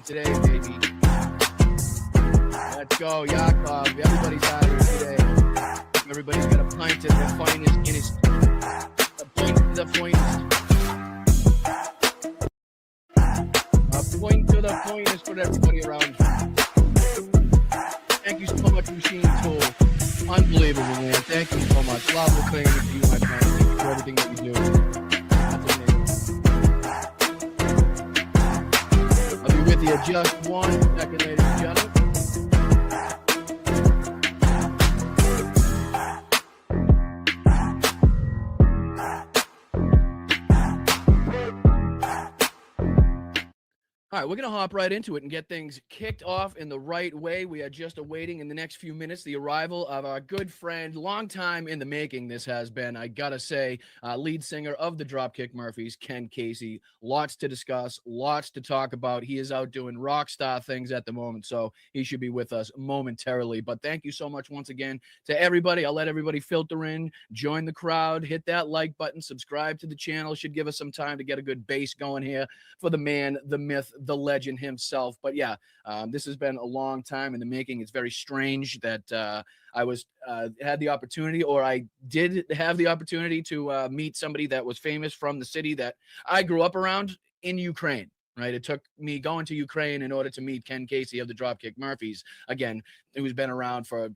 today, baby. Let's go, Yakov. Everybody's out here today. Everybody's got a pint of the finest Guinness. A point to the finest. A point to the finest for everybody around. Thank you so much, Machine Tool. Unbelievable, man. Thank you so much. Love the thing to you, my friend. Thank you for everything that you do. That's amazing. I'll be with you just 1 second, ladies and gentlemen. All right, we're going to hop right into it and get things kicked off in the right way. We are just awaiting in the next few minutes the arrival of our good friend, long time in the making this has been, I got to say, lead singer of the Dropkick Murphys, Ken Casey. Lots to discuss, lots to talk about. He is out doing rock star things at the moment, so he should be with us momentarily. But thank you so much once again to everybody. I'll let everybody filter in, join the crowd, hit that like button, subscribe to the channel. Should give us some time to get a good base going here for the man, the myth, the legend himself. But yeah, this has been a long time in the making. It's very strange that I was had the opportunity, or I did have the opportunity to meet somebody that was famous from the city that I grew up around in Ukraine. Right, it took me going to Ukraine in order to meet Ken Casey of the Dropkick Murphys. Again, who's been around for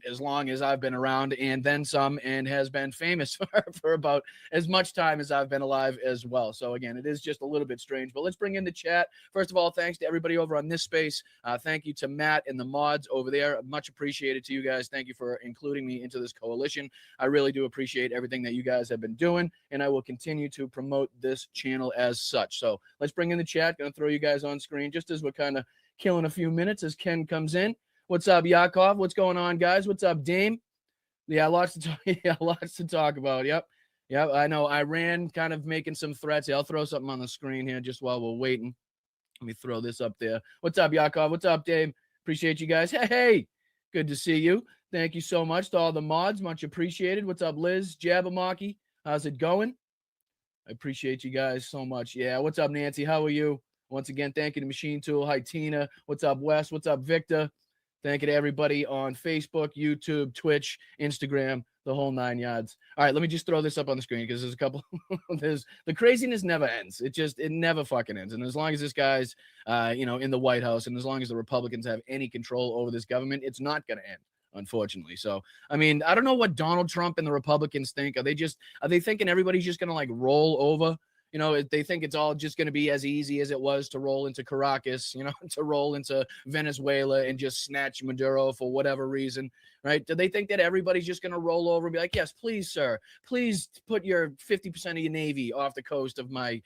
as long as I've been around, and then some, and has been famous for about as much time as I've been alive as well. So again, it is just a little bit strange. But let's bring in the chat. First of all, thanks to everybody over on this space. Thank you to Matt and the mods over there. Much appreciated to you guys. Thank you for including me into this coalition. I really do appreciate everything that you guys have been doing, and I will continue to promote this channel as such. So let's bring in the chat. Going to throw you guys on screen just as we're kind of killing a few minutes as Ken comes in. What's up, Yakov? What's going on, guys? What's up, Dame? Yeah, lots to talk about. Yep. I know. Iran kind of making some threats. I'll throw something on the screen here just while we're waiting. Let me throw this up there. What's up, Yakov? What's up, Dave? Appreciate you guys. Hey, good to see you. Thank you so much to all the mods. Much appreciated. What's up, Liz? Jabbermocky? How's it going? I appreciate you guys so much. Yeah, what's up, Nancy? How are you? Once again, thank you to Machine Tool. Hi, Tina. What's up, Wes? What's up, Victor? Thank you to everybody on Facebook, YouTube, Twitch, Instagram, the whole 9 yards. All right, let me just throw this up on the screen because there's a couple. The craziness never ends. It never fucking ends. And as long as this guy's, in the White House, and as long as the Republicans have any control over this government, it's not going to end, unfortunately. So, I mean, I don't know what Donald Trump and the Republicans think. Are they thinking everybody's just going to like roll over? You know, they think it's all just going to be as easy as it was to roll into Caracas, to roll into Venezuela and just snatch Maduro for whatever reason, right? Do they think that everybody's just going to roll over and be like, yes, please, sir, please put your 50% of your Navy off the coast of my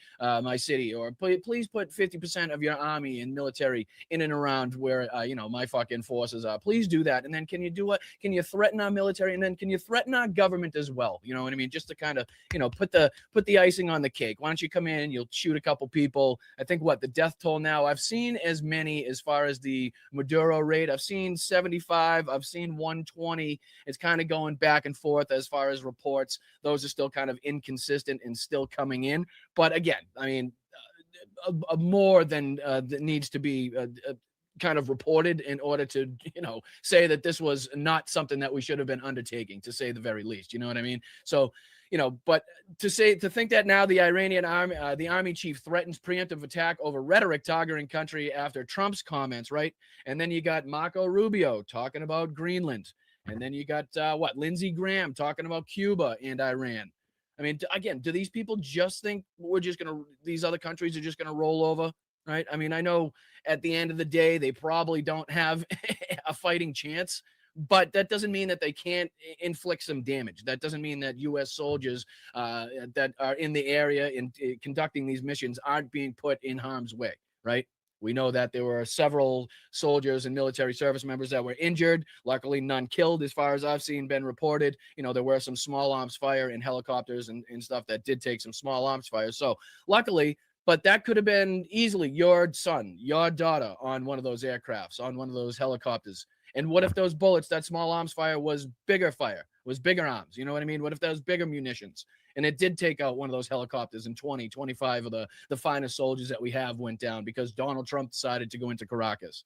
city, or please put 50% of your army and military in and around where, my fucking forces are. Please do that. And then can you do what? Can you threaten our military? And then can you threaten our government as well? You know what I mean? Just to kind of, put the icing on the cake. Why don't you come in, you'll shoot a couple people. I think the death toll now, I've seen as many as far as the Maduro rate. I've seen 75, I've seen 120. It's kind of going back and forth as far as reports. Those are still kind of inconsistent and still coming in. But again, I mean, more than that needs to be kind of reported in order to, say that this was not something that we should have been undertaking, to say the very least. You know what I mean? So, but to think that now the Iranian army, the army chief threatens preemptive attack over rhetoric targeting country after Trump's comments, right? And then you got Marco Rubio talking about Greenland. And then you got, Lindsey Graham talking about Cuba and Iran. I mean, again, do these people just think these other countries are just going to roll over, right? I mean, I know at the end of the day, they probably don't have a fighting chance, but that doesn't mean that they can't inflict some damage. That doesn't mean that U.S. soldiers that are in the area and conducting these missions aren't being put in harm's way, right? We know that there were several soldiers and military service members that were injured. Luckily, none killed, as far as I've seen, been reported. There were some small arms fire in helicopters and stuff that did take some small arms fire. So luckily, but that could have been easily your son, your daughter on one of those aircrafts, on one of those helicopters. And what if those bullets, that small arms fire was bigger arms? You know what I mean? What if that was bigger munitions? And it did take out one of those helicopters, and 25 of the finest soldiers that we have went down because Donald Trump decided to go into Caracas,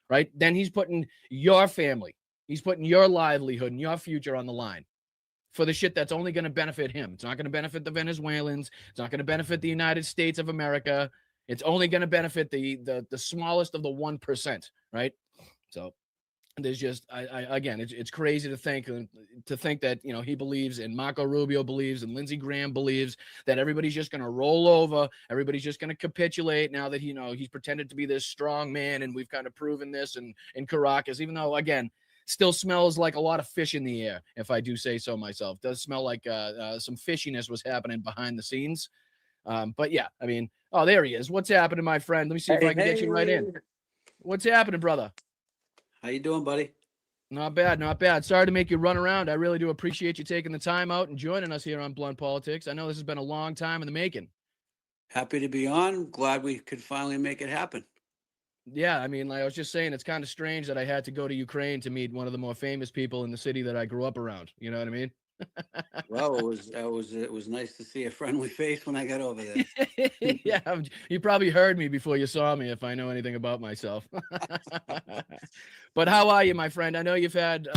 right? Then he's putting your family, he's putting your livelihood and your future on the line for the shit that's only going to benefit him. It's not going to benefit the Venezuelans. It's not going to benefit the United States of America. It's only going to benefit the smallest of the 1%, right? So there's just, again, it's crazy to think that, you know, he believes, and Marco Rubio believes, and Lindsey Graham believes that everybody's just going to roll over. Everybody's just going to capitulate now that, you know, he's pretended to be this strong man, and we've kind of proven this in Caracas, even though, again, still smells like a lot of fish in the air, if I do say so myself. Does smell like some fishiness was happening behind the scenes. But yeah, I mean, oh, there he is. What's happening, my friend? Let me see if I can get you right in. What's happening, brother? How you doing, buddy? Not bad, not bad. Sorry to make you run around. I really do appreciate you taking the time out and joining us here on Blunt Politics. I know this has been a long time in the making. Happy to be on. Glad we could finally make it happen. Yeah, I mean, like I was just saying, it's kind of strange that I had to go to Ukraine to meet one of the more famous people in the city that I grew up around. You know what I mean? Well, it was nice to see a friendly face when I got over there. Yeah, you probably heard me before you saw me, if I know anything about myself. But how are you, my friend? I know you've had,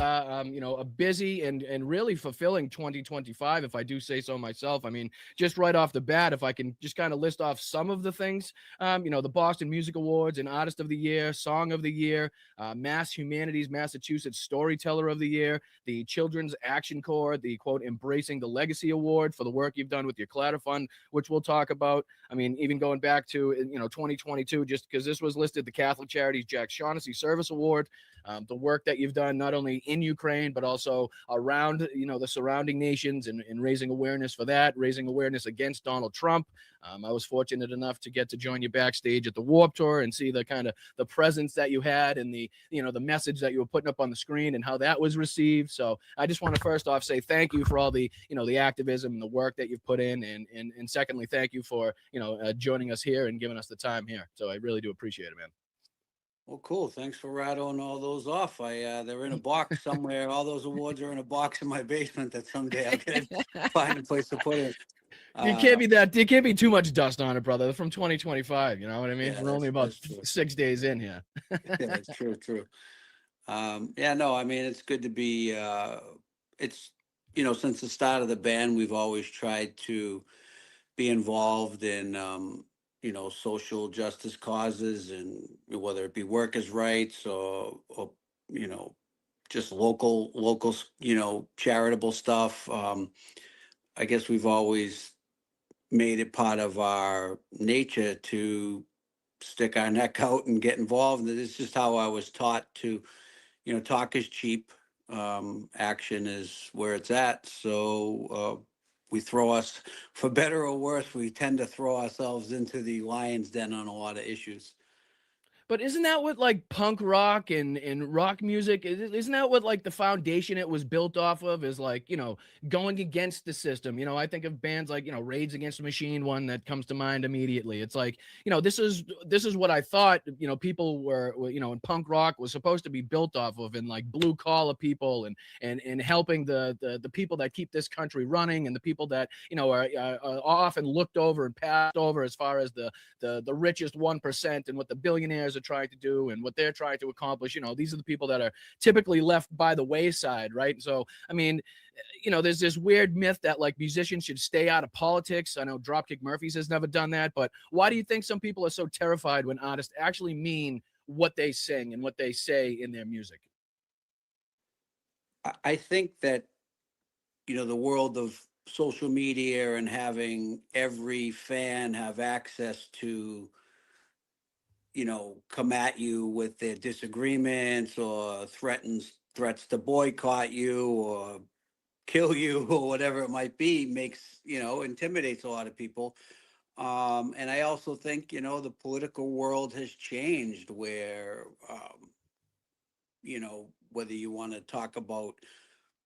you know, a busy and really fulfilling 2025, if I do say so myself. I mean, just right off the bat, if I can just kind of list off some of the things, you know, the Boston Music Awards and Artist of the Year, Song of the Year, Mass Humanities Massachusetts Storyteller of the Year, the Children's Action Corps, the quote Embracing the Legacy Award for the work you've done with your Clatter Fund, which we'll talk about. I mean, even going back to, you know, 2022, just because this was listed, the Catholic Charities Jack Shaughnessy Service Award, the work that you've done not only in Ukraine but also around, you know, the surrounding nations, and raising awareness for that, raising awareness against Donald Trump. I was fortunate enough to get to join you backstage at the Warped Tour and see the kind of the presence that you had, and the, you know, the message that you were putting up on the screen and how that was received. So I just want to first off say thank you for all the, you know, the activism and the work that you've put in, and secondly, thank you for, you know, joining us here and giving us the time here. So I really do appreciate it, man. Well, cool. Thanks for rattling all those off. They're in a box somewhere. All those awards are in a box in my basement that someday I'll get find a place to put it. It can't be that. It can't be too much dust on it, brother. They're from 2025. You know what I mean? Yeah, We're only about 6 days in here. yeah, true. Yeah, no, I mean, it's good to be. It's, you know, since the start of the band, we've always tried to be involved in, you know, social justice causes, and whether it be workers' rights or you know, just local, you know, charitable stuff. I guess we've always made it part of our nature to stick our neck out and get involved. And it's just how I was taught to, you know, talk is cheap. Action is where it's at. So we throw us, for better or worse, we tend to throw ourselves into the lion's den on a lot of issues. But isn't that what like punk rock and rock music isn't that what like the foundation it was built off of, is like, you know, going against the system? You know, I think of bands like, you know, Rage Against the Machine, one that comes to mind immediately. It's like, you know, this is what I thought, you know, people were, you know, in punk rock was supposed to be built off of, and like blue collar people, and helping the people that keep this country running, and the people that, you know, are often looked over and passed over as far as the richest 1%, and what the billionaires are trying to do and what they're trying to accomplish. You know, these are the people that are typically left by the wayside, right? So, I mean, you know, there's this weird myth that like musicians should stay out of politics. I know Dropkick Murphys has never done that, but why do you think some people are so terrified when artists actually mean what they sing and what they say in their music? I think that, you know, the world of social media and having every fan have access to, you know, come at you with their disagreements, or threats to boycott you or kill you or whatever it might be, makes, you know, intimidates a lot of people. And I also think, you know, the political world has changed where, you know, whether you want to talk about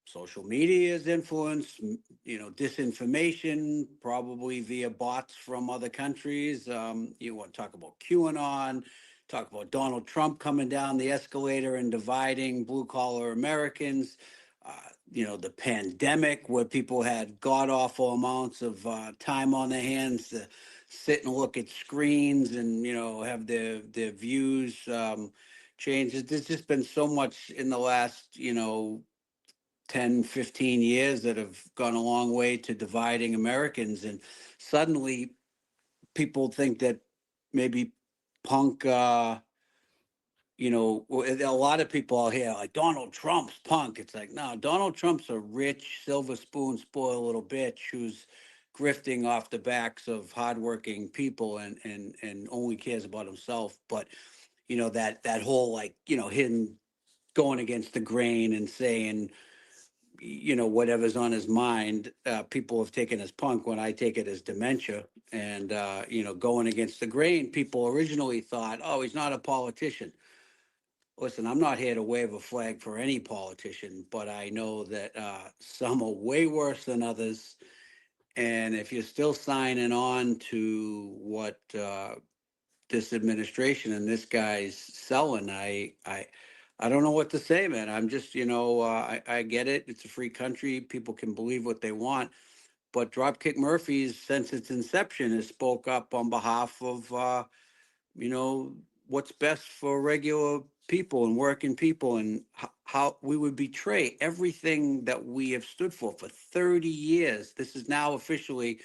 social media's influence, you know, disinformation, probably via bots from other countries. You want to talk about QAnon, talk about Donald Trump coming down the escalator and dividing blue collar Americans. the pandemic where people had god awful amounts of time on their hands to sit and look at screens and, have their views change. There's just been so much in the last, 10, 15 years that have gone a long way to dividing Americans. And suddenly people think that maybe punk, a lot of people out here like Donald Trump's punk. It's like, no, Donald Trump's a rich, silver spoon, spoiled little bitch who's grifting off the backs of hardworking people and only cares about himself. But that whole like hidden going against the grain and saying whatever's on his mind, people have taken as punk when I take it as dementia. And going against the grain, people originally thought, oh, he's not a politician. Listen, I'm not here to wave a flag for any politician, but I know that some are way worse than others. And if you're still signing on to what this administration and this guy's selling, I don't know what to say, man. I'm just, I get it. It's a free country. People can believe what they want. But Dropkick Murphys, since its inception, has spoke up on behalf of, what's best for regular people and working people, and how we would betray everything that we have stood for 30 years. This is now officially,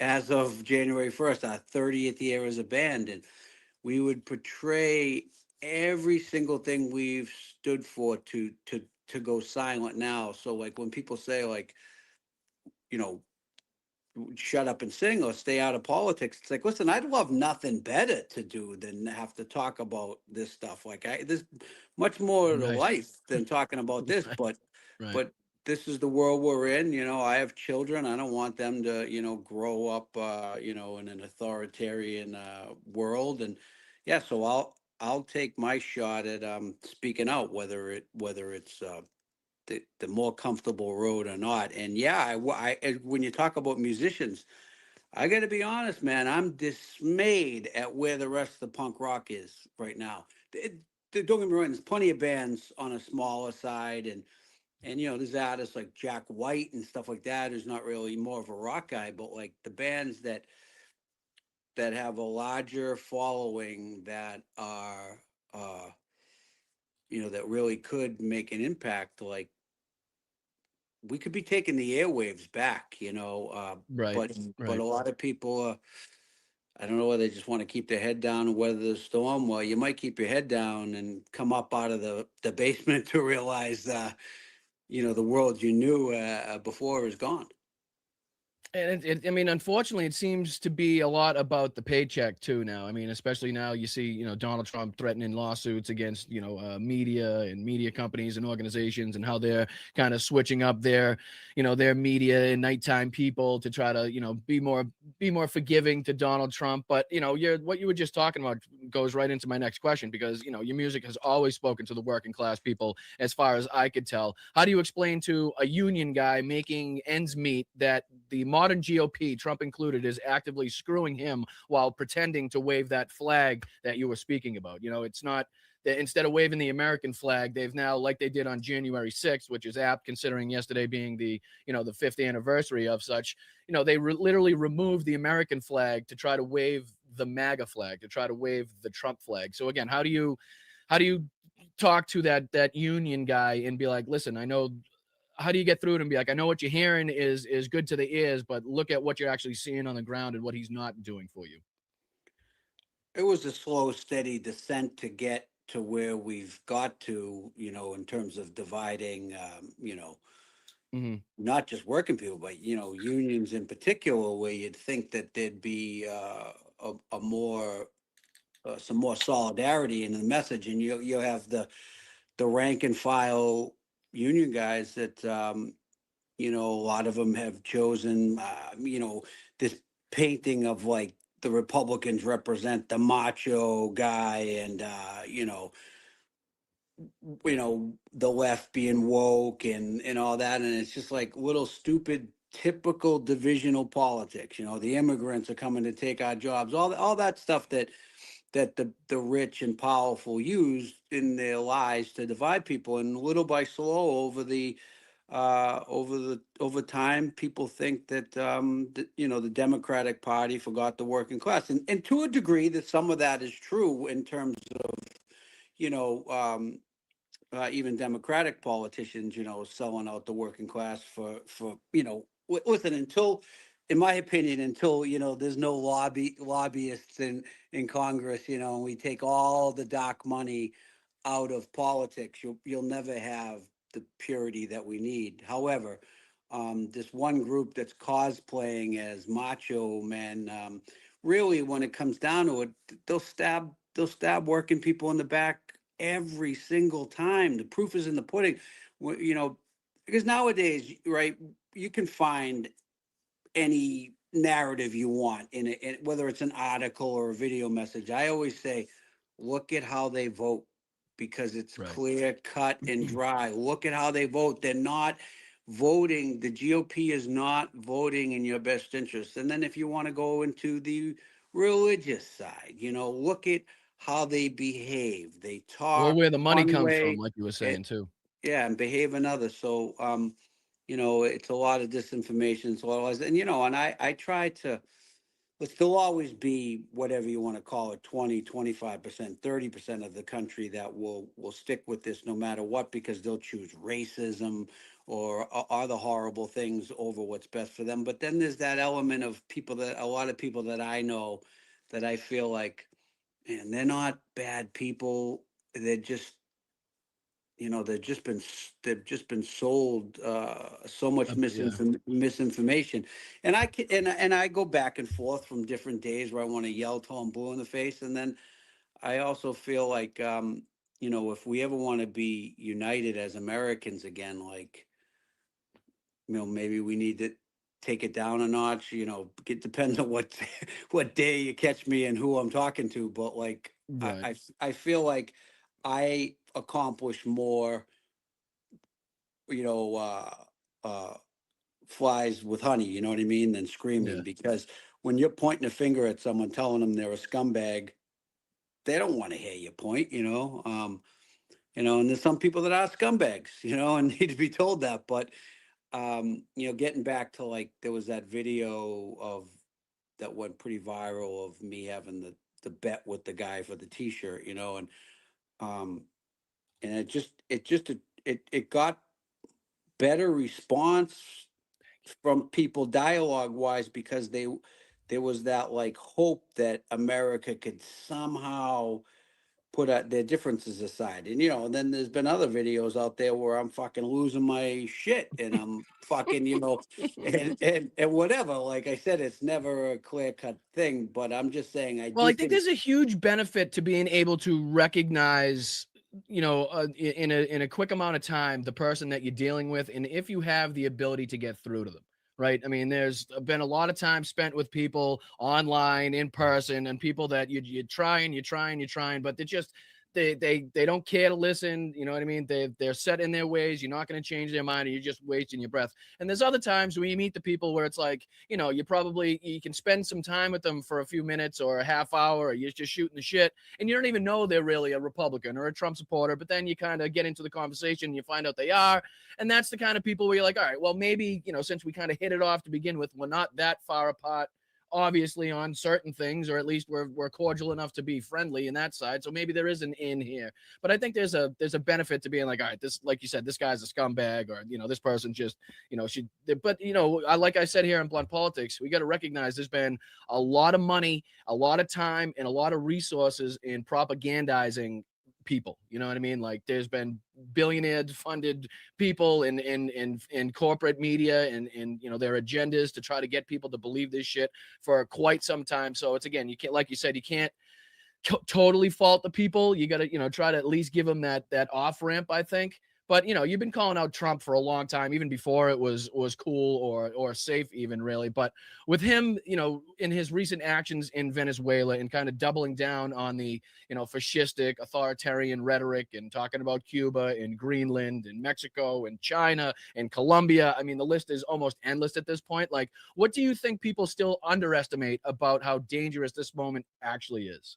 as of January 1st, our 30th year as a band. And we would portray every single thing we've stood for to go silent now. So like when people say like, you know, shut up and sing or stay out of politics, it's like, listen, I'd love nothing better to do than have to talk about this stuff. Like there's much more to Right. life than talking about this, Right. but this is the world we're in. I have children. I don't want them to, grow up, in an authoritarian world. And yeah, so I'll take my shot at speaking out, whether it's the more comfortable road or not. And yeah, when you talk about musicians, I got to be honest, man, I'm dismayed at where the rest of the punk rock is right now. Don't get me wrong, there's plenty of bands on a smaller side, and there's artists like Jack White and stuff like that who's not really more of a rock guy, but like the bands that have a larger following that are that really could make an impact, like we could be taking the airwaves back, Right. but a lot of people, I don't know whether they just want to keep their head down and weather the storm. Well, you might keep your head down and come up out of the basement to realize, the world you knew before is gone. And I mean, unfortunately, it seems to be a lot about the paycheck too now. I mean, especially now you see, Donald Trump threatening lawsuits against, media and media companies and organizations, and how they're kind of switching up their media and nighttime people to try to, be more forgiving to Donald Trump. But, what you were just talking about goes right into my next question, because, your music has always spoken to the working class people, as far as I could tell. How do you explain to a union guy making ends meet that the modern GOP, Trump included, is actively screwing him while pretending to wave that flag that you were speaking about? It's not that instead of waving the American flag, they've now, like they did on January 6th, which is apt considering yesterday being the 5th anniversary of such, they literally removed the American flag to try to wave the MAGA flag, to try to wave the Trump flag. So again, how do you talk to that union guy and be like, listen, I know, how do you get through it and be like, I know what you're hearing is good to the ears, but look at what you're actually seeing on the ground and what he's not doing for you? It was a slow, steady descent to get to where we've got to, in terms of dividing, Mm-hmm. not just working people, but, unions in particular, where you'd think that there'd be a more, some more solidarity in the message. And you have the rank and file union guys that, a lot of them have chosen, this painting of like the Republicans represent the macho guy, and the left being woke and all that, and it's just like little stupid typical divisional politics. The immigrants are coming to take our jobs, all that stuff that the rich and powerful use in their lies to divide people. And little by slow, over the over time, people think that the Democratic Party forgot the working class, and to a degree, that some of that is true in terms of you know even Democratic politicians, selling out the working class for listen, until, in my opinion, until there's no lobbyists in Congress, and we take all the dark money out of politics, you'll never have the purity that we need. However, this one group that's cosplaying as macho men, really, when it comes down to it, they'll stab working people in the back every single time. The proof is in the pudding. Because nowadays, right, you can find any narrative you want whether it's an article or a video message. I always say, look at how they vote, because it's Right. clear, cut, and dry. Look at how they vote. They're not voting. The GOP is not voting in your best interest. And then if you want to go into the religious side, look at how they behave. They Or talk where the money one comes from, way, like you were and, saying too. yeah, and behave another. So, it's a lot of disinformation. It's a lot of lies. And I try to, but there'll always be whatever you want to call it, 20, 25%, 30% of the country that will stick with this no matter what, because they'll choose racism or other horrible things over what's best for them. But then there's that element of a lot of people that I know, that I feel like, man, they're not bad people. They're just, they've just been sold so much Yeah. misinformation. And I go back and forth from different days where I want to yell till I'm blue in the face, and then I also feel like, if we ever want to be united as Americans again, like, maybe we need to take it down a notch. It depends on what what day you catch me and who I'm talking to, but like, Right. I feel like I accomplish more, you know, uh, flies with honey, you know what I mean, than Yeah. screaming. Because when you're pointing a finger at someone, telling them they're a scumbag, they don't want to hear your point, and there's some people that are scumbags, and need to be told that. But, getting back to, like, there was that video that went pretty viral of me having the bet with the guy for the t-shirt, um, and it got better response from people dialogue wise, because there was that, like, hope that America could somehow put their differences aside. And then there's been other videos out there where I'm fucking losing my shit, and I'm fucking, and whatever. Like I said, it's never a clear cut thing, but I'm just saying, I Well, do I think think. there's a huge benefit to being able to recognize, in a quick amount of time, the person that you're dealing with, and if you have the ability to get through to them, right? I mean, there's been a lot of time spent with people online, in person, and people that you're trying, but they don't care to listen. You know what I mean? They're set in their ways. You're not going to change their mind, and you're just wasting your breath. And there's other times where you meet the people where it's like, you can spend some time with them for a few minutes or a half hour, or you're just shooting the shit, and you don't even know they're really a Republican or a Trump supporter. But then you kind of get into the conversation and you find out they are. And that's the kind of people where you're like, all right, well, maybe, since we kind of hit it off to begin with, we're not that far apart, obviously, on certain things, or at least we're cordial enough to be friendly in that side. So maybe there is an in here. But I think there's a benefit to being like, all right, this, like you said, this guy's a scumbag, or this person just, should. But like I said here in Blunt Politics, we got to recognize there's been a lot of money, a lot of time, and a lot of resources in propagandizing people. You know what I mean? Like, there's been billionaire funded people in corporate media and their agendas to try to get people to believe this shit for quite some time. So it's, again, you can't, like you said, you can't totally fault the people. You got to try to at least give them that off ramp, I think. But you've been calling out Trump for a long time, even before it was cool or safe, even, really. But with him, in his recent actions in Venezuela, and kind of doubling down on the fascistic authoritarian rhetoric, and talking about Cuba and Greenland and Mexico and China and Colombia, I mean, the list is almost endless at this point. Like, what do you think people still underestimate about how dangerous this moment actually is?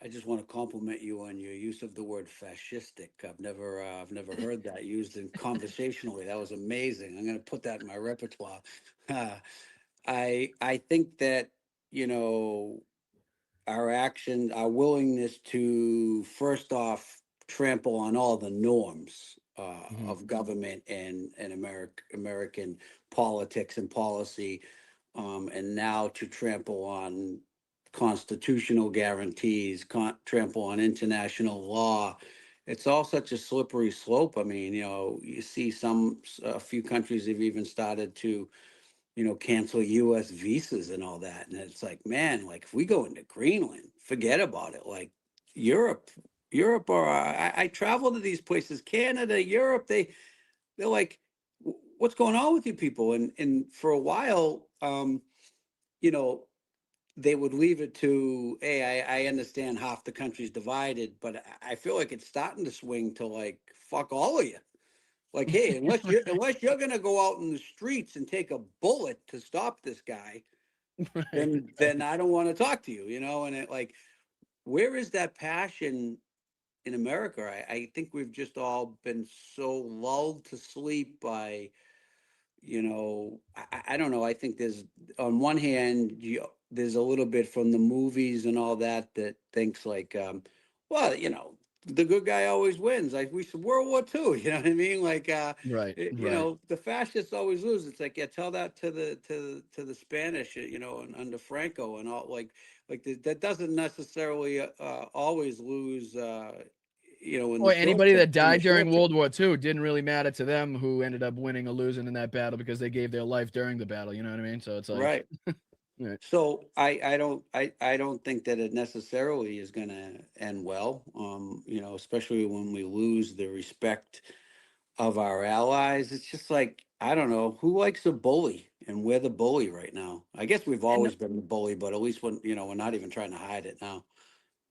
I just want to compliment you on your use of the word fascistic. I've never heard that used in conversationally. That was amazing. I'm going to put that in my repertoire. I think that, you know, our actions, our willingness to first off trample on all the norms Mhm. of government and American politics and policy, and now to trample on constitutional guarantees, trample on international law. It's all such a slippery slope. I mean, you know, you see a few countries have even started to, you know, cancel US visas and all that. And it's like, man, like if we go into Greenland, forget about it. Like Europe, or I travel to these places, Canada, Europe, they're like, what's going on with you people? And for a while, you know, they would leave it to, hey, I understand half the country's divided, but I feel like it's starting to swing to like, fuck all of you. Like, hey, unless you're gonna go out in the streets and take a bullet to stop this guy, Right. then I don't want to talk to you, you know. And it like, where is that passion in America? I think we've just all been so lulled to sleep by, you know, I don't know. I think there's, on one hand, there's a little bit from the movies and all that that thinks like, well, you know, the good guy always wins. Like we said, World War II, you know what I mean? Like, Right. you Right. know, the fascists always lose. It's like, yeah, tell that to the Spanish, you know, and under Franco and all, like that doesn't necessarily always lose, you know, in the Or short anybody term. that In the died during short term. World War II didn't really matter to them who ended up winning or losing in that battle because they gave their life during the battle. You know what I mean? So it's like, Right. right. So I don't think that it necessarily is going to end well. You know, especially when we lose the respect of our allies. It's just like, I don't know, who likes a bully, and we're the bully right now. I guess we've And always been the bully, but at least when, you know, we're not even trying to hide it now.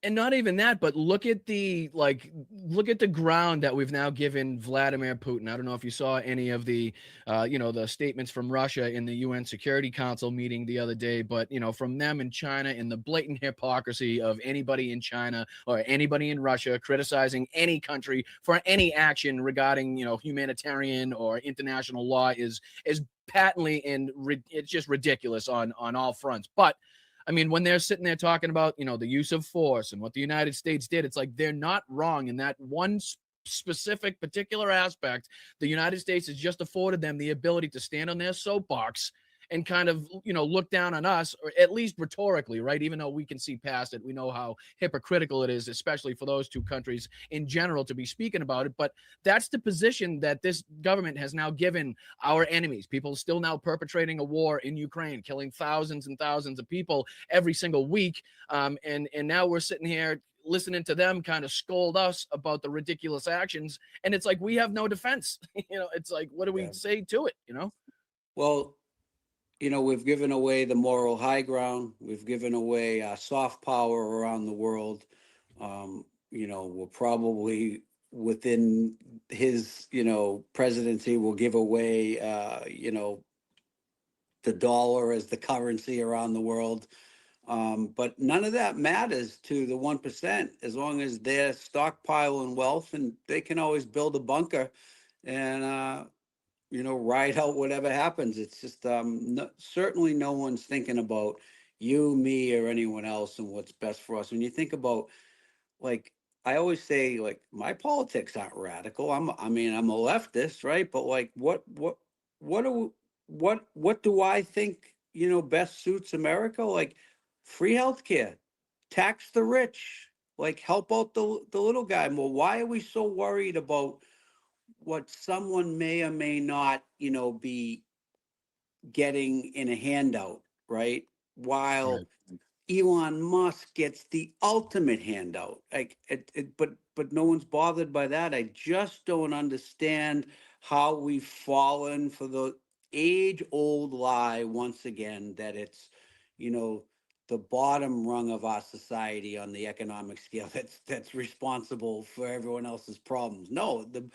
And not even that, but look at the ground that we've now given Vladimir Putin. I don't know if you saw any of the the statements from Russia in the UN Security Council meeting the other day, but from them in China, and the blatant hypocrisy of anybody in China or anybody in Russia criticizing any country for any action regarding humanitarian or international law is patently, and it's just ridiculous on all fronts. But I mean, when they're sitting there talking about, the use of force and what the United States did, it's like they're not wrong in that one specific particular aspect. The United States has just afforded them the ability to stand on their soapbox and kind of, look down on us, or at least rhetorically, right? Even though we can see past it, we know how hypocritical it is, especially for those two countries in general to be speaking about it. But that's the position that this government has now given our enemies. People still now perpetrating a war in Ukraine, killing thousands and thousands of people every single week. And now we're sitting here listening to them kind of scold us about the ridiculous actions. And it's like, we have no defense. It's like, what do we Yeah. say to it? Well, you know, we've given away the moral high ground. We've given away soft power around the world. You know, we're probably within his, you know, presidency will give away, you know, the dollar as the currency around the world. But none of that matters to the 1% as long as they're stockpiling wealth, and they can always build a bunker and, you know, ride out whatever happens. It's just certainly no one's thinking about you, me, or anyone else and what's best for us. When you think about, like, I always say, like, my politics aren't radical. I mean, I'm a leftist, right? But like, what do, what do I think, you know, best suits America? Like, free healthcare, tax the rich, like help out the little guy more. Why are we so worried about what someone may or may not, you know, be getting in a handout, right? While Right. Elon Musk gets the ultimate handout. Like but no one's bothered by that. I just don't understand how we've fallen for the age-old lie once again that it's, you know, the bottom rung of our society on the economic scale that's responsible for everyone else's problems. No, the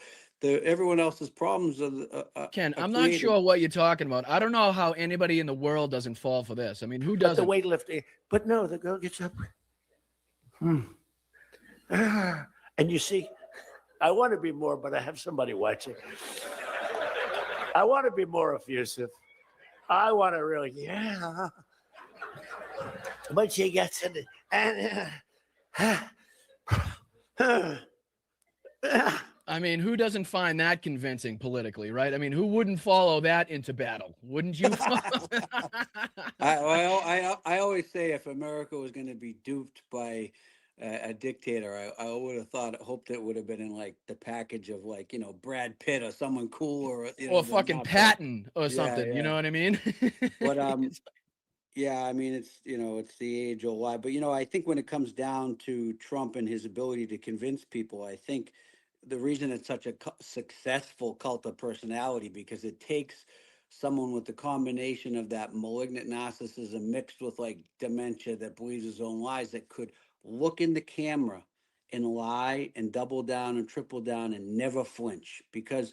everyone else's problems Ken, are I'm not created. sure what you're talking about. I don't know how anybody in the world doesn't fall for this. I mean, who But the doesn't? weightlifting, but no, the girl gets up. Hmm. And you see, I want to be more, but I have somebody watching. I want to be more effusive. I want to really, yeah. But she gets in it, and I mean, who doesn't find that convincing politically, right? I mean, who wouldn't follow that into battle? Wouldn't you? I always say if America was going to be duped by a dictator, I would have hoped it would have been in like the package of like, you know, Brad Pitt or someone cool, or, you know, Or fucking Patton or something, you yeah. know what I mean? But yeah, I mean, it's, you know, it's the age old lie. But, you know, I think when it comes down to Trump and his ability to convince people, I think the reason it's such a successful cult of personality, because it takes someone with the combination of that malignant narcissism mixed with like dementia that believes his own lies, that could look in the camera and lie and double down and triple down and never flinch. Because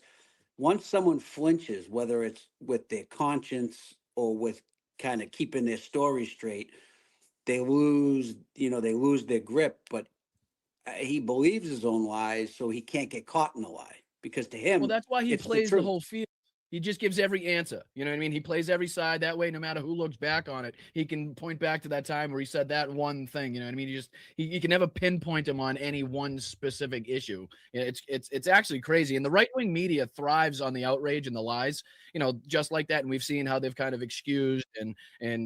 once someone flinches, whether it's with their conscience or with kind of keeping their story straight, they lose, you know, they lose their grip. But he believes his own lies, so he can't get caught in a lie, because to Well, him, that's why he it's the plays the truth. whole field. He just gives every answer. You know what I mean? He plays every side. That way, no matter who looks back on it, he can point back to that time where he said that one thing. You know what I mean? He can never pinpoint him on any one specific issue. It's actually crazy. And the right-wing media thrives on the outrage and the lies, you know, just like that. And we've seen how they've kind of excused and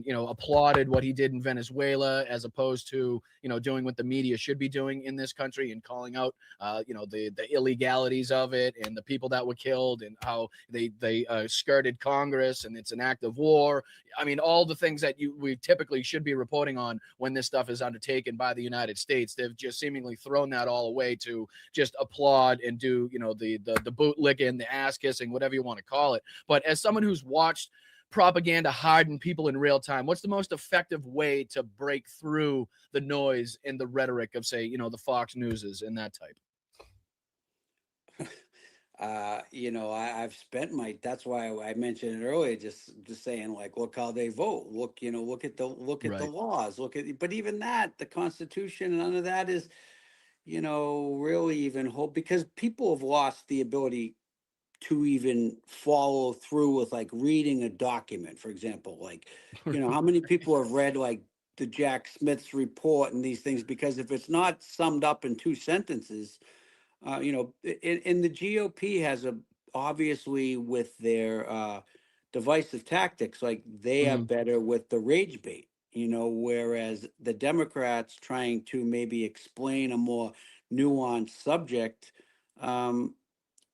you know, applauded what he did in Venezuela, as opposed to, you know, doing what the media should be doing in this country and calling out you know, the illegalities of it and the people that were killed and how they skirted Congress and it's an act of war. I mean, all the things that we typically should be reporting on when this stuff is undertaken by the United States, they've just seemingly thrown that all away to just applaud and do, you know, the boot licking, the ass kissing, whatever you want to call it. But as someone who's watched propaganda harden people in real time, what's the most effective way to break through the noise and the rhetoric of, say, you know, the Fox Newses and that type? You know, I've spent that's why I mentioned it earlier, just saying like, look how they vote. Look, you know, look at the Right. laws. But even that, the Constitution, none of that is, you know, really even hope, because people have lost the ability to even follow through with like reading a document, for example. Like, you know, how many people have read like the Jack Smith's report and these things, because if it's not summed up in 2 sentences, you know, and the GOP has obviously with their divisive tactics, like they are Mhm. better with the rage bait, you know, whereas the Democrats trying to maybe explain a more nuanced subject, um,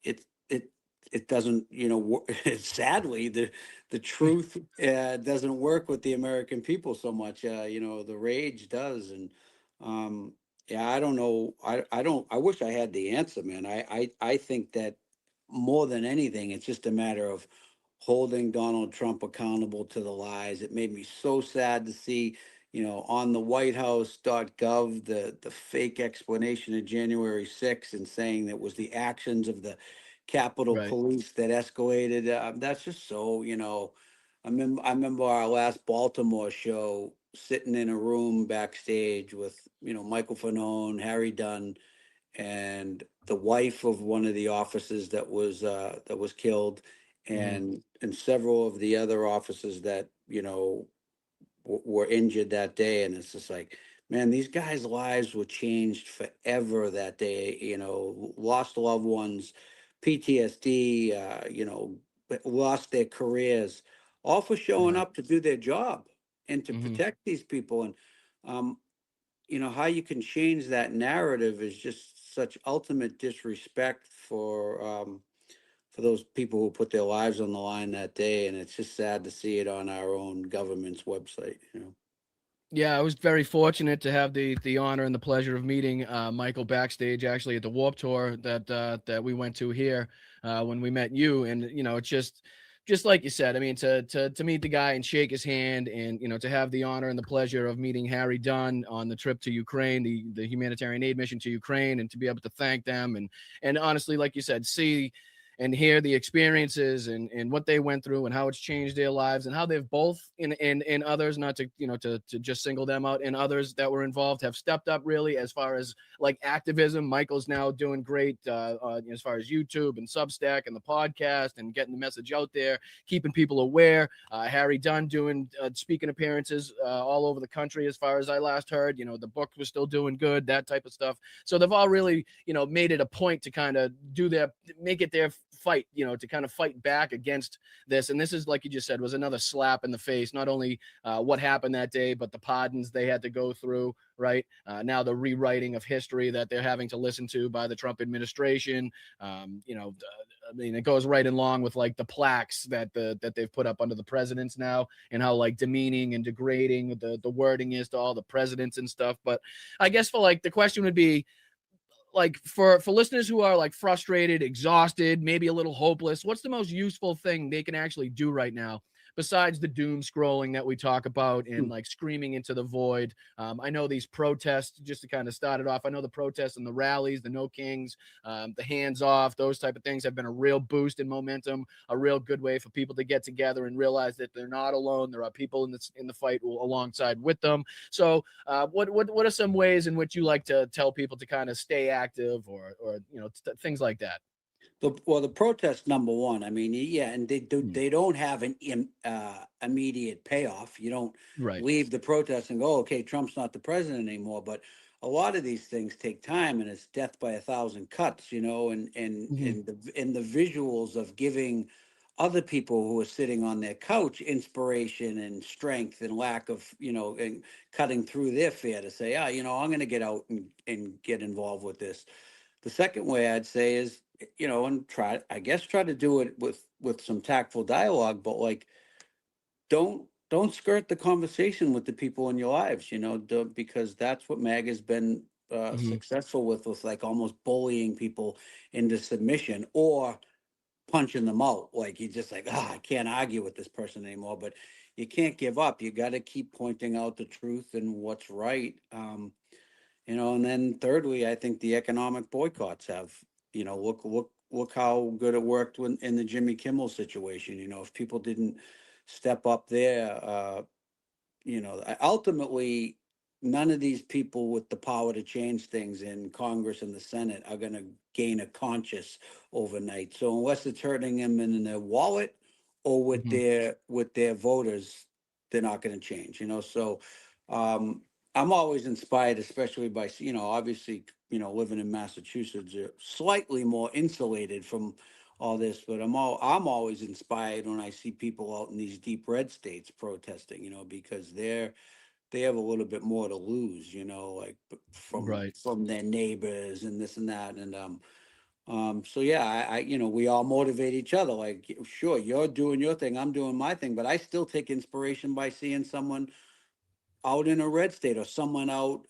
it it it doesn't, you know, sadly the truth doesn't work with the American people so much. You know, the rage does. And um, yeah, I don't know. I wish I had the answer, man. I think that more than anything, it's just a matter of holding Donald Trump accountable to the lies. It made me so sad to see, you know, on the whitehouse.gov, the fake explanation of January 6th, and saying that was the actions of the Capitol Right. Police that escalated. That's just so, you know, I remember our last Baltimore show, sitting in a room backstage with, you know, Michael Fanone, Harry Dunn, and the wife of one of the officers that was killed, Mhm. and several of the other officers that, you know, were injured that day. And it's just like, man, these guys' lives were changed forever that day. You know, lost loved ones, PTSD, you know, lost their careers, all for showing Right. up to do their job and to Mhm. protect these people. And you know, how you can change that narrative is just such ultimate disrespect for those people who put their lives on the line that day. And it's just sad to see it on our own government's website, you know. Yeah, I was very fortunate to have the honor and the pleasure of meeting Michael backstage, actually, at the Warp Tour that we went to here when we met you. And you know, it's just like you said. I mean, to meet the guy and shake his hand, and you know, to have the honor and the pleasure of meeting Harry Dunn on the trip to Ukraine, the humanitarian aid mission to Ukraine, and to be able to thank them, and honestly, like you said, see and hear the experiences and what they went through and how it's changed their lives and how they've both in others, not to, to just single them out, and others that were involved have stepped up really as far as like activism. Michael's now doing great as far as YouTube and Substack and the podcast and getting the message out there, keeping people aware. Harry Dunn doing speaking appearances all over the country as far as I last heard. The book was still doing good, that type of stuff. So they've all really, made it a point to kind of make it their fight, to kind of fight back against this. And this is, like you just said, was another slap in the face, not only what happened that day, but the pardons they had to go through, right? Now the rewriting of history that they're having to listen to by the Trump administration. It goes right along with like the plaques that they've put up under the presidents now, and how like demeaning and degrading the wording is to all the presidents and stuff. But I guess for like the question would be, like for listeners who are like frustrated, exhausted, maybe a little hopeless, what's the most useful thing they can actually do right now besides the doom scrolling that we talk about and like screaming into the void? I know these protests, just to kind of start it off, I know the protests and the rallies, the No Kings, the hands off, those type of things have been a real boost in momentum, a real good way for people to get together and realize that they're not alone. There are people in the fight alongside with them. So what are some ways in which you like to tell people to kind of stay active or things like that? The protest, number one. I mean, yeah, and they don't have an immediate payoff. You don't leave the protest and go, okay, Trump's not the president anymore. But a lot of these things take time, and it's death by 1,000 cuts. And the visuals of giving other people who are sitting on their couch inspiration and strength and lack of and cutting through their fear to say, I'm going to get out and get involved with this. The second way I'd say is, and try to do it with some tactful dialogue, but like, don't skirt the conversation with the people in your lives, because that's what MAG has been successful with like almost bullying people into submission or punching them out. Like you're just like, I can't argue with this person anymore, but you can't give up. You got to keep pointing out the truth and what's right. And then thirdly, I think the economic boycotts have, look how good it worked in the Jimmy Kimmel situation. If people didn't step up there, ultimately, none of these people with the power to change things in Congress and the Senate are going to gain a conscience overnight. So unless it's hurting them in their wallet or with their voters, they're not going to change. So I'm always inspired, especially by obviously living in Massachusetts, slightly more insulated from all this, but I'm always inspired when I see people out in these deep red states protesting, because they have a little bit more to lose, like from their neighbors and this and that. And so yeah, I we all motivate each other. Like, sure, you're doing your thing, I'm doing my thing, but I still take inspiration by seeing someone out in a red state or someone out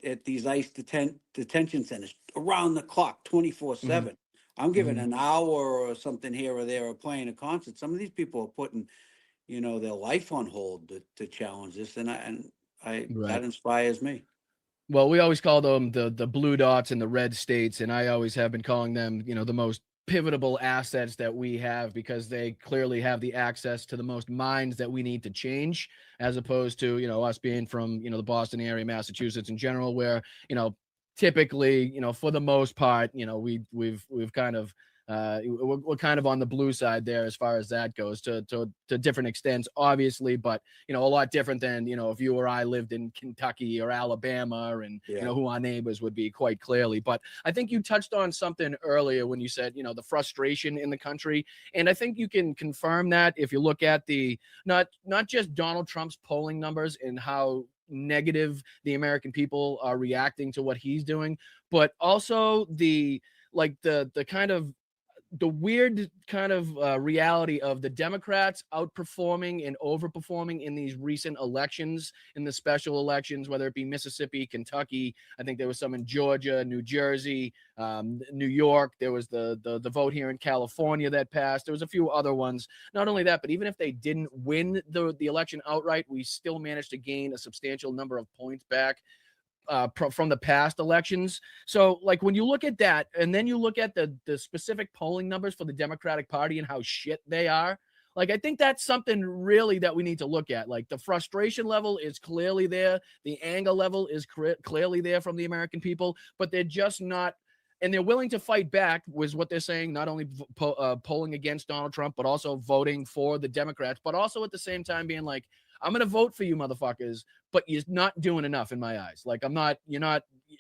at these ICE detention centers around the clock, 24/7. I'm giving an hour or something here or there or playing a concert. Some of these people are putting their life on hold to challenge this, and that inspires me. Well, we always call them the blue dots in the red states, and I always have been calling them, the most pivotal assets that we have, because they clearly have the access to the most minds that we need to change, as opposed to, us being from, the Boston area, Massachusetts in general, where, typically, for the most part, we've kind of, we're kind of on the blue side there as far as that goes, to different extents, obviously, but a lot different than if you or I lived in Kentucky or Alabama, and who our neighbors would be, quite clearly. But I think you touched on something earlier when you said the frustration in the country, and I think you can confirm that if you look at the not just Donald Trump's polling numbers and how negative the American people are reacting to what he's doing, but also the kind of the weird kind of reality of the Democrats outperforming and overperforming in these recent elections, in the special elections, whether it be Mississippi, Kentucky. I think there was some in Georgia, New Jersey, New York. There was the vote here in California that passed. There was a few other ones. Not only that, but even if they didn't win the election outright, we still managed to gain a substantial number of points back. from the past elections. So like when you look at that and then you look at the specific polling numbers for the Democratic Party and how shit they are, like I think that's something really that we need to look at. Like the frustration level is clearly there. The anger level is clearly there from the American people, but they're just not, and they're willing to fight back was what they're saying, not only polling against Donald Trump, but also voting for the Democrats, but also at the same time being like, I'm going to vote for you motherfuckers, but you're not doing enough in my eyes. Like you're not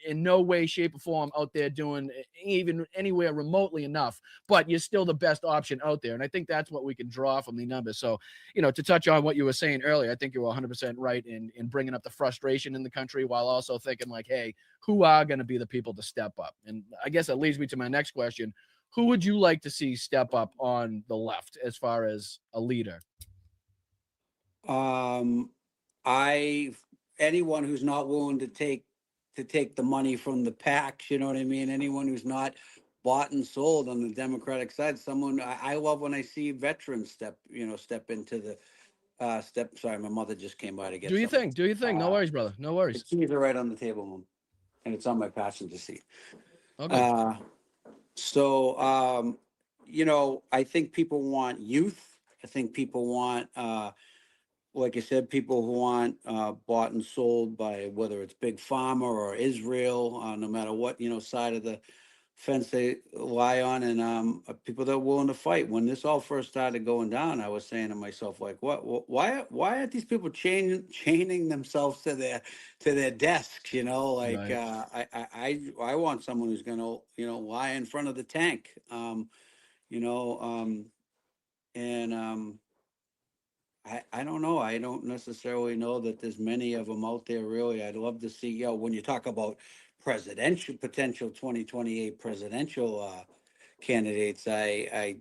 in no way, shape or form out there doing even anywhere remotely enough, but you're still the best option out there. And I think that's what we can draw from the numbers. So, to touch on what you were saying earlier, I think you were 100% right in bringing up the frustration in the country while also thinking like, hey, who are going to be the people to step up? And I guess that leads me to my next question. Who would you like to see step up on the left as far as a leader? Anyone who's not willing to take the money from the PACs, you know what I mean? Anyone who's not bought and sold on the Democratic side, I love when I see veterans step into the sorry, my mother just came by to get Do you something. think? Do you think? No worries, brother. No worries. The keys are right on the table, Mom, and it's on my passenger seat. Okay. I think people want youth. I think people want, like I said, people who want bought and sold by whether it's Big Pharma or Israel, no matter what, side of the fence they lie on, and people that are willing to fight. When this all first started going down, I was saying to myself, like, why aren't these people chaining themselves to their desks? Like, Right. I want someone who's gonna, lie in front of the tank, I don't know. I don't necessarily know that there's many of them out there, really. I'd love to see, when you talk about potential 2028 presidential candidates, I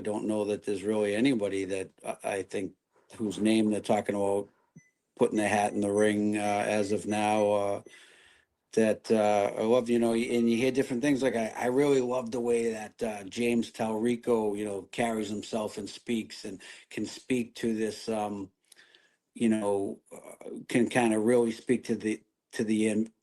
don't know that there's really anybody that I think whose name they're talking about putting their hat in the ring as of now. That I love, and you hear different things. Like I really love the way that James Talrico, carries himself and speaks and can speak to this, can kind of really speak to the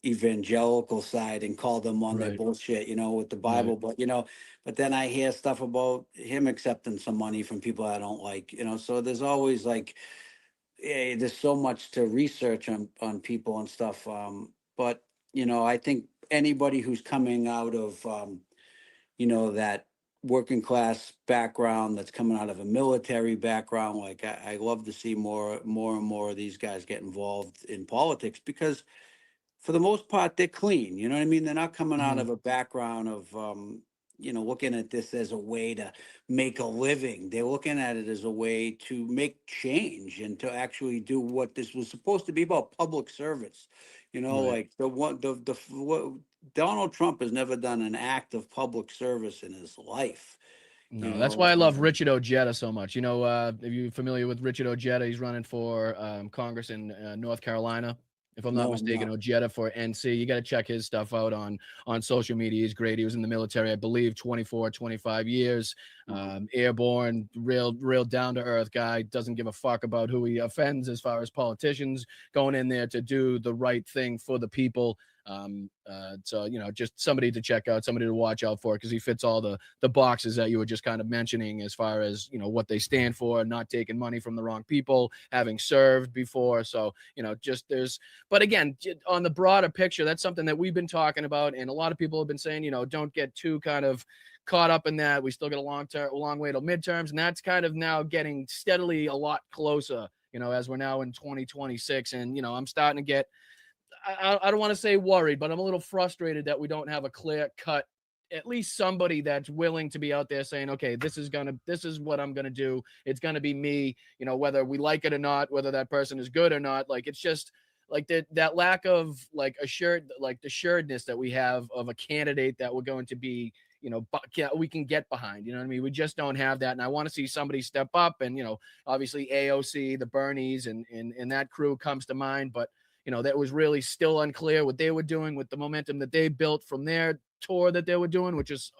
evangelical side and call them on their Right. bullshit, with the Bible. Right. But then I hear stuff about him accepting some money from people I don't like, so there's always like, there's so much to research on people and stuff. But I think anybody who's coming out of, that working class background, that's coming out of a military background, like I love to see more and more of these guys get involved in politics, because for the most part, they're clean. You know what I mean? They're not coming out of a background of, looking at this as a way to make a living. They're looking at it as a way to make change and to actually do what this was supposed to be about, public service. Right. Like what Donald Trump has never done an act of public service in his life. No, that's why I love Richard Ojeda so much. If you're familiar with Richard Ojeda, he's running for Congress in North Carolina. If I'm not mistaken, Ojeda for NC. You got to check his stuff out on social media. He's great. He was in the military, I believe, 24, 25 years. Airborne, real down-to-earth guy. Doesn't give a fuck about who he offends as far as politicians. Going in there to do the right thing for the people. So just somebody to check out, somebody to watch out for, because he fits all the boxes that you were just kind of mentioning as far as what they stand for, not taking money from the wrong people, having served before. So but again, on the broader picture, that's something that we've been talking about, and a lot of people have been saying, don't get too kind of caught up in that. We still got a long way till midterms, and that's kind of now getting steadily a lot closer, as we're now in 2026. And I'm starting to get, I don't want to say worried, but I'm a little frustrated that we don't have a clear cut, at least somebody that's willing to be out there saying, okay, this is what I'm going to do. It's going to be me, whether we like it or not, whether that person is good or not. Like, it's just like that lack of like assuredness that we have of a candidate that we're going to be, we can get behind, you know what I mean? We just don't have that. And I want to see somebody step up, and, obviously AOC, the Bernies and that crew comes to mind, but that was really still unclear what they were doing with the momentum that they built from their tour that they were doing, which was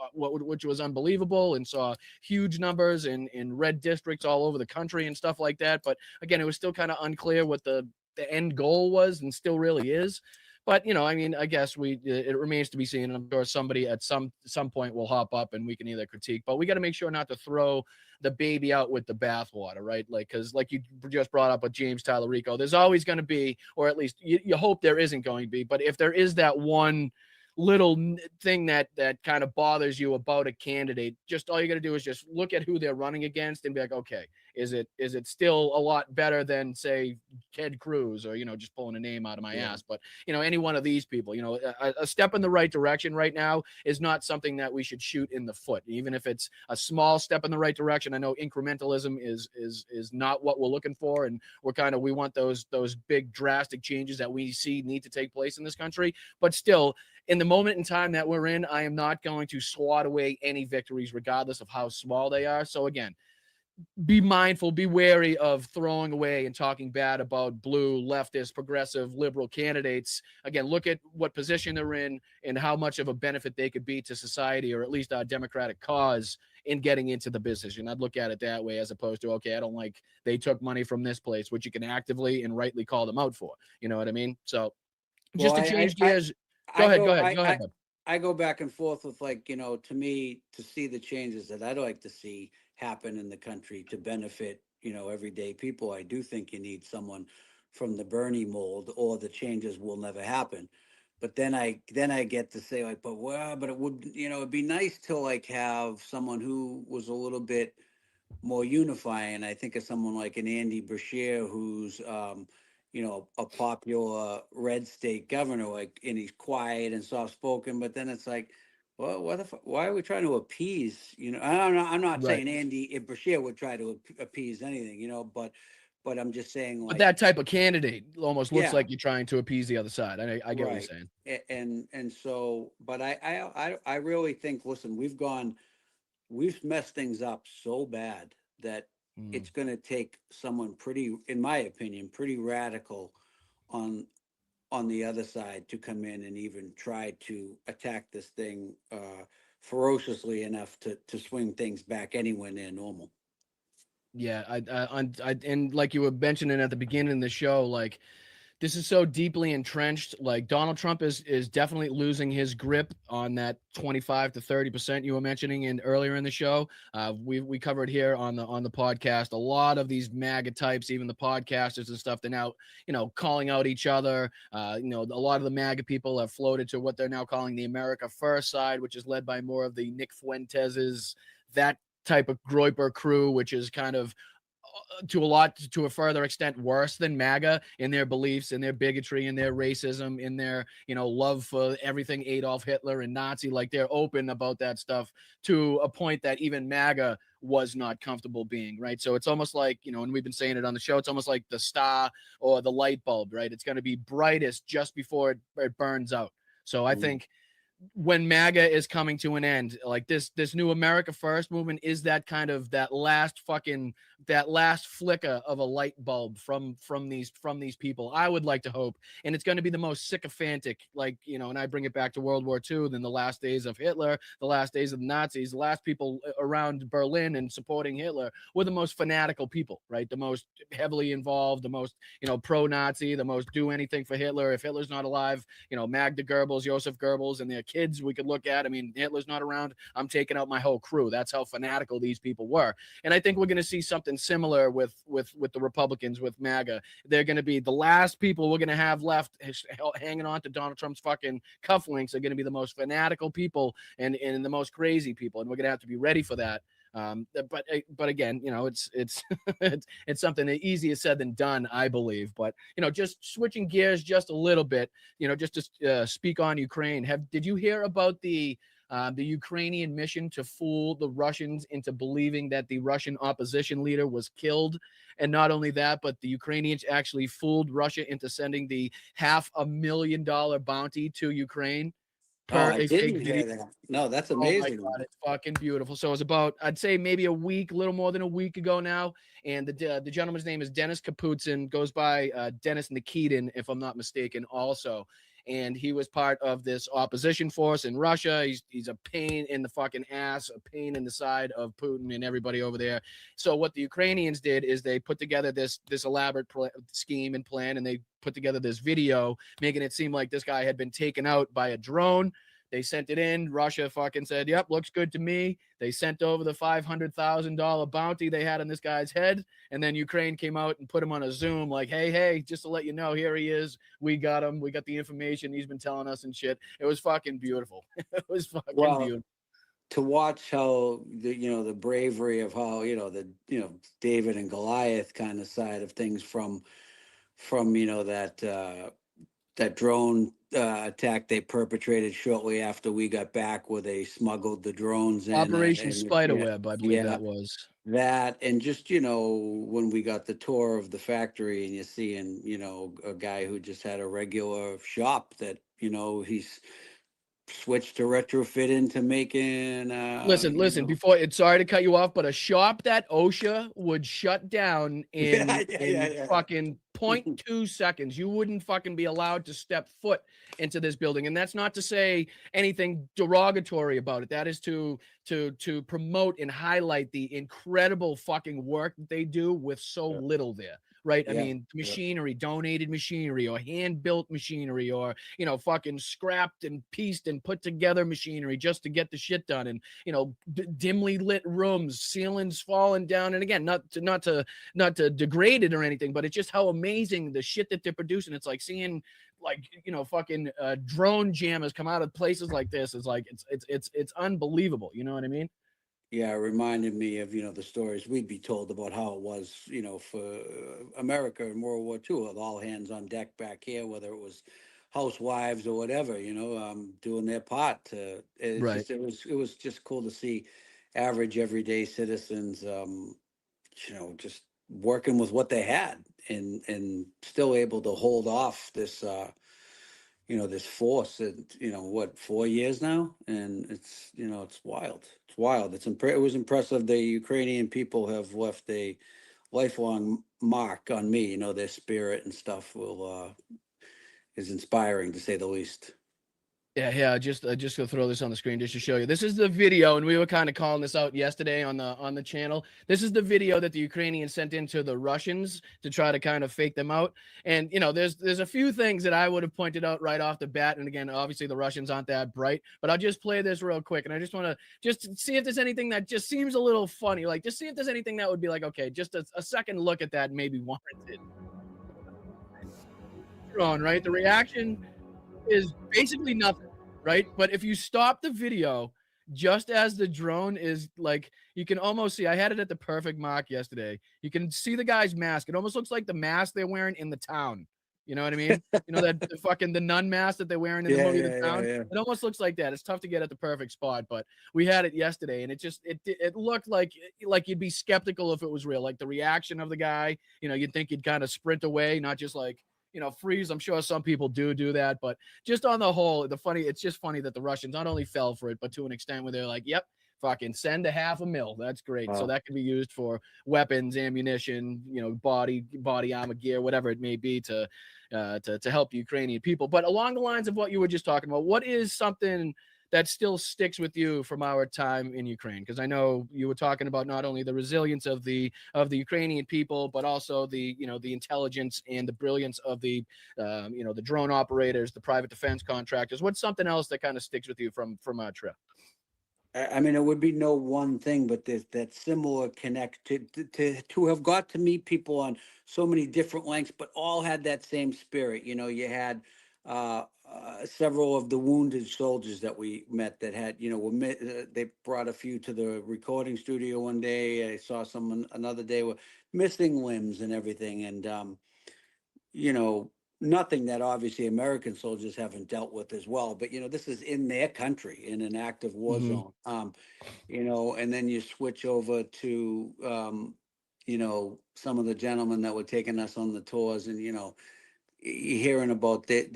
unbelievable, and saw huge numbers in red districts all over the country and stuff like that. But again, it was still kind of unclear what the end goal was, and still really is. But, you know, I mean, I guess it remains to be seen. I'm sure somebody at some point will hop up and we can either critique, but we got to make sure not to throw the baby out with the bathwater, right? Like, because like you just brought up with James Tallarico, there's always going to be, or at least you hope there isn't going to be, but if there is that one little thing that kind of bothers you about a candidate, just all you got to do is just look at who they're running against and be like, okay, is it still a lot better than, say, Ted Cruz, or, you know, just pulling a name out of my ass, but, you know, any one of these people, you know, a step in the right direction right now is not something that we should shoot in the foot, even if it's a small step in the right direction. I know incrementalism is not what we're looking for, and we want those big drastic changes that we see need to take place in this country, but still, in the moment in time that we're in, I am not going to swat away any victories, regardless of how small they are. So again, be mindful, be wary of throwing away and talking bad about blue, leftist, progressive, liberal candidates. Again, look at what position they're in and how much of a benefit they could be to society, or at least our democratic cause, in getting into the position. I'd look at it that way, as opposed to, okay, I don't like they took money from this place, which you can actively and rightly call them out for. You know what I mean? So just to change gears. Go ahead. I go back and forth with, like, you know, to me, to see the changes that I'd like to see happen in the country to benefit, you know, everyday people. I do think you need someone from the Bernie mold, or the changes will never happen. But then I get to say, like, but it would, you know, it'd be nice to, like, have someone who was a little bit more unifying. I think of someone like an Andy Beshear, who's you know, a popular red state governor, like, and he's quiet and soft spoken, but then it's like, well, why are we trying to appease? You know, I'm not Right. saying Andy Beshear would try to appease anything, you know, but I'm just saying, But like, that type of candidate almost looks yeah, like you're trying to appease the other side. I get what you're right. saying. And so, but I really think, listen, we've messed things up so bad that it's going to take someone pretty, in my opinion, pretty radical on the other side to come in and even try to attack this thing ferociously enough to swing things back anywhere near normal. Yeah, and like you were mentioning at the beginning of the show, like, this is so deeply entrenched. Like, Donald Trump is definitely losing his grip on that 25 to 30% you were mentioning earlier in the show. We covered here on the podcast a lot of these MAGA types, even the podcasters and stuff. They're now, you know, calling out each other. You know, a lot of the MAGA people have floated to what they're now calling the America First side, which is led by more of the Nick Fuentes's, that type of Groyper crew, which is kind of to a further extent worse than MAGA in their beliefs, in their bigotry, in their racism, in their, you know, love for everything Adolf Hitler and Nazi. Like, they're open about that stuff to a point that even MAGA was not comfortable being, right? So it's almost like, you know, and we've been saying it on the show, it's almost like the star or the light bulb, right? It's going to be brightest just before it burns out. So I think when MAGA is coming to an end, like this new America First movement is that kind of that last flicker of a light bulb from these people. I would like to hope, and it's going to be the most sycophantic, like, you know, and I bring it back to World War II, then the last days of Hitler, the last days of the Nazis, the last people around Berlin and supporting Hitler were the most fanatical people, right? The most heavily involved, the most, you know, pro-Nazi, the most do anything for Hitler. If Hitler's not alive, you know, Magda Goebbels, Joseph Goebbels, and their kids we could look at. I mean, Hitler's not around, I'm taking out my whole crew. That's how fanatical these people were. And I think we're going to see something similar with the Republicans, with MAGA. They're going to be the last people we're going to have left hanging on to Donald Trump's fucking cufflinks. Are going to be the most fanatical people and the most crazy people, and we're going to have to be ready for that. But again, you know, it's it's something easier said than done, I believe. But, you know, just switching gears just a little bit, you know, just to speak on Ukraine. Did you hear about the Ukrainian mission to fool the Russians into believing that the Russian opposition leader was killed? And not only that, but the Ukrainians actually fooled Russia into sending the $500,000 bounty to Ukraine. Oh, I didn't hear that. No, that's amazing. Oh my God, it's fucking beautiful. So it was about, I'd say maybe a week, a little more than a week ago now. And the gentleman's name is Dennis Kaputsin, goes by Dennis Nikitin, if I'm not mistaken, also. and he was part of this opposition force in Russia. He's a pain in the fucking ass, a pain in the side of Putin and everybody over there. So what the Ukrainians did is they put together this elaborate scheme and plan, and they put together this video making it seem like this guy had been taken out by a drone. They sent it in. Russia fucking said, yep, looks good to me. They sent over the $500,000 bounty they had on this guy's head. And then Ukraine came out and put him on a Zoom like, hey, just to let you know, here he is. We got him. We got the information he's been telling us and shit. It was fucking beautiful. It was fucking beautiful. To watch how the bravery of how, David and Goliath kind of side of things from that drone attack they perpetrated shortly after we got back, where they smuggled the drones in. Operation Spiderweb, I believe that was. That, and just, when we got the tour of the factory and you're seeing, a guy who just had a regular shop that, he's switched to retrofit into making listen before sorry to cut you off, but a shop that OSHA would shut down in fucking 0.2 seconds. You wouldn't fucking be allowed to step foot into this building. And that's not to say anything derogatory about it. That is to promote and highlight the incredible fucking work that they do with so little there. Right. I mean, machinery, donated machinery, or hand-built machinery, or, fucking scrapped and pieced and put together machinery just to get the shit done. And, dimly lit rooms, ceilings falling down. And again, not to degrade it or anything, but it's just how amazing the shit that they're producing. It's like seeing fucking drone jammers come out of places like this. It's like, it's unbelievable. You know what I mean? Yeah, it reminded me of, the stories we'd be told about how it was, for America in World War II, with all hands on deck back here, whether it was housewives or whatever, doing their part. It was just cool to see average everyday citizens, just working with what they had and still able to hold off this, this force. What, 4 years now, and it's it's wild. It's wild. It was impressive. The Ukrainian people have left a lifelong mark on me. Their spirit and stuff is inspiring, to say the least. Yeah. Just go throw this on the screen just to show you. This is the video, and we were kind of calling this out yesterday on the channel. This is the video that the Ukrainians sent into the Russians to try to kind of fake them out. And there's a few things that I would have pointed out right off the bat. And again, obviously the Russians aren't that bright, but I'll just play this real quick. And I just want to just see if there's anything that just seems a little funny. Like, just see if there's anything that would be like, okay, just a second look at that maybe warranted. Drone, right? The reaction is basically nothing. Right. But if you stop the video just as the drone is like, you can almost see, I had it at the perfect mark yesterday. You can see the guy's mask. It almost looks like the mask they're wearing in The Town. You know what I mean? That the nun mask that they're wearing in the movie The Town. It almost looks like that. It's tough to get at the perfect spot, but we had it yesterday, and it looked like you'd be skeptical if it was real. Like the reaction of the guy, you'd think he'd kind of sprint away, not just like, freeze. I'm sure some people do that, but just on the whole, it's just funny that the Russians not only fell for it, but to an extent where they're like, yep, fucking send $500,000. That's great. Wow. So that can be used for weapons, ammunition, body armor gear, whatever it may be to help Ukrainian people. But along the lines of what you were just talking about, what is something that still sticks with you from our time in Ukraine? Because I know you were talking about not only the resilience of the Ukrainian people, but also the intelligence and the brilliance of the drone operators, the private defense contractors. What's something else that kind of sticks with you from our trip? I mean, it would be no one thing, but there's that similar connect to have got to meet people on so many different lengths, but all had that same spirit. You had several of the wounded soldiers that we met that had, they brought a few to the recording studio one day. I saw some another day with missing limbs and everything. And, nothing that obviously American soldiers haven't dealt with as well. But, this is in their country, in an active war zone. And then you switch over to, some of the gentlemen that were taking us on the tours, and, hearing about that,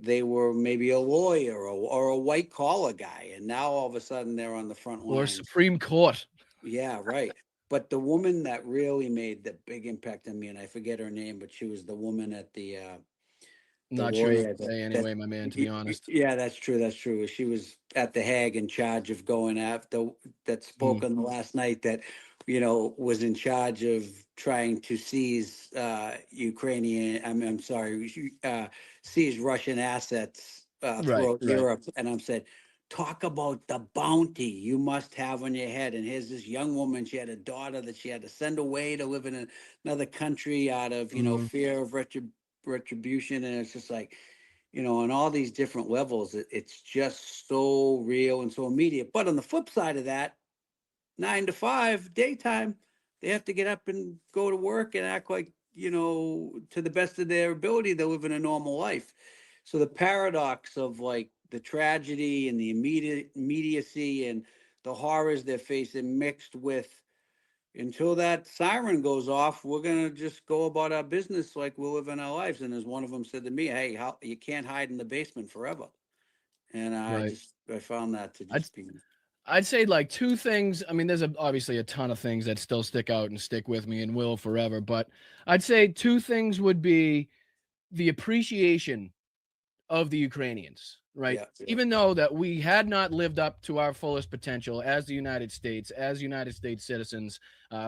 they were maybe a lawyer or a white collar guy, and now all of a sudden they're on the front line. Or Supreme Court. Yeah, right. But the woman that really made the big impact on me, and I forget her name, but she was the woman at the Not sure you lawyer can say that anyway, my man, to be honest. yeah, that's true. That's true. She was at the Hague in charge of going after that spoke on the last night that, was in charge of trying to seize Ukrainian, I'm sorry, seize Russian assets Right, throughout right. Europe. And I'm said, talk about the bounty you must have on your head. And here's this young woman, she had a daughter that she had to send away to live in another country out of, fear of retribution. And it's just like, on all these different levels, it's just so real and so immediate. But on the flip side of that, 9 to 5 daytime, they have to get up and go to work and act like, to the best of their ability, they're living a normal life. So the paradox of like the tragedy and the immediacy and the horrors they're facing mixed with, until that siren goes off, we're gonna just go about our business like we're living our lives. And as one of them said to me, "Hey, how you can't hide in the basement forever." And Right. I found that to I'd just be I'd say like two things. I mean, there's obviously a ton of things that still stick out and stick with me and will forever, but I'd say two things would be the appreciation of the Ukrainians, right? yeah, yeah, Even though that we had not lived up to our fullest potential as the United States, as United States citizens,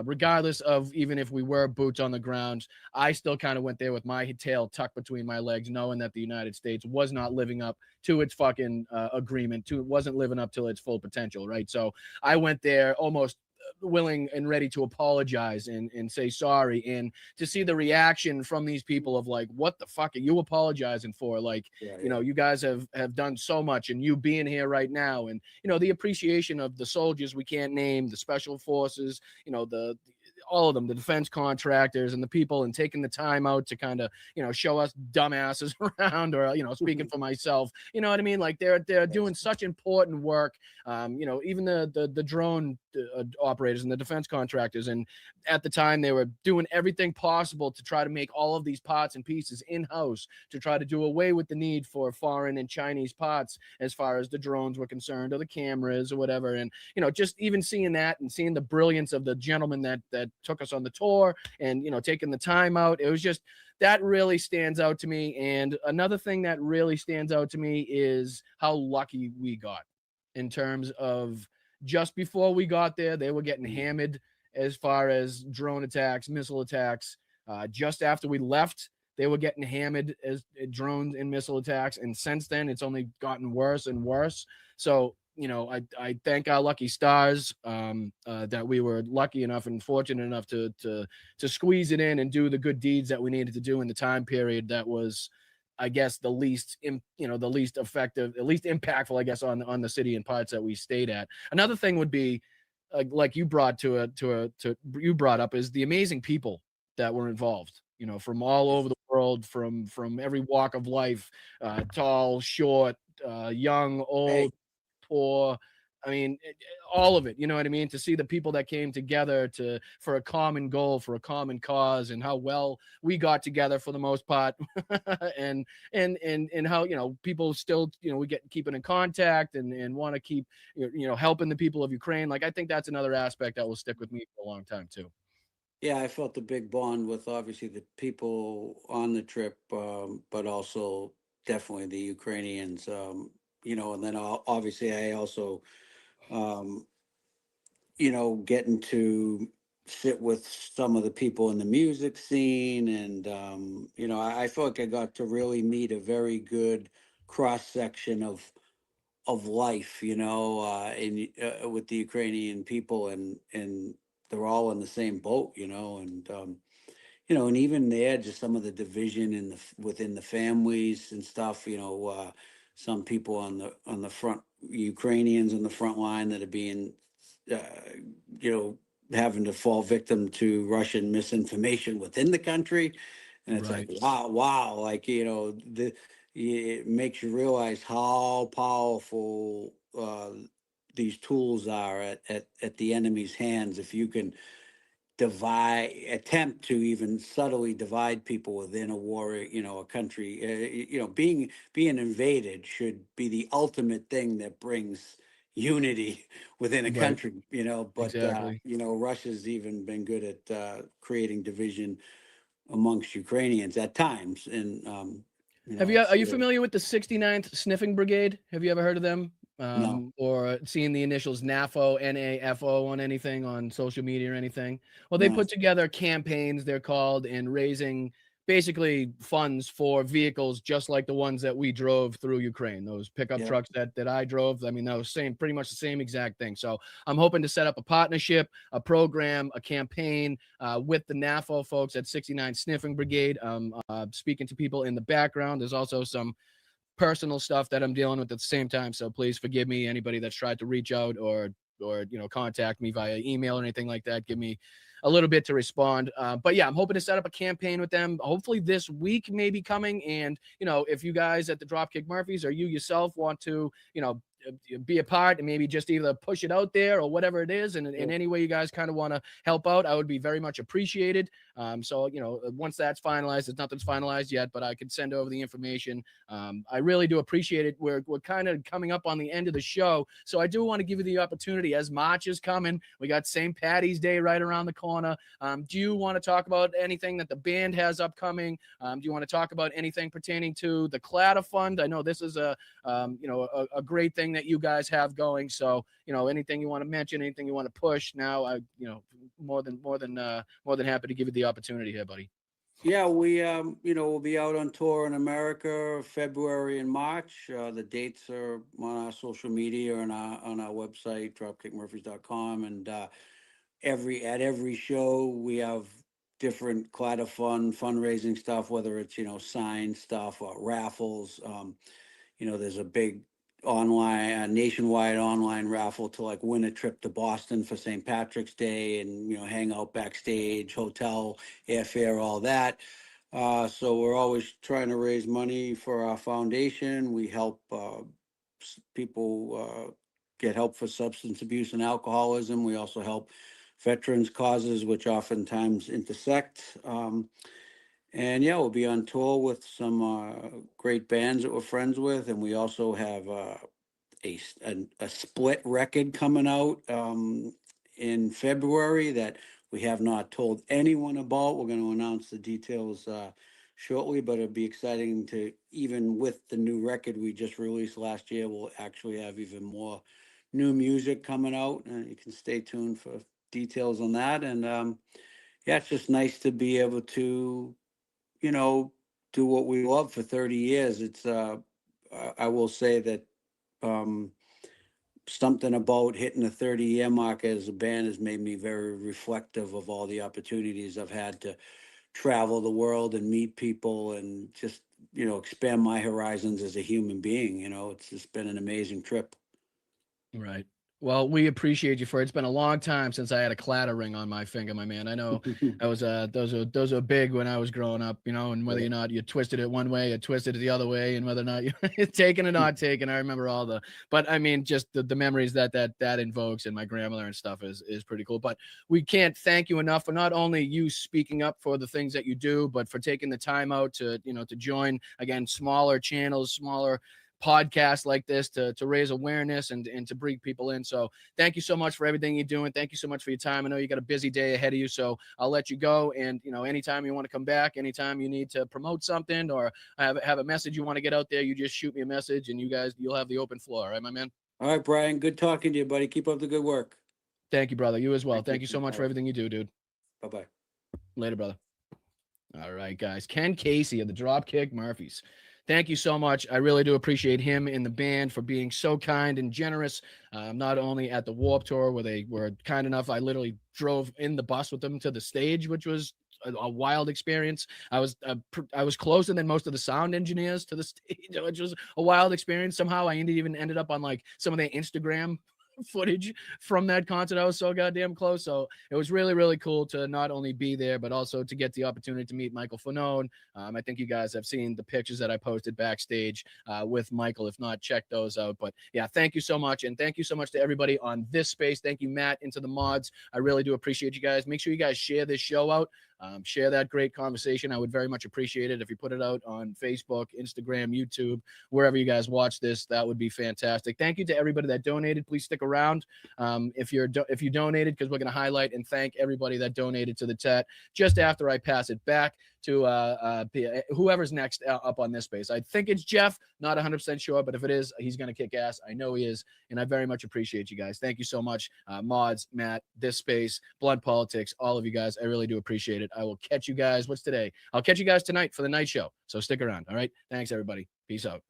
regardless of even if we were boots on the ground, I still kind of went there with my tail tucked between my legs, knowing that the United States was not living up to its fucking agreement, it wasn't living up to its full potential, right? So I went there almost willing and ready to apologize and say sorry, and to see the reaction from these people of like, what the fuck are you apologizing for? Like, yeah, you guys have done so much, and you being here right now, and the appreciation of the soldiers we can't name, the special forces, the all of them, the defense contractors and the people, and taking the time out to kind of show us dumbasses around, or speaking for myself, you know what I mean? Like they're doing such important work. Even the drone operators and the defense contractors, and at the time they were doing everything possible to try to make all of these parts and pieces in-house, to try to do away with the need for foreign and Chinese parts as far as the drones were concerned, or the cameras or whatever. And just even seeing that and seeing the brilliance of the gentleman that took us on the tour, and taking the time out, it was just, that really stands out to me. And another thing that really stands out to me is how lucky we got in terms of, just before we got there, they were getting hammered as far as drone attacks, missile attacks. Just after we left, they were getting hammered as drones and missile attacks. And since then, it's only gotten worse and worse. So, I thank our lucky stars that we were lucky enough and fortunate enough to squeeze it in and do the good deeds that we needed to do in the time period that was, I guess, the least effective, the least impactful, I guess, on the city and parts that we stayed at. Another thing would be, like you brought you brought up, is the amazing people that were involved. From all over the world, from every walk of life, tall, short, young, old, poor. I mean, all of it, you know what I mean? To see the people that came together for a common goal, for a common cause, and how well we got together for the most part, and how people still we get keeping in contact and want to keep helping the people of Ukraine. Like, I think that's another aspect that will stick with me for a long time too. yeah. I felt a big bond with obviously the people on the trip, but also definitely the Ukrainians. And then obviously I also, um, getting to sit with some of the people in the music scene. And, I feel like I got to really meet a very good cross section of life, with the Ukrainian people, and they're all in the same boat, and even there, just some of the division within the families and stuff, some people on the front, Ukrainians on the front line that are being, uh, you know, having to fall victim to Russian misinformation within the country. And it's like, Right. wow, like, it makes you realize how powerful these tools are at the enemy's hands. If you can attempt to even subtly divide people within a war, a country, being invaded should be the ultimate thing that brings unity within a Right. country, but Exactly. Russia's even been good at creating division amongst Ukrainians at times. And Are you familiar with the 69th Sniffing Brigade? Have you ever heard of them? No. Or seen the initials NAFO, NAFO on anything on social media or anything? Well, they No. put together campaigns, they're called, and raising basically funds for vehicles just like the ones that we drove through Ukraine, those pickup Yeah. trucks that I drove. I mean, that was pretty much the same exact thing. So I'm hoping to set up a partnership, a program, a campaign with the NAFO folks at 69 Sniffing Brigade. Speaking to people in the background. There's also some personal stuff that I'm dealing with at the same time. So please forgive me, anybody that's tried to reach out or contact me via email or anything like that. Give me a little bit to respond. But yeah, I'm hoping to set up a campaign with them. Hopefully this week may be coming. And if you guys at the Dropkick Murphys or you yourself want to, be a part and maybe just either push it out there or whatever it is, and in any way you guys kind of want to help out, I would be very much appreciated. So once that's finalized, nothing's finalized yet, but I could send over the information. I really do appreciate it. We're kind of coming up on the end of the show, so I do want to give you the opportunity, as March is coming. We got St. Patty's Day right around the corner. Do you want to talk about anything that the band has upcoming? Do you want to talk about anything pertaining to the Clatter Fund? I know this is a great thing that you guys have going. So, anything you want to mention, anything you want to push now, more than happy to give you the opportunity here, buddy. Yeah, we, we'll be out on tour in America, February and March. The dates are on our social media and on our website, dropkickmurphys.com. And at every show, we have different Clatter fundraising stuff, whether it's, signed stuff or raffles. There's a big nationwide online raffle to win a trip to Boston for St. Patrick's Day and, hang out backstage, hotel, airfare, all that. So we're always trying to raise money for our foundation. We help people get help for substance abuse and alcoholism. We also help veterans causes, which oftentimes intersect. And yeah, we'll be on tour with some great bands that we're friends with, and we also have a split record coming out in February that we have not told anyone about. We're going to announce the details shortly, but it'll be exciting to, even with the new record we just released last year, we'll actually have even more new music coming out, and you can stay tuned for details on that. And yeah, it's just nice to be able to do what we love for 30 years. It's, I will say that something about hitting the 30-year mark as a band has made me very reflective of all the opportunities I've had to travel the world and meet people and just, expand my horizons as a human being. It's just been an amazing trip. Right. Well, we appreciate you for it. It's been a long time since I had a clatter ring on my finger, my man. I know that was those are big when I was growing up, and whether or not you twisted it one way or twisted it the other way, and whether or not you're taken or not taken. I remember but I mean, just the memories that invokes, and my grandmother and stuff is pretty cool. But we can't thank you enough for not only you speaking up for the things that you do, but for taking the time out to join, again, smaller channels, smaller podcast like this to raise awareness and to bring people in. So thank you so much for everything you're doing. Thank you so much for your time. I know you got a busy day ahead of you, so I'll let you go. And anytime you want to come back, anytime you need to promote something or have a message you want to get out there, you just shoot me a message, and you'll have the open floor. All right, my man? All right, Brian, good talking to you, buddy. Keep up the good work. Thank you, brother. You as well. Thank you so much for everything you do, dude. Bye-bye. Later, brother. All right, guys. Ken Casey of the Dropkick Murphys. Thank you so much. I really do appreciate him and the band for being so kind and generous, not only at the Warped Tour, where they were kind enough. I literally drove in the bus with them to the stage, which was a wild experience. I was closer than most of the sound engineers to the stage, which was a wild experience. Somehow I ended up on some of their Instagram footage from that concert. I was so goddamn close. So it was really, really cool to not only be there, but also to get the opportunity to meet Michael Fanone. I think you guys have seen the pictures that I posted backstage with Michael. If not, check those out. But yeah, thank you so much. And thank you so much to everybody on this space. Thank you, Matt, into the mods. I really do appreciate you guys. Make sure you guys share this show out. Share that great conversation. I would very much appreciate it if you put it out on Facebook, Instagram, YouTube, wherever you guys watch this. That would be fantastic. Thank you to everybody that donated. Please stick around if you donated, because we're going to highlight and thank everybody that donated to the chat just after I pass it back to whoever's next up on this space. I think it's Jeff, not 100% sure, but if it is, he's going to kick ass. I know he is, and I very much appreciate you guys. Thank you so much, Mods, Matt, this space, Blunt Politics, all of you guys. I really do appreciate it. I will catch you guys. What's today? I'll catch you guys tonight for the night show, so stick around. All right? Thanks, everybody. Peace out.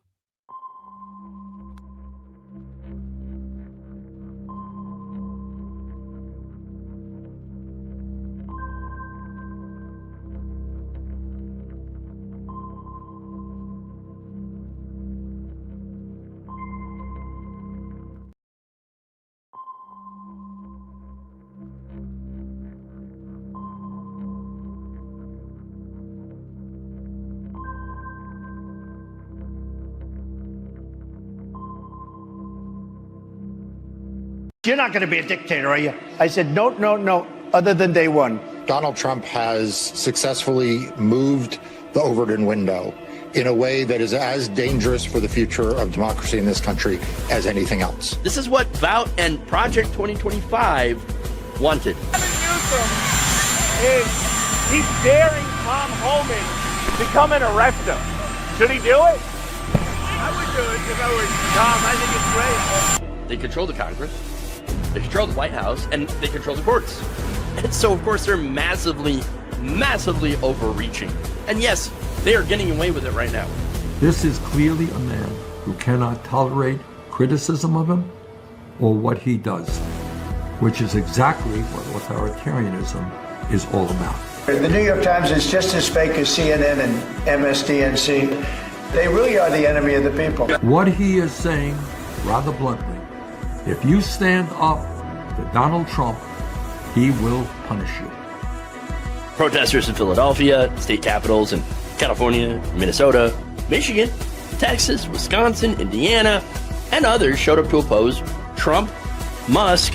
You're not going to be a dictator, are you? I said, no, no, no, other than day one. Donald Trump has successfully moved the Overton window in a way that is as dangerous for the future of democracy in this country as anything else. This is what Vout and Project 2025 wanted. Newsom is he's daring Tom Homan to come and arrest him. Should he do it? I would do it if I were Tom. I think it's great. They control the Congress, they control the White House, and they control the courts. And so, of course, they're massively, massively overreaching. And yes, they are getting away with it right now. This is clearly a man who cannot tolerate criticism of him or what he does, which is exactly what authoritarianism is all about. The New York Times is just as fake as CNN and MSDNC. They really are the enemy of the people. What he is saying, rather bluntly, if you stand up to Donald Trump, he will punish you. Protesters in Philadelphia, state capitals in California, Minnesota, Michigan, Texas, Wisconsin, Indiana, and others showed up to oppose Trump, Musk,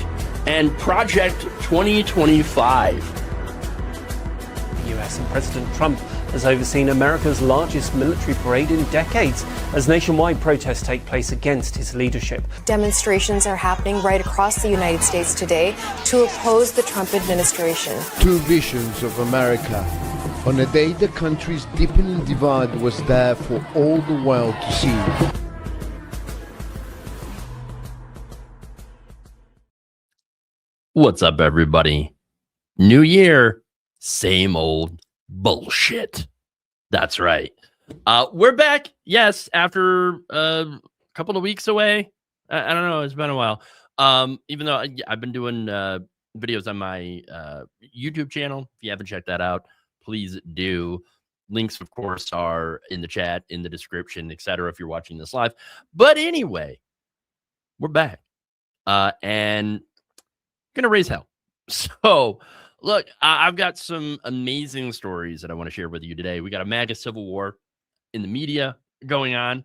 and Project 2025. US and President Trump has overseen America's largest military parade in decades as nationwide protests take place against his leadership. Demonstrations are happening right across the United States today to oppose the Trump administration. Two visions of America. On a day the country's deepening divide was there for all the world to see. What's up, everybody? New year, same old bullshit. That's right. We're back. Yes, after a couple of weeks away. I don't know. It's been a while. Even though I've been doing videos on my YouTube channel. If you haven't checked that out, please do. Links, of course, are in the chat, in the description, etc. if you're watching this live. But anyway, we're back. And gonna raise hell. So look, I've got some amazing stories that I want to share with you today. We got a MAGA civil war in the media going on.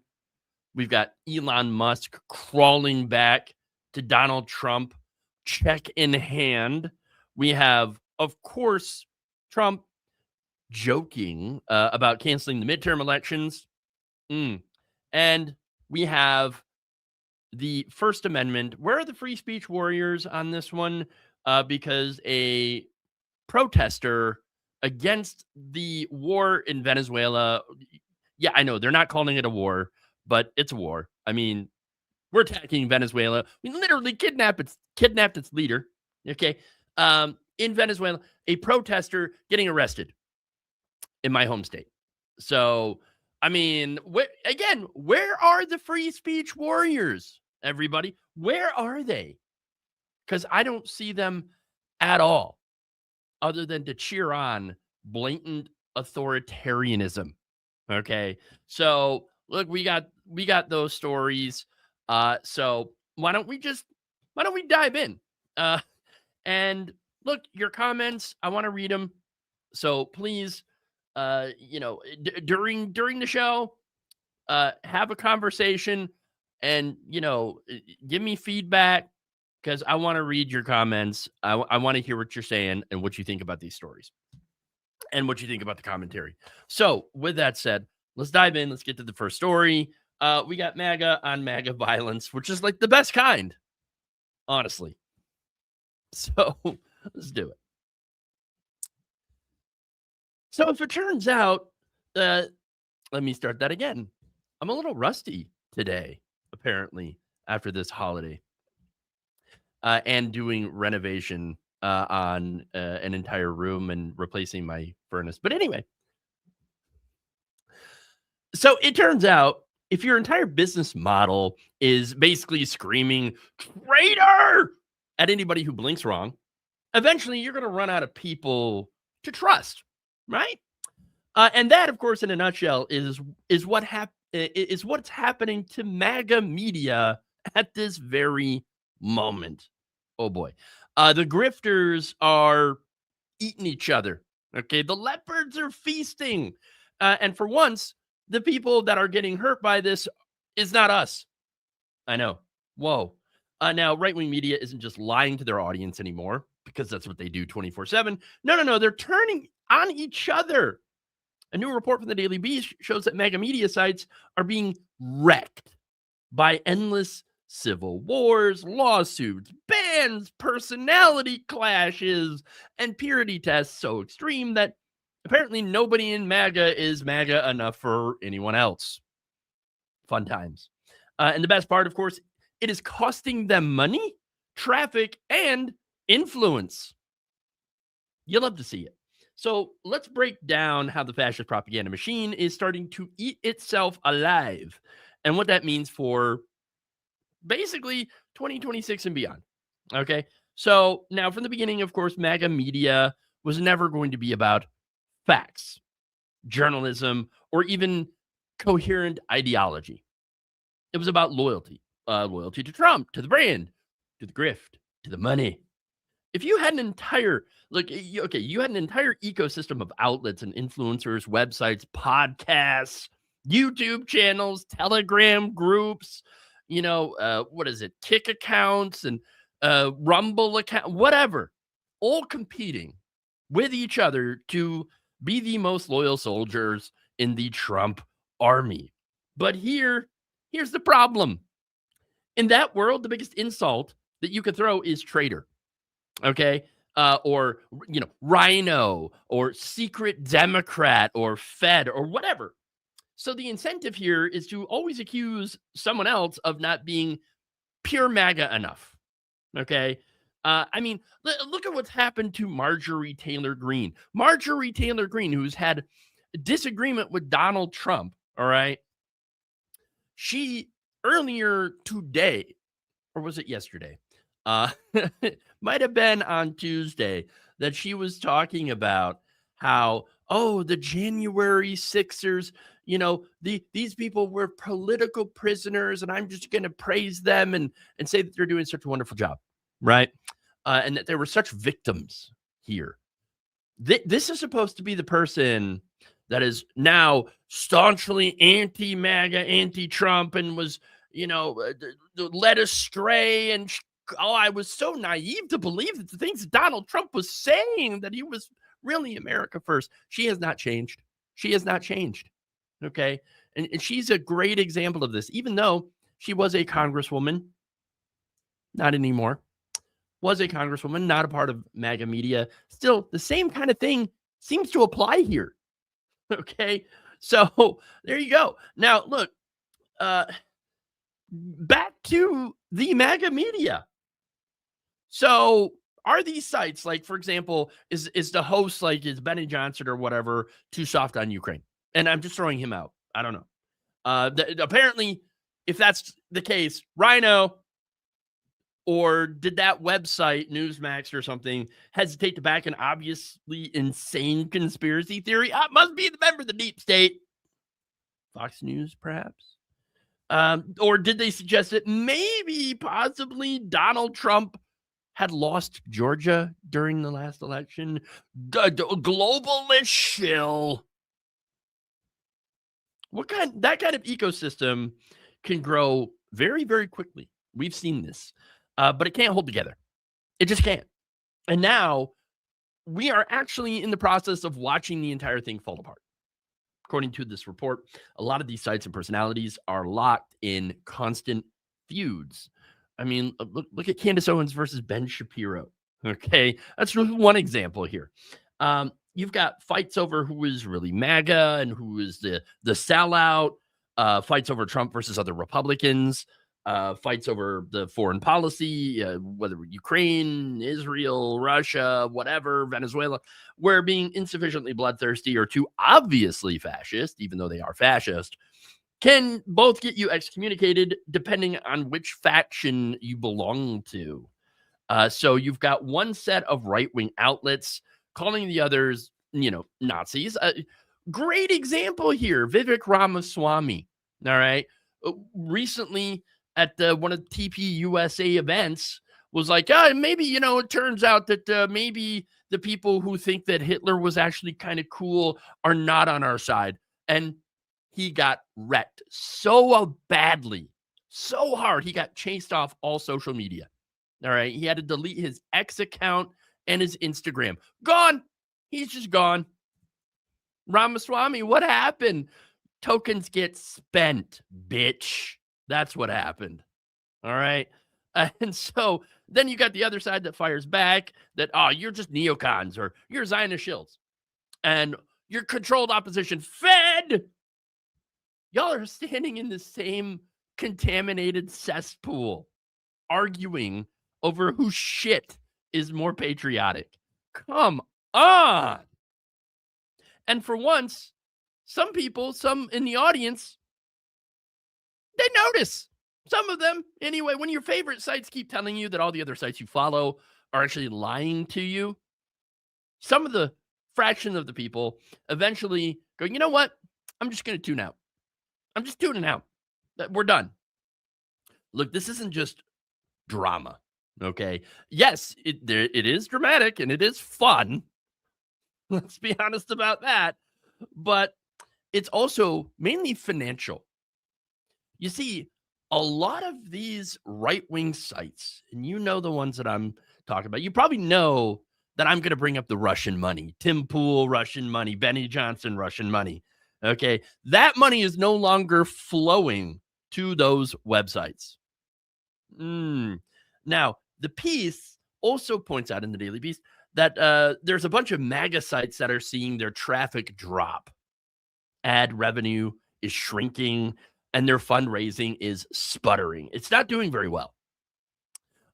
We've got Elon Musk crawling back to Donald Trump, check in hand. We have, of course, Trump joking about canceling the midterm elections. And we have the First Amendment. Where are the free speech warriors on this one? Because a protester against the war in Venezuela. Yeah, I know they're not calling it a war, but it's a war. I mean, we're attacking Venezuela. We literally kidnapped its leader. Okay. In Venezuela, a protester getting arrested in my home state. So, I mean, where are the free speech warriors, everybody? Where are they? Because I don't see them at all, other than to cheer on blatant authoritarianism. Okay. So look, we got those stories. So why don't we dive in? And look, your comments, I want to read them. So please, during the show, have a conversation and, give me feedback, because I want to read your comments. I want to hear what you're saying and what you think about these stories. and what you think about the commentary. So with that said, let's dive in. Let's get to the first story. We got MAGA on MAGA violence, which is like the best kind, honestly. So let's do it. So if it turns out, let me start that again. I'm a little rusty today, apparently, after this holiday. And doing renovation on an entire room and replacing my furnace. But anyway, so it turns out if your entire business model is basically screaming traitor at anybody who blinks wrong, eventually you're going to run out of people to trust, right? And that, of course, in a nutshell, is what's happening to MAGA media at this very moment. Oh boy. The grifters are eating each other. Okay. The leopards are feasting. And for once, the people that are getting hurt by this is not us. I know. Whoa. Now, right-wing media isn't just lying to their audience anymore because that's what they do 24/7. No. They're turning on each other. A new report from the Daily Beast shows that MAGA media sites are being wrecked by endless civil wars, lawsuits, bans, personality clashes, and purity tests so extreme that apparently nobody in MAGA is MAGA enough for anyone else. Fun times. And the best part, of course, it is costing them money, traffic, and influence. You'll love to see it. So let's break down how the fascist propaganda machine is starting to eat itself alive and what that means for basically 2026 and beyond. Okay. So now from the beginning, of course, MAGA media was never going to be about facts, journalism, or even coherent ideology. It was about loyalty, loyalty to Trump, to the brand, to the grift, to the money. If you had an entire, you had an entire ecosystem of outlets and influencers, websites, podcasts, YouTube channels, Telegram groups, Kick accounts and Rumble account, whatever, all competing with each other to be the most loyal soldiers in the Trump army. But here's the problem. In that world, the biggest insult that you could throw is traitor. Okay. Or rhino or secret Democrat or Fed or whatever. So the incentive here is to always accuse someone else of not being pure MAGA enough. Okay. Look at what's happened to Marjorie Taylor Greene. Marjorie Taylor Greene, who's had disagreement with Donald Trump. All right. She earlier today, or was it yesterday? Might have been on Tuesday, that she was talking about how, the January 6ers, these people were political prisoners, and I'm just going to praise them and say that they're doing such a wonderful job, right? And that there were such victims here. This is supposed to be the person that is now staunchly anti-MAGA, anti-Trump, and was, led astray and I was so naive to believe that the things that Donald Trump was saying, that he was really America first. She has not changed. She has not changed. Okay. And she's a great example of this, even though she was a congresswoman, not anymore, was a congresswoman, not a part of MAGA media. Still, the same kind of thing seems to apply here. Okay. So there you go. Now, look, back to the MAGA media. So are these sites, like, for example, is the host, like, is Benny Johnson or whatever, too soft on Ukraine? And I'm just throwing him out. I don't know. Apparently, if that's the case, Rhino, or did that website, Newsmax or something, hesitate to back an obviously insane conspiracy theory? It must be the member of the deep state. Fox News, perhaps? Or did they suggest that maybe, possibly, Donald Trump had lost Georgia during the last election? Globalist shill. That kind of ecosystem can grow very, very quickly. We've seen this, but it can't hold together. It just can't. And now we are actually in the process of watching the entire thing fall apart. According to this report, a lot of these sites and personalities are locked in constant feuds. I mean, look at Candace Owens versus Ben Shapiro. Okay, that's just one example here. You've got fights over who is really MAGA and who is the sellout, fights over Trump versus other Republicans, fights over the foreign policy, whether Ukraine, Israel, Russia, whatever, Venezuela, where being insufficiently bloodthirsty or too obviously fascist, even though they are fascist, can both get you excommunicated depending on which faction you belong to. So you've got one set of right-wing outlets calling the others, Nazis. Great example here, Vivek Ramaswamy. All right. Recently at one of the TP USA events was like, maybe, it turns out that maybe the people who think that Hitler was actually kind of cool are not on our side. And he got wrecked so badly, so hard. He got chased off all social media. All right. He had to delete his X account and his Instagram. Gone. He's just gone. Ramaswamy, what happened? Tokens get spent, bitch. That's what happened. All right. And so then you got the other side that fires back that, you're just neocons or you're Zionist shills. And you're controlled opposition fed. Y'all are standing in the same contaminated cesspool, arguing over whose shit is more patriotic. Come on. And for once, some people, some in the audience, they notice. Some of them, anyway, when your favorite sites keep telling you that all the other sites you follow are actually lying to you, some of the fraction of the people eventually go, you know what? I'm just going to tune out. I'm just tuning out. We're done. Look, this isn't just drama, okay? Yes, it is dramatic and it is fun. Let's be honest about that. But it's also mainly financial. You see, a lot of these right-wing sites, and the ones that I'm talking about, you probably know that I'm going to bring up the Russian money. Tim Pool, Russian money. Benny Johnson, Russian money. Okay, that money is no longer flowing to those websites. Now, the piece also points out in the Daily Beast that there's a bunch of MAGA sites that are seeing their traffic drop. Ad revenue is shrinking, and their fundraising is sputtering. It's not doing very well.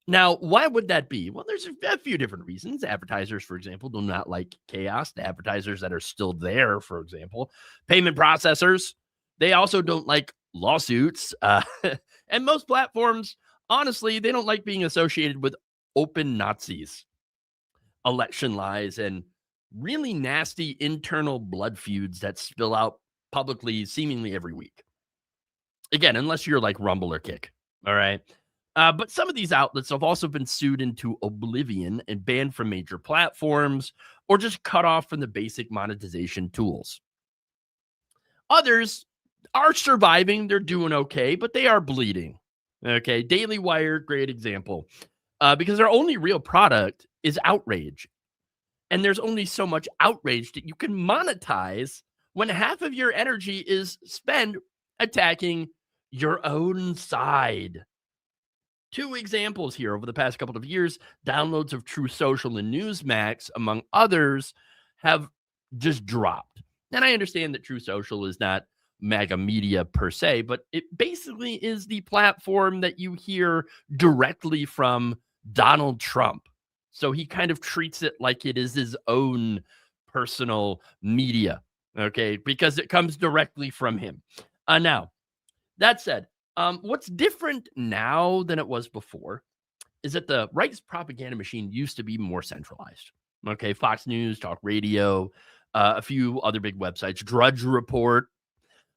Now, why would that be? Well, there's a few different reasons. Advertisers, for example, do not like chaos. The advertisers that are still there, for example, payment processors, they also don't like lawsuits. And most platforms, honestly, they don't like being associated with open Nazis, election lies, and really nasty internal blood feuds that spill out publicly seemingly every week. Again, unless you're like Rumble or Kick. All right. But some of these outlets have also been sued into oblivion and banned from major platforms or just cut off from the basic monetization tools. Others are surviving. They're doing okay, but they are bleeding. Okay. Daily Wire, great example. Because their only real product is outrage. And there's only so much outrage that you can monetize when half of your energy is spent attacking your own side. Two examples here over the past couple of years, downloads of True Social and Newsmax, among others, have just dropped. And I understand that True Social is not MAGA media per se, but it basically is the platform that you hear directly from Donald Trump. So he kind of treats it like it is his own personal media, okay, because it comes directly from him. Now, that said, what's different now than it was before is that the right's propaganda machine used to be more centralized. Okay, Fox News, Talk Radio, a few other big websites, Drudge Report.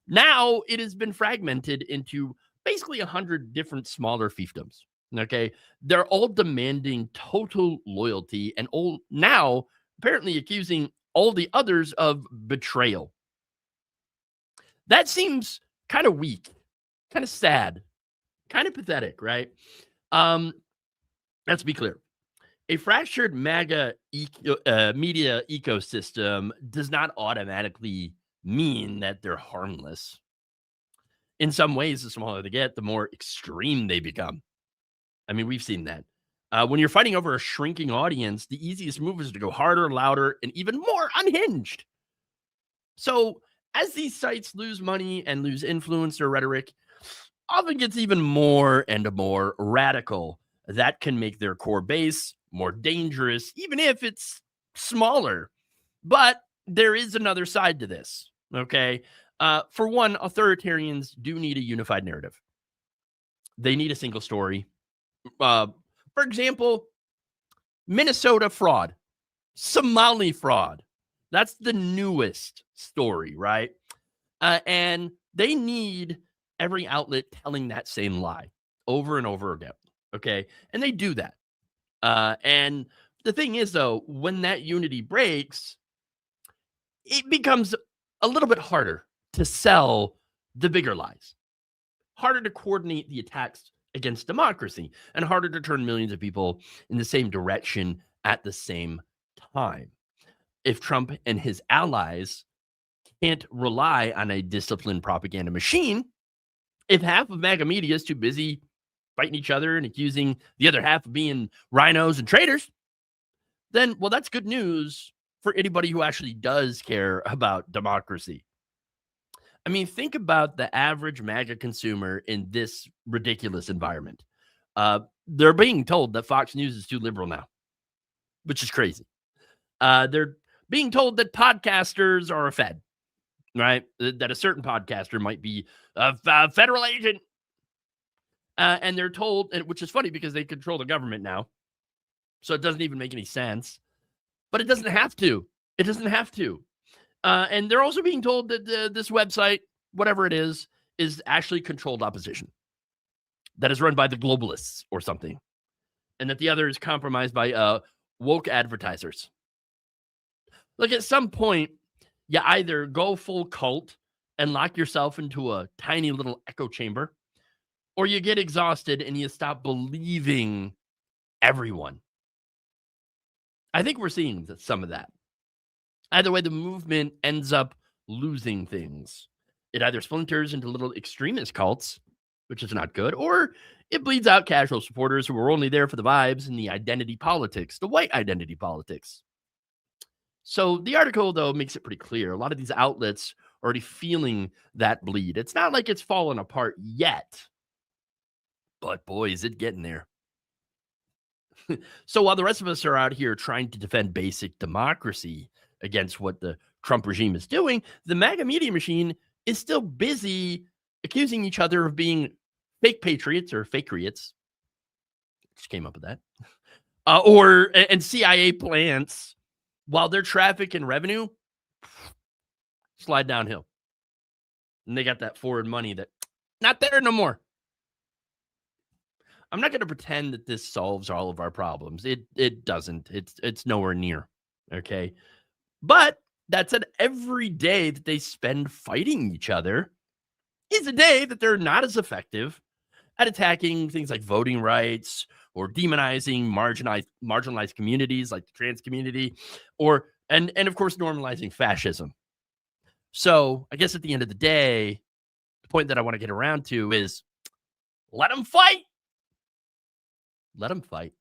Now it has been fragmented into basically 100 different smaller fiefdoms. Okay, they're all demanding total loyalty and all now apparently accusing all the others of betrayal. That seems kind of weak, kind of sad, kind of pathetic, right? Let's be clear. A fractured MAGA media ecosystem does not automatically mean that they're harmless. In some ways, the smaller they get, the more extreme they become. I mean, we've seen that. When you're fighting over a shrinking audience, the easiest move is to go harder, louder, and even more unhinged. So as these sites lose money and lose influence, their rhetoric often gets even more and more radical. That can make their core base more dangerous, even if it's smaller. But there is another side to this, okay? For one, authoritarians do need a unified narrative. They need a single story. For example, Minnesota fraud, Somali fraud. That's the newest story, right? And they need every outlet telling that same lie over and over again, okay? And they do that. And the thing is, though, when that unity breaks, it becomes a little bit harder to sell the bigger lies, harder to coordinate the attacks against democracy, and harder to turn millions of people in the same direction at the same time. If Trump and his allies can't rely on a disciplined propaganda machine, if half of MAGA media is too busy fighting each other and accusing the other half of being rhinos and traitors, then, well, that's good news for anybody who actually does care about democracy. I mean, think about the average MAGA consumer in this ridiculous environment. They're being told that Fox News is too liberal now, which is crazy. They're being told that podcasters are a fed, right? That a certain podcaster might be a federal agent. And they're told, which is funny because they control the government now. So it doesn't even make any sense. But it doesn't have to. It doesn't have to. And they're also being told that this website, whatever it is actually controlled opposition. That is run by the globalists or something. And that the other is compromised by woke advertisers. Look, at some point, you either go full cult and lock yourself into a tiny little echo chamber, or you get exhausted and you stop believing everyone. I think we're seeing some of that. Either way, the movement ends up losing things. It either splinters into little extremist cults, which is not good, or it bleeds out casual supporters who are only there for the vibes and the identity politics, the white identity politics. So the article, though, makes it pretty clear. A lot of these outlets are already feeling that bleed. It's not like it's fallen apart yet, but boy, is it getting there. So while the rest of us are out here trying to defend basic democracy against what the Trump regime is doing, the MAGA media machine is still busy accusing each other of being fake patriots or fakeriots. Just came up with that. And CIA plants, while their traffic and revenue slide downhill. And they got that foreign money that not there no more. I'm not going to pretend that this solves all of our problems. It doesn't. It's nowhere near. Okay. But that said, every day that they spend fighting each other is a day that they're not as effective at attacking things like voting rights or demonizing marginalized communities like the trans community, or and of course normalizing fascism. So I guess at the end of the day, the point that I want to get around to is let them fight. Let them fight.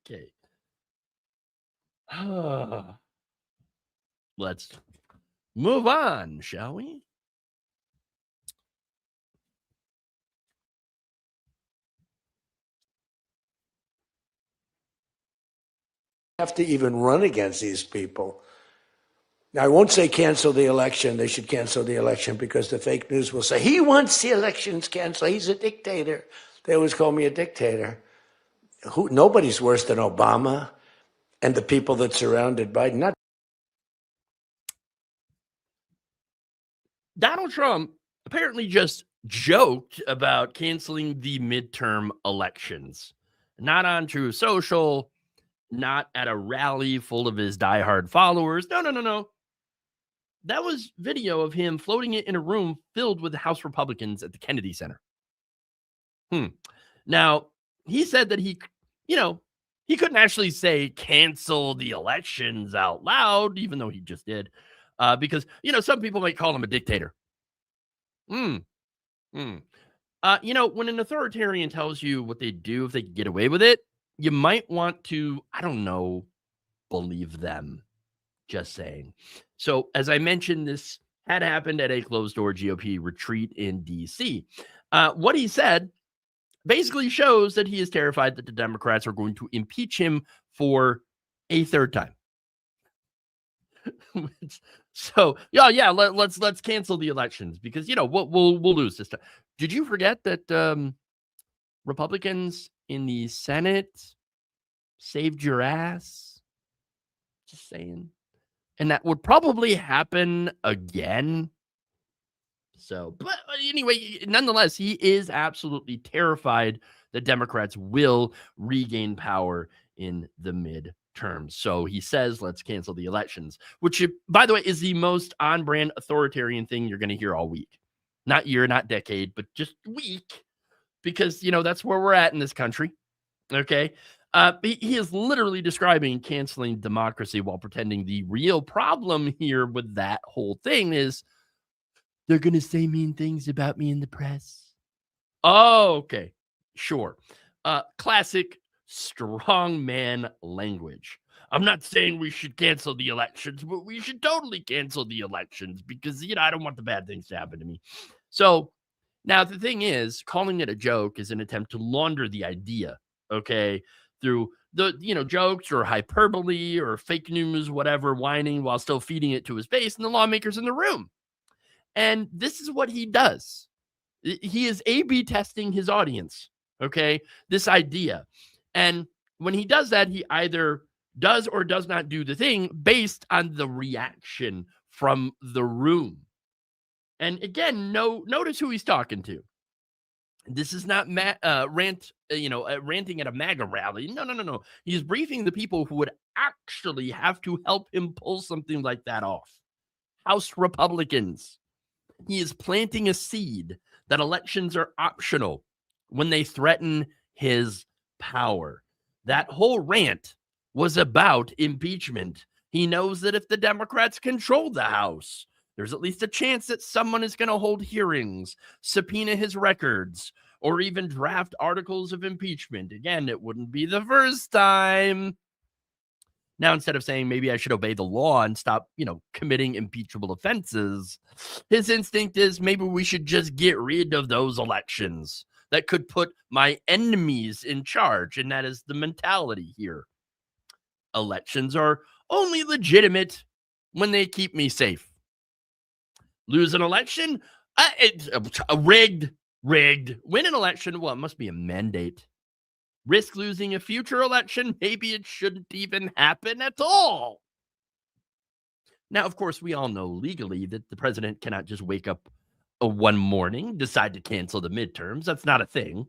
Okay. Let's move on, shall we? Have to even run against these people. Now, I won't say cancel the election. They should cancel the election because the fake news will say, he wants the elections canceled. He's a dictator. They always call me a dictator. Nobody's worse than Obama and the people that surrounded Biden. Donald Trump apparently just joked about canceling the midterm elections. Not on True Social, not at a rally full of his diehard followers. No. That was video of him floating it in a room filled with House Republicans at the Kennedy Center. Now, he said that he couldn't actually say cancel the elections out loud, even though he just did, because, some people might call him a dictator. When an authoritarian tells you what they do if they can get away with it, you might want to, I don't know, believe them. Just saying. So, as I mentioned, this had happened at a closed-door GOP retreat in D.C. What he said basically shows that he is terrified that the Democrats are going to impeach him for a third time. So, let's cancel the elections because we'll lose this time. Did you forget that Republicans in the Senate saved your ass? Just saying. And that would probably happen again. So, but anyway, nonetheless, he is absolutely terrified that Democrats will regain power in the midterms. So he says, let's cancel the elections, which, by the way, is the most on-brand authoritarian thing you're going to hear all week. Not year, not decade, but just week. Because, that's where we're at in this country. Okay? He is literally describing canceling democracy while pretending the real problem here with that whole thing is they're going to say mean things about me in the press. Oh, okay. Sure. Classic strong man language. I'm not saying we should cancel the elections, but we should totally cancel the elections because, I don't want the bad things to happen to me. So now the thing is, calling it a joke is an attempt to launder the idea, okay, through the, jokes or hyperbole or fake news, whatever, whining while still feeding it to his base and the lawmakers in the room. And this is what he does. He is A/B testing his audience, okay, this idea. And when he does that, he either does or does not do the thing based on the reaction from the room. And again, notice who he's talking to. This is not ranting at a MAGA rally. No. He's briefing the people who would actually have to help him pull something like that off. House Republicans. He is planting a seed that elections are optional when they threaten his power. That whole rant was about impeachment. He knows that if the Democrats control the House, there's at least a chance that someone is going to hold hearings, subpoena his records, or even draft articles of impeachment. Again, it wouldn't be the first time. Now, instead of saying maybe I should obey the law and stop, committing impeachable offenses, his instinct is maybe we should just get rid of those elections that could put my enemies in charge. And that is the mentality here. Elections are only legitimate when they keep me safe. Lose an election? It's rigged. Win an election? Well, it must be a mandate. Risk losing a future election? Maybe it shouldn't even happen at all. Now, of course, we all know legally that the president cannot just wake up one morning, decide to cancel the midterms. That's not a thing.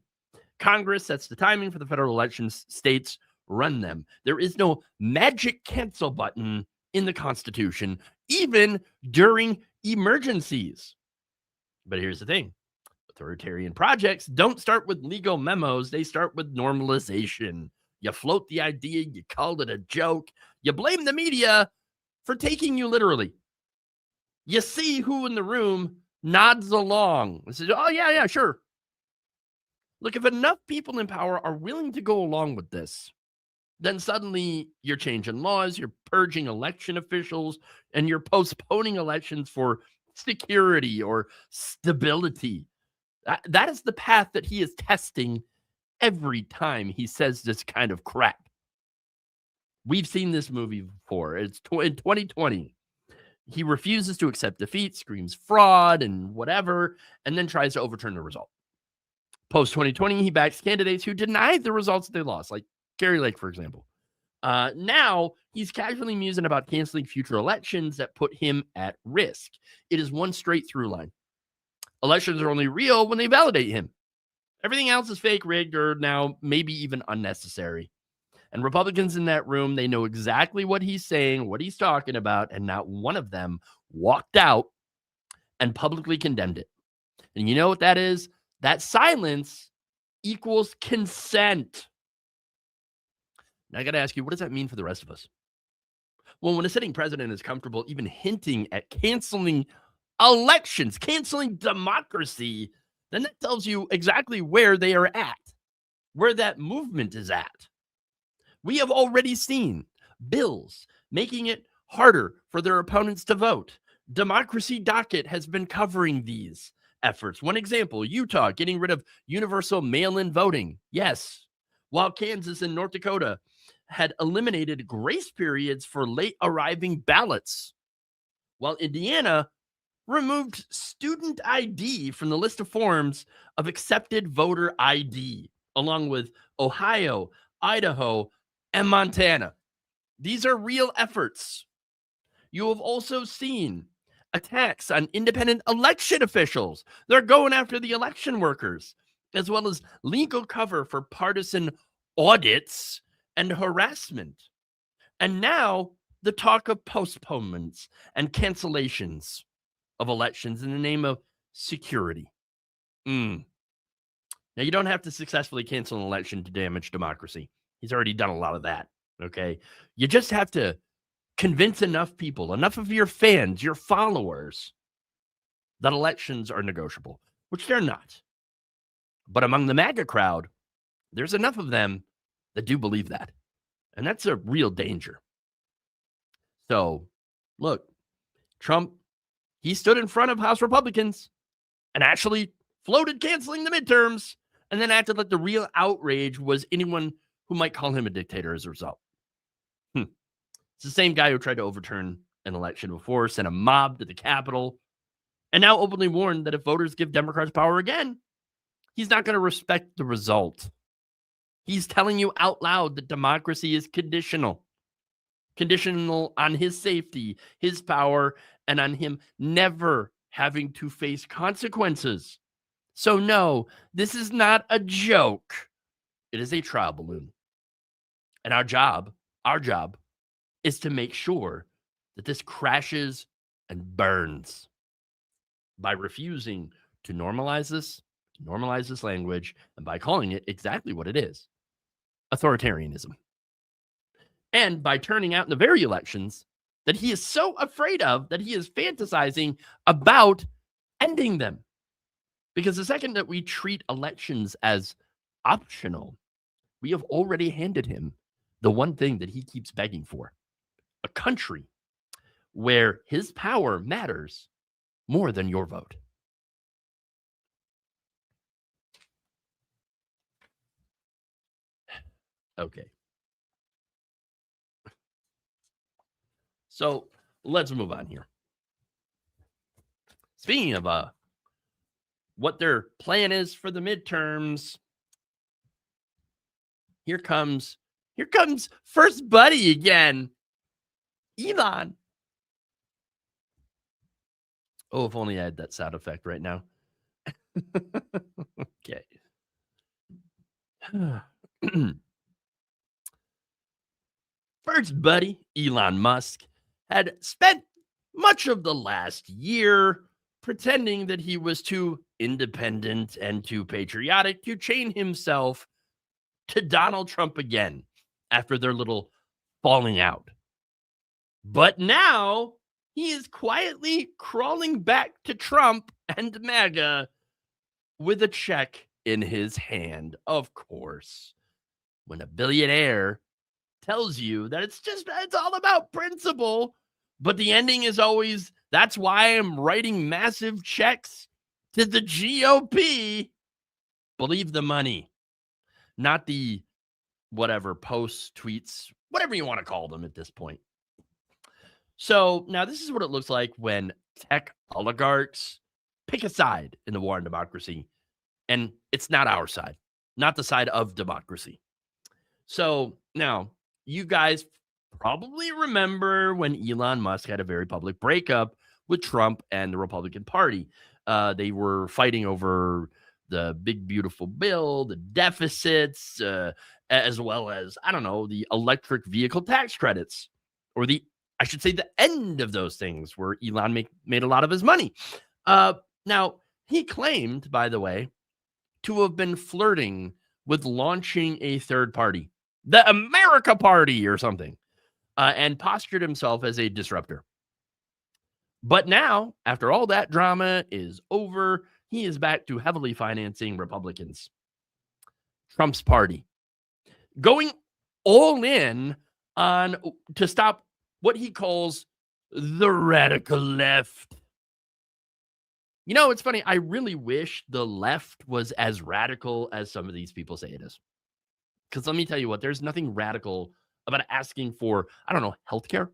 Congress sets the timing for the federal elections. States run them. There is no magic cancel button in the Constitution, even during emergencies. But here's the thing. Authoritarian projects don't start with legal memos. They start with normalization. You float the idea. You call it a joke. You blame the media for taking you literally. You see who in the room nods along and says, oh, yeah, sure. Look, if enough people in power are willing to go along with this, then suddenly you're changing laws, you're purging election officials, and you're postponing elections for security or stability. That is the path that he is testing every time he says this kind of crap. We've seen this movie before. It's in 2020. He refuses to accept defeat, screams fraud and whatever, and then tries to overturn the result. Post-2020, he backs candidates who denied the results that they lost, like Gary Lake, for example. Now, he's casually musing about canceling future elections that put him at risk. It is one straight through line. Elections are only real when they validate him. Everything else is fake, rigged, or now maybe even unnecessary. And Republicans in that room, they know exactly what he's saying, what he's talking about, and not one of them walked out and publicly condemned it. And you know what that is? That silence equals consent. Now I got to ask you, what does that mean for the rest of us? Well, when a sitting president is comfortable even hinting at canceling elections, canceling democracy, then that tells you exactly where they are at, where that movement is at. We have already seen bills making it harder for their opponents to vote. Democracy Docket has been covering these efforts. One example, Utah getting rid of universal mail-in voting. Yes, while Kansas and North Dakota had eliminated grace periods for late arriving ballots, while Indiana removed student ID from the list of forms of accepted voter ID, along with Ohio, Idaho, and Montana. These are real efforts. You have also seen attacks on independent election officials. They're going after the election workers, as well as legal cover for partisan audits and harassment. And now the talk of postponements and cancellations of elections in the name of security. Now, you don't have to successfully cancel an election to damage democracy. He's already done a lot of that, okay? You just have to convince enough people, enough of your fans, your followers, that elections are negotiable, which they're not. But among the MAGA crowd, there's enough of them that do believe that. And that's a real danger. So, look, Trump, he stood in front of House Republicans and actually floated canceling the midterms and then acted like the real outrage was anyone who might call him a dictator as a result. It's the same guy who tried to overturn an election before, sent a mob to the Capitol, and now openly warned that if voters give Democrats power again, he's not going to respect the result. He's telling you out loud that democracy is conditional on his safety, his power, and on him never having to face consequences. So no, this is not a joke. It is a trial balloon. And our job is to make sure that this crashes and burns by refusing to normalize this language, and by calling it exactly what it is, authoritarianism. And by turning out in the very elections that he is so afraid of that he is fantasizing about ending them. Because the second that we treat elections as optional, we have already handed him the one thing that he keeps begging for: a country where his power matters more than your vote. Okay. So let's move on here. Speaking of what their plan is for the midterms, here comes First Buddy again. Elon. Oh, if only I had that sound effect right now. Okay. First Buddy, Elon Musk, had spent much of the last year pretending that he was too independent and too patriotic to chain himself to Donald Trump again after their little falling out. But now he is quietly crawling back to Trump and MAGA with a check in his hand. Of course, when a billionaire tells you that it's all about principle, but the ending is always, that's why I'm writing massive checks to the GOP. Believe the money, not the whatever posts, tweets, whatever you want to call them at this point. So now this is what it looks like when tech oligarchs pick a side in the war on democracy. And it's not our side, not the side of democracy. So now you guys probably remember when Elon Musk had a very public breakup with Trump and the Republican Party. They were fighting over the big, beautiful bill, the deficits, as well as, I don't know, the electric vehicle tax credits, or the end of those things where Elon made a lot of his money. Now, he claimed, by the way, to have been flirting with launching a third party, the America Party or something, and postured himself as a disruptor. But now, after all that drama is over, he is back to heavily financing Republicans. Trump's party. Going all in on to stop what he calls the radical left. You know, it's funny. I really wish the left was as radical as some of these people say it is. Because let me tell you what, there's nothing radical about asking for, I don't know, healthcare.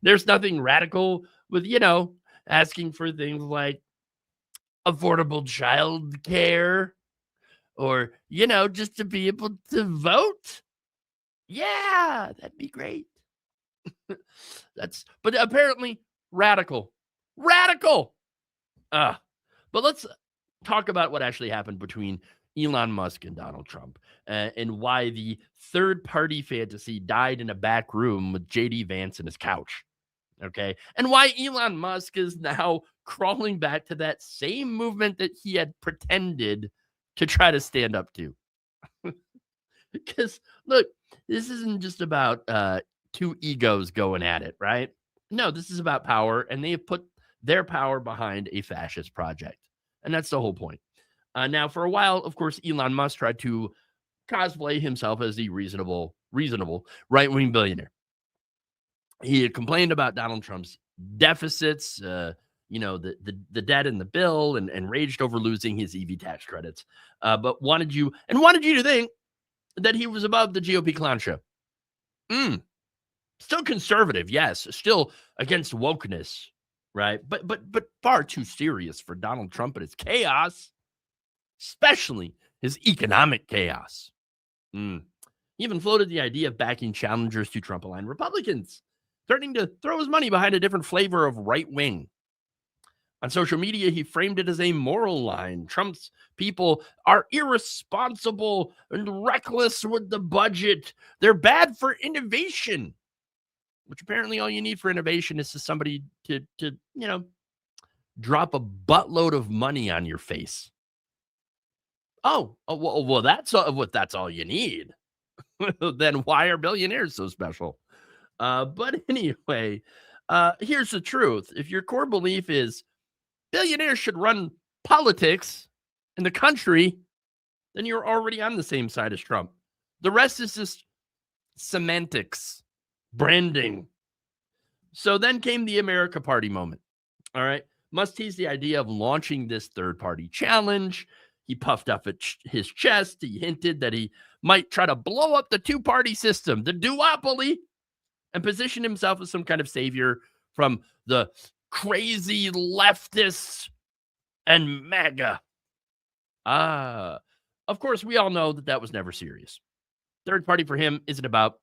There's nothing radical with, asking for things like affordable child care or, just to be able to vote. Yeah, that'd be great. But apparently radical. But let's talk about what actually happened between Elon Musk and Donald Trump and why the third party fantasy died in a back room with JD Vance in his couch. Okay. And why Elon Musk is now crawling back to that same movement that he had pretended to try to stand up to. Because look, this isn't just about two egos going at it, right? No, this is about power, and they have put their power behind a fascist project. And that's the whole point. Now, for a while, of course, Elon Musk tried to cosplay himself as the reasonable right-wing billionaire. He had complained about Donald Trump's deficits, the debt in the bill, and raged over losing his EV tax credits, but wanted you to think that he was above the GOP clown show. Still conservative, yes. Still against wokeness, right? But far too serious for Donald Trump and his chaos, especially his economic chaos. He even floated the idea of backing challengers to Trump-aligned Republicans, threatening to throw his money behind a different flavor of right wing. On social media, he framed it as a moral line. Trump's people are irresponsible and reckless with the budget. They're bad for innovation, which apparently all you need for innovation is somebody to drop a buttload of money on your face. Well, that's all you need. Then why are billionaires so special? But anyway, here's the truth. If your core belief is billionaires should run politics in the country, then you're already on the same side as Trump. The rest is just semantics, branding. So then came the America Party moment. All right. Musk teased the idea of launching this third-party challenge. He puffed up at his chest. He hinted that he might try to blow up the two-party system, the duopoly, and position himself as some kind of savior from the crazy leftists and MAGA. Of course, we all know that was never serious. Third party for him isn't about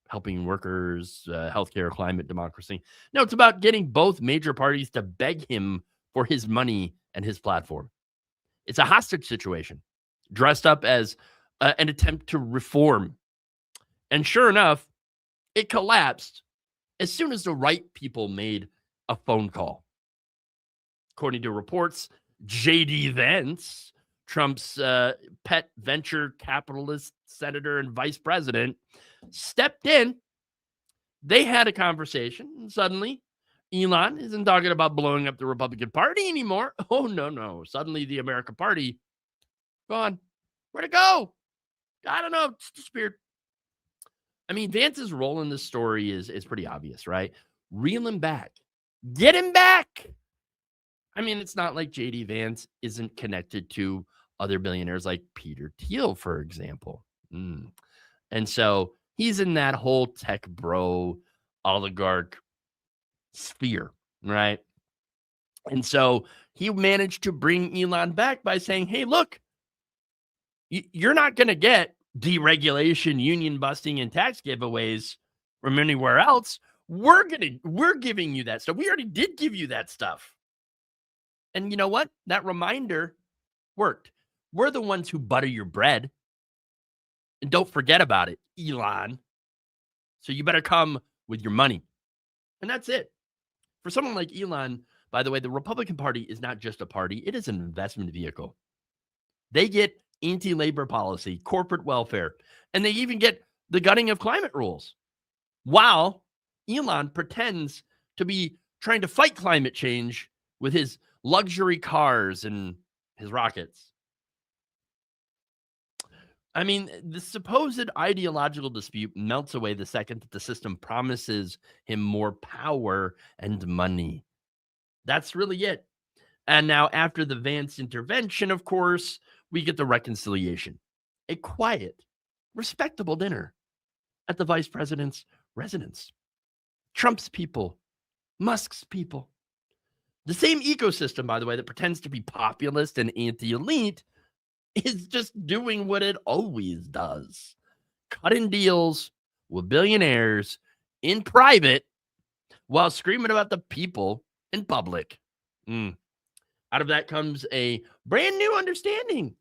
helping workers, healthcare, climate, democracy. No, it's about getting both major parties to beg him for his money and his platform. It's a hostage situation dressed up as an attempt to reform. And sure enough, it collapsed as soon as the right people made a phone call. According to reports, JD Vance, Trump's pet venture capitalist senator and vice president, stepped in. They had a conversation, and suddenly Elon isn't talking about blowing up the Republican Party anymore. Oh, no. Suddenly the American Party, gone. Where'd it go? I don't know. It's disappeared. I mean, Vance's role in this story is pretty obvious, right? Reel him back. Get him back. I mean, it's not like JD Vance isn't connected to other billionaires like Peter Thiel, for example. And so he's in that whole tech bro oligarch sphere, right? And so he managed to bring Elon back by saying, hey, look, you're not going to get deregulation, union busting, and tax giveaways from anywhere else. We're giving you that stuff. We already did give you that stuff. And you know what? That reminder worked. We're the ones who butter your bread. And don't forget about it, Elon. So you better come with your money. And that's it. For someone like Elon, by the way, the Republican Party is not just a party. It is an investment vehicle. They get anti-labor policy, corporate welfare, and they even get the gutting of climate rules. While Elon pretends to be trying to fight climate change with his luxury cars and his rockets. I mean, the supposed ideological dispute melts away the second that the system promises him more power and money. That's really it. And now, after the Vance intervention, of course, we get the reconciliation. A quiet, respectable dinner at the vice president's residence. Trump's people, Musk's people. The same ecosystem, by the way, that pretends to be populist and anti-elite is just doing what it always does. Cutting deals with billionaires in private while screaming about the people in public. Out of that comes a brand new understanding.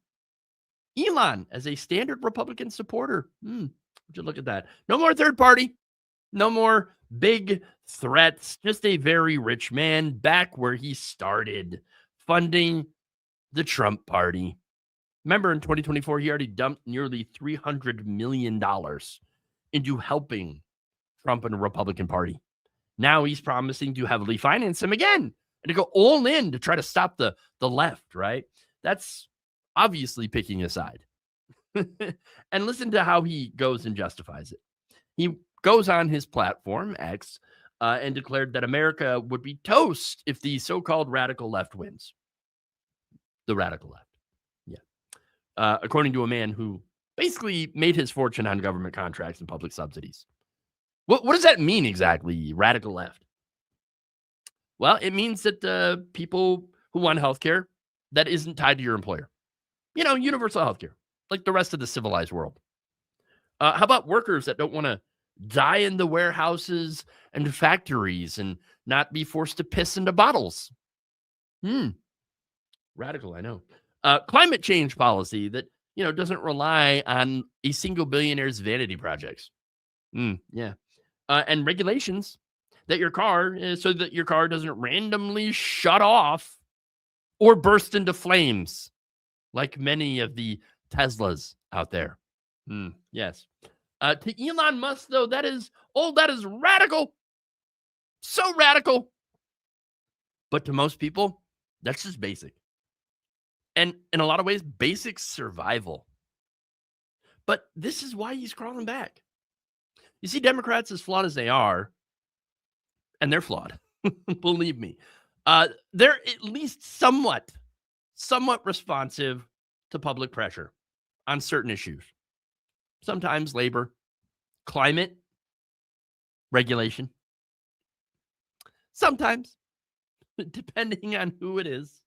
Elon as a standard Republican supporter. Would you look at that? No more third party. No more big threats. Just a very rich man back where he started, funding the Trump party. Remember, in 2024, he already dumped nearly $300 million into helping Trump and the Republican Party. Now he's promising to heavily finance him again and to go all in to try to stop the left, right? That's obviously picking a side. And listen to how he goes and justifies it. He goes on his platform, X, and declared that America would be toast if the so-called radical left wins. The radical left. Yeah. According to a man who basically made his fortune on government contracts and public subsidies. What does that mean exactly, radical left? Well, it means that people who want healthcare that isn't tied to your employer. You know, universal healthcare, like the rest of the civilized world. How about workers that don't want to die in the warehouses and factories and not be forced to piss into bottles? Radical, I know. Climate change policy that, you know, doesn't rely on a single billionaire's vanity projects. Yeah. And regulations that your car, so that your car doesn't randomly shut off or burst into flames like many of the Teslas out there. Yes. To Elon Musk, though, that is radical. So radical. But to most people, that's just basic. And in a lot of ways, basic survival. But this is why he's crawling back. You see, Democrats, as flawed as they are, and they're flawed, believe me, they're at least somewhat responsive to public pressure on certain issues. Sometimes labor, climate, regulation. Sometimes, depending on who it is.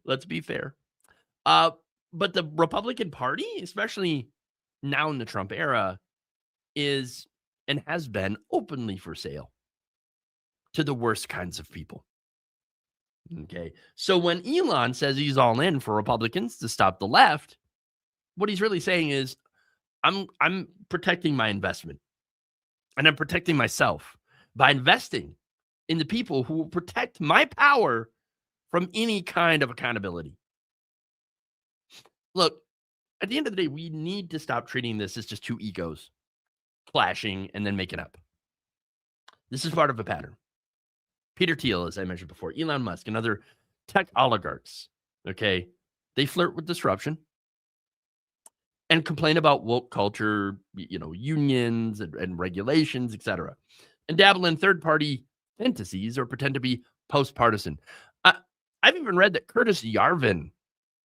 Let's be fair. But the Republican Party, especially now in the Trump era, is and has been openly for sale to the worst kinds of people. Okay. So when Elon says he's all in for Republicans to stop the left, what he's really saying is, I'm protecting my investment and I'm protecting myself by investing in the people who will protect my power from any kind of accountability. Look, at the end of the day, we need to stop treating this as just two egos clashing and then making up. This is part of a pattern. Peter Thiel, as I mentioned before, Elon Musk, and other tech oligarchs, okay, they flirt with disruption and complain about woke culture, you know, unions and regulations, etc., and dabble in third-party fantasies or pretend to be post-partisan. I've even read that Curtis Yarvin,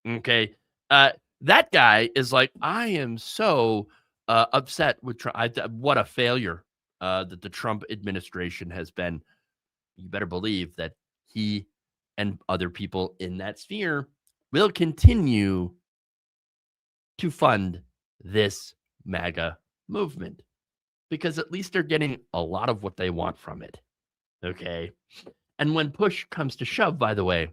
okay, that guy is like, I am so upset with Trump. What a failure that the Trump administration has been. You better believe that he and other people in that sphere will continue to fund this MAGA movement because at least they're getting a lot of what they want from it. Okay. And when push comes to shove, by the way,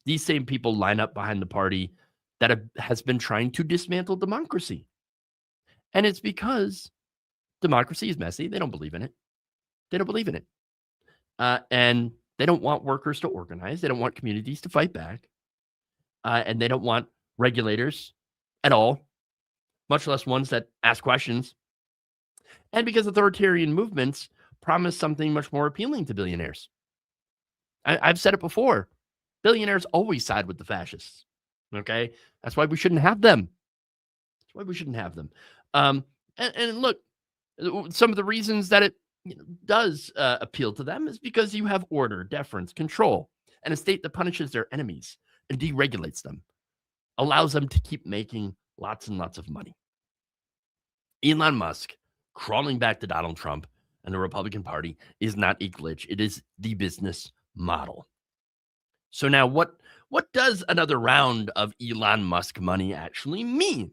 these same people line up behind the party that has been trying to dismantle democracy. And it's because democracy is messy. They don't believe in it. They don't believe in it. And they don't want workers to organize. They don't want communities to fight back. And they don't want regulators at all, much less ones that ask questions. And because authoritarian movements promise something much more appealing to billionaires. I've said it before. Billionaires always side with the fascists. Okay? That's why we shouldn't have them. That's why we shouldn't have them. And look, some of the reasons that it does appeal to them is because you have order, deference, control, and a state that punishes their enemies and deregulates them, allows them to keep making lots and lots of money. Elon Musk crawling back to Donald Trump and the Republican Party is not a glitch. It is the business model. So now what does another round of Elon Musk money actually mean?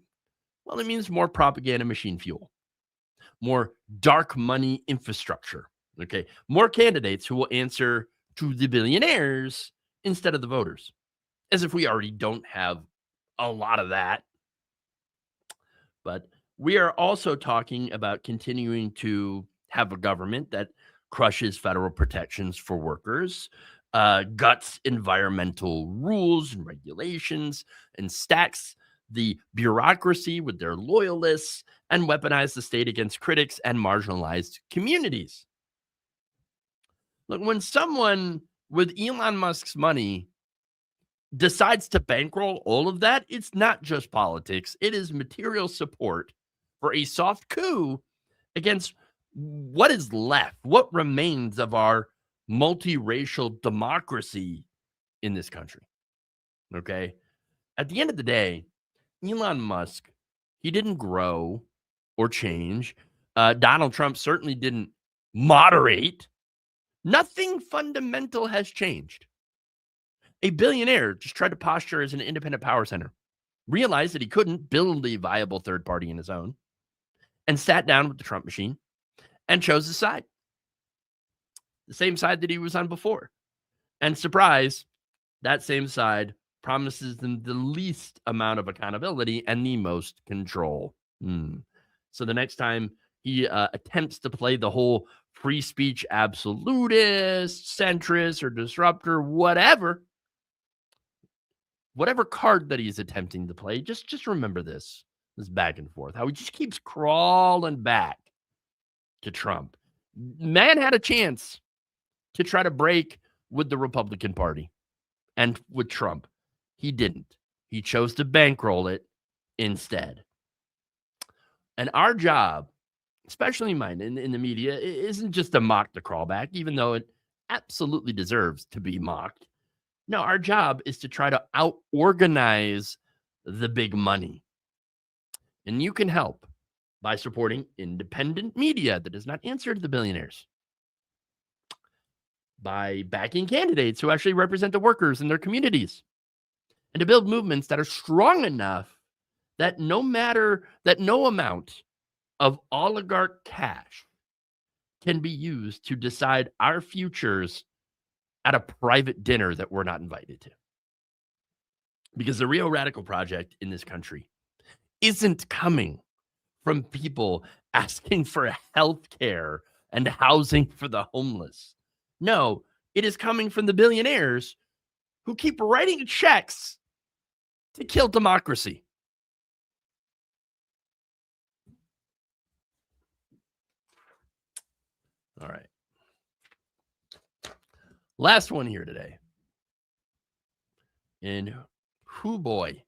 Well, it means more propaganda machine fuel, more dark money infrastructure, okay? More candidates who will answer to the billionaires instead of the voters, as if we already don't have a lot of that. But we are also talking about continuing to have a government that crushes federal protections for workers, guts environmental rules and regulations, and stacks the bureaucracy with their loyalists and weaponize the state against critics and marginalized communities. Look, when someone with Elon Musk's money decides to bankroll all of that, it's not just politics. It is material support for a soft coup against what is left, what remains of our multiracial democracy in this country. Okay? At the end of the day, Elon Musk, he didn't grow or change. Donald Trump certainly didn't moderate. Nothing fundamental has changed. A billionaire just tried to posture as an independent power center, realized that he couldn't build a viable third party in his own, and sat down with the Trump machine and chose a side. The same side that he was on before. And surprise, that same side promises them the least amount of accountability and the most control. So the next time he attempts to play the whole free speech absolutist, centrist, or disruptor, whatever card that he's attempting to play, just remember this back and forth, how he just keeps crawling back to Trump. Man had a chance to try to break with the Republican Party and with Trump. He didn't. He chose to bankroll it instead. And our job, especially mine in the media, isn't just to mock the crawlback, even though it absolutely deserves to be mocked. No, our job is to try to out-organize the big money. And you can help by supporting independent media that does not answer to the billionaires, by backing candidates who actually represent the workers in their communities, and to build movements that are strong enough that no amount of oligarch cash can be used to decide our futures at a private dinner that we're not invited to. Because the real radical project in this country isn't coming from people asking for health care and housing for the homeless. No, it is coming from the billionaires who keep writing checks to kill democracy. All right. Last one here today. And whoo boy,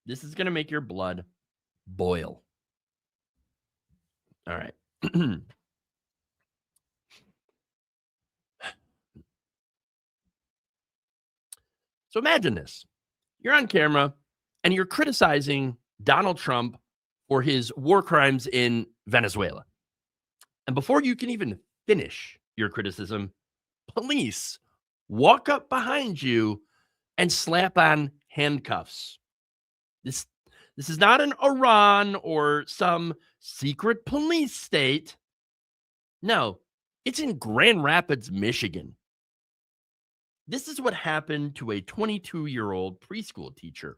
this is going to make your blood boil. All right. So imagine this. You're on camera and you're criticizing Donald Trump for his war crimes in Venezuela. And before you can even finish your criticism, police walk up behind you and slap on handcuffs. This is not in Iran or some secret police state. No, it's in Grand Rapids, Michigan. This is what happened to a 22-year-old preschool teacher.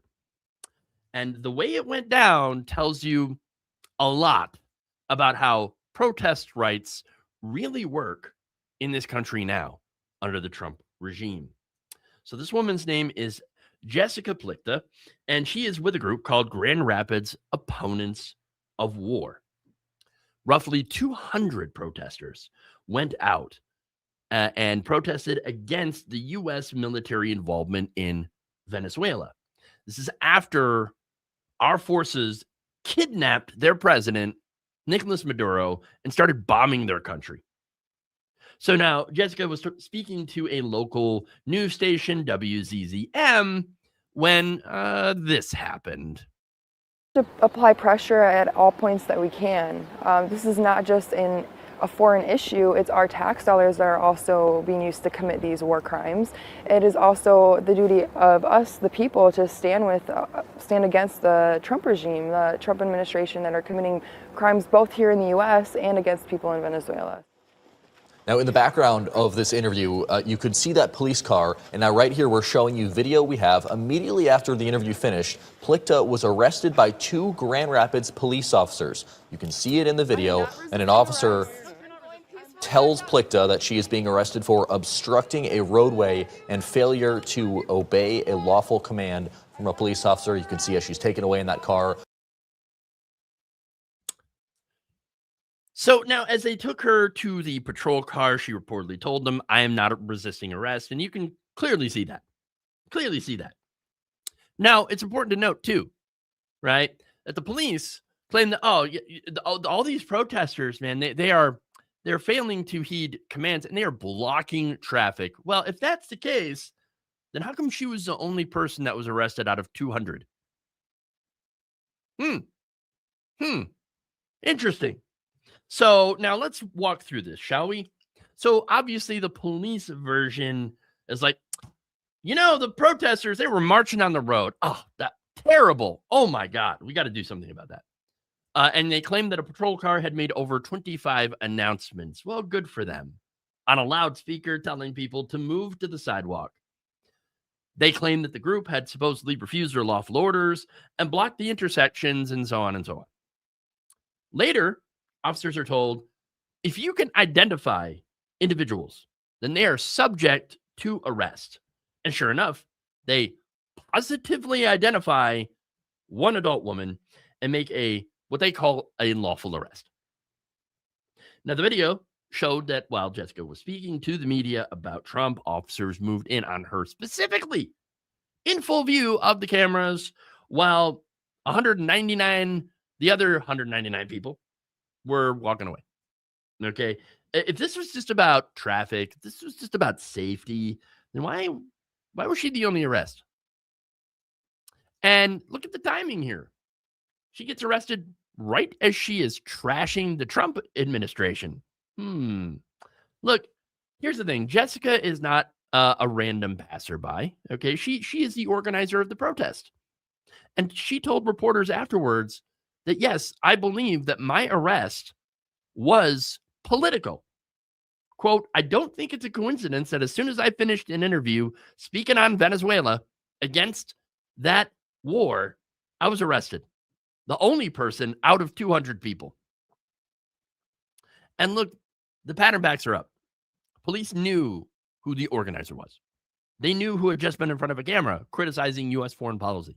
And the way it went down tells you a lot about how protest rights really work in this country now under the Trump regime. So this woman's name is Jessica Plichta, and she is with a group called Grand Rapids Opponents of War. Roughly 200 protesters went out and protested against the U.S. military involvement in Venezuela. This is after our forces kidnapped their president, Nicolas Maduro, and started bombing their country. So now Jessica was speaking to a local news station, WZZM, when this happened. To apply pressure at all points that we can. This is not just in a foreign issue, it's our tax dollars that are also being used to commit these war crimes. It is also the duty of us, the people, to stand against the Trump regime, the Trump administration that are committing crimes both here in the U.S. and against people in Venezuela. Now, in the background of this interview, you could see that police car. And now right here, we're showing you video we have. Immediately after the interview finished, Plichta was arrested by 2 Grand Rapids police officers. You can see it in the video. And an officer tells Plichta that she is being arrested for obstructing a roadway and failure to obey a lawful command from a police officer. You can see as she's taken away in that car. So now, as they took her to the patrol car, she reportedly told them, "I am not resisting arrest." And you can clearly see that. Clearly see that. Now, it's important to note, too, right, that the police claim that, all these protesters, man, they're failing to heed commands and they are blocking traffic. Well, if that's the case, then how come she was the only person that was arrested out of 200? Interesting. So now let's walk through this, shall we? So obviously the police version is like, the protesters, they were marching on the road. Oh, that terrible. Oh my God. We got to do something about that. And they claimed that a patrol car had made over 25 announcements. Well, good for them. On a loudspeaker telling people to move to the sidewalk. They claimed that the group had supposedly refused their lawful orders and blocked the intersections and so on and so on. Later, officers are told, if you can identify individuals, then they are subject to arrest. And sure enough, they positively identify one adult woman and make what they call a lawful arrest. Now, the video showed that while Jessica was speaking to the media about Trump, officers moved in on her specifically in full view of the cameras, while the other 199 people were walking away. Okay. If this was just about traffic, if this was just about safety, then why was she the only arrest? And look at the timing here. She gets arrested right as she is trashing the Trump administration. Look, here's the thing. Jessica is not a random passerby. Okay. She is the organizer of the protest. And she told reporters afterwards that, yes, I believe that my arrest was political. Quote, I don't think it's a coincidence that as soon as I finished an interview speaking on Venezuela against that war, I was arrested. The only person out of 200 people. And look, the pattern backs her up. Police knew who the organizer was. They knew who had just been in front of a camera criticizing U.S. foreign policy.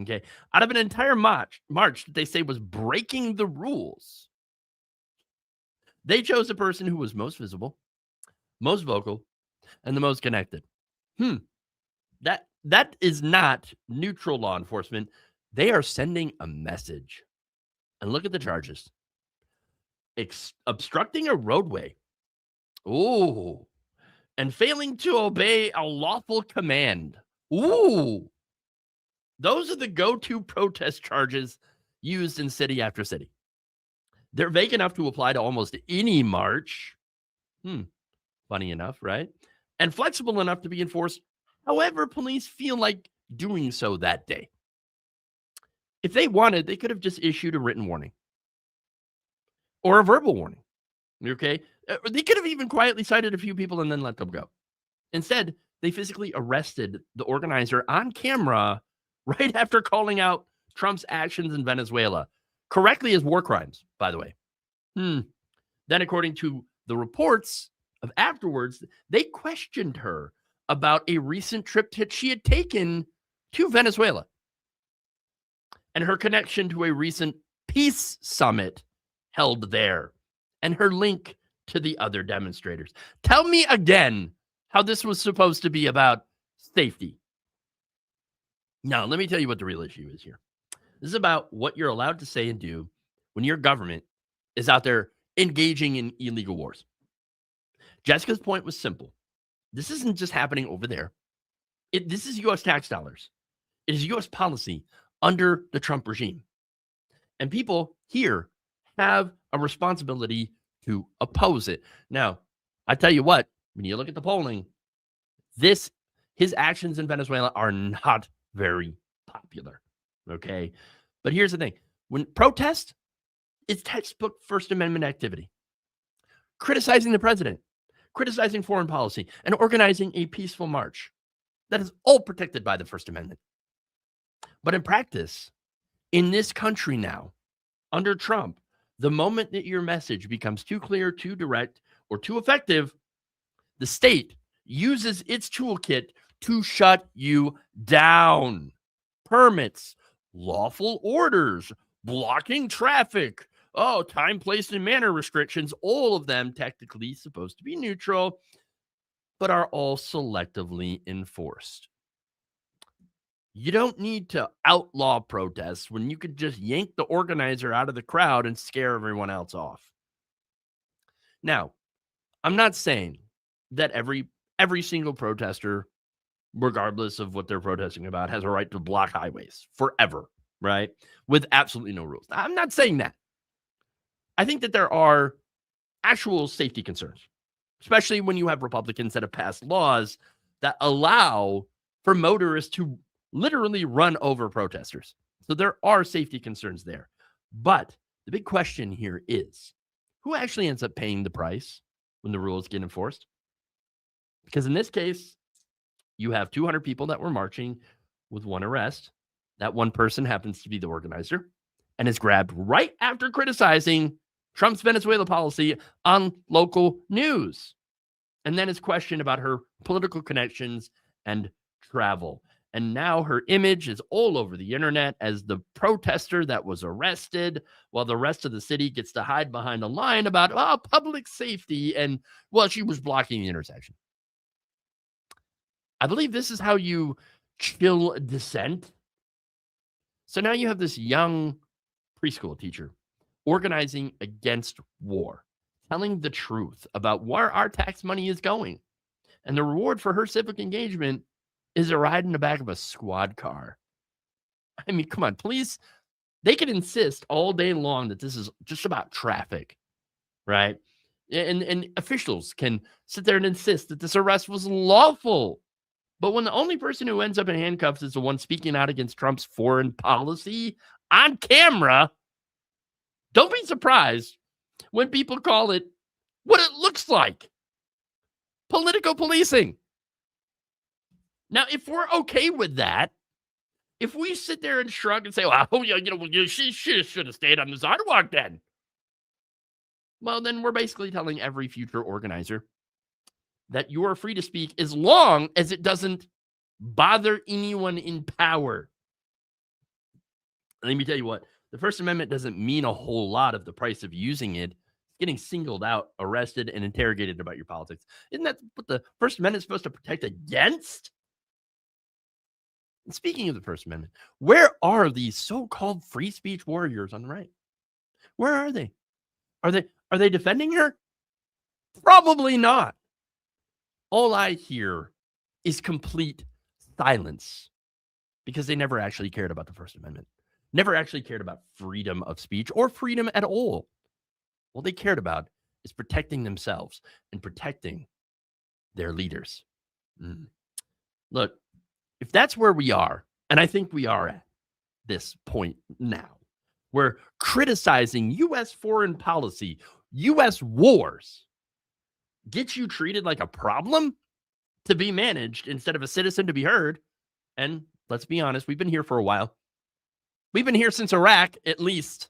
Okay. Out of an entire march that they say was breaking the rules, they chose the person who was most visible, most vocal, and the most connected. That is not neutral law enforcement. They are sending a message. And look at the charges. Obstructing a roadway. Ooh. And failing to obey a lawful command. Ooh. Those are the go-to protest charges used in city after city. They're vague enough to apply to almost any march. Funny enough, right? And flexible enough to be enforced however police feel like doing so that day. If they wanted, they could have just issued a written warning or a verbal warning. Okay? They could have even quietly cited a few people and then let them go. Instead, they physically arrested the organizer on camera right after calling out Trump's actions in Venezuela, correctly as war crimes, by the way. Then, according to the reports of afterwards, they questioned her about a recent trip that she had taken to Venezuela and her connection to a recent peace summit held there and her link to the other demonstrators. Tell me again how this was supposed to be about safety. Now, let me tell you what the real issue is here. This is about what you're allowed to say and do when your government is out there engaging in illegal wars. Jessica's point was simple. This isn't just happening over there. This is U.S. tax dollars. It is U.S. policy under the Trump regime. And people here have a responsibility to oppose it. Now, I tell you what, when you look at the polling, his actions in Venezuela are not very popular. Okay. But here's the thing. When protest, it's textbook First Amendment activity. Criticizing the president, criticizing foreign policy, and organizing a peaceful march. That is all protected by the First Amendment. But in practice, in this country now, under Trump, the moment that your message becomes too clear, too direct, or too effective, the state uses its toolkit to shut you down. Permits, lawful orders, blocking traffic, time, place, and manner restrictions, all of them technically supposed to be neutral, but are all selectively enforced. You don't need to outlaw protests when you could just yank the organizer out of the crowd and scare everyone else off. Now, I'm not saying that every single protester, regardless of what they're protesting about, has a right to block highways forever, right? With absolutely no rules. I'm not saying that. I think that there are actual safety concerns, especially when you have Republicans that have passed laws that allow for motorists to literally run over protesters. So there are safety concerns there. But the big question here is, who actually ends up paying the price when the rules get enforced? Because in this case, you have 200 people that were marching with one arrest. That one person happens to be the organizer and is grabbed right after criticizing Trump's Venezuela policy on local news. And then is questioned about her political connections and travel. And now her image is all over the internet as the protester that was arrested, while the rest of the city gets to hide behind a line about public safety. And, well, she was blocking the intersection. I believe this is how you chill dissent. So now you have this young preschool teacher organizing against war, telling the truth about where our tax money is going. And the reward for her civic engagement is a ride in the back of a squad car. I mean, come on, please. They can insist all day long that this is just about traffic, right? And officials can sit there and insist that this arrest was lawful. But when the only person who ends up in handcuffs is the one speaking out against Trump's foreign policy on camera, don't be surprised when people call it what it looks like: political policing. Now, if we're okay with that, if we sit there and shrug and say, well, she should have stayed on the sidewalk then. Well, then we're basically telling every future organizer that you are free to speak as long as it doesn't bother anyone in power. Let me tell you what, the First Amendment doesn't mean a whole lot of the price of using it. Getting singled out, arrested, and interrogated about your politics. Isn't that what the First Amendment is supposed to protect against? And speaking of the First Amendment, where are these so-called free speech warriors on the right? Where are they? Are they defending her? Probably not. All I hear is complete silence because they never actually cared about the First Amendment, never actually cared about freedom of speech or freedom at all. All they cared about is protecting themselves and protecting their leaders. Look, if that's where we are, and I think we are at this point now, where criticizing U.S. foreign policy, U.S. wars, gets you treated like a problem to be managed instead of a citizen to be heard. And let's be honest, we've been here for a while. We've been here since Iraq, at least.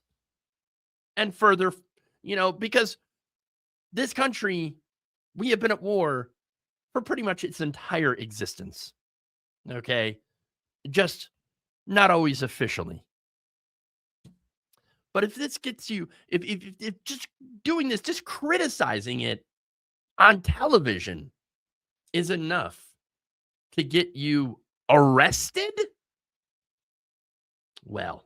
And further, because this country, we have been at war for pretty much its entire existence. Okay. just not always officially. But if this gets you, if just doing this, just criticizing it on television is enough to get you arrested, well,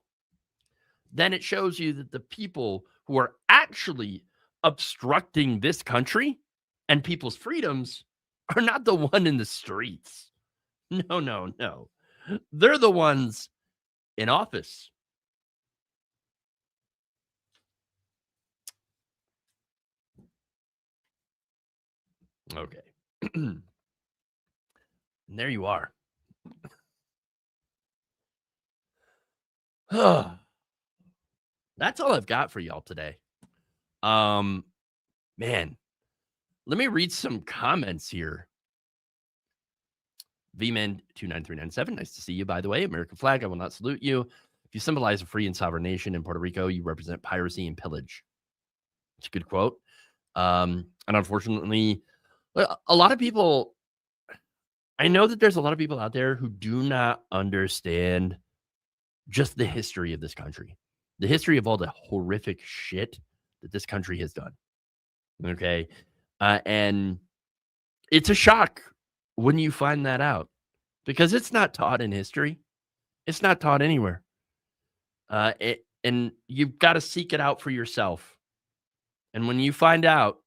then it shows you that the people who are actually obstructing this country and people's freedoms are not the one in the streets. No, no, no. They're the ones in office. Okay. And there you are. That's all I've got for y'all today. Man, let me read some comments here. VMan29397, nice to see you, by the way. American flag, I will not salute you. If you symbolize a free and sovereign nation in Puerto Rico, you represent piracy and pillage. It's a good quote. And unfortunately, a lot of people, I know that there's a lot of people out there who do not understand just the history of this country, the history of all the horrific shit that this country has done. Okay. And it's a shock when you find that out, because it's not taught in history. It's not taught anywhere. And you've got to seek it out for yourself. And when you find out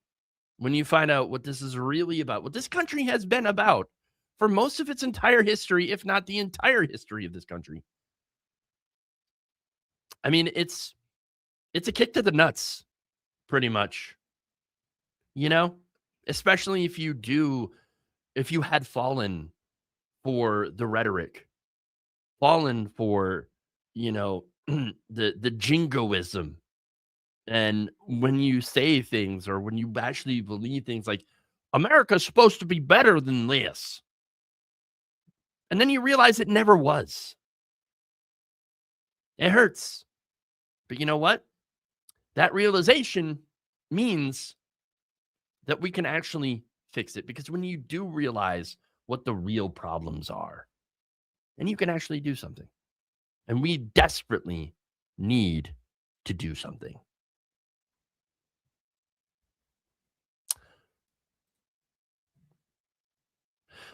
what this is really about, what this country has been about for most of its entire history, if not the entire history of this country, I mean, it's a kick to the nuts, pretty much. You know, especially if you had fallen for the rhetoric, fallen for, the jingoism. And when you say things, or when you actually believe things like America's supposed to be better than this, and then you realize it never was. It hurts. But you know what? That realization means that we can actually fix it. Because when you do realize what the real problems are, then you can actually do something. And we desperately need to do something.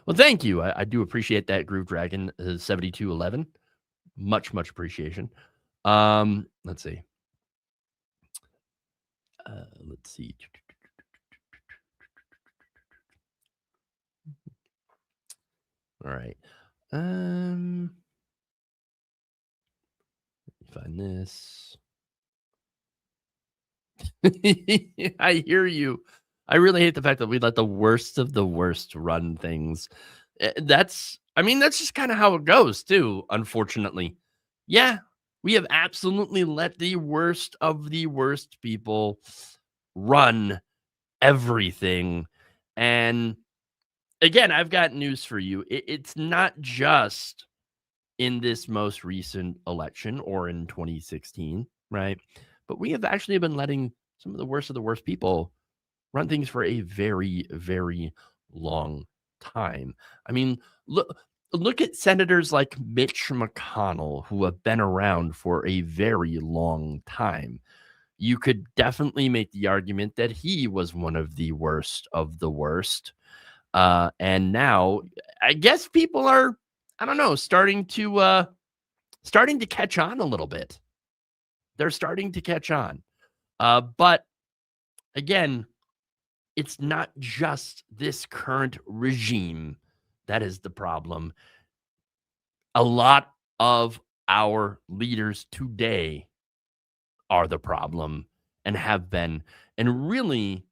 Well, thank you. I do appreciate that, Groove Dragon 7211. Much appreciation. Let's see. All right. Find this. I hear you. I really hate the fact that we let the worst of the worst run things. That's just kind of how it goes too, unfortunately. Yeah, we have absolutely let the worst of the worst people run everything. And again, I've got news for you. It's not just in this most recent election or in 2016, right? But we have actually been letting some of the worst people run things for a very, very long time. I mean, look at senators like Mitch McConnell, who have been around for a very long time. You could definitely make the argument that he was one of the worst of the worst. And now I guess people are, I don't know, starting to catch on a little bit. They're starting to catch on. But again, it's not just this current regime that is the problem. A lot of our leaders today are the problem, and have been, and really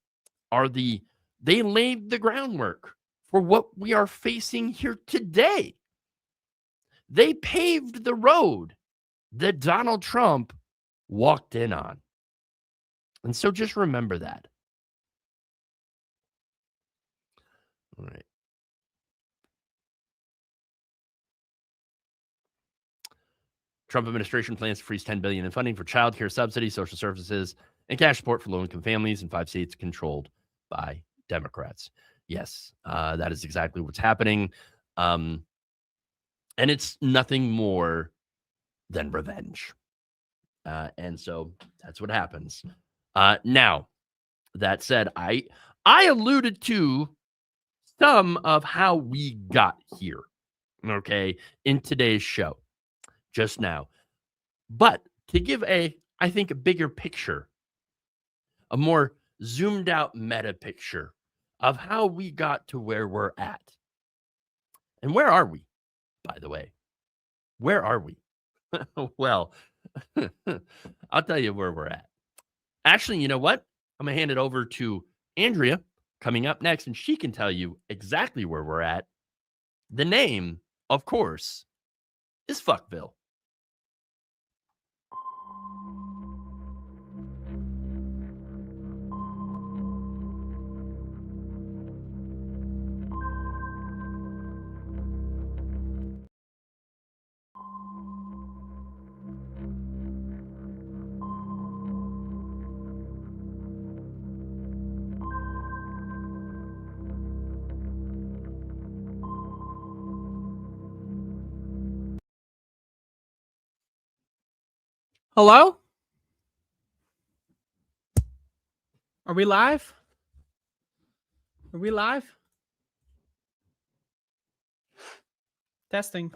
they laid the groundwork for what we are facing here today. They paved the road that Donald Trump walked in on. And so just remember that. All right. Trump administration plans to freeze $10 billion in funding for child care subsidies, social services, and cash support for low-income families in 5 states controlled by Democrats. Yes, that is exactly what's happening. And it's nothing more than revenge. And so that's what happens. Now, that said, I alluded to some of how we got here, okay, in today's show just now. But to give I think, a bigger picture, a more zoomed out meta picture of how we got to where we're at. And where are we, by the way? Where are we? Well, I'll tell you where we're at. Actually, you know what? I'm going to hand it over to Andrea coming up next, and she can tell you exactly where we're at. The name, of course, is Fville. Hello? Are we live? Are we live? Testing.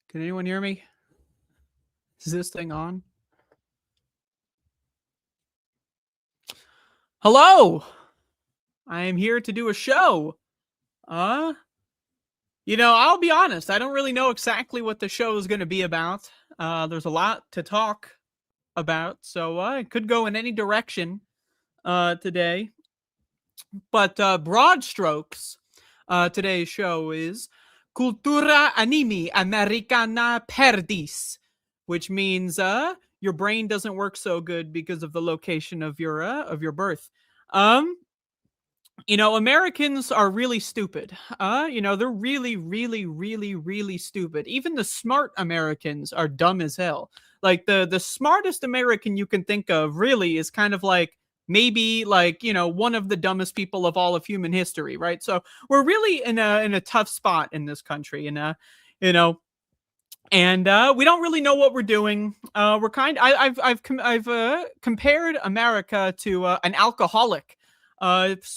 Can anyone hear me? Is this thing on? Hello! I am here to do a show. You know, I'll be honest. I don't really know exactly what the show is going to be about. There's a lot to talk about, so it could go in any direction today. But broad strokes, today's show is Cultura Animi Americana Perdis, which means your brain doesn't work so good because of the location of your birth. You know, Americans are really stupid. You know, they're really, really, really, really stupid. Even the smart Americans are dumb as hell. Like the smartest American you can think of really is kind of like maybe like, you know, one of the dumbest people of all of human history, right? So we're really in a tough spot in this country, and you know, and we don't really know what we're doing. We're I've compared America to an alcoholic.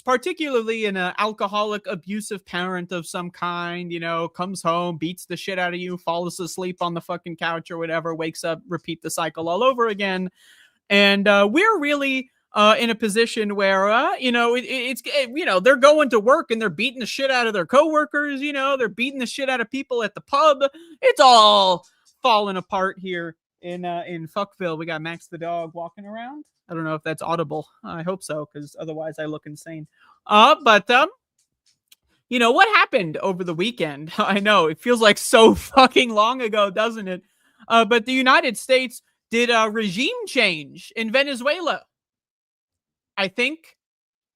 Particularly an alcoholic, abusive parent of some kind, you know, comes home, beats the shit out of you, falls asleep on the fucking couch or whatever, wakes up, repeat the cycle all over again. And we're really in a position where, you know, you know, they're going to work and they're beating the shit out of their coworkers, you know, they're beating the shit out of people at the pub. It's all falling apart here in Fville. We got Max the dog walking around. I don't know if that's audible. I hope so, because otherwise I look insane. But you know, what happened over the weekend? I know, it feels like so fucking long ago, doesn't it? But the United States did a regime change in Venezuela. I think.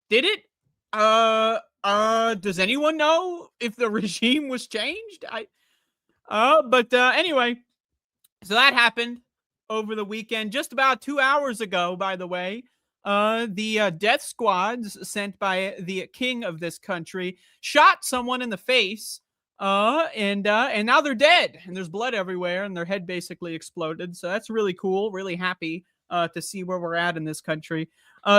Did it? Does anyone know if the regime was changed? But anyway, so that happened over the weekend, just about 2 hours ago, by the way. The death squads sent by the king of this country shot someone in the face, and now they're dead, and there's blood everywhere, and their head basically exploded. So that's really cool. Really happy to see where we're at in this country.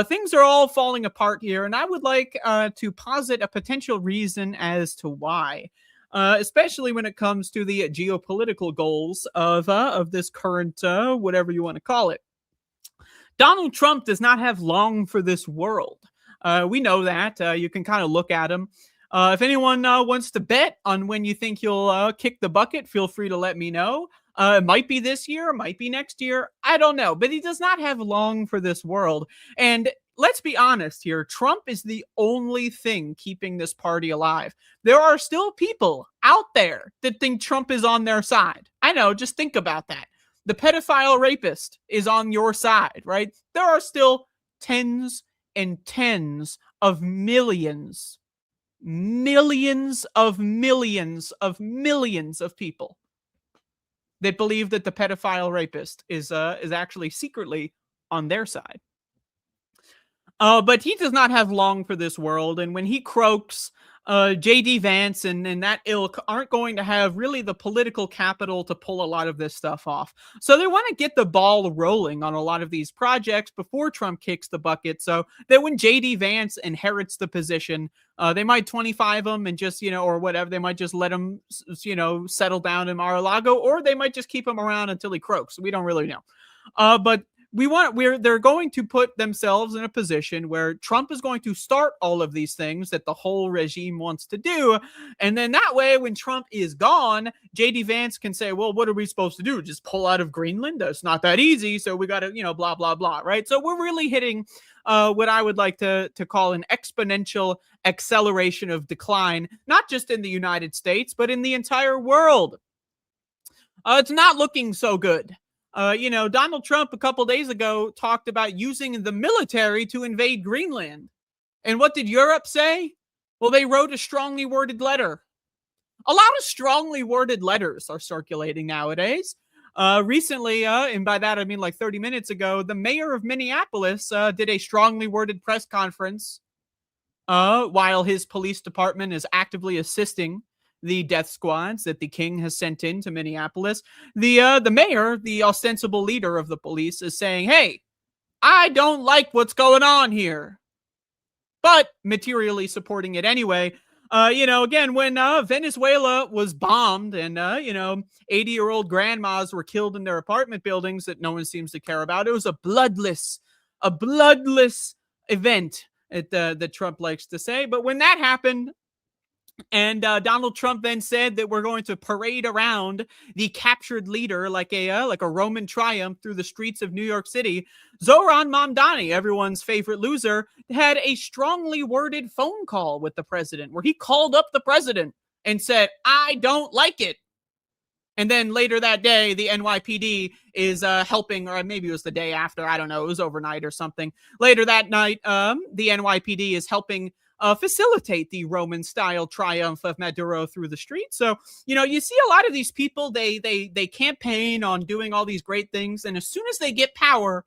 Things are all falling apart here, and I would like to posit a potential reason as to why. Especially when it comes to the geopolitical goals of this current, whatever you want to call it. Donald Trump does not have long for this world. We know that. You can kind of look at him. If anyone wants to bet on when you think he'll kick the bucket, feel free to let me know. It might be this year, it might be next year. I don't know. But he does not have long for this world. And let's be honest here. Trump is the only thing keeping this party alive. There are still people out there that think Trump is on their side. I know, just think about that. The pedophile rapist is on your side, right? There are still tens and tens of millions of people that believe that the pedophile rapist is actually secretly on their side. But he does not have long for this world, and when he croaks, JD Vance and that ilk aren't going to have really the political capital to pull a lot of this stuff off. So they want to get the ball rolling on a lot of these projects before Trump kicks the bucket, so that when JD Vance inherits the position, they might 25 him and just, or whatever. They might just let him, settle down in Mar-a-Lago, or they might just keep him around until he croaks. We don't really know. But they're going to put themselves in a position where Trump is going to start all of these things that the whole regime wants to do. And then that way, when Trump is gone, JD Vance can say, well, what are we supposed to do? Just pull out of Greenland? That's not that easy. So we got to, blah, blah, blah. Right. So we're really hitting what I would like to call an exponential acceleration of decline, not just in the United States, but in the entire world. It's not looking so good. Donald Trump a couple days ago talked about using the military to invade Greenland. And what did Europe say? Well, they wrote a strongly worded letter. A lot of strongly worded letters are circulating nowadays. Recently, and by that I mean like 30 minutes ago, the mayor of Minneapolis did a strongly worded press conference while his police department is actively assisting the death squads that the king has sent into Minneapolis. The mayor, the ostensible leader of the police, is saying, hey, I don't like what's going on here, but materially supporting it anyway. Again, when Venezuela was bombed and, 80-year-old grandmas were killed in their apartment buildings that no one seems to care about, it was a bloodless event, that Trump likes to say. But when that happened, and Donald Trump then said that we're going to parade around the captured leader like a Roman triumph through the streets of New York City, Zoran Mamdani, everyone's favorite loser, had a strongly worded phone call with the president where he called up the president and said, I don't like it. And then later that day, the NYPD is helping, or maybe it was the day after, I don't know, it was overnight or something. Later that night, the NYPD is helping facilitate the Roman-style triumph of Maduro through the streets. So, you see a lot of these people, they campaign on doing all these great things, and as soon as they get power,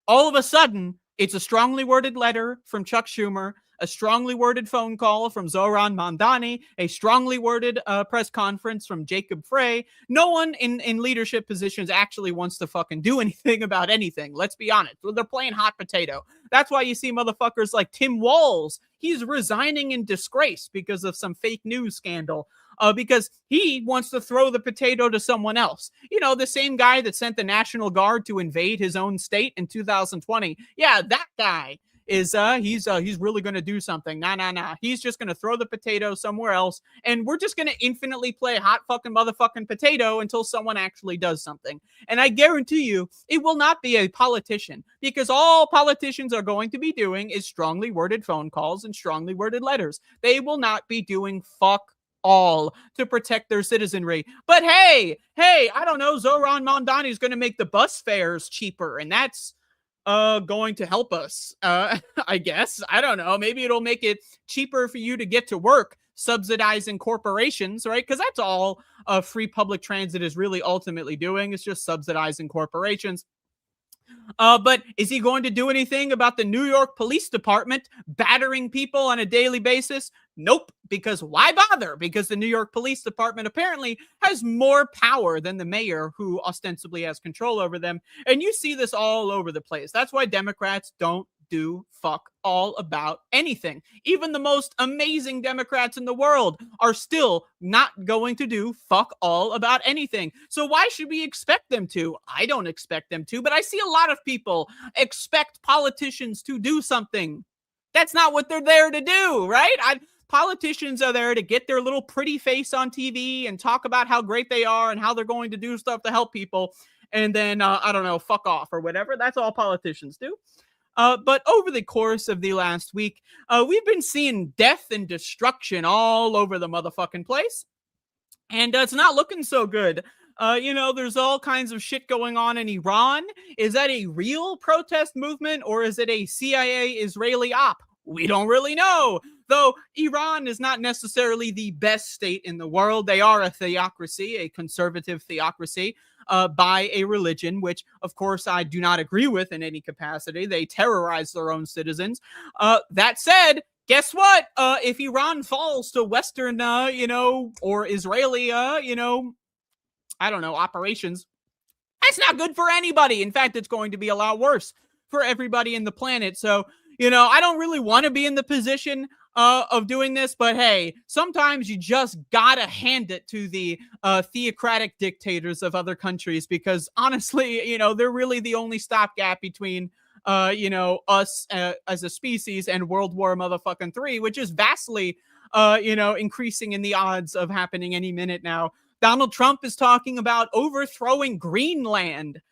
all of a sudden, it's a strongly worded letter from Chuck Schumer, a strongly worded phone call from Zoran Mamdani, a strongly worded press conference from Jacob Frey. No one in leadership positions actually wants to fucking do anything about anything. Let's be honest. They're playing hot potato. That's why you see motherfuckers like Tim Walz. He's resigning in disgrace because of some fake news scandal. Because he wants to throw the potato to someone else. The same guy that sent the National Guard to invade his own state in 2020. Yeah, that guy is he's really going to do something. Nah. He's just going to throw the potato somewhere else, and we're just going to infinitely play hot fucking motherfucking potato until someone actually does something. And I guarantee you, it will not be a politician, because all politicians are going to be doing is strongly worded phone calls and strongly worded letters. They will not be doing fuck all to protect their citizenry. But hey, I don't know, Zoran Mamdani is going to make the bus fares cheaper, and that's going to help us, I guess. I don't know. Maybe it'll make it cheaper for you to get to work, subsidizing corporations, right? Because that's all free public transit is really ultimately doing. It's just subsidizing corporations. But is he going to do anything about the New York Police Department battering people on a daily basis? Nope. Because why bother? Because the New York Police Department apparently has more power than the mayor, who ostensibly has control over them. And you see this all over the place. That's why Democrats don't do fuck all about anything. Even the most amazing Democrats in the world are still not going to do fuck all about anything. So why should we expect them to? I don't expect them to, but I see a lot of people expect politicians to do something. That's not what they're there to do, right? Politicians are there to get their little pretty face on TV and talk about how great they are and how they're going to do stuff to help people. And then, I don't know, fuck off or whatever. That's all politicians do. But over the course of the last week, we've been seeing death and destruction all over the motherfucking place. And it's not looking so good. There's all kinds of shit going on in Iran. Is that a real protest movement, or is it a CIA Israeli op? We don't really know. Though Iran is not necessarily the best state in the world. They are a theocracy, a conservative theocracy, by a religion, which, of course, I do not agree with in any capacity. They terrorize their own citizens. That said, guess what? If Iran falls to Western, or Israeli, I don't know, operations, that's not good for anybody. In fact, it's going to be a lot worse for everybody in the planet. So, I don't really want to be in the position of doing this, but hey, sometimes you just gotta hand it to the theocratic dictators of other countries, because honestly, they're really the only stopgap between us as a species and World War motherfucking 3, which is vastly, increasing in the odds of happening any minute now. Donald Trump is talking about overthrowing Greenland.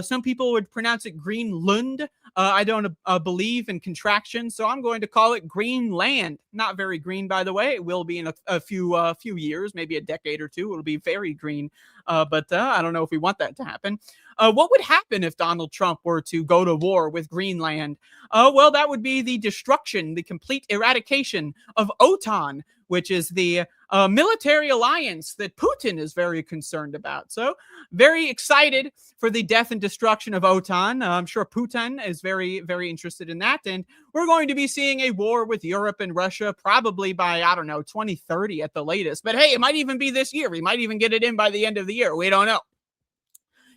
Some people would pronounce it Greenland. I don't believe in contractions, so I'm going to call it Greenland. Not very green, by the way. It will be in a few years, maybe a decade or two. It'll be very green, but I don't know if we want that to happen. What would happen if Donald Trump were to go to war with Greenland? Well, that would be the destruction, the complete eradication of OTAN, which is the military alliance that Putin is very concerned about. So very excited for the death and destruction of OTAN. I'm sure Putin is very, very interested in that. And we're going to be seeing a war with Europe and Russia probably by, 2030 at the latest. But hey, it might even be this year. We might even get it in by the end of the year. We don't know.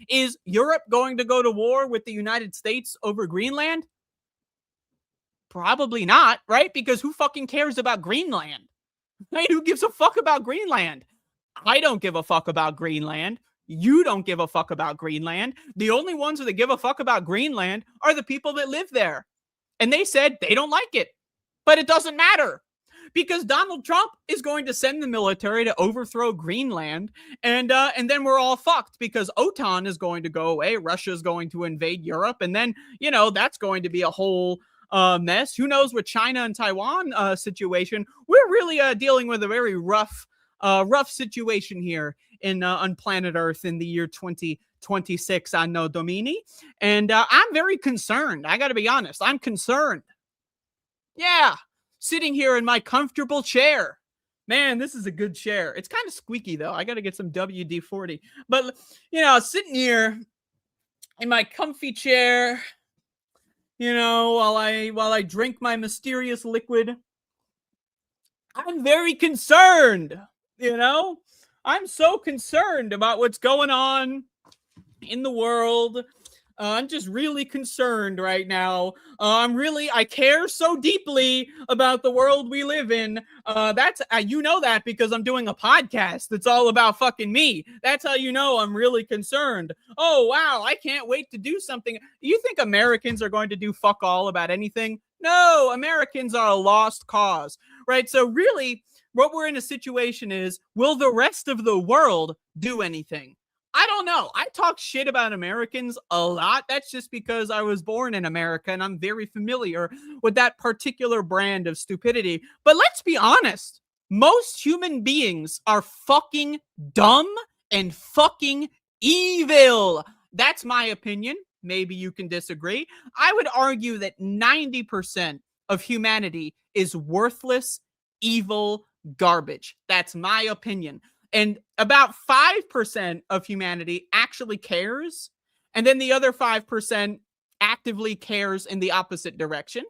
Is Europe going to go to war with the United States over Greenland? Probably not, right? Because who fucking cares about Greenland? Right? Who gives a fuck about Greenland? I don't give a fuck about Greenland. You don't give a fuck about Greenland. The only ones that give a fuck about Greenland are the people that live there. And they said they don't like it. But it doesn't matter. Because Donald Trump is going to send the military to overthrow Greenland, and then we're all fucked, because OTAN is going to go away, Russia is going to invade Europe, and then, that's going to be a whole mess. Who knows with China and Taiwan situation? We're really dealing with a very rough situation here on planet Earth in the year 2026 Anno Domini, and I'm very concerned. I got to be honest, I'm concerned. Yeah. Sitting here in my comfortable chair. Man, this is a good chair. It's kind of squeaky, though. I got to get some WD-40. But, sitting here in my comfy chair, while I drink my mysterious liquid, I'm very concerned, I'm so concerned about what's going on in the world. I'm just really concerned right now. I care so deeply about the world we live in. That's that because I'm doing a podcast that's all about fucking me. That's how I'm really concerned. Oh, wow, I can't wait to do something. You think Americans are going to do fuck all about anything? No, Americans are a lost cause, right? So really, what we're in a situation is, will the rest of the world do anything? I don't know. I talk shit about Americans a lot. That's just because I was born in America and I'm very familiar with that particular brand of stupidity. But let's be honest. Most human beings are fucking dumb and fucking evil. That's my opinion. Maybe you can disagree. I would argue that 90% of humanity is worthless, evil garbage. That's my opinion. And about 5% of humanity actually cares. And then the other 5% actively cares in the opposite direction.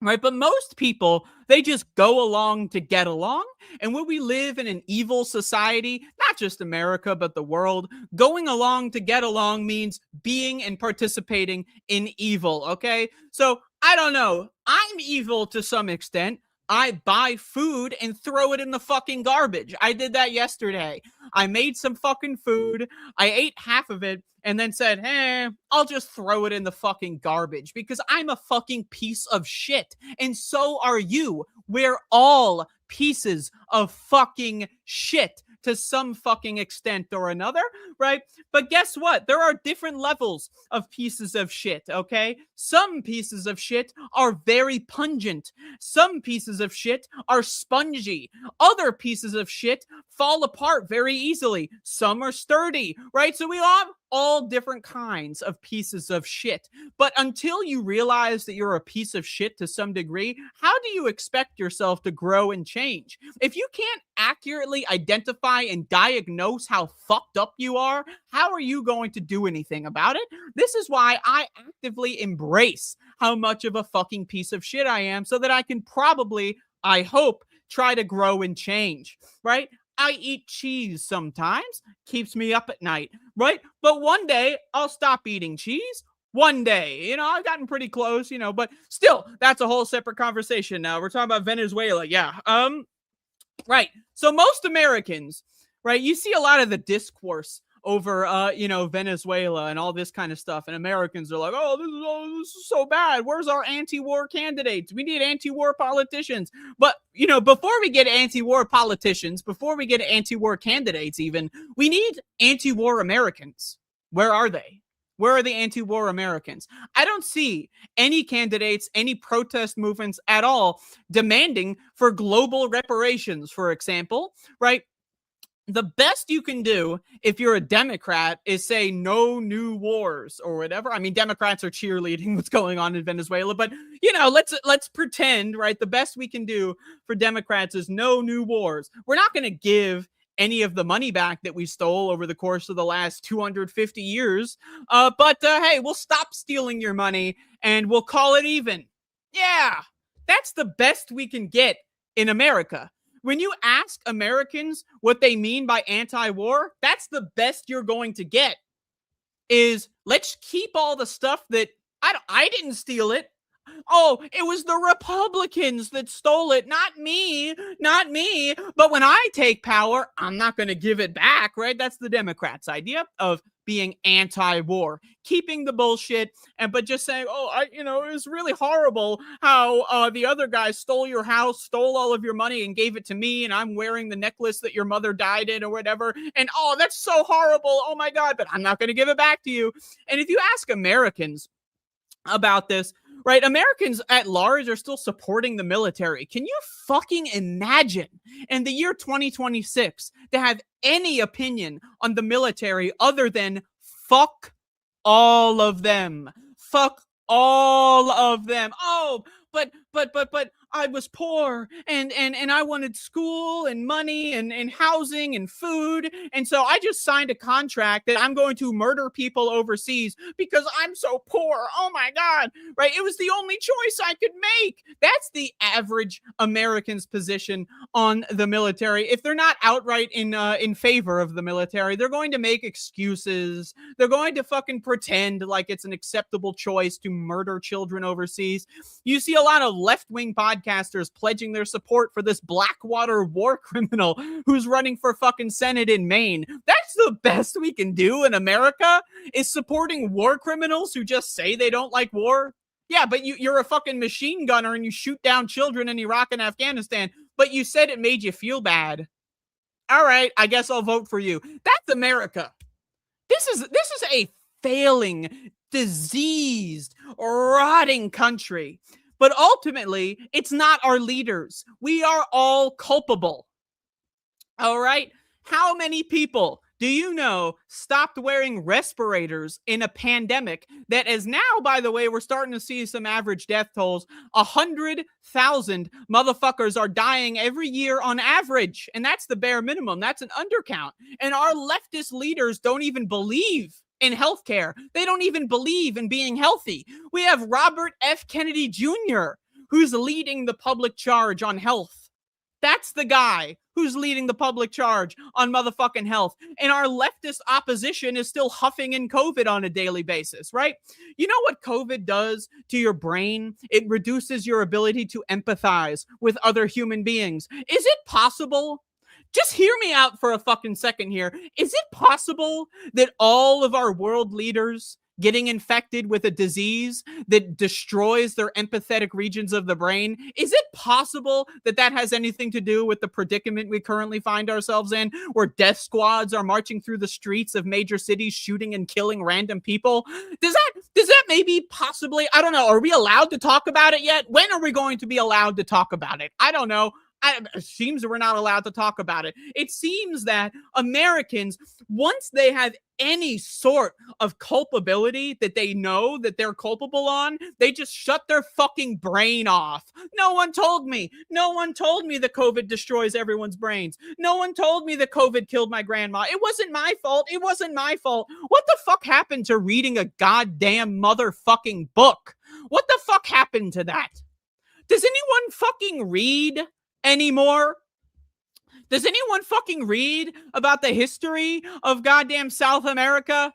Right? But most people, they just go along to get along. And when we live in an evil society, not just America, but the world, going along to get along means being and participating in evil. Okay? So I don't know. I'm evil to some extent. I buy food and throw it in the fucking garbage. I did that yesterday. I made some fucking food. I ate half of it and then said, I'll just throw it in the fucking garbage because I'm a fucking piece of shit. And so are you. We're all pieces of fucking shit to some fucking extent or another, right? But guess what? There are different levels of pieces of shit, okay? Some pieces of shit are very pungent. Some pieces of shit are spongy. Other pieces of shit fall apart very easily. Some are sturdy, right? So we have all different kinds of pieces of shit. But until you realize that you're a piece of shit to some degree, how do you expect yourself to grow and change? If you can't accurately identify and diagnose how fucked up you are, how are you going to do anything about it? This is why I actively embrace embrace how much of a fucking piece of shit I am so that I can probably, I hope, try to grow and change, right? I eat cheese sometimes, keeps me up at night, right? But one day I'll stop eating cheese. One day, I've gotten pretty close, but still, that's a whole separate conversation. Now we're talking about Venezuela. Yeah. Right. So most Americans, right, you see a lot of the discourse over, Venezuela and all this kind of stuff. And Americans are like, oh, this is so bad. Where's our anti-war candidates? We need anti-war politicians. But, before we get anti-war politicians, before we get anti-war candidates even, we need anti-war Americans. Where are they? Where are the anti-war Americans? I don't see any candidates, any protest movements at all demanding for global reparations, for example, right? The best you can do if you're a Democrat is say no new wars or whatever. I mean, Democrats are cheerleading what's going on in Venezuela, but let's pretend, right? The best we can do for Democrats is no new wars. We're not going to give any of the money back that we stole over the course of the last 250 years. But hey, we'll stop stealing your money and we'll call it even. Yeah, that's the best we can get in America. When you ask Americans what they mean by anti-war, that's the best you're going to get. Is let's keep all the stuff that I didn't steal it. Oh, it was the Republicans that stole it, not me. But when I take power, I'm not going to give it back, right? That's the Democrats' idea of being anti-war, keeping the bullshit, but just saying, it was really horrible how the other guy stole your house, stole all of your money and gave it to me, and I'm wearing the necklace that your mother died in or whatever, and that's so horrible, oh my God, but I'm not going to give it back to you. And if you ask Americans about this, right, Americans at large are still supporting the military. Can you fucking imagine in the year 2026 to have any opinion on the military other than fuck all of them? Fuck all of them. Oh, but I was poor and I wanted school and money and housing and food. And so I just signed a contract that I'm going to murder people overseas because I'm so poor. Oh my God. Right. It was the only choice I could make. That's the average American's position on the military. If they're not outright in favor of the military, they're going to make excuses. They're going to fucking pretend like it's an acceptable choice to murder children overseas. You see a lot of left-wing podcasters pledging their support for this Blackwater war criminal who's running for fucking Senate in Maine. That's the best we can do in America, is supporting war criminals who just say they don't like war. Yeah, but you're a fucking machine gunner and you shoot down children in Iraq and Afghanistan, but you said it made you feel bad. All right, I guess I'll vote for you. That's America. This is a failing, diseased, rotting country. But ultimately, it's not our leaders. We are all culpable. All right? How many people do you know stopped wearing respirators in a pandemic that is now, by the way, we're starting to see some average death tolls. 100,000 motherfuckers are dying every year on average. And that's the bare minimum. That's an undercount. And our leftist leaders don't even believe in healthcare. They don't even believe in being healthy. We have Robert F. Kennedy Jr., who's leading the public charge on health. That's the guy who's leading the public charge on motherfucking health. And our leftist opposition is still huffing in COVID on a daily basis, right? You know what COVID does to your brain? It reduces your ability to empathize with other human beings. Is it possible? Just hear me out for a fucking second here. Is it possible that all of our world leaders getting infected with a disease that destroys their empathetic regions of the brain, is it possible that that has anything to do with the predicament we currently find ourselves in, where death squads are marching through the streets of major cities, shooting and killing random people? Does that maybe possibly, I don't know, are we allowed to talk about it yet? When are we going to be allowed to talk about it? I don't know. It seems that we're not allowed to talk about it. It seems that Americans, once they have any sort of culpability that they know that they're culpable on, they just shut their fucking brain off. No one told me. No one told me that COVID destroys everyone's brains. No one told me that COVID killed my grandma. It wasn't my fault. It wasn't my fault. What the fuck happened to reading a goddamn motherfucking book? happened to that? Does anyone fucking read anymore? Does anyone fucking read about the history of goddamn South America?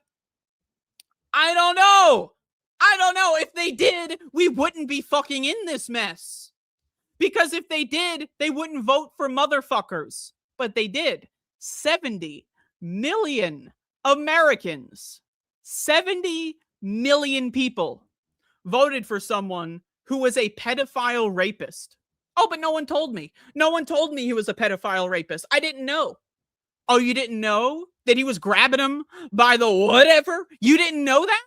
I don't know. I don't know. If they did, we wouldn't be fucking in this mess. Because if they did, they wouldn't vote for motherfuckers. But they did. 70 million Americans, 70 million people voted for someone who was a pedophile rapist. Oh, but no one told me. No one told me he was a pedophile rapist. I didn't know. Oh, you didn't know that he was grabbing him by the whatever? You didn't know that?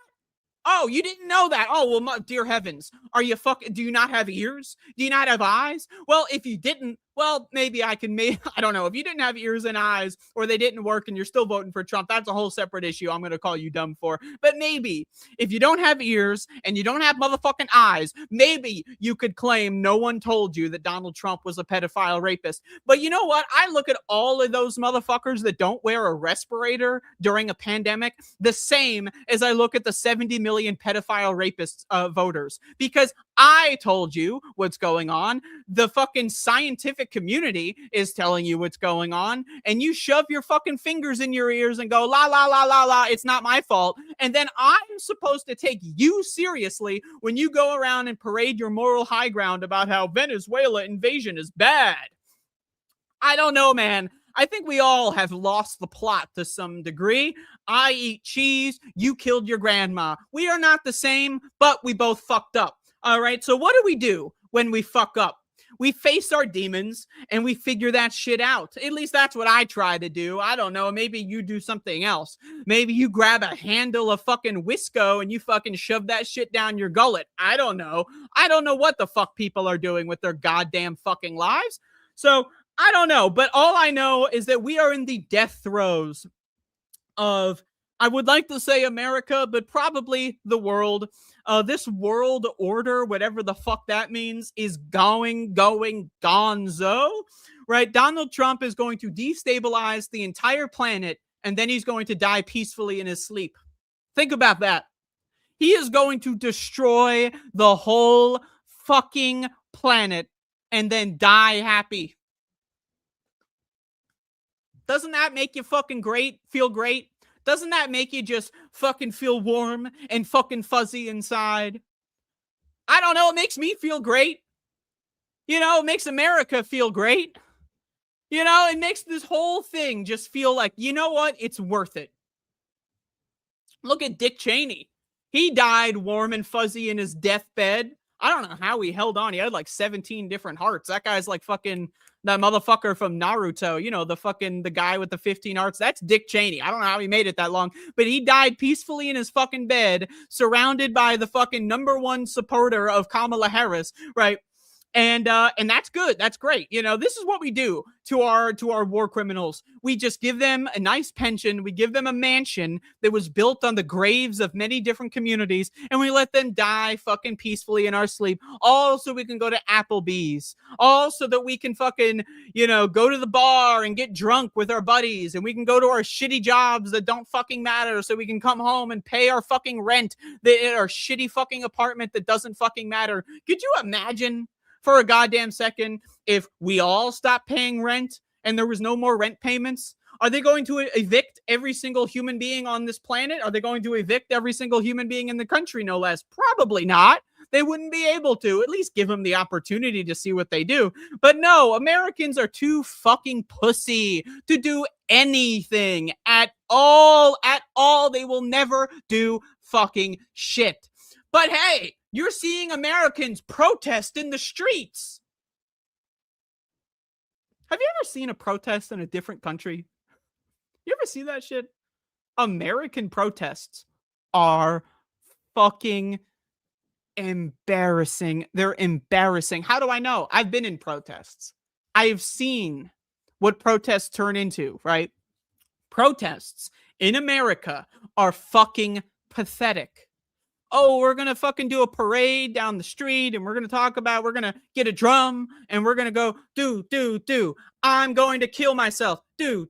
Oh, you didn't know that. Oh, well, dear heavens. Are you do you not have ears? Do you not have eyes? Well, if you didn't, well, maybe I can I don't know. If you didn't have ears and eyes, or they didn't work and you're still voting for Trump, that's a whole separate issue I'm going to call you dumb for. But maybe if you don't have ears and you don't have motherfucking eyes, maybe you could claim no one told you that Donald Trump was a pedophile rapist. But you know what? I look at all of those motherfuckers that don't wear a respirator during a pandemic the same as I look at the 70 million pedophile rapists voters, because I told you what's going on. The fucking scientific community is telling you what's going on, and you shove your fucking fingers in your ears and go, la, la, la, la, la, it's not my fault. And then I'm supposed to take you seriously when you go around and parade your moral high ground about how Venezuela invasion is bad. I don't know, man. I think we all have lost the plot to some degree. I eat cheese. You killed your grandma. We are not the same, but we both fucked up. All right. So what do we do when we fuck up? We face our demons and we figure that shit out. At least that's what I try to do. I don't know. Maybe you do something else. Maybe you grab a handle of fucking Wisco and you fucking shove that shit down your gullet. I don't know. I don't know what the fuck people are doing with their goddamn fucking lives. So I don't know. But all I know is that we are in the death throes of, I would like to say America, but probably the world. This world order, whatever the fuck that means, is going gonzo, right? Donald Trump is going to destabilize the entire planet, and then he's going to die peacefully in his sleep. Think about that. He is going to destroy the whole fucking planet and then die happy. Doesn't that make you fucking great? Feel great? Doesn't that make you just fucking feel warm and fucking fuzzy inside? I don't know. It makes me feel great. You know, it makes America feel great. You know, it makes this whole thing just feel like, you know what? It's worth it. Look at Dick Cheney. He died warm and fuzzy in his deathbed. I don't know how he held on. He had like 17 different hearts. That guy's like fucking that motherfucker from Naruto, you know, the guy with the 15 hearts. That's Dick Cheney. I don't know how he made it that long, but he died peacefully in his fucking bed, surrounded by the fucking #1 supporter of Kamala Harris, right? And that's good. That's great. You know, this is what we do to our war criminals. We just give them a nice pension. We give them a mansion that was built on the graves of many different communities, and we let them die fucking peacefully in our sleep. All so we can go to Applebee's. All so that we can fucking, you know, go to the bar and get drunk with our buddies, and we can go to our shitty jobs that don't fucking matter, so we can come home and pay our fucking rent in our shitty fucking apartment that doesn't fucking matter. Could you imagine for a goddamn second if we all stopped paying rent and there was no more rent payments? Are they going to evict every single human being on this planet? Are they going to evict every single human being in the country, no less? Probably not. They wouldn't be able to. At least give them the opportunity to see what they do. But no, Americans are too fucking pussy to do anything at all. At all. They will never do fucking shit. But hey, you're seeing Americans protest in the streets. Have you ever seen a protest in a different country? You ever see that shit? American protests are fucking embarrassing. They're embarrassing. How do I know? I've been in protests. I've seen what protests turn into, right? Protests in America are fucking pathetic. Oh, we're going to fucking do a parade down the street, and we're going to get a drum, and we're going to go, do. I'm going to kill myself. Do.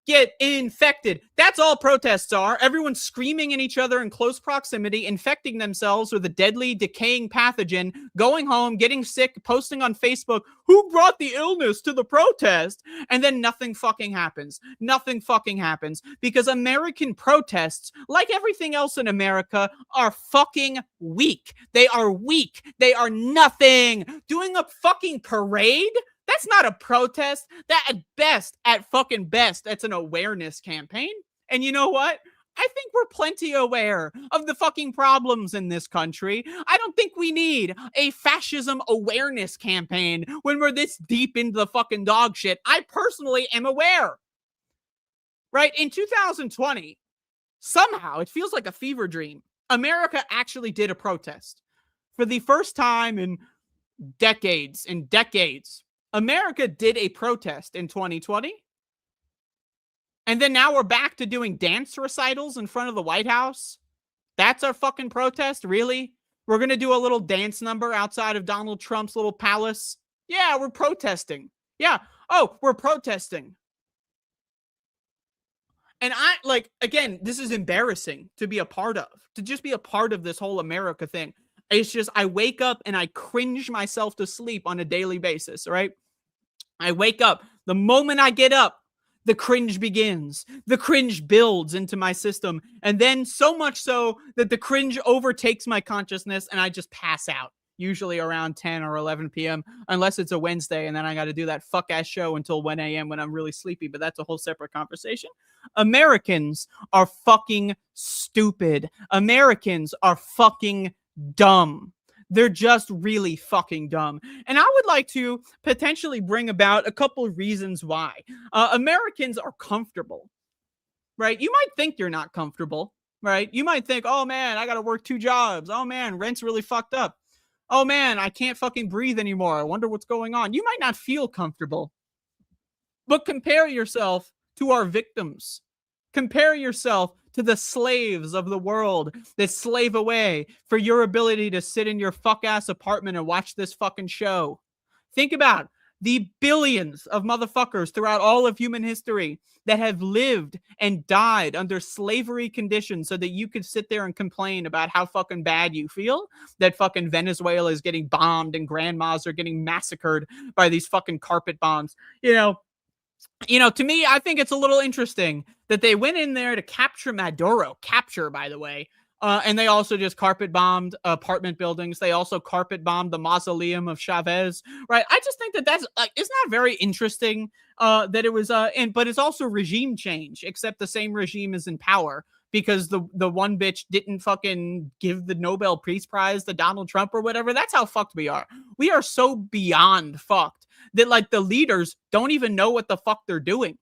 get infected. That's all protests are. Everyone's screaming at each other in close proximity, infecting themselves with a deadly, decaying pathogen, going home, getting sick, posting on Facebook, who brought the illness to the protest? And then nothing fucking happens. Nothing fucking happens because American protests, like everything else in America, are fucking weak. They are weak. They are nothing. Doing a fucking parade? That's not a protest. That at fucking best, that's an awareness campaign. And you know what? I think we're plenty aware of the fucking problems in this country. I don't think we need a fascism awareness campaign when we're this deep into the fucking dog shit. I personally am aware. Right? In 2020, somehow, it feels like a fever dream. America actually did a protest. For the first time in decades, America did a protest in 2020. And then now we're back to doing dance recitals in front of the White House. That's our fucking protest? Really? We're going to do a little dance number outside of Donald Trump's little palace? Yeah, we're protesting. Yeah. Oh, we're protesting. And again, this is embarrassing to be a part of, to just be a part of this whole America thing. It's just, I wake up and I cringe myself to sleep on a daily basis, right? I wake up. The moment I get up, the cringe begins. The cringe builds into my system. And then so much so that the cringe overtakes my consciousness and I just pass out, usually around 10 or 11 p.m., unless it's a Wednesday. And then I got to do that fuck-ass show until 1 a.m. when I'm really sleepy. But that's a whole separate conversation. Americans are fucking stupid. Americans are fucking dumb. They're just really fucking dumb. And I would like to potentially bring about a couple of reasons why. Americans are comfortable, right? You might think you're not comfortable, right? You might think, oh man, I got to work 2 jobs. Oh man, rent's really fucked up. Oh man, I can't fucking breathe anymore. I wonder what's going on. You might not feel comfortable, but compare yourself to our victims. Compare yourself to the slaves of the world that slave away for your ability to sit in your fuck-ass apartment and watch this fucking show. Think about the billions of motherfuckers throughout all of human history that have lived and died under slavery conditions so that you could sit there and complain about how fucking bad you feel, that fucking Venezuela is getting bombed and grandmas are getting massacred by these fucking carpet bombs. You know, to me, I think it's a little interesting that they went in there to capture Maduro. Capture, by the way. And they also just carpet bombed apartment buildings. They also carpet bombed the mausoleum of Chavez, right? I just think that that's isn't that very interesting that it was but it's also regime change, except the same regime is in power because the one bitch didn't fucking give the Nobel Peace Prize to Donald Trump or whatever. That's how fucked we are. We are so beyond fucked that like the leaders don't even know what the fuck they're doing.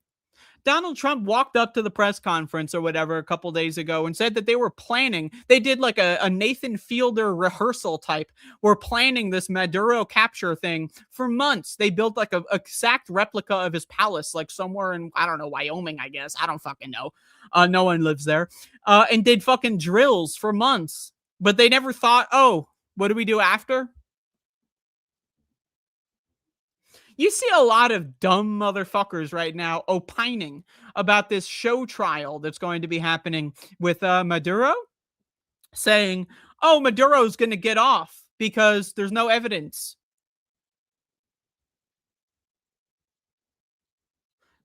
Donald Trump walked up to the press conference or whatever a couple days ago and said that they were planning, they did like a Nathan Fielder rehearsal type. We're planning this Maduro capture thing for months. They built like a exact replica of his palace, like somewhere in, I don't know, Wyoming, I guess. I don't fucking know. No one lives there. And did fucking drills for months. But they never thought, oh, what do we do after? You see a lot of dumb motherfuckers right now opining about this show trial that's going to be happening with Maduro, saying, oh, Maduro's going to get off because there's no evidence.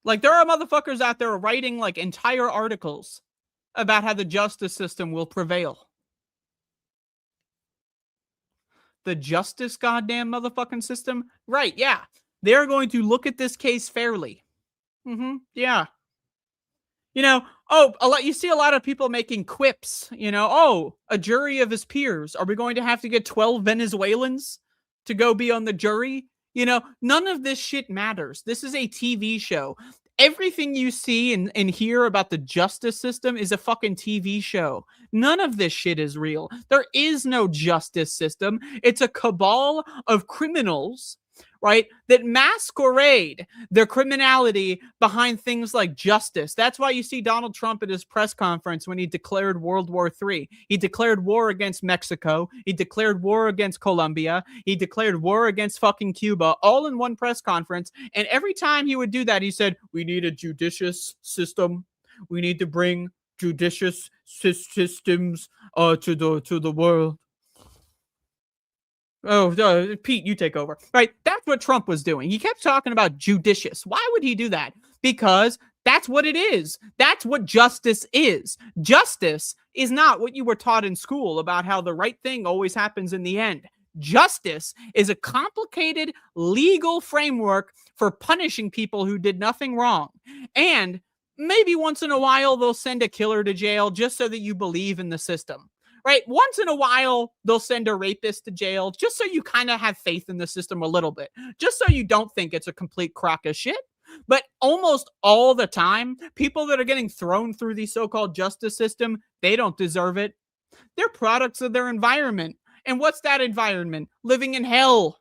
Like, there are motherfuckers out there writing, like, entire articles about how the justice system will prevail. The justice goddamn motherfucking system? Right, yeah. They're going to look at this case fairly. Yeah. You know, you see a lot of people making quips, you know, oh, a jury of his peers. Are we going to have to get 12 Venezuelans to go be on the jury? You know, none of this shit matters. This is a TV show. Everything you see and hear about the justice system is a fucking TV show. None of this shit is real. There is no justice system. It's a cabal of criminals, right, that masquerade their criminality behind things like justice. That's why you see Donald Trump at his press conference when he declared World War III. He declared war against Mexico. He declared war against Colombia. He declared war against fucking Cuba, all in one press conference. And every time he would do that, he said, we need a judicious system. We need to bring judicious systems to the world. Oh, Pete, you take over. Right? That's what Trump was doing. He kept talking about judicious. Why would he do that? Because that's what it is. That's what justice is. Justice is not what you were taught in school about how the right thing always happens in the end. Justice is a complicated legal framework for punishing people who did nothing wrong. And maybe once in a while, they'll send a killer to jail just so that you believe in the system. Right? Once in a while, they'll send a rapist to jail just so you kind of have faith in the system a little bit, just so you don't think it's a complete crock of shit. But almost all the time, people that are getting thrown through the so-called justice system, they don't deserve it. They're products of their environment. And what's that environment? Living in hell.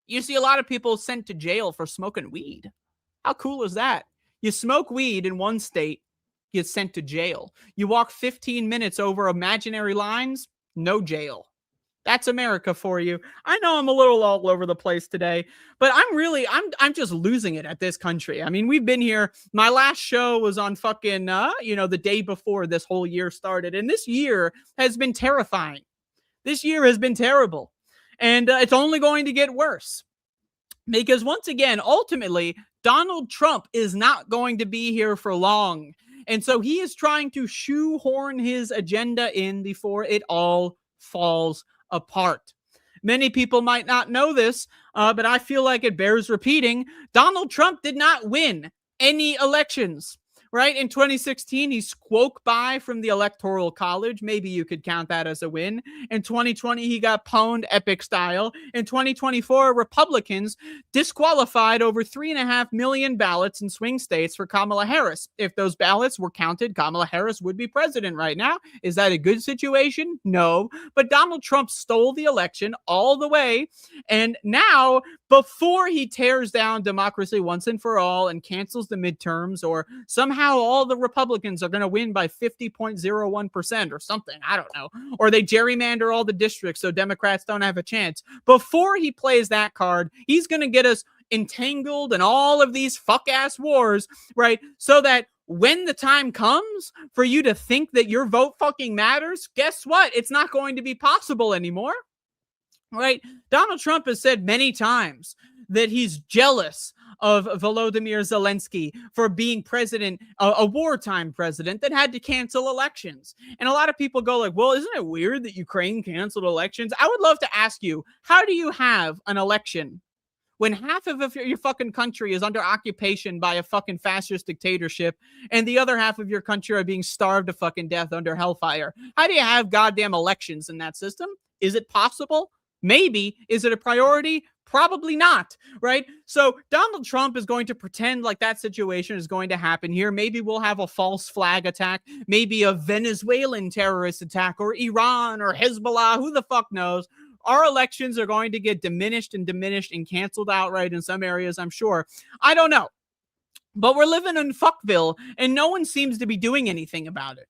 You see a lot of people sent to jail for smoking weed. How cool is that? You smoke weed in one state, get sent to jail. You walk 15 minutes over imaginary lines, no jail. That's America for you. I know I'm a little all over the place today, but I'm just losing it at this country. I mean, we've been here. My last show was on fucking, the day before this whole year started. And this year has been terrifying. This year has been terrible. And it's only going to get worse. Because once again, ultimately, Donald Trump is not going to be here for long. And so he is trying to shoehorn his agenda in before it all falls apart. Many people might not know this, but I feel like it bears repeating. Donald Trump did not win any elections. Right? In 2016, he squoke by from the Electoral College. Maybe you could count that as a win. In 2020, he got pwned epic style. In 2024, Republicans disqualified over 3.5 million ballots in swing states for Kamala Harris. If those ballots were counted, Kamala Harris would be president right now. Is that a good situation? No. But Donald Trump stole the election all the way. And now, before he tears down democracy once and for all and cancels the midterms, or somehow all the Republicans are going to win by 50.01% or something, I don't know, or they gerrymander all the districts so Democrats don't have a chance. Before he plays that card, he's going to get us entangled in all of these fuck-ass wars, right? So that when the time comes for you to think that your vote fucking matters, guess what? It's not going to be possible anymore. Right? Donald Trump has said many times that he's jealous of Volodymyr Zelensky for being president, a wartime president that had to cancel elections. And a lot of people go like, well, isn't it weird that Ukraine canceled elections? I would love to ask you, how do you have an election when half of your fucking country is under occupation by a fucking fascist dictatorship and the other half of your country are being starved to fucking death under hellfire? How do you have goddamn elections in that system? Is it possible? Maybe. Is it a priority? Probably not, right? So Donald Trump is going to pretend like that situation is going to happen here. Maybe we'll have a false flag attack, maybe a Venezuelan terrorist attack, or Iran or Hezbollah, who the fuck knows? Our elections are going to get diminished and canceled outright in some areas, I'm sure. I don't know. But we're living in Fville, and no one seems to be doing anything about it,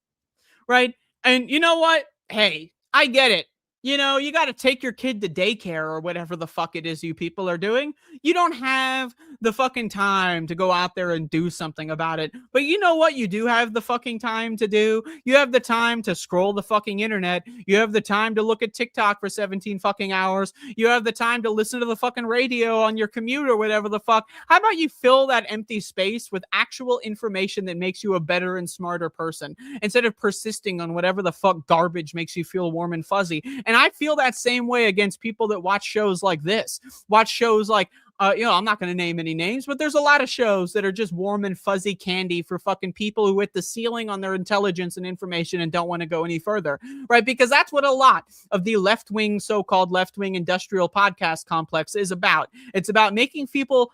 right? And you know what? Hey, I get it. You know, you got to take your kid to daycare or whatever the fuck it is you people are doing. You don't have the fucking time to go out there and do something about it. But you know what you do have the fucking time to do? You have the time to scroll the fucking internet. You have the time to look at TikTok for 17 fucking hours. You have the time to listen to the fucking radio on your commute or whatever the fuck. How about you fill that empty space with actual information that makes you a better and smarter person instead of persisting on whatever the fuck garbage makes you feel warm and fuzzy? And I feel that same way against people that watch shows like this, watch shows like, I'm not going to name any names, but there's a lot of shows that are just warm and fuzzy candy for fucking people who hit the ceiling on their intelligence and information and don't want to go any further, right? Because that's what a lot of the left-wing, so-called left-wing industrial podcast complex is about. It's about making people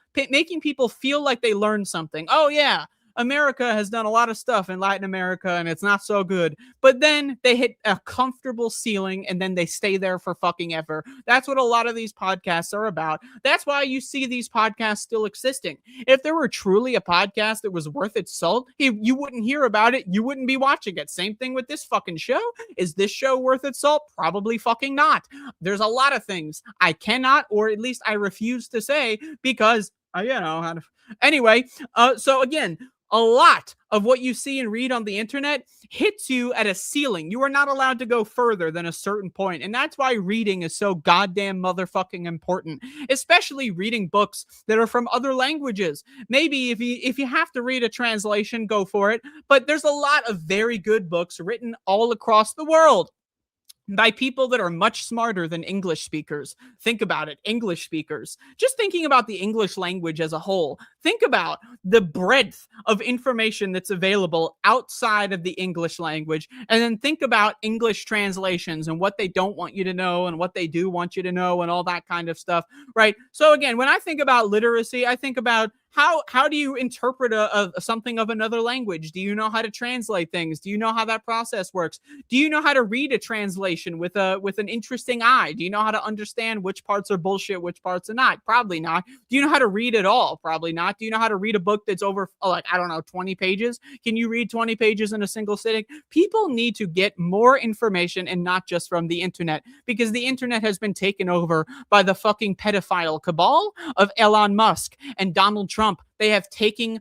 feel like they learned something. Oh, yeah. America has done a lot of stuff in Latin America and it's not so good. But then they hit a comfortable ceiling and then they stay there for fucking ever. That's what a lot of these podcasts are about. That's why you see these podcasts still existing. If there were truly a podcast that was worth its salt, you wouldn't hear about it. You wouldn't be watching it. Same thing with this fucking show. Is this show worth its salt? Probably fucking not. There's a lot of things I cannot, or at least I refuse to say because, anyway, so again, a lot of what you see and read on the internet hits you at a ceiling. You are not allowed to go further than a certain point. And that's why reading is so goddamn motherfucking important, especially reading books that are from other languages. Maybe if you have to read a translation, go for it. But there's a lot of very good books written all across the world by people that are much smarter than English speakers. Think about it, English speakers. Just thinking about the English language as a whole, think about the breadth of information that's available outside of the English language, and then think about English translations and what they don't want you to know and what they do want you to know and all that kind of stuff, right? So again, when I think about literacy, I think about how do you interpret something of another language? Do you know how to translate things? Do you know how that process works? Do you know how to read a translation with an interesting eye? Do you know how to understand which parts are bullshit, which parts are not? Probably not. Do you know how to read it all? Probably not. Do you know how to read a book that's over 20 pages? Can you read 20 pages in a single sitting? People need to get more information and not just from the internet, because the internet has been taken over by the fucking pedophile cabal of Elon Musk and Donald Trump. They have taken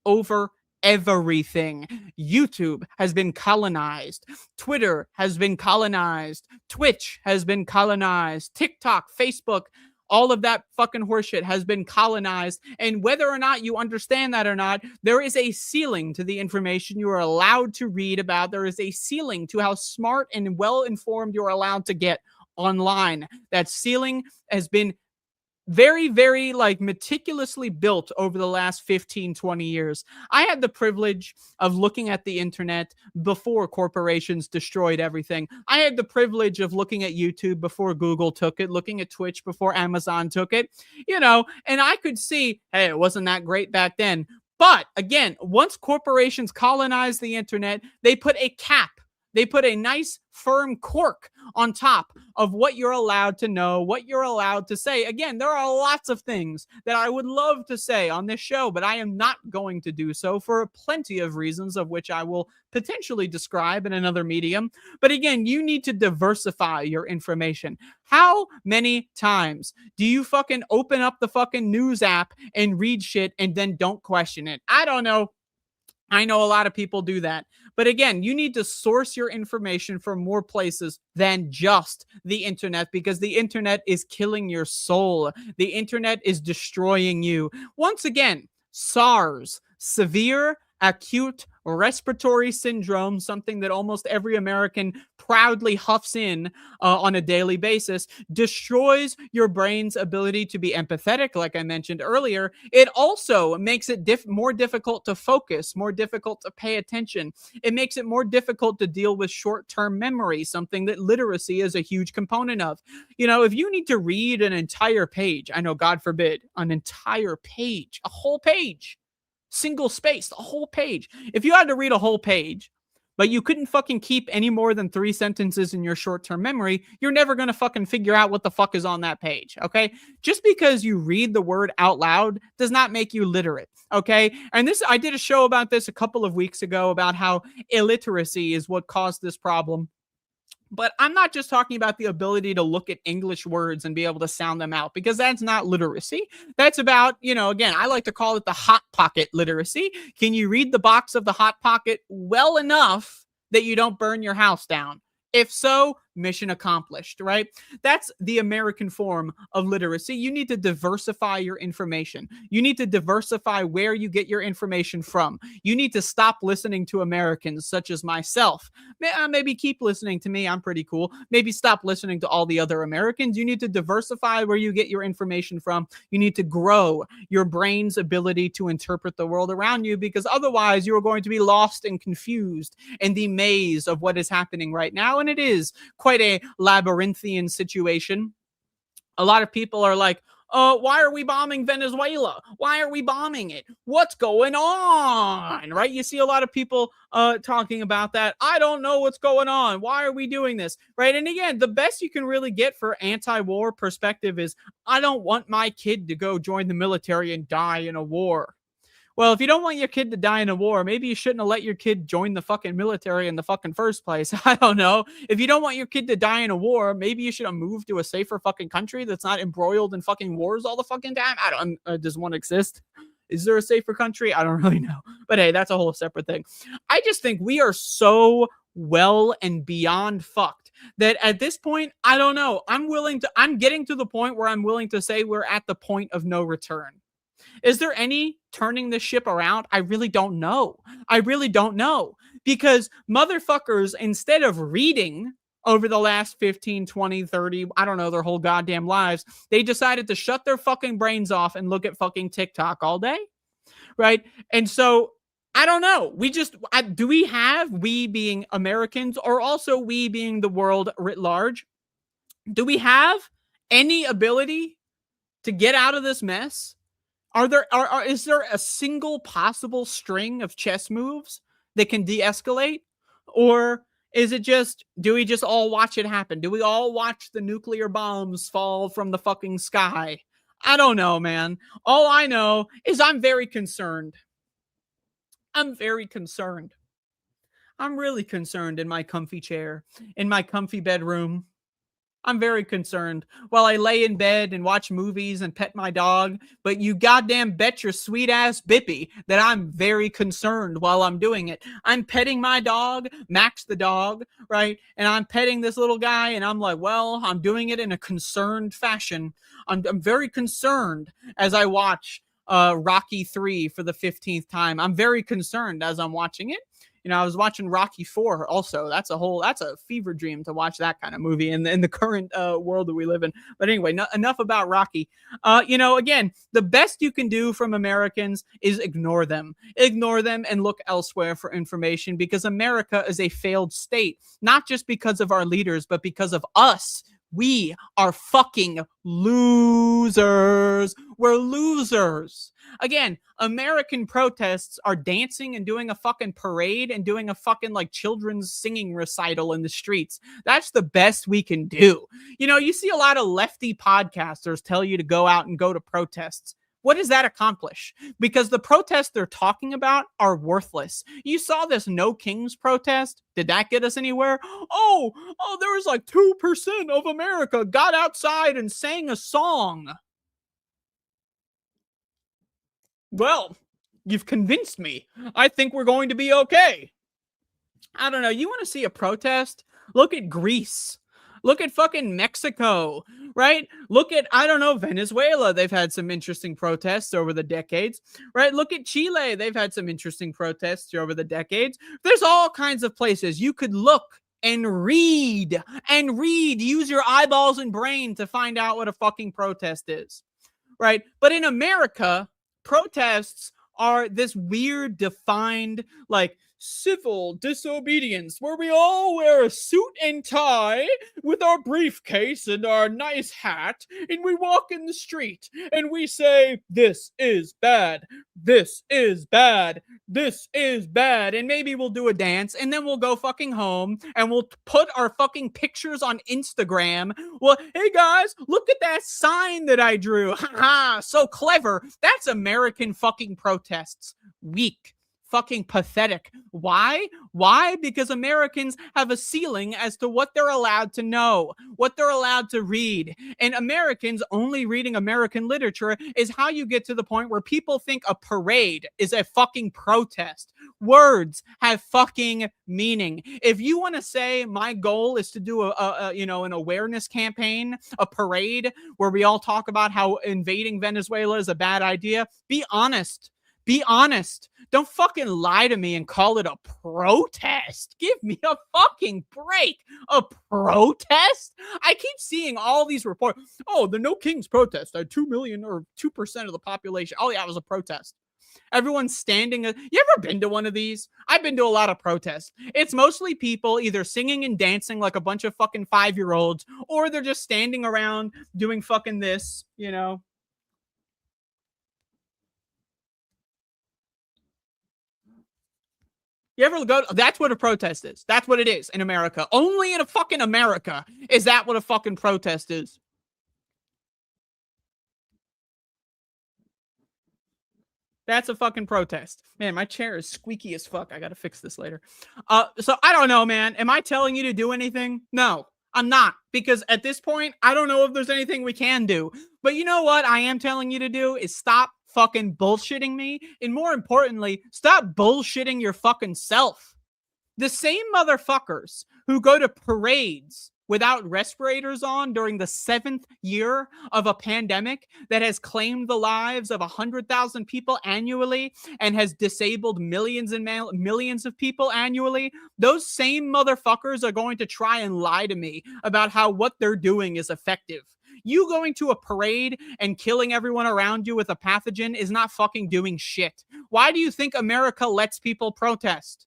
over everything. YouTube has been colonized. Twitter has been colonized. Twitch has been colonized. TikTok, Facebook, all of that fucking horseshit has been colonized. And whether or not you understand that or not, there is a ceiling to the information you are allowed to read about. There is a ceiling to how smart and well-informed you're allowed to get online. That ceiling has been very, very meticulously built over the last 15, 20 years. I had the privilege of looking at the internet before corporations destroyed everything. I had the privilege of looking at YouTube before Google took it, looking at Twitch before Amazon took it, and I could see, hey, it wasn't that great back then. But again, once corporations colonized the internet, they put a cap. They put a nice firm cork on top of what you're allowed to know, what you're allowed to say. Again, there are lots of things that I would love to say on this show, but I am not going to do so for plenty of reasons, of which I will potentially describe in another medium. But again, you need to diversify your information. How many times do you fucking open up the fucking news app and read shit and then don't question it? I don't know. I know a lot of people do that. But again, you need to source your information from more places than just the internet, because the internet is killing your soul. The internet is destroying you. Once again, SARS, severe acute respiratory syndrome, something that almost every American proudly huffs in on a daily basis, destroys your brain's ability to be empathetic, like I mentioned earlier. It also makes it more difficult to focus, more difficult to pay attention. It makes it more difficult to deal with short-term memory, something that literacy is a huge component of. If you need to read an entire page, I know, God forbid, an entire page, a whole page, single space, the whole page. If you had to read a whole page, but you couldn't fucking keep any more than 3 sentences in your short-term memory, you're never going to fucking figure out what the fuck is on that page, okay? Just because you read the word out loud does not make you literate, okay? And I did a show about this a couple of weeks ago about how illiteracy is what caused this problem. But I'm not just talking about the ability to look at English words and be able to sound them out, because that's not literacy. That's about, again, I like to call it the hot pocket literacy. Can you read the box of the hot pocket well enough that you don't burn your house down? If so, mission accomplished, right? That's the American form of literacy. You need to diversify your information. You need to diversify where you get your information from. You need to stop listening to Americans such as myself. Maybe keep listening to me. I'm pretty cool. Maybe stop listening to all the other Americans. You need to diversify where you get your information from. You need to grow your brain's ability to interpret the world around you, because otherwise you are going to be lost and confused in the maze of what is happening right now. And it is quite a labyrinthian situation. A lot of people are like, why are we bombing Venezuela? Why are we bombing it? What's going on? Right? You see a lot of people talking about that. I don't know what's going on. Why are we doing this? Right? And again, the best you can really get for anti-war perspective is, I don't want my kid to go join the military and die in a war. Well, if you don't want your kid to die in a war, maybe you shouldn't have let your kid join the fucking military in the fucking first place. I don't know. If you don't want your kid to die in a war, maybe you should have moved to a safer fucking country that's not embroiled in fucking wars all the fucking time. I don't, does one exist? Is there a safer country? I don't really know. But hey, that's a whole separate thing. I just think we are so well and beyond fucked that at this point, I don't know. I'm getting to the point where I'm willing to say we're at the point of no return. Is there any turning this ship around? I really don't know. Because motherfuckers, instead of reading over the last 15, 20, 30, I don't know, their whole goddamn lives, they decided to shut their fucking brains off and look at fucking TikTok all day. Right? And so, I don't know. We being Americans, or also we being the world writ large, do we have any ability to get out of this mess? Is there a single possible string of chess moves that can de-escalate? Or is it just, do we just all watch it happen? Do we all watch the nuclear bombs fall from the fucking sky? I don't know, man. All I know is I'm very concerned. I'm very concerned. I'm really concerned in my comfy chair, in my comfy bedroom. I'm very concerned while I lay in bed and watch movies and pet my dog. But you goddamn bet your sweet ass bippy that I'm very concerned while I'm doing it. I'm petting my dog, Max the dog, right? And I'm petting this little guy, and I'm like, well, I'm doing it in a concerned fashion. I'm very concerned as I watch Rocky 3 for the 15th time. I'm very concerned as I'm watching it. You know, I was watching Rocky 4 also. That's a fever dream to watch that kind of movie in the current world that we live in. But anyway, enough about Rocky. Again, the best you can do from Americans is ignore them. Ignore them and look elsewhere for information, because America is a failed state, not just because of our leaders, but because of us. We are fucking losers. We're losers. Again, American protests are dancing and doing a fucking parade and doing a fucking like children's singing recital in the streets. That's the best we can do. You know, you see a lot of lefty podcasters tell you to go out and go to protests. What does that accomplish? Because the protests they're talking about are worthless. You saw this No Kings protest. Did that get us anywhere? Oh, there was like 2% of America got outside and sang a song. Well, you've convinced me. I think we're going to be okay. I don't know. You want to see a protest? Look at Greece. Look at fucking Mexico, right? Look at, I don't know, Venezuela. They've had some interesting protests over the decades, right? Look at Chile. They've had some interesting protests over the decades. There's all kinds of places you could look and read. Use your eyeballs and brain to find out what a fucking protest is, right? But in America, protests are this weird, defined, like, civil disobedience where we all wear a suit and tie with our briefcase and our nice hat, and we walk in the street and we say, this is bad, this is bad, this is bad, and maybe we'll do a dance, and then we'll go fucking home and we'll put our fucking pictures on Instagram. Well, hey guys, look at that sign that I drew. Ha, so clever. That's American fucking protests. Weak. Fucking pathetic. Why? Because Americans have a ceiling as to what they're allowed to know, what they're allowed to read. And Americans only reading American literature is how you get to the point where people think a parade is a fucking protest. Words have fucking meaning. If you want to say my goal is to do an awareness campaign, a parade where we all talk about how invading Venezuela is a bad idea, be honest. Be honest. Don't fucking lie to me and call it a protest. Give me a fucking break. A protest? I keep seeing all these reports. Oh, the No Kings protest had 2 million or 2% of the population. Oh, yeah, it was a protest. Everyone's standing. You ever been to one of these? I've been to a lot of protests. It's mostly people either singing and dancing like a bunch of fucking 5-year-olds, or they're just standing around doing fucking this, you know. You ever go? That's what a protest is. That's what it is in America. Only in a fucking America is that what a fucking protest is. That's a fucking protest. Man, my chair is squeaky as fuck. I gotta fix this later. So I don't know, man. Am I telling you to do anything? No, I'm not. Because at this point, I don't know if there's anything we can do. But you know what I am telling you to do is stop fucking bullshitting me. And more importantly, stop bullshitting your fucking self. The same motherfuckers who go to parades without respirators on during the 7th year of a pandemic that has claimed the lives of 100,000 people annually and has disabled millions and millions of people annually, those same motherfuckers are going to try and lie to me about how what they're doing is effective. You going to a parade and killing everyone around you with a pathogen is not fucking doing shit. Why do you think America lets people protest?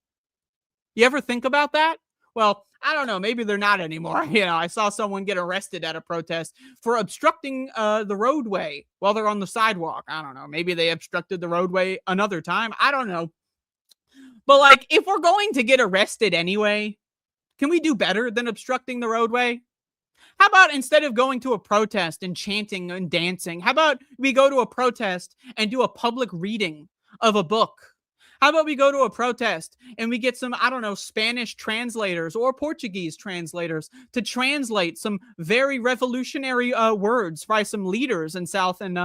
You ever think about that? Well, I don't know. Maybe they're not anymore. I saw someone get arrested at a protest for obstructing the roadway while they're on the sidewalk. I don't know. Maybe they obstructed the roadway another time. I don't know. But like, if we're going to get arrested anyway, can we do better than obstructing the roadway? How about instead of going to a protest and chanting and dancing, how about we go to a protest and do a public reading of a book? How about we go to a protest and we get some, I don't know, Spanish translators or Portuguese translators to translate some very revolutionary words by some leaders in South and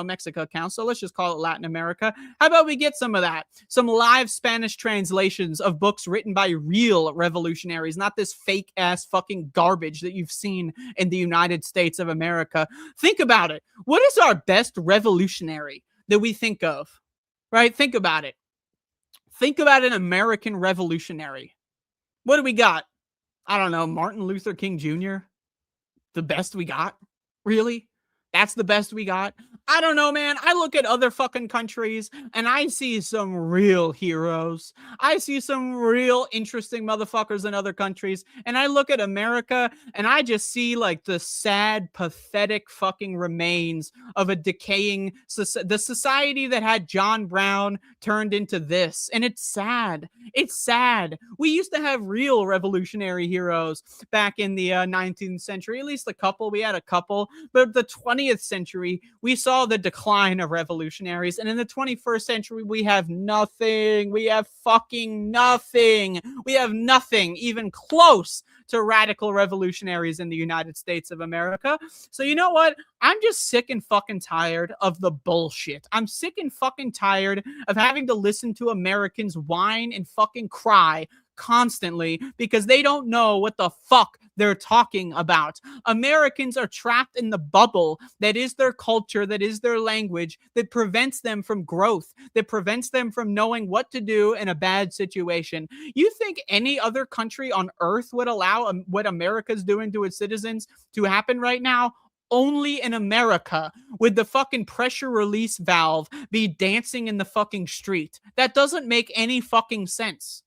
Mexico counts. So let's just call it Latin America. How about we get some of that? Some live Spanish translations of books written by real revolutionaries, not this fake ass fucking garbage that you've seen in the United States of America. Think about it. What is our best revolutionary that we think of? Right? Think about it. Think about an American revolutionary. What do we got? I don't know, Martin Luther King Jr.? The best we got? Really? That's the best we got? I don't know, man. I look at other fucking countries and I see some real heroes. I see some real interesting motherfuckers in other countries. And I look at America and I just see like the sad, pathetic fucking remains of a decaying the society that had John Brown turned into this. And it's sad. It's sad. We used to have real revolutionary heroes back in the 19th century, at least a couple. We had a couple. But the 20th century, we saw the decline of revolutionaries. And in the 21st century, we have nothing. We have fucking nothing. We have nothing even close to radical revolutionaries in the United States of America. So you know what? I'm just sick and fucking tired of the bullshit. I'm sick and fucking tired of having to listen to Americans whine and fucking cry constantly because they don't know what the fuck they're talking about. Americans are trapped in the bubble that is their culture, that is their language, that prevents them from growth, that prevents them from knowing what to do in a bad situation. You think any other country on earth would allow what America's doing to its citizens to happen right now? Only in America would the fucking pressure release valve be dancing in the fucking street. That doesn't make any fucking sense.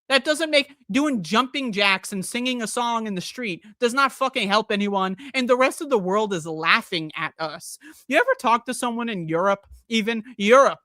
That doesn't make doing jumping jacks and singing a song in the street does not fucking help anyone. And the rest of the world is laughing at us. You ever talk to someone in Europe, even Europe?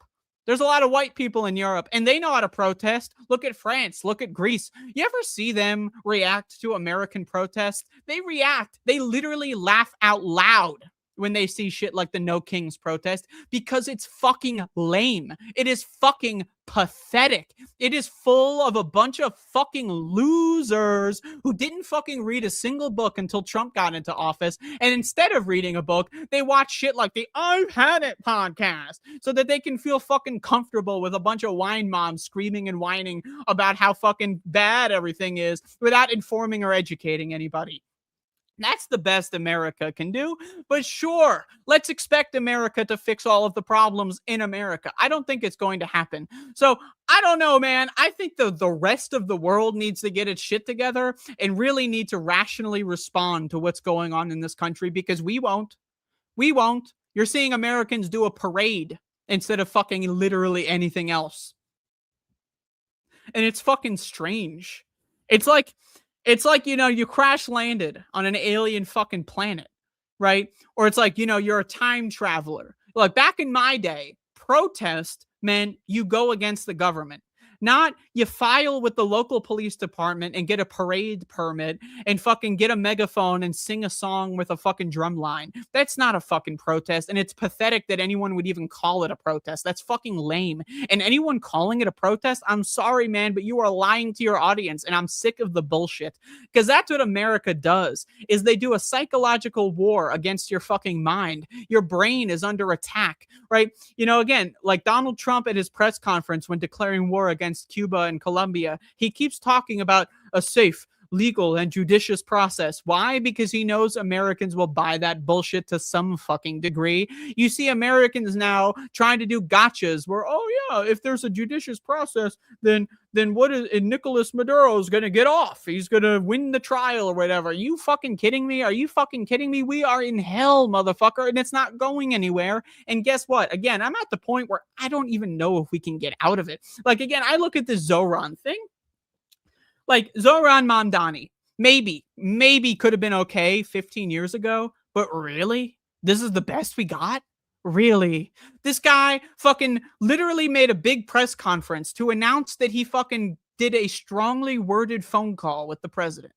There's a lot of white people in Europe and they know how to protest. Look at France. Look at Greece. You ever see them react to American protests? They react. They literally laugh out loud when they see shit like the No Kings protest because it's fucking lame. It is fucking pathetic. It is full of a bunch of fucking losers who didn't fucking read a single book until Trump got into office. And instead of reading a book, they watch shit like the I've Had It podcast so that they can feel fucking comfortable with a bunch of wine moms screaming and whining about how fucking bad everything is without informing or educating anybody. That's the best America can do. But sure, let's expect America to fix all of the problems in America. I don't think it's going to happen. So I don't know, man. I think the rest of the world needs to get its shit together and really need to rationally respond to what's going on in this country because we won't. We won't. You're seeing Americans do a parade instead of fucking literally anything else. And it's fucking strange. It's like, you crash landed on an alien fucking planet, right? Or it's like, you're a time traveler. Like back in my day, protest meant you go against the government. Not you file with the local police department and get a parade permit and fucking get a megaphone and sing a song with a fucking drum line. That's not a fucking protest, and it's pathetic that anyone would even call it a protest. That's fucking lame. And anyone calling it a protest, I'm sorry, man, but you are lying to your audience, and I'm sick of the bullshit. Because that's what America does, is they do a psychological war against your fucking mind. Your brain is under attack, right? You know, again, like Donald Trump at his press conference when declaring war against Cuba and Colombia, he keeps talking about a safe, legal, and judicious process. Why? Because he knows Americans will buy that bullshit to some fucking degree. You see Americans now trying to do gotchas where, oh yeah, if there's a judicious process, then what is Nicolas Maduro is going to get off? He's going to win the trial or whatever. Are you fucking kidding me? Are you fucking kidding me? We are in hell, motherfucker, and it's not going anywhere. And guess what? Again, I'm at the point where I don't even know if we can get out of it. Like, again, I look at this Zoran thing. Like, Zoran Mamdani, maybe could have been okay 15 years ago, but really? This is the best we got? Really? This guy fucking literally made a big press conference to announce that he fucking did a strongly worded phone call with the president.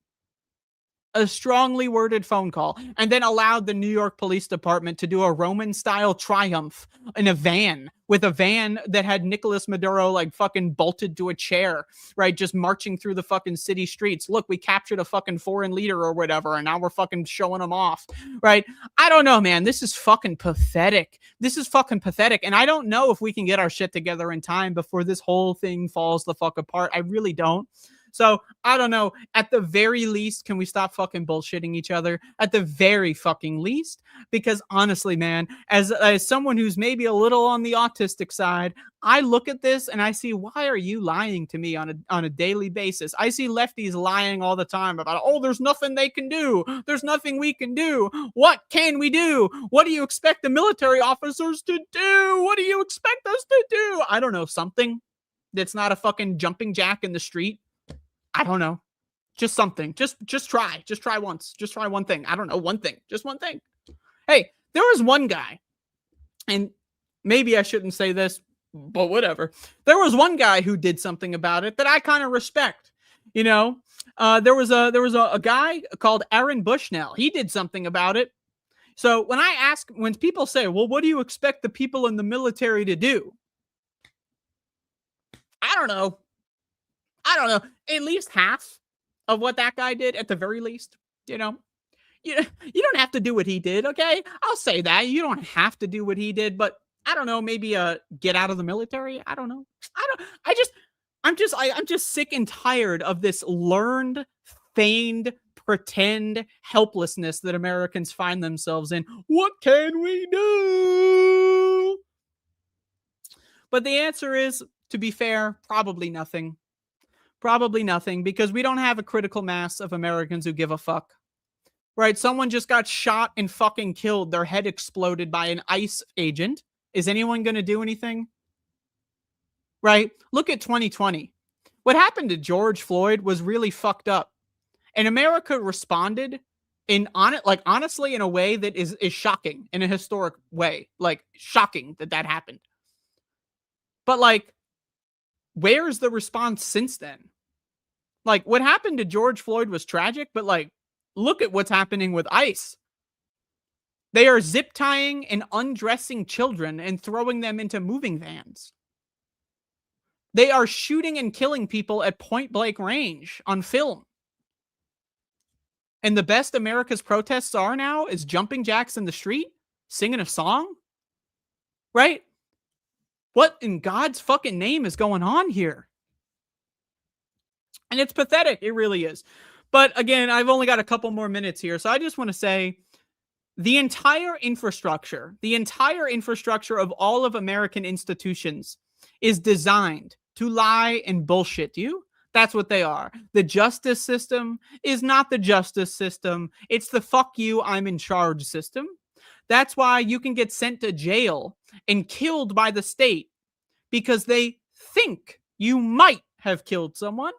A strongly worded phone call, and then allowed the New York Police Department to do a Roman-style triumph in a van, with a van that had Nicolas Maduro like fucking bolted to a chair, right? Just marching through the fucking city streets. Look, we captured a fucking foreign leader or whatever, and now we're fucking showing them off, right? I don't know, man. This is fucking pathetic. This is fucking pathetic, and I don't know if we can get our shit together in time before this whole thing falls the fuck apart. I really don't. So, I don't know. At the very least, can we stop fucking bullshitting each other? At the very fucking least. Because honestly, man, as someone who's maybe a little on the autistic side, I look at this and I see, why are you lying to me on a daily basis? I see lefties lying all the time about, oh, there's nothing they can do. There's nothing we can do. What can we do? What do you expect the military officers to do? What do you expect us to do? I don't know, something that's not a fucking jumping jack in the street. I don't know. Just something. Just try. Just try once. Just try one thing. I don't know. One thing. Just one thing. Hey, there was one guy, and maybe I shouldn't say this, but whatever. There was one guy who did something about it that I kind of respect. You know, there was a guy called Aaron Bushnell. He did something about it. So when people say, well, what do you expect the people in the military to do? I don't know. At least half of what that guy did, at the very least. You know, you don't have to do what he did, okay? I'll say that. You don't have to do what he did, but I don't know, maybe get out of the military. I don't know. I'm just sick and tired of this learned, feigned, pretend helplessness that Americans find themselves in. What can we do? But the answer is, to be fair, probably nothing. Probably nothing, because we don't have a critical mass of Americans who give a fuck. Right? Someone just got shot and fucking killed. Their head exploded by an ICE agent. Is anyone going to do anything? Right? Look at 2020. What happened to George Floyd was really fucked up. And America responded honestly in a way that is shocking, in a historic way. Like, shocking that happened. But like, where's the response since then? Like, what happened to George Floyd was tragic, but like, look at what's happening with ICE. They are zip tying and undressing children and throwing them into moving vans. They are shooting and killing people at point blank range on film. And the best America's protests are now is jumping jacks in the street, singing a song, right? What in God's fucking name is going on here? And it's pathetic. It really is. But again, I've only got a couple more minutes here. So I just want to say the entire infrastructure of all of American institutions is designed to lie and bullshit you. That's what they are. The justice system is not the justice system. It's the fuck you, I'm in charge system. That's why you can get sent to jail and killed by the state because they think you might have killed someone.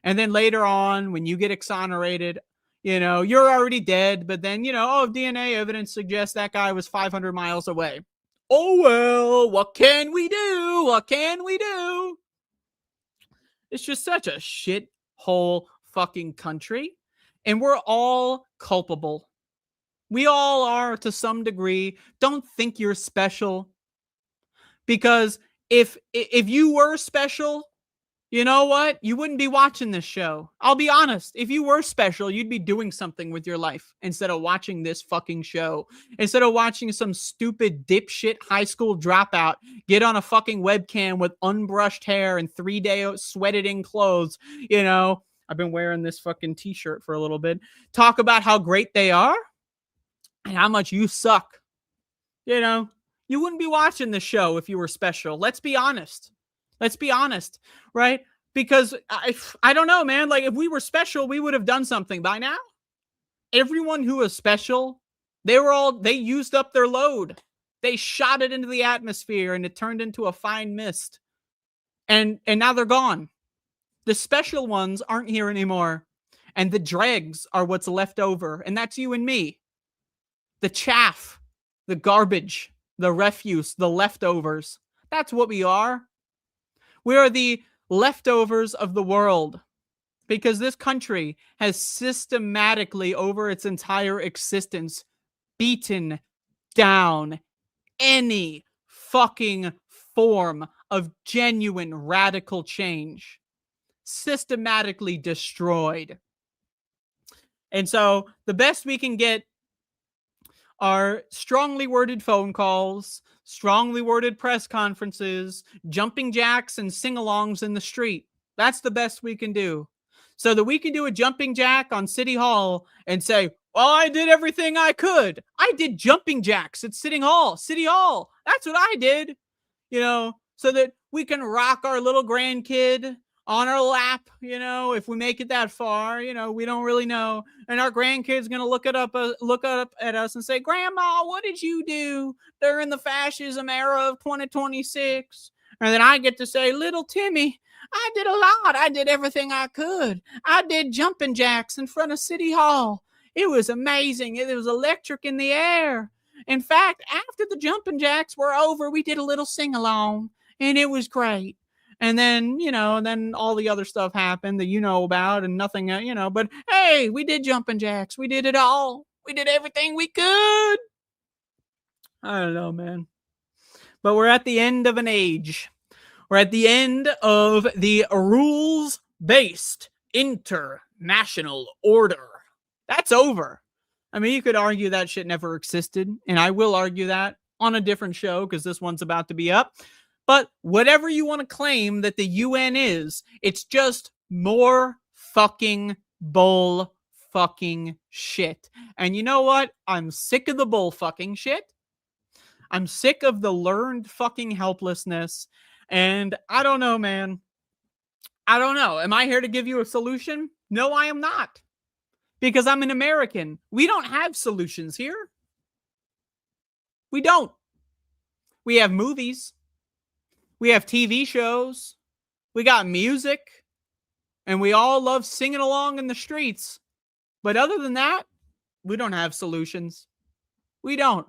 And then later on, when you get exonerated, you're already dead. But then, DNA evidence suggests that guy was 500 miles away. Oh, well, what can we do? What can we do? It's just such a shit hole fucking country. And we're all culpable. We all are to some degree. Don't think you're special. Because if you were special, you know what? You wouldn't be watching this show. I'll be honest. If you were special, you'd be doing something with your life instead of watching this fucking show. Instead of watching some stupid dipshit high school dropout get on a fucking webcam with unbrushed hair and 3-day sweated in clothes. You know, I've been wearing this fucking t-shirt for a little bit. Talk about how great they are and how much you suck. You know, you wouldn't be watching the show if you were special. Let's be honest. Let's be honest, right? Because I don't know, man. Like, if we were special, we would have done something by now. Everyone who was special, they used up their load. They shot it into the atmosphere and it turned into a fine mist. And now they're gone. The special ones aren't here anymore. And the dregs are what's left over. And that's you and me. The chaff, the garbage, the refuse, the leftovers. That's what we are. We are the leftovers of the world because this country has systematically, over its entire existence, beaten down any fucking form of genuine radical change. Systematically destroyed. And so the best we can get are strongly worded phone calls, strongly worded press conferences, jumping jacks, and sing-alongs in the street. That's the best we can do. So that we can do a jumping jack on City Hall and say, well, I did everything I could. I did jumping jacks at City Hall. That's what I did. You know, so that we can rock our little grandkid on our lap, you know, if we make it that far, you know, we don't really know. And our grandkid's going to look up at us and say, Grandma, what did you do during the fascism era of 2026? And then I get to say, little Timmy, I did a lot. I did everything I could. I did jumping jacks in front of City Hall. It was amazing. It was electric in the air. In fact, after the jumping jacks were over, we did a little sing-along and it was great. And then, you know, then all the other stuff happened that you know about and nothing, you know, but hey, we did jumping jacks. We did it all. We did everything we could. I don't know, man. But we're at the end of an age. We're at the end of the rules-based international order. That's over. I mean, you could argue that shit never existed. And I will argue that on a different show because this one's about to be up. But whatever you want to claim that the UN is, it's just more fucking bull fucking shit. And you know what? I'm sick of the bull fucking shit. I'm sick of the learned fucking helplessness. And I don't know, man. I don't know. Am I here to give you a solution? No, I am not. Because I'm an American. We don't have solutions here. We don't. We have movies. We have TV shows, we got music, and we all love singing along in the streets. But other than that, we don't have solutions. We don't.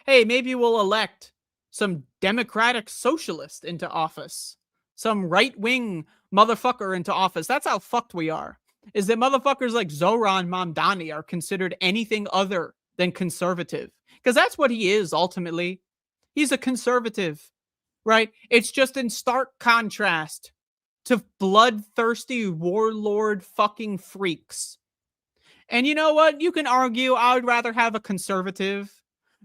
Hey, maybe we'll elect some democratic socialist into office, some right-wing motherfucker into office. That's how fucked we are, is that motherfuckers like Zoran Mamdani are considered anything other than conservative. Because that's what he is, ultimately. He's a conservative. Right? It's just in stark contrast to bloodthirsty warlord fucking freaks. And you know what? You can argue I would rather have a conservative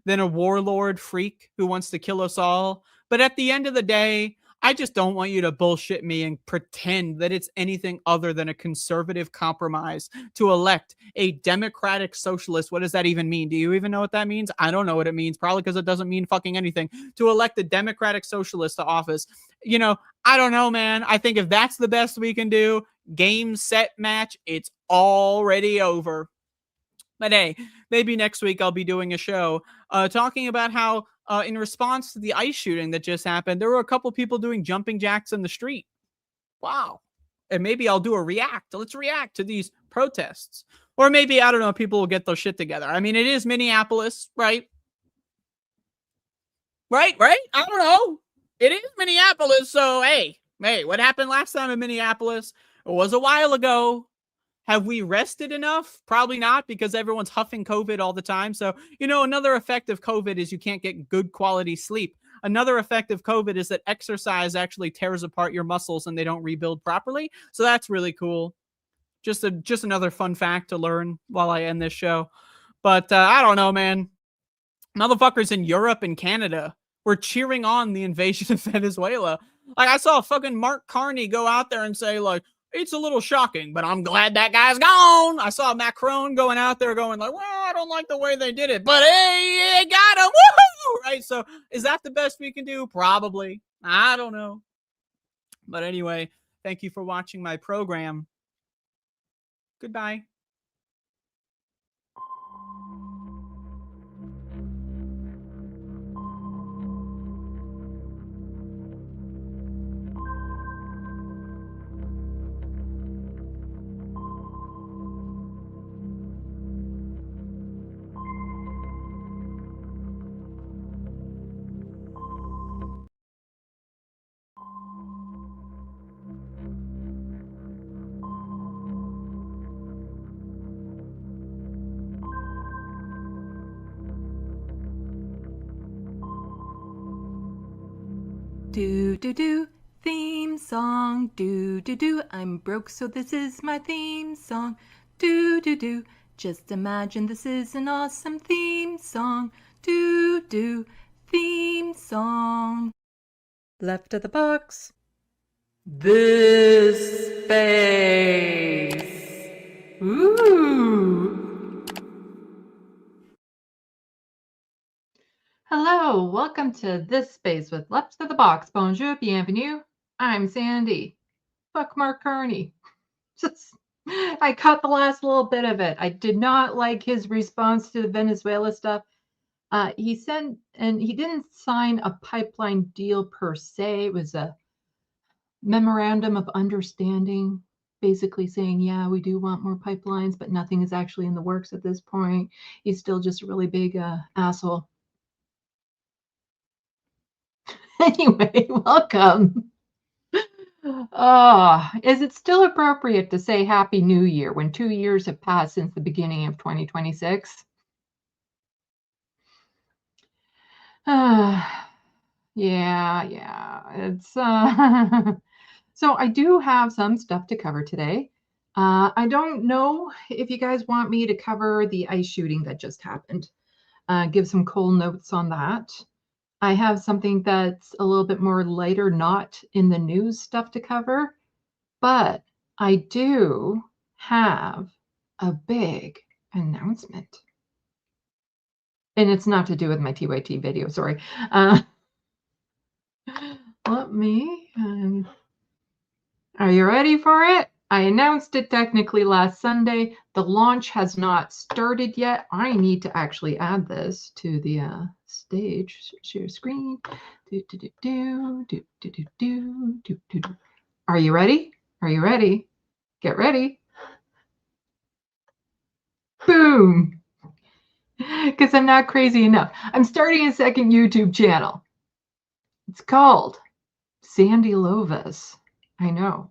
than a warlord freak who wants to kill us all. But at the end of the day, I just don't want you to bullshit me and pretend that it's anything other than a conservative compromise to elect a democratic socialist. What does that even mean? Do you even know what that means? I don't know what it means, probably because it doesn't mean fucking anything. To elect a democratic socialist to office. You know, I don't know, man. I think if that's the best we can do, game, set, match, it's already over. But hey, maybe next week I'll be doing a show talking about how in response to the ICE shooting that just happened, there were a couple people doing jumping jacks in the street. Wow. And maybe I'll do a react. Let's react to these protests. Or maybe, I don't know, people will get their shit together. I mean, it is Minneapolis, right? Right? I don't know. It is Minneapolis, so hey, Hey, what happened last time in Minneapolis? It was a while ago. Have we rested enough? Probably not, because everyone's huffing COVID all the time. So, another effect of COVID is you can't get good quality sleep. Another effect of COVID is that exercise actually tears apart your muscles and they don't rebuild properly. So that's really cool. Just another fun fact to learn while I end this show. But I don't know, man. Motherfuckers in Europe and Canada were cheering on the invasion of Venezuela. Like, I saw fucking Mark Carney go out there and say, like, it's a little shocking, but I'm glad that guy's gone. I saw Macron going out there going like, well, I don't like the way they did it, but hey, they got him. Woohoo! Right? So is that the best we can do? Probably. I don't know. But anyway, thank you for watching my program. Goodbye. Do do do, theme song. Do do do, I'm broke, so this is my theme song. Do do do, just imagine this is an awesome theme song. Do do, theme song. Left of the box. This space. Ooh. Hello, welcome to This Space with Left of the Box. Bonjour, bienvenue. I'm Sandee. Fuck Mark Carney. I caught the last little bit of it. I did not like his response to the Venezuela stuff. He said, and he didn't sign a pipeline deal per se. It was a memorandum of understanding, basically saying, yeah, we do want more pipelines, but nothing is actually in the works at this point. He's still just a really big asshole. Anyway, welcome. Is it still appropriate to say Happy New Year when 2 years have passed since the beginning of 2026? Yeah, it's so I do have some stuff to cover today. I don't know if you guys want me to cover the ICE shooting that just happened. Give some cool notes on that. I have something that's a little bit more lighter, not in the news stuff to cover, but I do have a big announcement. And it's not to do with my TYT video, sorry. Let me, are you ready for it? I announced it technically last Sunday. The launch has not started yet. I need to actually add this to the stage. Share screen. Are you ready? Are you ready? Get ready. Boom. Because I'm not crazy enough. I'm starting a second YouTube channel. It's called Sandee Lovas. I know.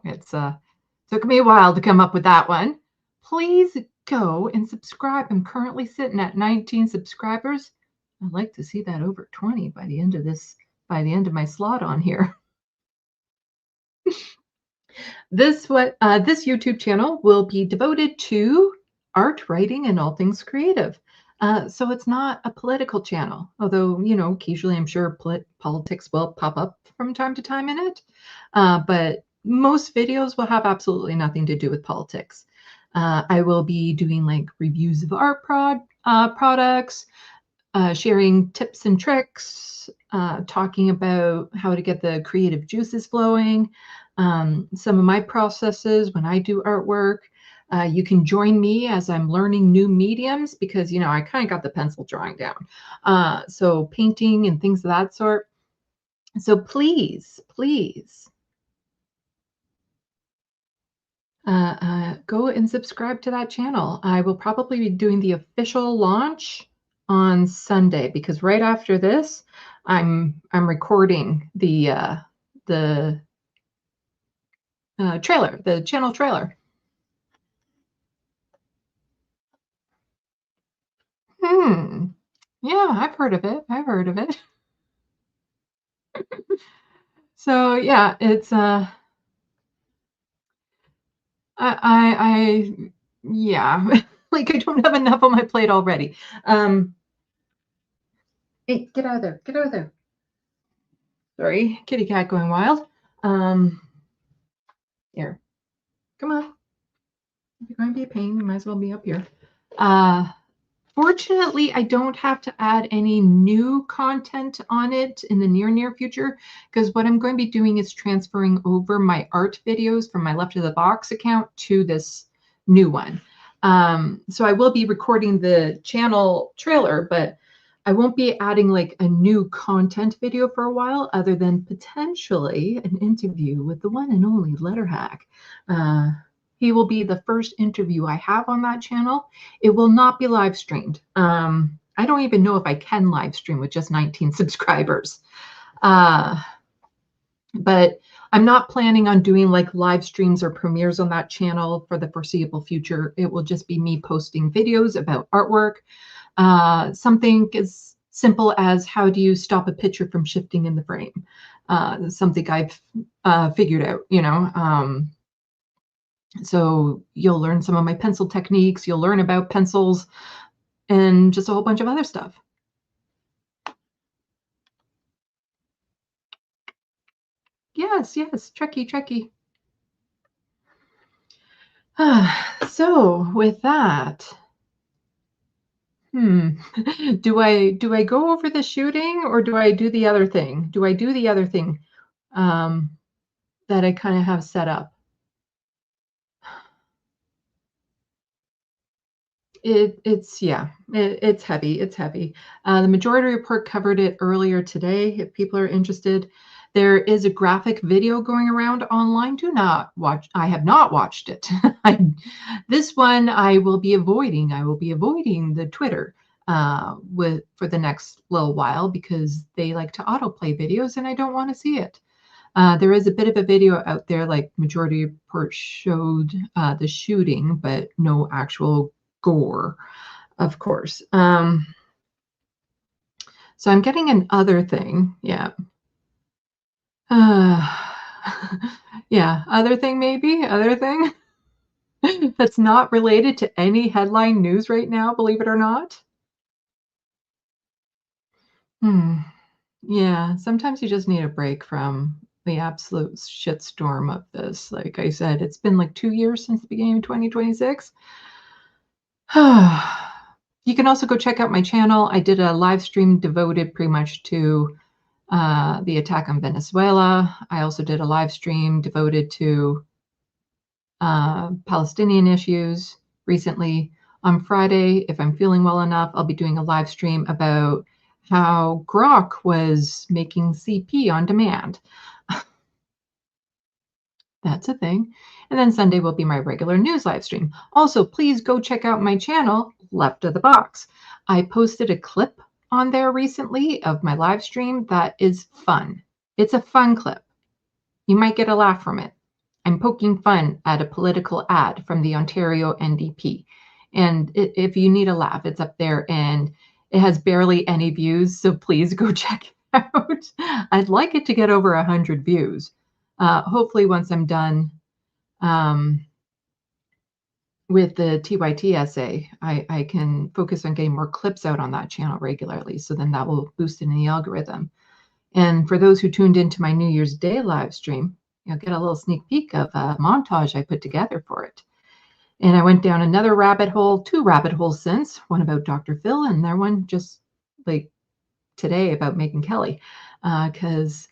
It's took me a while to come up with that one. Please go and subscribe. I'm currently sitting at 19 subscribers. I'd like to see that over 20 by the end of my slot on here. This YouTube channel will be devoted to art, writing, and all things creative. So it's not a political channel, although, occasionally I'm sure politics will pop up from time to time in it. But most videos will have absolutely nothing to do with politics. I will be doing like reviews of art products, sharing tips and tricks, talking about how to get the creative juices flowing, some of my processes when I do artwork. You can join me as I'm learning new mediums because, I kind of got the pencil drawing down. So painting and things of that sort. So please, go and subscribe to that channel. I will probably be doing the official launch on Sunday because right after this, I'm recording the trailer, the channel trailer. Yeah, I've heard of it. I've heard of it. So yeah, it's yeah, like I don't have enough on my plate already. Hey, get out of there. Get out of there. Sorry, kitty cat going wild. Here. Come on. If you're going to be a pain, you might as well be up here. Fortunately, I don't have to add any new content on it in the near future, because what I'm going to be doing is transferring over my art videos from my Left of the Box account to this new one. So I will be recording the channel trailer, but I won't be adding like a new content video for a while, other than potentially an interview with the one and only Letterhack. He will be the first interview I have on that channel. It will not be live streamed. I don't even know if I can live stream with just 19 subscribers. But I'm not planning on doing like live streams or premieres on that channel for the foreseeable future. It will just be me posting videos about artwork. Something as simple as how do you stop a picture from shifting in the frame? Something I've figured out, you know. So you'll learn some of my pencil techniques, you'll learn about pencils, and just a whole bunch of other stuff. Yes, Trekkie. So with that, do I go over the shooting, or do I do the other thing? Do I do the other thing that I kind of have set up? It's heavy. It's heavy. The Majority Report covered it earlier today. If people are interested, there is a graphic video going around online. Do not watch. I have not watched it. This one I will be avoiding. I will be avoiding the Twitter for the next little while, because they like to autoplay videos and I don't want to see it. There is a bit of a video out there, like Majority Report showed the shooting, but no actual gore, of course. So I'm getting an other thing. Yeah. Yeah, other thing maybe, other thing that's not related to any headline news right now, believe it or not. Yeah, sometimes you just need a break from the absolute shitstorm of this. Like I said, it's been like 2 years since the beginning of 2026. You can also go check out my channel. I did a live stream devoted pretty much to the attack on Venezuela. I also did a live stream devoted to Palestinian issues recently. On Friday, if I'm feeling well enough, I'll be doing a live stream about how Grok was making CP on demand. That's a thing. And then Sunday will be my regular news live stream. Also, please go check out my channel, Left of the Box. I posted a clip on there recently of my live stream that is fun. It's a fun clip. You might get a laugh from it. I'm poking fun at a political ad from the Ontario NDP. And if you need a laugh, it's up there, and it has barely any views. So please go check it out. I'd like it to get over 100 views. Hopefully once I'm done with the TYT essay, I can focus on getting more clips out on that channel regularly. So then that will boost it in the algorithm. And for those who tuned into my New Year's Day live stream, you'll get a little sneak peek of a montage I put together for it. And I went down another rabbit hole, 2 rabbit holes since, one about Dr. Phil and their one just like today about Megyn Kelly, because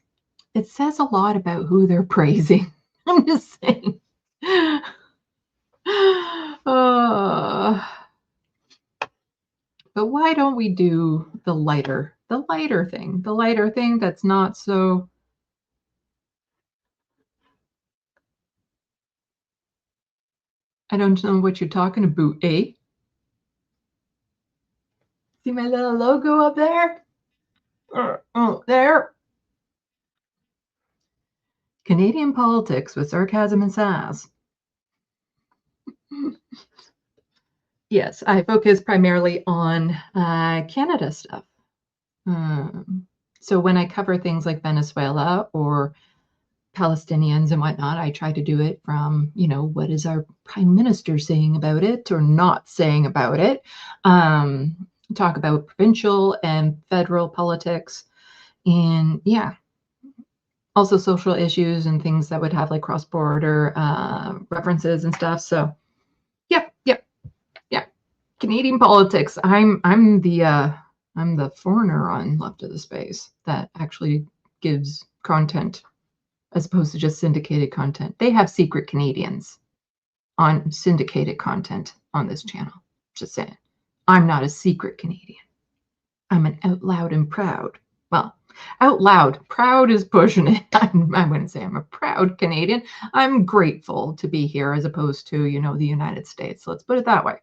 it says a lot about who they're praising. I'm just saying. But why don't we do the lighter thing that's not so... I don't know what you're talking about, eh? See my little logo up there? Oh, there. Canadian politics with sarcasm and sass. Yes, I focus primarily on Canada stuff. So when I cover things like Venezuela or Palestinians and whatnot, I try to do it from, what is our prime minister saying about it or not saying about it. Talk about provincial and federal politics, and also social issues and things that would have like cross-border references and stuff. So, yep. Canadian politics. I'm the foreigner on Left of the Space that actually gives content as opposed to just syndicated content. They have secret Canadians on syndicated content on this channel. Just saying. I'm not a secret Canadian. I'm an out loud and proud. Well, out loud, proud is pushing it. I wouldn't say I'm a proud Canadian. I'm grateful to be here as opposed to, the United States. Let's put it that way.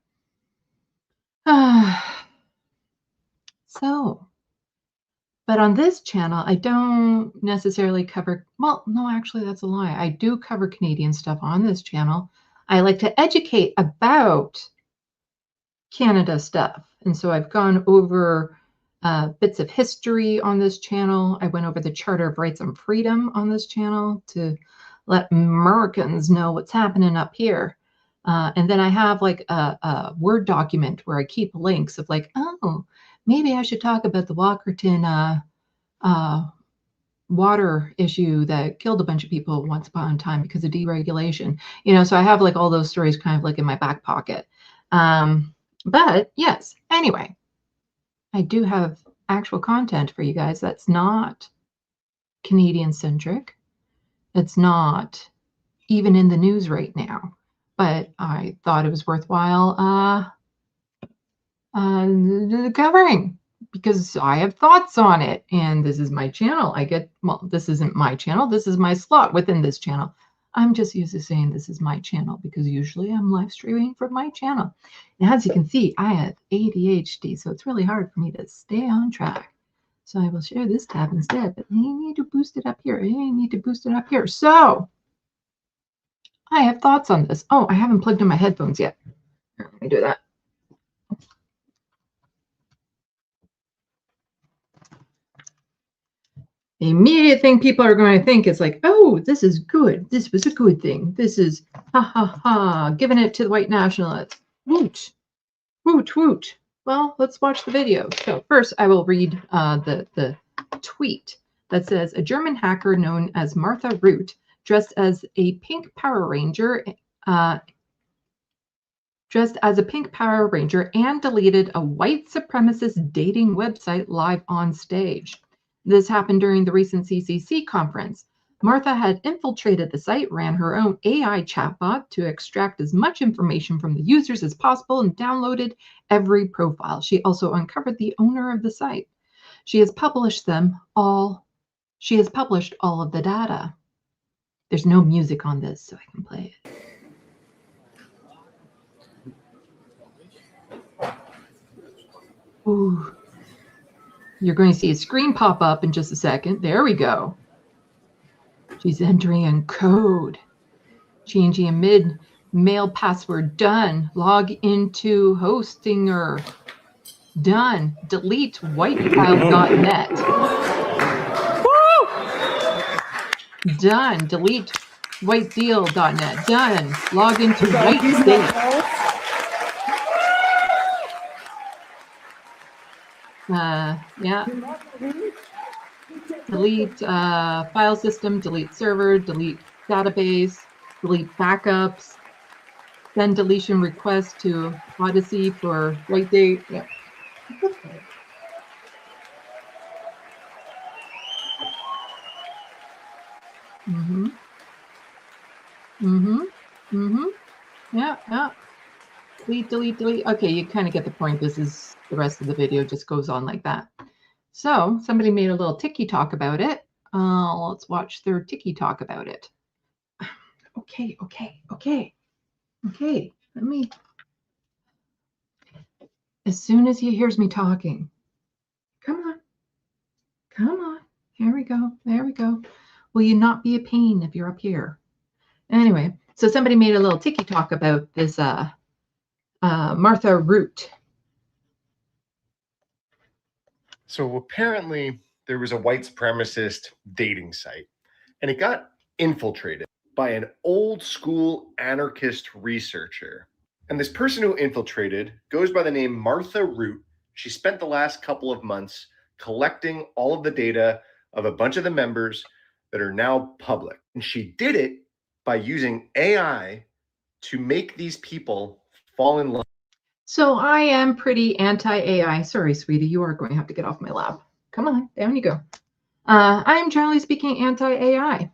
But on this channel, I don't necessarily cover, well, no, actually, that's a lie. I do cover Canadian stuff on this channel. I like to educate about Canada stuff. And so I've gone over bits of history on this channel. I went over the Charter of Rights and Freedom on this channel to let Americans know what's happening up here. And then I have like a Word document where I keep links of like, oh, maybe I should talk about the Walkerton water issue that killed a bunch of people once upon a time because of deregulation. So I have like all those stories kind of like in my back pocket. But yes, anyway, I do have actual content for you guys that's not Canadian centric. It's not even in the news right now. But I thought it was worthwhile covering because I have thoughts on it. And this is my channel. This isn't my channel. This is my slot within this channel. I'm just used to saying this is my channel because usually I'm live streaming from my channel. And as you can see, I have ADHD, so it's really hard for me to stay on track. So I will share this tab instead, but you need to boost it up here. You need to boost it up here. So I have thoughts on this. Oh, I haven't plugged in my headphones yet. Here, let me do that. The immediate thing people are going to think is like, oh, this is good. This was a good thing. This is, ha, ha, ha, giving it to the white nationalists. Woot, woot, woot. Well, let's watch the video. So first, I will read the tweet that says, a German hacker known as Martha Root, dressed as a pink Power Ranger, and deleted a white supremacist dating website live on stage. This happened during the recent CCC conference. Martha had infiltrated the site, ran her own AI chatbot to extract as much information from the users as possible, and downloaded every profile. She also uncovered the owner of the site. She has published all of the data. There's no music on this, so I can play it. Ooh. You're going to see a screen pop up in just a second. There we go. She's entering in code. Changing a mid-mail password. Done. Log into Hostinger. Done. Delete whitecloud.net. Done. Delete whitedeal.net. Done. Log into whitestate. Yeah. Delete file system, delete server, delete database, delete backups, send deletion request to Odyssey for white date. Yeah. Yeah. Delete. Okay, you kind of get the point. This is the rest of the video just goes on like that. So somebody made a little tiki talk about it. Let's watch their tiki talk about it. Okay. Let me. As soon as he hears me talking, come on. Here we go. There we go. will you not be a pain if you're up here? Anyway, so somebody made a little tiki talk about this Martha Root. So apparently there was a white supremacist dating site, and it got infiltrated by an old school anarchist researcher. And this person who infiltrated goes by the name Martha Root. She spent the last couple of months collecting all of the data of a bunch of the members that are now public. And she did it by using AI to make these people fall in love. So I am pretty anti-AI. Sorry, sweetie, you are going to have to get off my lap. Come on, down you go. I am generally speaking anti-AI.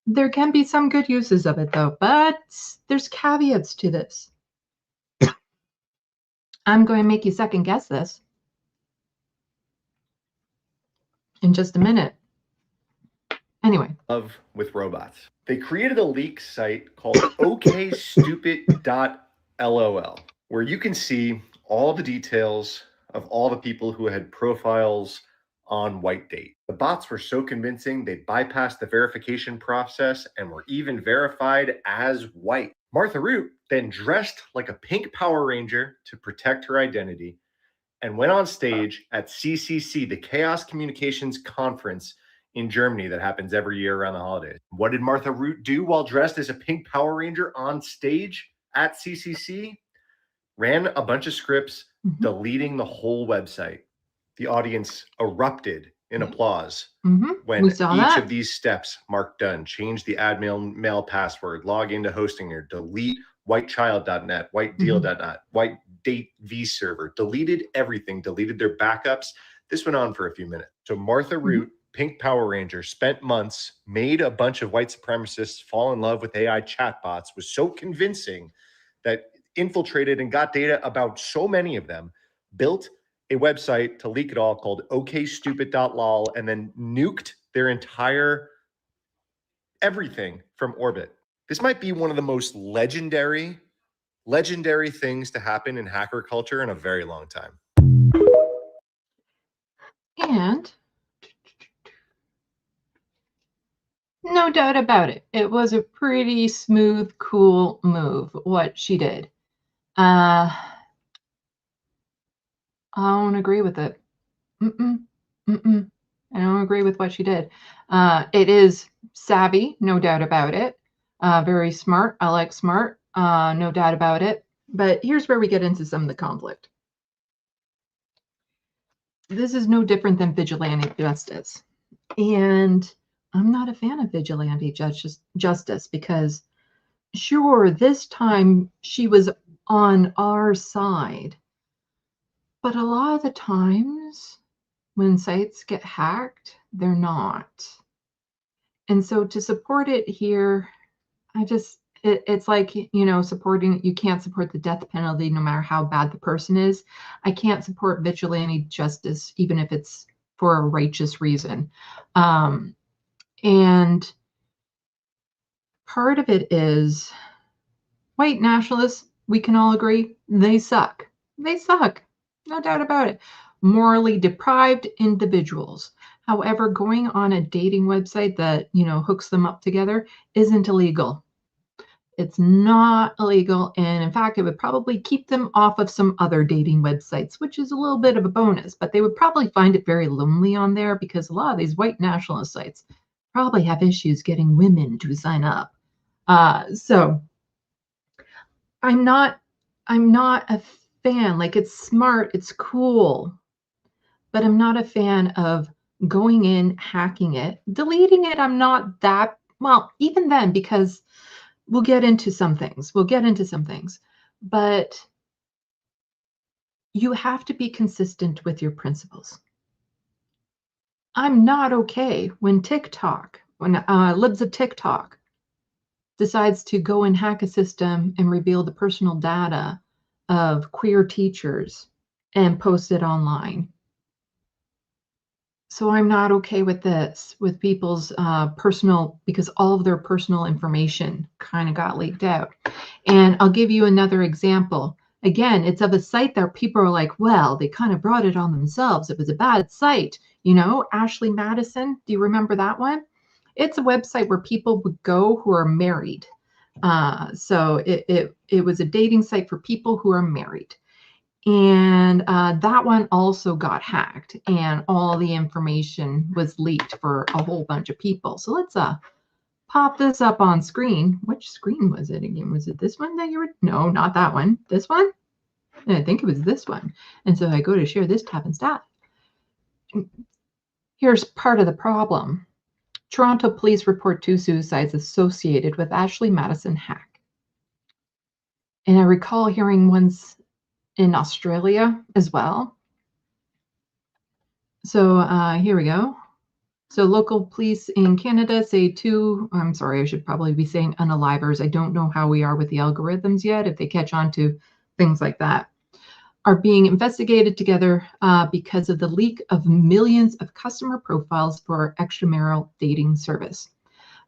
There can be some good uses of it, though, but there's caveats to this. I'm going to make you second guess this in just a minute. Anyway. Love with robots. They created a leak site called okstupid.lol, where you can see all the details of all the people who had profiles on White Date. The bots were so convincing, they bypassed the verification process and were even verified as white. Martha Root then dressed like a pink Power Ranger to protect her identity and went on stage at CCC, the Chaos Communications Conference in Germany that happens every year around the holidays. What did Martha Root do while dressed as a pink Power Ranger on stage at CCC? Ran a bunch of scripts, deleting the whole website. The audience erupted in applause when each of these steps marked done. Change the mail password, log into Hostinger, delete whitechild.net, whitedeal.net, white date v server, deleted everything, deleted their backups. This went on for a few minutes. So Martha Root, Pink Power Ranger, spent months, made a bunch of white supremacists fall in love with AI chatbots, was so convincing that infiltrated and got data about so many of them, built a website to leak it all called okstupid.lol, and then nuked their entire everything from orbit. This might be one of the most legendary things to happen in hacker culture in a very long time. And no doubt about it, it was a pretty smooth, cool move, what she did. I don't agree with it. I don't agree with what she did. It is savvy, no doubt about it. Very smart. I like smart, no doubt about it. But here's where we get into some of the conflict. This is no different than vigilante justice. And I'm not a fan of vigilante justice because, sure, this time she was on our side. But a lot of the times when sites get hacked, they're not. And so to support it here, it's like, supporting, you can't support the death penalty no matter how bad the person is. I can't support vigilante justice, even if it's for a righteous reason. And part of it is white nationalists, we can all agree, they suck. They suck. No doubt about it. Morally deprived individuals. However, going on a dating website that, hooks them up together isn't illegal. It's not illegal. And in fact, it would probably keep them off of some other dating websites, which is a little bit of a bonus, but they would probably find it very lonely on there because a lot of these white nationalist sites probably have issues getting women to sign up. So I'm not a fan. Like, it's smart, it's cool, but I'm not a fan of going in, hacking it, deleting it. I'm not that, well, even then, because we'll get into some things. But you have to be consistent with your principles. I'm not okay when libs of TikTok decides to go and hack a system and reveal the personal data of queer teachers and post it online. So I'm not okay with this, with people's because all of their personal information kind of got leaked out. And I'll give you another example. Again, it's of a site that people are like, well, they kind of brought it on themselves. It was a bad site. You know, Ashley Madison, do you remember that one? It's a website where people would go who are married. So it was a dating site for people who are married. And that one also got hacked, and all the information was leaked for a whole bunch of people. So let's pop this up on screen. Which screen was it again? Was it this one that you were? No, not that one. This one? I think it was this one. And so I go to share this tab and stat. Here's part of the problem. Toronto police report 2 suicides associated with Ashley Madison hack. And I recall hearing ones in Australia as well. So here we go. So local police in Canada say 2, I'm sorry, I should probably be saying unalivers. I don't know how we are with the algorithms yet, if they catch on to things like that, are being investigated together because of the leak of millions of customer profiles for extramarital dating service.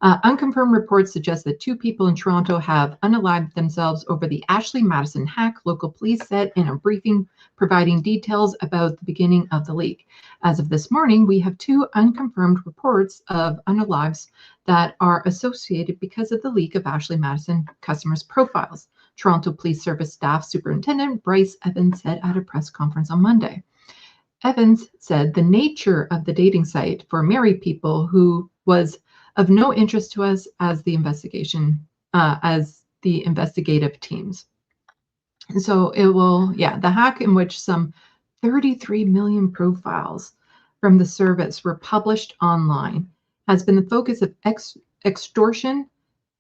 Unconfirmed reports suggest that 2 people in Toronto have unalived themselves over the Ashley Madison hack, local police said in a briefing providing details about the beginning of the leak. As of this morning, we have 2 unconfirmed reports of unalives that are associated because of the leak of Ashley Madison customers' profiles. Toronto Police Service Staff Superintendent Bryce Evans said at a press conference on Monday. Evans said the nature of the dating site for married people who was of no interest to us as the investigative teams. And so it will, the hack in which some 33 million profiles from the service were published online has been the focus of extortion,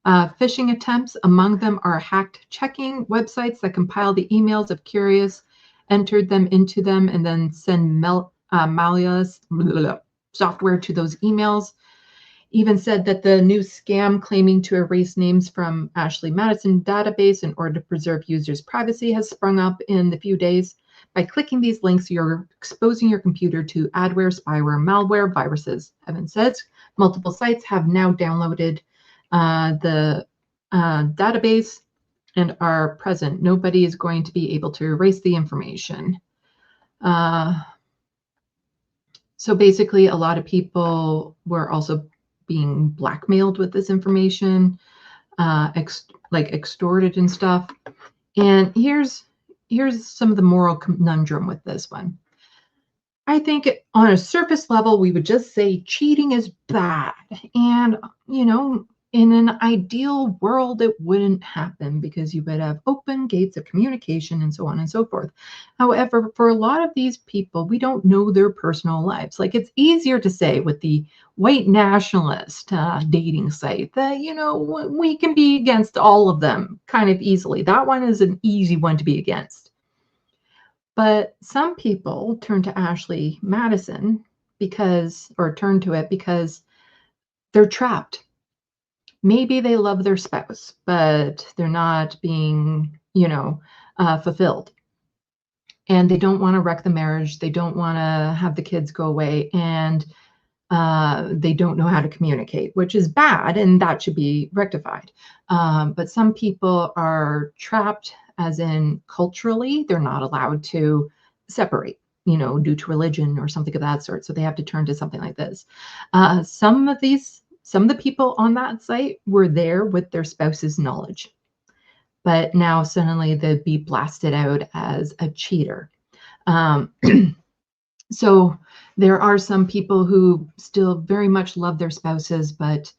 phishing attempts. Among them are hacked checking websites that compile the emails of curious, entered them into them, and then send malicious software to those emails. Even said that the new scam claiming to erase names from Ashley Madison database in order to preserve users' privacy has sprung up in the few days. By clicking these links, you're exposing your computer to adware, spyware, malware, viruses. Evans says multiple sites have now downloaded the database and are present. Nobody is going to be able to erase the information. So basically, a lot of people were also being blackmailed with this information, extorted and stuff. And here's some of the moral conundrum with this one. I think on a surface level, we would just say cheating is bad. And, you know, in an ideal world, it wouldn't happen because you would have open gates of communication and so on and so forth. However, for a lot of these people, we don't know their personal lives. Like, it's easier to say with the white nationalist dating site that, you know, we can be against all of them kind of easily. That one is an easy one to be against. But some people turn to Ashley Madison because they're trapped. Maybe they love their spouse, but they're not being, fulfilled. And they don't want to wreck the marriage. They don't want to have the kids go away. And they don't know how to communicate, which is bad, and that should be rectified. But some people are trapped, as in culturally, they're not allowed to separate, due to religion or something of that sort. So they have to turn to something like this. Some of the people on that site were there with their spouse's knowledge, but now suddenly they'd be blasted out as a cheater. So there are some people who still very much love their spouses, but,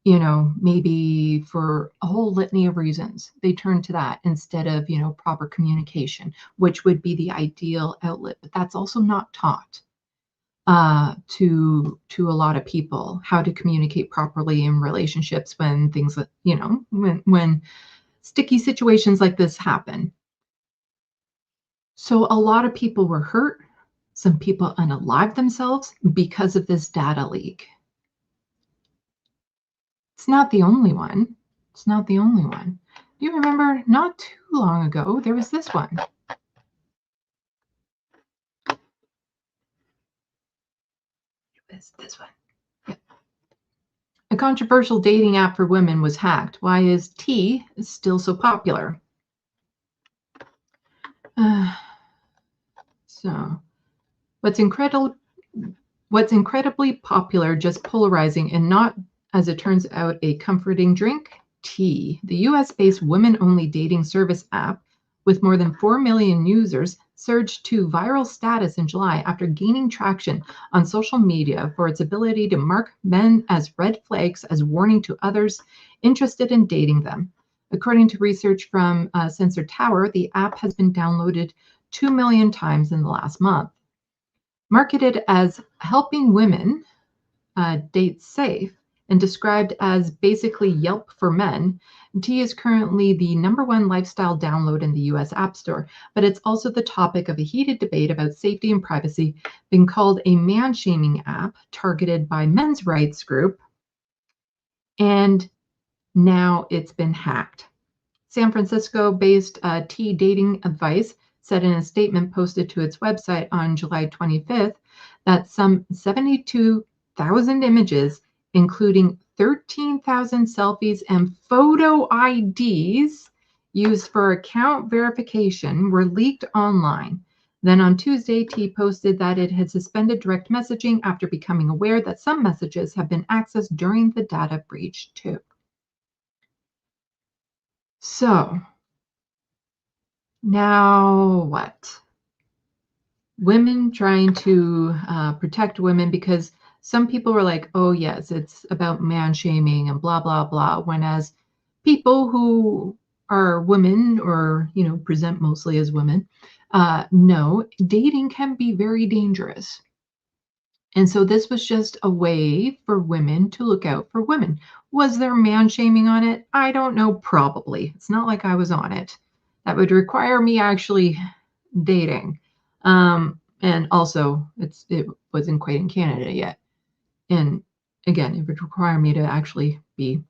maybe for a whole litany of reasons, they turn to that instead of, proper communication, which would be the ideal outlet. But that's also not taught to a lot of people, how to communicate properly in relationships when things that, when sticky situations like this happen. So a lot of people were hurt. Some people unalived themselves because of this data leak. It's not the only one. It's not the only one. Do you remember not too long ago, there was this one. This one. Yeah. A controversial dating app for women was hacked. Why is T still so popular? So, what's incredibly popular, just polarizing, and not, as it turns out, a comforting drink? Tea. The US-based women-only dating service app with more than 4 million users surged to viral status in July after gaining traction on social media for its ability to mark men as red flags as warning to others interested in dating them. According to research from Sensor Tower, the app has been downloaded 2 million times in the last month. Marketed as helping women date safe and described as basically Yelp for men, Tea is currently the #1 lifestyle download in the US App Store, but it's also the topic of a heated debate about safety and privacy, being called a man-shaming app targeted by men's rights group, and now it's been hacked. San Francisco-based Tea Dating Advice said in a statement posted to its website on July 25th that some 72,000 images, including 13,000 selfies and photo IDs used for account verification, were leaked online. Then on Tuesday, Tea posted that it had suspended direct messaging after becoming aware that some messages have been accessed during the data breach too. So, now what? Women trying to protect women, because some people were like, oh yes, it's about man shaming and blah, blah, blah. When as people who are women or, present mostly as women, know dating can be very dangerous. And so this was just a way for women to look out for women. Was there man shaming on it? I don't know, probably. It's not like I was on it. That would require me actually dating. And also, it wasn't quite in Canada yet. And again, it would require me to actually be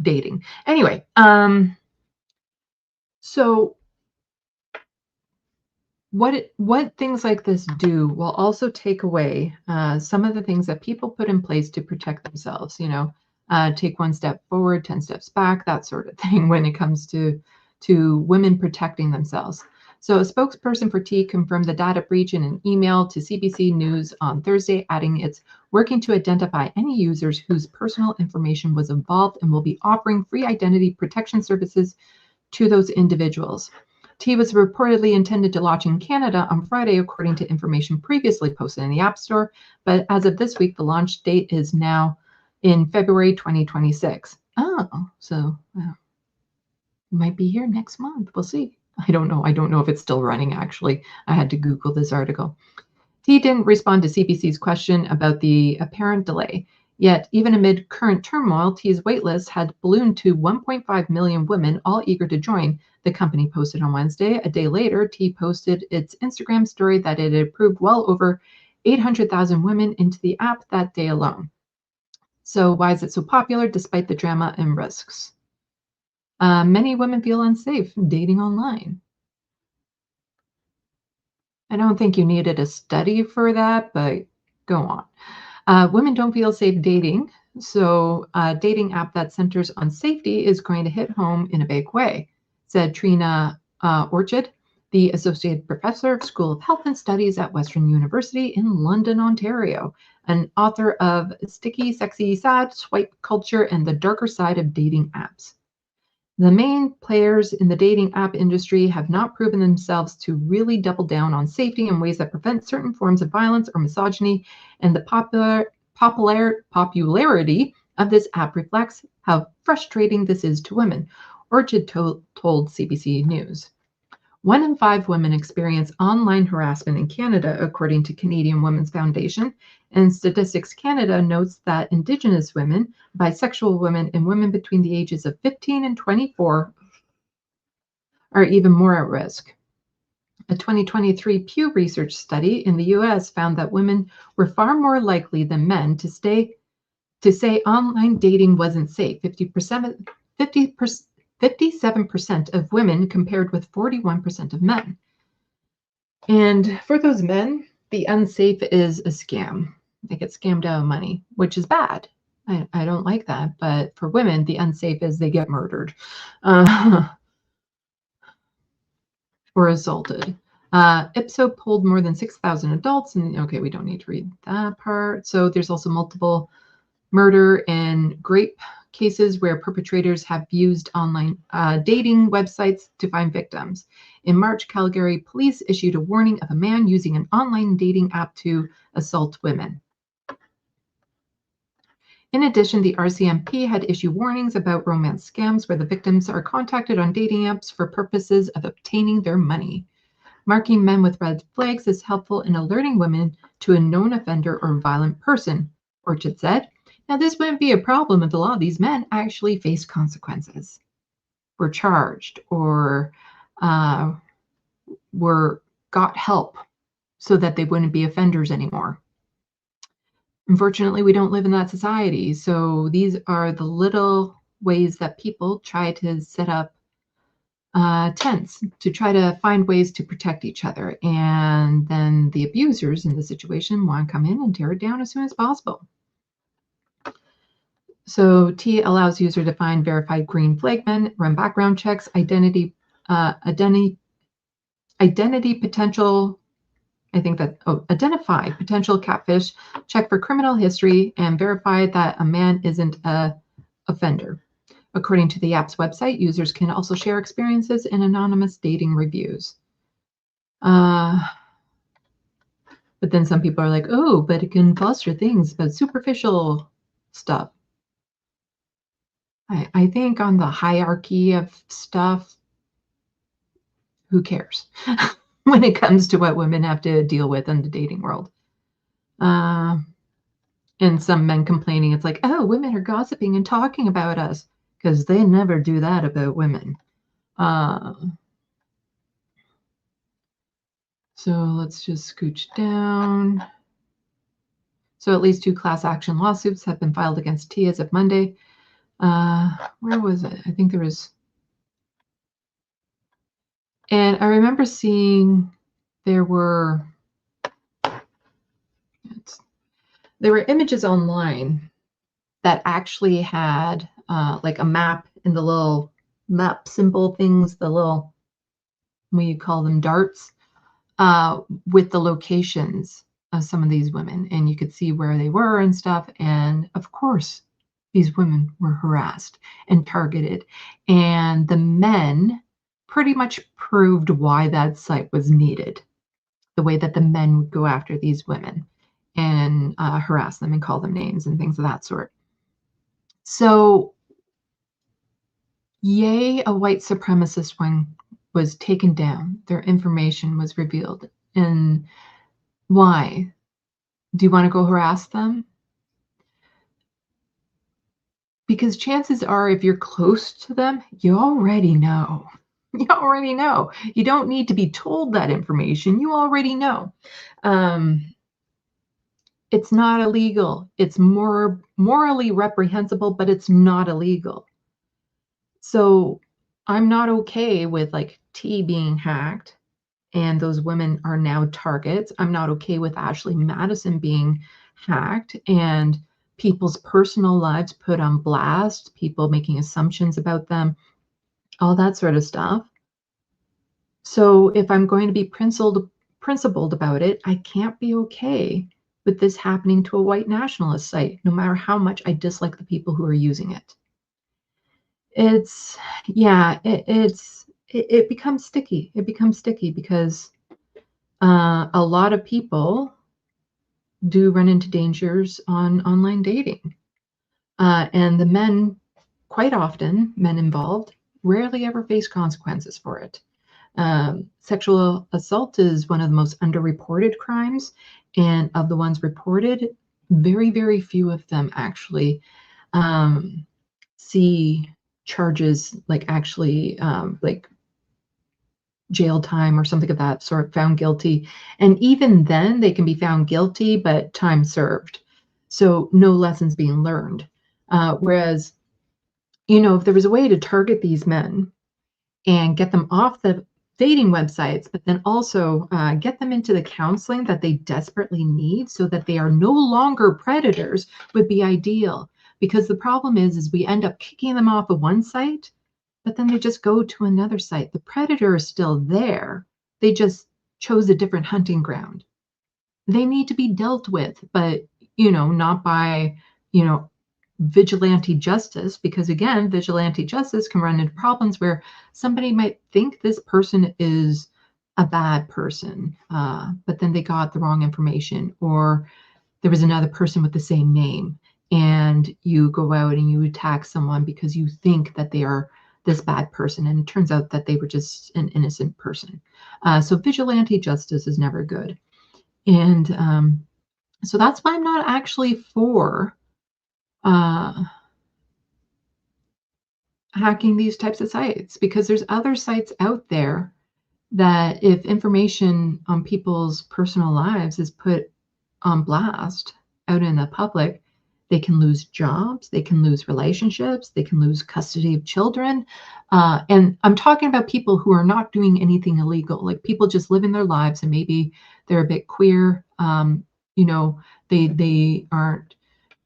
dating. Anyway, so what things like this do will also take away some of the things that people put in place to protect themselves. Take one step forward, 10 steps back, that sort of thing when it comes to women protecting themselves. So a spokesperson for Tea confirmed the data breach in an email to CBC News on Thursday, adding it's working to identify any users whose personal information was involved and will be offering free identity protection services to those individuals. Tea was reportedly intended to launch in Canada on Friday, according to information previously posted in the App Store, but as of this week, the launch date is now in February 2026. Oh, so might be here next month. We'll see. I don't know. I don't know if it's still running, actually. I had to Google this article. Tea didn't respond to CBC's question about the apparent delay. Yet, even amid current turmoil, Tea's waitlist had ballooned to 1.5 million women, all eager to join, the company posted on Wednesday. A day later, Tea posted its Instagram story that it had approved well over 800,000 women into the app that day alone. So why is it so popular despite the drama and risks? Many women feel unsafe dating online. I don't think you needed a study for that, but go on. Women don't feel safe dating, so a dating app that centers on safety is going to hit home in a big way, said Trina Orchard, the Associate Professor of School of Health and Studies at Western University in London, Ontario, and author of Sticky, Sexy, Sad, Swipe Culture, and the Darker Side of Dating Apps. The main players in the dating app industry have not proven themselves to really double down on safety in ways that prevent certain forms of violence or misogyny, and the popularity of this app reflects how frustrating this is to women, Orchard told CBC News. 1 in 5 women experience online harassment in Canada, according to Canadian Women's Foundation, and Statistics Canada notes that Indigenous women, bisexual women, and women between the ages of 15 and 24 are even more at risk. A 2023 Pew Research study in the US found that women were far more likely than men to say online dating wasn't safe. 57% of women compared with 41% of men. And for those men, the unsafe is a scam. They get scammed out of money, which is bad. I don't like that. But for women, the unsafe is they get murdered or assaulted. Ipso polled more than 6,000 adults, and okay, we don't need to read that part. So there's also multiple murder and rape cases where perpetrators have used online dating websites to find victims. In March, Calgary police issued a warning of a man using an online dating app to assault women. In addition, the RCMP had issued warnings about romance scams where the victims are contacted on dating apps for purposes of obtaining their money. Marking men with red flags is helpful in alerting women to a known offender or violent person, Orchard said. Now, this wouldn't be a problem if a lot of these men actually faced consequences, were charged, or got help so that they wouldn't be offenders anymore. Unfortunately, we don't live in that society, so these are the little ways that people try to set up tents to try to find ways to protect each other, and then the abusers in the situation want to come in and tear it down as soon as possible. So T allows user to find verified green flag men, run background checks, identity potential. Identify potential catfish, check for criminal history, and verify that a man isn't a offender. According to the app's website, users can also share experiences in anonymous dating reviews. But then some people are like, oh, but it can foster things, but superficial stuff. I think on the hierarchy of stuff, who cares when it comes to what women have to deal with in the dating world? And some men complaining, it's like, oh, women are gossiping and talking about us, because they never do that about women. So let's just scooch down. So at least 2 class action lawsuits have been filed against T as of Monday. Where was it? I think there was. And I remember seeing there were images online that actually had like a map in the little map symbol things, the little, what do you call them, darts, with the locations of some of these women. And you could see where they were and stuff. And of course, these women were harassed and targeted. And the men pretty much proved why that site was needed. The way that the men would go after these women and harass them and call them names and things of that sort. So, yay, a white supremacist one was taken down. Their information was revealed. And why? Do you want to go harass them? Because chances are, if you're close to them, you already know. You already know. You don't need to be told that information. You already know. It's not illegal. It's more morally reprehensible, but it's not illegal. So I'm not okay with like T being hacked and those women are now targets. I'm not okay with Ashley Madison being hacked and people's personal lives put on blast, people making assumptions about them, all that sort of stuff. So if I'm going to be principled about it, I can't be okay with this happening to a white nationalist site, no matter how much I dislike the people who are using it. It becomes sticky. It becomes sticky because a lot of people do run into dangers on online dating. And the men, quite often, men involved, rarely ever face consequences for it. Sexual assault is one of the most underreported crimes. And of the ones reported, very, very few of them actually see charges like actually like jail time or something of that sort, found guilty. And even then they can be found guilty, but time served. So no lessons being learned. Whereas, you know, if there was a way to target these men and get them off the dating websites, but then also get them into the counseling that they desperately need so that they are no longer predators would be ideal. Because the problem is we end up kicking them off of one site, but then they just go to another site. The predator is still there. They just chose a different hunting ground. They need to be dealt with, but, not by, vigilante justice, because again, vigilante justice can run into problems where somebody might think this person is a bad person, but then they got the wrong information, or there was another person with the same name, and you go out and you attack someone because you think that they are this bad person, and it turns out that they were just an innocent person. So vigilante justice is never good. And so that's why I'm not actually for hacking these types of sites, because there's other sites out there that if information on people's personal lives is put on blast out in the public, they can lose jobs, they can lose relationships, they can lose custody of children. And I'm talking about people who are not doing anything illegal, like people just living their lives, and maybe they're a bit queer. They aren't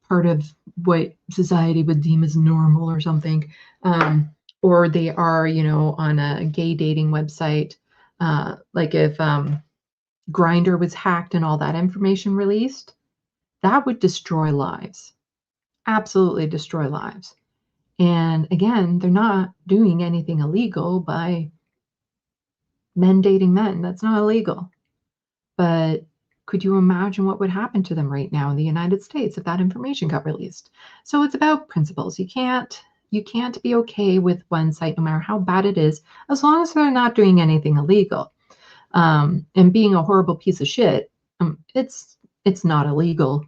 part of what society would deem as normal or something. Or they are, on a gay dating website. Like if Grindr was hacked and all that information released, that would destroy lives. Absolutely destroy lives. And again, they're not doing anything illegal by men dating men. That's not illegal. But could you imagine what would happen to them right now in the United States if that information got released? So it's about principles. You can't be okay with one site, no matter how bad it is, as long as they're not doing anything illegal. And being a horrible piece of shit, it's not illegal.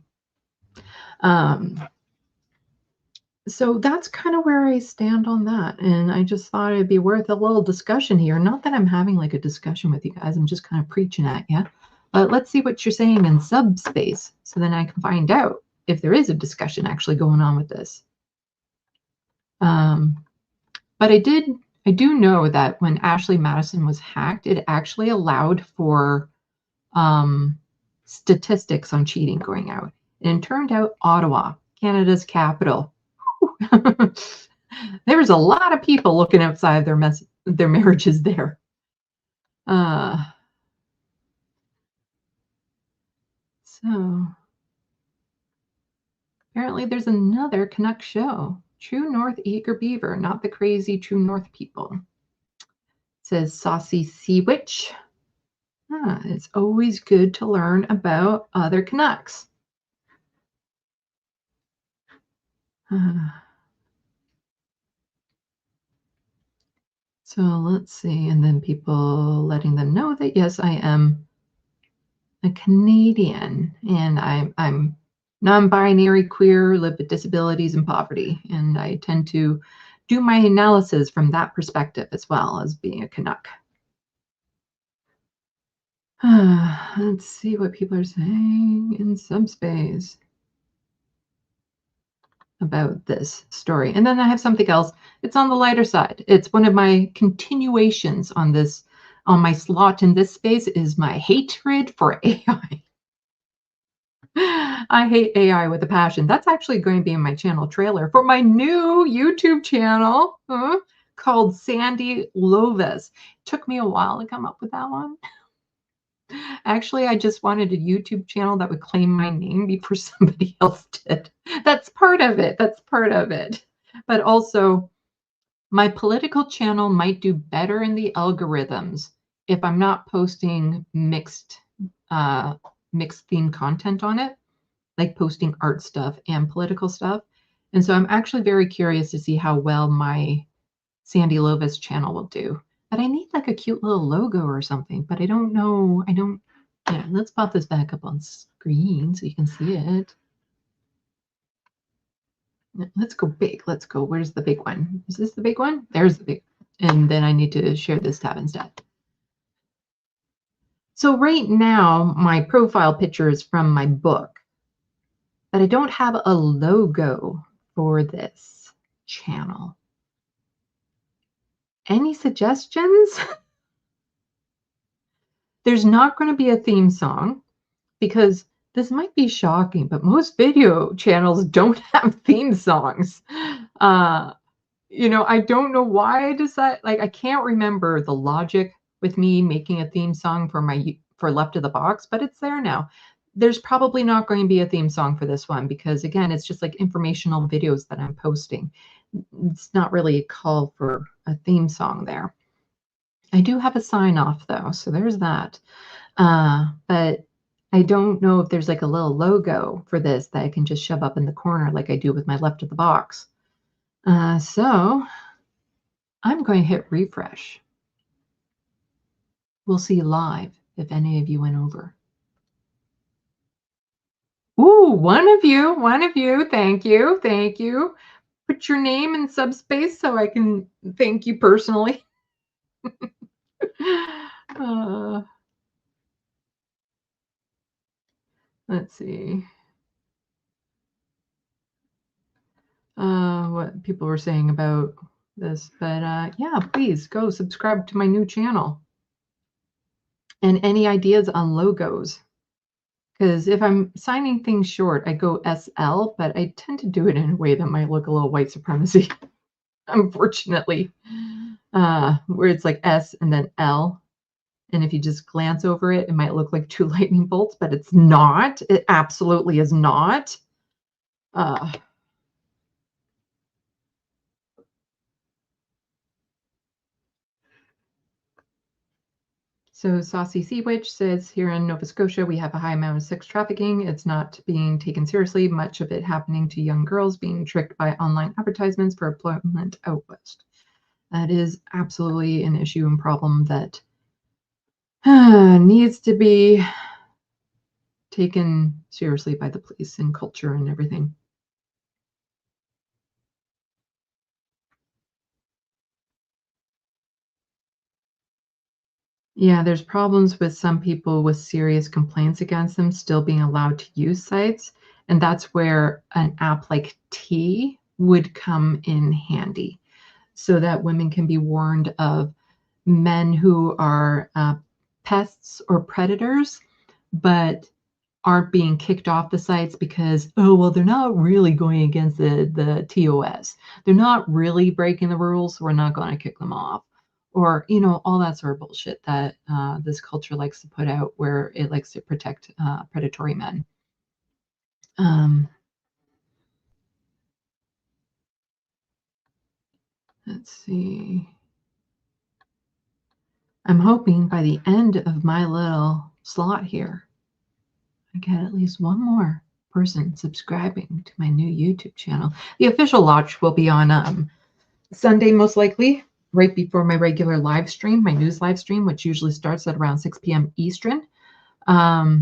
So that's kind of where I stand on that. And I just thought it'd be worth a little discussion here. Not that I'm having like a discussion with you guys. I'm just kind of preaching at you. But let's see what you're saying in subspace, so then I can find out if there is a discussion actually going on with this. But I do know that when Ashley Madison was hacked, it actually allowed for statistics on cheating going out. And it turned out Ottawa, Canada's capital, there was a lot of people looking outside their marriages there. So apparently there's another Canuck show. True North Eager Beaver, not the crazy True North people. It says Saucy Sea Witch. It's always good to learn about other Canucks. So let's see, and then people letting them know that yes, I am a Canadian, and I'm non-binary, queer, live with disabilities and poverty, and I tend to do my analysis from that perspective as well as being a Canuck. Let's see what people are saying in subspace about this story. And then I have something else. It's on the lighter side. It's one of my continuations on this, on my slot in this space, is my hatred for AI. I hate AI with a passion. That's actually going to be in my channel trailer for my new YouTube channel called Sandee Lovas. Took me a while to come up with that one. Actually, I just wanted a YouTube channel that would claim my name before somebody else did. That's part of it. That's part of it. But also, my political channel might do better in the algorithms if I'm not posting mixed theme content on it, like posting art stuff and political stuff. And so I'm actually very curious to see how well my Sandee Lovas channel will do. But I need like a cute little logo or something, but I don't know. Yeah, let's pop this back up on screen so you can see it. Let's go big. Let's go. Where's the big one? Is this the big one? There's the big one. And then I need to share this tab instead. So right now, my profile picture is from my book, but I don't have a logo for this channel. Any suggestions? There's not going to be a theme song, because this might be shocking, but most video channels don't have theme songs. I don't know why I decided, like, I can't remember the logic with me making a theme song for Left of the Box, but it's there now. There's probably not going to be a theme song for this one because, again, it's just like informational videos that I'm posting. It's not really a call for a theme song there. I do have a sign off though, so there's that. But I don't know if there's like a little logo for this that I can just shove up in the corner like I do with my Left of the Box. So I'm going to hit refresh. We'll see live if any of you went over. Ooh, one of you. Thank you. Put your name in subspace so I can thank you personally. Let's see. What people were saying about this, but yeah, please go subscribe to my new channel. And any ideas on logos? Because if I'm signing things short, I go SL, but I tend to do it in a way that might look a little white supremacy, unfortunately, where it's like S and then L. And if you just glance over it, it might look like 2 lightning bolts, but it's not. It absolutely is not. So Saucy Sea Witch says here in Nova Scotia, we have a high amount of sex trafficking. It's not being taken seriously, much of it happening to young girls being tricked by online advertisements for employment out west. That is absolutely an issue and problem that needs to be taken seriously by the police and culture and everything. Yeah, there's problems with some people with serious complaints against them still being allowed to use sites. And that's where an app like T would come in handy so that women can be warned of men who are pests or predators, but aren't being kicked off the sites because, oh, well, they're not really going against the TOS. They're not really breaking the rules, so we're not going to kick them off. Or, you know, all that sort of bullshit that this culture likes to put out where it likes to protect predatory men. Let's see. I'm hoping by the end of my little slot here, I get at least one more person subscribing to my new YouTube channel. The official launch will be on Sunday, most likely, right before my regular live stream, my news live stream, which usually starts at around 6 p.m. Eastern. So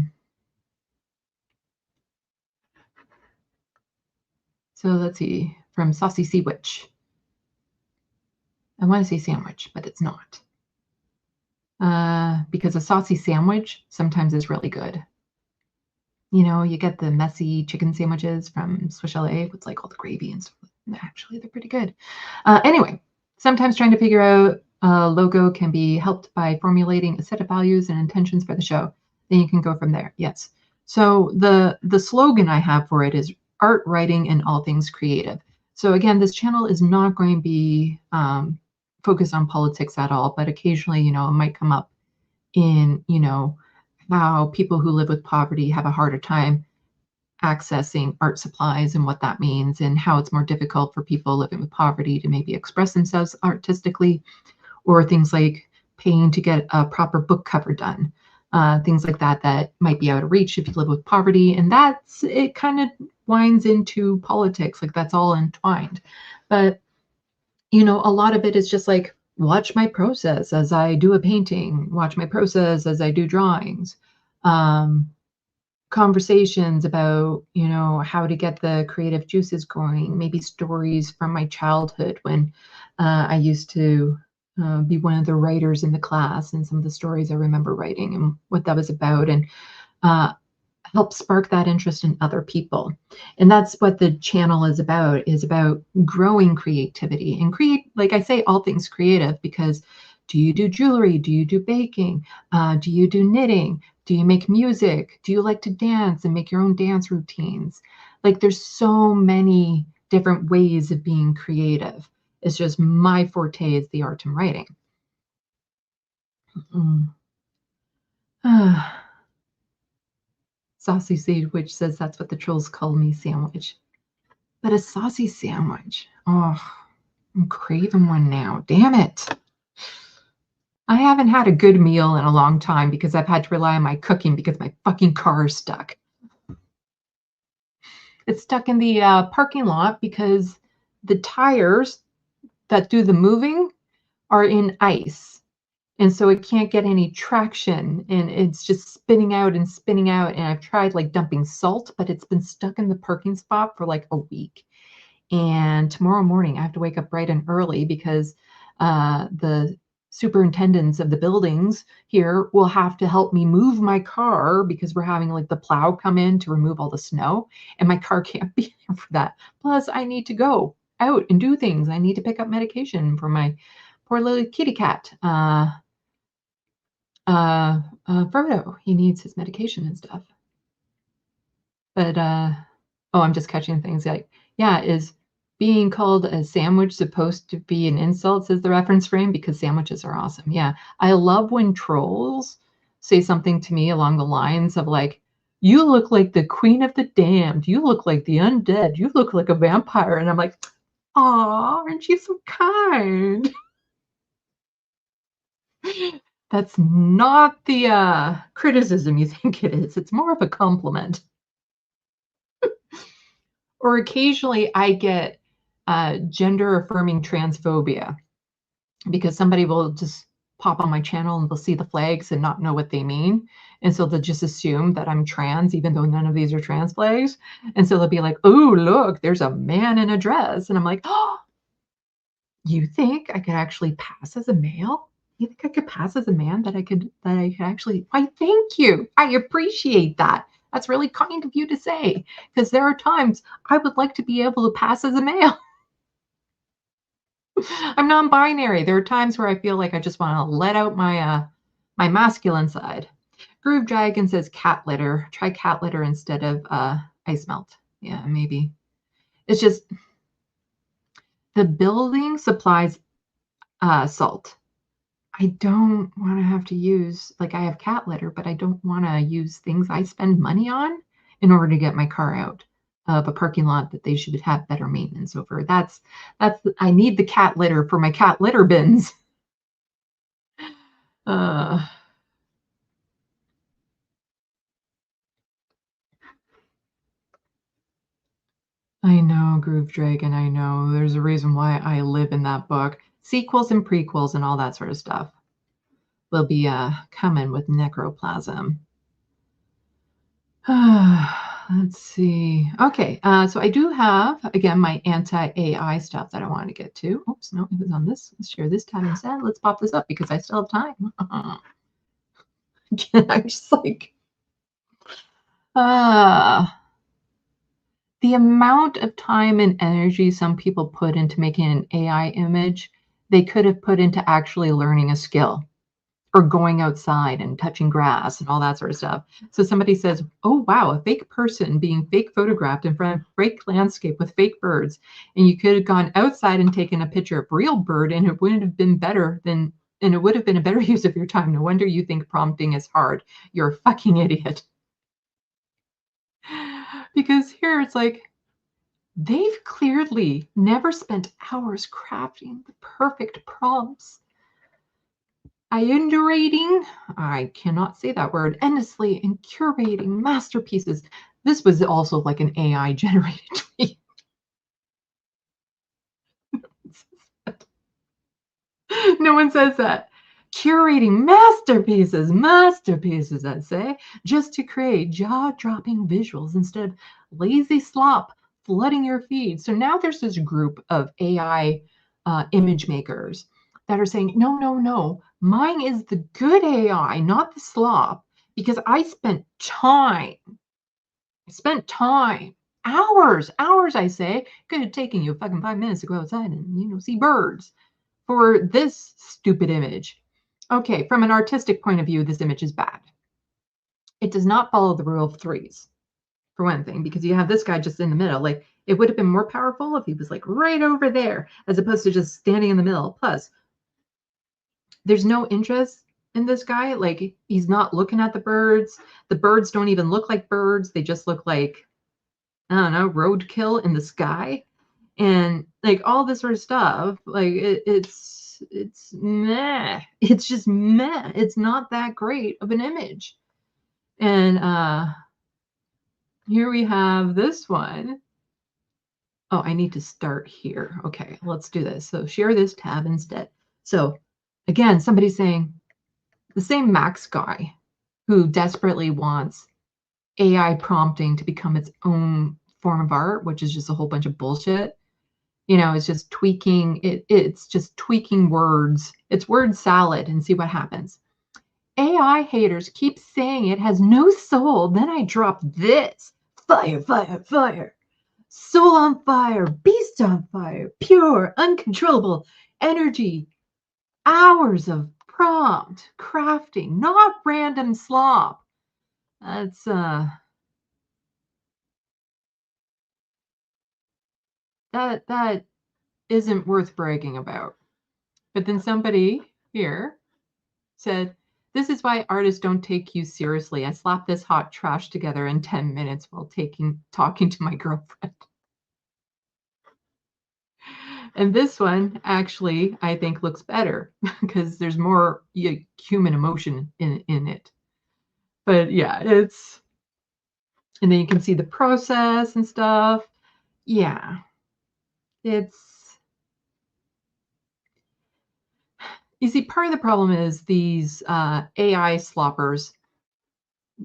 let's see, from Saucy Sea Witch. I want to say sandwich, but it's not. Because a saucy sandwich sometimes is really good. You know, you get the messy chicken sandwiches from Swiss LA with like all the gravy and stuff. Actually, they're pretty good. Anyway, sometimes trying to figure out a logo can be helped by formulating a set of values and intentions for the show. Then you can go from there. Yes. So the slogan I have for it is art, writing, and all things creative. So again, this channel is not going to be focused on politics at all, but occasionally, you know, it might come up in, you know, how people who live with poverty have a harder time accessing art supplies and what that means, and how it's more difficult for people living with poverty to maybe express themselves artistically, or things like paying to get a proper book cover done, things like that that might be out of reach if you live with poverty. And that's, it kind of winds into politics, like that's all entwined. But you know, a lot of it is just like, watch my process as I do a painting, watch my process as I do drawings, conversations about, you know, how to get the creative juices going, maybe stories from my childhood when I used to be one of the writers in the class, and some of the stories I remember writing and what that was about, and help spark that interest in other people. And that's what the channel is about growing creativity and like I say, all things creative, because do you do jewelry? Do you do baking? Do you do knitting? Do you make music? Do you like to dance and make your own dance routines? Like there's so many different ways of being creative. It's just my forte is the art and writing. Saucy Sandwich says that's what the trolls call me, sandwich. But a saucy sandwich. Oh, I'm craving one now. Damn it. I haven't had a good meal in a long time because I've had to rely on my cooking because my fucking car is stuck. It's stuck in the parking lot because the tires that do the moving are in ice. And so it can't get any traction and it's just spinning out and spinning out. And I've tried like dumping salt, but it's been stuck in the parking spot for like a week. And tomorrow morning I have to wake up bright and early because the superintendents of the buildings here will have to help me move my car because we're having like the plow come in to remove all the snow and my car can't be there for that. Plus I need to go out and do things. I need to pick up medication for my poor little kitty cat. Frodo, he needs his medication and stuff. But oh, I'm just catching things like, yeah, is being called a sandwich supposed to be an insult, says the reference frame, because sandwiches are awesome. Yeah, I love when trolls say something to me along the lines of like, you look like the queen of the damned, you look like the undead, you look like a vampire. And I'm like, aw, aren't you so kind? That's not the criticism you think it is. It's more of a compliment. Or occasionally I get gender affirming transphobia because somebody will just pop on my channel and they'll see the flags and not know what they mean. And so they'll just assume that I'm trans, even though none of these are trans flags. And so they'll be like, oh, look, there's a man in a dress. And I'm like, oh, you think I could actually pass as a male? You think I could pass as a man, that I could actually, why, thank you. I appreciate that. That's really kind of you to say, because there are times I would like to be able to pass as a male. I'm non-binary. There are times where I feel like I just want to let out my my masculine side. Groove Dragon says cat litter. Try cat litter instead of ice melt. Yeah, maybe. It's just the building supplies salt. I don't want to have to use, like, I have cat litter, but I don't want to use things I spend money on in order to get my car out of a parking lot that they should have better maintenance over. That's I need the cat litter for my cat litter bins. I know, Groove Dragon, I know. There's a reason why I live in that book. Sequels and prequels and all that sort of stuff will be coming with Necroplasm. Let's see. Okay, so I do have, again, my anti-AI stuff that I wanted to get to. Oops, no, it was on this. Let's share this tab instead. Let's pop this up because I still have time. Again, I'm just like, the amount of time and energy some people put into making an AI image, they could have put into actually learning a skill or going outside and touching grass and all that sort of stuff. So somebody says, oh, wow, a fake person being fake photographed in front of fake landscape with fake birds. And you could have gone outside and taken a picture of real bird and it wouldn't have been better than, and it would have been a better use of your time. No wonder you think prompting is hard. You're a fucking idiot. Because here it's like, they've clearly never spent hours crafting the perfect prompts. Indurating, I cannot say that word, endlessly and curating masterpieces. This was also like an AI generated tweet. No one says that. Curating masterpieces, I'd say, just to create jaw-dropping visuals instead of lazy slop flooding your feed. So now there's this group of AI image makers that are saying, no, mine is the good AI, not the slop, because I spent time. Hours, I say. Could have taken you fucking 5 minutes to go outside and, see birds for this stupid image. Okay, from an artistic point of view, this image is bad. It does not follow the rule of threes, for one thing, because you have this guy just in the middle. Like, it would have been more powerful if he was like right over there, as opposed to just standing in the middle. Plus, there's no interest in this guy. Like, he's not looking at the birds. The birds don't even look like birds. They just look like, I don't know, roadkill in the sky. And like all this sort of stuff, like it's meh. It's just meh. It's not that great of an image. And here we have this one. Oh, I need to start here. Okay, let's do this. So share this tab instead. So again, somebody's saying the same Max guy who desperately wants AI prompting to become its own form of art, which is just a whole bunch of bullshit. You know, it's just tweaking. It's just tweaking words. It's word salad and see what happens. AI haters keep saying it has no soul. Then I drop this. Fire, fire, fire. Soul on fire. Beast on fire. Pure, uncontrollable energy. Hours of prompt crafting, not random slop. That's that isn't worth bragging about. But then somebody here said, this is why artists don't take you seriously. I slapped this hot trash together in 10 minutes while talking to my girlfriend. And this one actually, I think, looks better because there's more human emotion in it. But yeah, it's, and then you can see the process and stuff. Yeah, it's, you see, part of the problem is these AI sloppers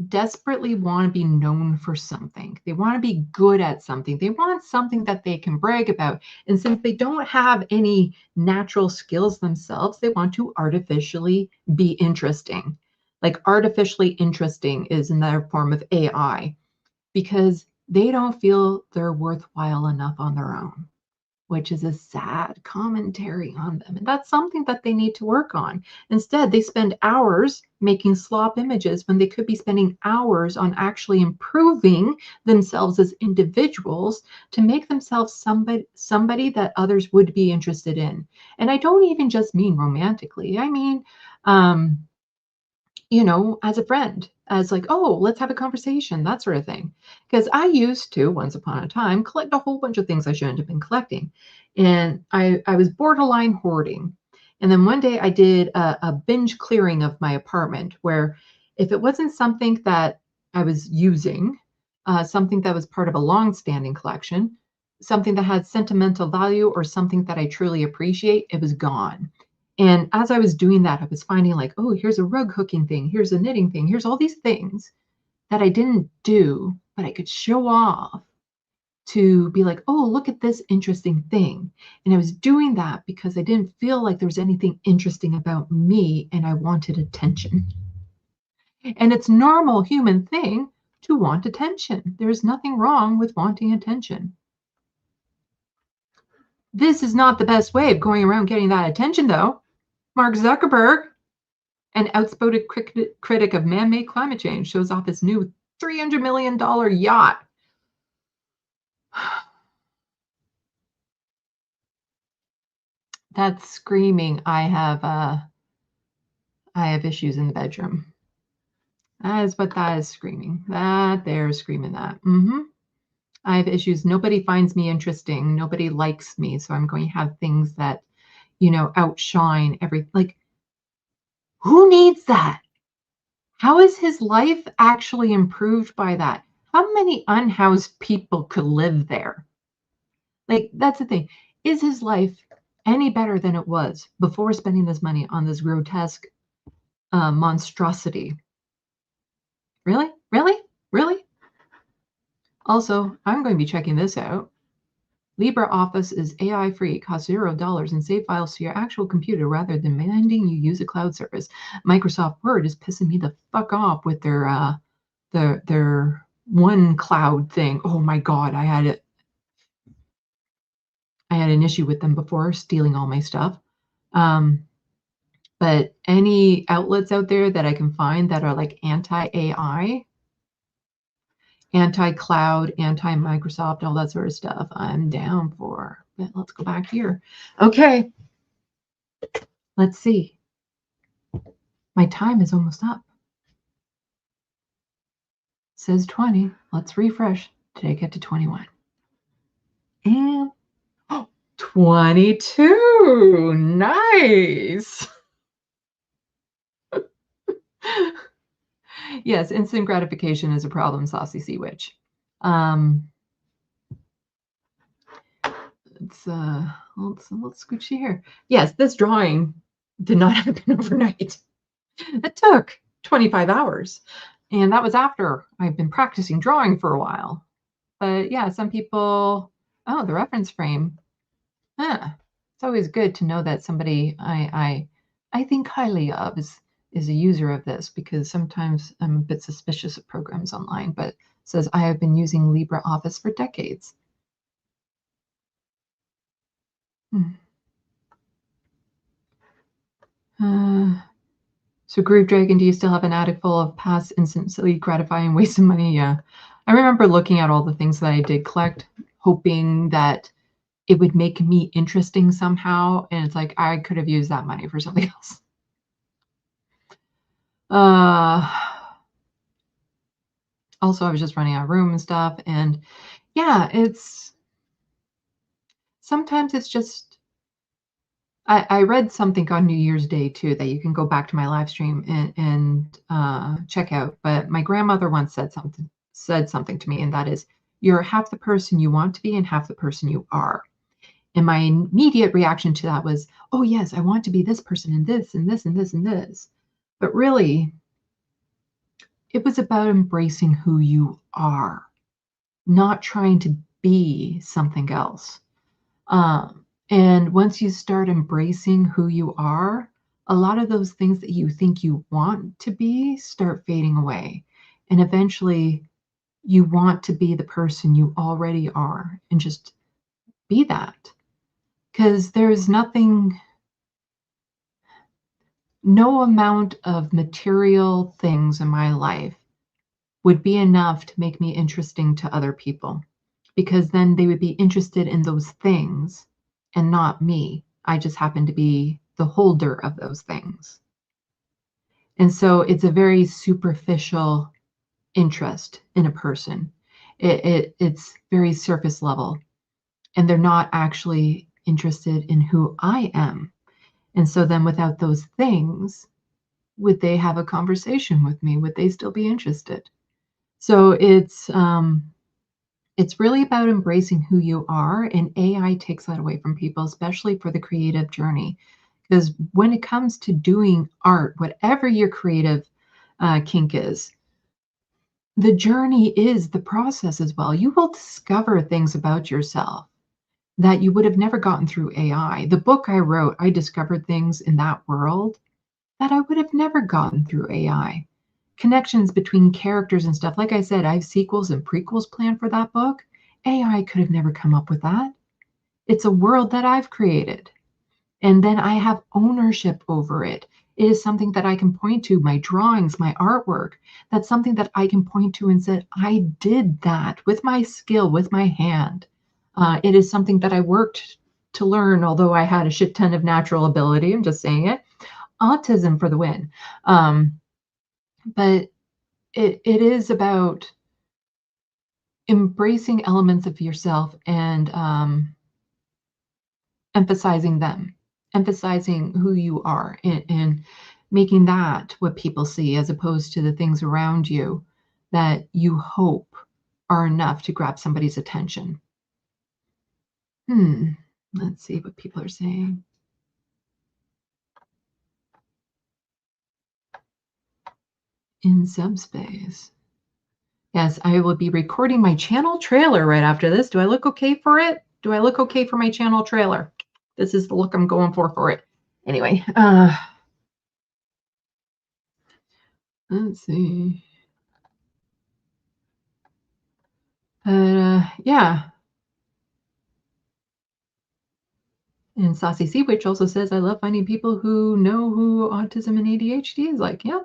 desperately want to be known for something. They want to be good at something. They want something that they can brag about. And since they don't have any natural skills themselves, they want to artificially be interesting. Like artificially interesting is another form of AI because they don't feel they're worthwhile enough on their own, which is a sad commentary on them. And that's something that they need to work on. Instead, they spend hours making slop images when they could be spending hours on actually improving themselves as individuals to make themselves somebody that others would be interested in. And I don't even just mean romantically. I mean, you know, as a friend, as like, oh, let's have a conversation, that sort of thing. Because I used to, once upon a time, collect a whole bunch of things I shouldn't have been collecting. And I was borderline hoarding. And then one day I did a binge clearing of my apartment where if it wasn't something that I was using, something that was part of a long-standing collection, something that had sentimental value or something that I truly appreciate, it was gone. And as I was doing that, I was finding like, oh, here's a rug hooking thing. Here's a knitting thing. Here's all these things that I didn't do, but I could show off to be like, oh, look at this interesting thing. And I was doing that because I didn't feel like there was anything interesting about me and I wanted attention. And it's a normal human thing to want attention. There's nothing wrong with wanting attention. This is not the best way of going around getting that attention, though. Mark Zuckerberg, an outspoken critic of man-made climate change, shows off his new $300 million yacht. That's screaming, I have issues in the bedroom. That is what that is screaming. That they're screaming that. I have issues. Nobody finds me interesting. Nobody likes me. So I'm going to have things that, you know, outshine everything. Like, who needs that? How is his life actually improved by that? How many unhoused people could live there? Like, that's the thing. Is his life any better than it was before spending this money on this grotesque monstrosity? Really? Really? Really? Also, I'm going to be checking this out. LibreOffice is AI-free, costs $0, and save files to your actual computer rather than demanding you use a cloud service. Microsoft Word is pissing me the fuck off with their one cloud thing. Oh my God, I had an issue with them before, stealing all my stuff. But any outlets out there that I can find that are like anti-AI, anti-cloud, anti-Microsoft, all that sort of stuff, I'm down for. But let's go back here. Okay. Let's see. My time is almost up. It says 20. Let's refresh. Did I get to 21? And 22. Nice. Yes, instant gratification is a problem, Saucy Sea Witch. Let's scooch here. Yes, this drawing did not happen overnight. It took 25 hours. And that was after I've been practicing drawing for a while. But yeah, some people, oh, the reference frame. It's always good to know that somebody I think highly of is a user of this, because sometimes I'm a bit suspicious of programs online, but it says I have been using LibreOffice for decades. So Groove Dragon, do you still have an attic full of past instantly gratifying waste of money? Yeah. I remember looking at all the things that I did collect, hoping that it would make me interesting somehow. And it's like, I could have used that money for something else. Also, I was just running out of room and stuff. And yeah, sometimes it's just, I read something on New Year's Day too that you can go back to my live stream and check out. But my grandmother once said something to me, and that is, you're half the person you want to be and half the person you are. And my immediate reaction to that was, oh yes, I want to be this person and this and this and this and this. But really, it was about embracing who you are, not trying to be something else. And once you start embracing who you are, a lot of those things that you think you want to be start fading away. And eventually you want to be the person you already are and just be that. Because there's nothing, no amount of material things in my life would be enough to make me interesting to other people, because then they would be interested in those things and not me. I just happen to be the holder of those things. And so it's a very superficial interest in a person. It's very surface level, and they're not actually interested in who I am. And so then without those things, would they have a conversation with me? Would they still be interested? So it's really about embracing who you are, and AI takes that away from people, especially for the creative journey. Because when it comes to doing art, whatever your creative kink is, the journey is the process as well. You will discover things about yourself that you would have never gotten through AI. The book I wrote, I discovered things in that world that I would have never gotten through AI. Connections between characters and stuff. Like I said, I have sequels and prequels planned for that book. AI could have never come up with that. It's a world that I've created. And then I have ownership over it. It is something that I can point to, my drawings, my artwork. That's something that I can point to and say, I did that with my skill, with my hand. It is something that I worked to learn, although I had a shit ton of natural ability. I'm just saying it. Autism for the win. But it is about embracing elements of yourself and emphasizing them, emphasizing who you are, and making that what people see, as opposed to the things around you that you hope are enough to grab somebody's attention. Let's see what people are saying. In subspace. Yes, I will be recording my channel trailer right after this. Do I look okay for it? Do I look okay for my channel trailer? This is the look I'm going for it. Anyway, let's see. Yeah. And Saucy Sea Witch also says, I love finding people who know who autism and ADHD is like. Yeah,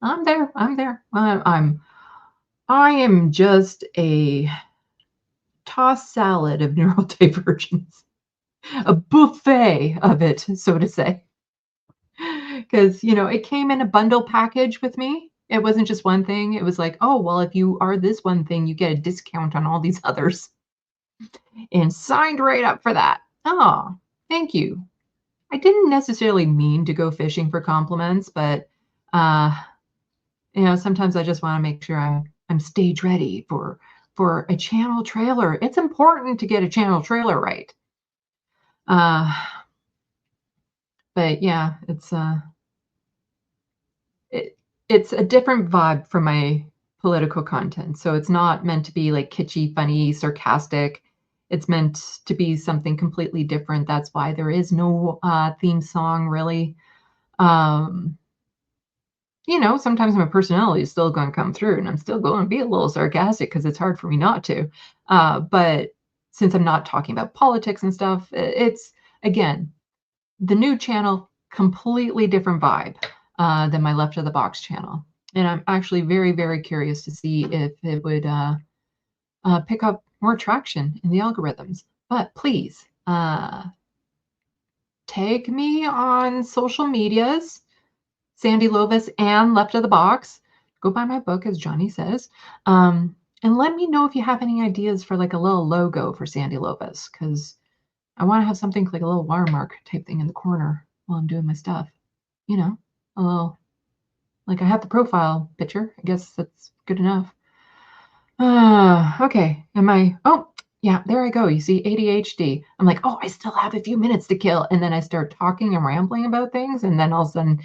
I'm there. I'm there. I am just a tossed salad of neurodivergence, a buffet of it, so to say. because, you know, it came in a bundle package with me. It wasn't just one thing. It was like, oh, well, if you are this one thing, you get a discount on all these others. And signed right up for that. Oh, thank you. I didn't necessarily mean to go fishing for compliments, but, you know, sometimes I just want to make sure I'm stage ready for a channel trailer. It's important to get a channel trailer right. But yeah, it's a different vibe from my political content. So it's not meant to be like kitschy, funny, sarcastic. It's meant to be something completely different. That's why there is no theme song, really. You know, sometimes my personality is still going to come through, and I'm still going to be a little sarcastic because it's hard for me not to. But since I'm not talking about politics and stuff, it's, again, the new channel, completely different vibe than my Left of the Box channel. And I'm actually very, very curious to see if it would pick up more traction in the algorithms. But please, tag me on social medias, Sandee Lovas and Left of the Box. Go buy my book, as Johnny says. And let me know if you have any ideas for like a little logo for Sandee Lovas, because I want to have something like a little watermark type thing in the corner while I'm doing my stuff. You know, a little, like I have the profile picture. I guess that's good enough. Okay. Oh, yeah, there I go. You see, ADHD. I'm like, oh, I still have a few minutes to kill. And then I start talking and rambling about things. And then all of a sudden,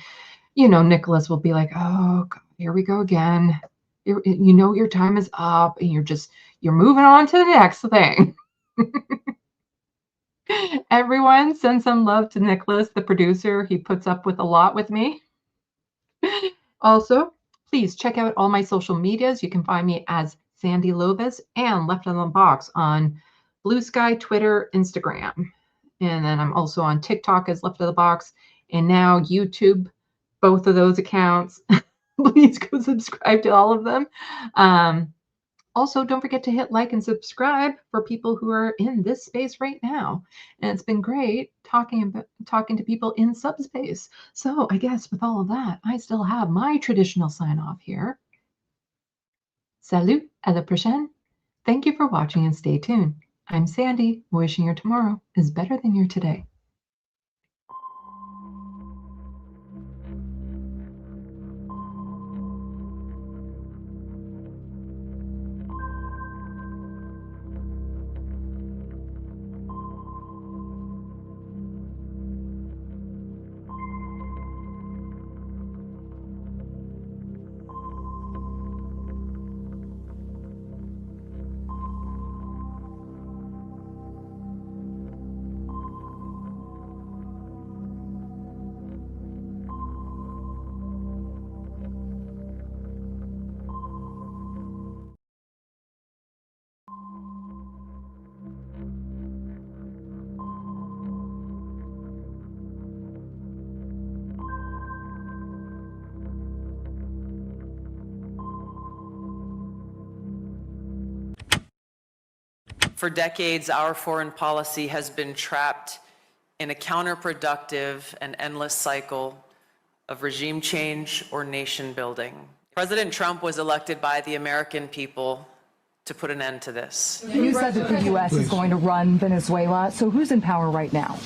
you know, Nicholas will be like, oh, God, here we go again. You know, your time is up and you're moving on to the next thing. Everyone send some love to Nicholas, the producer. He puts up with a lot with me. Also, please check out all my social medias. You can find me as Sandee Lovas and Left of the Box on Blue Sky, Twitter, Instagram. And then I'm also on TikTok as Left of the Box, and now YouTube, both of those accounts. Please go subscribe to all of them. Also, don't forget to hit like and subscribe for people who are in this space right now. And it's been great talking to people in subspace. So I guess with all of that, I still have my traditional sign off here. Salut, à la prochaine. Thank you for watching and stay tuned. I'm Sandee, wishing your tomorrow is better than your today. For decades, our foreign policy has been trapped in a counterproductive and endless cycle of regime change or nation building. President Trump was elected by the American people to put an end to this. You said that the U.S. is going to run Venezuela, so who's in power right now?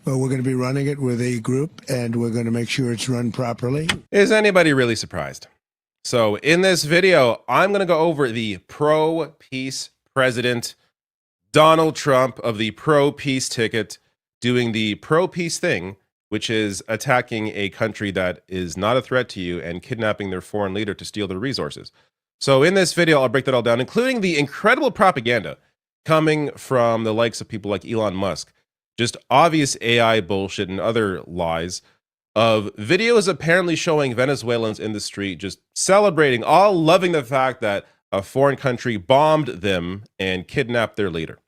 Well, we're going to be running it with a group, and we're going to make sure it's run properly. Is anybody really surprised? So in this video, I'm going to go over the pro-peace president, Donald Trump, of the pro-peace ticket, doing the pro-peace thing, which is attacking a country that is not a threat to you and kidnapping their foreign leader to steal their resources. So in this video, I'll break that all down, including the incredible propaganda coming from the likes of people like Elon Musk, just obvious AI bullshit and other lies of videos apparently showing Venezuelans in the street just celebrating, all loving the fact that a foreign country bombed them and kidnapped their leader.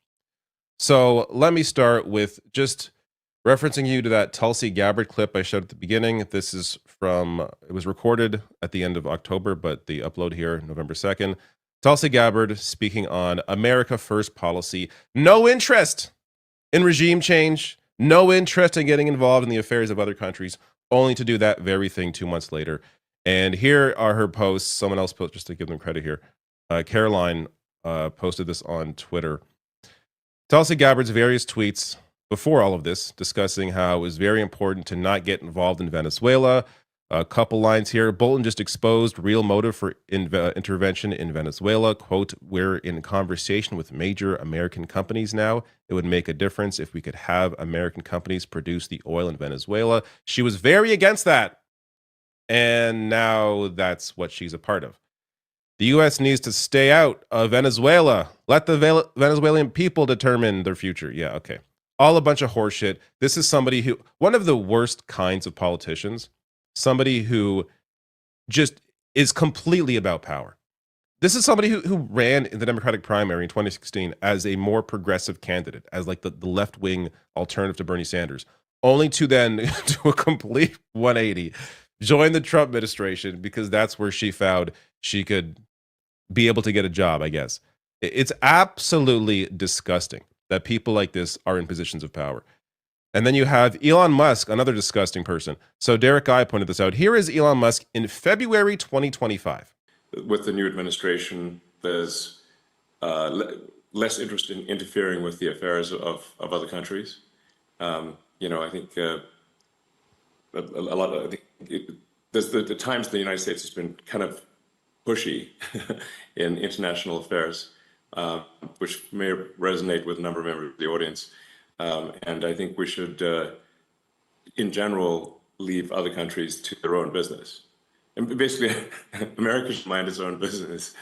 So let me start with just referencing you to that Tulsi Gabbard clip I showed at the beginning. This is from, it was recorded at the end of October, but the upload here, November 2nd. Tulsi Gabbard speaking on America First policy. No interest in regime change, no interest in getting involved in the affairs of other countries, only to do that very thing 2 months later. And here are her posts. Someone else posted, just to give them credit here. Caroline posted this on Twitter. Tulsi Gabbard's various tweets before all of this, discussing how it was very important to not get involved in Venezuela. A couple lines here. Bolton just exposed real motive for intervention in Venezuela. Quote, we're in conversation with major American companies now. It would make a difference if we could have American companies produce the oil in Venezuela. She was very against that. And now that's what she's a part of. The U.S. needs to stay out of Venezuela. Let the Venezuelan people determine their future. Yeah, okay. All a bunch of horseshit. This is somebody who, one of the worst kinds of politicians, somebody who just is completely about power. This is somebody who ran in the Democratic primary in 2016 as a more progressive candidate, as like the left-wing alternative to Bernie Sanders, only to then do a complete 180, join the Trump administration because that's where she found she could be able to get a job, I guess. It's absolutely disgusting that people like this are in positions of power. And then you have Elon Musk, another disgusting person. So Derek Guy pointed this out. Here is Elon Musk in February 2025. With the new administration, there's less interest in interfering with the affairs of other countries. You know, I think a lot of, there's the times the United States has been kind of pushy in international affairs, which may resonate with a number of members of the audience. And I think we should, in general, leave other countries to their own business. And basically, America should mind its own business,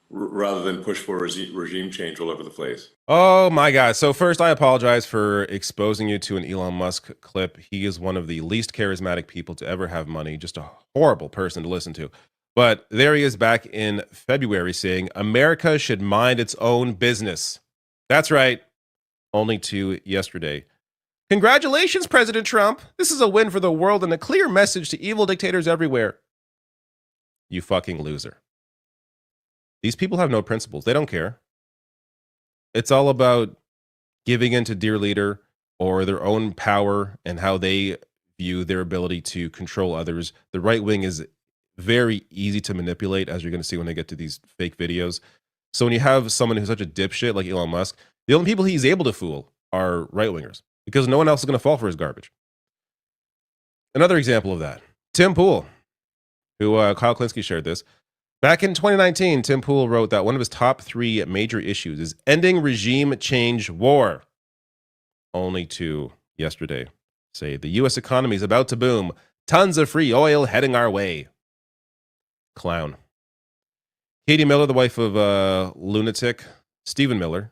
rather than push for regime change all over the place. Oh my God. So first, I apologize for exposing you to an Elon Musk clip. He is one of the least charismatic people to ever have money, just a horrible person to listen to. But there he is back in February saying, America should mind its own business. That's right. Only to yesterday. Congratulations, President Trump. This is a win for the world and a clear message to evil dictators everywhere. You fucking loser. These people have no principles. They don't care. It's all about giving in to dear leader or their own power and how they view their ability to control others. The right wing is very easy to manipulate, as you're going to see when they get to these fake videos. So when you have someone who's such a dipshit like Elon Musk, the only people he's able to fool are right-wingers because no one else is going to fall for his garbage. Another example of that, Tim Pool, who Kyle Klinsky shared this. Back in 2019, Tim Pool wrote that one of his top 3 major issues is ending regime change war. Only to yesterday say the U.S. economy is about to boom. Tons of free oil heading our way. Clown. Katie Miller, the wife of lunatic Stephen Miller,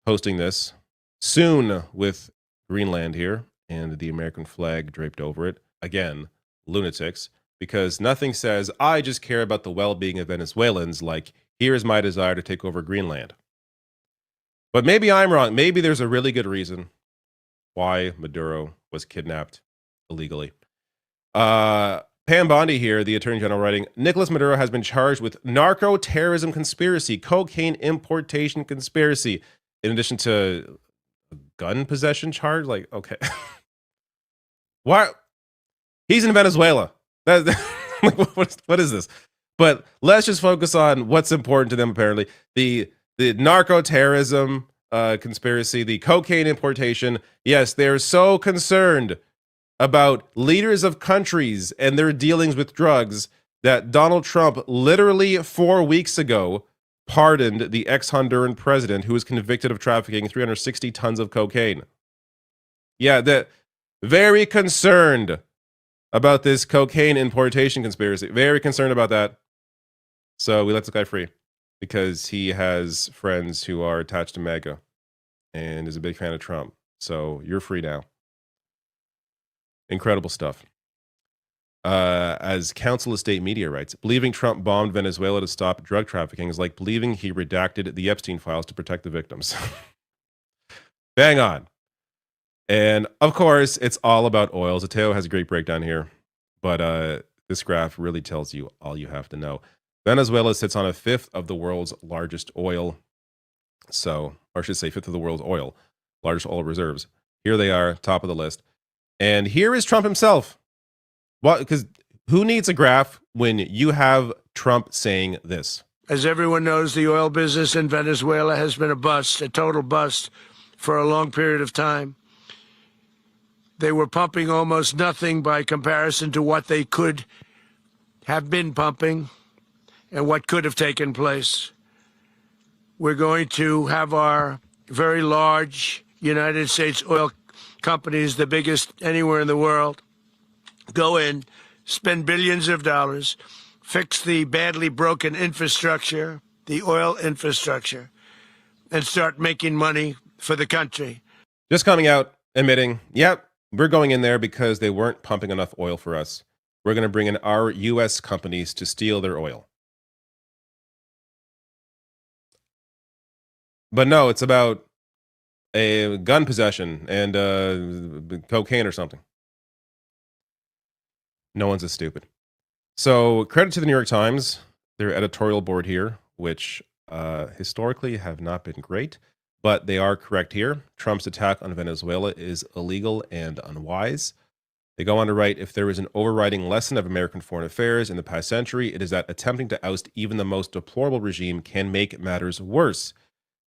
posting this. Soon with Greenland here and the American flag draped over it. Again, lunatics. Because nothing says, I just care about the well-being of Venezuelans, like, here is my desire to take over Greenland. But maybe I'm wrong. Maybe there's a really good reason why Maduro was kidnapped illegally. Pam Bondi here, the Attorney General, writing, Nicolas Maduro has been charged with narco-terrorism conspiracy, cocaine importation conspiracy, in addition to a gun possession charge? Like, okay. What? He's in Venezuela. What is this? But let's just focus on what's important to them, apparently. The narco-terrorism conspiracy, the cocaine importation. Yes, they're so concerned about leaders of countries and their dealings with drugs that Donald Trump literally 4 weeks ago pardoned the ex-Honduran president who was convicted of trafficking 360 tons of cocaine. Yeah, they're very concerned about this cocaine importation conspiracy. Very concerned about that. So we let this guy free because he has friends who are attached to MAGA and is a big fan of Trump. So you're free now. Incredible stuff. As Council of State Media writes, believing Trump bombed Venezuela to stop drug trafficking is like believing he redacted the Epstein files to protect the victims. Bang on. And of course, it's all about oil. Zateo has a great breakdown here, but this graph really tells you all you have to know. Venezuela sits on 1/5 of the world's largest oil. So, or I should say 1/5 of the world's oil, largest oil reserves. Here they are, top of the list. And here is Trump himself. Well, because who needs a graph when you have Trump saying this? As everyone knows, the oil business in Venezuela has been a bust, a total bust, for a long period of time. They were pumping almost nothing by comparison to what they could have been pumping and what could have taken place. We're going to have our very large United States oil companies, the biggest anywhere in the world, go in, spend billions of dollars, fix the badly broken infrastructure, the oil infrastructure, and start making money for the country. Just coming out, admitting, yep, we're going in there because they weren't pumping enough oil for us. We're going to bring in our U.S. companies to steal their oil. But no, it's about a gun possession and cocaine or something. No one's as stupid. So credit to the New York Times, their editorial board here, which historically have not been great, but they are correct here. Trump's attack on Venezuela is illegal and unwise. They go on to write, if there is an overriding lesson of American foreign affairs in the past century, it is that attempting to oust even the most deplorable regime can make matters worse.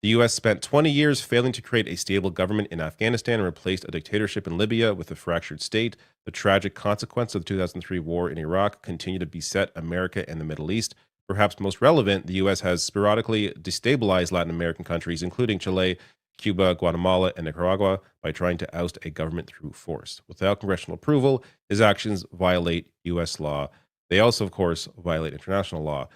The U.S. spent 20 years failing to create a stable government in Afghanistan and replaced a dictatorship in Libya with a fractured state. The tragic consequence of the 2003 war in Iraq continue to beset America and the Middle East. Perhaps most relevant, the U.S. has sporadically destabilized Latin American countries, including Chile, Cuba, Guatemala, and Nicaragua, by trying to oust a government through force. Without congressional approval, his actions violate U.S. law. They also, of course, violate international law.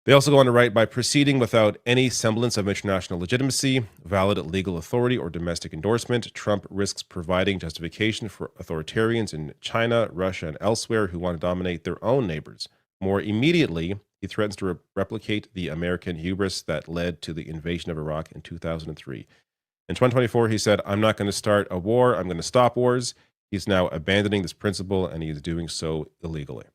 They also go on to write, by proceeding without any semblance of international legitimacy, valid legal authority, or domestic endorsement, Trump risks providing justification for authoritarians in China, Russia, and elsewhere who want to dominate their own neighbors. More immediately, he threatens to replicate the American hubris that led to the invasion of Iraq in 2003. In 2024, he said, I'm not going to start a war, I'm going to stop wars. He's now abandoning this principle, and he is doing so illegally.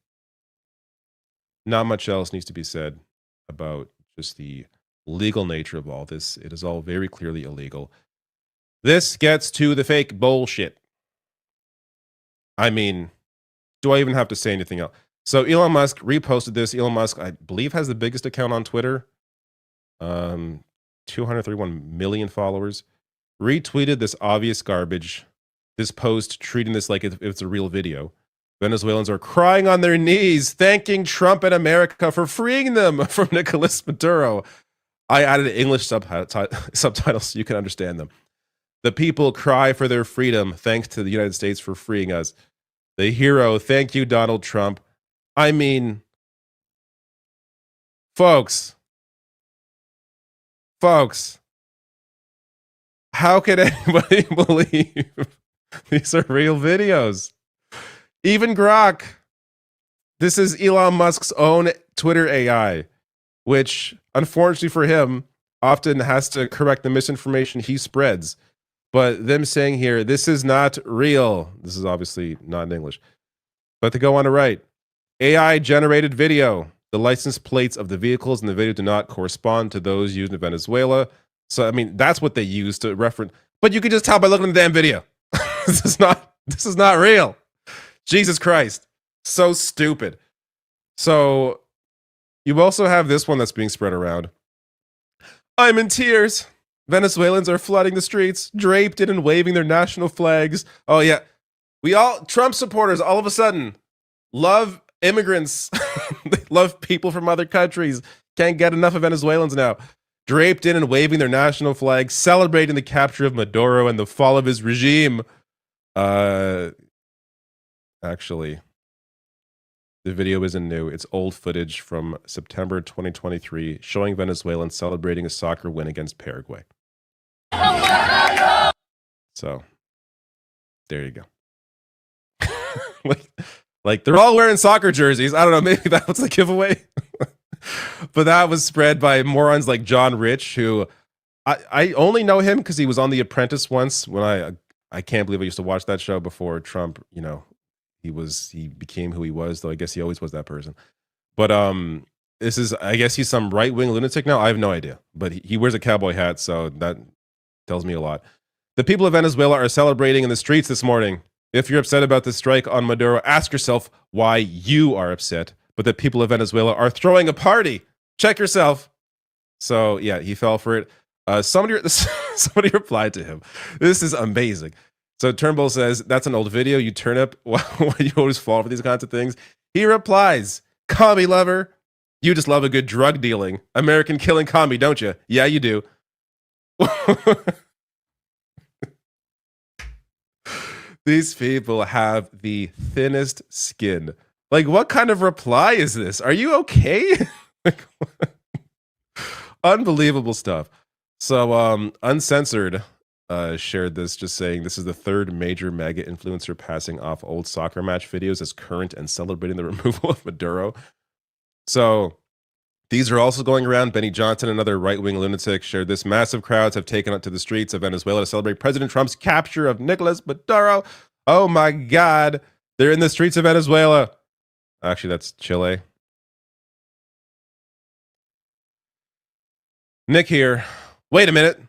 Not much else needs to be said about just the legal nature of all this. It is all very clearly illegal. This gets to the fake bullshit. I mean, do I even have to say anything else? So Elon Musk reposted this. Elon Musk, I believe, has the biggest account on Twitter. 231 million followers. Retweeted this obvious garbage. This post treating this like it's a real video. Venezuelans are crying on their knees, thanking Trump and America for freeing them from Nicolas Maduro. I added English subtitles so you can understand them. The people cry for their freedom, thanks to the United States for freeing us. The hero, thank you, Donald Trump. I mean, folks, how could anybody believe these are real videos? Even Grok. This is Elon Musk's own Twitter AI, which, unfortunately for him, often has to correct the misinformation he spreads. But them saying here, this is not real. This is obviously not in English. But they go on to write, AI-generated video. The license plates of the vehicles in the video do not correspond to those used in Venezuela. So, I mean, that's what they use to reference. But you can just tell by looking at the damn video. This is not real. Jesus Christ. So stupid. So you also have this one that's being spread around. I'm in tears. Venezuelans are flooding the streets, draped in and waving their national flags. Oh yeah. Trump supporters all of a sudden love immigrants. They love people from other countries. Can't get enough of Venezuelans now. Draped in and waving their national flags, celebrating the capture of Maduro and the fall of his regime. Actually, the video isn't new. It's old footage from September 2023 showing Venezuelans celebrating a soccer win against Paraguay. So, there you go. like they're all wearing soccer jerseys. I don't know, maybe that was the giveaway. But that was spread by morons like John Rich, who I only know him because he was on The Apprentice once when I can't believe I used to watch that show before Trump, he became who he was, though I guess he always was that person. But I guess he's some right-wing lunatic now. I have no idea. But he wears a cowboy hat, so that tells me a lot. The people of Venezuela are celebrating in the streets this morning. If you're upset about the strike on Maduro, ask yourself why you are upset. But the people of Venezuela are throwing a party. Check yourself. So yeah, he fell for it. Somebody replied to him. This is amazing. So Turnbull says, that's an old video. You turn up why you always fall for these kinds of things. He replies, commie lover. You just love a good drug dealing. American killing commie, don't you? Yeah, you do. These people have the thinnest skin. Like, what kind of reply is this? Are you okay? Like, unbelievable stuff. So, Uncensored shared this, just saying this is the third major mega influencer passing off old soccer match videos as current and celebrating the removal of Maduro. So, these are also going around. Benny Johnson, another right-wing lunatic, shared this. Massive crowds have taken to the streets of Venezuela to celebrate President Trump's capture of Nicolas Maduro. Oh my God. They're in the streets of Venezuela. Actually, that's Chile. Nick here. Wait a minute.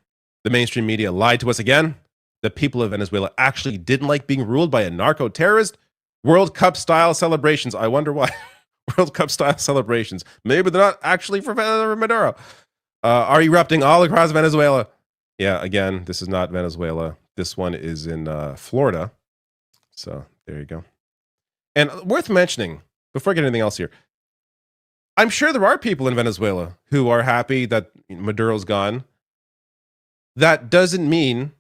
The mainstream media lied to us again. The people of Venezuela actually didn't like being ruled by a narco-terrorist. World Cup-style celebrations. I wonder why. World Cup-style celebrations. Maybe they're not actually for Maduro. Are erupting all across Venezuela. Yeah, again, this is not Venezuela. This one is in Florida. So, there you go. And worth mentioning, before I get anything else here, I'm sure there are people in Venezuela who are happy that Maduro's gone. That doesn't mean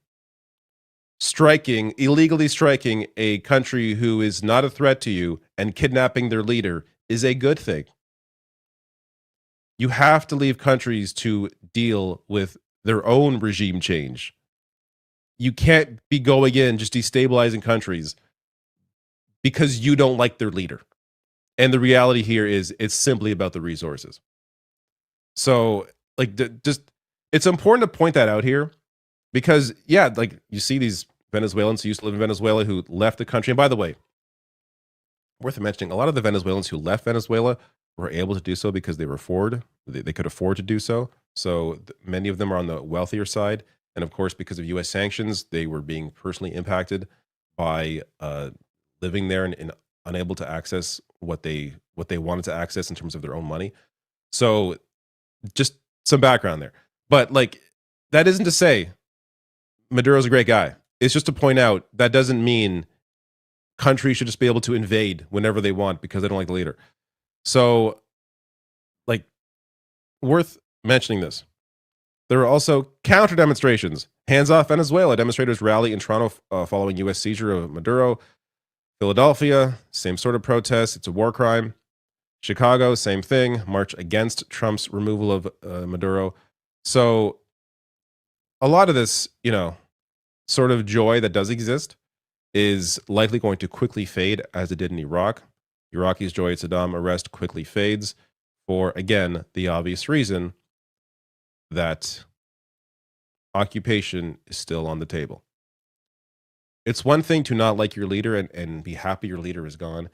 illegally striking a country who is not a threat to you and kidnapping their leader is a good thing. You have to leave countries to deal with their own regime change. You can't be going in just destabilizing countries because you don't like their leader. And the reality here is it's simply about the resources. So, like, it's important to point that out here because, yeah, like you see these Venezuelans who used to live in Venezuela who left the country. And by the way, worth mentioning, a lot of the Venezuelans who left Venezuela were able to do so because they could afford to do so. So many of them are on the wealthier side. And of course, because of US sanctions, they were being personally impacted by living there and unable to access what they wanted to access in terms of their own money. So just some background there. But like, that isn't to say Maduro's a great guy. It's just to point out that doesn't mean countries should just be able to invade whenever they want because they don't like the leader. So, like, worth mentioning this. There are also counter demonstrations. Hands off Venezuela. Demonstrators rally in Toronto following U.S. seizure of Maduro. Philadelphia, same sort of protest. It's a war crime. Chicago, same thing. March against Trump's removal of Maduro. So, a lot of this, sort of joy that does exist is likely going to quickly fade as it did in Iraq. Iraqis' joy at Saddam arrest quickly fades for, again, the obvious reason that occupation is still on the table. It's one thing to not like your leader and be happy your leader is gone.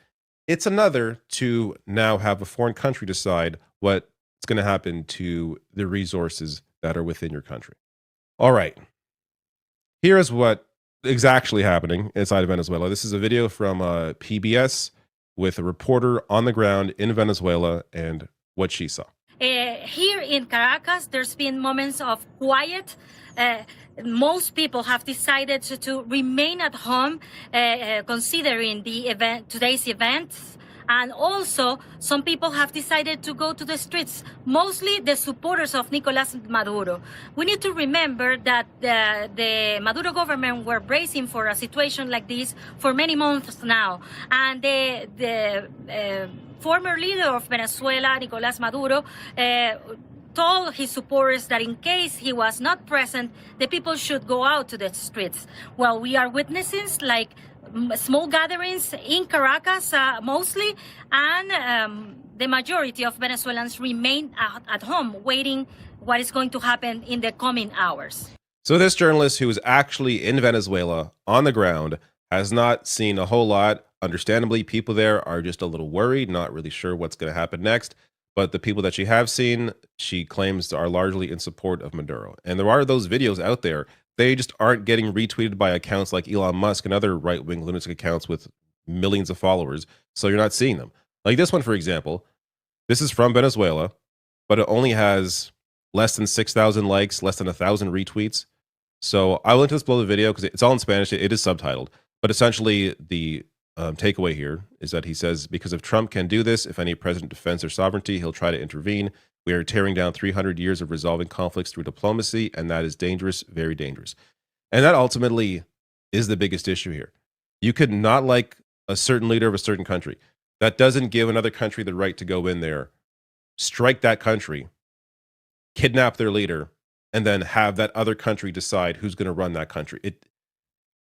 It's another to now have a foreign country decide what's going to happen to the resources that are within your country. All right. Here is what is actually happening inside of Venezuela. This is a video from PBS with a reporter on the ground in Venezuela and what she saw. Here in Caracas, there's been moments of quiet. Most people have decided to remain at home, considering today's events. And also, some people have decided to go to the streets, mostly the supporters of Nicolas Maduro. We need to remember that the Maduro government were bracing for a situation like this for many months now. And the former leader of Venezuela, Nicolas Maduro, told his supporters that in case he was not present, the people should go out to the streets. Well, we are witnessing like small gatherings in Caracas mostly, and the majority of Venezuelans remain at home waiting what is going to happen in the coming hours. So this journalist who is actually in Venezuela on the ground has not seen a whole lot. Understandably, people there are just a little worried, not really sure what's going to happen next. But the people that she has seen, she claims are largely in support of Maduro. And there are those videos out there. they just aren't getting retweeted by accounts like Elon Musk and other right-wing lunatic accounts with millions of followers, so you're not seeing them. Like this one, for example. This is from Venezuela, but it only has less than 6,000 likes, less than 1,000 retweets. So I will link to this below the video because it's all in Spanish. It is subtitled. But essentially, the takeaway here is that he says, because if Trump can do this, if any president defends their sovereignty, he'll try to intervene. We are tearing down 300 years of resolving conflicts through diplomacy, and that is dangerous, very dangerous. And that ultimately is the biggest issue here. You could not like a certain leader of a certain country. That doesn't give another country the right to go in there, strike that country, kidnap their leader, and then have that other country decide who's going to run that country.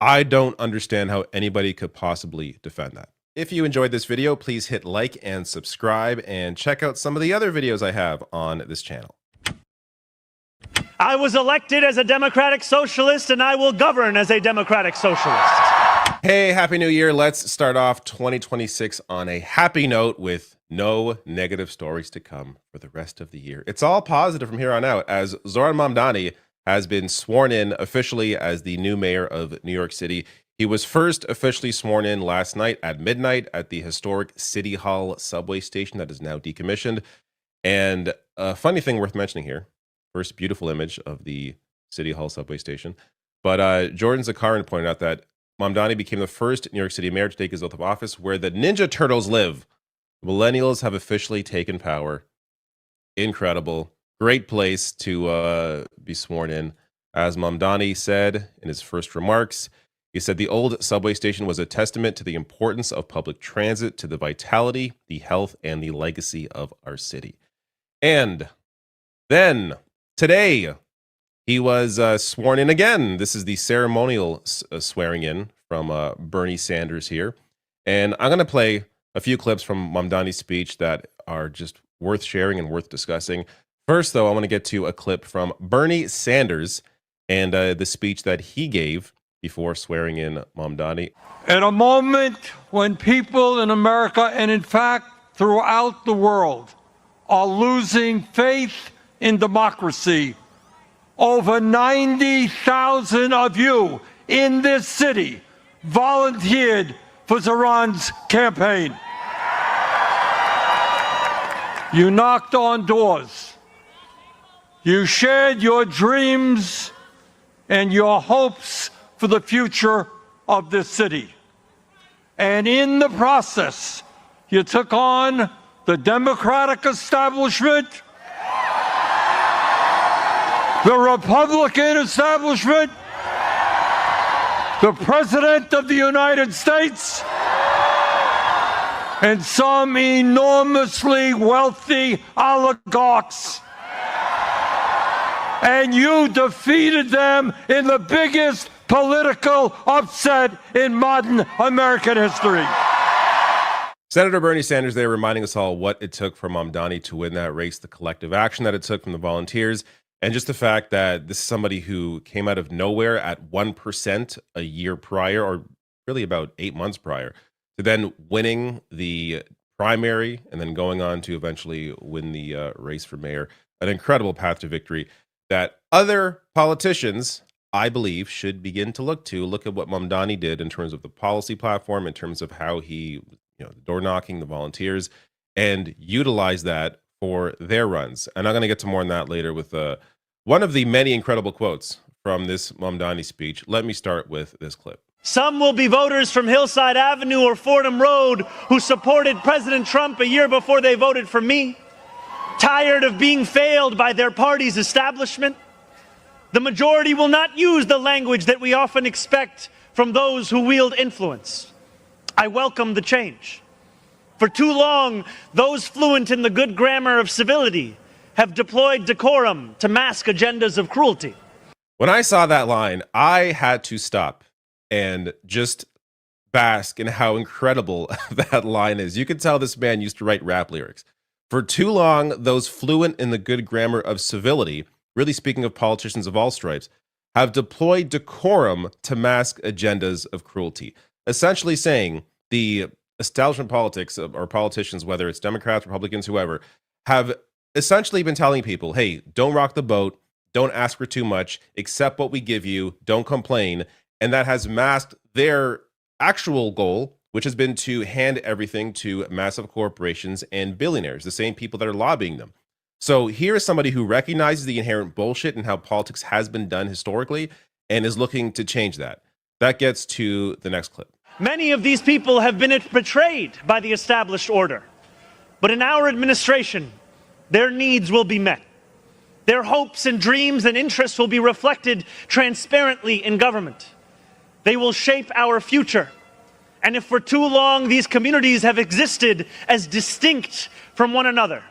I don't understand how anybody could possibly defend that. If you enjoyed this video, please hit like and subscribe and check out some of the other videos I have on this channel. I was elected as a democratic socialist, and I will govern as a democratic socialist. Hey, Happy New Year. Let's start off 2026 on a happy note with no negative stories to come for the rest of the year. It's all positive from here on out, as Zoran Mamdani has been sworn in officially as the new mayor of New York City. He was first officially sworn in last night at midnight at the historic City Hall subway station that is now decommissioned. And a funny thing worth mentioning here, first beautiful image of the City Hall subway station, but Jordan Zakarin pointed out that Mamdani became the first New York City mayor to take his oath of office where the Ninja Turtles live. Millennials have officially taken power. Incredible. Great place to be sworn in. As Mamdani said in his first remarks, he said the old subway station was a testament to the importance of public transit, to the vitality, the health, and the legacy of our city. And then today, he was sworn in again. This is the ceremonial swearing in from Bernie Sanders here. And I'm going to play a few clips from Mamdani's speech that are just worth sharing and worth discussing. First, though, I want to get to a clip from Bernie Sanders and the speech that he gave before swearing in Mamdani. At a moment when people in America, and in fact throughout the world, are losing faith in democracy, over 90,000 of you in this city volunteered for Zoran's campaign. You knocked on doors. You shared your dreams and your hopes for the future of this city. And in the process, you took on the Democratic establishment, the Republican establishment, the President of the United States, and some enormously wealthy oligarchs. And you defeated them in the biggest political upset in modern American history. Senator Bernie Sanders there reminding us all what it took for Mamdani to win that race, the collective action that it took from the volunteers, and just the fact that this is somebody who came out of nowhere at 1% a year prior, or really about 8 months prior, to then winning the primary and then going on to eventually win the race for mayor. An incredible path to victory that other politicians, I believe, should begin to look at what Mamdani did in terms of the policy platform, in terms of how he, the door knocking, the volunteers, and utilize that for their runs. And I'm going to get to more on that later with one of the many incredible quotes from this Mamdani speech. Let me start with this clip. Some will be voters from Hillside Avenue or Fordham Road who supported President Trump a year before they voted for me, tired of being failed by their party's establishment. The majority will not use the language that we often expect from those who wield influence. I welcome the change. For too long, those fluent in the good grammar of civility have deployed decorum to mask agendas of cruelty. When I saw that line, I had to stop and just bask in how incredible that line is. You can tell this man used to write rap lyrics. For too long, those fluent in the good grammar of civility, really speaking of politicians of all stripes, have deployed decorum to mask agendas of cruelty. Essentially saying the establishment politics or politicians, whether it's Democrats, Republicans, whoever, have essentially been telling people, hey, don't rock the boat, don't ask for too much, accept what we give you, don't complain. And that has masked their actual goal, which has been to hand everything to massive corporations and billionaires, the same people that are lobbying them. So here is somebody who recognizes the inherent bullshit and how politics has been done historically and is looking to change that. That gets to the next clip. Many of these people have been betrayed by the established order. But in our administration, their needs will be met. Their hopes and dreams and interests will be reflected transparently in government. They will shape our future. And if for too long these communities have existed as distinct from one another,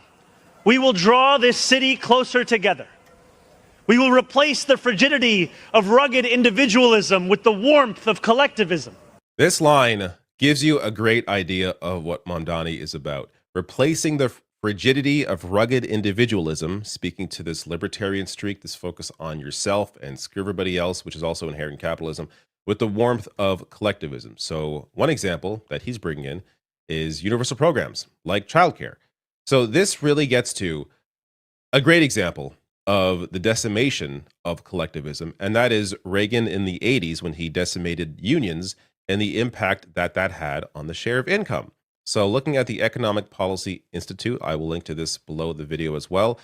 we will draw this city closer together. We will replace the frigidity of rugged individualism with the warmth of collectivism. This line gives you a great idea of what Mamdani is about. Replacing the frigidity of rugged individualism, speaking to this libertarian streak, this focus on yourself and screw everybody else, which is also inherent in capitalism, with the warmth of collectivism. So one example that he's bringing in is universal programs like childcare. So this really gets to a great example of the decimation of collectivism, and that is Reagan in the 80s when he decimated unions and the impact that that had on the share of income. So looking at the Economic Policy Institute, I will link to this below the video as well.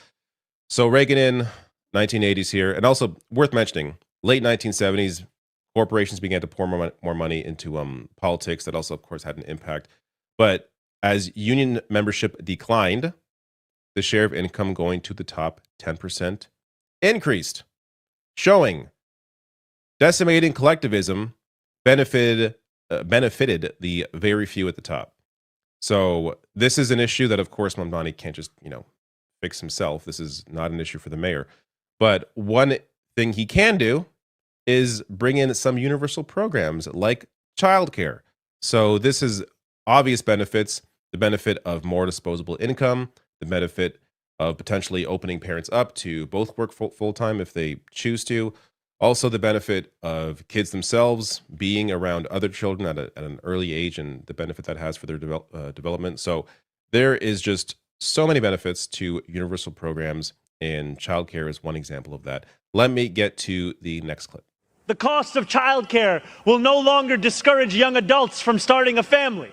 So Reagan in 1980s here, and also worth mentioning, late 1970s, corporations began to pour more money into politics. That also, of course, had an impact. But as union membership declined, the share of income going to the top 10% increased, showing decimating collectivism benefited the very few at the top. So this is an issue that, of course, Mamdani can't just, fix himself. This is not an issue for the mayor. But one thing he can do is bring in some universal programs like childcare. So this is obvious benefits, the benefit of more disposable income, the benefit of potentially opening parents up to both work full-time if they choose to. Also, the benefit of kids themselves being around other children at an early age and the benefit that has for their development. So there is just so many benefits to universal programs, and childcare is one example of that. Let me get to the next clip. The cost of childcare will no longer discourage young adults from starting a family,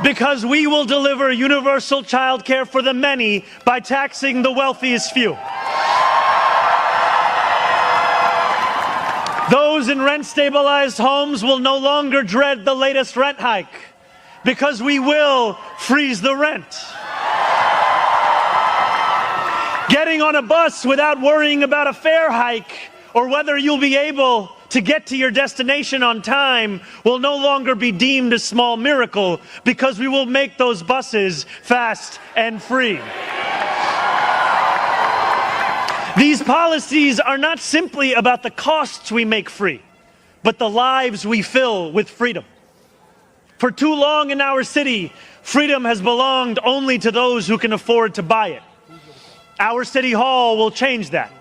because we will deliver universal childcare for the many by taxing the wealthiest few. Those in rent-stabilized homes will no longer dread the latest rent hike, because we will freeze the rent. Getting on a bus without worrying about a fare hike or whether you'll be able to get to your destination on time will no longer be deemed a small miracle, because we will make those buses fast and free. These policies are not simply about the costs we make free, but the lives we fill with freedom. For too long in our city, freedom has belonged only to those who can afford to buy it. Our city hall will change that.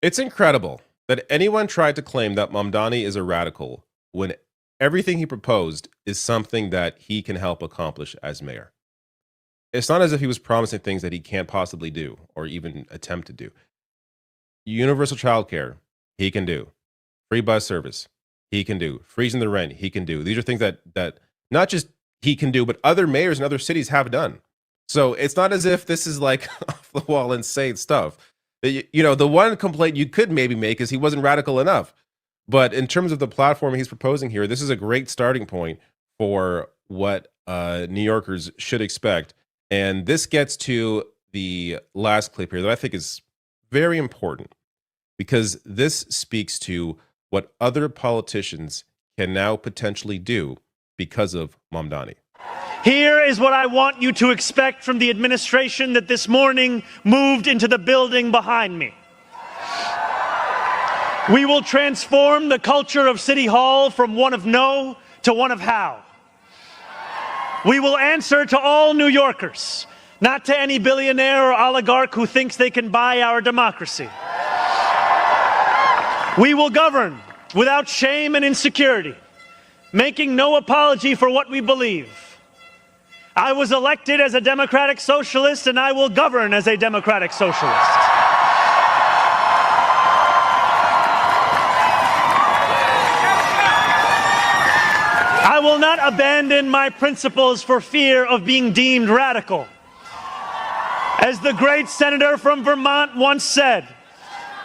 It's incredible that anyone tried to claim that Mamdani is a radical when everything he proposed is something that he can help accomplish as mayor. It's not as if he was promising things that he can't possibly do or even attempt to do. Universal childcare, he can do. Free bus service, he can do. Freezing the rent, he can do. These are things that not just he can do, but other mayors in other cities have done. So it's not as if this is like off the wall insane stuff. The one complaint you could maybe make is he wasn't radical enough. But in terms of the platform he's proposing here, this is a great starting point for what New Yorkers should expect. And this gets to the last clip here that I think is very important, because this speaks to what other politicians can now potentially do because of Mamdani. Here is what I want you to expect from the administration that this morning moved into the building behind me. We will transform the culture of City Hall from one of no to one of how. We will answer to all New Yorkers, not to any billionaire or oligarch who thinks they can buy our democracy. We will govern without shame and insecurity, making no apology for what we believe. I was elected as a democratic socialist, and I will govern as a democratic socialist. I will not abandon my principles for fear of being deemed radical. As the great senator from Vermont once said,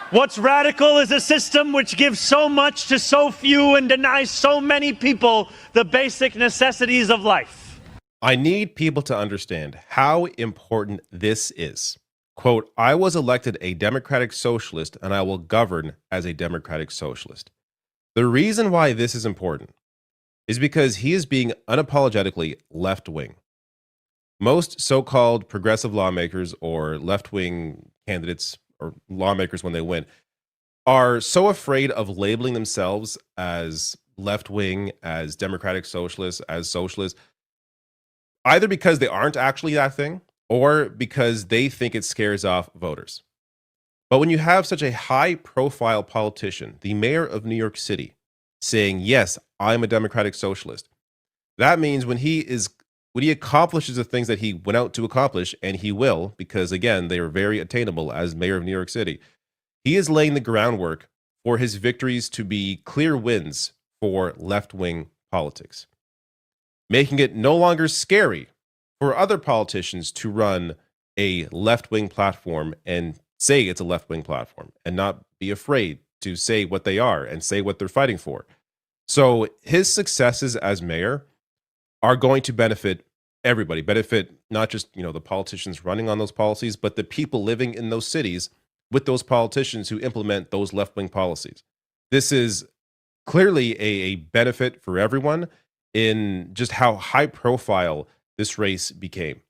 what's radical is a system which gives so much to so few and denies so many people the basic necessities of life. I need people to understand how important this is. Quote, I was elected a democratic socialist and I will govern as a democratic socialist. The reason why this is important is because he is being unapologetically left-wing. Most so-called progressive lawmakers or left-wing candidates or lawmakers when they win are so afraid of labeling themselves as left-wing, as democratic socialists, as socialists, either because they aren't actually that thing or because they think it scares off voters. But when you have such a high-profile politician, the mayor of New York City, saying, yes, I'm a democratic socialist, that means when he accomplishes the things that he went out to accomplish, and he will, because again, they are very attainable as mayor of New York City, he is laying the groundwork for his victories to be clear wins for left-wing politics, making it no longer scary for other politicians to run a left-wing platform and say it's a left-wing platform and not be afraid to say what they are and say what they're fighting for. So his successes as mayor are going to benefit everybody, benefit not just, the politicians running on those policies, but the people living in those cities with those politicians who implement those left-wing policies. This is clearly a benefit for everyone in just how high profile this race became.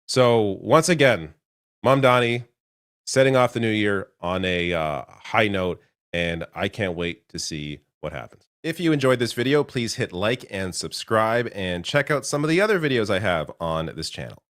So once again, Mamdani setting off the new year on a high note, and I can't wait to see what happens. If you enjoyed this video, please hit like and subscribe and check out some of the other videos I have on this channel.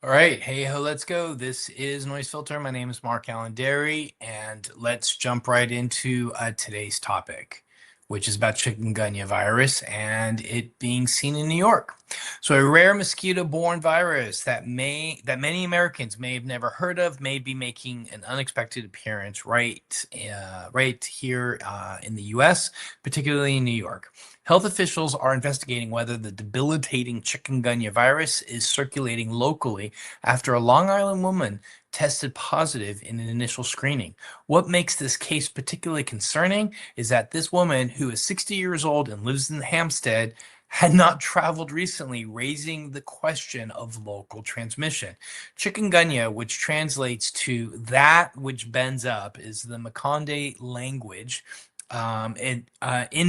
All right, hey ho, let's go. This is Noise Filter. My name is Mark Allanderi, and let's jump right into today's topic, which is about chikungunya virus and it being seen in New York. So a rare mosquito-borne virus that many Americans may have never heard of may be making an unexpected appearance right here in the U.S., particularly in New York. Health officials are investigating whether the debilitating chikungunya virus is circulating locally after a Long Island woman tested positive in an initial screening. What makes this case particularly concerning is that this woman, who is 60 years old and lives in Hampstead, had not traveled recently, raising the question of local transmission. Chikungunya, which translates to that which bends up, is the Makonde language. In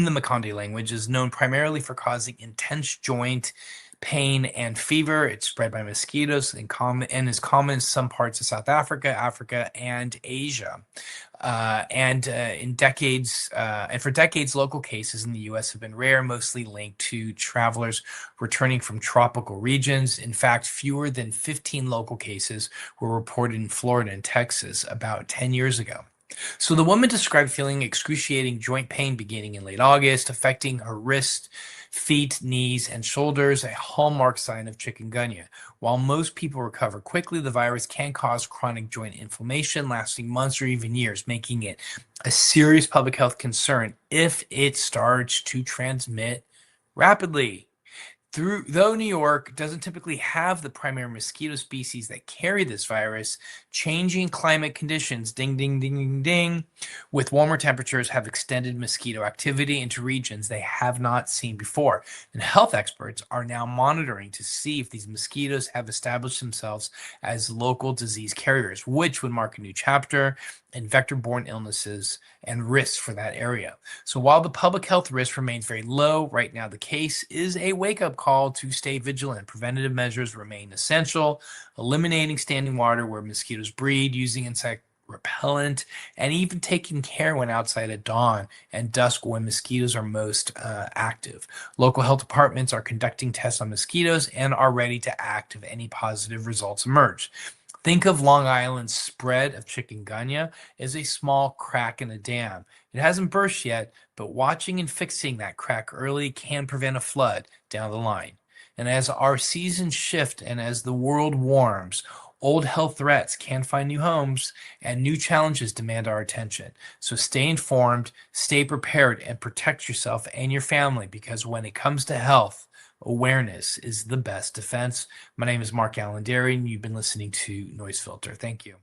the Makonde language, is known primarily for causing intense joint pain and fever. It's spread by mosquitoes and is common in some parts of South Africa, Africa, and Asia. For decades, local cases in the U.S. have been rare, mostly linked to travelers returning from tropical regions. In fact, fewer than 15 local cases were reported in Florida and Texas about 10 years ago. So the woman described feeling excruciating joint pain beginning in late August, affecting her wrist, feet, knees, and shoulders, a hallmark sign of chikungunya. While most people recover quickly, the virus can cause chronic joint inflammation lasting months or even years, making it a serious public health concern if it starts to transmit rapidly. Though New York doesn't typically have the primary mosquito species that carry this virus, changing climate conditions, ding, ding, ding, ding, ding, with warmer temperatures have extended mosquito activity into regions they have not seen before. And health experts are now monitoring to see if these mosquitoes have established themselves as local disease carriers, which would mark a new chapter in vector-borne illnesses and risks for that area. So while the public health risk remains very low right now, the case is a wake-up call to stay vigilant. Preventative measures remain essential. Eliminating standing water where mosquitoes breed, using insect repellent, and even taking heroin outside at dawn and dusk when mosquitoes are most active. Local health departments are conducting tests on mosquitoes and are ready to act if any positive results emerge. Think of Long Island's spread of chikungunya as a small crack in a dam. It hasn't burst yet, but watching and fixing that crack early can prevent a flood down the line. And as our seasons shift and as the world warms, old health threats can find new homes and new challenges demand our attention. So stay informed, stay prepared, and protect yourself and your family, because when it comes to health, awareness is the best defense. My name is Mark Allen Derry, and you've been listening to Noise Filter. Thank you.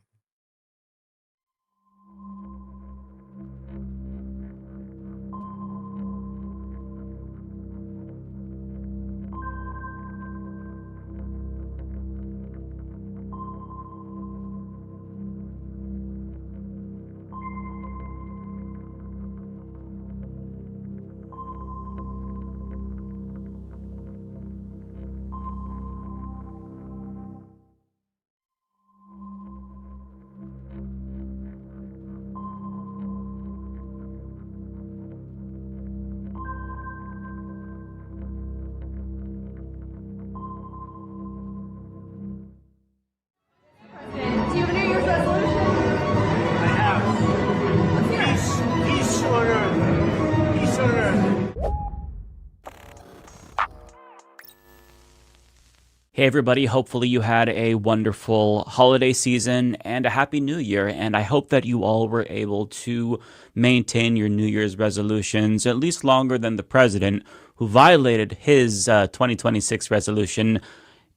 Hey everybody, hopefully you had a wonderful holiday season and a happy new year, and I hope that you all were able to maintain your New Year's resolutions at least longer than the president, who violated his 2026 resolution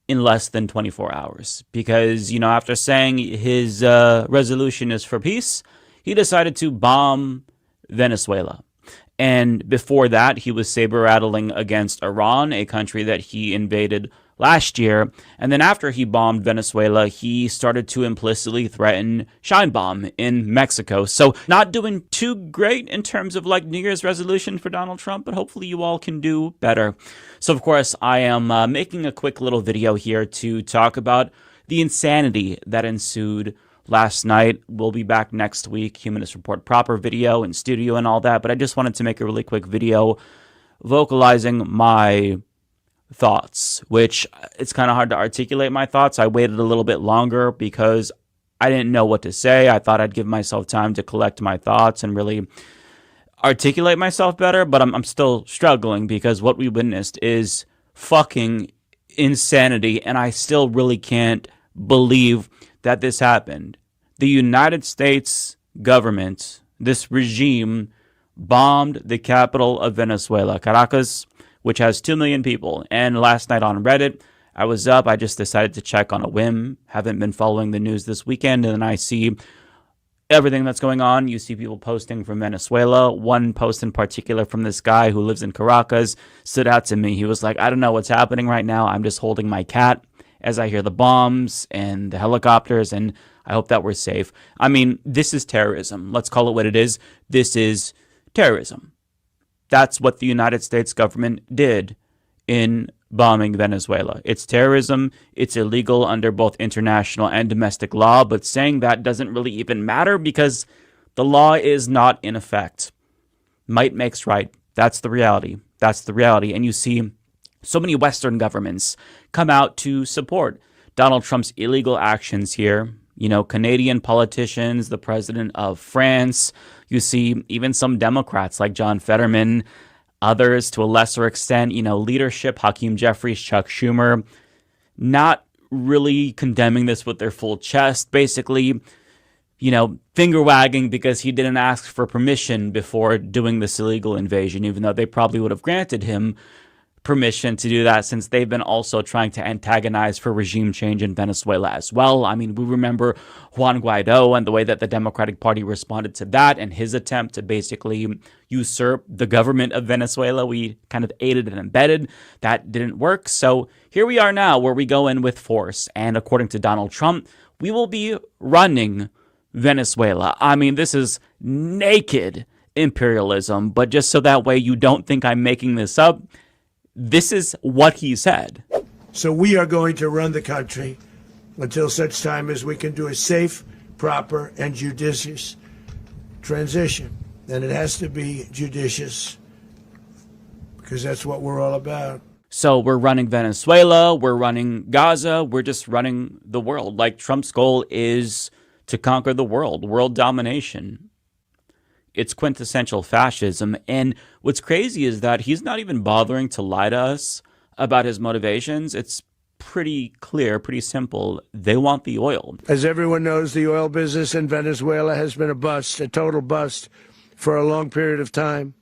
in less than 24 hours. Because, you know, after saying his resolution is for peace, he decided to bomb Venezuela. And before that, he was saber-rattling against Iran, a country that he invaded last year. And then after he bombed Venezuela, he started to implicitly threaten Shine Bomb in Mexico. So not doing too great in terms of like New Year's resolution for Donald Trump, but hopefully you all can do better. So of course, I am making a quick little video here to talk about the insanity that ensued last night. We'll be back next week, Humanist Report proper video in studio and all that, but I just wanted to make a really quick video vocalizing my thoughts, which it's kind of hard to articulate my thoughts. I waited a little bit longer because I didn't know what to say. I thought I'd give myself time to collect my thoughts and really articulate myself better, but I'm still struggling because what we witnessed is fucking insanity, and I still really can't believe that this happened. The United States government, this regime, bombed the capital of Venezuela, Caracas, which has 2 million people. And last night on Reddit, I was up. I just decided to check on a whim. Haven't been following the news this weekend. And then I see everything that's going on. You see people posting from Venezuela. One post in particular from this guy who lives in Caracas stood out to me. He was like, I don't know what's happening right now. I'm just holding my cat as I hear the bombs and the helicopters, and I hope that we're safe. I mean, this is terrorism. Let's call it what it is. This is terrorism. That's what the United States government did in bombing Venezuela. It's terrorism. It's illegal under both international and domestic law, but saying that doesn't really even matter because the law is not in effect. Might makes right. That's the reality. That's the reality. And you see so many Western governments come out to support Donald Trump's illegal actions here. You know, Canadian politicians, the president of France. You see even some Democrats like John Fetterman, others to a lesser extent, you know, leadership, Hakeem Jeffries, Chuck Schumer, not really condemning this with their full chest, basically, you know, finger wagging because he didn't ask for permission before doing this illegal invasion, even though they probably would have granted him permission to do that since they've been also trying to antagonize for regime change in Venezuela as well. I mean, we remember Juan Guaido and the way that the Democratic Party responded to that and his attempt to basically usurp the government of Venezuela. We kind of aided and abetted. That didn't work. So here we are now where we go in with force. And according to Donald Trump, we will be running Venezuela. I mean, this is naked imperialism, but just so that way you don't think I'm making this up, this is what he said. So we are going to run the country until such time as we can do a safe, proper and judicious transition. And it has to be judicious because that's what we're all about. So we're running Venezuela, we're running Gaza, we're just running the world. Like Trump's goal is to conquer the world domination. It's quintessential fascism. And what's crazy is that he's not even bothering to lie to us about his motivations. It's pretty clear, pretty simple. They want the oil. As everyone knows, the oil business in Venezuela has been a bust, a total bust for a long period of time.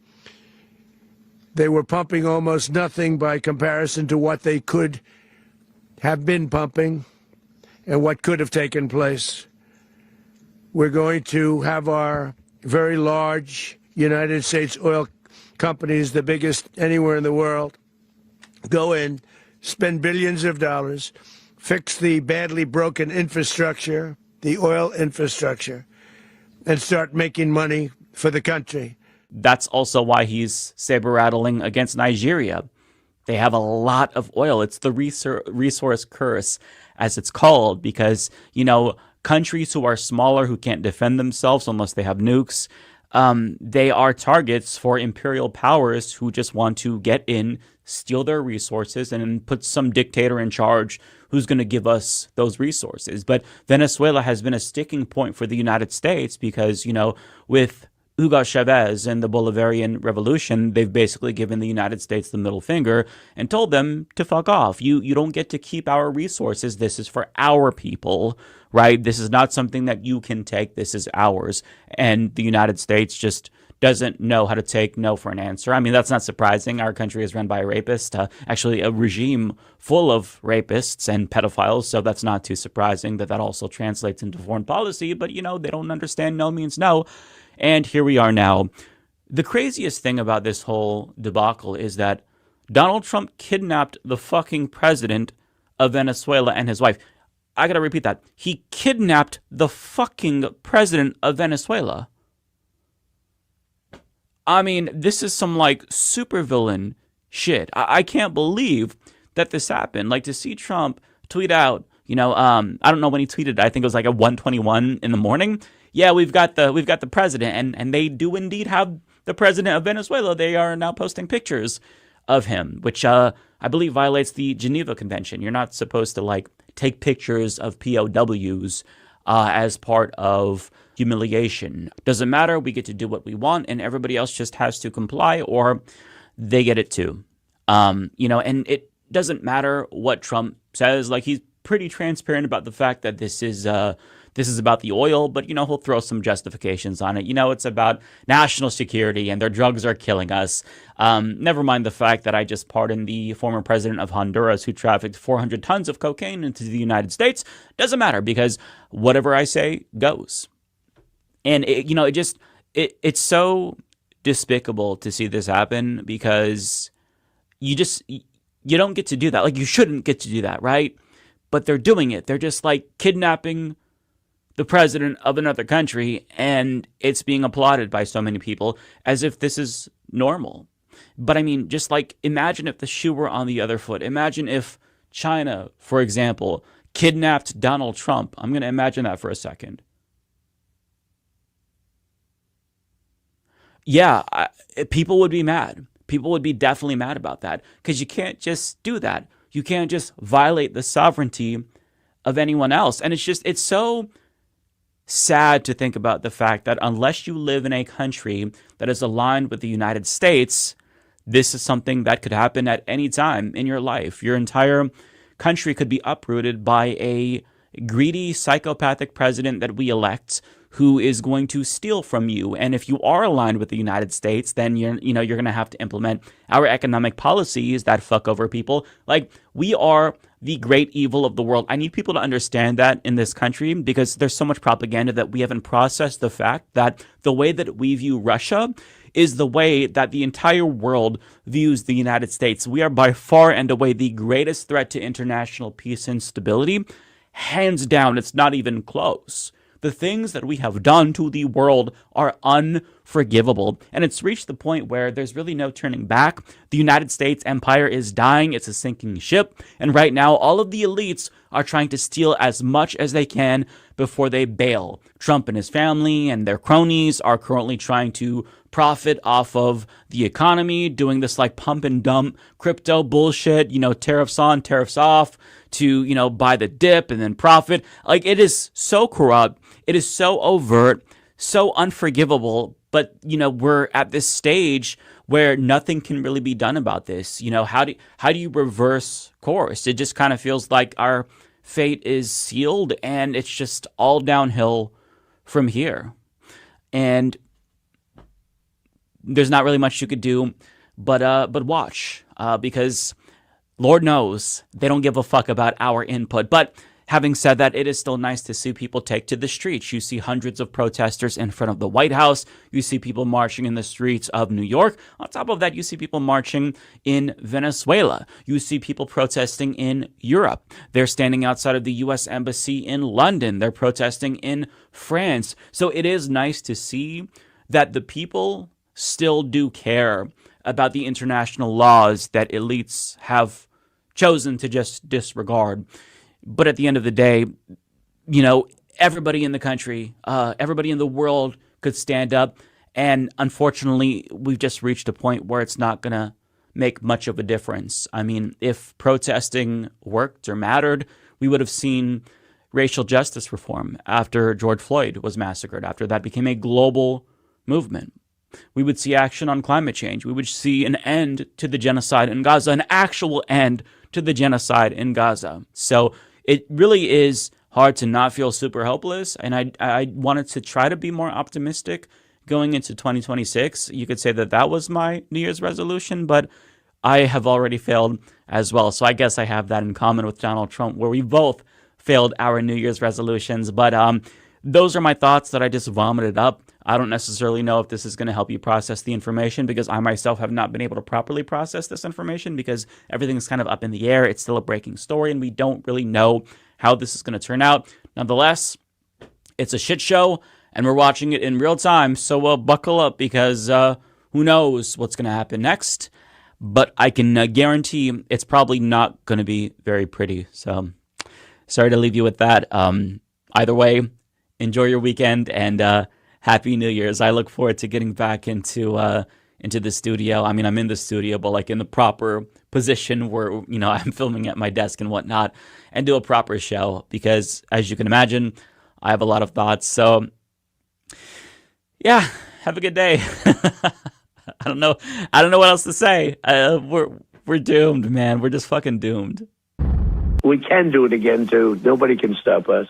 They were pumping almost nothing by comparison to what they could have been pumping and what could have taken place. We're going to have our very large United States oil companies, the biggest anywhere in the world, go in, spend billions of dollars, fix the badly broken infrastructure, the oil infrastructure, and start making money for the country. That's also why he's saber-rattling against Nigeria. They have a lot of oil. It's the resource curse, as it's called, because, you know, countries who are smaller, who can't defend themselves unless they have nukes, they are targets for imperial powers who just want to get in, steal their resources, and then put some dictator in charge who's going to give us those resources. But Venezuela has been a sticking point for the United States because, you know, with Hugo Chavez and the Bolivarian Revolution, they've basically given the United States the middle finger and told them to fuck off. You don't get to keep our resources. This is for our people, right? This is not something that you can take. This is ours. And the United States just doesn't know how to take no for an answer. I mean, that's not surprising. Our country is run by a rapist, actually a regime full of rapists and pedophiles. So that's not too surprising that also translates into foreign policy. But, you know, they don't understand no means no. And here we are now. The craziest thing about this whole debacle is that Donald Trump kidnapped the fucking president of Venezuela and his wife. I gotta repeat that. He kidnapped the fucking president of Venezuela. I mean, this is some, like, supervillain shit. I can't believe that this happened. Like, to see Trump tweet out, you know, I don't know when he tweeted. I think it was like at 1:21 in the morning. Yeah, we've got the president, and they do indeed have the president of Venezuela. They are now posting pictures of him, which I believe violates the Geneva Convention. You're not supposed to, like, take pictures of POWs as part of humiliation. Doesn't matter. We get to do what we want, and everybody else just has to comply, or they get it too. You know, and it doesn't matter what Trump says. Like, he's pretty transparent about the fact that this is about the oil, but, you know, he'll throw some justifications on it. You know, it's about national security and their drugs are killing us. Never mind the fact that I just pardoned the former president of Honduras who trafficked 400 tons of cocaine into the United States. Doesn't matter because whatever I say goes. And, it's so despicable to see this happen because you don't get to do that. Like, you shouldn't get to do that, right? But they're doing it. They're just, like, kidnapping the president of another country, and it's being applauded by so many people as if this is normal. But I mean, just like, imagine if the shoe were on the other foot. Imagine if China, for example, kidnapped Donald Trump. I'm going to imagine that for a second. Yeah, people would be mad. People would be definitely mad about that because you can't just do that. You can't just violate the sovereignty of anyone else. And it's so sad to think about the fact that unless you live in a country that is aligned with the United States, this is something that could happen at any time in your life. Your entire country could be uprooted by a greedy, psychopathic president that we elect who is going to steal from you. And if you are aligned with the United States, then you're going to have to implement our economic policies that fuck over people. Like, we are the great evil of the world. I need people to understand that in this country because there's so much propaganda that we haven't processed the fact that the way that we view Russia is the way that the entire world views the United States. We are by far and away the greatest threat to international peace and stability. Hands down, it's not even close. The things that we have done to the world are unforgivable. And it's reached the point where there's really no turning back. The United States empire is dying. It's a sinking ship. And right now, all of the elites are trying to steal as much as they can before they bail. Trump and his family and their cronies are currently trying to profit off of the economy, doing this like pump and dump crypto bullshit, tariffs on, tariffs off, to, buy the dip and then profit. Like, it is so corrupt. It is so overt, so unforgivable. But, we're at this stage where nothing can really be done about this. How do you reverse course? It just kind of feels like our fate is sealed and it's just all downhill from here. And there's not really much you could do but watch, because Lord knows they don't give a fuck about our input. But having said that, it is still nice to see people take to the streets. You see hundreds of protesters in front of the White House. You see people marching in the streets of New York. On top of that, you see people marching in Venezuela. You see people protesting in Europe. They're standing outside of the U.S. Embassy in London. They're protesting in France. So it is nice to see that the people still do care about the international laws that elites have chosen to just disregard. But at the end of the day, everybody in the country, everybody in the world could stand up. And unfortunately, we've just reached a point where it's not going to make much of a difference. I mean, if protesting worked or mattered, we would have seen racial justice reform after George Floyd was massacred, after that became a global movement. We would see action on climate change. We would see an end to the genocide in Gaza, an actual end to the genocide in Gaza. So it really is hard to not feel super hopeless. And I wanted to try to be more optimistic going into 2026. You could say that that was my New Year's resolution, but I have already failed as well. So I guess I have that in common with Donald Trump, where we both failed our New Year's resolutions. But those are my thoughts that I just vomited up. I don't necessarily know if this is going to help you process the information, because I myself have not been able to properly process this information because everything's kind of up in the air. It's still a breaking story and we don't really know how this is going to turn out. Nonetheless, it's a shit show and we're watching it in real time. So buckle up, because who knows what's going to happen next. But I can guarantee it's probably not going to be very pretty. So sorry to leave you with that. Either way, enjoy your weekend and Happy New Year's. I look forward to getting back into the studio. I mean, I'm in the studio, but like in the proper position where, I'm filming at my desk and whatnot, and do a proper show, because as you can imagine, I have a lot of thoughts. So yeah, have a good day. I don't know what else to say. We're doomed, man. We're just fucking doomed. We can do it again, too. Nobody can stop us.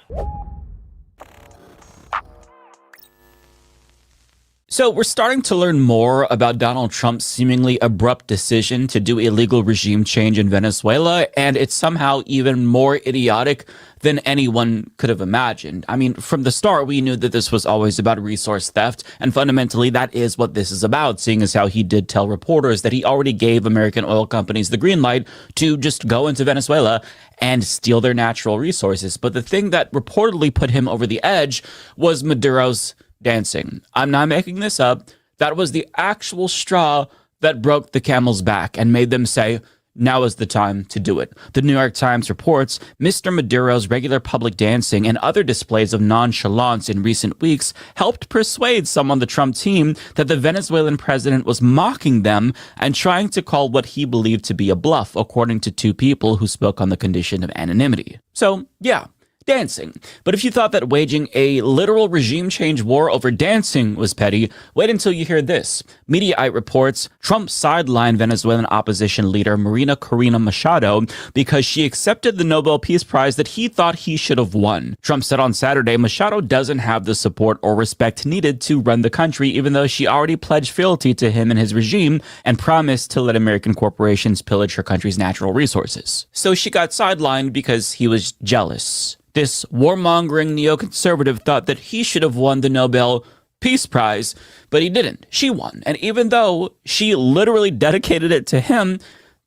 So we're starting to learn more about Donald Trump's seemingly abrupt decision to do illegal regime change in Venezuela, and it's somehow even more idiotic than anyone could have imagined. I mean, from the start, we knew that this was always about resource theft, and fundamentally, that is what this is about, seeing as how he did tell reporters that he already gave American oil companies the green light to just go into Venezuela and steal their natural resources. But the thing that reportedly put him over the edge was Maduro's dancing. I'm not making this up. That was the actual straw that broke the camel's back and made them say, now is the time to do it. The New York Times reports Mr. Maduro's regular public dancing and other displays of nonchalance in recent weeks helped persuade some on the Trump team that the Venezuelan president was mocking them and trying to call what he believed to be a bluff, according to two people who spoke on the condition of anonymity. So, yeah, dancing. But if you thought that waging a literal regime change war over dancing was petty, wait until you hear this. Mediaite reports Trump sidelined Venezuelan opposition leader Marina Corina Machado because she accepted the Nobel Peace Prize that he thought he should have won. Trump said on Saturday Machado doesn't have the support or respect needed to run the country, even though she already pledged fealty to him and his regime and promised to let American corporations pillage her country's natural resources. So she got sidelined because he was jealous. This warmongering neoconservative thought that he should have won the Nobel Peace Prize, but he didn't. She won. And even though she literally dedicated it to him,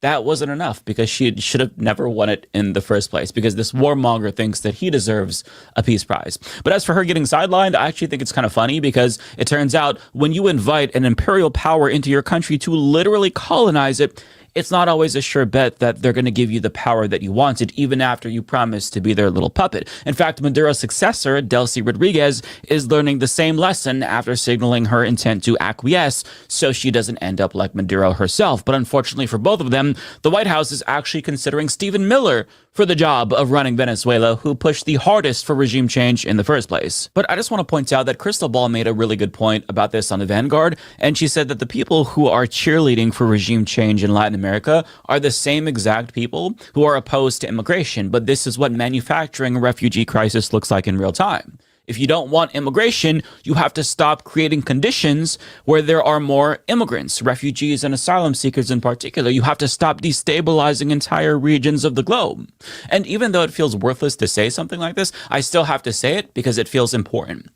that wasn't enough, because she should have never won it in the first place, because this warmonger thinks that he deserves a peace prize. But as for her getting sidelined, I actually think it's kind of funny, because it turns out when you invite an imperial power into your country to literally colonize it, it's not always a sure bet that they're going to give you the power that you wanted, even after you promised to be their little puppet. In fact, Maduro's successor, Delcy Rodriguez, is learning the same lesson after signaling her intent to acquiesce so she doesn't end up like Maduro herself. But unfortunately for both of them, the White House is actually considering Stephen Miller for the job of running Venezuela, who pushed the hardest for regime change in the first place. But I just want to point out that Crystal Ball made a really good point about this on the Vanguard, and she said that the people who are cheerleading for regime change in Latin America are the same exact people who are opposed to immigration, but this is what manufacturing a refugee crisis looks like in real time. If you don't want immigration, you have to stop creating conditions where there are more immigrants, refugees, and asylum seekers in particular. You have to stop destabilizing entire regions of the globe. And even though it feels worthless to say something like this, I still have to say it because it feels important.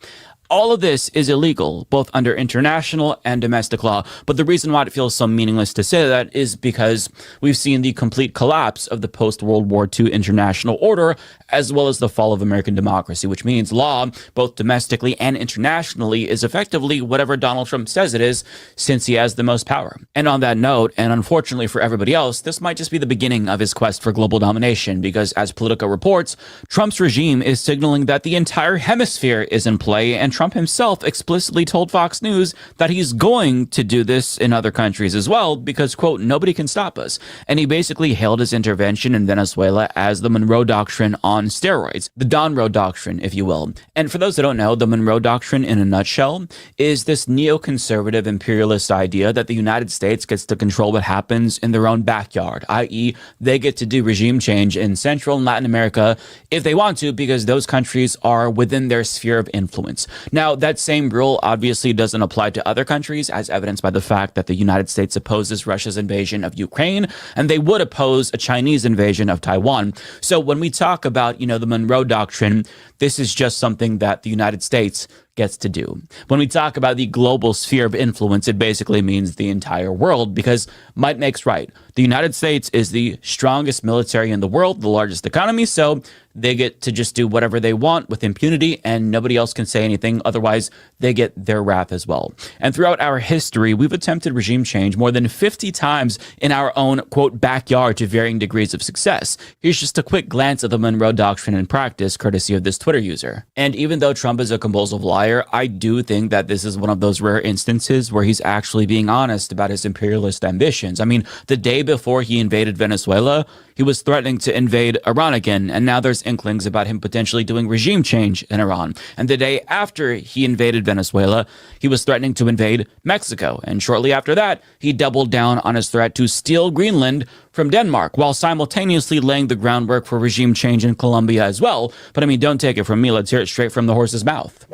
All of this is illegal, both under international and domestic law. But the reason why it feels so meaningless to say that is because we've seen the complete collapse of the post-World War II international order, as well as the fall of American democracy, which means law, both domestically and internationally, is effectively whatever Donald Trump says it is, since he has the most power. And on that note, and unfortunately for everybody else, this might just be the beginning of his quest for global domination, because as Politico reports, Trump's regime is signaling that the entire hemisphere is in play, and Trump himself explicitly told Fox News that he's going to do this in other countries as well because, quote, nobody can stop us. And he basically hailed his intervention in Venezuela as the Monroe Doctrine on steroids, the Don Roe Doctrine, if you will. And for those that don't know, the Monroe Doctrine in a nutshell is this neoconservative imperialist idea that the United States gets to control what happens in their own backyard, i.e. they get to do regime change in Central and Latin America if they want to because those countries are within their sphere of influence. Now, that same rule obviously doesn't apply to other countries, as evidenced by the fact that the United States opposes Russia's invasion of Ukraine, and they would oppose a Chinese invasion of Taiwan. So when we talk about, the Monroe Doctrine, this is just something that the United States gets to do. When we talk about the global sphere of influence, it basically means the entire world, because might makes right. The United States is the strongest military in the world, the largest economy, so they get to just do whatever they want with impunity, and nobody else can say anything. Otherwise, they get their wrath as well. And throughout our history, we've attempted regime change more than 50 times in our own, quote, backyard to varying degrees of success. Here's just a quick glance at the Monroe Doctrine in practice, courtesy of this Twitter user. And even though Trump is a compulsive liar, I do think that this is one of those rare instances where he's actually being honest about his imperialist ambitions. I mean, the day before he invaded Venezuela, he was threatening to invade Iran again, and now there's inklings about him potentially doing regime change in Iran. And the day after he invaded Venezuela, he was threatening to invade Mexico. And shortly after that, he doubled down on his threat to steal Greenland from Denmark, while simultaneously laying the groundwork for regime change in Colombia as well. But I mean, don't take it from me. Let's hear it straight from the horse's mouth.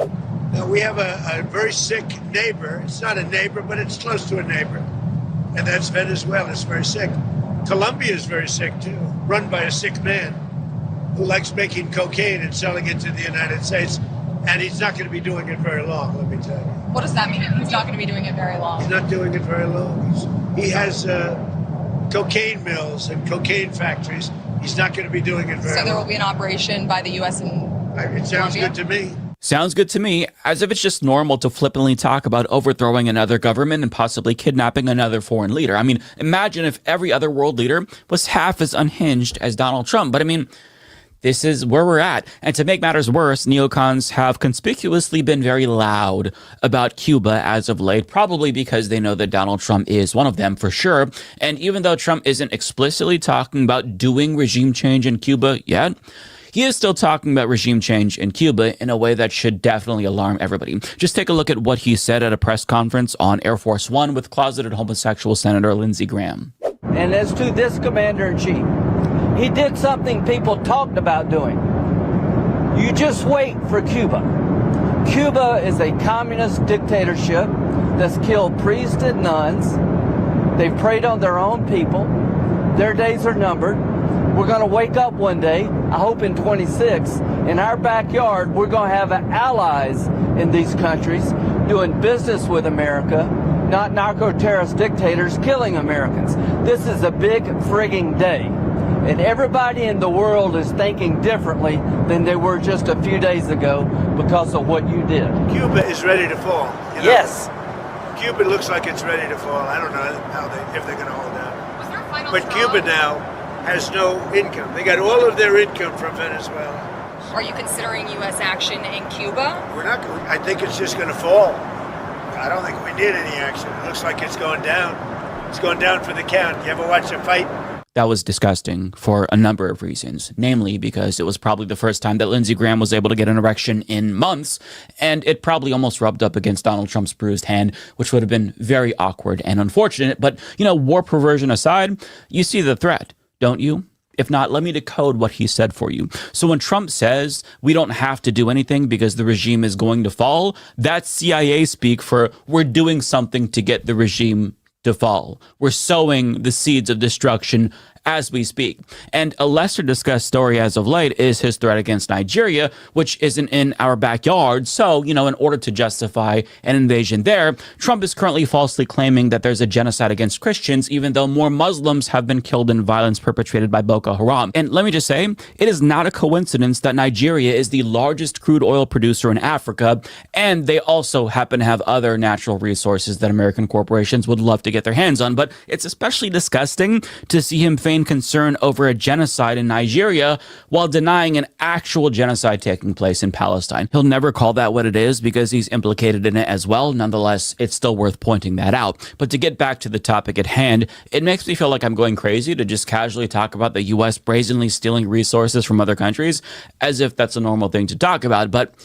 Now, we have a very sick neighbor. It's not a neighbor, but it's close to a neighbor. And that's Venezuela. It's very sick. Colombia is very sick, too, run by a sick man who likes making cocaine and selling it to the United States. And he's not going to be doing it very long, let me tell you. What does that mean? He's not going to be doing it very long? He's not doing it very long. He has cocaine mills and cocaine factories. He's not going to be doing it very long. So there will be an operation by the U.S. and It sounds Colombia? good to me. Sounds good to me, as if it's just normal to flippantly talk about overthrowing another government and possibly kidnapping another foreign leader. I mean, imagine if every other world leader was half as unhinged as Donald Trump. But I mean, this is where we're at. And to make matters worse, neocons have conspicuously been very loud about Cuba as of late, probably because they know that Donald Trump is one of them for sure. And even though Trump isn't explicitly talking about doing regime change in Cuba yet, he is still talking about regime change in Cuba in a way that should definitely alarm everybody. Just take a look at what he said at a press conference on Air Force One with closeted homosexual Senator Lindsey Graham. And as to this commander-in-chief, he did something people talked about doing. You just wait for Cuba. Cuba is a communist dictatorship that's killed priests and nuns. They've preyed on their own people. Their days are numbered. We're going to wake up one day, I hope in 26, in our backyard, we're going to have allies in these countries doing business with America, not narco-terrorist dictators killing Americans. This is a big frigging day. And everybody in the world is thinking differently than they were just a few days ago because of what you did. Cuba is ready to fall. You know? Yes. Cuba looks like it's ready to fall. I don't know if they're going to hold out. Was there a But Cuba now has no income. They got all of their income from Venezuela. Are you considering U.S. action in Cuba? We're not. I think it's just going to fall. I don't think we need any action. It looks like it's going down. It's going down for the count. You ever watch a fight? That was disgusting for a number of reasons, namely because it was probably the first time that Lindsey Graham was able to get an erection in months, and it probably almost rubbed up against Donald Trump's bruised hand, which would have been very awkward and unfortunate. But, war perversion aside, you see the threat, don't you? If not, let me decode what he said for you. So when Trump says we don't have to do anything because the regime is going to fall, that's CIA speak for we're doing something to get the regime to fall. We're sowing the seeds of destruction as we speak. And a lesser discussed story as of late is his threat against Nigeria, which isn't in our backyard. So, in order to justify an invasion there, Trump is currently falsely claiming that there's a genocide against Christians, even though more Muslims have been killed in violence perpetrated by Boko Haram. And let me just say, it is not a coincidence that Nigeria is the largest crude oil producer in Africa, and they also happen to have other natural resources that American corporations would love to get their hands on. But it's especially disgusting to see him feign concern over a genocide in Nigeria while denying an actual genocide taking place in Palestine. He'll never call that what it is because he's implicated in it as well. Nonetheless, it's still worth pointing that out. But to get back to the topic at hand, it makes me feel like I'm going crazy to just casually talk about the US brazenly stealing resources from other countries as if that's a normal thing to talk about. But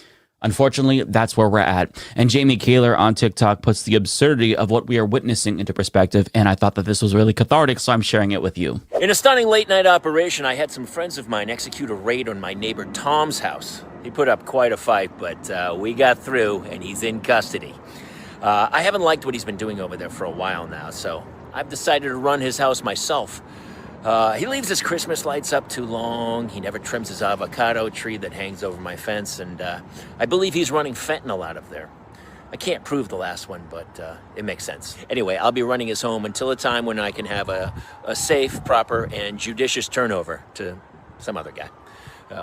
unfortunately, that's where we're at. And Jamie Kaler on TikTok puts the absurdity of what we are witnessing into perspective, and I thought that this was really cathartic, so I'm sharing it with you. In a stunning late-night operation, I had some friends of mine execute a raid on my neighbor Tom's house. He put up quite a fight, but we got through, and he's in custody. I haven't liked what he's been doing over there for a while now, so I've decided to run his house myself. He leaves his Christmas lights up too long. He never trims his avocado tree that hangs over my fence. And I believe he's running fentanyl out of there. I can't prove the last one, but it makes sense. Anyway, I'll be running his home until a time when I can have a safe, proper, and judicious turnover to some other guy,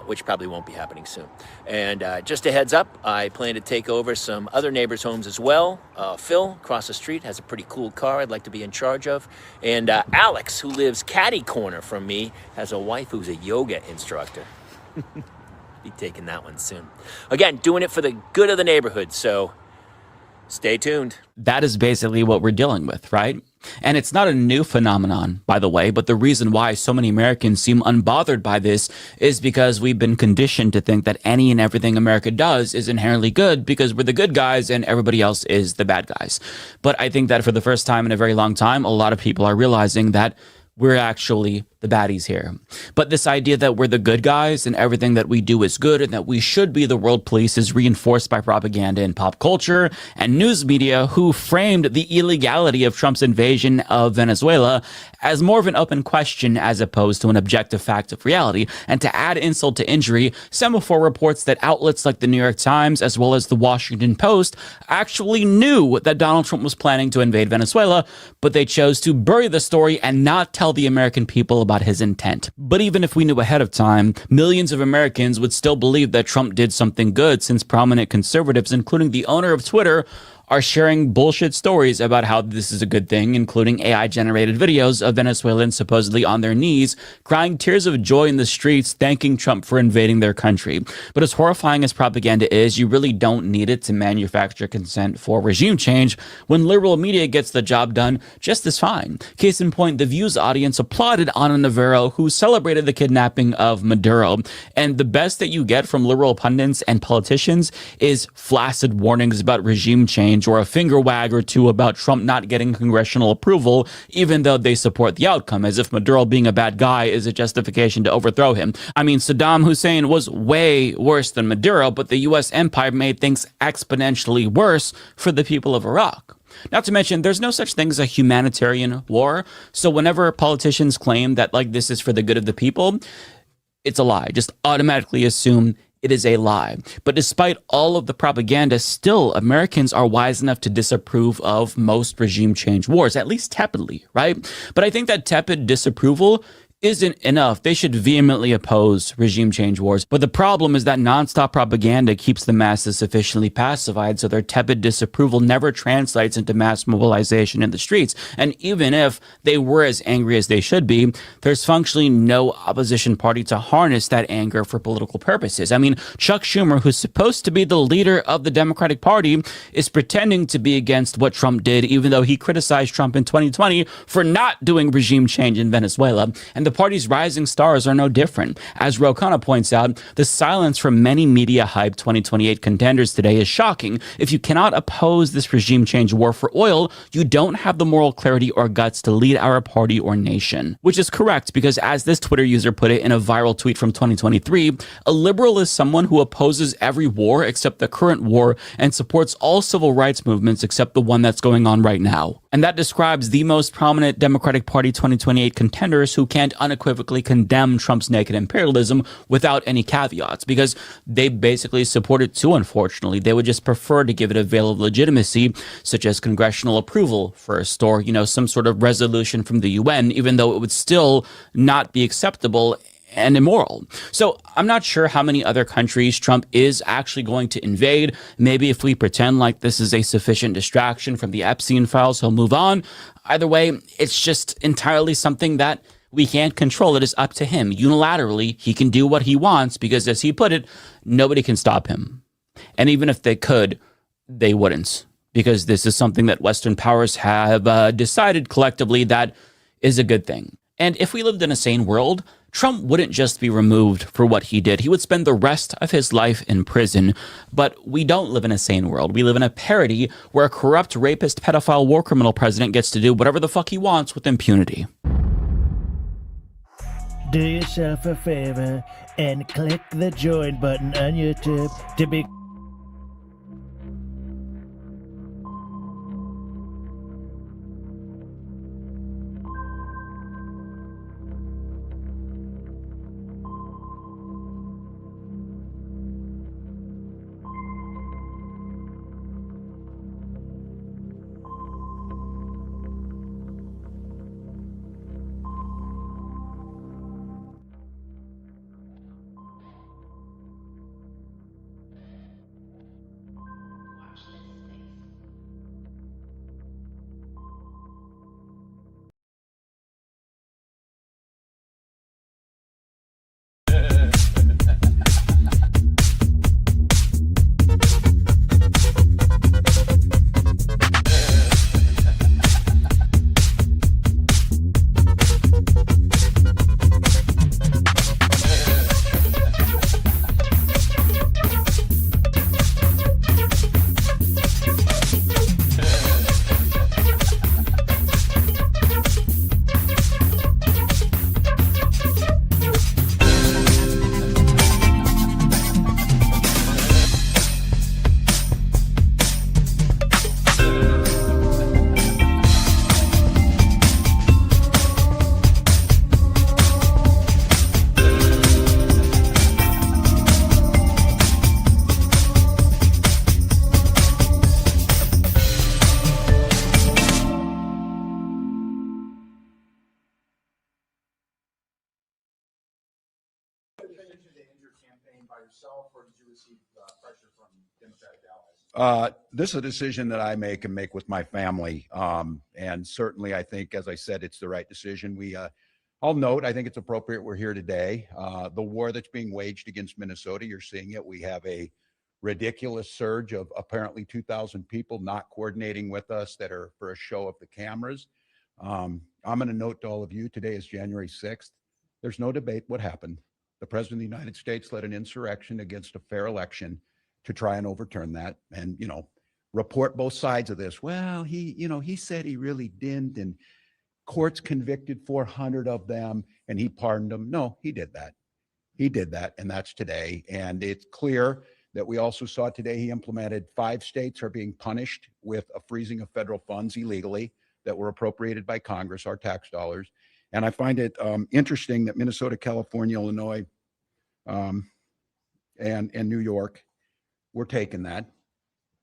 which probably won't be happening soon. And just a heads up, I plan to take over some other neighbors' homes as well. Phil, across the street, has a pretty cool car I'd like to be in charge of. And Alex, who lives catty corner from me, has a wife who's a yoga instructor. Be taking that one soon. Again, doing it for the good of the neighborhood, so stay tuned. That is basically what we're dealing with, right? And it's not a new phenomenon, by the way, but the reason why so many Americans seem unbothered by this is because we've been conditioned to think that any and everything America does is inherently good because we're the good guys and everybody else is the bad guys. But I think that for the first time in a very long time, a lot of people are realizing that we're actually the baddies here. But this idea that we're the good guys and everything that we do is good and that we should be the world police is reinforced by propaganda in pop culture and news media who framed the illegality of Trump's invasion of Venezuela as more of an open question as opposed to an objective fact of reality. And to add insult to injury, Semaphore reports that outlets like the New York Times as well as the Washington Post actually knew that Donald Trump was planning to invade Venezuela, but they chose to bury the story and not tell the American people about his intent. But even if we knew ahead of time, millions of Americans would still believe that Trump did something good since prominent conservatives, including the owner of Twitter, are sharing bullshit stories about how this is a good thing, including AI-generated videos of Venezuelans supposedly on their knees, crying tears of joy in the streets, thanking Trump for invading their country. But as horrifying as propaganda is, you really don't need it to manufacture consent for regime change when liberal media gets the job done just as fine. Case in point, the View's audience applauded Ana Navarro, who celebrated the kidnapping of Maduro. And the best that you get from liberal pundits and politicians is flaccid warnings about regime change or a finger wag or two about Trump not getting congressional approval, even though they support the outcome, as if Maduro being a bad guy is a justification to overthrow him. I mean, Saddam Hussein was way worse than Maduro, but the U.S. empire made things exponentially worse for the people of Iraq. Not to mention, there's no such thing as a humanitarian war, so whenever politicians claim that, like, this is for the good of the people, it's a lie. Just automatically assume it is a lie. But despite all of the propaganda, still Americans are wise enough to disapprove of most regime change wars, at least tepidly, right? But I think that tepid disapproval isn't enough. They should vehemently oppose regime change wars. But the problem is that nonstop propaganda keeps the masses sufficiently pacified, so their tepid disapproval never translates into mass mobilization in the streets. And even if they were as angry as they should be, there's functionally no opposition party to harness that anger for political purposes. I mean, Chuck Schumer, who's supposed to be the leader of the Democratic Party, is pretending to be against what Trump did, even though he criticized Trump in 2020 for not doing regime change in Venezuela. And the party's rising stars are no different. As Ro Khanna points out, the silence from many media-hyped 2028 contenders today is shocking. If you cannot oppose this regime change war for oil, you don't have the moral clarity or guts to lead our party or nation. Which is correct, because as this Twitter user put it in a viral tweet from 2023, a liberal is someone who opposes every war except the current war and supports all civil rights movements except the one that's going on right now. And that describes the most prominent Democratic Party 2028 contenders who can't unequivocally condemn Trump's naked imperialism without any caveats, because they basically support it too, unfortunately. They would just prefer to give it a veil of legitimacy, such as congressional approval first, or, some sort of resolution from the UN, even though it would still not be acceptable and immoral. So I'm not sure how many other countries Trump is actually going to invade. Maybe if we pretend like this is a sufficient distraction from the Epstein files, he'll move on. Either way, it's just entirely something that we can't control. It is up to him. Unilaterally, he can do what he wants because, as he put it, nobody can stop him. And even if they could, they wouldn't, because this is something that Western powers have decided collectively that is a good thing. And if we lived in a sane world, Trump wouldn't just be removed for what he did. He would spend the rest of his life in prison. But we don't live in a sane world. We live in a parody where a corrupt, rapist, pedophile, war criminal president gets to do whatever the fuck he wants with impunity. Do yourself a favor and click the join button on YouTube to be This is a decision that I make and make with my family. And certainly, I think, as I said, it's the right decision. I'll note, I think it's appropriate we're here today. The war that's being waged against Minnesota, you're seeing it. We have a ridiculous surge of apparently 2,000 people not coordinating with us that are for a show of the cameras. I'm going to note to all of you, today is January 6th. There's no debate what happened. The President of the United States led an insurrection against a fair election to try and overturn that and, report both sides of this. Well, he said he really didn't, and courts convicted 400 of them and he pardoned them. No, he did that. He did that, and that's today. And it's clear that we also saw today he implemented 5 states are being punished with a freezing of federal funds illegally that were appropriated by Congress, our tax dollars. And I find it interesting that Minnesota, California, Illinois, and New York were taking that.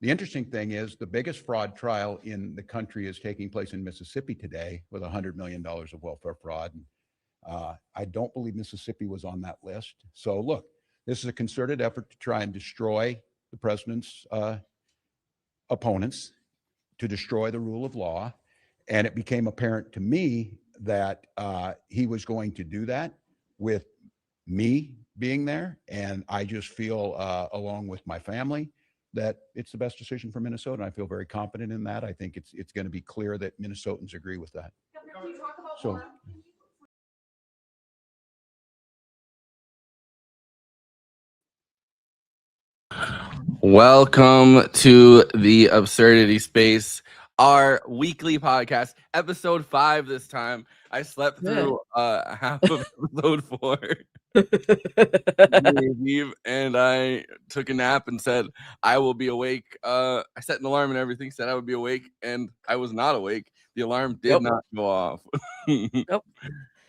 The interesting thing is the biggest fraud trial in the country is taking place in Mississippi today with $100 million of welfare fraud. I don't believe Mississippi was on that list. So look, this is a concerted effort to try and destroy the president's opponents, to destroy the rule of law. And it became apparent to me that he was going to do that with me being there. And I just feel, along with my family, that it's the best decision for Minnesota. And I feel very confident in that. I think it's going to be clear that Minnesotans agree with that. So. Welcome to the Absurdity Space, our weekly podcast, episode 5 this time. I slept through half of episode 4. And I took a nap and said I will be awake. I set an alarm and everything, said I would be awake, and I was not awake. The alarm did not go off.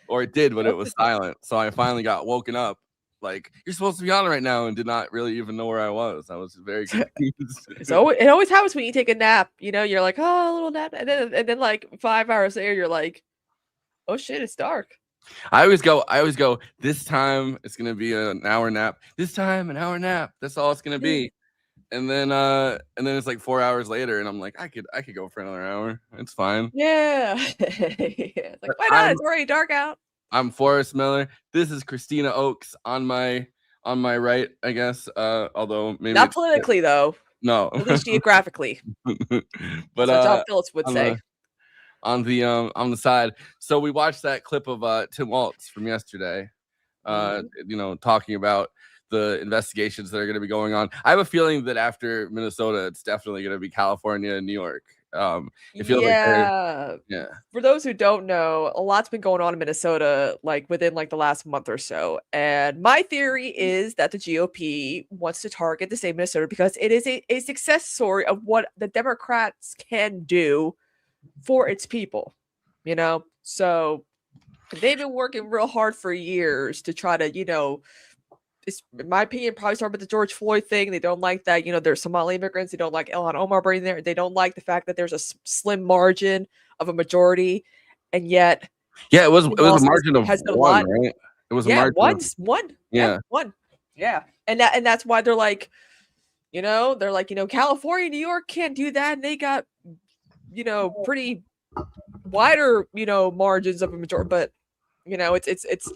Or it did, but it was silent. So I finally got woken up. Like, you're supposed to be on right now, and did not really even know where I was. I was very confused. So it always happens when you take a nap. You know, you're like, oh, a little nap, and then like 5 hours later, you're like, oh shit, it's dark. I always go. This time it's gonna be an hour nap. This time an hour nap. That's all it's gonna be. And then it's like 4 hours later, and I'm like, I could go for another hour. It's fine. Yeah. It's like, why not? It's already dark out. I'm Forrest Miller. This is Christina Oakes on my right, I guess. Although maybe not politically though. No, at least geographically. But that's what John Phillips would say. On the side. So we watched that clip of Tim Walz from yesterday. Talking about the investigations that are going to be going on. I have a feeling that after Minnesota, it's definitely going to be California and New York. It feels like for those who don't know, a lot's been going on in Minnesota like within like the last month or so, and my theory is that the GOP wants to target the state of Minnesota because it is a success story of what the Democrats can do for its people, so they've been working real hard for years to try to it's, in my opinion, probably started with the George Floyd thing. They don't like that, there's Somali immigrants. They don't like Ilhan Omar being there. They don't like the fact that there's a slim margin of a majority, and yet, it was a margin of one, right? It was a margin one. Yeah, and that's why they're like, California, New York can't do that, and they got, pretty wider, margins of a majority, but it's.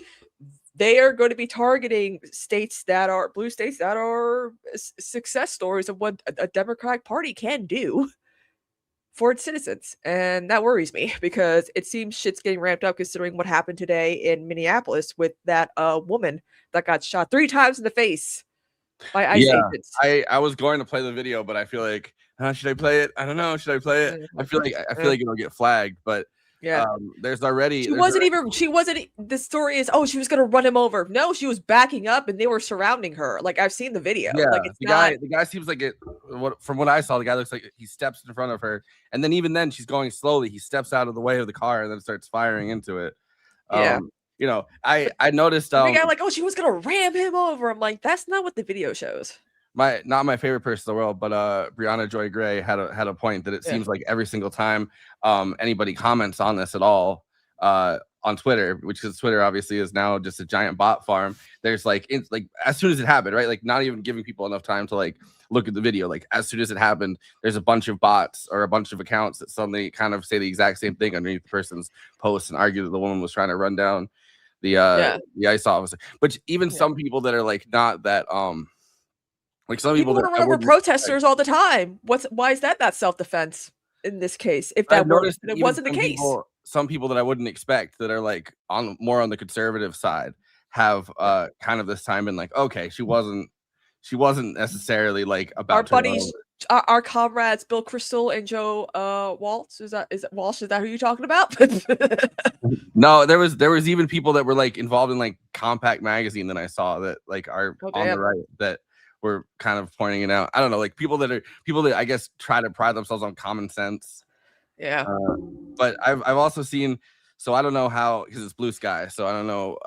They are going to be targeting states that are blue states that are success stories of what a Democratic Party can do for its citizens. And that worries me because it seems shit's getting ramped up considering what happened today in Minneapolis with that woman that got shot 3 times in the face by ICE agents. I was going to play the video, but I feel like, should I play it? I don't know. Should I play it? I feel like it'll get flagged, but there's already the story is she was gonna run him over. No, she was backing up and they were surrounding her. Like, I've seen the video. Like, it's the guy seems like from what I saw, the guy looks like he steps in front of her, and then even then she's going slowly. He steps out of the way of the car and then starts firing into it. I noticed the guy like, she was gonna ram him over. I'm like, that's not what the video shows. Not my favorite person in the world, but Brianna Joy Gray had a point that it seems like every single time anybody comments on this at all on Twitter, which is Twitter obviously is now just a giant bot farm. There's like as soon as it happened, right? Like, not even giving people enough time to like look at the video. Like, as soon as it happened, there's a bunch of bots or a bunch of accounts that suddenly kind of say the exact same thing underneath the person's post and argue that the woman was trying to run down the ICE officer. But even some people that are like not that like some people that run over protesters all the time. Why is that not self-defense in this case? If that wasn't the case, some people that I wouldn't expect that are like more on the conservative side have kind of this time been like, okay, she wasn't necessarily like about our buddies, our comrades, Bill Kristol and Joe Walsh. Is that Walsh? Is that who you're talking about? No, there was even people that were like involved in like Compact Magazine that I saw that like are on the right that were kind of pointing it out. I don't know, like people that I guess try to pride themselves on common sense. Yeah. But I've also seen, so I don't know how, because it's blue sky, so I don't know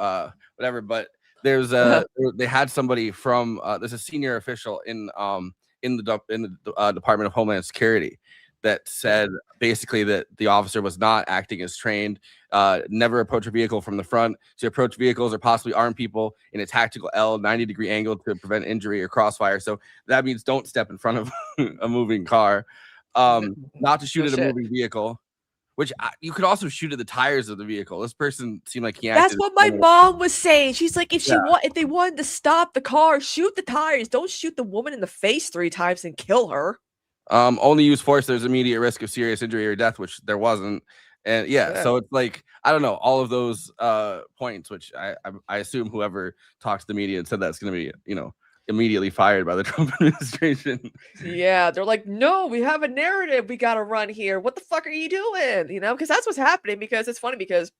whatever. But there's they had somebody from there's a senior official in the Department of Homeland Security that said basically that the officer was not acting as trained. Never approach a vehicle from the front. To approach vehicles or possibly armed people in a tactical L 90-degree angle to prevent injury or crossfire. So that means don't step in front of a moving car. Not to shoot at a moving vehicle. Which you could also shoot at the tires of the vehicle. This person seemed like he acted. That's what my mom was saying. She's like, if they wanted to stop the car, shoot the tires. Don't shoot the woman in the face 3 times and kill her. Only use force. There's immediate risk of serious injury or death, which there wasn't. And so it's like, I don't know, all of those points, which I assume whoever talked to the media and said that's going to be, immediately fired by the Trump administration. Yeah, they're like, no, we have a narrative we got to run here. What the fuck are you doing? Because that's what's happening. Because it's funny because,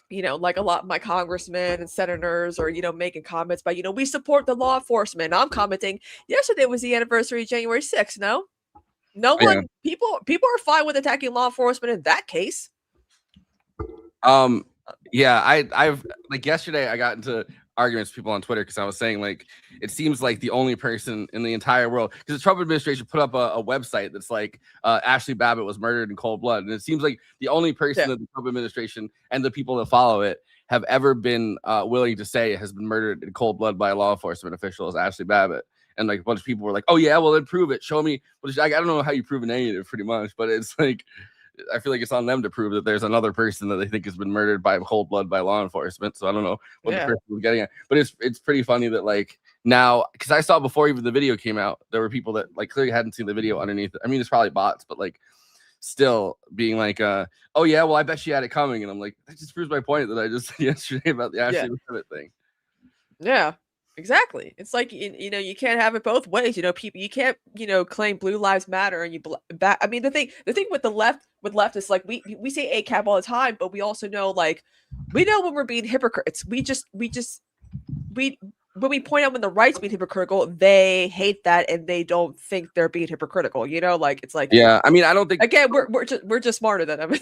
like a lot of my congressmen and senators are, making comments by, we support the law enforcement. I'm commenting, yesterday was the anniversary of January 6th. No one, people are fine with attacking law enforcement in that case. I've like yesterday I got into arguments with people on Twitter because I was saying like it seems like the only person in the entire world, because the Trump administration put up a website that's like Ashley Babbitt was murdered in cold blood, and it seems like the only person that the Trump administration and the people that follow it have ever been willing to say has been murdered in cold blood by a law enforcement official is Ashley Babbitt. And like a bunch of people were like, oh yeah, well then prove it, show me. I don't know how you prove a negative pretty much, but it's like I feel like it's on them to prove that there's another person that they think has been murdered by cold blood by law enforcement. So I don't know what the person was getting at, but it's pretty funny that like now, because I saw before even the video came out, there were people that like clearly hadn't seen the video underneath. I mean, it's probably bots, but like still being like, oh yeah, well I bet she had it coming, and I'm like, that just proves my point that I just said yesterday about the Ashley Babbitt thing. Yeah. Exactly. It's like, you can't have it both ways. People, you can't, claim Blue Lives Matter and I mean, the thing with the leftists, like we say ACAB all the time, but we also know, like, we know when we're being hypocrites. When we point out when the right's being hypocritical, they hate that and they don't think they're being hypocritical. Like it's like, yeah. I mean, I don't think again we're just smarter than them.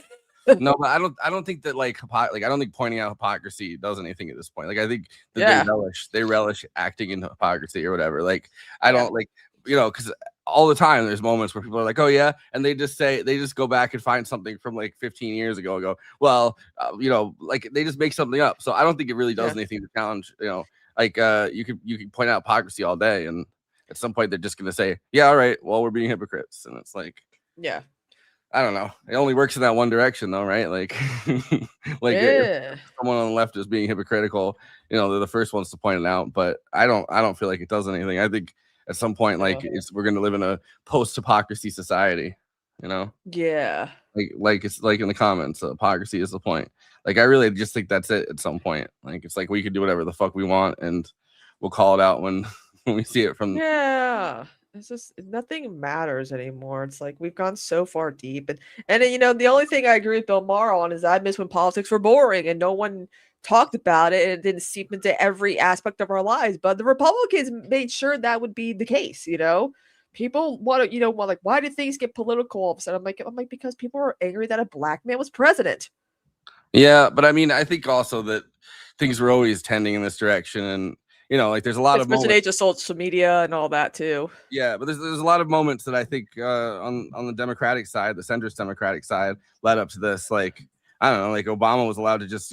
No, but I don't think that I don't think pointing out hypocrisy does anything at this point. Like I think that they relish acting in hypocrisy or whatever. Like I don't like, because all the time there's moments where people are like, oh yeah, and they just go back and find something from like 15 years ago and go, well, like they just make something up. So I don't think it really does anything to challenge, like you can point out hypocrisy all day, and at some point they're just gonna say, yeah, all right, well we're being hypocrites, and it's like, yeah. I don't know. It only works in that one direction, though, right? Like, if someone on the left is being hypocritical, they're the first ones to point it out. But I don't feel like it does anything. I think at some point, like, we're going to live in a post-hypocrisy society. Yeah. Like it's like in the comments, hypocrisy is the point. Like, I really just think that's it. At some point, like, it's like we can do whatever the fuck we want, and we'll call it out when we see it from. Yeah. It's just nothing matters anymore. It's like we've gone so far deep, and the only thing I agree with Bill Maher on is I miss when politics were boring and no one talked about it and it didn't seep into every aspect of our lives. But the Republicans made sure that would be the case. People want to, like, why did things get political all of a sudden? I'm like, because people are angry that a black man was president. Yeah, but I mean, I think also that things were always tending in this direction, and like there's a lot of moments. Age of social media and all that too. Yeah, but there's a lot of moments that I think on the Democratic side, the centrist Democratic side, led up to this. Like, I don't know, like Obama was allowed to just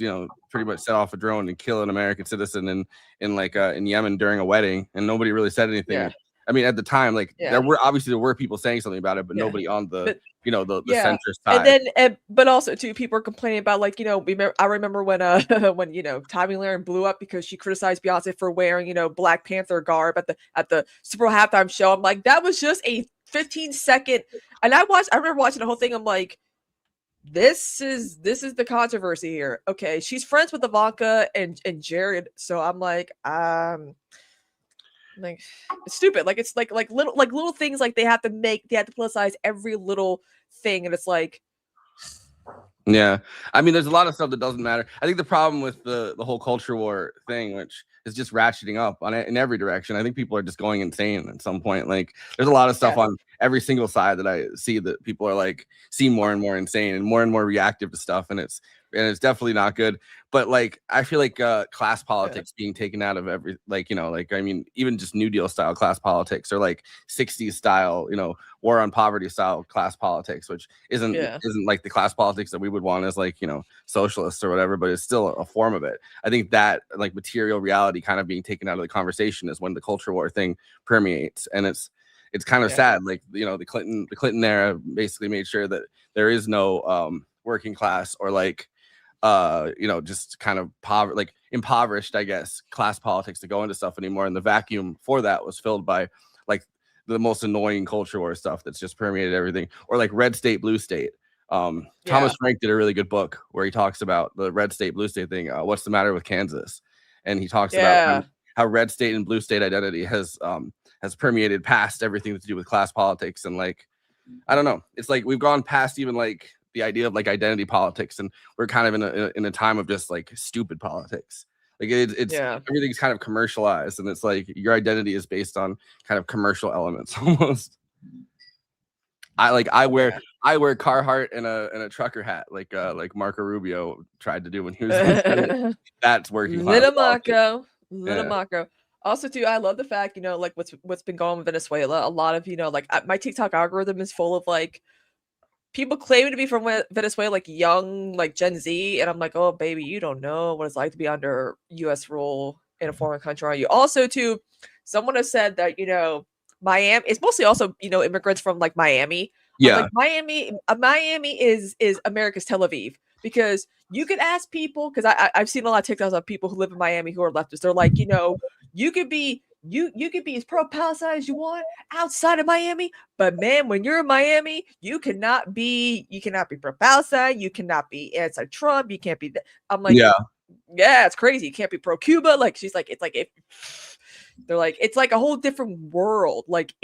pretty much set off a drone and kill an American citizen in Yemen during a wedding, and nobody really said anything. Yeah. I mean, at the time, like there were people saying something about it, but nobody on the centrist side. But also too, people are complaining about, like, I remember when when Tommy Lahren blew up because she criticized Beyonce for wearing Black Panther garb at the Super Bowl halftime show. I'm like, that was just a 15-second, and I remember watching the whole thing. I'm like, this is the controversy here. Okay, she's friends with Ivanka and Jared, so I'm like, like, it's stupid. Like, it's like little things, like they have to politicize every little thing, and it's like, yeah. I mean, there's a lot of stuff that doesn't matter. I think the problem with the whole culture war thing, which is just ratcheting up in every direction, I think people are just going insane at some point. Like, there's a lot of stuff on every single side that I see that people are like seem more and more insane and more reactive to stuff, and it's definitely not good. But like I feel like class politics being taken out of every, like, you know, like I mean even just New Deal style class politics or like 60s style, you know, war on poverty style class politics, which isn't like the class politics that we would want as like, you know, socialists or whatever, but it's still a form of it. I think that like material reality kind of being taken out of the conversation is when the culture war thing permeates, and it's kind of sad. Like, you know, the Clinton era basically made sure that there is no working class or like you know, just kind of like impoverished, I guess, class politics to go into stuff anymore. And the vacuum for that was filled by like the most annoying culture war stuff that's just permeated everything, or like red state, blue state. Thomas Frank did a really good book where he talks about the red state, blue state thing. What's the matter with Kansas? And he talks about how red state and blue state identity has permeated past everything to do with class politics. And like, I don't know, it's like we've gone past even like the idea of like identity politics, and we're kind of in a time of just like stupid politics. Like it's everything's kind of commercialized, and it's like your identity is based on kind of commercial elements almost. I wear Carhartt and a trucker hat like Marco Rubio tried to do when he was that's working. Little Marco. Also, too, I love the fact, you know, like what's been going on in Venezuela. A lot of, you know, like my TikTok algorithm is full of like people claiming to be from Venezuela, like young, like Gen Z, and I'm like, oh baby, you don't know what it's like to be under U.S. rule in a foreign country, are you? Also, too, someone has said that, you know, Miami, it's mostly also, you know, immigrants from like Miami. Yeah, like Miami is America's Tel Aviv, because you could ask people, because I've seen a lot of TikToks of people who live in Miami who are leftists. They're like, you know, you could be as pro-Palestine as you want outside of Miami, but man, when you're in Miami, you cannot be pro-Palestine, you cannot be anti-Trump, you can't be I'm like, yeah, it's crazy. You can't be pro-Cuba. Like, she's like, it's like they're like, it's like a whole different world. Like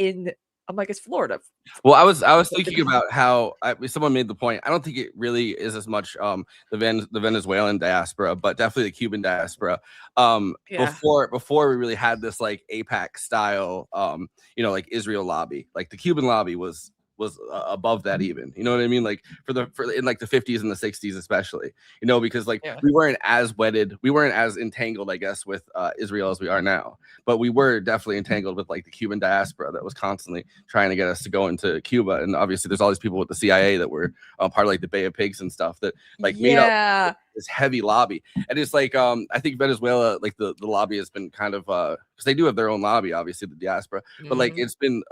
I'm like, it's Florida. Well, I was thinking about how someone made the point. I don't think it really is as much the Venezuelan diaspora, but definitely the Cuban diaspora. Before we really had this like AIPAC style, you know, like Israel lobby. Like the Cuban lobby was above that even, you know what I mean? Like for in like the 50s and the 60s especially, you know, because like we weren't as entangled, I guess, with Israel as we are now, but we were definitely entangled with like the Cuban diaspora that was constantly trying to get us to go into Cuba. And obviously there's all these people with the CIA that were part of like the Bay of Pigs and stuff that like made up this heavy lobby. And it's like I think Venezuela, like the lobby has been kind of because they do have their own lobby, obviously the diaspora, but like it's been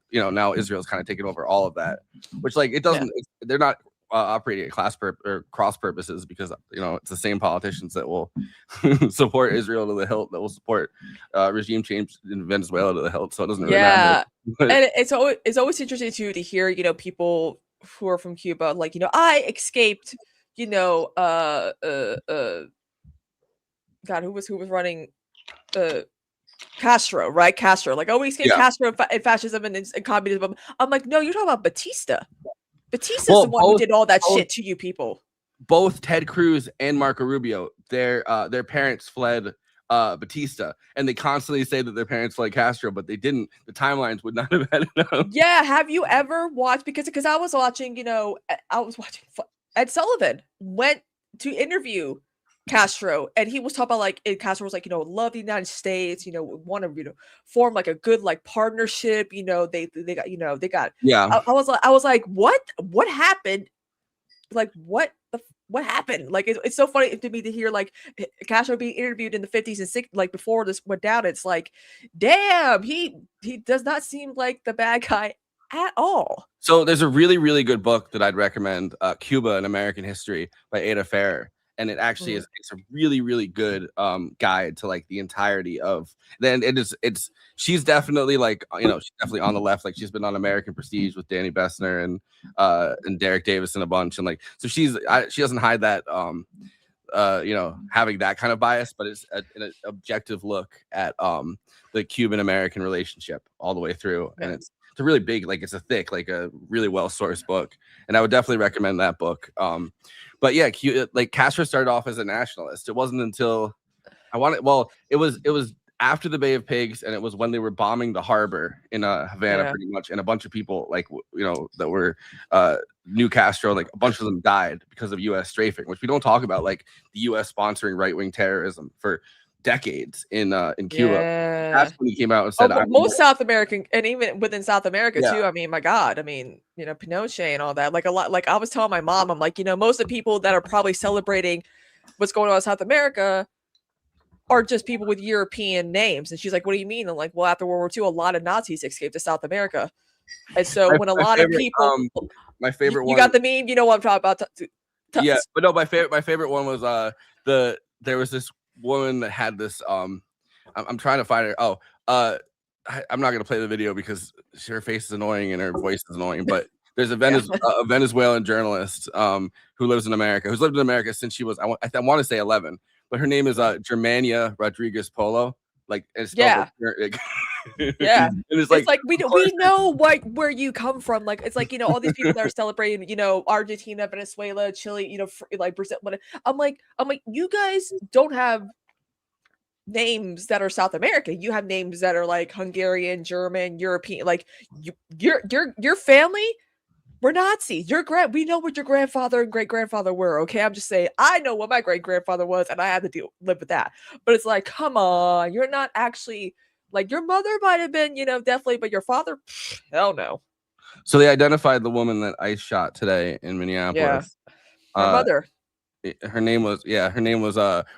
you know, now Israel's kind of taken over all of that, which like it doesn't they're not operating at class or cross purposes, because you know it's the same politicians that will support Israel to the hilt that will support regime change in Venezuela to the hilt, so it doesn't really matter. And it's always interesting too to hear, you know, people who are from Cuba, like, you know, I escaped, you know, God, who was running Castro, right? Castro, like, oh, we escaped Castro and fascism and communism. I'm like, no, you're talking about Batista. Batista's the one who did all that shit to you people. Both Ted Cruz and Marco Rubio, their parents fled Batista, and they constantly say that their parents fled Castro, but they didn't. The timelines would not have had enough. Yeah, have you ever watched? Because I was watching, you know, Ed Sullivan went to interview Castro, and he was talking about like Castro was like, you know, love the United States, you know, want to, you know, form like a good like partnership, you know, they got, you know, they got I was like what happened, like what happened, like it's so funny to me to hear like Castro being interviewed in the 50s and 60s, like before this went down. It's like, damn, he does not seem like the bad guy at all. So there's a really, really good book that I'd recommend, Cuba and American History by Ada Ferrer. And it actually it's a really, really good guide to like the entirety of. Then she's definitely like, you know, she's definitely on the left. Like she's been on American Prestige with Danny Bessner and Derek Davis and a bunch, and like so she doesn't hide that you know, having that kind of bias, but it's an objective look at the Cuban American relationship all the way through, and it's a really big, like it's a thick, like a really well sourced book, and I would definitely recommend that book. But yeah, like Castro started off as a nationalist. It wasn't until it was after the Bay of Pigs, and it was when they were bombing the harbor in Havana, Yeah. pretty much, and a bunch of people, like, that were New Castro, like a bunch of them died because of U.S. strafing, which we don't talk about, like the U.S. sponsoring right-wing terrorism for decades in Cuba. Yeah. That's when he came out and said, most South American, and even within South America Yeah. too. I mean, my God, I mean, Pinochet and all that. Like a lot. Like I was telling my mom, I'm like, most of the people that are probably celebrating what's going on in South America are just people with European names. And she's like, what do you mean? I'm like, well, after World War II, a lot of Nazis escaped to South America. And so when a lot of people, my favorite you one, got the meme, you know what I'm talking about. yeah, but no, my favorite one was there was this woman that had this I'm trying to find her. I'm not gonna play the video because her face is annoying and her voice is annoying, but there's a Venezuelan journalist who lives in America, who's lived in America since she was I want to say 11, but her name is Germania Rodriguez Polo, like, and it's spelled like, Yeah, and it's like like we know where you come from. Like it's like all these people that are celebrating, Argentina, Venezuela, Chile, like Brazil. I'm like you guys don't have names that are South American. You have names that are like Hungarian, German, European. Like your family were Nazis. We know what your grandfather and great grandfather were. Okay, I'm just saying I know what my great grandfather was, and I had to live with that. But it's like, come on, you're not actually. Like your mother might have been, definitely, but your father, hell no. So they identified the woman that ICE shot today in Minneapolis. Yeah, her mother. Her name was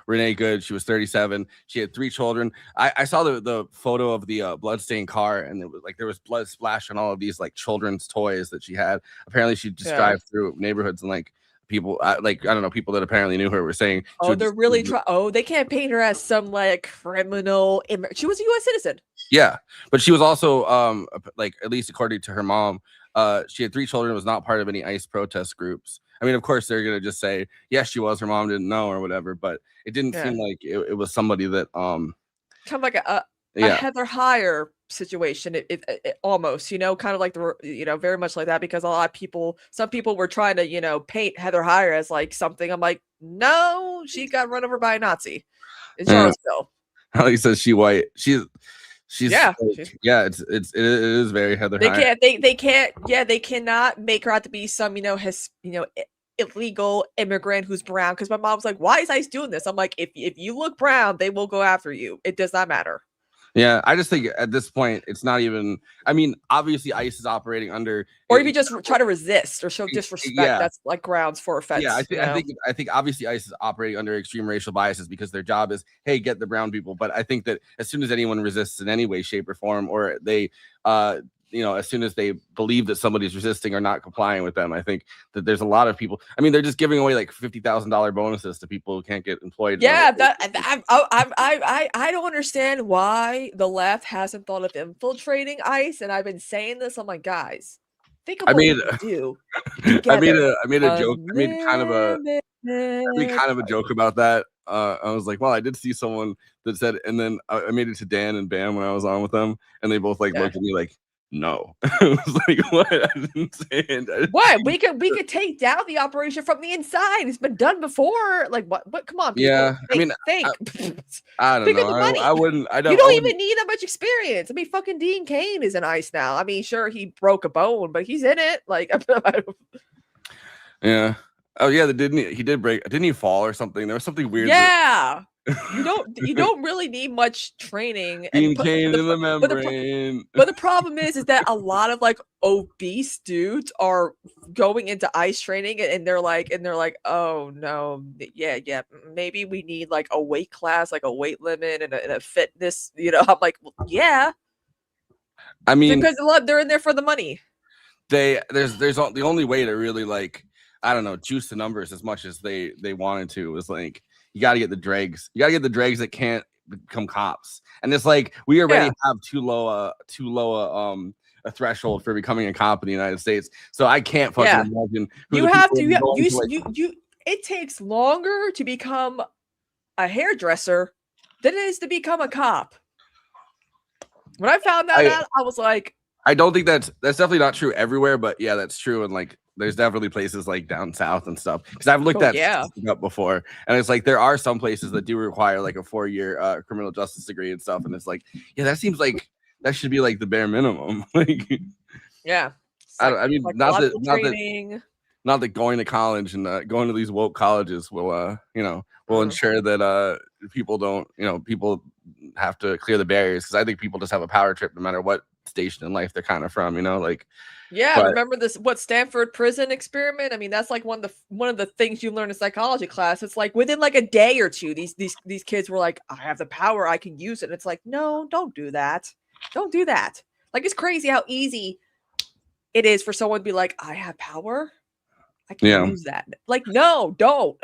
Renee Good. She was 37. She had 3 children. I saw the photo of the bloodstained car, and it was like there was blood splashed on all of these like children's toys that she had. Apparently, she'd just drive through neighborhoods and like people like I don't know, people that apparently knew her were saying, they're really trying. They can't paint her as some like criminal. She was a U.S. citizen. Yeah, but she was also like, at least according to her mom, she had 3 children, was not part of any ICE protest groups. I mean, of course they're gonna just say yes, she was. Her mom didn't know or whatever, but it didn't seem like it was somebody that kind of like a Heather Heyer situation. It almost, kind of like very much like that, because a lot of some people were trying to paint Heather Heyer as like something. I'm like, no, she got run over by a Nazi in Charlottesville. Alex says she white. She's yeah, like, it is very Heather Heyer. They cannot make her out to be some illegal immigrant who's brown, because my mom was like, why is ICE doing this? I'm like, if you look brown, they will go after you. It does not matter. Yeah, I just think at this point it's not even. I mean, obviously ICE is operating under, or if you just try to resist or show disrespect, that's like grounds for offense. Yeah, I think obviously ICE is operating under extreme racial biases because their job is, hey, get the brown people. But I think that as soon as anyone resists in any way, shape, or form, or they as soon as they believe that somebody's resisting or not complying with them, I think that there's a lot of people. I mean, they're just giving away like $50,000 bonuses to people who can't get employed. Yeah, I don't understand why the left hasn't thought of infiltrating ICE, and I've been saying this. I'm like, guys, think of what you do. I made a joke. I made kind of a joke about that. I was like, well, I did see someone that said, and then I made it to Dan and Bam when I was on with them, and they both looked at me like, no. I was like, what? I didn't say it. What? We could take down the operation from the inside. It's been done before. Like what? Come on, people. Yeah, think. I don't know. I wouldn't. I don't. You don't even need that much experience. I mean, fucking Dean Cain is in ICE now. I mean, sure, he broke a bone, but he's in it. Like, yeah. Oh yeah, he did break. Didn't he fall or something? There was something weird. Yeah. You don't really need much training. Dean Cain in the membrane. But the problem is that a lot of like obese dudes are going into ICE training, and they're like, oh no, yeah, maybe we need like a weight class, like a weight limit and a fitness. I'm like, well, yeah. I mean, because they're in there for the money. There's the only way to really like, I don't know, juice the numbers as much as they wanted to was like, you got to get the dregs. You got to get the dregs that can't become cops. And it's like we already have too low a threshold for becoming a cop in the United States. So I can't fucking imagine. It takes longer to become a hairdresser than it is to become a cop. When I found that out, I was like, I don't think that's definitely not true everywhere, but yeah, that's true in like there's definitely places like down south and stuff. Because I've looked Oh, that yeah. statistic up before, and it's like there are some places that do require like a 4-year criminal justice degree and stuff. And it's like, yeah, that seems like that should be like the bare minimum. Like, Yeah. I mean, psychological training. not that going to college and going to these woke colleges will will ensure that people don't, people have to clear the barriers, because I think people just have a power trip no matter what station in life they're kind of from, Yeah, but- remember this Stanford prison experiment? I mean, that's like one of the things you learn in psychology class. It's like within like a day or two, these kids were like, I have the power, I can use it. And it's like, no, don't do that. Don't do that. Like, it's crazy how easy it is for someone to be like, I have power, I can use that. Like, no, don't.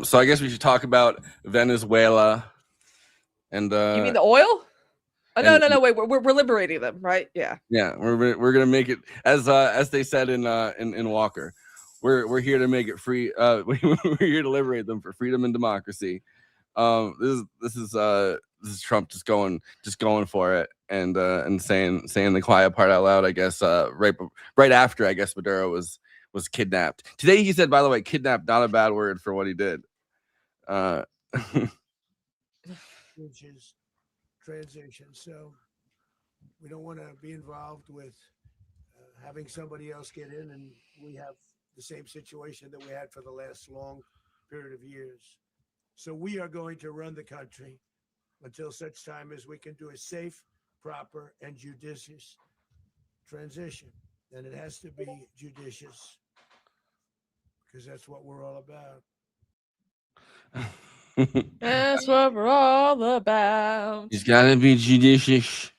So I guess we should talk about Venezuela and You mean the oil? Oh, no, wait, we're liberating them, right? Yeah. Yeah, we're gonna make it as they said in Walker. We're here to make it free. We're here to liberate them for freedom and democracy. This is Trump just going for it and saying the quiet part out loud. I guess right after I guess Maduro was kidnapped. Today he said, by the way, kidnapped, not a bad word for what he did. Which is transition. So we don't want to be involved with having somebody else get in, and we have the same situation that we had for the last long period of years. So we are going to run the country until such time as we can do a safe, proper, and judicious transition. And it has to be judicious, because that's what we're all about. That's what we're all about. He's got to be judicious,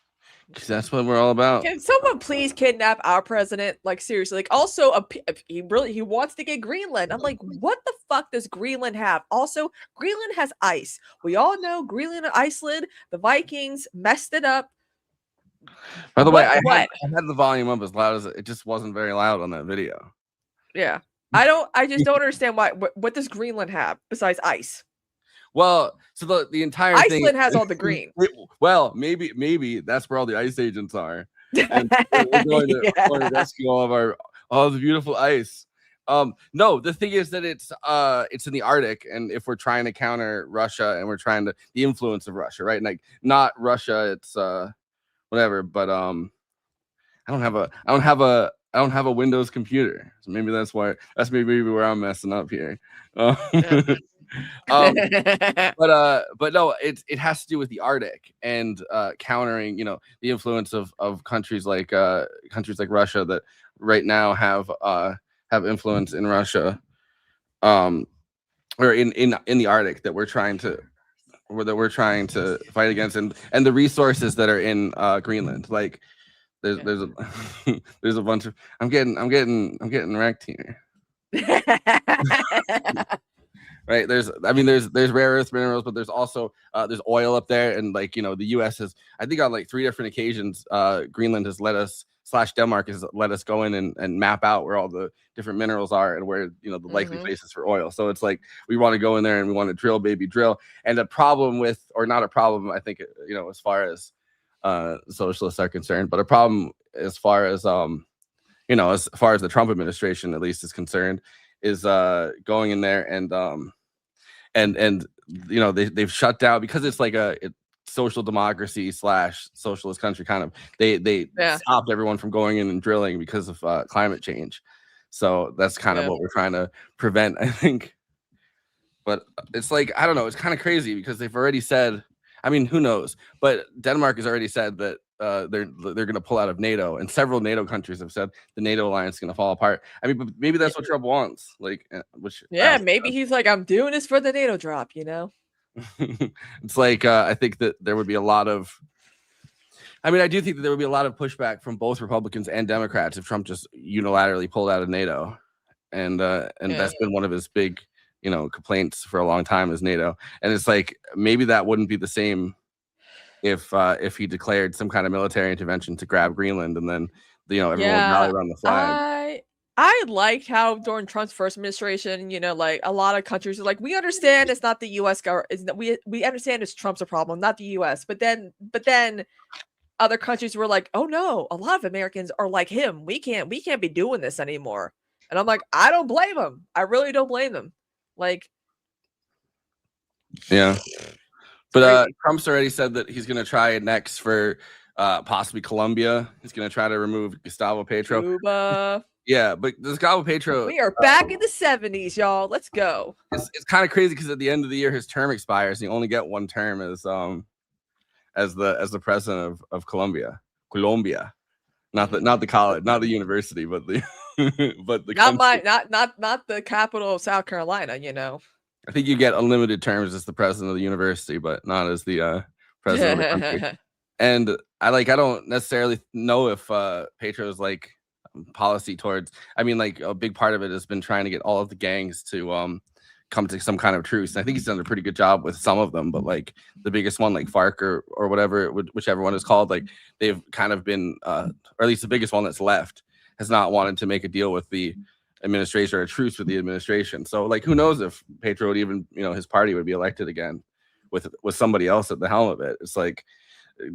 because that's what we're all about. Can someone please kidnap our president? Like, seriously. Like, also, he wants to get Greenland. I'm like, what the fuck does Greenland have? Also, Greenland has ice. We all know Greenland and Iceland. The Vikings messed it up. By the way, I had the volume up as loud as it just wasn't very loud on that video. Yeah, I just don't understand why. What does Greenland have besides ice? Well, so the entire Iceland thing has all the green. Well, maybe that's where all the ICE agents are. And we're going to rescue all the beautiful ice. No, the thing is that it's in the Arctic, and if we're trying to counter Russia and we're trying to the influence of Russia, right? Like, not Russia, it's whatever. But I don't have a Windows computer, so maybe that's maybe where I'm messing up here. But no, it has to do with the Arctic and countering, the influence of countries like Russia that right now have influence in Russia, or in the Arctic that we're trying to fight against, and the resources that are in Greenland. Like, there's a bunch of I'm getting wrecked here. Right, there's rare earth minerals, but there's also there's oil up there, and the U.S. has, I think, on 3 different occasions, Greenland has let us / Denmark has let us go in and map out where all the different minerals are and where the likely places for oil. So it's like we want to go in there and we want to drill. And a problem with, or not a problem, I think, as far as socialists are concerned, but a problem as far as as far as the Trump administration at least is concerned, is going in there and they've shut down, because it's like a social democracy / socialist country kind of. They stopped everyone from going in and drilling because of climate change. So that's kind of what we're trying to prevent, I think. But it's like, I don't know, it's kind of crazy because they've already said, I mean, who knows? But Denmark has already said that they're going to pull out of NATO, and several NATO countries have said the NATO alliance is going to fall apart. I mean, but maybe that's what Trump wants. Maybe he's like, I'm doing this for the NATO drop. It's like I think that there would be a lot of. I mean, I do think that there would be a lot of pushback from both Republicans and Democrats if Trump just unilaterally pulled out of NATO, and that's been one of his big complaints for a long time, is NATO. And it's like, maybe that wouldn't be the same if he declared some kind of military intervention to grab Greenland, and then everyone would rally around the flag. I liked how during Trump's first administration, like a lot of countries are like, we understand it's not the U.S. government, we understand it's Trump's a problem, not the U.S. But then other countries were like, oh no, a lot of Americans are like him. We can't be doing this anymore. And I'm like, I don't blame them. I really don't blame them. Like, yeah. But Trump's already said that he's going to try next for possibly Colombia. He's going to try to remove Gustavo Petro. Cuba. Yeah, but Gustavo Petro. We are back in the 70s, y'all. Let's go. It's kind of crazy because at the end of the year, his term expires. And you only get one term as the president of Colombia, not the college, not the university, but the not the capital of South Carolina. You know, I think you get unlimited terms as the president of the university, but not as the president of the country. And I don't necessarily know if Petro's like policy towards. I mean, like a big part of it has been trying to get all of the gangs to come to some kind of truce. And I think he's done a pretty good job with some of them, but like the biggest one, like FARC or whatever, whichever one is called, like they've kind of been, or at least the biggest one that's left, has not wanted to make a deal with the administration or a truce with the administration. So like, who knows if Petro would even, his party would be elected again with somebody else at the helm of it. It's like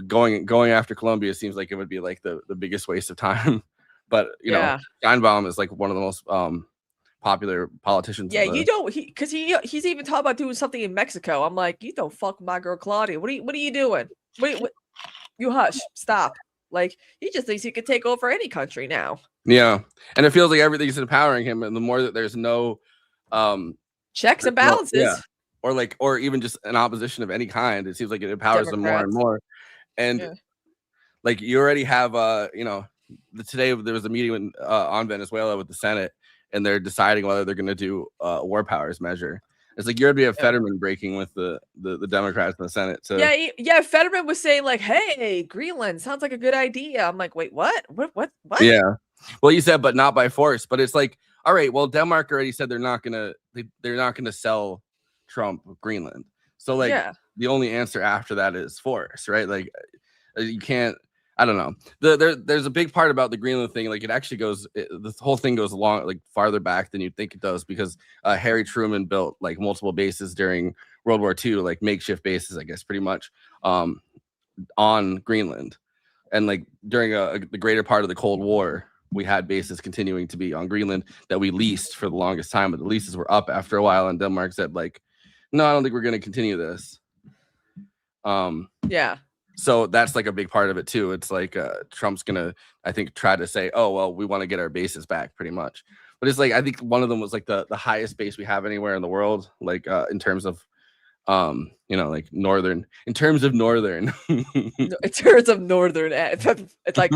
going after Colombia seems like it would be like the biggest waste of time. But Steinbaum is like one of the most popular politicians. Yeah, you don't because he's even talking about doing something in Mexico. I'm like, you don't fuck my girl Claudia. What are you doing? What you hush, stop. Like he just thinks he could take over any country now. Yeah, and it feels like everything's empowering him, and the more that there's no checks and balances, or even just an opposition of any kind, it seems like it empowers them more and more. And like you already have today there was a meeting on Venezuela with the Senate. And they're deciding whether they're going to do a war powers measure. It's like you're going to be a Fetterman breaking with the Democrats in the Senate. So yeah. Fetterman was saying like, "Hey, Greenland sounds like a good idea." I'm like, "Wait, what? What?" Yeah. Well, you said, but not by force. But it's like, all right. Well, Denmark already said they're not gonna sell Trump Greenland. So like, the only answer after that is force, right? Like, you can't. I don't know. There's a big part about the Greenland thing. Like it actually the whole thing goes along like farther back than you'd think it does because Harry Truman built like multiple bases during World War II, like makeshift bases, I guess, pretty much on Greenland. And like during the greater part of the Cold War, we had bases continuing to be on Greenland that we leased for the longest time, but the leases were up after a while. And Denmark said like, no, I don't think we're going to continue this. Yeah. So that's like a big part of it too. It's like Trump's gonna, I think, try to say, "Oh well, we want to get our bases back," pretty much. But it's like I think one of them was like the highest base we have anywhere in the world, like in terms of, like northern. In terms of northern. It's like,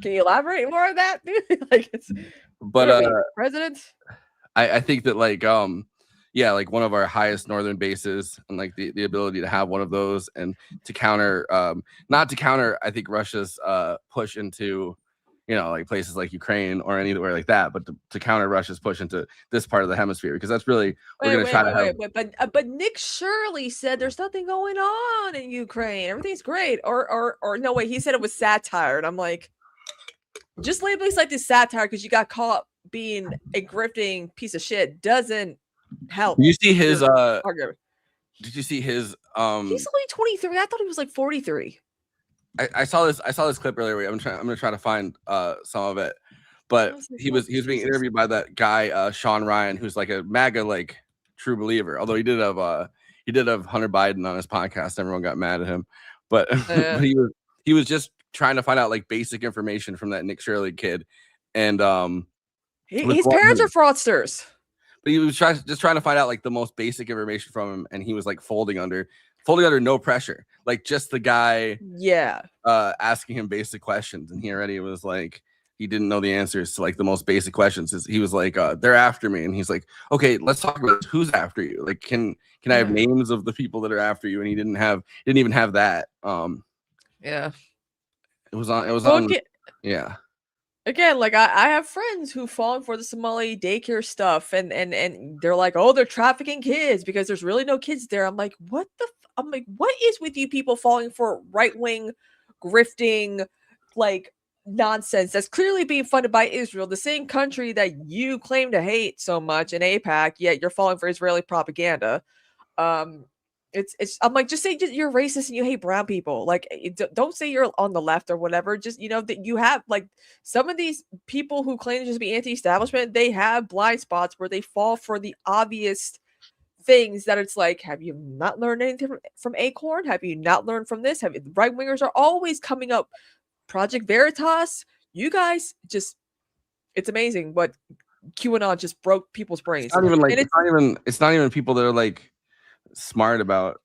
can you elaborate more on that, dude? Like it's. But president. I think that like like one of our highest northern bases and like the ability to have one of those and to counter not to counter I think Russia's push into like places like Ukraine or anywhere like that, but to counter Russia's push into this part of the hemisphere because that's really but Nick Shirley said there's nothing going on in Ukraine, everything's great, or no way, he said it was satire, and I'm like, just labeling like this satire because you got caught being a grifting piece of shit doesn't help. You see his did you see his he's only 23. I thought he was like 43. I saw this clip earlier. I'm gonna try to find some of it. But he was being interviewed by that guy Sean Ryan, who's like a MAGA like true believer. Although he did have Hunter Biden on his podcast. Everyone got mad at him. But, but he was just trying to find out like basic information from that Nick Shirley kid. And his parents are fraudsters. But he was trying to find out like the most basic information from him, and he was like folding under no pressure, like just the guy, asking him basic questions, and he already was like he didn't know the answers to like the most basic questions. He was like, "They're after me," and he's like, "Okay, let's talk about who's after you. Like, can I have names of the people that are after you?" And he didn't even have that. Yeah, it was on. Yeah. Again, like I have friends who fall for the Somali daycare stuff, and they're like, "Oh, they're trafficking kids because there's really no kids there." I'm like, "What the?" I'm like, "What is with you people falling for right wing, grifting, like nonsense that's clearly being funded by Israel, the same country that you claim to hate so much in AIPAC? Yet you're falling for Israeli propaganda." I'm like, just say you're racist and you hate brown people. Like, don't say you're on the left or whatever. Just, that you have, like, some of these people who claim to just be anti-establishment, they have blind spots where they fall for the obvious things that it's like, have you not learned anything from Acorn? Have you not learned from this? Right wingers are always coming up. Project Veritas, you guys just, it's amazing what QAnon just broke people's brains. It's not even like, it's not even people that are like smart about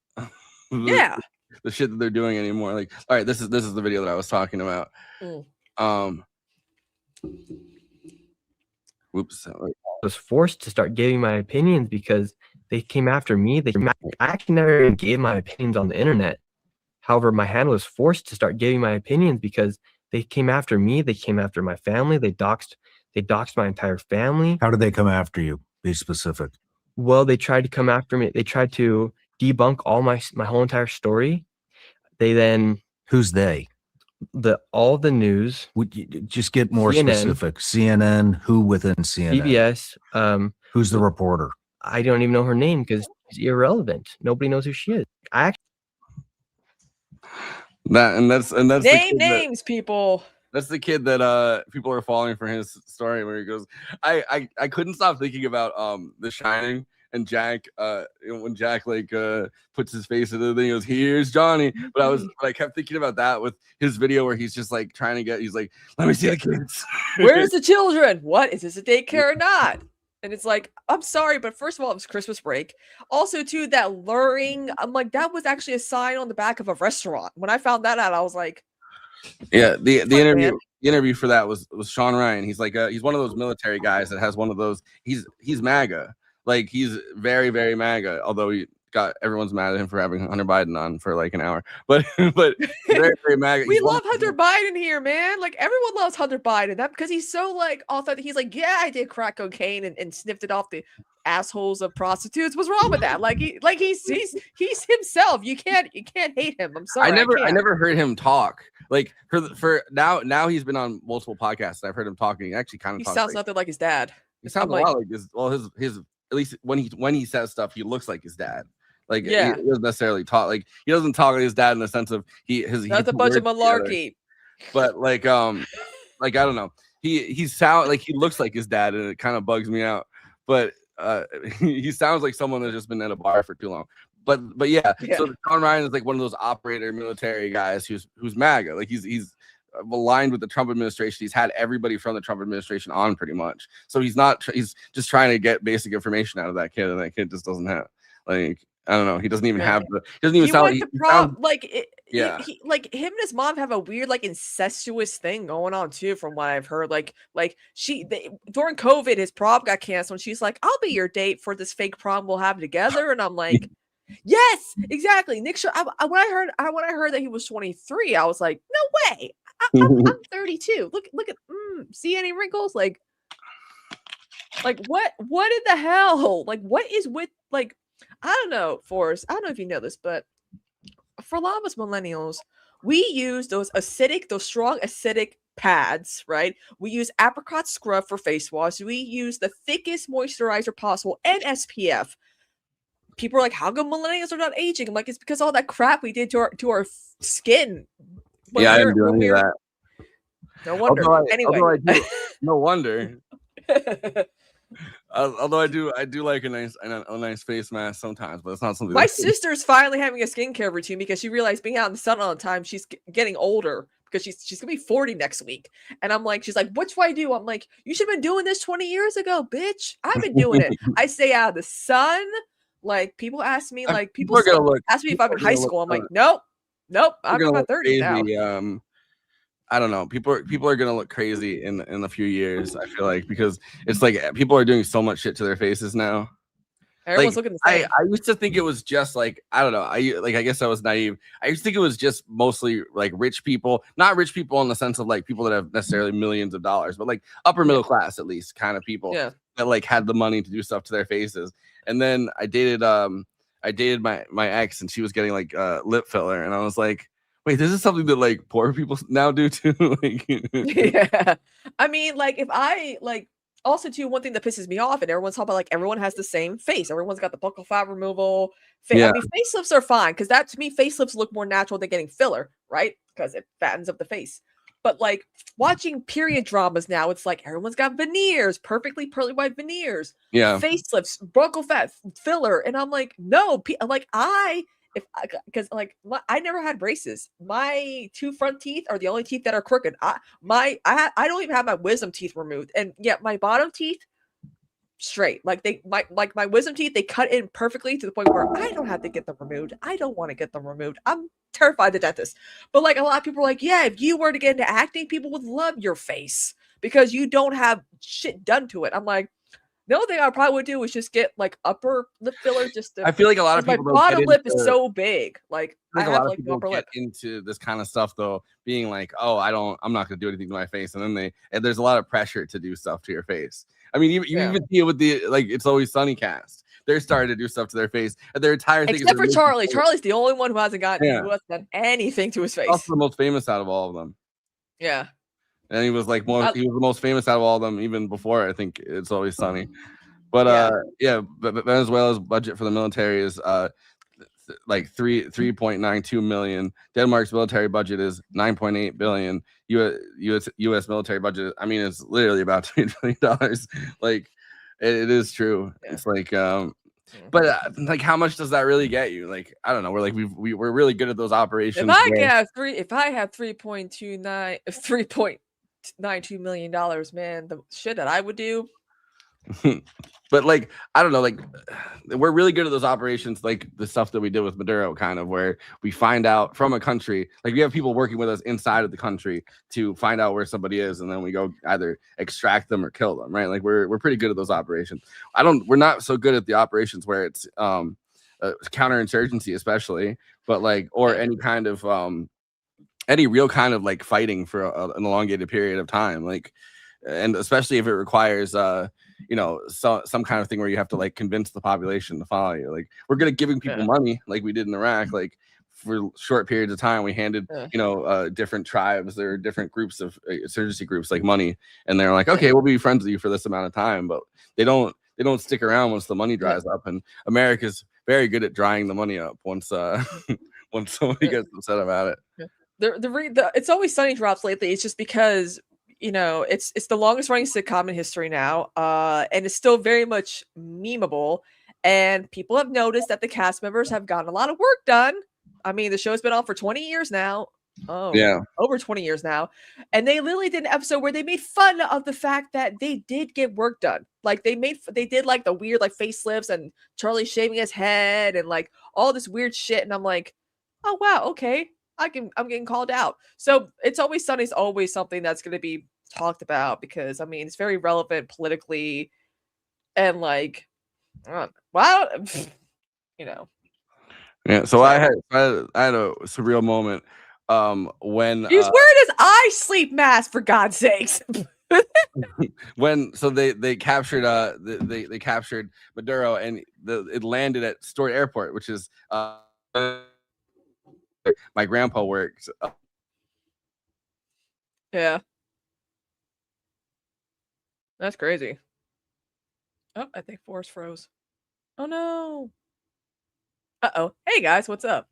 the shit that they're doing anymore. Like, all right, this is the video that I was talking about. Whoops. I was forced to start giving my opinions because they came after me. I actually never even gave my opinions on the internet. However, my hand was forced to start giving my opinions because they came after me. They came after my family. They doxed my entire family. How did they come after you? Be specific. Well, they tried to come after me. They tried to debunk all my whole entire story. They then Who's they? All the news. Would you just get more CNN. specific? CNN. Who within CNN? PBS. Who's the reporter? I don't even know her name because she's irrelevant. Nobody knows who she is. That's name names, people. That's the kid that people are falling for his story where he goes, I couldn't stop thinking about The Shining and Jack when Jack like puts his face in the thing, he goes, here's Johnny. But I kept thinking about that with his video where he's just like trying to he's like, let me see the kids. Where's the children? What is this, a daycare or not? And it's like, I'm sorry, but first of all, it was Christmas break. Also, too, that luring, I'm like, that was actually a sign on the back of a restaurant. When I found that out, I was like, yeah, the interview for that was Sean Ryan. He's like he's one of those military guys that has one of those. He's MAGA, like he's very, very MAGA. Although everyone's mad at him for having Hunter Biden on for like an hour, but very, very MAGA. We love Hunter Biden here, man. Like everyone loves Hunter Biden. That because he's so like authentic. He's like, yeah, I did crack cocaine and sniffed it off the assholes of prostitutes. What's wrong with that? He's himself. You can't hate him. I'm sorry. I never heard him talk. Like for now he's been on multiple podcasts. And I've heard him talking. He actually kind of sounds nothing like his dad. He sounds a lot like his at least when he says stuff, he looks like his dad. Like he doesn't necessarily talk like he doesn't talk like his dad in the sense of that's a bunch of malarkey. But I don't know. He sound like he looks like his dad, and it kind of bugs me out. But he sounds like someone that's just been at a bar for too long. But yeah. So Sean Ryan is like one of those operator military guys who's MAGA. Like he's aligned with the Trump administration. He's had everybody from the Trump administration on pretty much. So he's just trying to get basic information out of that kid, and that kid just doesn't have like. I don't know. He doesn't even have the. He doesn't even sound. He, like him and his mom have a weird like incestuous thing going on too, from what I've heard. Like during COVID, his prom got canceled. And she's like, "I'll be your date for this fake prom we'll have together." And I'm like, "Yes, exactly." Nick, when I heard that he was 23, I was like, "No way! I'm 32. Look at see any wrinkles? Like what in the hell? Like what is with like." I don't know, Forrest. I don't know if you know this, but for Lovas millennials, we use those strong acidic pads, right? We use apricot scrub for face wash. We use the thickest moisturizer possible and SPF. People are like, how come millennials are not aging? I'm like, it's because all that crap we did to our skin. Yeah, I didn't do any of that. No wonder. No wonder. Although I do like a nice face mask sometimes, but it's not something. My sister's finally having a skincare routine because she realized being out in the sun all the time, she's getting older because she's gonna be 40 next week. And I'm like, she's like, what do I do? I'm like, you should have been doing this 20 years ago, bitch. I've been doing it. I stay out of the sun. Like people ask me, like people ask me if I'm in high school. I'm like, nope. I'm in my 30s now. I don't know. People are gonna look crazy in a few years. I feel like because it's like people are doing so much shit to their faces now. Everyone's looking the same. I used to think it was just like I don't know. I guess I was naive. I used to think it was just mostly like rich people, not rich people in the sense of like people that have necessarily millions of dollars, but like upper middle class at least kind of people that like had the money to do stuff to their faces. And then I dated my ex, and she was getting like lip filler, and I was like, wait, this is something that like poor people now do too. Yeah, I mean, like if I like also too, one thing that pisses me off, and everyone's talking about like everyone has the same face. Everyone's got the buccal fat removal. Yeah. I mean, facelifts are fine because that to me, facelifts look more natural than getting filler, right? Because it fattens up the face. But like watching period dramas now, it's like everyone's got veneers, perfectly pearly white veneers, Yeah. facelifts, buccal fat, filler, and I'm like, no, like because like I never had braces. My 2 front teeth are the only teeth that are crooked. I don't even have my wisdom teeth removed, and yet my bottom teeth straight. Like my wisdom teeth, they cut in perfectly to the point where I don't have to get them removed. I don't want to get them removed. I'm terrified of the dentist. But like a lot of people are like, yeah, if you were to get into acting, people would love your face because you don't have shit done to it. I'm like, the only thing I probably would do is just get like upper lip filler. Just to, I feel like a lot of people my don't bottom get lip into, is so big. Like I a have lot of like the people upper get lip. into this kind of stuff though, being like, oh, I'm not gonna do anything to my face, and then there's a lot of pressure to do stuff to your face. I mean, you even see it with the like It's Always Sunny cast. They're starting to do stuff to their face, and their entire thing. Except for Charlie. Charlie's the only one who hasn't Yeah. done anything to his face. Also the most famous out of all of them. Yeah. And he was like he was the most famous out of all of them even before I think It's Always Sunny. But but Venezuela's budget for the military is like 3.92 million. Denmark's military budget is 9.8 billion. US military budget, I mean, it's literally about $2 billion. Like it is true. Yeah. It's like but like how much does that really get you? Like I don't know. We're like we're really good at those operations. If I have $3.92 million, man, the shit that I would do. But like I don't know, like we're really good at those operations, like the stuff that we did with Maduro, kind of where we find out from a country, like we have people working with us inside of the country to find out where somebody is, and then we go either extract them or kill them, right? Like we're pretty good at those operations. We're not so good at the operations where it's counterinsurgency, especially, but like or any kind of any real kind of like fighting for an elongated period of time, like, and especially if it requires some kind of thing where you have to like convince the population to follow you. Like we're good at giving people money, like we did in Iraq. Like for short periods of time, we handed different tribes or different groups of insurgency groups like money, and they're like, okay, we'll be friends with you for this amount of time, but they don't stick around once the money dries up. And America's very good at drying the money up once when somebody gets upset about it. It's Always Sunny drops lately. It's just because it's the longest running sitcom in history now, and it's still very much memeable. And people have noticed that the cast members have gotten a lot of work done. I mean, the show's been on for 20 years now. Oh, yeah, over 20 years now. And they literally did an episode where they made fun of the fact that they did get work done. Like they did like the weird like facelifts and Charlie shaving his head and like all this weird shit. And I'm like, oh wow, okay. I'm getting called out. So It's Always Sunny is always something that's going to be talked about because I mean it's very relevant politically and like Yeah. So I had a surreal moment when he's wearing his eye sleep mask, for God's sakes. they captured they captured Maduro, and it landed at Stewart Airport, which is my grandpa worked. Yeah. That's crazy. Oh, I think Forrest froze. Oh no. Uh-oh. Hey guys, what's up?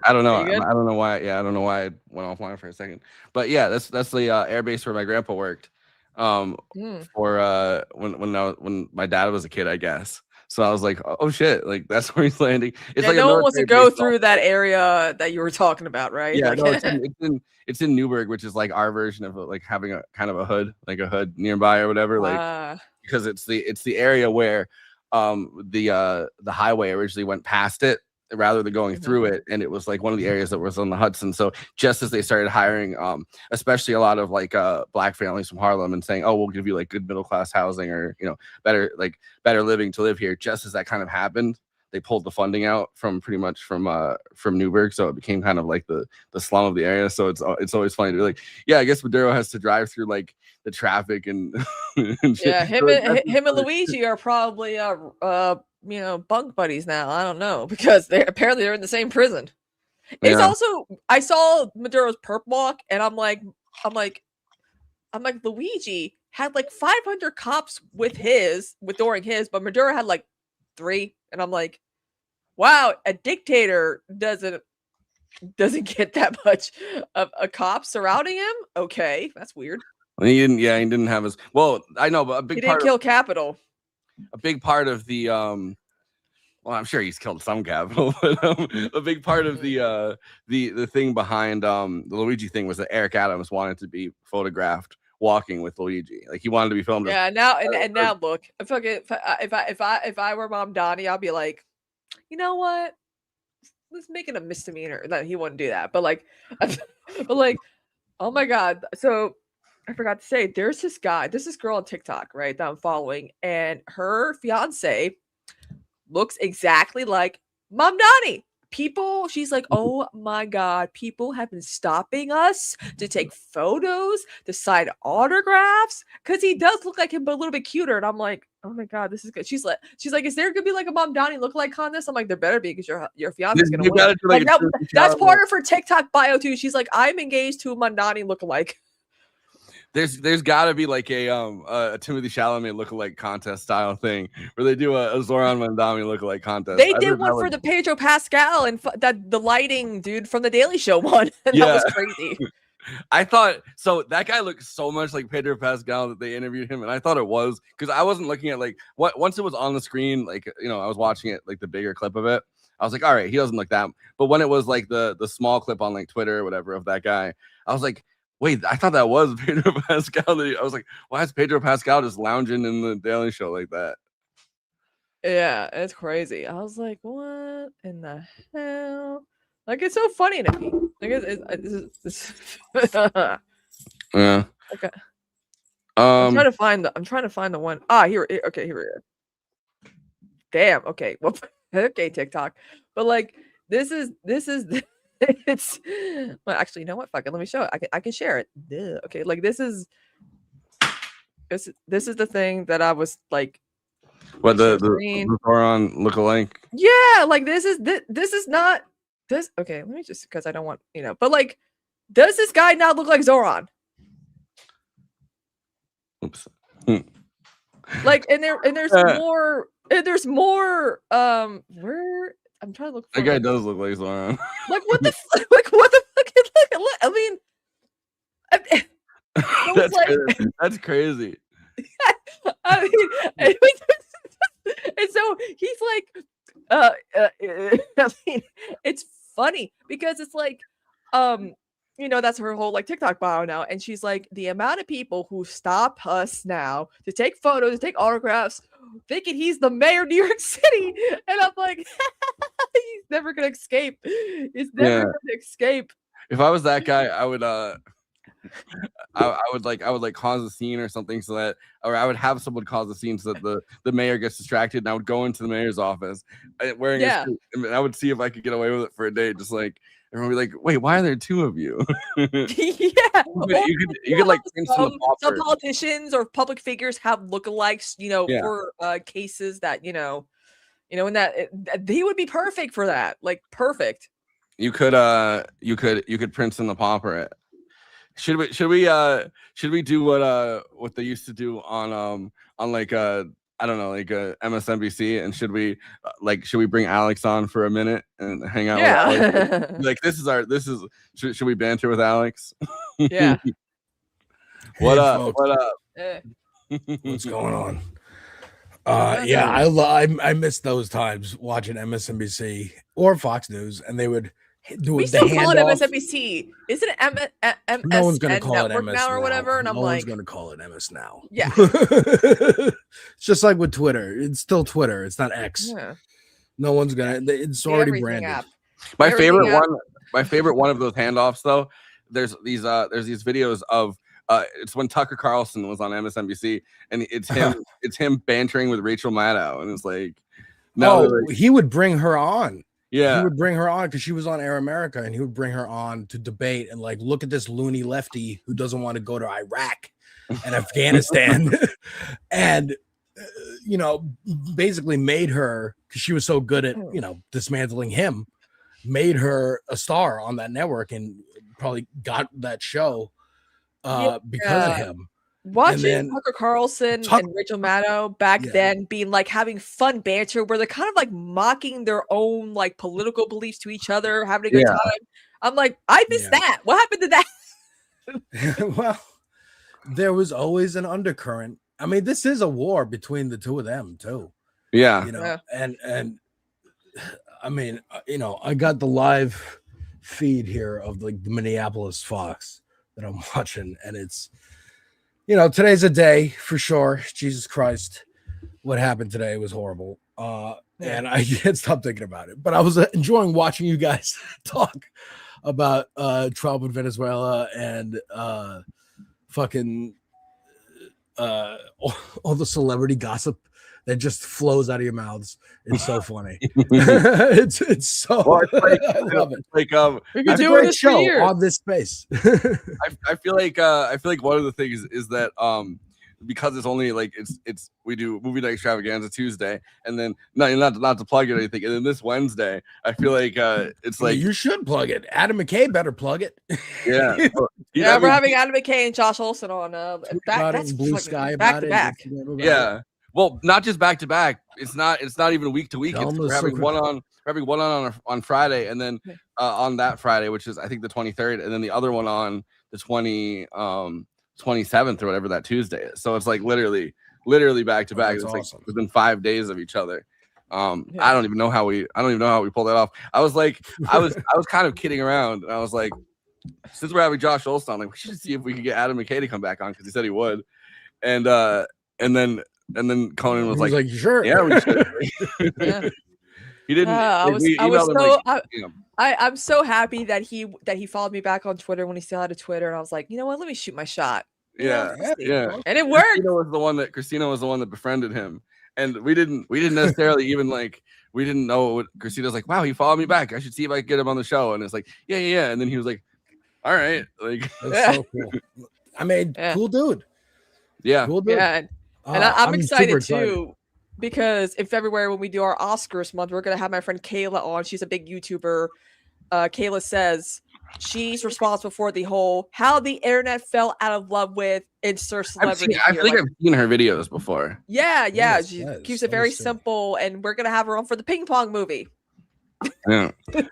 I don't know. I don't know why. Yeah, I don't know why I went offline for a second. But yeah, that's the air base where my grandpa worked. For when my dad was a kid, I guess. So I was like, oh shit, like that's where he's landing. It's like no one wants to go through that area that you were talking about, right? Yeah, like, no, it's in Newburgh, which is like our version of like having a kind of a hood, like a hood nearby or whatever. Like because it's the area where the highway originally went past it rather than going through it, and it was like one of the areas that was on the Hudson. So just as they started hiring especially a lot of like black families from Harlem and saying, oh, we'll give you like good middle class housing or better living to live here, just as that kind of happened, they pulled the funding out from pretty much from Newburgh, so it became kind of like the slum of the area. So it's always funny to be like, yeah, I guess Maduro has to drive through like the traffic and, and shit. Yeah, him and Luigi are probably bunk buddies now. I don't know, because they're in the same prison. It's also, I saw Maduro's perp walk, and I'm like Luigi, had like 500 cops during his, but Maduro had like 3, and I'm like, wow, a dictator doesn't get that much of a cop surrounding him. Okay, that's weird. He didn't have his. Well, I know, but He didn't kill capital. A big part of the well, I'm sure he's killed some capital, but a big part of the thing behind the Luigi thing was that Eric Adams wanted to be photographed walking with Luigi. Like he wanted to be filmed. Yeah, now and now look, if I were Mom Donnie, I'll be like, you know what? Let's make it a misdemeanor. That he wouldn't do that, but like, oh my god. So I forgot to say, there's this girl on TikTok, right, that I'm following, and her fiance looks exactly like Mom Donnie. She's like, oh my god, people have been stopping us to take photos, to sign autographs, because he does look like him, but a little bit cuter. And I'm like, oh my god, this is good. She's like, is there gonna be like a Mom Donnie lookalike contest? I'm like, there better be, because your fiance is gonna win. Like, that's part of her TikTok bio too. She's like, I'm engaged to a Mom Donnie lookalike. There's got to be like a Timothy Chalamet lookalike contest style thing where they do a Zoran Mandami lookalike contest. They did one for the Pedro Pascal and that the lighting dude from the Daily Show one. And that was crazy. I thought so. That guy looked so much like Pedro Pascal that they interviewed him, and I thought it was because I wasn't looking at like once it was on the screen, like I was watching it like the bigger clip of it. I was like, all right, he doesn't look that. But when it was like the small clip on like Twitter or whatever of that guy, I was like, wait, I thought that was Pedro Pascal. I was like, why is Pedro Pascal just lounging in the Daily Show like that? Yeah, it's crazy. I was like, what in the hell? Like, it's so funny to me. Like, it's yeah. Okay. I'm trying to find the one. Here. Okay, here we are. Damn. Okay. Well, okay, TikTok. But like, this is. It's well, actually, you know what? Fuck it. Let me show it. I can share it. Duh. Okay, like this is the thing that I was like. What the Zoran lookalike? Yeah, like this is not this. Okay, let me just because I don't want but like, does this guy not look like Zoran? Oops. Like, there's more. Where? I'm trying to look for that guy does look like Zoran. Like what the like what the fuck? I mean, that's crazy. I mean, and so he's like, I mean, it's funny because it's like, that's her whole like TikTok bio now, and she's like, the amount of people who stop us now to take photos, to take autographs, thinking he's the mayor of New York City, and I'm like, he's never gonna escape. He's never gonna escape. If I was that guy, I would I would cause a scene or something or I would have someone cause a scene so that the mayor gets distracted, and I would go into the mayor's office wearing a suit, and I would see if I could get away with it for a day, just like everyone would be like, wait, why are there 2 of you? Yeah, you could like some politicians or public figures have lookalikes, for cases that and that he would be perfect for that, like perfect. You could Prince and the Pauper it. Should we do what they used to do on like I don't know, like MSNBC, and should we bring Alex on for a minute and hang out with Alex? Like should we banter with Alex? Yeah. What up? What's going on? I miss those times watching MSNBC or Fox News, and they would do we the still call it handoff. MSNBC. Isn't it MSN No one's going to call it Network MS now or whatever? And I'm no like, one's going to call it MS now. Yeah. It's just like with Twitter. It's still Twitter. It's not X. Yeah. No one's going to. It's already branded. App. My favorite one of those handoffs though. There's these videos of it's when Tucker Carlson was on MSNBC, and it's him bantering with Rachel Maddow, and it's like, he would bring her on. Yeah, he would bring her on because she was on Air America, and he would bring her on to debate and like, look at this loony lefty who doesn't want to go to Iraq and Afghanistan, and basically made her, because she was so good at dismantling him, made her a star on that network, and probably got that show because of him. Watching Tucker Carlson and Rachel Maddow back then being like having fun banter where they're kind of like mocking their own like political beliefs to each other, having a good time. I'm like, I missed that. What happened to that? Well, there was always an undercurrent. I mean, this is a war between the two of them too. Yeah. You know, and I mean, you know, I got the live feed here of like the Minneapolis Fox that I'm watching, and it's, you know, today's a day for sure. Jesus Christ, what happened today was horrible. And I can't stop thinking about it. But I was enjoying watching you guys talk about Trump and Venezuela and fucking all the celebrity gossip that just flows out of your mouths. It's so funny. it's so well, it's like, I love it. Like we've been doing this show for years on this space. I feel like one of the things is that because it's only like it's we do movie night extravaganza Tuesday, and then not to plug it or anything, and then this Wednesday I feel like it's like you should plug it. Adam McKay better plug it. Yeah. Yeah, we're having Adam McKay and Josh Olson on that's Blue Sky back about to it. back. Yeah. Well, not just back to back. It's not even week to week. We're having one on Friday, and then on that Friday, which is I think the 23rd, and then the other one on the 27th or whatever that Tuesday is. So it's like literally back to back. It's awesome. Like within 5 days of each other. I don't even know how we pulled that off. I was kind of kidding around, and I was like, since we're having Josh Olson, like we should see if we could get Adam McKay to come back on because he said he would, and then Conan was like, sure, yeah, we should. He didn't. I'm so happy that he followed me back on Twitter when he still had a Twitter, and I was like, you know what, let me shoot my shot. Yeah. And it worked. Christina was the one that befriended him, and we didn't necessarily even like. We didn't know what Christina's like. Wow, he followed me back. I should see if I can get him on the show. And it's like, yeah. And then he was like, all right, like that's so cool. I mean, cool dude. Yeah, cool dude. Yeah. And I'm excited too, because in February when we do our Oscars month, we're gonna have my friend Kayla on. She's a big YouTuber. Kayla says she's responsible for the whole how the internet fell out of love with insert celebrity. I feel like I've seen her videos before. Yeah. She keeps it very simple, and we're gonna have her on for the ping pong movie. Yeah. I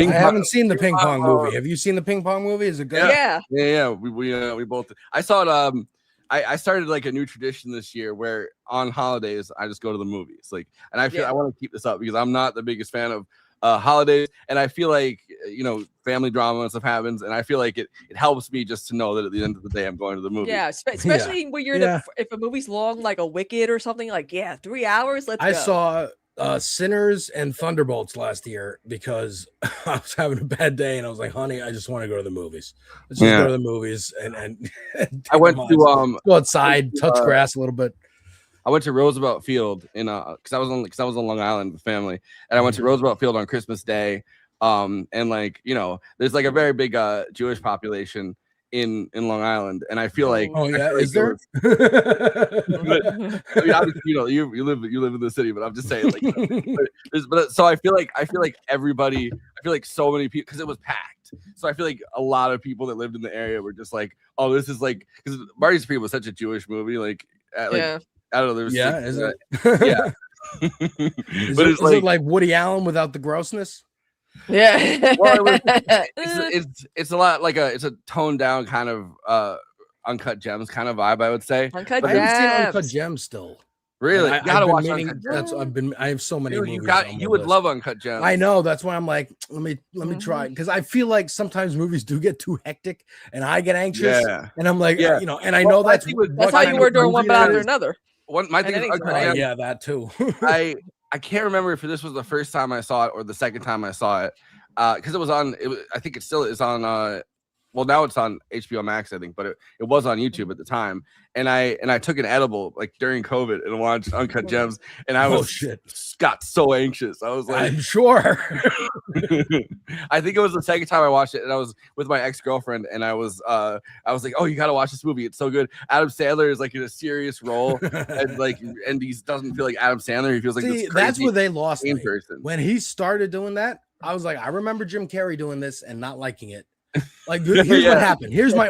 haven't seen the ping pong movie. Have you seen the ping pong movie? Is it good? Yeah. We both. I saw it. I started like a new tradition this year where on holidays I just go to the movies. Like, and I feel I want to keep this up because I'm not the biggest fan of holidays, and I feel like family drama and stuff happens, and I feel like it helps me just to know that at the end of the day I'm going to the movie. Yeah, especially when you're if a movie's long, like a Wicked or something, like 3 hours. Let's go. I saw Sinners and Thunderbolts last year because I was having a bad day, and I was like, honey, I just want to go to the movies. Let's just go to the movies and I went to go outside, touch grass a little bit. I went to Roosevelt Field in because I was on Long Island with family, and I went to Roosevelt Field on Christmas Day. And like there's like a very big Jewish population in Long Island, and I feel like is there? I mean, obviously, you live in the city, but I'm just saying so I feel like everybody, I feel like so many people, because it was packed, so I feel like a lot of people that lived in the area were just like, oh, this is like, because Marty Supreme was such a Jewish movie, I don't know. There was is it? Yeah. But is it like Woody Allen without the grossness? Yeah. Well, it's a lot like it's a toned down kind of Uncut Gems kind of vibe, I would say. I haven't seen Uncut Gems still. Really? You gotta watch Uncut Gems. I have so many movies. You would love Uncut Gems. I know. That's why I'm like, let me try, because I feel like sometimes movies do get too hectic, and I get anxious. Yeah. And I'm like, and I know that's how you were doing one but after another. My thing is that too. I can't remember if this was the first time I saw it or the second time I saw it, because it was on. I think it still is on. Well, now it's on HBO Max, I think, but it was on YouTube at the time. And I took an edible like during COVID and watched Uncut Gems, and I got so anxious. I was like, I'm sure. I think it was the second time I watched it, and I was with my ex-girlfriend, and I was like, oh, you gotta watch this movie. It's so good. Adam Sandler is like in a serious role, and he doesn't feel like Adam Sandler. He feels like this crazy, that's where they lost me. Person. When he started doing that, I was like, I remember Jim Carrey doing this and not liking it. Like, here's what happened. Here's my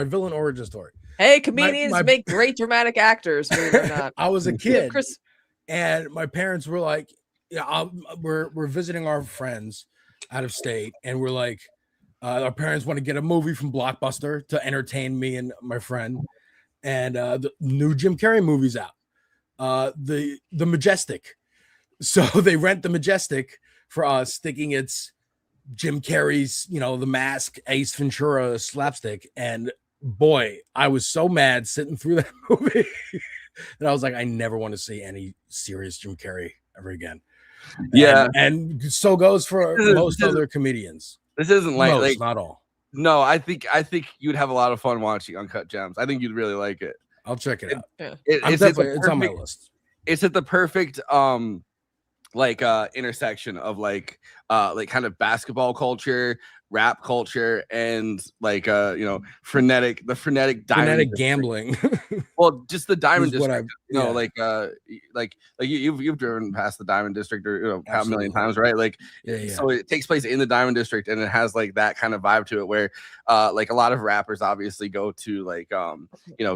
villain origin story. Hey, comedians make great dramatic actors, believe it or not. I was a kid, Chris, and my parents were like, "Yeah, we're visiting our friends out of state, and we're like, our parents want to get a movie from Blockbuster to entertain me and my friend, and the new Jim Carrey movie's out, the Majestic. So they rent the Majestic for us, thinking it's Jim Carrey's, The Mask, Ace Ventura slapstick, and boy, I was so mad sitting through that movie that I was like, I never want to see any serious Jim Carrey ever again. Yeah, and so goes for most other comedians. This isn't like not all. No, I think you'd have a lot of fun watching Uncut Gems. I think you'd really like it. I'll check it out. It's on my list. It's at the perfect intersection of like kind of basketball culture, rap culture, and frenetic diamond gambling. Well, just the diamond Is what district, you've driven past the diamond district or a million times, right? So it takes place in the diamond district, and it has like that kind of vibe to it where a lot of rappers obviously go to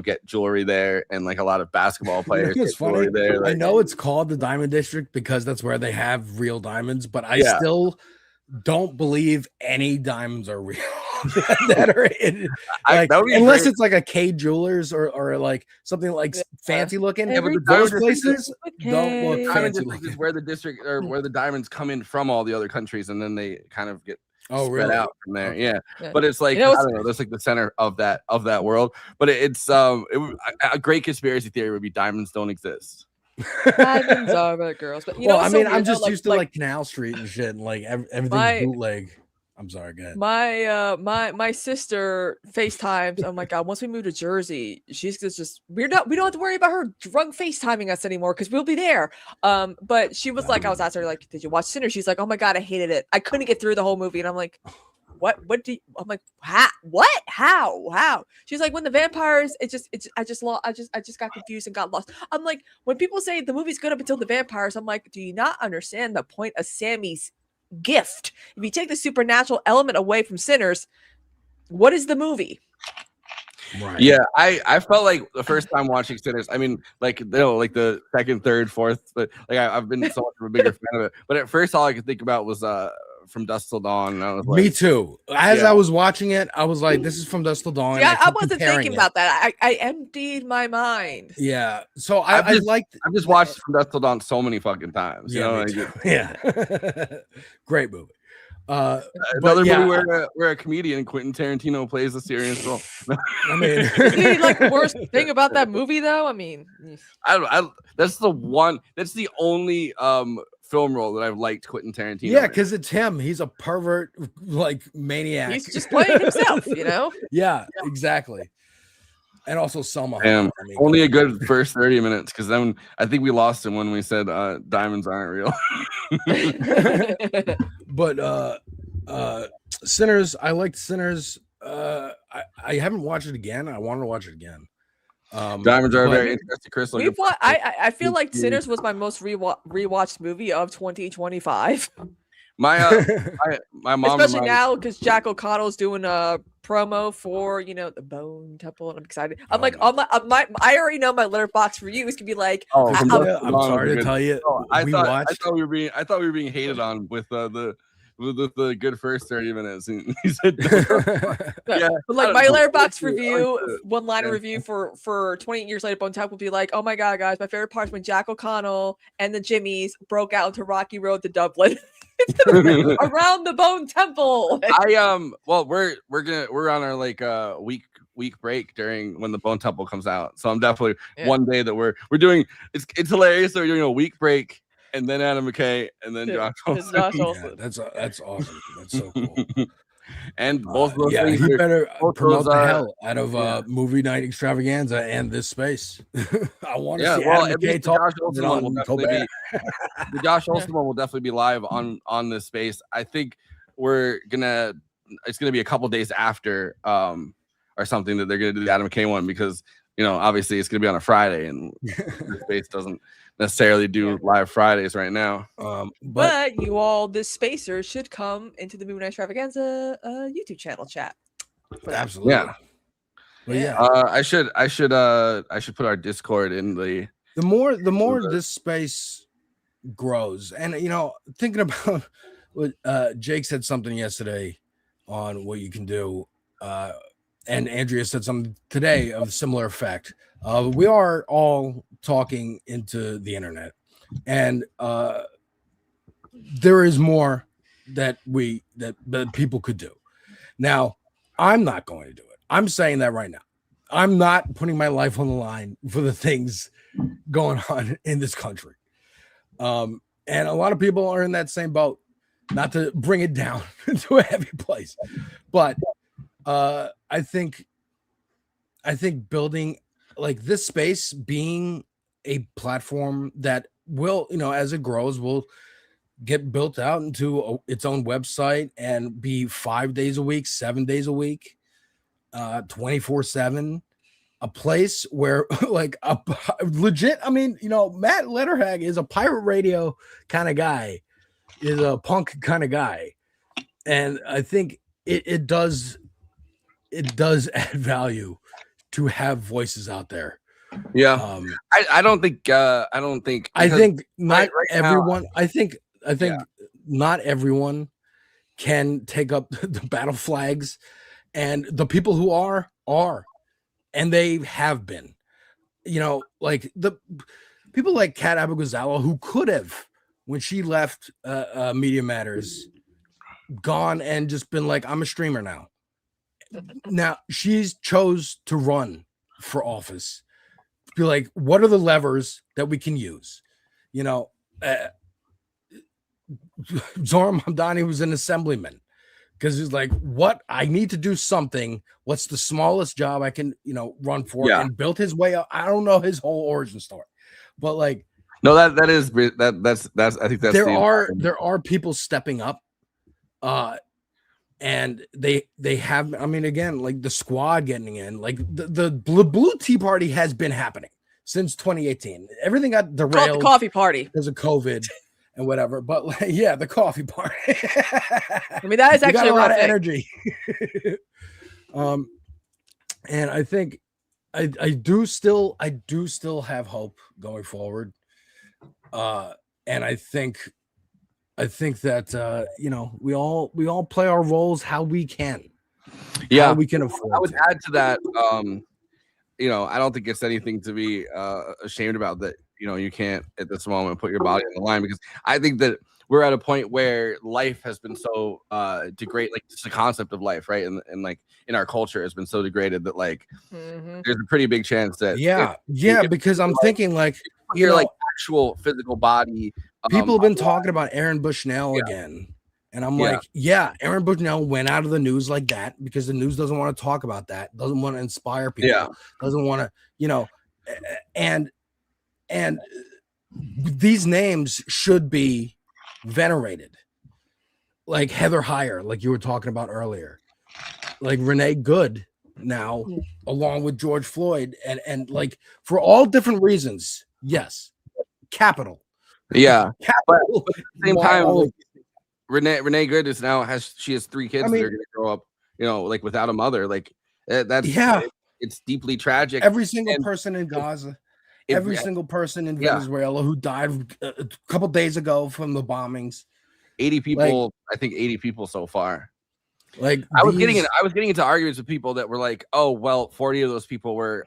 get jewelry there, and like a lot of basketball players It's get jewelry funny. there. I know it's called the Diamond District because that's where they have real diamonds, but I still don't believe any diamonds are real that are in, unless it's like a K Jewelers or like something like fancy looking. Yeah, but Those places don't look Diamond fancy district looking. is where the district or where the diamonds come in from all the other countries, and then they kind of get spread really? out from there. Okay. Yeah. Yeah. But it's like You know, I don't know. That's like the center of that world. But it's a great conspiracy theory would be diamonds don't exist. diamonds are about girls, but you know, Well, what's I so mean, I'm weird, though? just used to like Canal Street and shit, and like everything's My- bootleg. I'm sorry, go ahead. My sister FaceTimes. Oh my god! Once we move to Jersey, she's just we don't have to worry about her drunk FaceTiming us anymore because we'll be there. But she was like, I was asking her like, did you watch Sinners? She's like, oh my god, I hated it. I couldn't get through the whole movie, and I'm like, what? I'm like, what? How? She's like, when the vampires, I just got confused and got lost. I'm like, when people say the movie's good up until the vampires, I'm like, do you not understand the point of Sammy's gift? If you take the supernatural element away from Sinners, what is the movie? Right. Yeah, I felt like the first time watching Sinners, I mean, like the second, third, fourth, but like I've been so much of a bigger fan of it. But at first, all I could think about was From Dusk Till Dawn. And I was like, Me too. As I was watching it, I was like, "This is From Dusk Till Dawn." See, and I kept wasn't comparing thinking it. about that. I emptied my mind. Yeah, so I liked. I've just watched From Dusk Till Dawn so many fucking times. You know, me like, too. Yeah, great movie. another movie where a comedian, Quentin Tarantino, plays a serious role. I mean, See, like the worst thing about that movie, though. I mean, that's the only film role that I've liked Quentin Tarantino. yeah, because it's him. He's a pervert, like maniac. he's just playing himself, you know. Yeah, exactly. And also Selma. Damn, Hayek, I mean, only a good first 30 minutes because then I think we lost him when we said diamonds aren't real. But Sinners, I liked Sinners. I haven't watched it again. I want to watch it again. Diamonds are very interesting, Crystal. I feel like Sinners was my most rewatched movie of 2025. My mom, especially now because Jack O'Connell's doing a promo for the Bone Temple, and I'm excited. I'm like, I already know my letterbox reviews can be like. Oh, I'm sorry to tell you. I thought we were being hated on with the good first 30 minutes. And he said, yeah, but like my letterbox review, one-liner review for 28 Years Later, Bone Temple would be like, oh my god, guys, my favorite part is when Jack O'Connell and the Jimmies broke out into Rocky Road to Dublin. Around the Bone Temple. We're on our like week break during when the Bone Temple comes out. So I'm definitely one day that we're doing it's hilarious that we're doing a week break and then Adam McKay and then Josh Olson. Yeah, that's awesome. That's so cool. And both of those yeah, things he better promote those the hell out of movie night extravaganza and this space. I want to see Adam McKay talk. The Josh Olson one will definitely be live on this space. I think it's gonna be a couple days after or something that they're gonna do the Adam McKay one because obviously it's gonna be on a Friday and the space doesn't necessarily do live Fridays right now. But you all, the spacers, should come into the Movie Night Extravaganza YouTube channel chat. Absolutely. But yeah, I should put our Discord in the. The more this space grows, and thinking about what Jake said something yesterday on what you can do, and Andrea said something today of similar effect. We are all talking into the internet, and there is more that people could do. Now, I'm not going to do it. I'm saying that right now. I'm not putting my life on the line for the things going on in this country. And a lot of people are in that same boat, not to bring it down to a heavy place. But I think building like this space being a platform that will, as it grows, will get built out into its own website and be 5 days a week, 7 days a week, 24/7, a place where like a legit, Matt Letterhack is a pirate radio kind of guy, is a punk kind of guy. And I think it does add value to have voices out there. Yeah. I think not everyone, I think not everyone can take up the battle flags, and the people who are, and they have been, like the people like Kat Abou-Ghazala, who could have, when she left Media Matters, gone and just been like, I'm a streamer now. Now she's chose to run for office. Be like, what are the levers that we can use? Zoran Mamdani was an assemblyman because he's like, what? I need to do something. What's the smallest job I can, run for? Yeah. And built his way up. I don't know his whole origin story, but like, no, that's I think that's there are people stepping up, and they have. I mean, again, like the squad getting in, like the Blue Tea Party has been happening since 2018. Everything got derailed. The coffee party because of COVID and whatever. But like, yeah, the coffee party. I mean, that is actually a lot of thing. energy. And I think I do still have hope going forward. And I think that we all play our roles how we can. Yeah, how we can afford. I would add to that. I don't think it's anything to be ashamed about that. You can't at this moment put your body on the line, because I think that we're at a point where life has been so degraded, like just the concept of life, right? And like in our culture has been so degraded that like there's a pretty big chance that because I'm thinking like you're like actual physical body. People have been talking about Aaron Bushnell again. And I'm like, Aaron Bushnell went out of the news like that because the news doesn't want to talk about that, doesn't want to inspire people, doesn't want to, and these names should be venerated. Like Heather Heyer, like you were talking about earlier, like Renee Good now, along with George Floyd, and like for all different reasons. Yes. Capital. Yeah. Capital. But at the same time, Renee Good has 3 kids that are going to grow up, like without a mother. Like that's it's deeply tragic. Every single person in Gaza, every single person in Venezuela who died a couple days ago from the bombings. 80 people, I think 80 people so far. Like I was getting into arguments with people that were like, oh well, 40 of those people were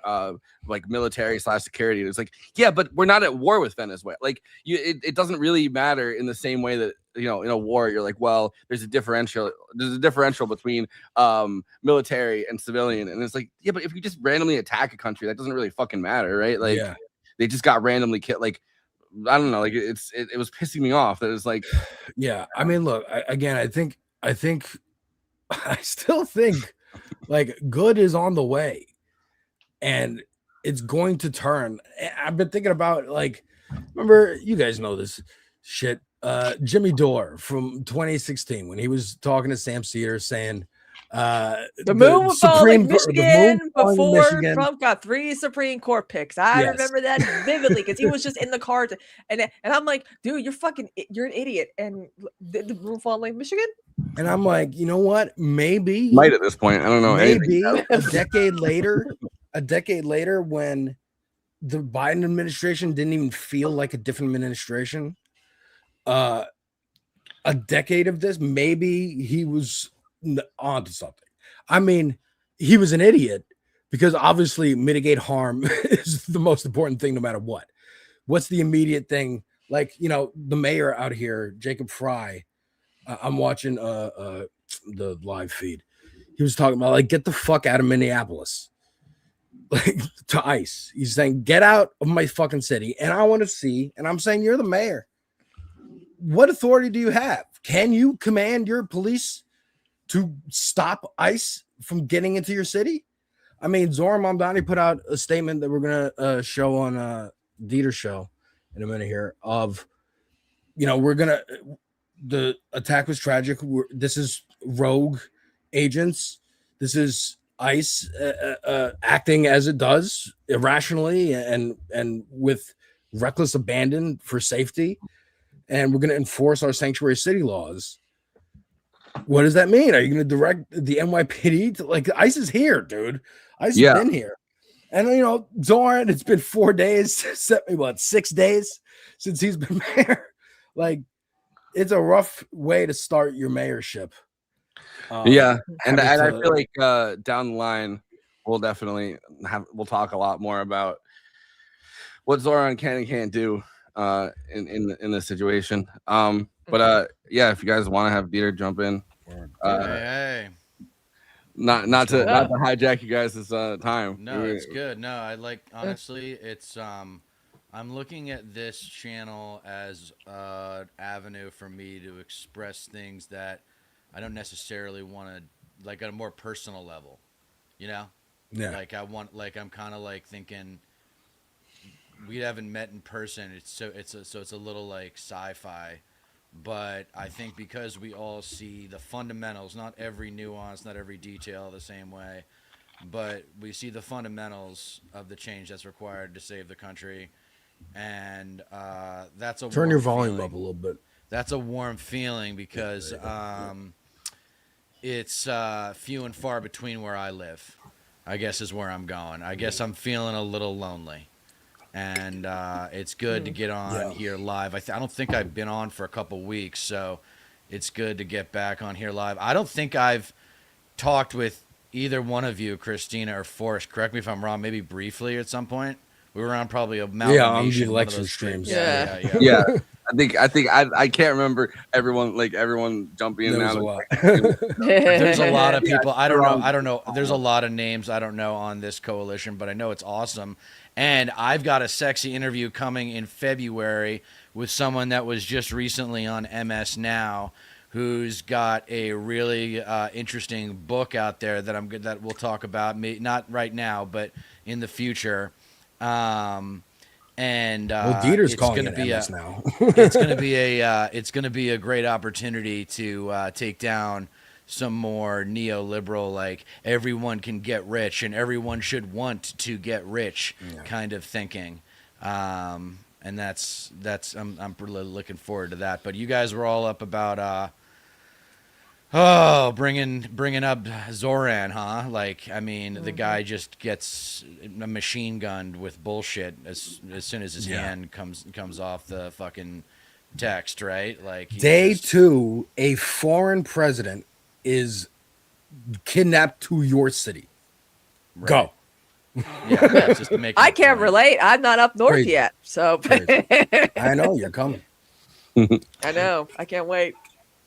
like military / security. It's like, yeah, but we're not at war with Venezuela. Like it doesn't really matter in the same way that in a war you're like, well, there's a differential between military and civilian, and it's like, yeah, but if you just randomly attack a country, that doesn't really fucking matter, right? Like they just got randomly killed. Like I don't know, like it was pissing me off that it's like, yeah. I mean, look, I still think like good is on the way, and it's going to turn. I've been thinking about, like, remember, you guys know this shit, Jimmy Dore from 2016 when he was talking to Sam Cedar saying the moon would fall in Michigan before Trump got 3 Supreme Court picks. I remember that vividly because he was just in the car and I'm like, dude, you're an idiot. And the moon fall in Michigan? And I'm like, you know what? Maybe Might at this point. I don't know. Maybe anything. a decade later, when the Biden administration didn't even feel like a different administration, a decade of this, maybe he was onto something. I mean, he was an idiot because obviously mitigate harm is the most important thing no matter what. What's the immediate thing? Like, the mayor out here, Jacob Fry, I'm watching the live feed. He was talking about, like, get the fuck out of Minneapolis, like, to ICE. He's saying, get out of my fucking city. And I want to see, and I'm saying, you're the mayor. What authority do you have? Can you command your police to stop ICE from getting into your city? I mean, Zoran Mamdani put out a statement that we're going to show on Deter show in a minute here of, the attack was tragic. This is rogue agents. This is ICE acting as it does irrationally and with reckless abandon for safety. And we're going to enforce our sanctuary city laws. What does that mean? Are you going to direct the NYPD to, like, ICE is here, dude? ICE has been here. And, Zoran, it's been 4 days, 6 days since he's been mayor. Like, it's a rough way to start your mayorship. And I feel like down the line, we'll talk a lot more about what Zoran can and can't do in this situation. But if you guys want to have Deter jump in, not to hijack you guys' time. No, it's good. No, I like, honestly, it's I'm looking at this channel as an avenue for me to express things that I don't necessarily want to, like, at a more personal level, Yeah. I'm kind of like thinking we haven't met in person. It's a little like sci-fi, but I think because we all see the fundamentals, not every nuance, not every detail the same way, but we see the fundamentals of the change that's required to save the country. And that's a turn your volume up a little bit. That's a warm feeling because it's few and far between where I live, I guess, is where I'm going. I guess I'm feeling a little lonely, and it's good to get on here live. I don't think I've been on for a couple weeks, so it's good to get back on here live. I don't think I've talked with either one of you, Christina or Forrest. Correct me if I'm wrong. Maybe briefly at some point. We were on probably a amalgamation. On the election streams. Yeah. I think I can't remember everyone jumping in and out. There's a lot of people. I don't know. There's a lot of names I don't know on this coalition, but I know it's awesome. And I've got a sexy interview coming in February with someone that was just recently on MS Now, who's got a really interesting book out there that we'll talk about. Not right now, but in the future. Dieter's calling it MS Now. It's going to be a great opportunity to take down some more neoliberal, like everyone can get rich and everyone should want to get rich kind of thinking. And that's I'm really looking forward to that. But you guys were all up about bringing up Zoran, huh? Like, I mean, the guy just gets machine gunned with bullshit as soon as his hand comes off the fucking text, right? Like, day 2, a foreign president is kidnapped to your city. Right. Go. Yeah, just I can't relate. I'm not up north yet, so I know you're coming. I know. I can't wait.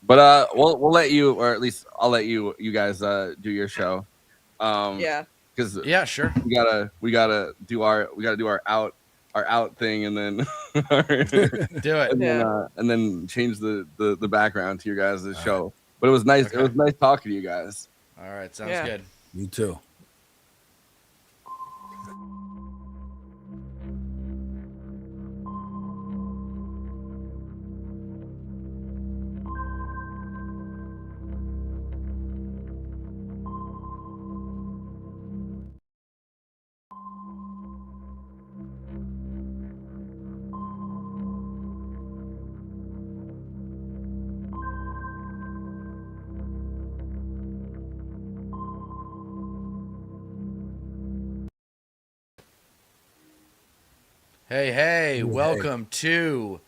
But we'll let you, or at least I'll let you guys do your show. Because sure. We gotta do our out thing, and then do it, and then change the background to your guys' show. But it was nice. Okay. It was nice talking to you guys. All right, sounds good. You too. Hey, welcome to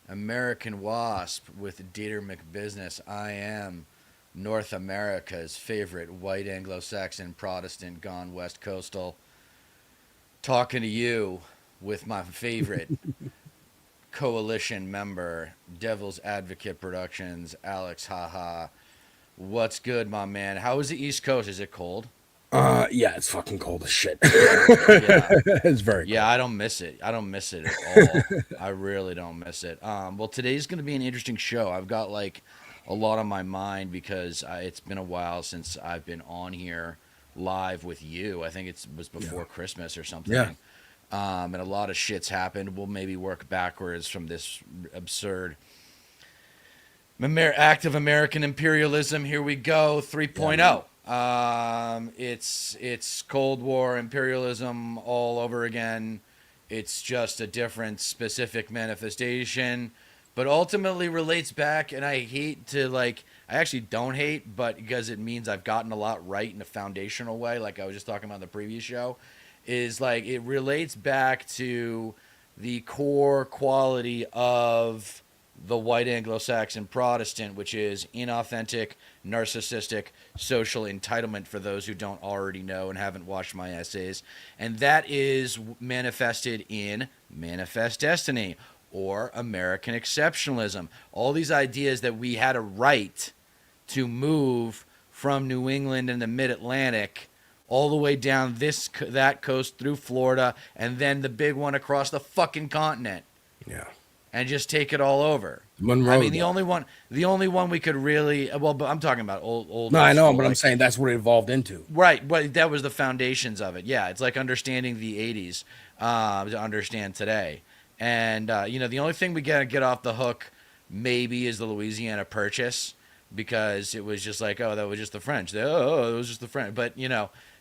American Wasp with Deter McBizness. I am North America's favorite white Anglo-Saxon Protestant gone West Coastal, talking to you with my favorite coalition member, Devil's Advocate Productions, Alex Haha. What's good, my man? How is the East Coast? Is it cold? Yeah, it's fucking cold as shit. Yeah. It's very cold. Yeah, I don't miss it. I don't miss it at all. I really don't miss it. Well, today's going to be an interesting show. I've got like a lot on my mind because it's been a while since I've been on here live with you. I think it was before Christmas or something. Yeah. And a lot of shit's happened. We'll maybe work backwards from this absurd act of American imperialism. Here we go, 3.0. It's Cold War imperialism all over again. It's just a different specific manifestation, but ultimately relates back. And I hate to I actually don't hate, but because it means I've gotten a lot right in a foundational way, like I was just talking about in the previous show, is like it relates back to the core quality of the white Anglo-Saxon Protestant, which is inauthentic, narcissistic, social entitlement, for those who don't already know and haven't watched my essays. And that is manifested in Manifest Destiny or American exceptionalism. All these ideas that we had a right to move from New England and the mid-Atlantic all the way down that coast through Florida, and then the big one across the fucking continent. Yeah. And just take it all over. Monroe, I mean, the only one we could really, but I'm talking about old. No, I know, but I'm saying that's what it evolved into. Right, but that was the foundations of it. Yeah, it's like understanding the '80s to understand today. And the only thing we gotta get off the hook maybe is the Louisiana Purchase, because it was just like, oh, that was just the French. It was just the French. But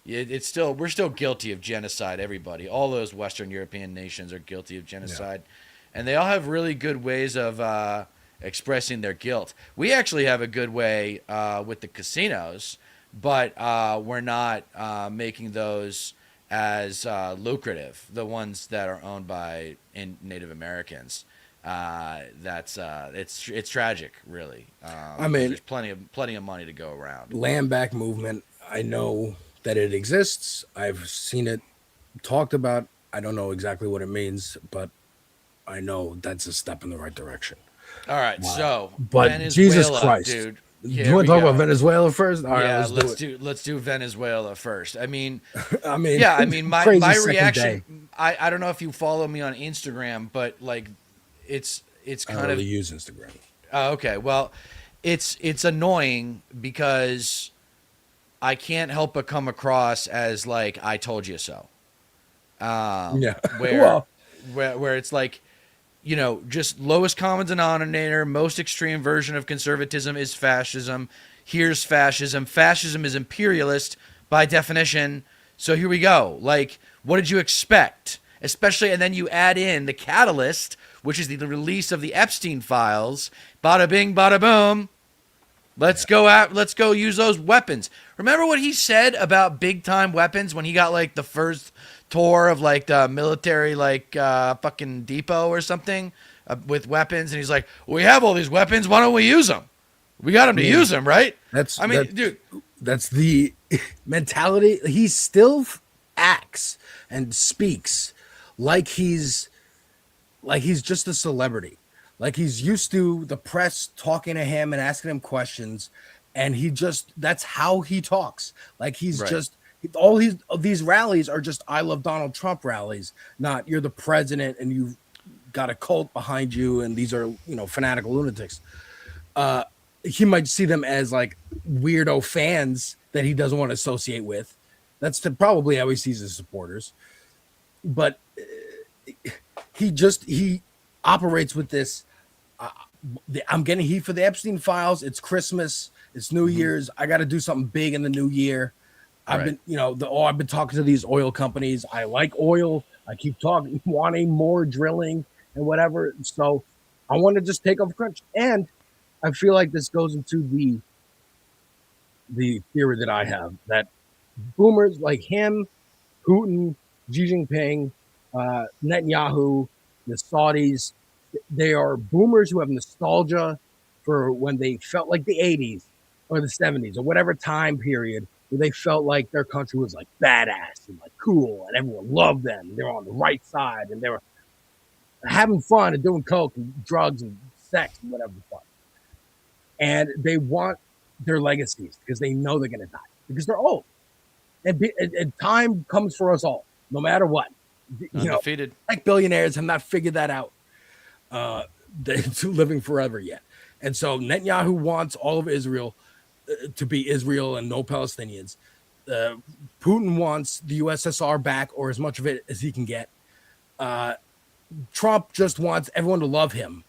it's still, we're still guilty of genocide. Everybody, all those Western European nations are guilty of genocide. Yeah. And they all have really good ways of expressing their guilt. We actually have a good way with the casinos, but we're not making those as lucrative, the ones that are owned by Native Americans. It's tragic, really. I mean, there's plenty of money to go around. Land back movement, I know that it exists. I've seen it talked about. I don't know exactly what it means, but I know that's a step in the right direction. All right, so but Venezuela, Jesus Christ, dude. Do you want to talk about Venezuela first? All yeah, right, let's do Venezuela first. I mean, my reaction. I don't know if you follow me on Instagram, but it's kind I don't really of use Instagram. Oh, okay, well, it's annoying because I can't help but come across as like I told you so. Where it's like, just lowest common denominator, most extreme version of conservatism is fascism. Here's fascism. Fascism is imperialist by definition. So here we go. Like, what did you expect? Especially, and then you add in the catalyst, which is the release of the Epstein files. Bada bing, bada boom. Let's go use those weapons. Remember what he said about big time weapons when he got like the first tour of like the military fucking depot or something with weapons, and he's like, we have all these weapons, why don't we use them? We got them to use them, right? Dude, that's the mentality. He still acts and speaks like he's just a celebrity, like he's used to the press talking to him and asking him questions, and that's how he talks. Like he's right. Just all these rallies are just I love Donald Trump rallies, not you're the president and you've got a cult behind you and these are fanatical lunatics. He might see them as like weirdo fans that he doesn't want to associate with. That's probably how he sees his supporters. But he operates with this. I'm getting heat for the Epstein files. It's Christmas. It's New Year's. I got to do something big in the new year. I've been talking to these oil companies. I like oil. I keep wanting more drilling and whatever. So I want to just take off crunch. And I feel like this goes into the theory that I have that boomers like him, Putin, Xi Jinping, Netanyahu, the Saudis, they are boomers who have nostalgia for when they felt like the 80s or the 70s or whatever time period where they felt like their country was like badass and like cool and everyone loved them. They were on the right side and they were having fun and doing coke and drugs and sex and whatever the fuck. And they want their legacies because they know they're going to die because they're old. And time comes for us all, no matter what. Undefeated. Like billionaires have not figured that out. They're living forever yet. And so Netanyahu wants all of Israel to be Israel and no Palestinians. Putin wants the USSR back or as much of it as he can get. Trump just wants everyone to love him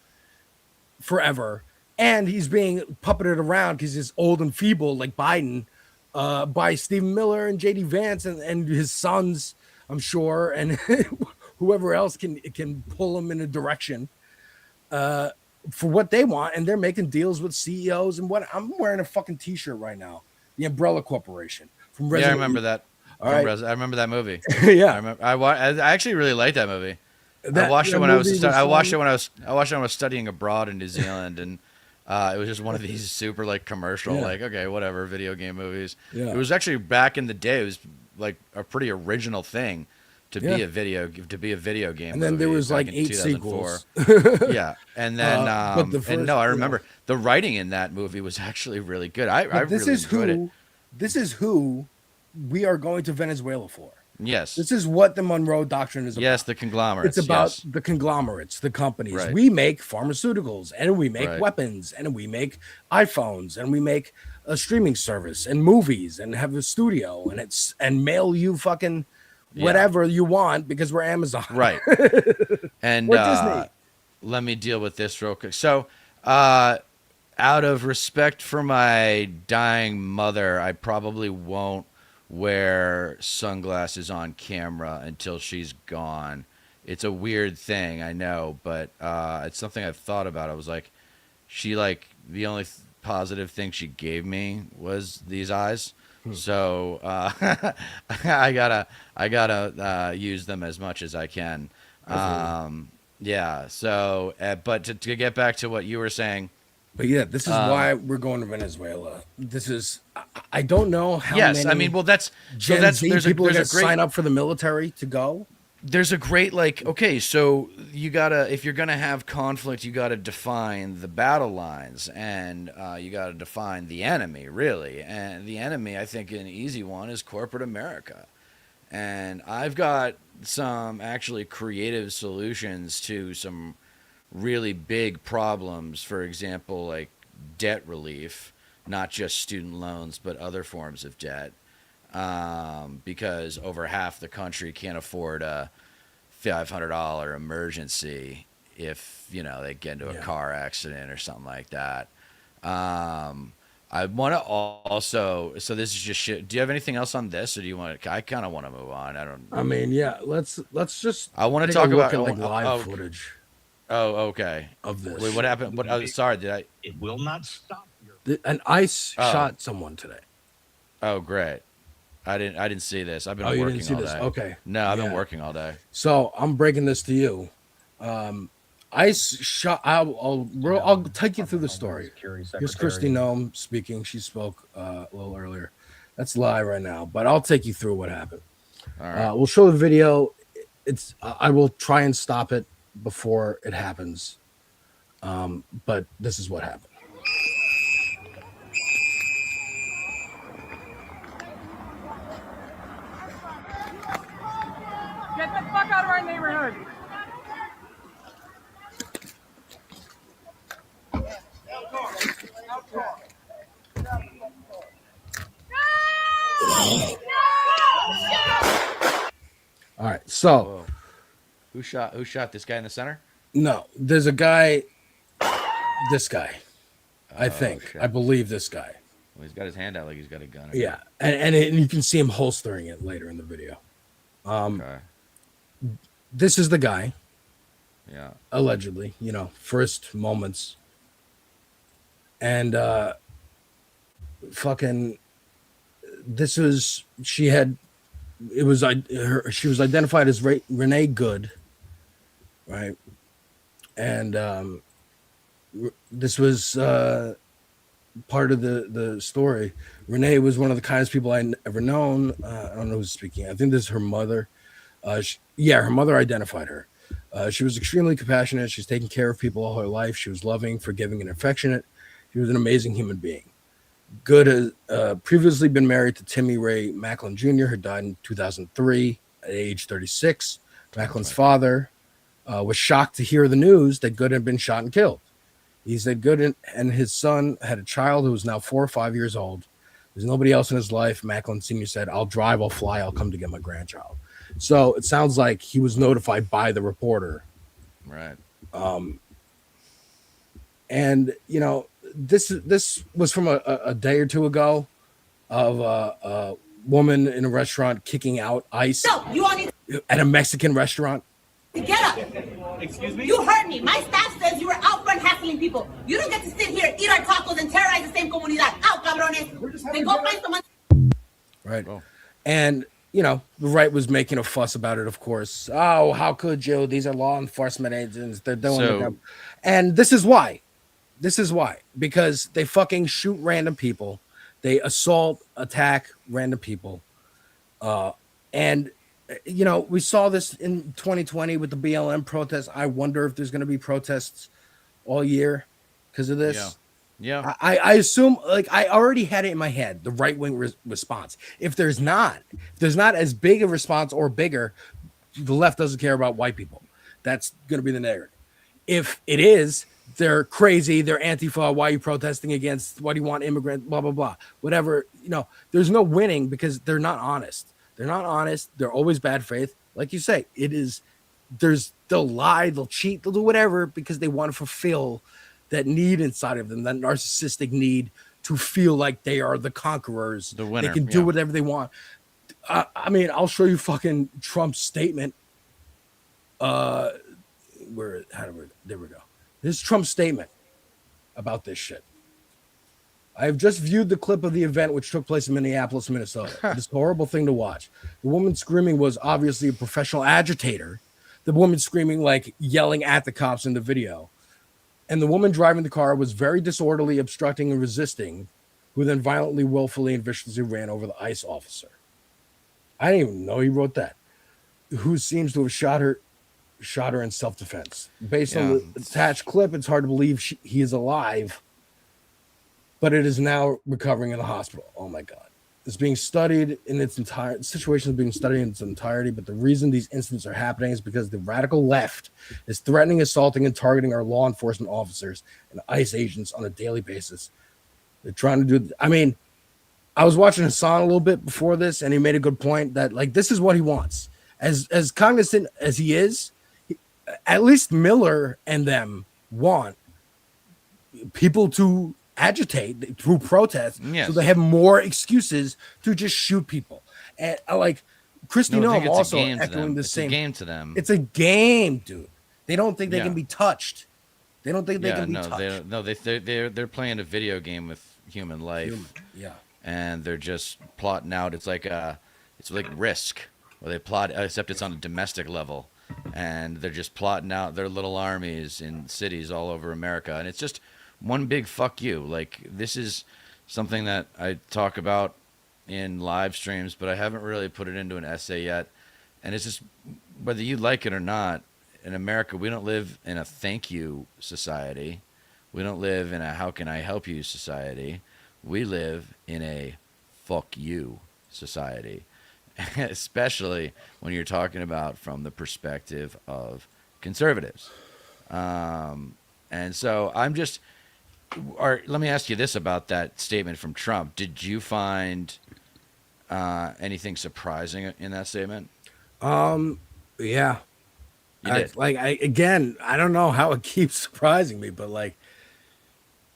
forever. And he's being puppeted around because he's old and feeble like Biden by Stephen Miller and JD Vance and his sons, I'm sure, and whoever else can pull him in a direction for what they want. And they're making deals with CEOs and what. I'm wearing a fucking t-shirt right now. The Umbrella Corporation from Resident Yeah, I remember that. All right. I remember that movie. Yeah. I actually really liked that movie. I watched it when I was studying abroad in New Zealand, and it was just one of these super like commercial, like, okay, whatever, video game movies. Yeah. It was actually back in the day. It was like a pretty original thing to be a video game. And then there movie was back like in 8 sequels. Yeah, and then I remember the writing in that movie was actually really good. I really enjoyed it. This is who we are going to Venezuela for. Yes. This is what the Monroe Doctrine is about. Yes, the conglomerates. It's about the conglomerates, the companies. Right. We make pharmaceuticals, and we make Right. weapons, and we make iPhones, and we make a streaming service and movies, and have a studio, and mail you fucking whatever you want because we're Amazon. Right. And We're Disney. let me deal with this real quick. So, out of respect for my dying mother, I probably won't wear sunglasses on camera until she's gone. It's a weird thing, I know, but it's something I've thought about. I was like, the only positive thing she gave me was these eyes. So I gotta use them as much as I can. Yeah. So, but to get back to what you were saying. But yeah, this is why we're going to Venezuela. This is, I don't know how many. Yes, I mean, well, there's people are going to a great sign up for the military to go. There's a great, like, okay, so you gotta, if you're gonna have conflict, you gotta define the battle lines, and you gotta define the enemy, really. And the enemy, I think, an easy one is corporate America. And I've got some actually creative solutions to some really big problems. For example, like debt relief, not just student loans, but other forms of debt. Because over half the country can't afford a $500 emergency if, you know, they get into a car accident or something like that. I want to also, so this is just shit. Do you have anything else on this, or do you want to? I kind of want to move on. I mean, yeah. Let's just. I want to take talk a look about at, like, live footage. Oh, okay. Of this. Wait, what happened? What? Oh, sorry, did I? It will not stop. An ICE shot someone today. Oh, great. I didn't see this. I've been you working didn't see all this? day. Okay. No, I've been Yeah. working all day. So I'm breaking this to you. ICE shot. I'll take you through the story. Here's Christy Nome speaking. She spoke a little earlier. That's live right now, but I'll take you through what happened. All right. We'll show the video. I will try and stop it before it happens. But this is what happened. Get the fuck out of our neighborhood! All right, so who shot this guy in the center? No, there's a guy. This guy, I think, shit. I believe this guy. Well, he's got his hand out like he's got a gun. Yeah, and you can see him holstering it later in the video. Okay. This is the guy. Yeah. Allegedly, first moments. And fucking, she had it was she was identified as Renee Good, right? And this was part of the story. Renee was one of the kindest people I ever known. I don't know who's speaking. I think this is her mother. Her mother identified her. She was extremely compassionate. She's taken care of people all her life. She was loving, forgiving, and affectionate. She was an amazing human being. Good has previously been married to Timmy Ray Macklin Jr., who died in 2003 at age 36. Macklin's father was shocked to hear the news that Good had been shot and killed. He said Good and his son had a child who was now 4 or 5 years old. There's nobody else in his life. Macklin Sr. said, I'll drive, I'll fly, I'll come to get my grandchild. So it sounds like he was notified by the reporter. Right. And, you know, this was from a day or two ago of a woman in a restaurant kicking out ICE at a Mexican restaurant. Get up. Excuse me? You heard me. My staff says you were out front hassling people. You don't get to sit here, eat our tacos, and terrorize the same comunidad. Out, cabrones. Then go find someone. Right. And, you know, the right was making a fuss about it, of course. Oh, how could you? These are law enforcement agents. They're doing it. And this is why. This is why. Because they fucking shoot random people. They assault, attack random people. And you know, we saw this in 2020 with the BLM protests. I wonder if there's going to be protests all year because of this. Yeah. I assume, like, I already had it in my head, the right-wing response. If there's not as big a response or bigger, the left doesn't care about white people. That's going to be the narrative. If it is, they're crazy, they're Antifa, why are you protesting against, why do you want immigrants, blah, blah, blah. Whatever, you know, there's no winning because they're not honest. They're not honest. They're always bad faith. Like you say, they'll lie, they'll cheat, they'll do whatever because they want to fulfill that need inside of them, that narcissistic need to feel like they are the conquerors. The winner. They can do whatever they want. I mean, I'll show you fucking Trump's statement. There we go. This is Trump's statement about this shit. I have just viewed the clip of the event which took place in Minneapolis, Minnesota. It's a horrible thing to watch. The woman screaming was obviously a professional agitator. The woman screaming, like yelling at the cops in the video. And the woman driving the car was very disorderly, obstructing and resisting, who then violently, willfully, and viciously ran over the ICE officer. I didn't even know he wrote that. Who seems to have shot her in self-defense. Based on the attached clip, it's hard to believe he is alive. But it is now recovering in the hospital. Oh my God. It's being studied in its entire the situation is being studied in its entirety. But the reason these incidents are happening is because the radical left is threatening, assaulting, and targeting our law enforcement officers and ICE agents on a daily basis. They're trying to do. I mean, I was watching Hassan a little bit before this, and he made a good point that, like, this is what he wants. As cognizant as he is, at least Miller and them want people to agitate through protest, so they have more excuses to just shoot people. And like Christy Noem also echoing the same. It's a game to them. It's a game, dude. They don't think they can be touched. They don't think they can be touched. They're playing a video game with human life. And they're just plotting out. It's like Risk, where they plot, except it's on a domestic level, and they're just plotting out their little armies in cities all over America, and it's just one big fuck you. Like, this is something that I talk about in live streams, but I haven't really put it into an essay yet. And it's just, whether you like it or not, in America, we don't live in a thank you society. We don't live in a how can I help you society. We live in a fuck you society, especially when you're talking about from the perspective of conservatives. And so I'm just, let me ask you this about that statement from Trump. Did you find anything surprising in that statement? Yeah. You did. Again, I don't know how it keeps surprising me, but like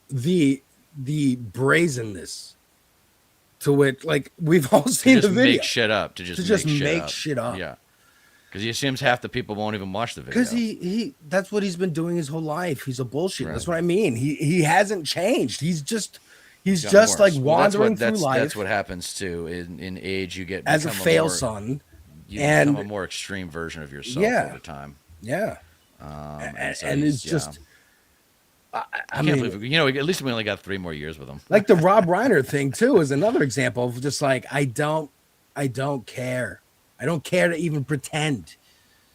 the brazenness to which, like, we've all seen the video. Make shit up. To just make shit up. Yeah. Because he assumes half the people won't even watch the video. Because he that's what he's been doing his whole life. He's a bullshit. Right. That's what I mean. He hasn't changed. He's He's gotten just worse. like Well, wandering through that's life what happens too. In age, you get as a become fail more, son, You and become a more extreme version of yourself Yeah. over time. yeah, So and he's- it's just. I I can't mean, believe at least we only got 3 more years with him. like the Rob Reiner thing too is another example of just like I don't care. I don't care to even pretend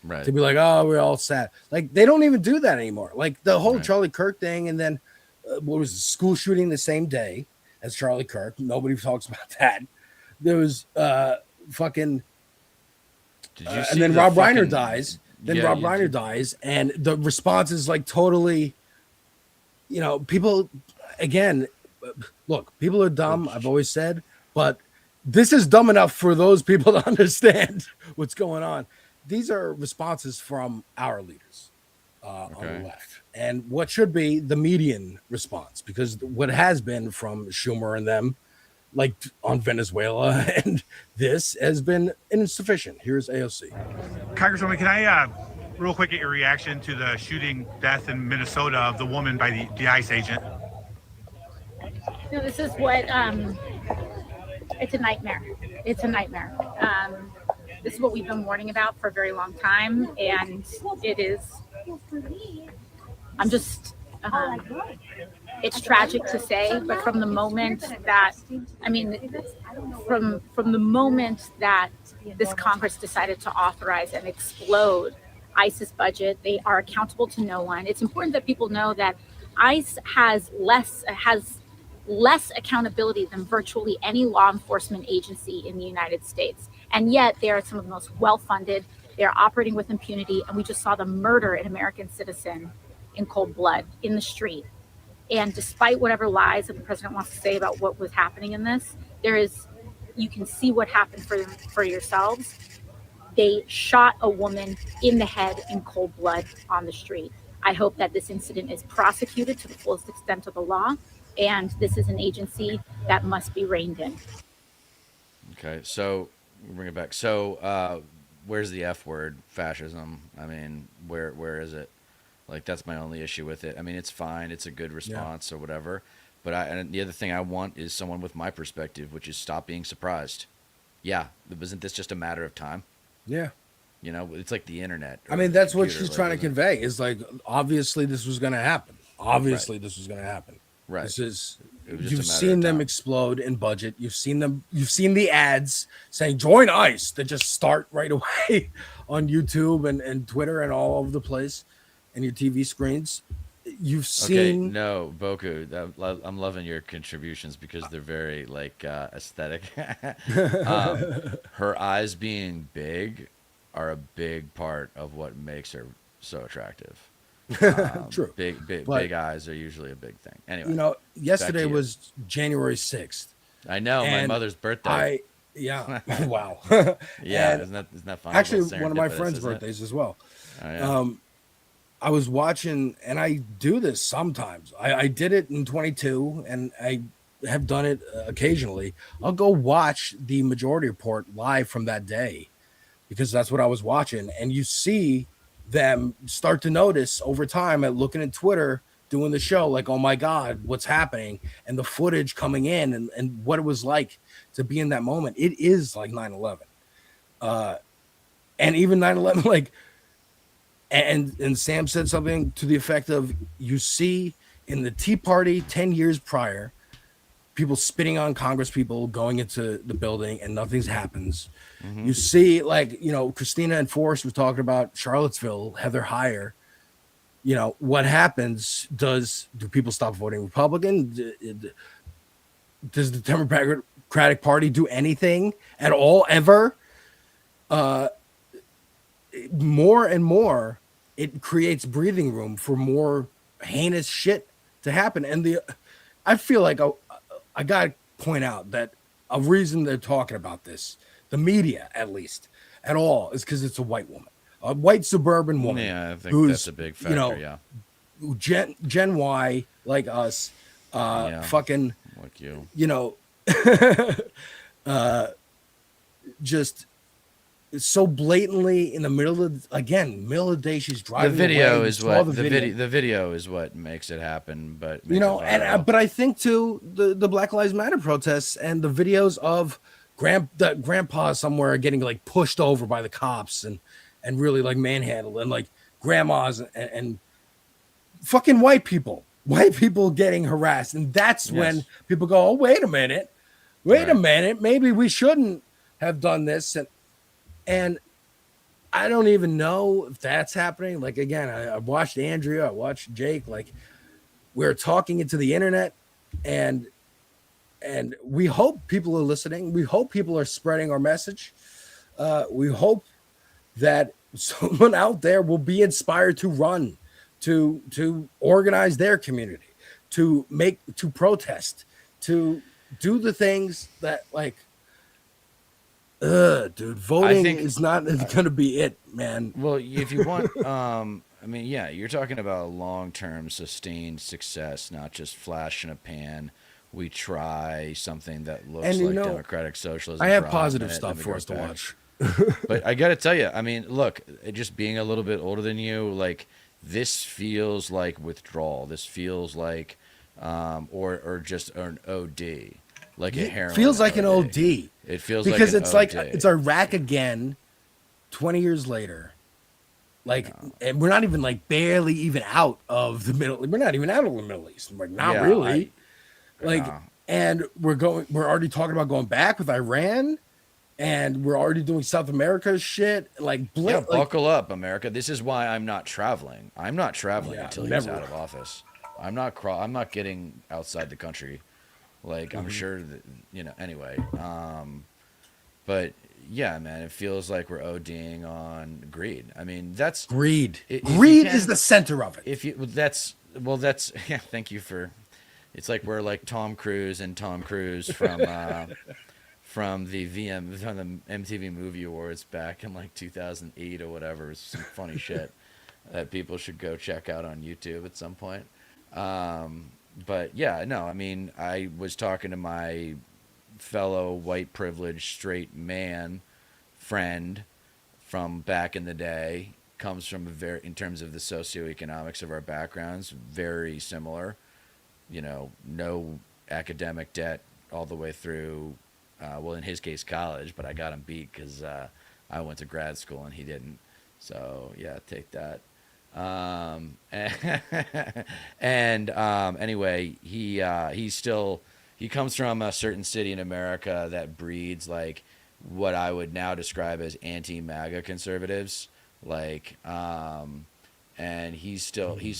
Right. to be like, oh, we're all sad. Like they don't even do that anymore. Like the whole Right. Charlie Kirk thing, and then what was it, school shooting the same day as Charlie Kirk. Nobody talks about that. There was fucking, Did you see and then the Rob Reiner fucking- dies. Then Yeah, Rob you- Reiner dies, and the response is like totally, people. Again, look, people are dumb. I've always said, but this is dumb enough for those people to understand what's going on. These are responses from our leaders on the left, and what should be the median response, because what has been from Schumer and them, like on Venezuela and this, has been insufficient. Here's AOC. Congresswoman, can I real quick get your reaction to the shooting death in Minnesota of the woman by the ICE agent? No, this is what it's a nightmare. It's a nightmare. This is what we've been warning about for a very long time, and it is. I'm just. It's tragic to say, but from the moment that, from the moment that this Congress decided to authorize and explode ICE's budget, they are accountable to no one. It's important that people know that ICE has less accountability than virtually any law enforcement agency in the United States. And yet they are some of the most well-funded. They're operating with impunity. And we just saw them murder an American citizen in cold blood in the street. And despite whatever lies that the president wants to say about what was happening in this, you can see what happened for yourselves. They shot a woman in the head in cold blood on the street. I hope that this incident is prosecuted to the fullest extent of the law. And this is an agency that must be reined in. Okay, so we'll bring it back. So where's the F word, fascism? I mean, where is it? Like, that's my only issue with it. I mean, it's fine. It's a good response or whatever. But and the other thing I want is someone with my perspective, which is stop being surprised. Yeah, wasn't this just a matter of time? Yeah. It's like the internet. I mean, that's what she's trying to convey. Is like, obviously this was going to happen. Obviously this was going to happen. Right. This is. It was just You've a matter seen of them time. explode in budget. You've seen the ads saying join ICE that just start right away on YouTube and Twitter and all over the place, and your TV screens. You've seen. Okay, no, Boku. I'm loving your contributions because they're very aesthetic. Her eyes being big are a big part of what makes her so attractive. True. Big eyes are usually a big thing. Anyway, yesterday was January 6th. I know, my mother's birthday. Wow. Yeah, And isn't that fun? actually Well, one of my serendipitous, friends' isn't it? birthdays as well. Oh, yeah. I was watching, and I do this sometimes. I did it in 22, and I have done it occasionally. I'll go watch the Majority Report live from that day because that's what I was watching. And you see them start to notice over time at looking at Twitter, doing the show, like, oh my God, what's happening? And the footage coming in and what it was like to be in that moment. It is like 9/11. And even 9/11, like, and Sam said something to the effect of, you see in the Tea Party 10 years prior, people spitting on Congress people going into the building and nothing happens. Mm-hmm. You see, Christina and Forrest was talking about Charlottesville, Heather Heyer. What happens? Do people stop voting Republican? Does the Democratic Party do anything at all ever? More and more, it creates breathing room for more heinous shit to happen. And I feel like I got to point out that a reason they're talking about this, the media at least, at all, is because it's a white woman, a white suburban woman. Yeah, I think that's a big factor. Yeah. Gen Y, like us, fucking, like you, just so blatantly in the middle of the day. She's driving. The video away. is what the video is what makes it happen. But You know, but I think too the Black Lives Matter protests and the videos of grandpa somewhere getting like pushed over by the cops and really like manhandled, and like grandmas and fucking white people getting harassed, and that's when people go, oh, wait a minute, maybe we shouldn't have done this, and I don't even know if that's happening. Like, again, I watched Andrea, I watched Jake, like, we're talking into the internet, and we hope people are listening. We hope people are spreading our message. We hope that someone out there will be inspired to run, to organize their community, to protest, to do the things that, like, dude, voting is not going to be it, man. Well, if you want, I mean, yeah, you're talking about long-term sustained success, not just flash in a pan. We try something that looks like democratic socialism. I have positive stuff for us to watch. But I got to tell you, I mean, look, just being a little bit older than you, like, this feels like withdrawal. This feels like, or just an OD, like a heroin. Feels like an OD. It feels because like it's an like OD. it's Iraq again, 20 years later. Like, and we're not even like barely even out of the Middle. We're not even out of the Middle East. Like, not really. And we're already talking about going back with Iran, and we're already doing South America shit. Like, buckle up, America. This is why I'm not traveling. I'm not traveling until he's out of office. I'm not getting outside the country. Like, I'm sure that, anyway. But yeah, man, it feels like we're ODing on greed. I mean, that's greed. Greed is the center of it. Yeah. Thank you for. It's like we're like Tom Cruise from the MTV Movie Awards back in like 2008 or whatever. It's some funny shit that people should go check out on YouTube at some point. But yeah, no, I mean, I was talking to my fellow white privileged straight man friend from back in the day, comes from in terms of the socioeconomics of our backgrounds, very similar, no academic debt all the way through, well, in his case, college, but I got him beat because I went to grad school and he didn't. So yeah, take that. Anyway, he comes from a certain city in America that breeds like what I would now describe as anti-MAGA conservatives, like, and he's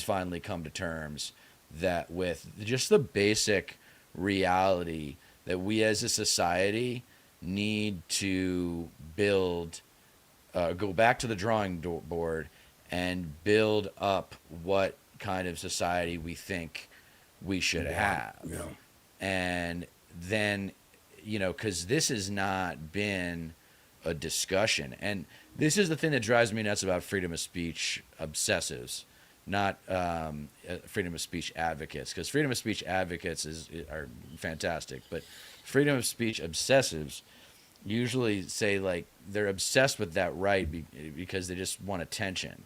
finally come to terms that with just the basic reality that we as a society need to build, go back to the drawing board and build up what kind of society we think we should have. Yeah. And then, because this has not been a discussion. And this is the thing that drives me nuts about freedom of speech obsessives, not freedom of speech advocates, because freedom of speech advocates are fantastic, but freedom of speech obsessives usually say like they're obsessed with that right because they just want attention.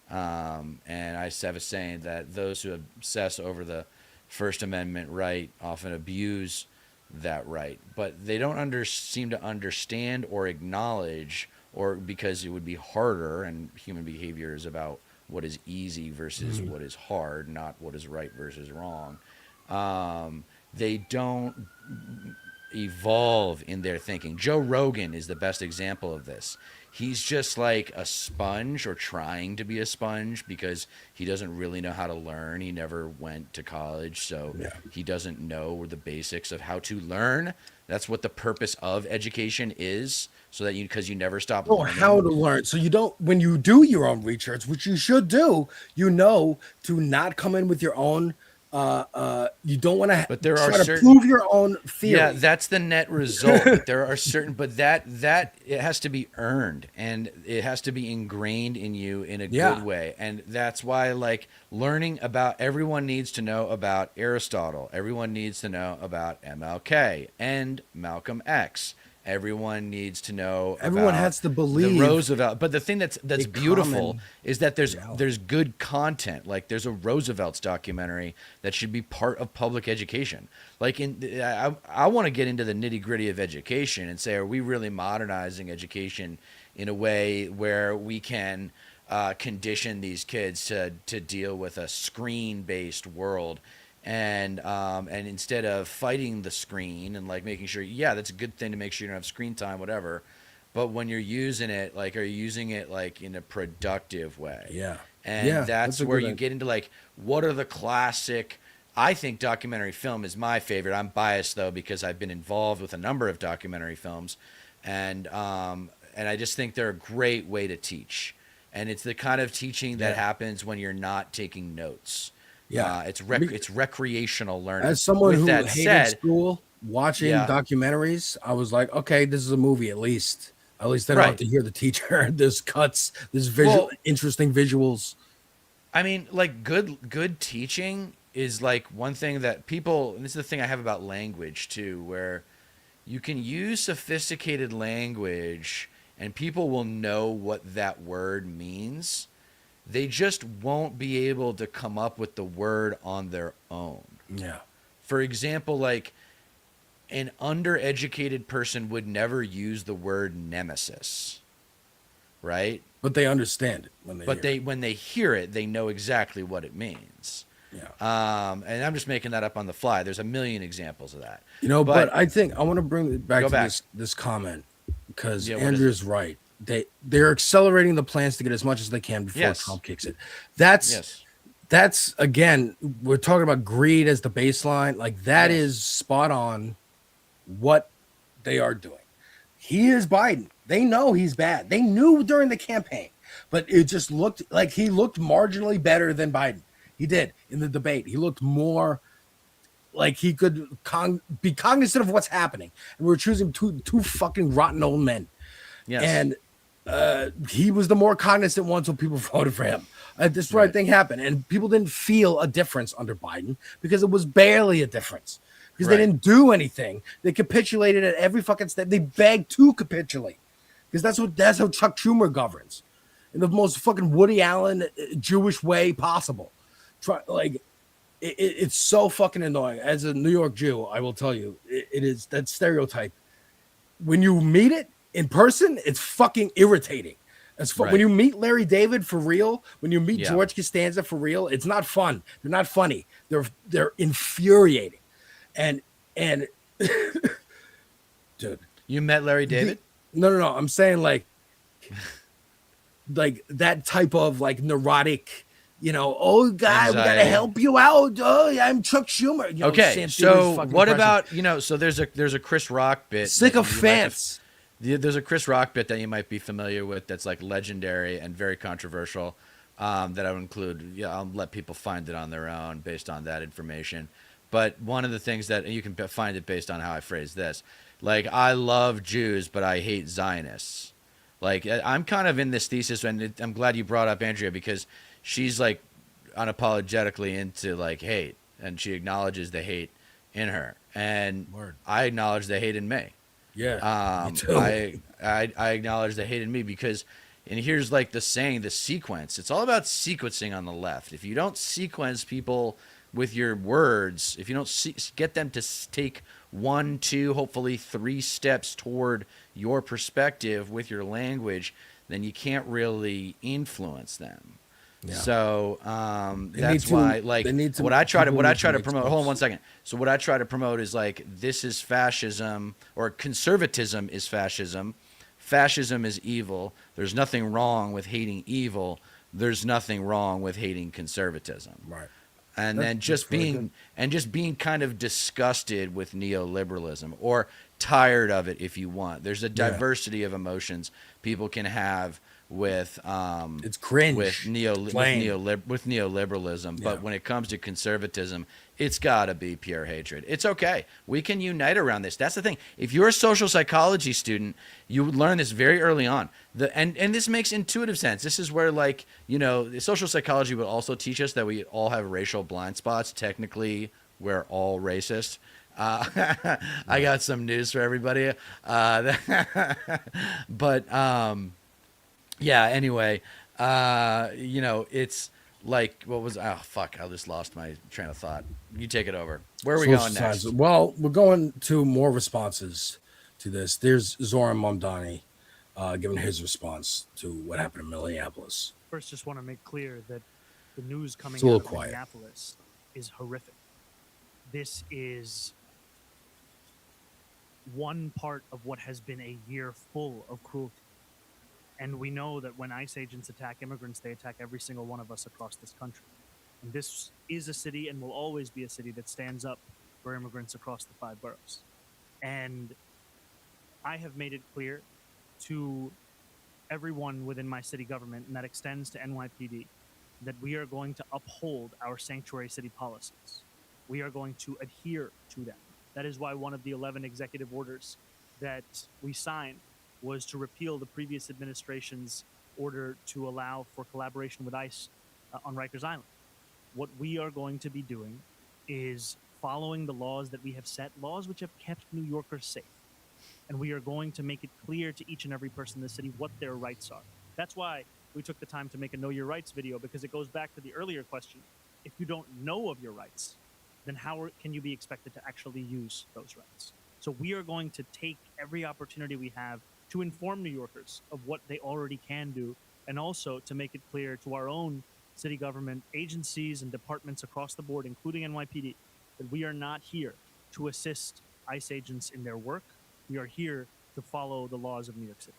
And I have a saying that those who obsess over the First Amendment right often abuse that right, but they don't seem to understand or acknowledge, or because it would be harder, and human behavior is about what is easy versus what is hard, not what is right versus wrong. They don't evolve in their thinking. Joe Rogan is the best example of this. He's just like a sponge, or trying to be a sponge, because he doesn't really know how to learn. He never went to college, so he doesn't know the basics of how to learn. That's what the purpose of education is, so that because you never stop learning. How to learn. So you don't, when you do your own research, which you should do, to not come in with your own. You don't want to. But there try are to prove your own theory. Yeah, that's the net result. But there are certain, but that it has to be earned, and it has to be ingrained in you in a good way. And that's why, like, learning about, everyone needs to know about Aristotle. Everyone needs to know about MLK and Malcolm X Everyone needs to know. Everyone about has to believe the Roosevelt. But the thing that's a beautiful common is that there's reality. good content. Like there's a Roosevelt's documentary that should be part of public education. Like I want to get into the nitty gritty of education and say, are we really modernizing education in a way where we can condition these kids to deal with a screen-based world? And instead of fighting the screen and like making sure, yeah, that's a good thing to make sure you don't have screen time, whatever. But when you're using it, like, are you using it like in a productive way? Yeah. And Yeah, that's that's a where good you get into like, what are the classic? I think documentary film is my favorite. I'm biased though because I've been involved with a number of documentary films, and I just think they're a great way to teach. And it's the kind of teaching that happens when you're not taking notes. Yeah. It's recreational learning. As someone With who that hated said, school, watching Yeah. documentaries, I was like, okay, this is a movie at least. At least I don't have Right. to hear the teacher. There's cuts. There's visual, Well- interesting visuals. I mean, like good teaching is like one thing that people, and this is the thing I have about language too, where you can use sophisticated language and people will know what that word means. They just won't be able to come up with the word on their own. Yeah. For example, like an undereducated person would never use the word nemesis, right? But they understand it when they But hear it. when they hear it, they know exactly what it means. Yeah. And I'm just making that up on the fly. There's a million examples of that. You know, but I think I want to bring it back Go to back. this comment because Yeah, what is Andrew's right. They're accelerating the plans to get as much as they can before Yes. Trump kicks it. That's again, we're talking about greed as the baseline. Like that is spot on what they are doing. He is Biden. They know he's bad. They knew during the campaign, but it just looked like he looked marginally better than Biden. He did in the debate. He looked more like he could be cognizant of what's happening. And we're choosing two fucking rotten old men. Yes. And he was the more cognizant one, so people voted for him. This right thing happened, and people didn't feel a difference under Biden because it was barely a difference because they didn't do anything. They capitulated at every fucking step. They begged to capitulate because that's how Chuck Schumer governs in the most fucking Woody Allen Jewish way possible. It's so fucking annoying. As a New York Jew, I will tell you, it is that stereotype. When you meet it in person, it's fucking irritating. When you meet Larry David for real, when you meet George Costanza for real, it's not fun. They're not funny. They're infuriating. And dude, you met Larry David? No. I'm saying like that type of like neurotic, oh God, we gotta Anxiety. help you out. Oh, yeah, I'm Chuck Schumer. Okay, Sam so Stevens fucking what impression. about so there's a Chris Rock bit. Sick that of you might have- fans. There's a Chris Rock bit that you might be familiar with that's like legendary and very controversial. That I would include. Yeah, I'll let people find it on their own based on that information. But one of the things that you can find it based on how I phrase this, like I love Jews, but I hate Zionists. Like I'm kind of in this thesis, and I'm glad you brought up Andrea because she's like unapologetically into like hate, and she acknowledges the hate in her, and I acknowledge the hate in me. Yeah, me too. I acknowledge the hate in me because, and here's like the saying, the sequence. It's all about sequencing on the left. If you don't sequence people with your words, if you don't get them to take 1, 2, hopefully 3 steps toward your perspective with your language, then you can't really influence them. Yeah. So They that's need to- why, like, they need to- what I try people to need to make promote. Hold on one second. So what I try to promote is like this is fascism, or conservatism is fascism. Fascism is evil. There's nothing wrong with hating evil. There's nothing wrong with hating conservatism. Right. And then just being kind of disgusted with neoliberalism or tired of it if you want. There's a diversity of emotions people can have with it's cringe with plain. neoliberalism, but when it comes to conservatism, it's got to be pure hatred. It's okay. We can unite around this. That's the thing. If you're a social psychology student, you learn this very early on. And this makes intuitive sense. This is where, like, social psychology will also teach us that we all have racial blind spots. Technically, we're all racist. I got some news for everybody. But yeah, anyway, you know, it's like, what was, oh, fuck, I just lost my train of thought. You take it over. Where are we going next? Well, we're going to more responses to this. There's Zoran Momdani giving his response to what happened in Minneapolis. First, just want to make clear that the news coming It's a little out of quiet. Minneapolis is horrific. This is one part of what has been a year full of cruelty. And we know that when ICE agents attack immigrants, they attack every single one of us across this country. And this is a city and will always be a city that stands up for immigrants across the 5 boroughs. And I have made it clear to everyone within my city government, and that extends to NYPD, that we are going to uphold our sanctuary city policies. We are going to adhere to them. That is why one of the 11 executive orders that we signed was to repeal the previous administration's order to allow for collaboration with ICE on Rikers Island. What we are going to be doing is following the laws that we have set, laws which have kept New Yorkers safe. And we are going to make it clear to each and every person in the city what their rights are. That's why we took the time to make a Know Your Rights video, because it goes back to the earlier question. If you don't know of your rights, then how can you be expected to actually use those rights? So we are going to take every opportunity we have to inform New Yorkers of what they already can do, and also to make it clear to our own city government agencies and departments across the board, including NYPD, that we are not here to assist ICE agents in their work. We are here to follow the laws of New York City.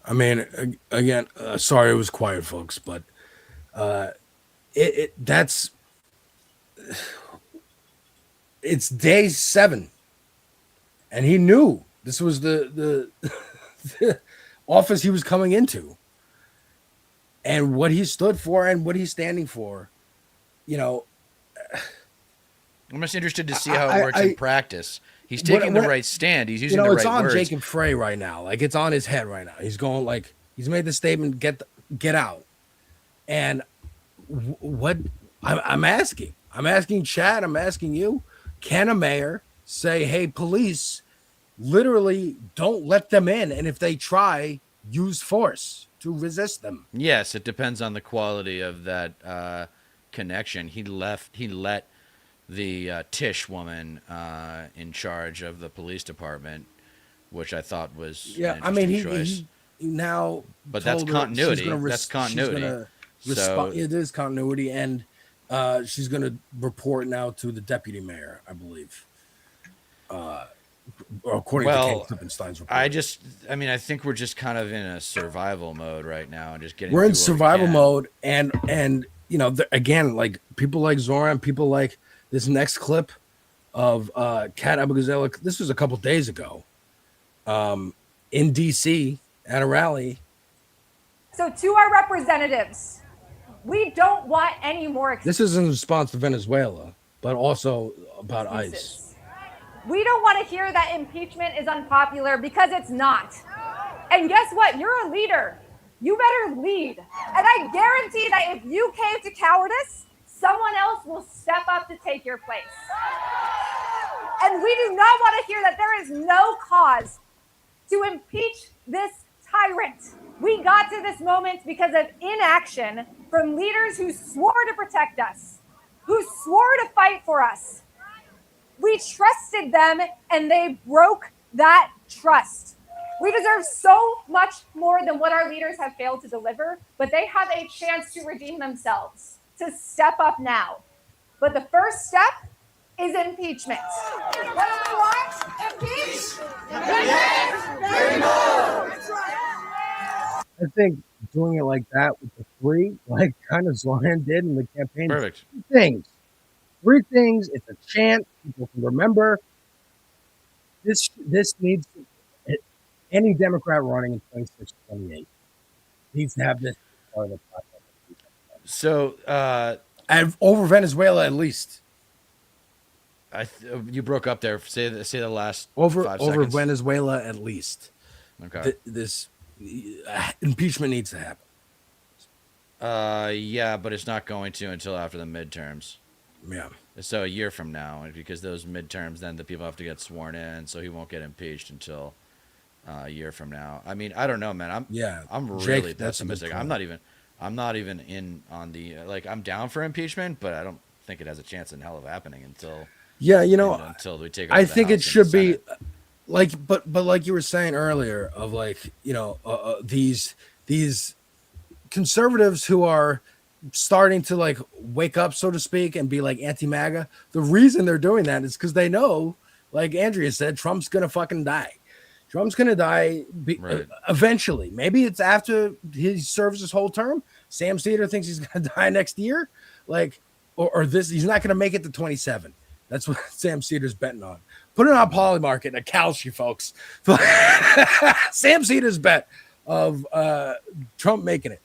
I mean, again, sorry it was quiet, folks, but it's day 7, and he knew this was the office he was coming into, and what he stood for and what he's standing for. You know, I'm just interested to see how it works in practice. He's taking the right stand. He's using the right words. It's on Jacob Frey right now. Like, it's on his head right now. He's going, like, he's made the statement, get out. And what I'm asking Chad, I'm asking you, can a mayor say, hey, police, literally don't let them in, and if they try, use force to resist them? Yes, it depends on the quality of that connection. He let the Tish woman in charge of the police department, which I thought was an interesting choice. He now, but that's continuity. That's continuity. It is continuity, and she's going to report now to the deputy mayor, I believe. According to Kate Klippenstein's report. I think we're just kind of in a survival mode right now, and just getting. We're in survival mode, and you know, again, like people like Zoran, people like this next clip of Kat Abou-Gazella. This was a couple days ago, in DC at a rally. So to our representatives, we don't want any more. This is in response to Venezuela, but also about ICE. We don't want to hear that impeachment is unpopular, because it's not. And guess what? You're a leader. You better lead. And I guarantee that if you cave to cowardice, someone else will step up to take your place. And we do not want to hear that there is no cause to impeach this tyrant. We got to this moment because of inaction from leaders who swore to protect us, who swore to fight for us. We trusted them, and they broke that trust. We deserve so much more than what our leaders have failed to deliver, but they have a chance to redeem themselves, to step up now. But the first step is impeachment. What do we want? Impeach! I think doing it like that with the 3, like kind of Zoran did in the campaign. Perfect. 3 things. It's a chant. People can remember. This needs any Democrat running in 26, 28 needs to have this part of the platform. So, and over Venezuela, at least. You broke up there. Say the last over 5 over seconds. Venezuela, at least. Okay. This impeachment needs to happen. Yeah, but it's not going to until after the midterms. Yeah. So a year from now, because those midterms, then the people have to get sworn in, so he won't get impeached until a year from now. I mean, I don't know, man. I'm Jake, really that's a good pessimistic. point. I'm not even in on the like. I'm down for impeachment, but I don't think it has a chance in hell of happening until until we take. Over I the think House it and should the be Senate. like, but like you were saying earlier, of like, these conservatives who are starting to like wake up, so to speak, and be like anti-MAGA. The reason they're doing that is because they know, like Andrea said, Trump's gonna fucking die. Trump's gonna die eventually. Maybe it's after he serves his whole term. Sam Cedar thinks he's gonna die next year, like, or this. He's not gonna make it to 27. That's what Sam Cedar's betting on. Put it on Polymarket and a Kalshi, folks. Sam Cedar's bet of Trump making it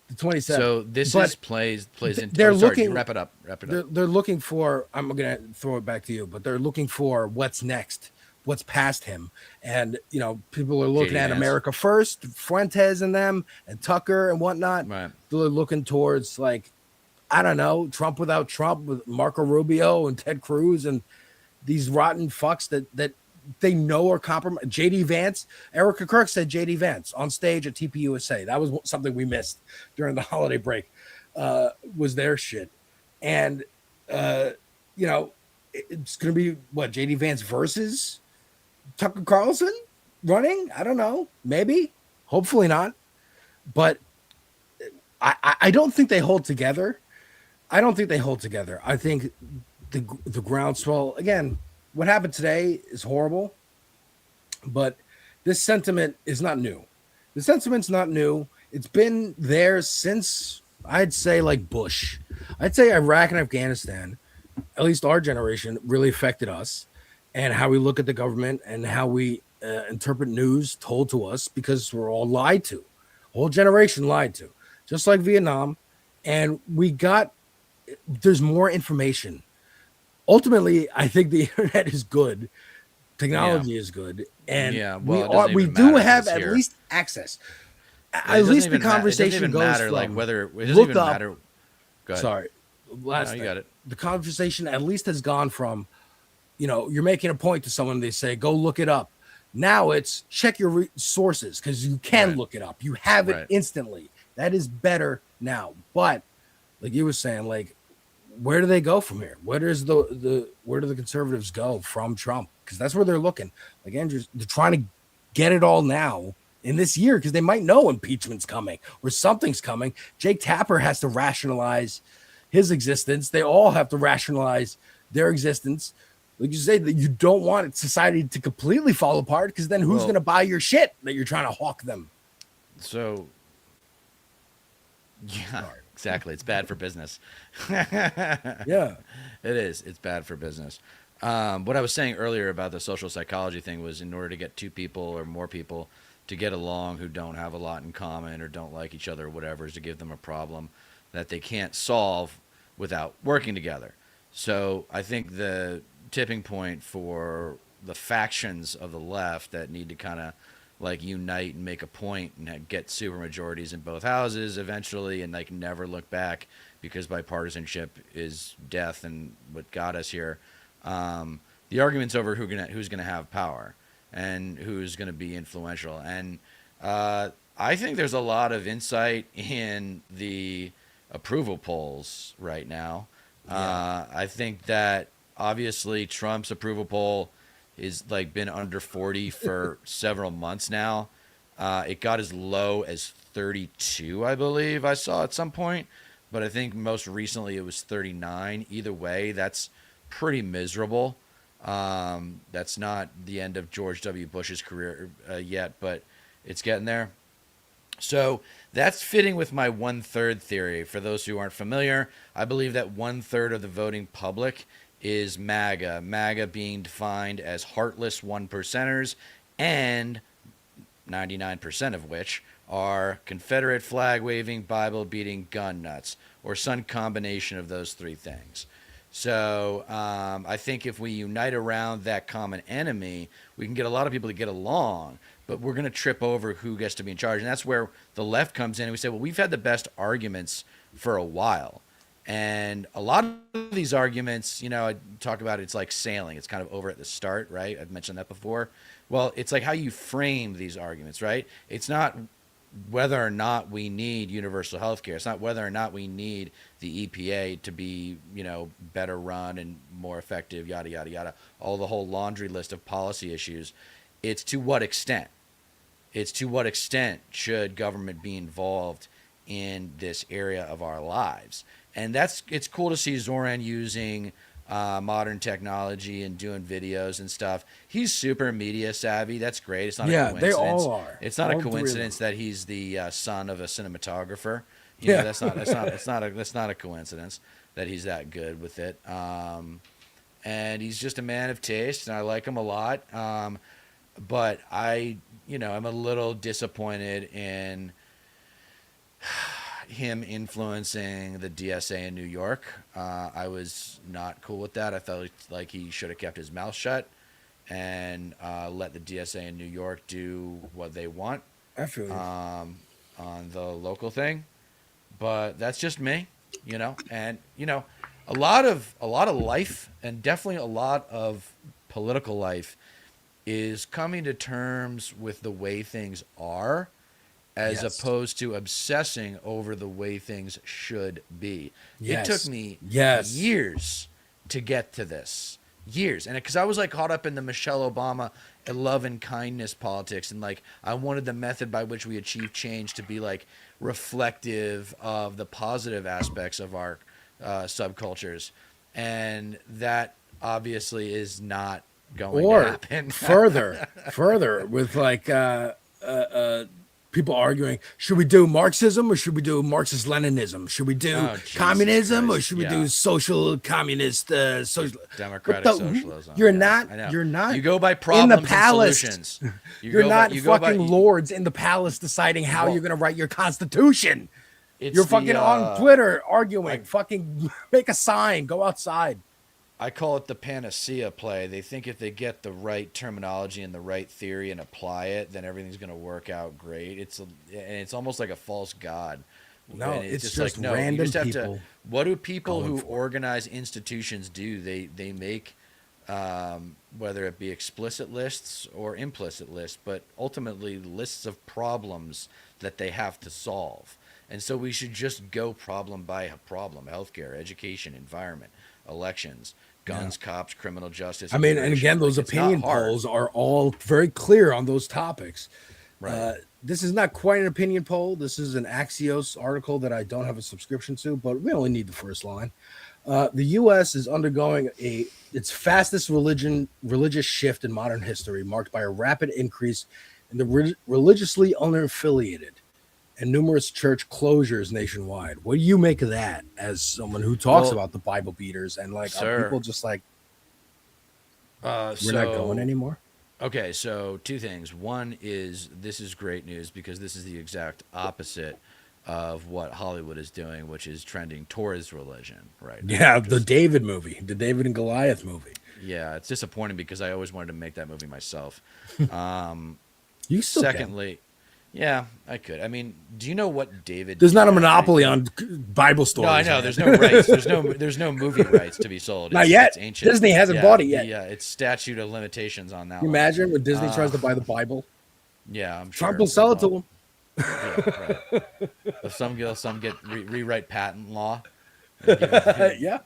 to 27. So this plays into. They're Sorry, looking. wrap it up. They're looking for. I'm gonna throw it back to you, but they're looking for what's next, what's past him, and people are looking at Vance. America First, Fuentes and them, and Tucker and whatnot. Right. They're looking towards, like, I don't know, Trump without Trump, with Marco Rubio and Ted Cruz and these rotten fucks that they know are compromised. JD Vance, Erica Kirk said JD Vance on stage at TPUSA. That was something we missed during the holiday break. Was their shit, and it's gonna be what, JD Vance versus Tucker Carlson running. I don't know, maybe, hopefully not, but I don't think they hold together. I think the groundswell, again, what happened today is horrible, but this sentiment is not new. The sentiment's not new. It's been there since, I'd say, like Bush. I'd say Iraq and Afghanistan, at least our generation, really affected us, and how we look at the government and how we interpret news told to us, because we're all lied to. Whole generation lied to, just like Vietnam. And there's more information. Ultimately, I think the internet is good. Technology is good. And we do have at least access. At least the conversation goes from, like whether it doesn't look even up, matter. Go ahead. Sorry. Last No, you thing. got it. The conversation at least has gone from, you're making a point to someone, they say, go look it up. Now it's check your sources, because you can look it up. You have it instantly. That is better now. But like you were saying, like, where do they go from here? Where do the conservatives go from Trump? Because that's where they're looking. Like Andrew, they're trying to get it all now in this year, because they might know impeachment's coming or something's coming. Jake Tapper has to rationalize his existence. They all have to rationalize their existence. Like you say, that you don't want society to completely fall apart, because then who's going to buy your shit that you're trying to hawk them? So, yeah, exactly. It's bad for business. Yeah, it is. It's bad for business. What I was saying earlier about the social psychology thing was, in order to get two people or more people to get along who don't have a lot in common or don't like each other or whatever, is to give them a problem that they can't solve without working together. So I think the tipping point for the factions of the left that need to kind of like unite and make a point and get super majorities in both houses eventually, and like never look back, because bipartisanship is death and what got us here. The argument's over who's gonna have power and who's gonna be influential. And I think there's a lot of insight in the approval polls right now. I think that obviously Trump's approval poll is like been under 40 for several months now. It got as low as 32, I believe I saw at some point, but I think most recently it was 39. Either way, that's pretty miserable. That's not the end of George W. Bush's career yet, but it's getting there. So that's fitting with my 1/3 theory. For those who aren't familiar, I believe that 1/3 of the voting public is MAGA. MAGA being defined as heartless 1%ers, and 99% of which are Confederate flag waving, Bible beating gun nuts, or some combination of those three things. So I think if we unite around that common enemy, we can get a lot of people to get along, but we're going to trip over who gets to be in charge. And that's where the left comes in, and we say, well, we've had the best arguments for a while. And a lot of these arguments, you know, I talk about it's like sailing. It's kind of over at the start, right? I've mentioned that before. Well, it's like how you frame these arguments, right? It's not whether or not we need universal health care. It's not whether or not we need the EPA to be, you know, better run and more effective, yada, yada, yada. All the whole laundry list of policy issues. It's to what extent. It's to what extent should government be involved in this area of our lives. And it's cool to see Zoran using modern technology and doing videos and stuff. He's super media savvy. That's great. It's not a coincidence. They all are. It's not all a coincidence that he's the son of a cinematographer. You Yeah. know, that's not a coincidence that he's that good with it. And he's just a man of taste, and I like him a lot. But I'm a little disappointed in him influencing the DSA in New York. I was not cool with that. I felt like he should have kept his mouth shut and let the DSA in New York do what they want. I feel you. On the local thing. But that's just me, you know. And a lot of life, and definitely a lot of political life, is coming to terms with the way things are, as opposed to obsessing over the way things should be. Yes. It took me Yes. years to get to this. Years. And because I was like caught up in the Michelle Obama love and kindness politics, and like I wanted the method by which we achieve change to be like reflective of the positive aspects of our subcultures. And that obviously is not going to happen. further with like people arguing, should we do Marxism or should we do Marxist-Leninism? Should we do communism or should we do social communist social democratic socialism? You're I know. not You go by in problems the palace. and solutions. You're not you go by- fucking lords in the palace deciding how you're gonna write your constitution. It's You're the, fucking on Twitter arguing. Fucking make a sign. Go outside. I call it the panacea play. They think if they get the right terminology and the right theory and apply it, then everything's going to work out great. It's almost like a false god. No, And it's just like, no, random you just have people to. What do people going who for it. organize institutions do? They make whether it be explicit lists or implicit lists, but ultimately lists of problems that they have to solve. And so we should just go problem by problem: healthcare, education, environment, elections, guns, cops, criminal justice. I mean, and again, those It's not opinion hard. polls are all very clear on those topics. Right. This is not quite an opinion poll. This is an Axios article that I don't have a subscription to, but we only need the first line. The U.S. is undergoing its fastest religious shift in modern history, marked by a rapid increase in the religiously unaffiliated and numerous church closures nationwide. What do you make of that as someone who talks about the Bible beaters and like, are people just like, we're not going anymore? Okay, so two things. One is this is great news because this is the exact opposite of what Hollywood is doing, which is trending towards religion, right? Yeah, the David movie, the David and Goliath movie. Yeah, it's disappointing because I always wanted to make that movie myself. You still can. Secondly, yeah, I could. I mean, do you know what David? There's not a did? monopoly on Bible stories. No, I know. man. There's no rights. There's no movie rights to be sold. Not yet. It's ancient. Disney hasn't bought it yet. Yeah, it's statute of limitations on that. Can you one. imagine when Disney tries to buy the Bible? Yeah, I'm sure. Trump will sell it to them. Yeah, right. If some get rewrite patent law. Yeah.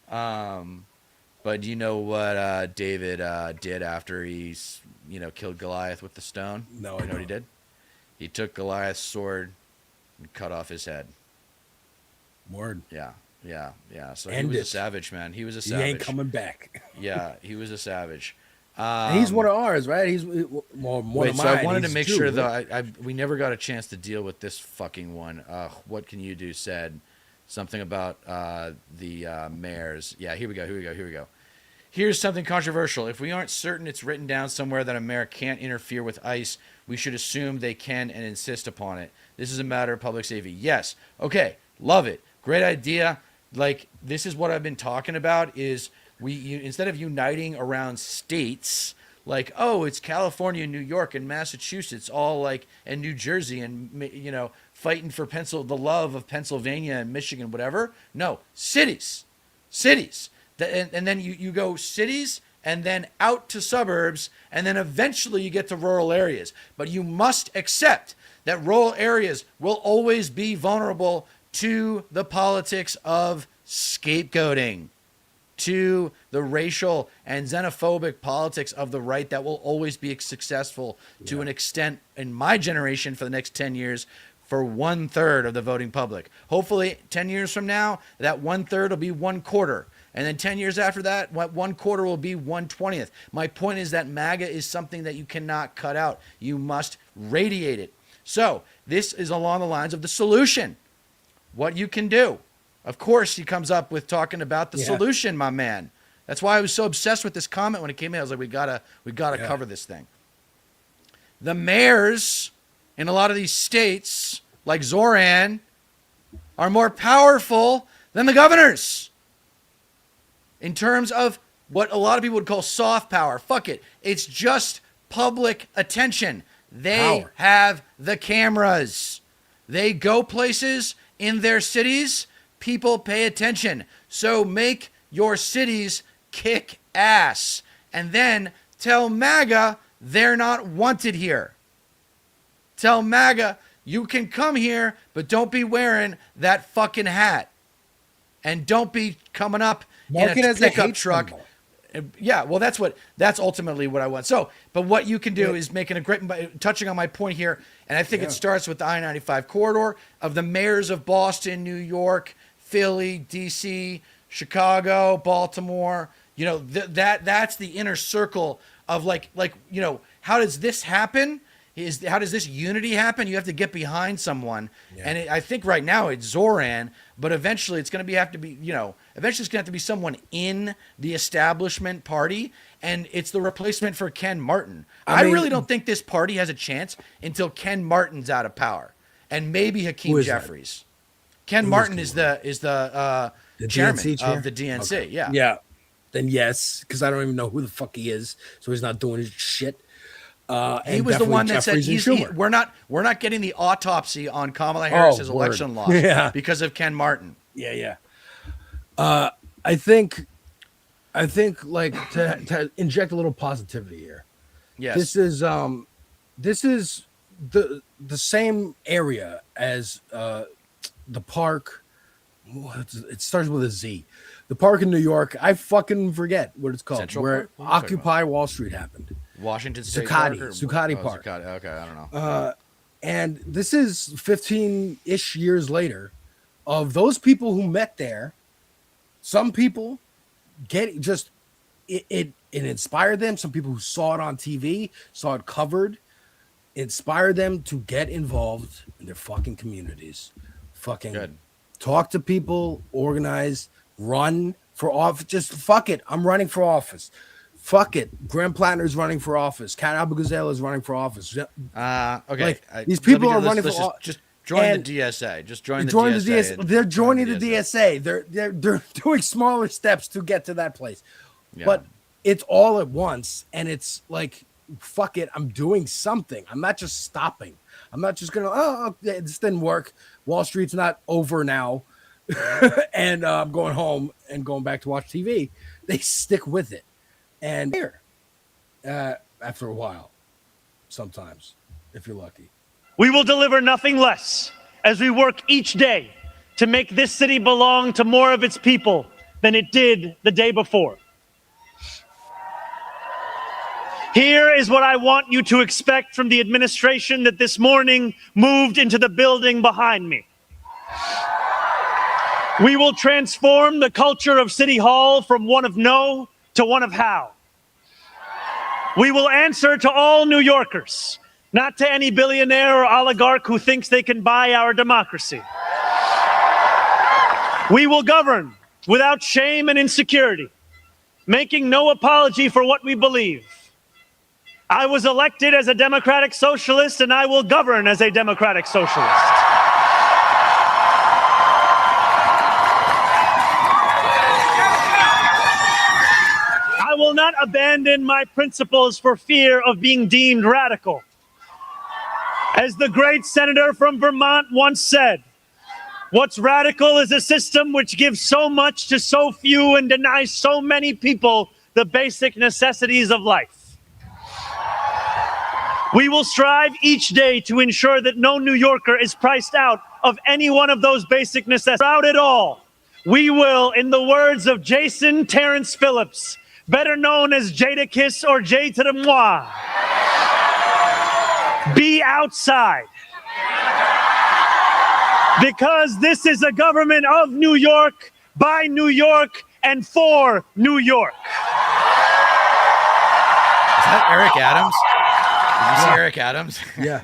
But do you know what David did after he killed Goliath with the stone? No, you know what he did? He took Goliath's sword and cut off his head. Word. Yeah. So End he was it. a savage, man. He was a He savage. ain't coming back. Yeah, he was a savage. And he's one of ours, right? He's one Wait, of so mine. I wanted to He's make Jew, sure, right? though, we never got a chance to deal with this fucking one. What Can You Do said something about the mayors. Yeah, here we go. Here's something controversial. If we aren't certain it's written down somewhere that a mayor can't interfere with ICE, we should assume they can and insist upon it. This is a matter of public safety. Yes. Okay. Love it. Great idea. Like, this is what I've been talking about is instead of uniting around states, like, oh, it's California, New York, and Massachusetts, all like, and New Jersey, and you know, fighting for the love of Pennsylvania and Michigan, whatever. No, cities. And then you go cities and then out to suburbs, and then eventually you get to rural areas. But you must accept that rural areas will always be vulnerable to the politics of scapegoating, to the racial and xenophobic politics of the right that will always be successful to an extent in my generation for the next 10 years for 1/3 of the voting public. Hopefully 10 years from now, that 1/3 will be 1/4. And then 10 years after that, 1/4 will be 1/20. My point is that MAGA is something that you cannot cut out. You must radiate it. So this is along the lines of the solution. What you can do. Of course, he comes up with talking about the solution, my man. That's why I was so obsessed with this comment when it came in. I was like, we gotta cover this thing. The mayors in a lot of these states, like Zoran, are more powerful than the governors in terms of what a lot of people would call soft power. Fuck it. It's just public attention. They have the cameras. They go places in their cities. People pay attention. So make your cities kick ass. And then tell MAGA they're not wanted here. Tell MAGA you can come here, but don't be wearing that fucking hat. And don't be coming up in a pickup truck. Yeah, well, that's ultimately what I want. So, but what you can do is making a great, touching on my point here, and I think it starts with the I-95 corridor of the mayors of Boston, New York, Philly, DC, Chicago, Baltimore. You know, that's the inner circle of like, you know, how does this happen? How does this unity happen? You have to get behind someone. And I think right now it's Zoran, but eventually it's going to have to be, you know, eventually it's going to have to be someone in the establishment party, and it's the replacement for Ken Martin. I really don't think this party has a chance until Ken Martin's out of power, and maybe Hakeem Jeffries. Ken Martin is the chairman of the DNC. Okay. Yeah. Yeah. Then yes, because I don't even know who the fuck he is, so he's not doing his shit. He was the one that said we're not getting the autopsy on Kamala Harris's election loss because of Ken Martin. Yeah. I think like to inject a little positivity here. Yes. This is the same area as the park. It starts with a Z. The park in New York. I fucking forget what it's called. Central where Park? Occupy Wall Street happened. Washington State Zuccotti Park. Zuccotti. Okay, I don't know. And this is 15-ish years later of those people who met there. Some people it inspired them. Some people who saw it on TV, saw it covered, inspired them to get involved in their fucking communities. Fucking talk to people, organize, run for office. Just fuck it. I'm running for office. Fuck it. Graham Plattner's running for office. Cat Abou-Gazel is running for office. Okay. Like, these people are running for office. Just join the DSA. Just join the DSA. They're joining the DSA. They're doing smaller steps to get to that place. Yeah. But it's all at once. And it's like, fuck it. I'm doing something. I'm not just stopping. I'm not just going to, this didn't work. Wall Street's not over now. And I'm going home and going back to watch TV. They stick with it. And here, after a while, sometimes, if you're lucky. We will deliver nothing less as we work each day to make this city belong to more of its people than it did the day before. Here is what I want you to expect from the administration that this morning moved into the building behind me. We will transform the culture of City Hall from one of no to one of how. We will answer to all New Yorkers, not to any billionaire or oligarch who thinks they can buy our democracy. We will govern without shame and insecurity, making no apology for what we believe. I was elected as a democratic socialist, and I will govern as a democratic socialist. I will not abandon my principles for fear of being deemed radical. As the great senator from Vermont once said, what's radical is a system which gives so much to so few and denies so many people the basic necessities of life. We will strive each day to ensure that no New Yorker is priced out of any one of those basic necessities. Throughout it all, we will, in the words of Jason Terrence Phillips, better known as Jadakiss or Jay to the moi, be outside. Because this is a government of New York, by New York, and for New York. Is that Eric Adams? Did you see Eric Adams? Yeah.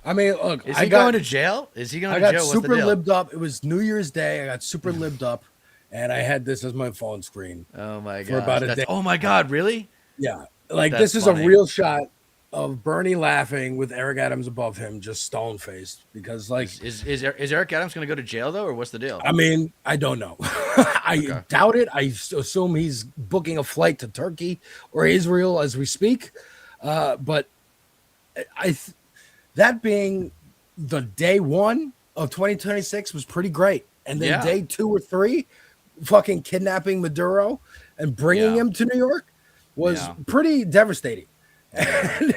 I mean, look, is he going to jail? Is he going to jail? I got super libbed up. It was New Year's Day. I got super libbed up, and I had this as my phone screen. Oh my god! For about a day. Oh my god! Really? Yeah. Like That's this is funny. a real shot of Bernie laughing with Eric Adams above him, just stone faced. Because like, is Eric Adams going to go to jail though, or what's the deal? I mean, I don't know. I doubt it. I assume he's booking a flight to Turkey or Israel as we speak. But that being the day one of 2026 was pretty great. And then day 2 or 3, fucking kidnapping Maduro and bringing him to New York was pretty devastating. And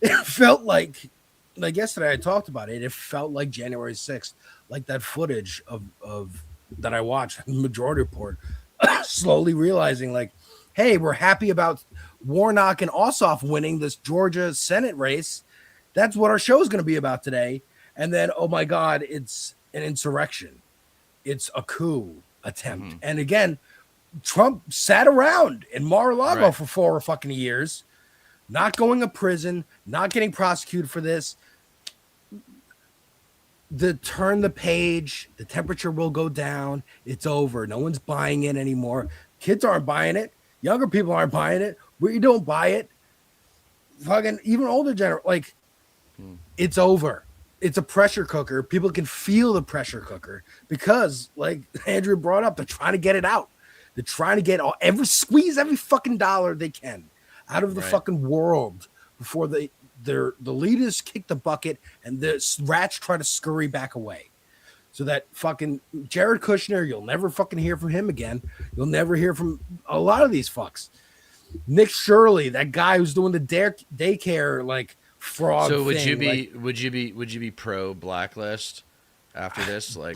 it felt like yesterday I talked about it. It felt like January 6th, like that footage of that I watched, Majority Report, slowly realizing like, hey, we're happy about Warnock and Ossoff winning this Georgia Senate race. That's what our show is going to be about today. And then, oh my God, it's an insurrection. It's a coup attempt. And again, Trump sat around in Mar-a-Lago for 4 fucking years, not going to prison, not getting prosecuted for this. Turn the page, the temperature will go down. It's over. No one's buying it anymore. Kids aren't buying it. Younger people aren't buying it. We don't buy it. Fucking even older generation, like it's over. It's a pressure cooker. People can feel the pressure cooker because, like Andrew brought up, they're trying to get it out. They're trying to get squeeze every fucking dollar they can out of the fucking world before the leaders kick the bucket and the rats try to scurry back away. So that fucking Jared Kushner, you'll never fucking hear from him again. You'll never hear from a lot of these fucks. Nick Shirley, that guy who's doing the daycare like fraud. So would thing, you be pro blacklist after this? Like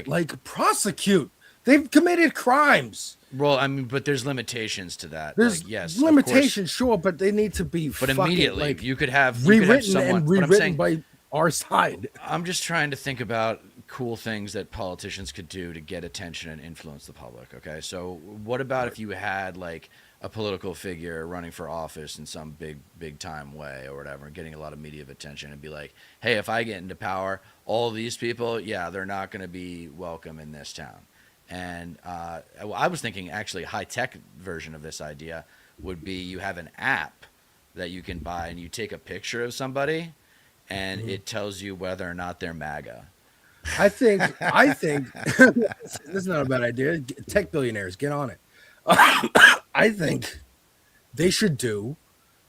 like prosecute. They've committed crimes. Well, I mean, but there's limitations to that. There's limitations, sure, but they need to be. But immediately, like, you could have rewritten by our side. I'm just trying to think about cool things that politicians could do to get attention and influence the public. Okay, so what about if you had like a political figure running for office in some big time way or whatever, and getting a lot of media attention, and be like, hey, if I get into power, all these people, they're not going to be welcome in this town. And I was thinking actually a high-tech version of this idea would be you have an app that you can buy and you take a picture of somebody and it tells you whether or not they're MAGA. I think this is not a bad idea. Tech billionaires, get on it. I think they should do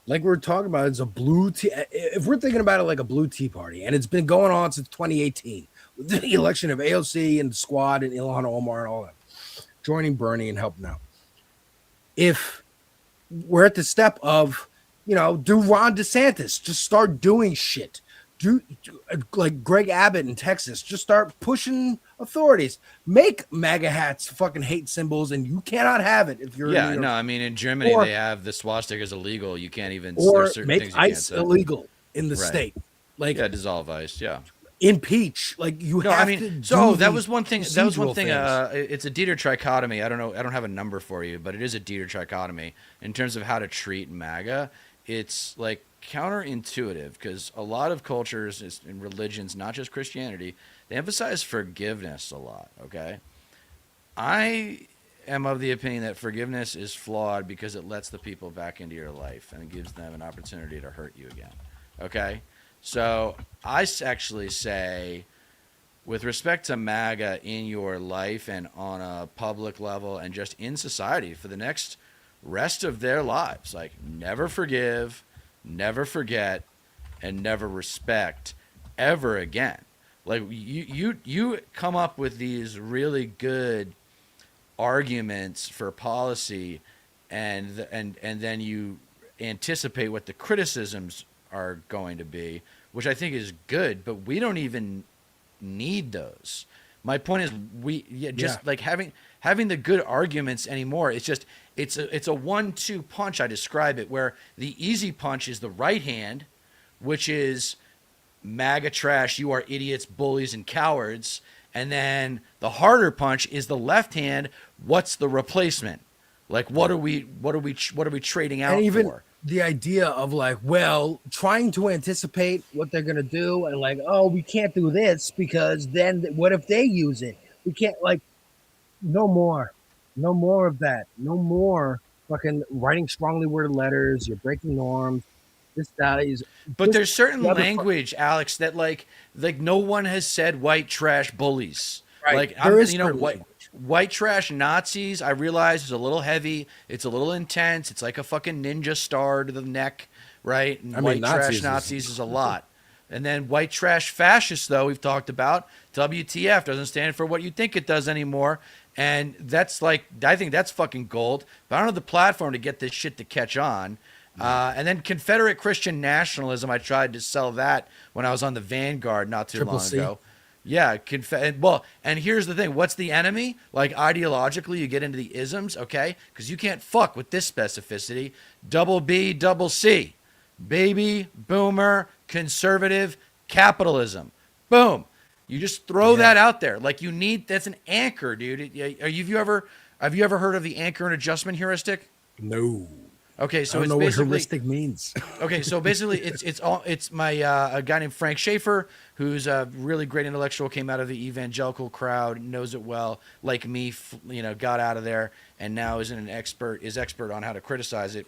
like we're talking about. It's a blue tea. If we're thinking about it like a blue tea party, and it's been going on since 2018 with the election of AOC and the squad and Ilhan Omar and all that, joining Bernie and helping out. If we're at the step of, do Ron DeSantis, just start doing shit. Do like Greg Abbott in Texas, just start pushing authorities. Make MAGA hats fucking hate symbols, and you cannot have it if you're. Yeah, no, I mean in Germany they have the swastika is illegal. You can't even. Or certain make things you ICE can't say. illegal in the state. Like dissolve ICE. Yeah. Impeach. Like you have to. So that was one thing. That was one thing. things. It's a Deter trichotomy. I don't know. I don't have a number for you, but it is a Deter trichotomy in terms of how to treat MAGA. It's like counterintuitive because a lot of cultures and religions, not just Christianity, they emphasize forgiveness a lot. Okay, I am of the opinion that forgiveness is flawed because it lets the people back into your life and it gives them an opportunity to hurt you again. Okay, so I actually say, with respect to MAGA in your life and on a public level and just in society for the next rest of their lives. Like, never forgive, never forget, and never respect ever again. Like, you come up with these really good arguments for policy, and then you anticipate what the criticisms are going to be, which I think is good, but we don't even need those. My point is, like having the good arguments anymore. It's just it's a 1-2 punch. I describe it where the easy punch is the right hand, which is MAGA trash. You are idiots, bullies, and cowards. And then the harder punch is the left hand. What's the replacement? Like, what are we trading out and even for? The idea of like, well, trying to anticipate what they're gonna do, and like, oh, we can't do this because then what if they use it? We can't, like, no more of that. No more fucking writing strongly worded letters. You're breaking norms. But there's certain language, Alex, that like no one has said white trash bullies. Right. Like, white trash Nazis, I realize, is a little heavy. It's a little intense. It's like a fucking ninja star to the neck, right? And white trash Nazis is a lot. And then white trash fascists, though, we've talked about. WTF doesn't stand for what you think it does anymore. And that's like, I think that's fucking gold. But I don't have the platform to get this shit to catch on. And then Confederate Christian nationalism, I tried to sell that when I was on the Vanguard not too long ago. Yeah, and here's the thing. What's the enemy? Like, ideologically, you get into the isms, okay? Because you can't fuck with this specificity. Double B, double C. Baby, boomer, conservative, capitalism. Boom. You just throw that out there. Like, that's an anchor, dude. Have you ever heard of the anchor and adjustment heuristic? No. Okay, so I don't know what heuristic means. Okay, so basically, it's my a guy named Frank Schaefer, who's a really great intellectual, came out of the evangelical crowd, knows it well, like me, got out of there, and now is expert on how to criticize it.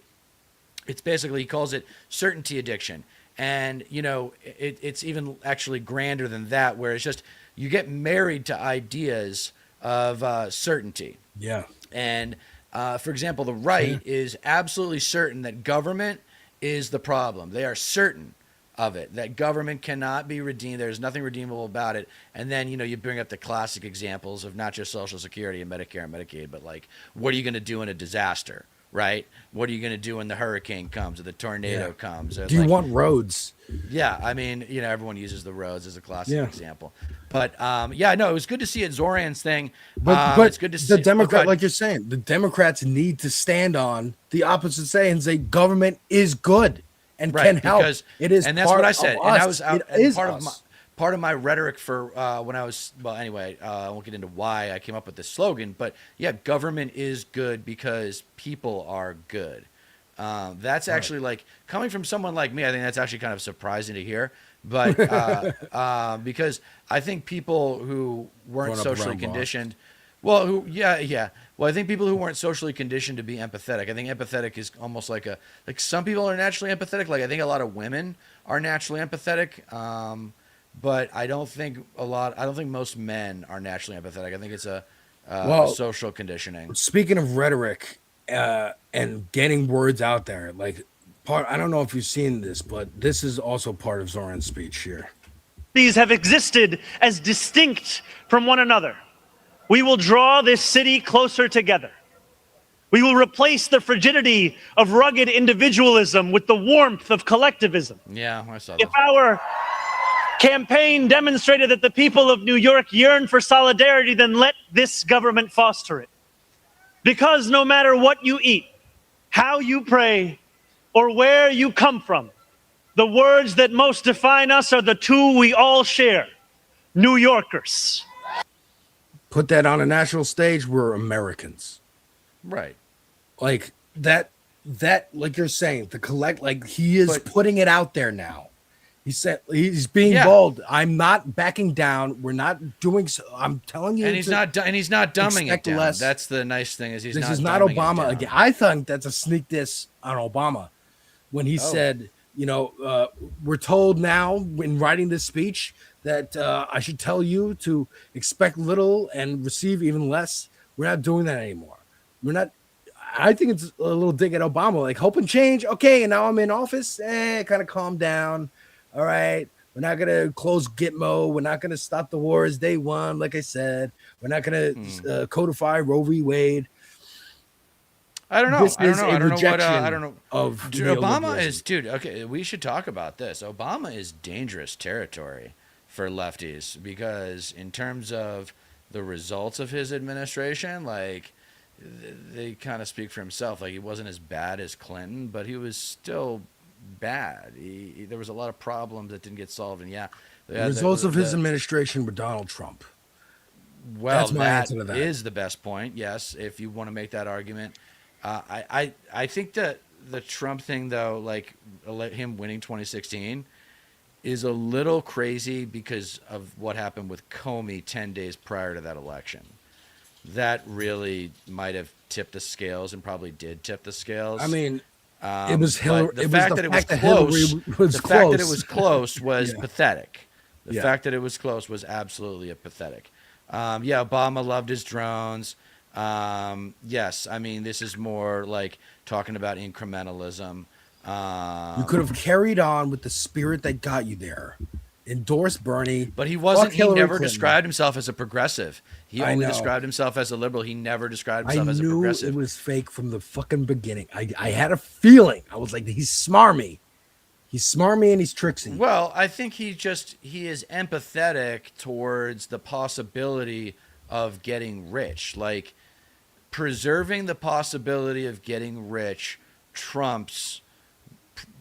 It's basically, he calls it certainty addiction, and it's even actually grander than that, where it's just you get married to ideas of certainty. Yeah, and. For example, the right is absolutely certain that government is the problem. They are certain of it, that government cannot be redeemed. There's nothing redeemable about it. And then, you bring up the classic examples of not just Social Security and Medicare and Medicaid, but like, what are you going to do in a disaster, right? What are you going to do when the hurricane comes or the tornado comes? Or do you want roads? Yeah, I mean, everyone uses the roads as a classic example. But it was good to see it. Zoran's thing. But it's good to see the Democrat, like you're saying, the Democrats need to stand on the opposite side and say government is good and can help. Because it is, and that's what I said. And I was part of my rhetoric for when I was I won't get into why I came up with this slogan, but yeah, government is good because people are good. That's actually like coming from someone like me. I think that's actually kind of surprising to hear. But because I think people who weren't socially conditioned, well, I think people who weren't socially conditioned to be empathetic. I think empathetic is almost like some people are naturally empathetic. Like, I think a lot of women are naturally empathetic. But I don't think most men are naturally empathetic. I think it's a social conditioning. Speaking of rhetoric and getting words out there, like. I don't know if you've seen this, but this is also part of Zoran's speech here. These have existed as distinct from one another. We will draw this city closer together. We will replace the frigidity of rugged individualism with the warmth of collectivism. Yeah, I saw that. If our campaign demonstrated that the people of New York yearn for solidarity, then let this government foster it. Because no matter what you eat, how you pray, or where you come from, the words that most define us are the two we all share: New Yorkers. Put that on a national stage, we're Americans. Right. Like that, like you're saying, he is putting it out there now. He said he's being bold. I'm not backing down. We're not doing so. I'm telling you. And he's not dumbing it down. Less. That's the nice thing is this is not Obama again. I think that's a sneak diss on Obama. When he said, we're told now in writing this speech that I should tell you to expect little and receive even less. We're not doing that anymore. We're not. I think it's a little dig at Obama, like hope and change. Okay, and now I'm in office. Kind of calm down. All right. We're not gonna close Gitmo. We're not gonna stop the wars day one. Like I said, we're not gonna codify Roe v. Wade. I don't know. This I don't is know. a I don't know what. rejection I don't know. of Obama neoliberalism. is, dude. Okay, we should talk about this. Obama is dangerous territory for lefties because in terms of the results of his administration, like they kind of speak for himself. Like he wasn't as bad as Clinton, but he was still bad. There was a lot of problems that didn't get solved, and The results of his administration were Donald Trump. Well, That's my that answer to that. is the best point. Yes, if you want to make that argument, I think that the Trump thing though, like him winning 2016, is a little crazy because of what happened with Comey 10 days prior to that election. That really might have tipped the scales and probably did tip the scales. I mean, it was Hillary. The fact that it was close. The fact that it was close was pathetic. The fact that it was close was absolutely pathetic. Obama loved his drones. Yes, I mean this is more like talking about incrementalism. You could have carried on with the spirit that got you there. Endorse Bernie, but he wasn't. He Hillary never Clinton. described himself as a progressive. He I only know. described himself as a liberal. He never described I himself as a knew progressive. it was fake from the fucking beginning. I had a feeling. I was like, he's smarmy. He's smarmy and he's tricksy. Well, I think he is empathetic towards the possibility of getting rich. Like preserving the possibility of getting rich trumps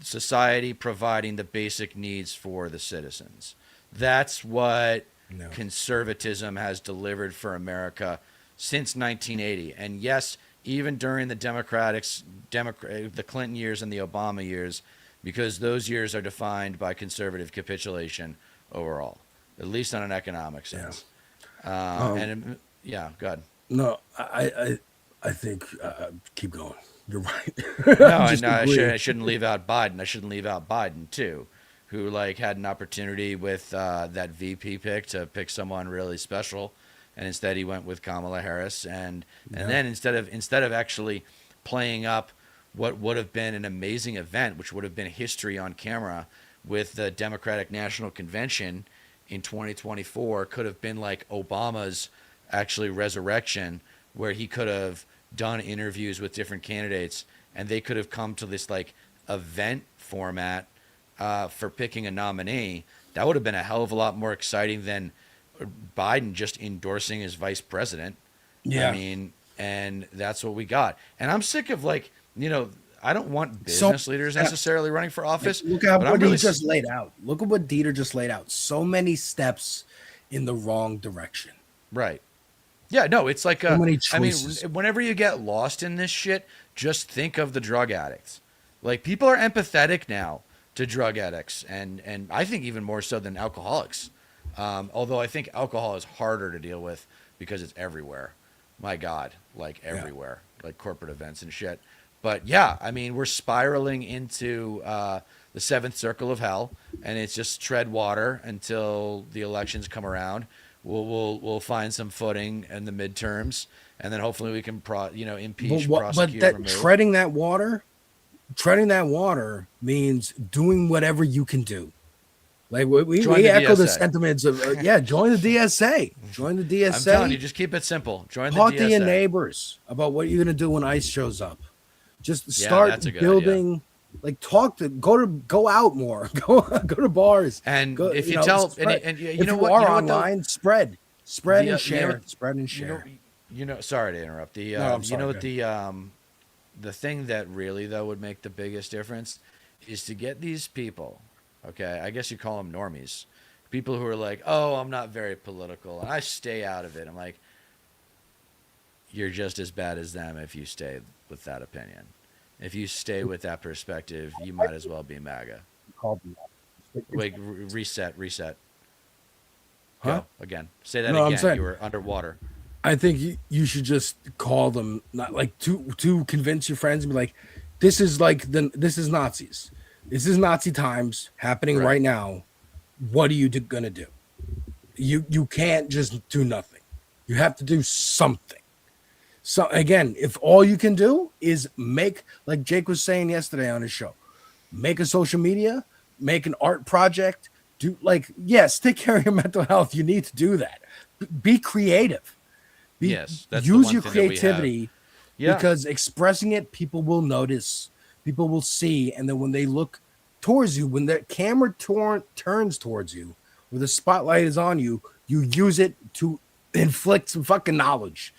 society providing the basic needs for the citizens. That's what conservatism has delivered for America since 1980. And yes, even during the the Clinton years and the Obama years, because those years are defined by conservative capitulation overall, at least on an economic sense. Go ahead. No, I think keep going. You're right. I shouldn't leave out Biden. I shouldn't leave out Biden too, who like had an opportunity with that VP pick to pick someone really special, and instead he went with Kamala Harris, and then instead of actually playing up what would have been an amazing event, which would have been history on camera with the Democratic National Convention in 2024, could have been like Obama's actually resurrection, where he could have done interviews with different candidates and they could have come to this like event format for picking a nominee. That would have been a hell of a lot more exciting than Biden just endorsing his vice president. Yeah. I mean, and that's what we got. And I'm sick of like, I don't want business leaders necessarily running for office. Look at but I'm what really he just laid out. Look at what Deter just laid out. So many steps in the wrong direction. Right. Yeah, no, it's like So many I mean, choices. whenever you get lost in this shit, just think of the drug addicts. Like people are empathetic now to drug addicts, and I think even more so than alcoholics. Although I think alcohol is harder to deal with because it's everywhere. My God, like everywhere, like corporate events and shit. But yeah, I mean, we're spiraling into the seventh circle of hell, and it's just tread water until the elections come around. We'll find some footing in the midterms, and then hopefully we can impeach, prosecute, but remove. treading that water means doing whatever you can do. Like we echo the DSA. sentiments of join the DSA. Join the DSA. I'm telling you, just keep it simple. Join Talk the to DSA. your neighbors about what you're gonna do when ICE shows up. Just Yeah, start that's a good building. Like go out more. Go to bars. And go, if you know, tell spread. and you if know you what, are you know what, though? online, spread The, and share. Spread and you know- share. Sorry to interrupt. The No, I'm sorry, what the thing that really though would make the biggest difference is to get these people. Okay, I guess you call them normies. People who are like, oh, I'm not very political and I stay out of it. I'm like, you're just as bad as them if you stay with that opinion. If you stay with that perspective, you might as well be MAGA. Wait, reset. Huh? Go again. Say that No, I'm again. saying- You were underwater. I think you should just call them, not like to convince your friends and be like, this is Nazis. This is Nazi times happening right now. What are you gonna do? You can't just do nothing. You have to do something. So again, if all you can do is make, like Jake was saying yesterday on his show, make a social media, make an art project, do like, yes, take care of your mental health. You need to do that. Be creative. Yes, that's the use one your thing that we have. creativity Yeah. because expressing it, people will notice, people will see, and then when they look towards you, when the camera turns towards you, or the spotlight is on you, you use it to inflict some fucking knowledge,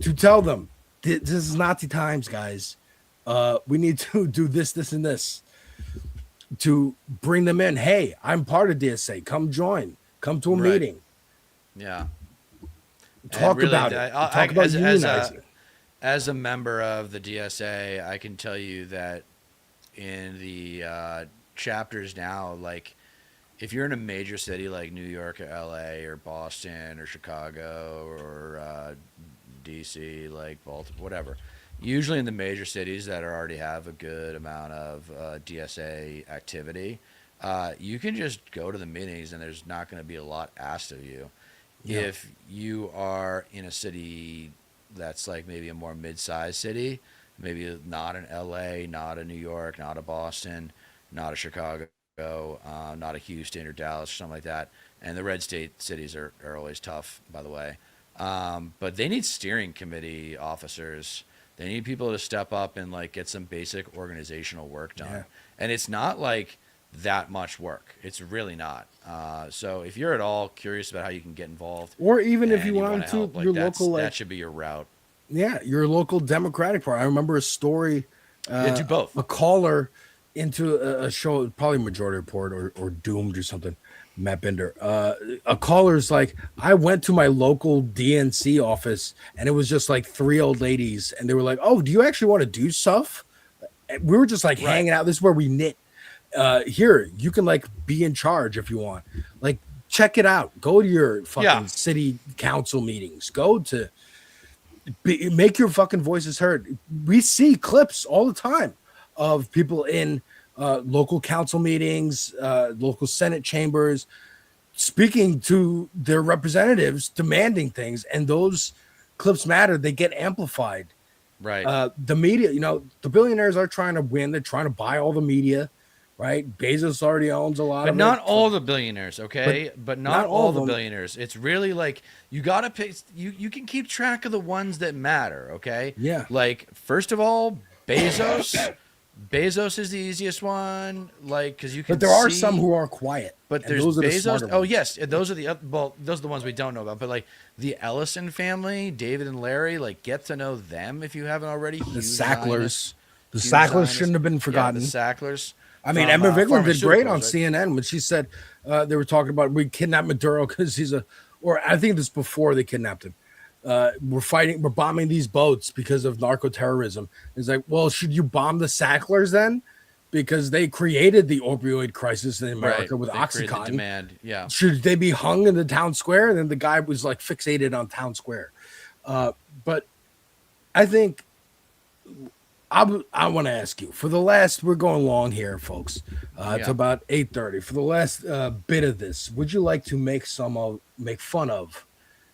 to tell them this is Nazi times, guys. We need to do this, this, and this to bring them in. Hey, I'm part of DSA. Come join. Come to a Right. meeting. Yeah. Talk And really, about it. Talk about unionizing. as a member of the DSA, I can tell you that in the chapters now, like if you're in a major city like New York or LA or Boston or Chicago or DC, like Baltimore, whatever, usually in the major cities that already have a good amount of DSA activity, you can just go to the meetings and there's not going to be a lot asked of you. Yeah. If you are in a city that's like maybe a more mid-sized city, maybe not in LA, not in New York, not a Boston, not a Chicago, not a Houston or Dallas or something like that. And the red state cities are always tough, by the way. But they need steering committee officers. They need people to step up and like get some basic organizational work done. Yeah. And it's not like that much work. It's really not. So if you're at all curious about how you can get involved, Or even if and you wanted wanna to, help, like your that's- local, like, that should be your route. yeah, your local Democratic Party. I remember a story. Yeah, do both. A caller into a show, probably Majority Report or Doomed or something. Matt Bender. A caller's like, I went to my local DNC office and it was just like 3 old ladies, and they were like, "Oh, do you actually want to do stuff?" And we were just like hanging out. This is where we knit. Here, you can like be in charge if you want. Like, check it out. Go to your fucking city council meetings. Go to make your fucking voices heard. We see clips all the time of people in local council meetings, local Senate chambers, speaking to their representatives, demanding things, and those clips matter. They get amplified. Right. The media, you know, the billionaires are trying to win. They're trying to buy all the media, right? Bezos already owns a lot But of not it. all the billionaires, okay? But not all of the them. billionaires. It's really like you gotta pick. You can keep track of the ones that matter, okay? Yeah. Like first of all, Bezos. Bezos is the easiest one, like because you can. But there are see- some who are quiet. But and there's those are the Bezos. smarter Oh ones. yes, those are the those are the ones we don't know about. But like the Ellison family, David and Larry, like get to know them if you haven't already. The Huge Sacklers. The Huge Sacklers Zionists. shouldn't have been forgotten. Yeah, the Sacklers. I mean, from, Emma Vigeland did great on pharmaceuticals, right? CNN when she said they were talking about we kidnapped Maduro because he's or I think this before they kidnapped him. We're bombing these boats because of narco terrorism. It's like, well, should you bomb the Sacklers then? Because they created the opioid crisis in America with They created the OxyContin. demand. Yeah. Should they be hung in the town square? And then the guy was like fixated on town square. But I think I want to ask you for the last, we're going long here, folks. It's Yeah. about 8:30. For the last bit of this, would you like to make fun of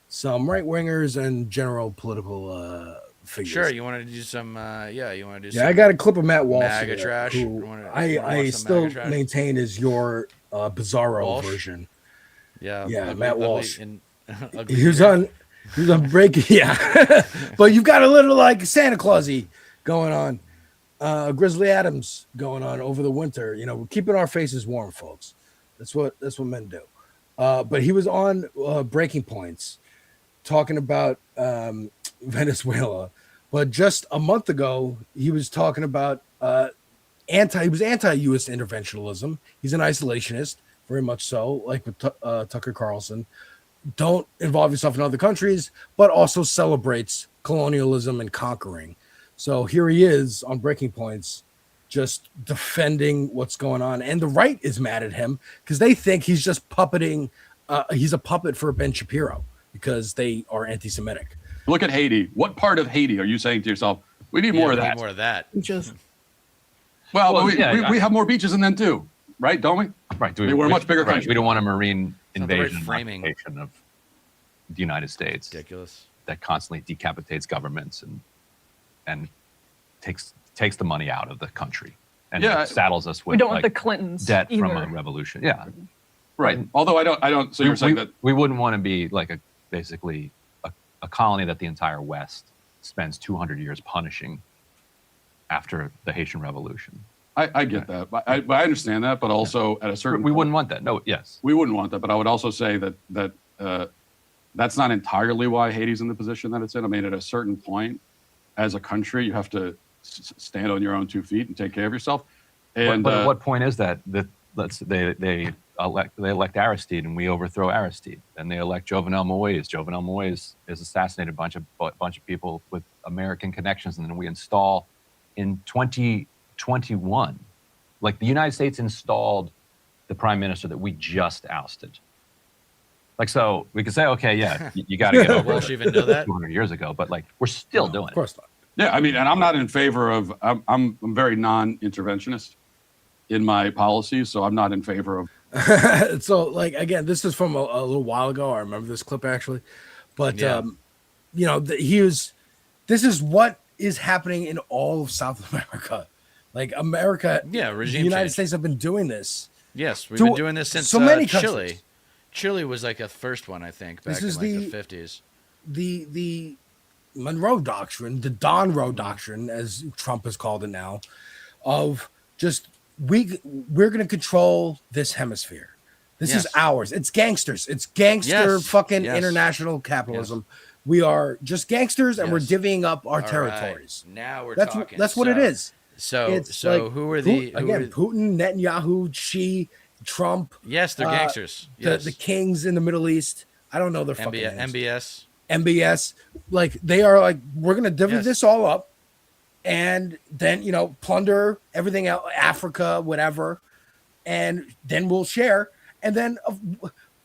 some right wingers and general political figures? Sure, you want to do some? You want to do? Yeah, some I got a clip of Matt Walsh. MAGA here, trash. who You wanna I watch some still MAGA trash? maintain is your Bizarro Walsh? version. Yeah, Yeah, ugly- Matt ugly Walsh. and ugly He was man. on break. Yeah, but you've got a little like Santa Clausy going on. Grizzly Adams going on over the winter. You know, we're keeping our faces warm, folks. That's what men do. But he was on Breaking Points talking about Venezuela. But just a month ago, he was talking about anti-U.S. interventionism. He's an isolationist, very much so, like with Tucker Carlson. Don't involve yourself in other countries, but also celebrates colonialism and conquering. So here he is on Breaking Points, just defending what's going on. And the right is mad at him because they think he's just puppeting. He's a puppet for Ben Shapiro because they are anti-Semitic. Look at Haiti. What part of Haiti are you saying to yourself, we need more of that? More of that. Just Well, yeah, we have more beaches than them too, right? Don't we? Right. We're a much bigger country. We don't want a marine not the right invasion framing. occupation of the United States. Ridiculous. that constantly decapitates governments and takes the money out of the country and saddles us with We don't want the Clintons debt either. from a revolution. Yeah, right. Although I don't. So you're saying that we wouldn't want to be like basically a colony that the entire West spends 200 years punishing after the Haitian Revolution. I get that, but I understand that. But also at a certain we wouldn't want that. No, yes, we wouldn't want that. But I would also say that that's not entirely why Haiti's in the position that it's in. I mean, at a certain point, as a country, you have to stand on your own 2 feet and take care of yourself. And but at what point is that? They elect Aristide and we overthrow Aristide, and they elect Jovenel Moïse. Jovenel Moïse is assassinated a bunch of people with American connections, and then we install in 2021, like the United States installed the prime minister that we just ousted. Like, so we could say, okay, yeah, you got to get over Walsh even know that 200 years ago, but like we're still doing it. Of course not. Yeah, I mean, and I'm not in favor of. I'm very non-interventionist in my policies, so I'm not in favor of. So, like, again, this is from a little while ago. I remember this clip actually, but you know, this is what is happening in all of South America. Like America, regime the United change. States have been doing this. Yes, we've been doing this since so many Chile. countries. Chile was like a first one, I think, back in like the 50s. The Monroe Doctrine, the Don Roe Doctrine, as Trump has called it now, of just we're going to control this hemisphere. This is ours. It's gangsters. It's gangster fucking international capitalism. We are just gangsters, and we're divvying up our territories. Right. Now we're that's talking. That's what it is. So It's like, who are the Putin, Netanyahu, Xi, Trump? Yes, they're gangsters. Yes. The kings in the Middle East. I don't know their fucking names. MBS. Like they are like, we're gonna divvy this all up, and then plunder everything out, Africa, whatever, and then we'll share. And then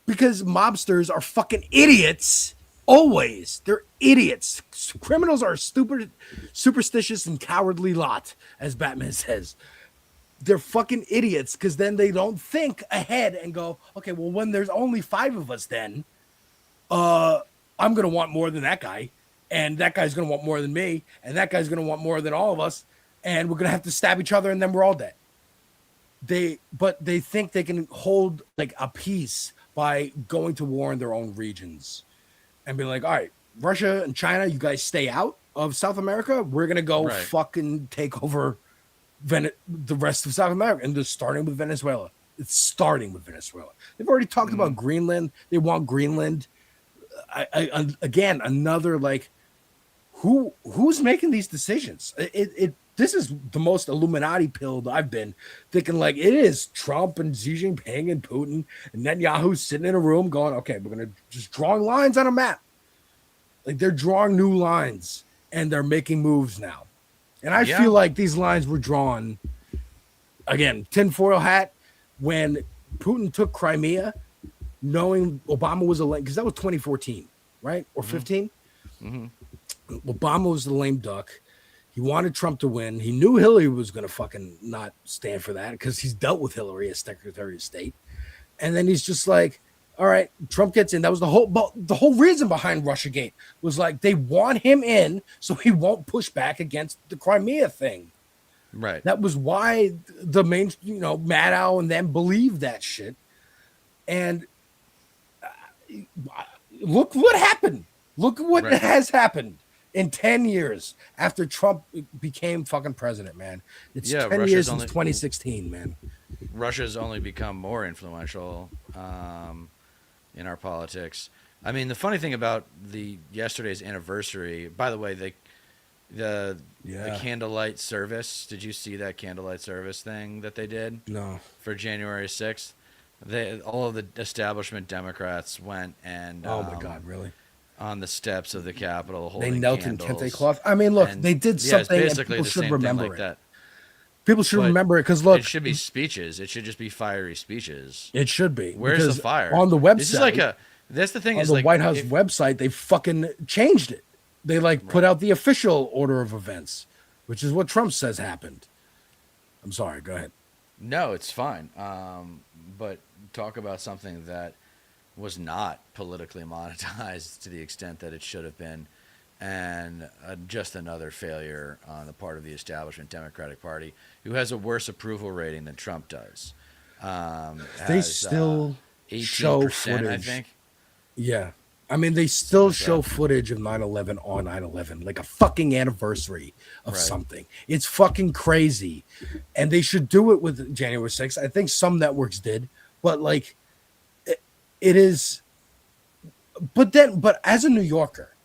because mobsters are fucking idiots. Always, they're idiots. Criminals are stupid, superstitious, and cowardly lot, as Batman says. They're fucking idiots because then they don't think ahead and go, okay, well, when there's only 5 of us, then I'm gonna want more than that guy, and that guy's gonna want more than me, and that guy's gonna want more than all of us, and we're gonna have to stab each other, and then we're all dead. But they think they can hold like a peace by going to war in their own regions. And be like, all right, Russia and China, you guys stay out of South America. We're going to go fucking take over the rest of South America. And they're starting with Venezuela. It's starting with Venezuela. They've already talked about Greenland. They want Greenland. Again, another like, who's making these decisions? This is the most Illuminati pilled I've been thinking. Like it is Trump and Xi Jinping and Putin and Netanyahu sitting in a room going, okay, we're going to just drawing lines on a map. Like they're drawing new lines and they're making moves now. And I feel like these lines were drawn again, tinfoil hat, when Putin took Crimea, knowing Obama was a lame, because that was 2014, right? Or 15. Obama was the lame duck. He wanted Trump to win. He knew Hillary was going to fucking not stand for that because he's dealt with Hillary as Secretary of State. And then he's just like, all right, Trump gets in. That was the whole reason behind Russiagate was like they want him in so he won't push back against the Crimea thing. Right. That was why the main, Maddow and them believed that shit. And look what happened. Look what has happened. In 10 years after Trump became fucking president, man. It's 10 years since 2016, man. Russia's only become more influential in our politics. I mean, the funny thing about yesterday's anniversary, by the way, the candlelight service. Did you see that candlelight service thing that they did? No. For January 6th? All of the establishment Democrats went and oh my God, really? On the steps of the Capitol, they knelt in kente cloth. I mean, look, they did something, and people should remember it. People should remember it because look, it should be speeches. It should just be fiery speeches. It should be. Where's the fire on the website? This is like that's the thing. On the White House website, they fucking changed it. They put out the official order of events, which is what Trump says happened. I'm sorry. Go ahead. No, it's fine. But talk about something that was not politically monetized to the extent that it should have been, and just another failure on the part of the establishment Democratic Party, who has a worse approval rating than Trump does. They still show 18%, footage. I think. Yeah. I mean, they still show footage of 9/11 on 9/11, like a fucking anniversary of something. It's fucking crazy. And they should do it with January 6th. I think some networks did, but like it is. But as a New Yorker,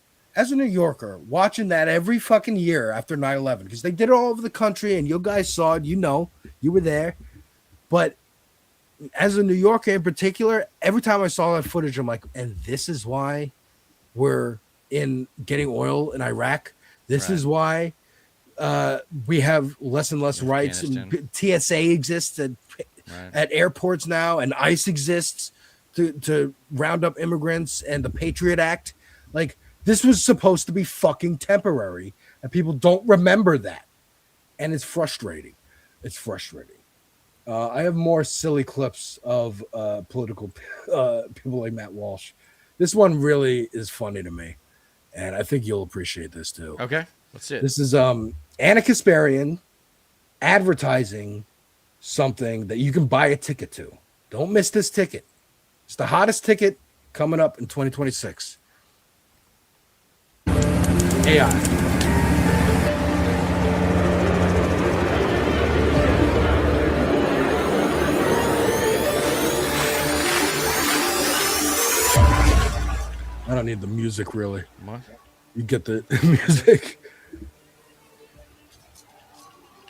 watching that every fucking year after 9/11, because they did it all over the country and you guys saw it, you were there. But as a New Yorker in particular, every time I saw that footage, I'm like, and this is why we're getting oil in Iraq. This is why we have less and less rights. And TSA exists at airports now, and ICE exists to round up immigrants, and the Patriot Act. Like, this was supposed to be fucking temporary, and people don't remember that. And it's frustrating. It's frustrating. I have more silly clips of political people like Matt Walsh. This one really is funny to me, and I think you'll appreciate this too. Okay, let's see it. This is Anna Kasparian advertising something that you can buy a ticket to. Don't miss this ticket. It's the hottest ticket coming up in 2026. AI. I don't need the music, really. What? You get the music.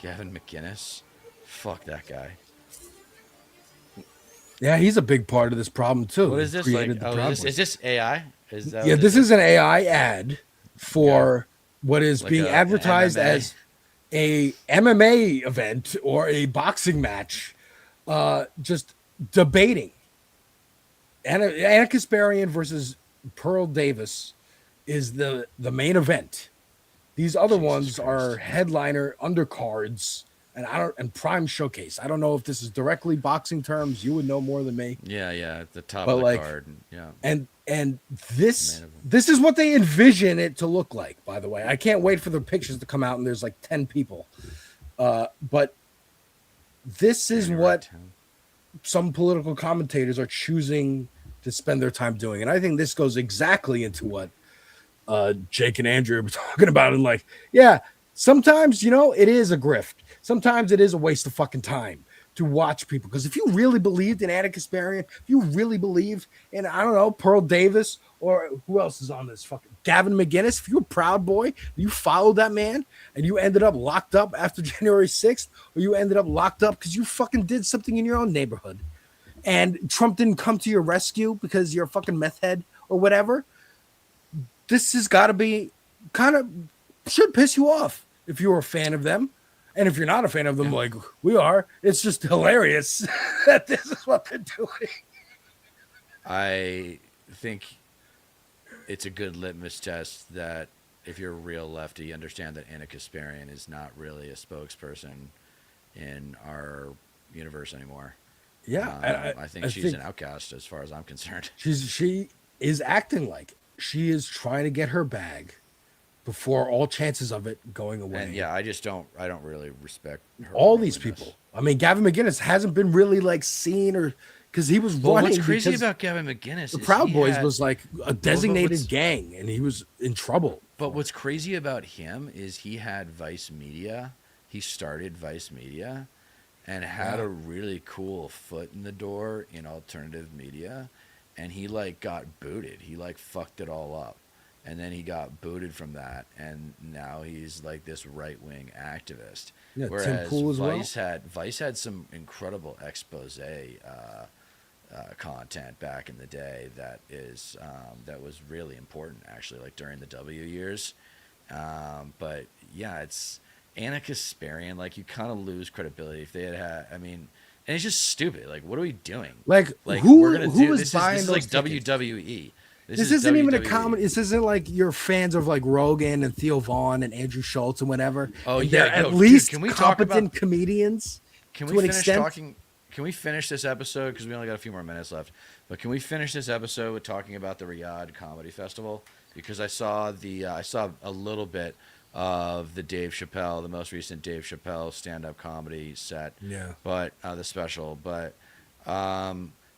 Gavin McBizness. Fuck that guy. Yeah, he's a big part of this problem, too. What is this? Is this AI? This is an AI ad for what is being advertised as a MMA event or a boxing match, just debating. Anna Kasparian versus Pearl Davis is the main event. These other ones are headliner undercards and prime showcase. I don't know if this is directly boxing terms. You would know more than me. Yeah, at the top of the card. Yeah. And this is what they envision it to look like, by the way. I can't wait for the pictures to come out and there's like 10 people. But this is what some political commentators are choosing to spend their time doing. And I think this goes exactly into what Jake and Andrea were talking about. And like, yeah, sometimes, it is a grift. Sometimes it is a waste of fucking time to watch people. Because if you really believed in Anna Kasparian, if you really believe in, I don't know, Pearl Davis, or who else is on this fucking Gavin McBizness, if you're a Proud Boy, you followed that man and you ended up locked up after January 6th, or you ended up locked up because you fucking did something in your own neighborhood, and Trump didn't come to your rescue because you're a fucking meth head or whatever, this has got to be should piss you off if you're a fan of them. And if you're not a fan of them, like we are, it's just hilarious that this is what they're doing. I think it's a good litmus test that if you're a real lefty, you understand that Anna Kasparian is not really a spokesperson in our universe anymore. Yeah, I think she's an outcast as far as I'm concerned. She is acting like she is trying to get her bag before all chances of it going away. And yeah, I don't really respect her. All these people. I mean, Gavin McBizness hasn't been really like seen or because he was running. What's crazy about Gavin McBizness? The Proud Boys was like a designated gang, and he was in trouble. But what's crazy about him is he had Vice Media. He started Vice Media, and had a really cool foot in the door in alternative media, and he like got booted. He like fucked it all up. And then he got booted from that, and now he's like this right-wing activist. Yeah, whereas Tim Pool as Vice had some incredible expose content back in the day that was really important, actually, like during the W years. But yeah, it's Anna Kasparian. Like, you kind of lose credibility if they had. I mean, and it's just stupid. Like, what are we doing? Like who is buying this is those like tickets? WWE. This isn't even a comedy. This isn't like you're fans of like Rogan and Theo Vaughn and Andrew Schultz and whatever. Oh, and yeah, they're at dude, least can we talk competent comedians. Can to we an finish extent. talking? can we finish this episode, because we only got a few more minutes left, but can we finish this episode with talking about the Riyadh Comedy Festival? Because I saw a little bit of the most recent Dave Chappelle stand-up comedy set. Yeah. But the special, but I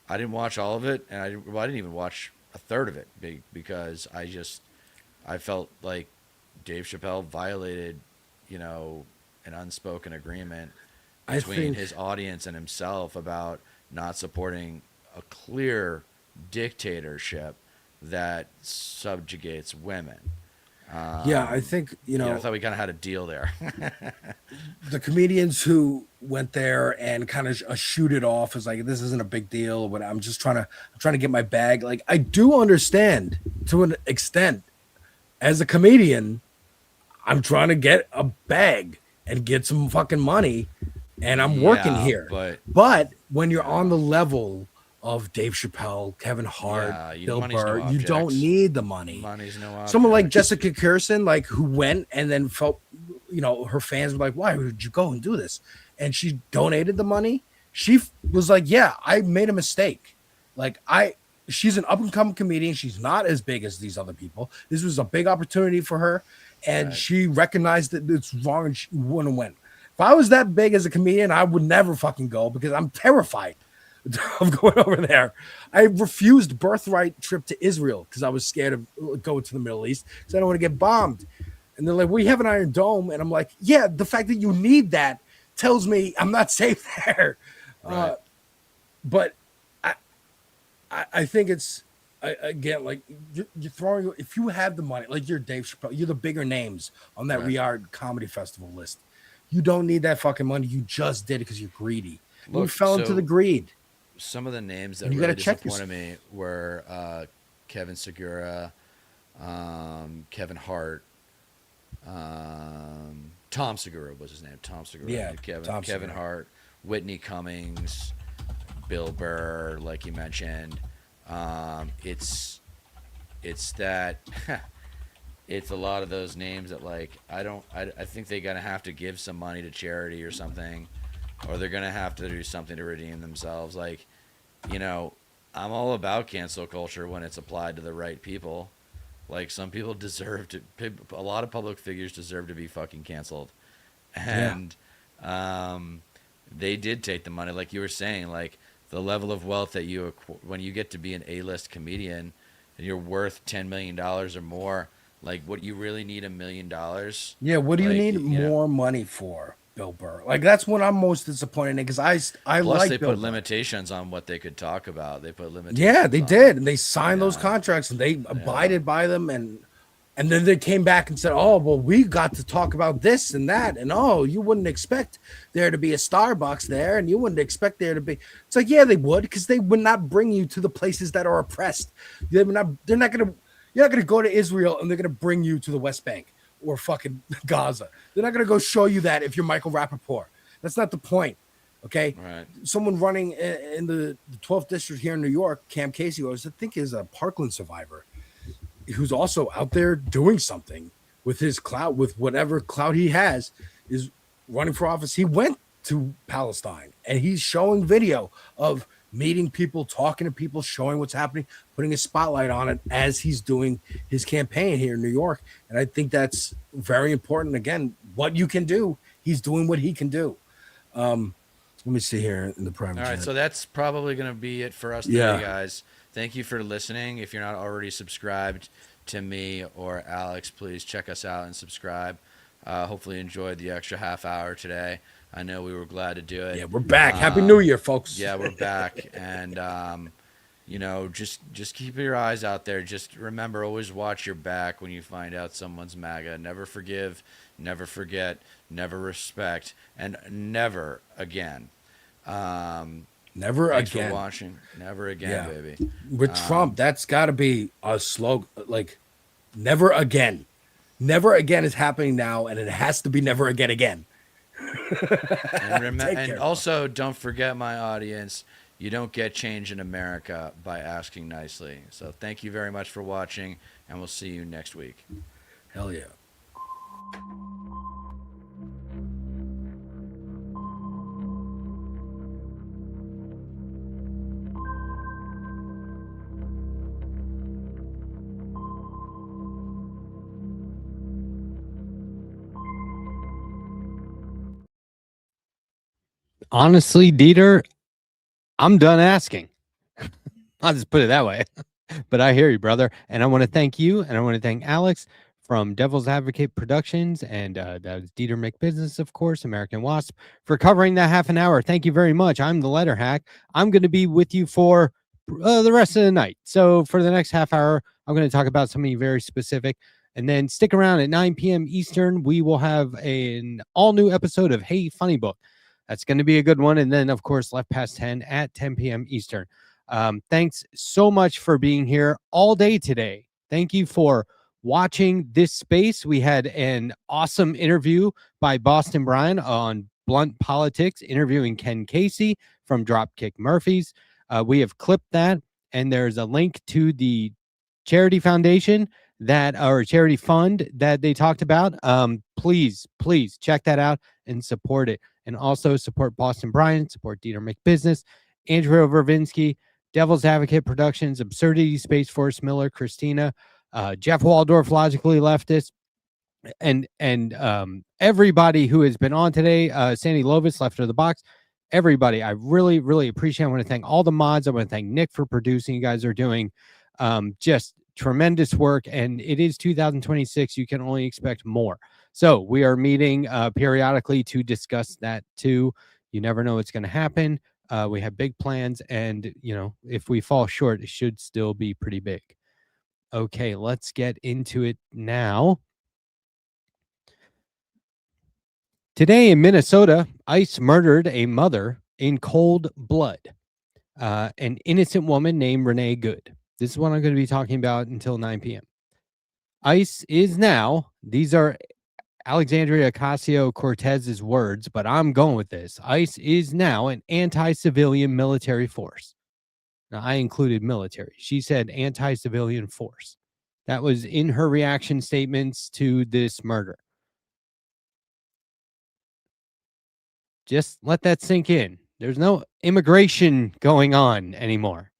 didn't watch all of it, and I didn't even watch a third of it because I felt like Dave Chappelle violated, an unspoken agreement between his audience and himself about not supporting a clear dictatorship that subjugates women. Yeah, I think, I thought we kind of had a deal there. The comedians who went there and kind of shoot it off as like, this isn't a big deal, but I'm trying to get my bag. Like, I do understand to an extent. As a comedian, I'm trying to get a bag and get some fucking money, and I'm working here. But when you're on the level of Dave Chappelle, Kevin Hart, Bill Burr, you don't need the money. Money's no object. Someone like Jessica Kirsten, like, who went and then felt, her fans were like, why would you go and do this? And she donated the money. She was like, yeah, I made a mistake. Like, she's an up-and-coming comedian. She's not as big as these other people. This was a big opportunity for her, and she recognized that it's wrong and she wouldn't win. If I was that big as a comedian, I would never fucking go because I'm terrified of going over there. I refused birthright trip to Israel because I was scared of going to the Middle East because I don't want to get bombed. And they're like, we have an Iron Dome. And I'm like, yeah, the fact that you need that tells me I'm not safe there. Right. But I think it's, again, like, you're throwing, if you have the money, like you're Dave Chappelle, you're the bigger names on that Riyadh Comedy Festival list. You don't need that fucking money. You just did it because you're greedy. You fell into the greed. Some of the names that really disappointed me were Kevin Segura, Kevin Hart, Tom Segura was his name. Tom Segura. Yeah, Kevin Hart, Whitney Cummings, Bill Burr, like you mentioned. It's that it's a lot of those names that, like, I think they're gonna have to give some money to charity or something, or they're gonna have to do something to redeem themselves. Like, I'm all about cancel culture when it's applied to the right people. Like, some people deserve to, a lot of public figures deserve to be fucking canceled. And they did take the money, like you were saying, like the level of wealth that when you get to be an A-list comedian and you're worth $10 million or more, like, what you really need $1 million? Yeah, what do you need more money for, Bill Burr? Like, that's what I'm most disappointed in, because I Plus, like they Bill put Burr. limitations on what they could talk about. They put limitations. Yeah, they did, and they signed those contracts, and they abided by them, and then they came back and said, "Oh, well, we got to talk about this and that, and oh, you wouldn't expect there to be a Starbucks there, and you wouldn't expect there to be." It's like, yeah, they would, because they would not bring you to the places that are oppressed. They're not gonna. You're not gonna go to Israel, and they're gonna bring you to the West Bank or fucking Gaza. They're not gonna go show you that if you're Michael Rappaport. That's not the point. Okay. Right. Someone running in the 12th district here in New York, Cam Casey, I think is a Parkland survivor, who's also out there doing something with his clout, with whatever clout he has, is running for office. He went to Palestine and he's showing video of meeting people, talking to people, showing what's happening, putting a spotlight on it as he's doing his campaign here in New York. And I think that's very important. Again, what you can do, he's doing what he can do. Let me see here in the private All right, chat. so that's probably going to be it for us today, guys. Thank you for listening. If you're not already subscribed to me or Alex, please check us out and subscribe. Hopefully you enjoyed the extra half hour today. I know we were glad to do it. Yeah, we're back. Happy New Year, folks. Yeah, we're back. And, just keep your eyes out there. Just remember, always watch your back when you find out someone's MAGA. Never forgive, never forget, never respect, and never again. Never thanks again. For watching. Never again, baby. With Trump, that's got to be a slogan. Like, never again. Never again is happening now, and it has to be never again again. And also, don't forget, my audience, you don't get change in America by asking nicely. So thank you very much for watching, and we'll see you next week. Hell yeah. honestly, Deter, I'm done asking. I'll just put it that way. But I hear you, brother. And I want to thank you, and I want to thank Alex from Devil's Advocate Productions, and that was Deter McBizness, of course, American Wasp, for covering that half an hour. Thank you very much. I'm the Letterhack. I'm going to be with you for the rest of the night. So for the next half hour, I'm going to talk about something very specific. And then stick around at 9 p.m. Eastern. We will have an all-new episode of Hey Funny Book. That's going to be a good one. And then, of course, Left Past 10 at 10 p.m. Eastern. Thanks so much for being here all day today. Thank you for watching this space. We had an awesome interview by Boston Brian on Blunt Politics, interviewing Ken Casey from Dropkick Murphys. We have clipped that, and there's a link to the charity foundation or charity fund that they talked about. Please check that out and support it. And also support Boston Brian, support Deter McBizness, Andrea Rovenski, Devil's Advocate Productions, Absurdity, Space Force Miller, Christina, Jeff Waldorf, Logically Leftist, and everybody who has been on today, Sandee, Lovas, Left of the Box, everybody. I really appreciate it. I want to thank all the mods. I want to thank Nick for producing. You guys are doing just tremendous work, and it is 2026. You can only expect more. So we are meeting periodically to discuss that too. You never know what's going to happen. We have big plans, and if we fall short, it should still be pretty big. Okay, let's get into it now. Today in Minnesota, ICE murdered a mother in cold blood. An innocent woman named Renee Good. This is what I'm going to be talking about until 9 p.m. ICE is now, these are Alexandria Ocasio-Cortez's words, but I'm going with this. ICE is now an anti-civilian military force. Now, I included military. She said anti-civilian force. That was in her reaction statements to this murder. Just let that sink in. There's no immigration going on anymore.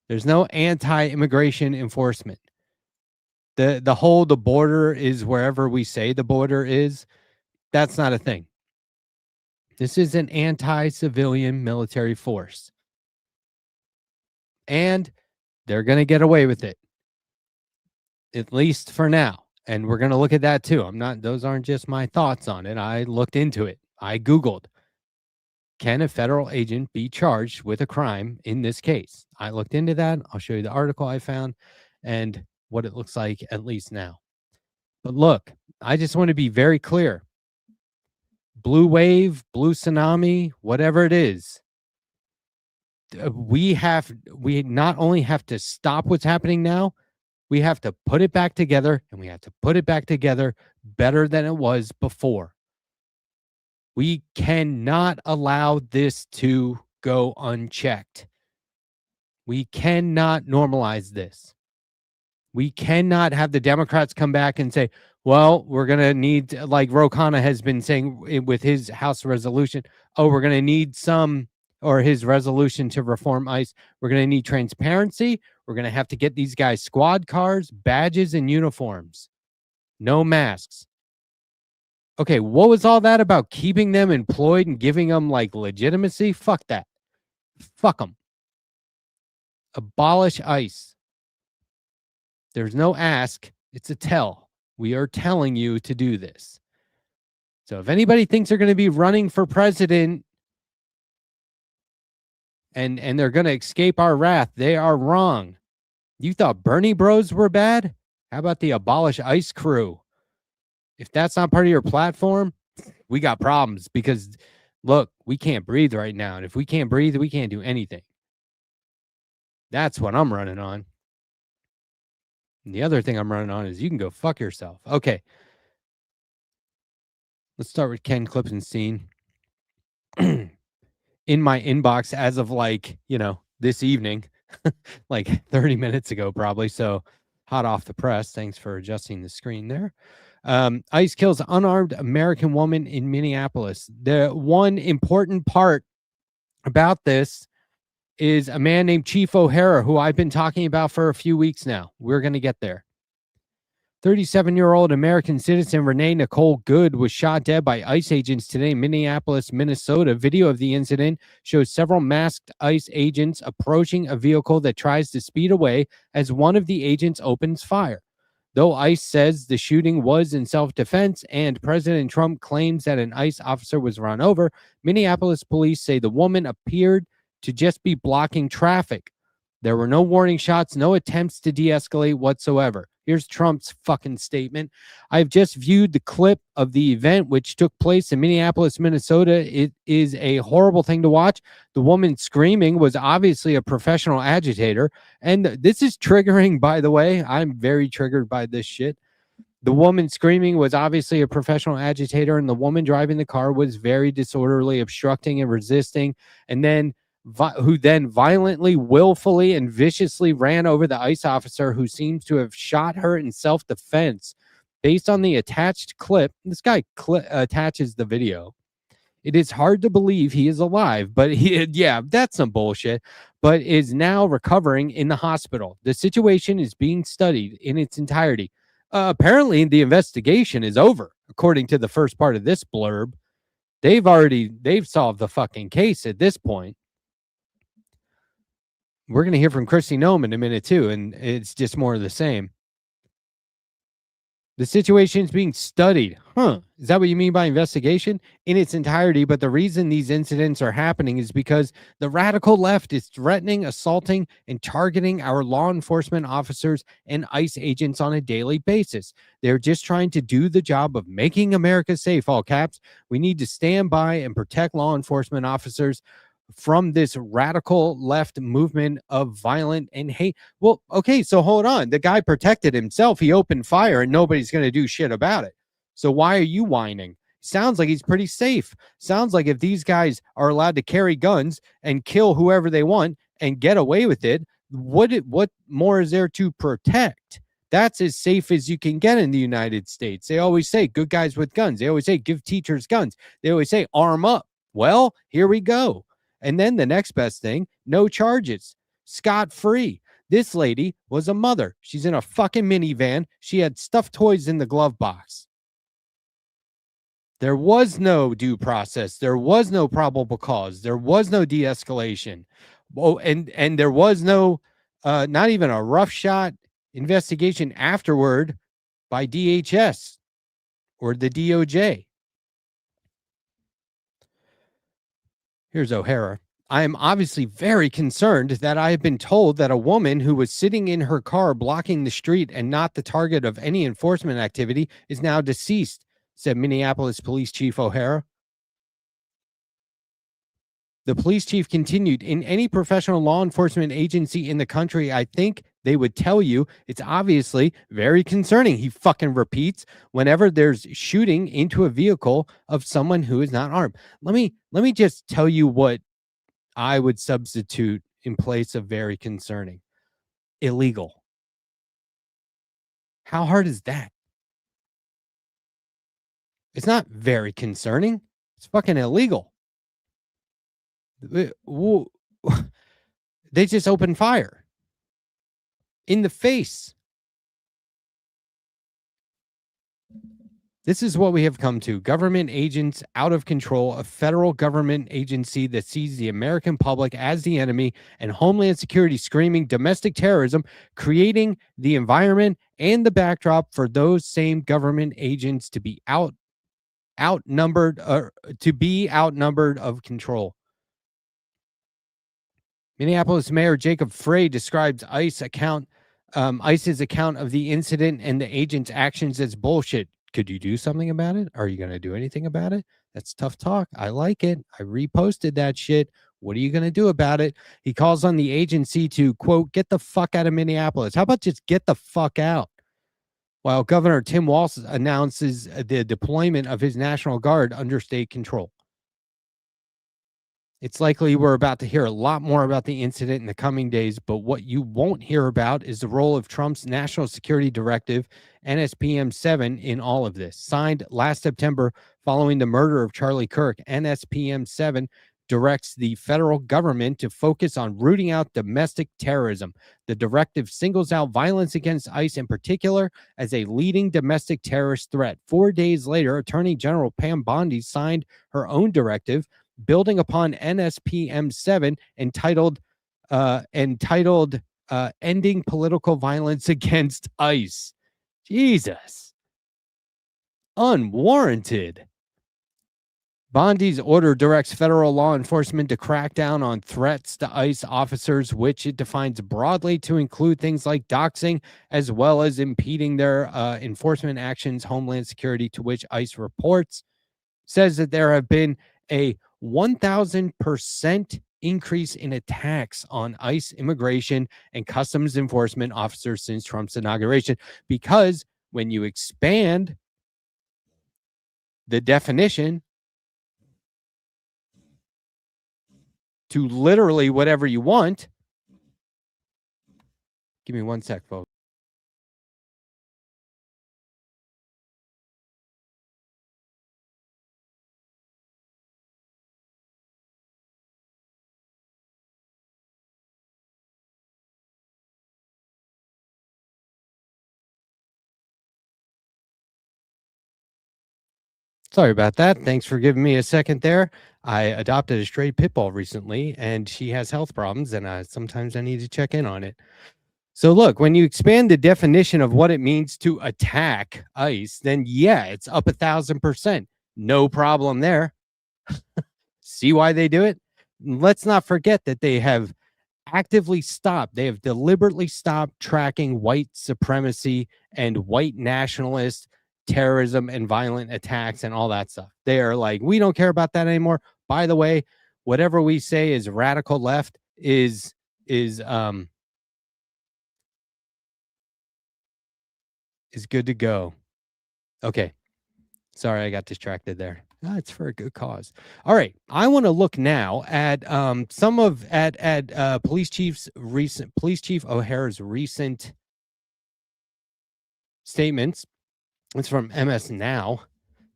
There's no anti-immigration enforcement. The border is wherever we say the border is. That's not a thing. This is an anti-civilian military force. And they're going to get away with it. At least for now. And we're going to look at that too. Those aren't just my thoughts on it. I looked into it. I Googled, can a federal agent be charged with a crime in this case? I looked into that. I'll show you the article I found and what it looks like, at least now. But look, I just want to be very clear. Blue wave, blue tsunami, whatever it is, we not only have to stop what's happening now, we have to put it back together, and we have to put it back together better than it was before. We cannot allow this to go unchecked. We cannot normalize this. We cannot have the Democrats come back and say, well, we're going to need, like Ro Khanna has been saying with his House resolution, we're going to need his resolution to reform ICE. We're going to need transparency. We're going to have to get these guys squad cars, badges, and uniforms. No masks. Okay, what was all that about keeping them employed and giving them legitimacy? Fuck that. Fuck them. Abolish ICE. There's no ask, it's a tell. We are telling you to do this. So if anybody thinks they're going to be running for president and they're going to escape our wrath, they are wrong. You thought Bernie bros were bad? How about the Abolish ICE crew? If that's not part of your platform, we got problems because, look, we can't breathe right now. And if we can't breathe, we can't do anything. That's what I'm running on. And the other thing I'm running on is you can go fuck yourself. Okay. Let's start with Ken Klippenstein. In my inbox as of this evening, 30 minutes ago, probably. So hot off the press. Thanks for adjusting the screen there. ICE kills unarmed American woman in Minneapolis. The one important part about this is a man named Chief O'Hara, who I've been talking about for a few weeks now. We're going to get there. 37-year-old American citizen Renee Nicole Good was shot dead by ICE agents today in Minneapolis, Minnesota. Video of the incident shows several masked ICE agents approaching a vehicle that tries to speed away as one of the agents opens fire. Though ICE says the shooting was in self-defense and President Trump claims that an ICE officer was run over, Minneapolis police say the woman appeared to just be blocking traffic. There were no warning shots, no attempts to de-escalate whatsoever. Here's Trump's fucking statement. I've just viewed the clip of the event which took place in Minneapolis, Minnesota. It is a horrible thing to watch. The woman screaming was obviously a professional agitator. And this is triggering, by the way. I'm very triggered by this shit. The woman screaming was obviously a professional agitator, and the woman driving the car was very disorderly, obstructing and resisting, and then who then violently, willfully, and viciously ran over the ICE officer who seems to have shot her in self-defense. Based on the attached clip, this guy attaches the video. It is hard to believe he is alive, but yeah, that's some bullshit, but is now recovering in the hospital. The situation is being studied in its entirety. Apparently, the investigation is over, according to the first part of this blurb. They've solved the fucking case at this point. We're going to hear from Kristi Noem in a minute, too, and it's just more of the same. The situation is being studied. Is that what you mean by investigation? In its entirety, but the reason these incidents are happening is because the radical left is threatening, assaulting, and targeting our law enforcement officers and ICE agents on a daily basis. They're just trying to do the job of making America safe, all caps. We need to stand by and protect law enforcement officers from this radical left movement of violent and hate. Well, okay, so hold on. The guy protected himself. He opened fire and nobody's going to do shit about it. So why are you whining? Sounds like he's pretty safe. Sounds like if these guys are allowed to carry guns and kill whoever they want and get away with it, what more is there to protect? That's as safe as you can get in the United States. They always say good guys with guns. They always say give teachers guns. They always say arm up. Well, here we go. And then the next best thing, no charges, scot-free. This lady was a mother. She's in a fucking minivan. She had stuffed toys in the glove box. There was no due process. There was no probable cause. There was no de-escalation. Oh, and there was no, not even a rough shot investigation afterward by DHS or the DOJ. Here's O'Hara. I am obviously very concerned that I have been told that a woman who was sitting in her car blocking the street and not the target of any enforcement activity is now deceased, said Minneapolis Police Chief O'Hara. The police chief continued, in any professional law enforcement agency in the country, I think they would tell you it's obviously very concerning. He fucking repeats whenever there's shooting into a vehicle of someone who is not armed. Let me just tell you what I would substitute in place of very concerning. Illegal. How hard is that? It's not very concerning. It's fucking illegal. They just opened fire in the face. This is what we have come to. Government agents out of control, a federal government agency that sees the American public as the enemy, and Homeland Security screaming domestic terrorism, creating the environment and the backdrop for those same government agents to be outnumbered of control. Minneapolis Mayor Jacob Frey describes ICE's account of the incident and the agent's actions as bullshit. Could you do something about it? Are you going to do anything about it? That's tough talk. I like it. I reposted that shit. What are you going to do about it? He calls on the agency to, quote, get the fuck out of Minneapolis. How about just get the fuck out? While Governor Tim Walz announces the deployment of his National Guard under state control. It's likely we're about to hear a lot more about the incident in the coming days, but what you won't hear about is the role of Trump's National Security Directive, NSPM 7, in all of this. Signed last September following the murder of Charlie Kirk, NSPM 7 directs the federal government to focus on rooting out domestic terrorism. The directive singles out violence against ICE in particular as a leading domestic terrorist threat. 4 days later, Attorney General Pam Bondi signed her own directive building upon NSPM 7 entitled Ending Political Violence Against ICE. Jesus. Unwarranted. Bondi's order directs federal law enforcement to crack down on threats to ICE officers, which it defines broadly to include things like doxing, as well as impeding their enforcement actions. Homeland Security, to which ICE reports, says that there have been a 1,000% increase in attacks on ICE immigration and customs enforcement officers since Trump's inauguration. Because when you expand the definition to literally whatever you want. Give me 1 sec, folks. Sorry about that. Thanks for giving me a second there. I adopted a stray pit bull recently, and she has health problems, and sometimes I need to check in on it. So look, when you expand the definition of what it means to attack ICE, then yeah, it's up 1,000%. No problem there. See why they do it? Let's not forget that they have actively stopped. They have deliberately stopped tracking white supremacy and white nationalist terrorism and violent attacks and all that stuff. They are like, we don't care about that anymore. By the way, whatever we say is radical left is good to go. Okay. Sorry, I got distracted there. It's for a good cause. All right. I want to look now at Police Chief O'Hara's recent statements. It's from MS Now.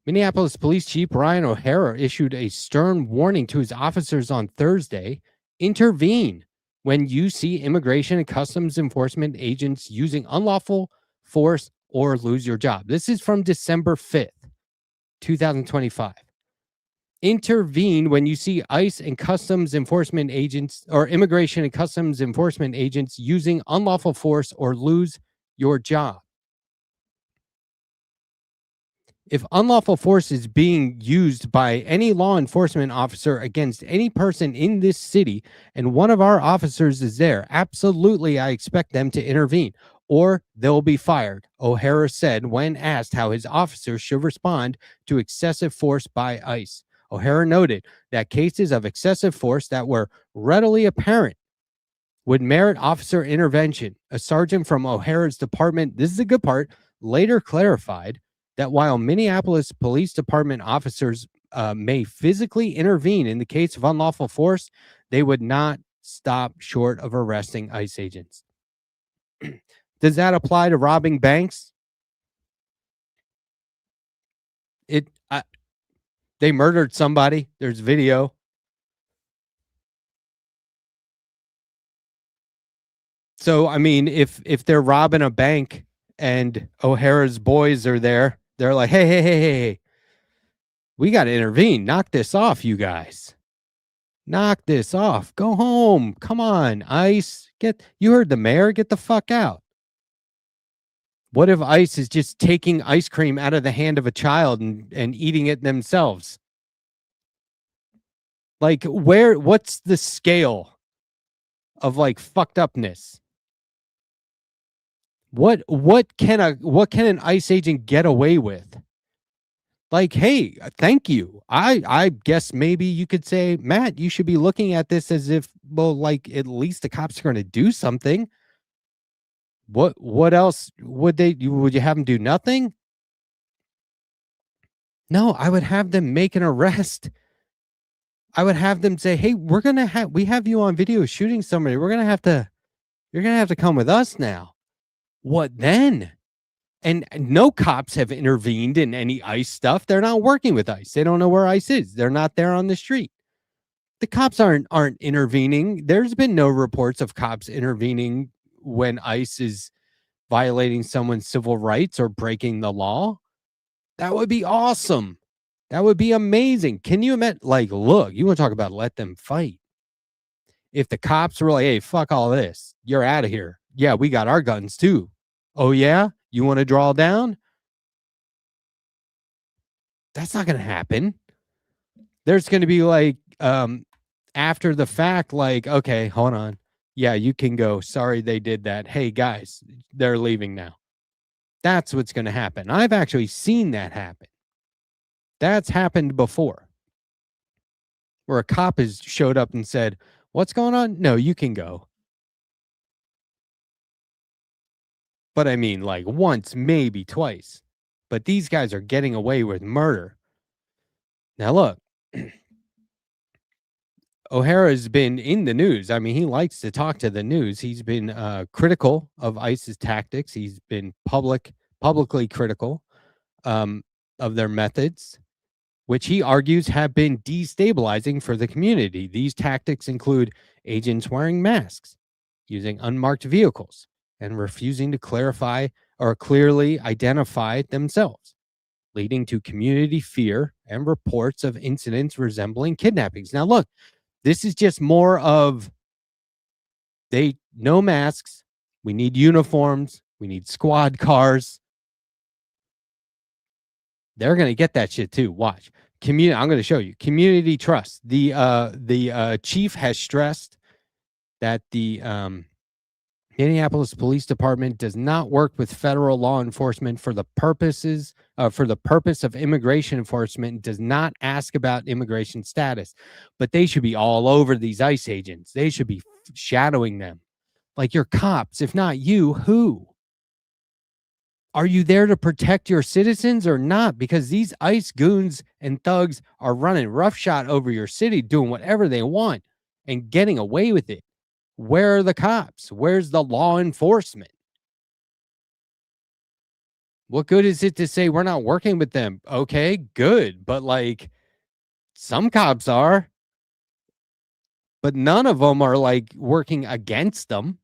Minneapolis Police Chief Brian O'Hara issued a stern warning to his officers on Thursday. Intervene when you see immigration and customs enforcement agents using unlawful force or lose your job. This is from December 5th, 2025. Intervene when you see ICE and customs enforcement agents or immigration and customs enforcement agents using unlawful force or lose your job. If unlawful force is being used by any law enforcement officer against any person in this city and one of our officers is there, absolutely I expect them to intervene or they'll be fired, O'Hara said when asked how his officers should respond to excessive force by ICE. O'Hara noted that cases of excessive force that were readily apparent would merit officer intervention. A sergeant from O'Hara's department, this is a good part, later clarified that while Minneapolis Police Department officers may physically intervene in the case of unlawful force, they would not stop short of arresting ICE agents. Does that apply to robbing banks? They murdered somebody. There's video. So, I mean, if they're robbing a bank and O'Hara's boys are there, they're like, hey, we got to intervene. Knock this off, you guys. Knock this off. Go home. Come on, ICE. You heard the mayor. Get the fuck out. What if ICE is just taking ice cream out of the hand of a child and eating it themselves? Like, what's the scale of like fucked upness? What can an ICE agent get away with? Like, hey, thank you. I guess maybe you could say, Matt, you should be looking at this as if, well, like at least the cops are going to do something. What else would you have them do? Nothing? No, I would have them make an arrest. I would have them say, hey, we have you on video shooting somebody. You're going to have to come with us now. What then? And no cops have intervened in any ICE stuff. They're not working with ICE. They don't know where ICE is. They're not there on the street. The cops aren't intervening. There's been no reports of cops intervening when ICE is violating someone's civil rights or breaking the law. That would be awesome. That would be amazing. Can you imagine? Like, look, you want to talk about let them fight. If the cops were like, hey, fuck all this, you're out of here. Yeah, we got our guns too. Oh, yeah? You want to draw down? That's not going to happen. There's going to be like, after the fact, like, okay, hold on. Yeah, you can go. Sorry they did that. Hey, guys, they're leaving now. That's what's going to happen. I've actually seen that happen. That's happened before. Where a cop has showed up and said, what's going on? No, you can go. But I mean, like once, maybe twice. But these guys are getting away with murder. Now, look. O'Hara's been in the news. I mean, he likes to talk to the news. He's been critical of ICE's tactics. He's been publicly critical of their methods, which he argues have been destabilizing for the community. These tactics include agents wearing masks, using unmarked vehicles, and refusing to clarify or clearly identify themselves, leading to community fear and reports of incidents resembling kidnappings. Now, look, this is just more of no masks. We need uniforms. We need squad cars. They're going to get that shit too. Watch. I'm going to show you. Community trust. The chief has stressed that the Minneapolis Police Department does not work with federal law enforcement for the purpose of immigration enforcement, and does not ask about immigration status. But they should be all over these ICE agents. They should be shadowing them. Like, you're cops. If not you, who? Are you there to protect your citizens or not? Because these ICE goons and thugs are running roughshod over your city, doing whatever they want and getting away with it. Where are the cops? Where's the law enforcement? What good is it to say we're not working with them? Okay, good. But like, some cops are. But none of them are like working against them.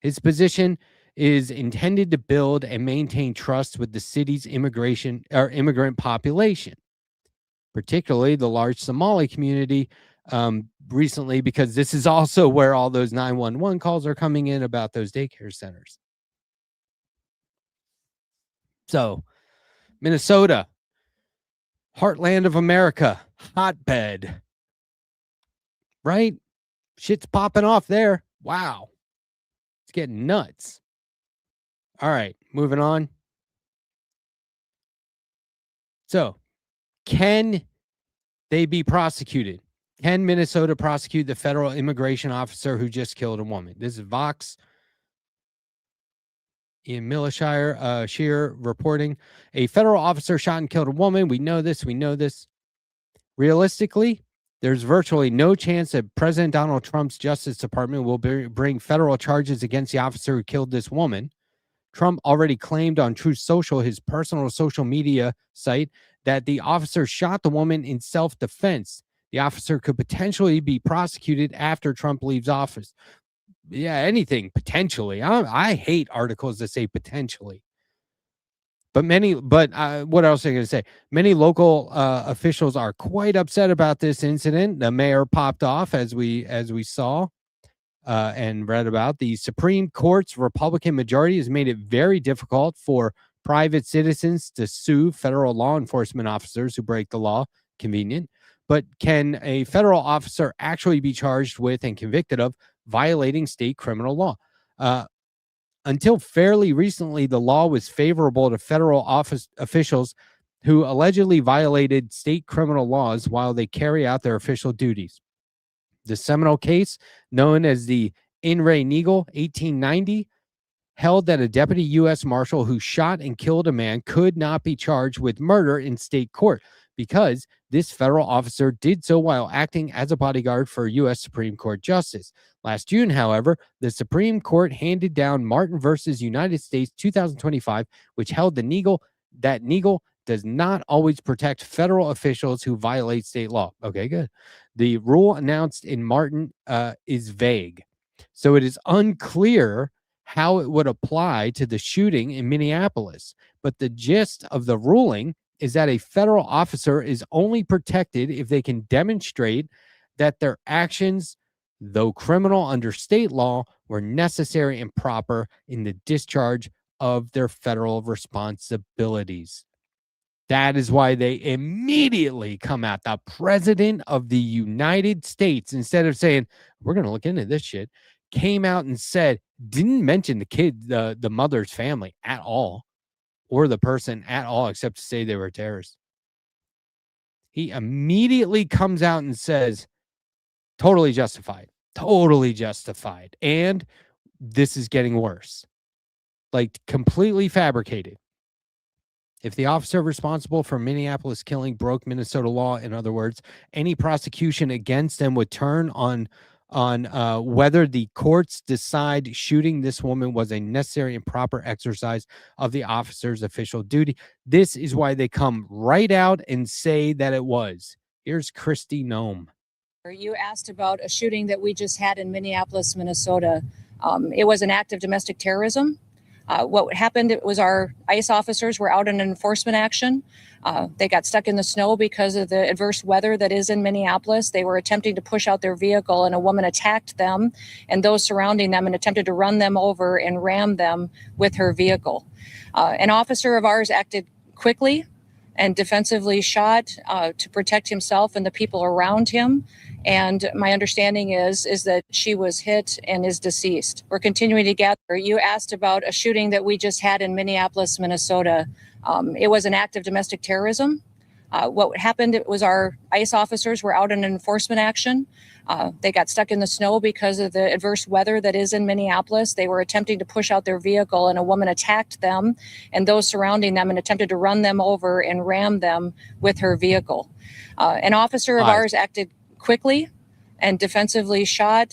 His position is intended to build and maintain trust with the city's immigrant population, particularly the large Somali community recently, because this is also where all those 911 calls are coming in about those daycare centers. So, Minnesota, heartland of America, hotbed, right? Shit's popping off there. Wow. It's getting nuts. All right, moving on. So, can they be prosecuted? Can Minnesota prosecute the federal immigration officer who just killed a woman? This is Vox in Millshire, Shear reporting. A federal officer shot and killed a woman. We know this. Realistically, there's virtually no chance that President Donald Trump's Justice Department will bring federal charges against the officer who killed this woman. Trump already claimed on Truth Social, his personal social media site, that the officer shot the woman in self-defense. The officer could potentially be prosecuted after Trump leaves office. Yeah, anything potentially. I hate articles that say potentially. But what else am I going to say? Many local officials are quite upset about this incident. The mayor popped off, as we saw and read about. The Supreme Court's Republican majority has made it very difficult for private citizens to sue federal law enforcement officers who break the law. Convenient. But can a federal officer actually be charged with and convicted of violating state criminal law? Until fairly recently, the law was favorable to federal office officials who allegedly violated state criminal laws while they carry out their official duties. The seminal case, known as the In re Nigel 1890, held that a deputy U.S. Marshal who shot and killed a man could not be charged with murder in state court because this federal officer did so while acting as a bodyguard for a U.S. Supreme Court justice. Last June, however, the Supreme Court handed down Martin versus United States 2025, which held that Nigel does not always protect federal officials who violate state law. Okay, good. The rule announced in Martin is vague, so it is unclear how it would apply to the shooting in Minneapolis. But the gist of the ruling is that a federal officer is only protected if they can demonstrate that their actions, though criminal under state law, were necessary and proper in the discharge of their federal responsibilities. That is why they immediately come at the president of the United States, instead of saying, we're going to look into this shit, came out and said, didn't mention the kid, the mother's family at all, or the person at all, except to say they were terrorists. He immediately comes out and says, totally justified, and this is getting worse, like completely fabricated. If the officer responsible for Minneapolis killing broke Minnesota law, in other words, any prosecution against them would turn on whether the courts decide shooting this woman was a necessary and proper exercise of the officer's official duty. This is why they come right out and say that it was. Here's Kristi Noem. You asked about a shooting that we just had in Minneapolis, Minnesota. It was an act of domestic terrorism. What happened, it was our ICE officers were out in an enforcement action. They got stuck in the snow because of the adverse weather that is in Minneapolis. They were attempting to push out their vehicle, and a woman attacked them and those surrounding them and attempted to run them over and ram them with her vehicle. An officer of ours acted quickly and defensively shot to protect himself and the people around him. And my understanding is that she was hit and is deceased. We're continuing to gather. You asked about a shooting that we just had in Minneapolis, Minnesota. It was an act of domestic terrorism. What happened, it was our ICE officers were out in an enforcement action. They got stuck in the snow because of the adverse weather that is in Minneapolis. They were attempting to push out their vehicle, and a woman attacked them and those surrounding them and attempted to run them over and ram them with her vehicle. An officer of ours acted quickly and defensively shot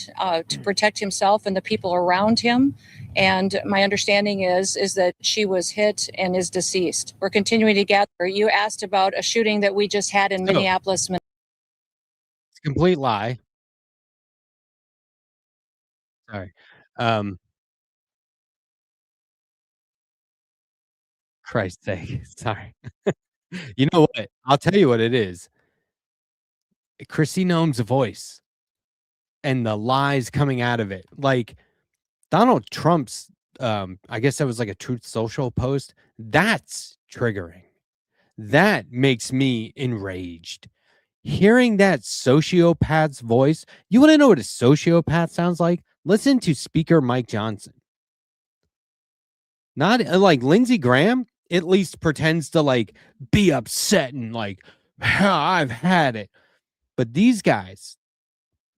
to protect himself and the people around him. And my understanding is that she was hit and is deceased. We're continuing to gather. You asked about a shooting that we just had in Minneapolis. It's a complete lie. Sorry. Christ's sake. Sorry. You know what? I'll tell you what it is. Kristi Noem's voice and the lies coming out of it. Like Donald Trump's, I guess that was like a Truth Social post. That's triggering. That makes me enraged. Hearing that sociopath's voice, you want to know what a sociopath sounds like? Listen to Speaker Mike Johnson. Not like Lindsey Graham, at least pretends to like be upset and like, I've had it. But these guys,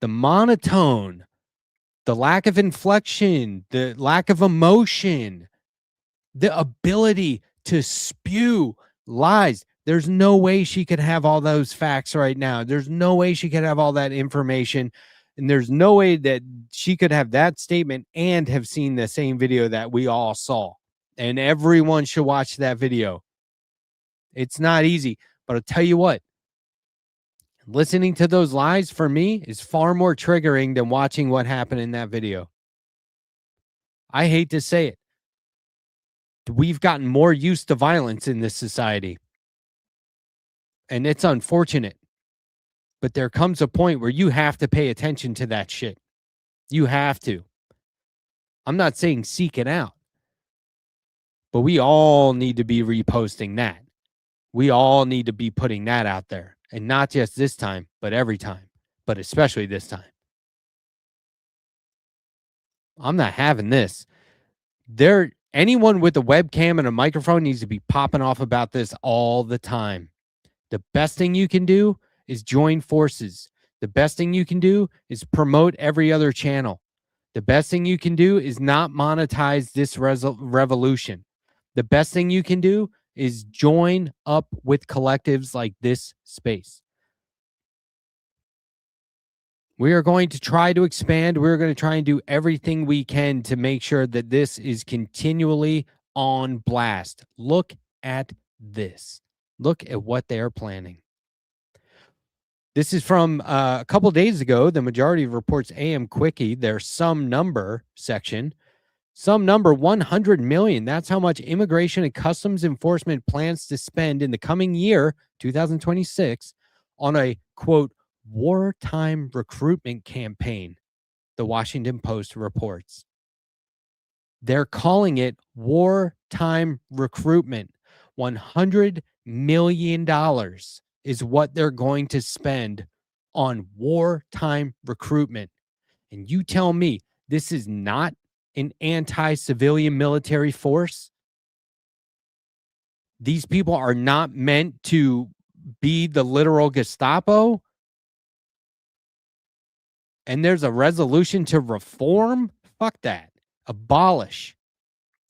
the monotone, the lack of inflection, the lack of emotion, the ability to spew lies. There's no way she could have all those facts right now. There's no way she could have all that information. And there's no way that she could have that statement and have seen the same video that we all saw. And everyone should watch that video. It's not easy, but I'll tell you what. Listening to those lies for me is far more triggering than watching what happened in that video. I hate to say it. We've gotten more used to violence in this society. And it's unfortunate. But there comes a point where you have to pay attention to that shit. You have to. I'm not saying seek it out. But we all need to be reposting that. We all need to be putting that out there. And not just this time, but every time. But especially this time. I'm not having this. Anyone with a webcam and a microphone needs to be popping off about this all the time. The best thing you can do is join forces. The best thing you can do is promote every other channel. The best thing you can do is not monetize this revolution. The best thing you can do is join up with collectives like this space. We are going to try to expand. We're going to try and do everything we can to make sure that this is continually on blast. Look at this. Look at what they are planning. This is from a couple days ago. The majority of reports AM Quickie, their some number section. Some number 100 million. That's how much Immigration and Customs Enforcement plans to spend in the coming year, 2026, on a, quote, wartime recruitment campaign, the Washington Post reports. They're calling it wartime recruitment. $100 million is what they're going to spend on wartime recruitment. And you tell me this is not an anti-civilian military force? These people are not meant to be the literal Gestapo? And there's a resolution to reform? Fuck that. Abolish.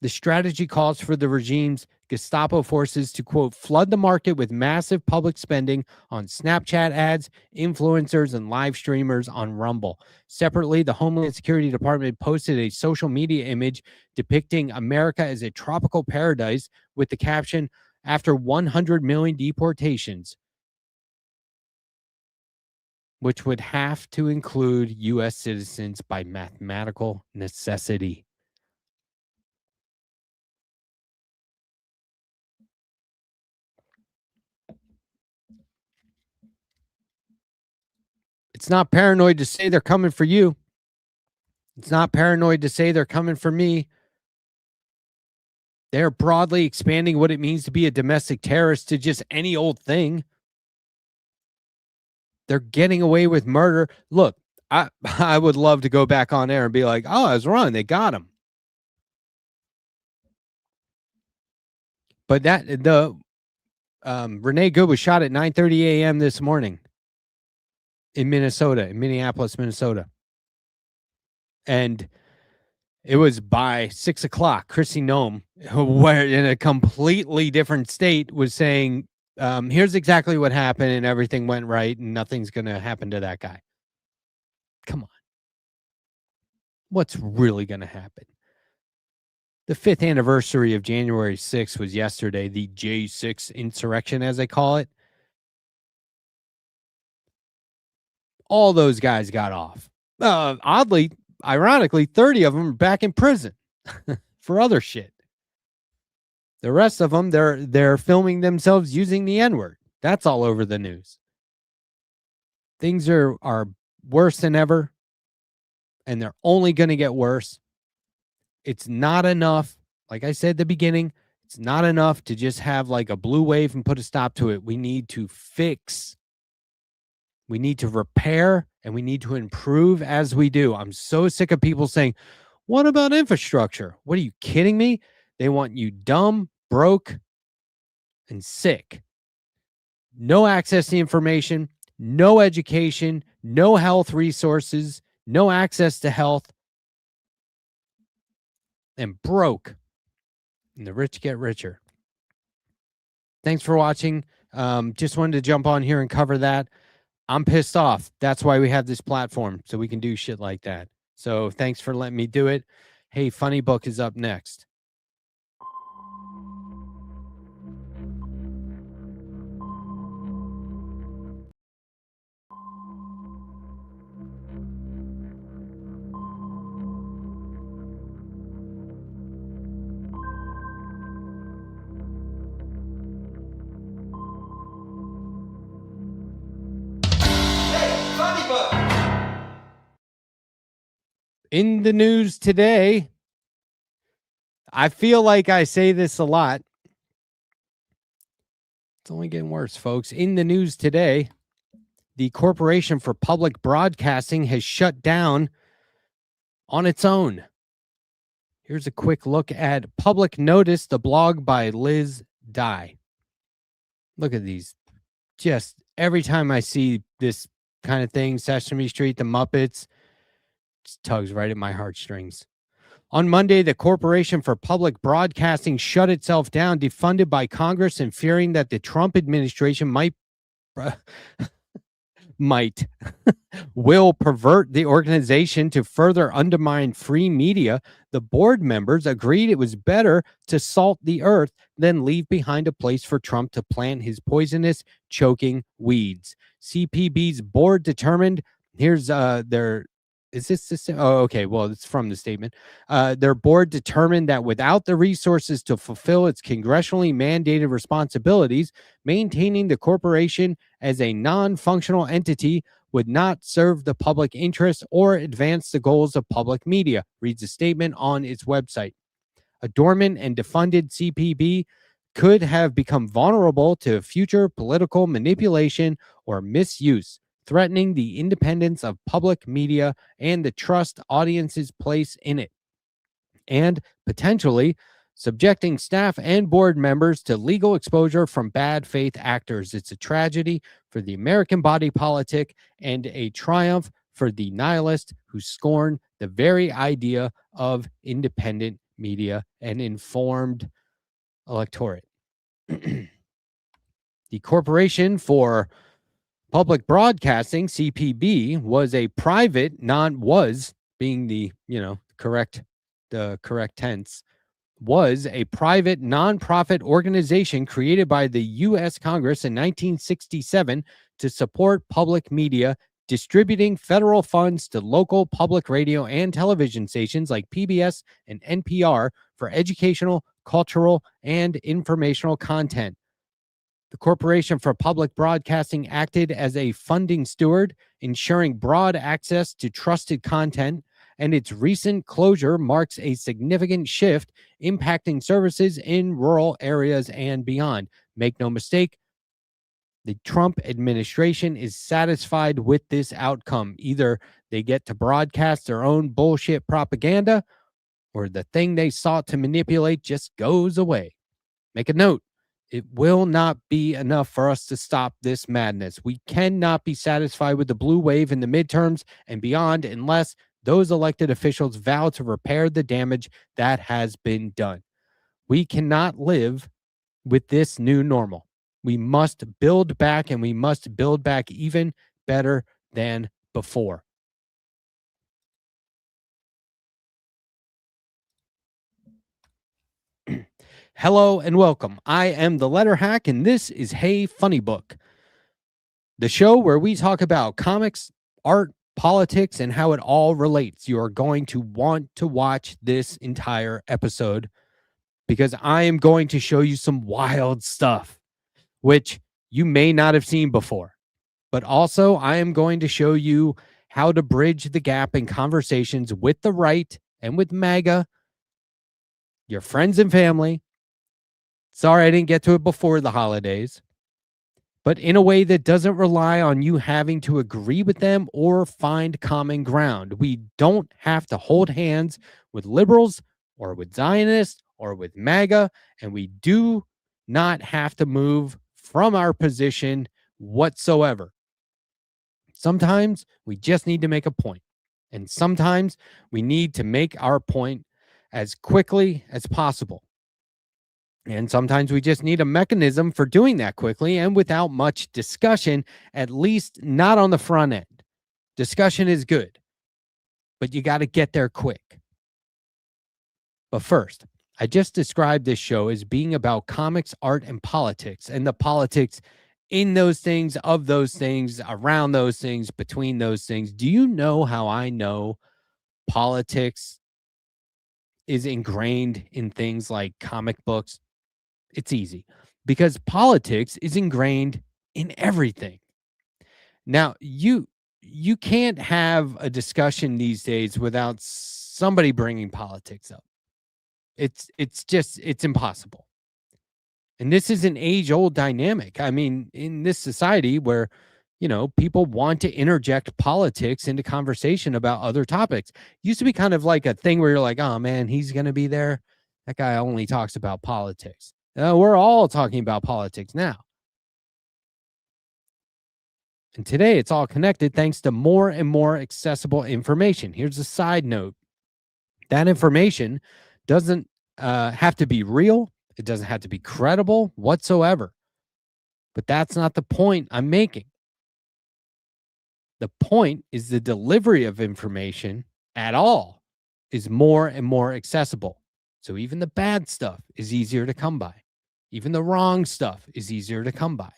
The strategy calls for the regime's Gestapo forces to, quote, flood the market with massive public spending on Snapchat ads, influencers, and live streamers on Rumble. Separately, the Homeland Security Department posted a social media image depicting America as a tropical paradise with the caption, after 100 million deportations, which would have to include U.S. citizens by mathematical necessity. It's not paranoid to say they're coming for you. It's not paranoid to say they're coming for me. They're broadly expanding what it means to be a domestic terrorist to just any old thing. They're getting away with murder. Look, I would love to go back on air and be like, oh, I was wrong. They got him. But Renee Good was shot at 9:30 a.m. this morning in Minnesota, in Minneapolis, Minnesota. And it was by 6 o'clock. Chrissy Nome, who in a completely different state, was saying, here's exactly what happened and everything went right and nothing's going to happen to that guy. Come on. What's really going to happen? The 5th anniversary of January 6th was yesterday, the J6 insurrection, as they call it. All those guys got off. Oddly, ironically, 30 of them are back in prison for other shit. The rest of them, they're filming themselves using the N-word. That's all over the news. Things are worse than ever, and they're only going to get worse. It's not enough. Like I said at the beginning, it's not enough to just have like a blue wave and put a stop to it. We need to fix. We need to repair, and we need to improve as we do. I'm so sick of people saying, what about infrastructure? What, are you kidding me? They want you dumb, broke, and sick. No access to information, no education, no health resources, no access to health, and broke. And the rich get richer. Thanks for watching. Just wanted to jump on here and cover that. I'm pissed off. That's why we have this platform, so we can do shit like that. So thanks for letting me do it. Hey, Funny Book is up next. In the news today, I feel like I say this a lot. It's only getting worse, folks. In the news today, the Corporation for Public Broadcasting has shut down on its own. Here's a quick look at Public Notice, the blog by Liz Dye. Look at these. Just every time I see this kind of thing, Sesame Street, the Muppets, just tugs right at my heartstrings. On Monday, the Corporation for Public Broadcasting shut itself down, defunded by Congress and fearing that the Trump administration might might will pervert the organization to further undermine free media, the board members agreed it was better to salt the earth than leave behind a place for Trump to plant his poisonous, choking weeds. CPB's board determined, here's their, is this the same? Oh, okay. Well, it's from the statement. Their board determined that without the resources to fulfill its congressionally mandated responsibilities, maintaining the corporation as a non-functional entity would not serve the public interest or advance the goals of public media, reads a statement on its website. A dormant and defunded CPB could have become vulnerable to future political manipulation or misuse, threatening the independence of public media and the trust audiences place in it, and potentially subjecting staff and board members to legal exposure from bad faith actors. It's a tragedy for the American body politic and a triumph for the nihilists who scorn the very idea of independent media and informed electorate. The Corporation for Public Broadcasting, CPB, was a private, was being the correct tense, was a private nonprofit organization created by the U.S. Congress in 1967 to support public media, distributing federal funds to local public radio and television stations like PBS and NPR for educational, cultural, and informational content. The Corporation for Public Broadcasting acted as a funding steward, ensuring broad access to trusted content, and its recent closure marks a significant shift impacting services in rural areas and beyond. Make no mistake, the Trump administration is satisfied with this outcome. Either they get to broadcast their own bullshit propaganda, or the thing they sought to manipulate just goes away. Make a note. It will not be enough for us to stop this madness. We cannot be satisfied with the blue wave in the midterms and beyond unless those elected officials vow to repair the damage that has been done. We cannot live with this new normal. We must build back, and we must build back even better than before. Hello and welcome. I am the Letterhack, and this is Hey Funny Book, the show where we talk about comics, art, politics, and how it all relates. You are going to want to watch this entire episode because I am going to show you some wild stuff, which you may not have seen before. But also, I am going to show you how to bridge the gap in conversations with the right and with MAGA, your friends and family. Sorry, I didn't get to it before the holidays, but in a way that doesn't rely on you having to agree with them or find common ground. We don't have to hold hands with liberals or with Zionists or with MAGA, and we do not have to move from our position whatsoever. Sometimes we just need to make a point, and sometimes we need to make our point as quickly as possible. And sometimes we just need a mechanism for doing that quickly and without much discussion, at least not on the front end. Discussion is good, but you got to get there quick. But first, I just described this show as being about comics, art, and politics, and the politics in those things, of those things, around those things, between those things. Do you know how I know politics is ingrained in things like comic books? It's easy, because politics is ingrained in everything. Now, you can't have a discussion these days without somebody bringing politics up. It's impossible. And this is an age-old dynamic. I mean, in this society where, people want to interject politics into conversation about other topics. It used to be kind of like a thing where you're like, oh man, he's going to be there. That guy only talks about politics. We're all talking about politics now. And today it's all connected thanks to more and more accessible information. Here's a side note. That information doesn't have to be real. It doesn't have to be credible whatsoever. But that's not the point I'm making. The point is the delivery of information at all is more and more accessible. So even the bad stuff is easier to come by. Even the wrong stuff is easier to come by.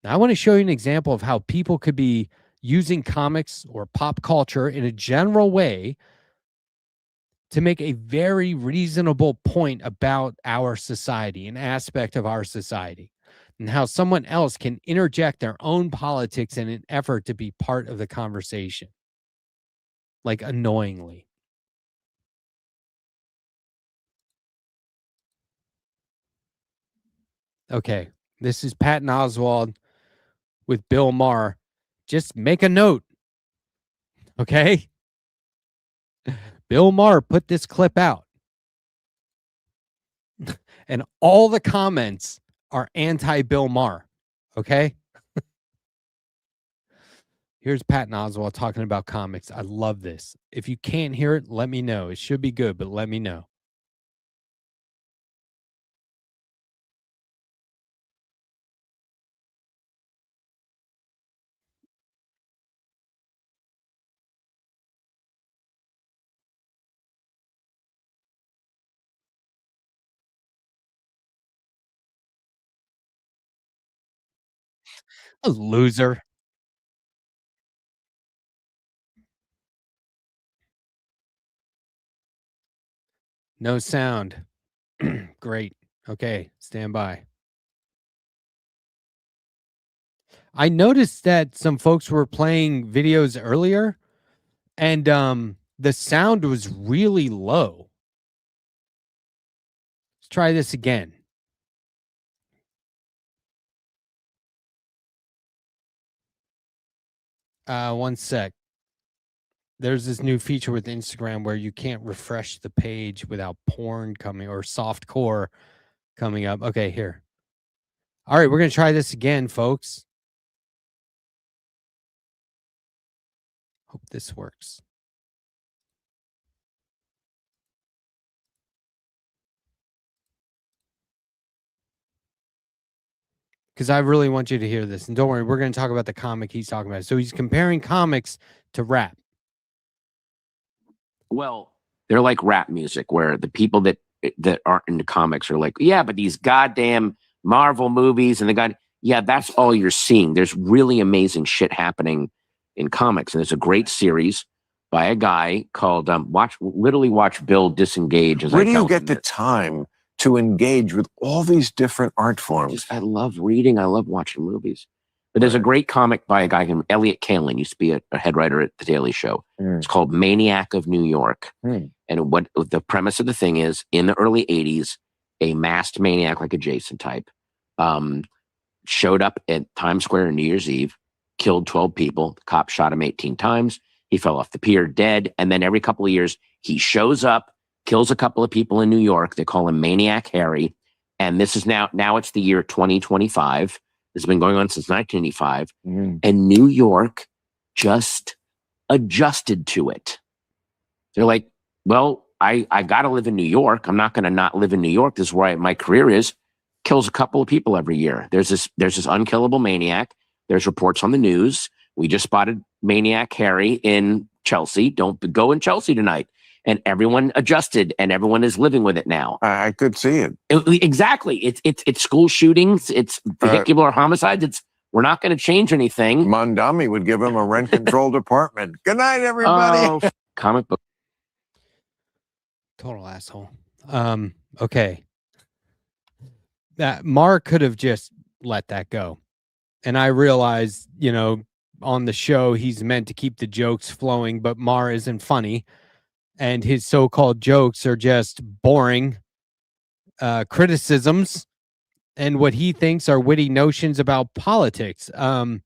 Now, I want to show you an example of how people could be using comics or pop culture in a general way to make a very reasonable point about our society, an aspect of our society, and how someone else can interject their own politics in an effort to be part of the conversation, like annoyingly. Okay, this is Patton Oswalt with Bill Maher. Just make a note, okay? Bill Maher put this clip out, and all the comments are anti-Bill Maher, okay? Here's Patton Oswalt talking about comics. I love this. If you can't hear it, let me know. It should be good, but let me know. A loser. No sound. Great. Okay, stand by. I noticed that some folks were playing videos earlier, and the sound was really low. Let's try this again. One sec. There's this new feature with Instagram where you can't refresh the page without porn coming or softcore coming up. Okay, here. All right, we're going to try this again, folks. Hope this works. Because I really want you to hear this. And don't worry, we're going to talk about the comic he's talking about. So he's comparing comics to rap. Well, they're like rap music, where the people that aren't into comics are like, yeah, but these goddamn Marvel movies and yeah, that's all you're seeing. There's really amazing shit happening in comics. And there's a great series by a guy called watch Bill disengage. Where do you get the time to engage with all these different art forms? I love reading. I love watching movies. But there's a great comic by a guy named Elliot Kalan, used to be a head writer at The Daily Show. It's called Maniac of New York. And what the premise of the thing is, in the early 80s, a masked maniac like a Jason type showed up at Times Square on New Year's Eve, killed 12 people. The cops shot him 18 times. He fell off the pier dead. And then every couple of years, he shows up, kills a couple of people in New York. They call him Maniac Harry. And this is now it's the year 2025. This has been going on since 1985. And New York just adjusted to it. They're like, well, I got to live in New York. I'm not going to not live in New York. This is where my career is. Kills a couple of people every year. There's this unkillable maniac. There's reports on the news. We just spotted Maniac Harry in Chelsea. Don't go in Chelsea tonight. And everyone adjusted, and everyone is living with it now. I could see it. Exactly. It's school shootings. It's vehicular homicides. We're not going to change anything. Mondami would give him a rent-controlled apartment. Good night, everybody. Comic book. Total asshole. Okay. That Mark could have just let that go. And I realized, on the show, he's meant to keep the jokes flowing, but Mar isn't funny. And his so-called jokes are just boring criticisms and what he thinks are witty notions about politics. And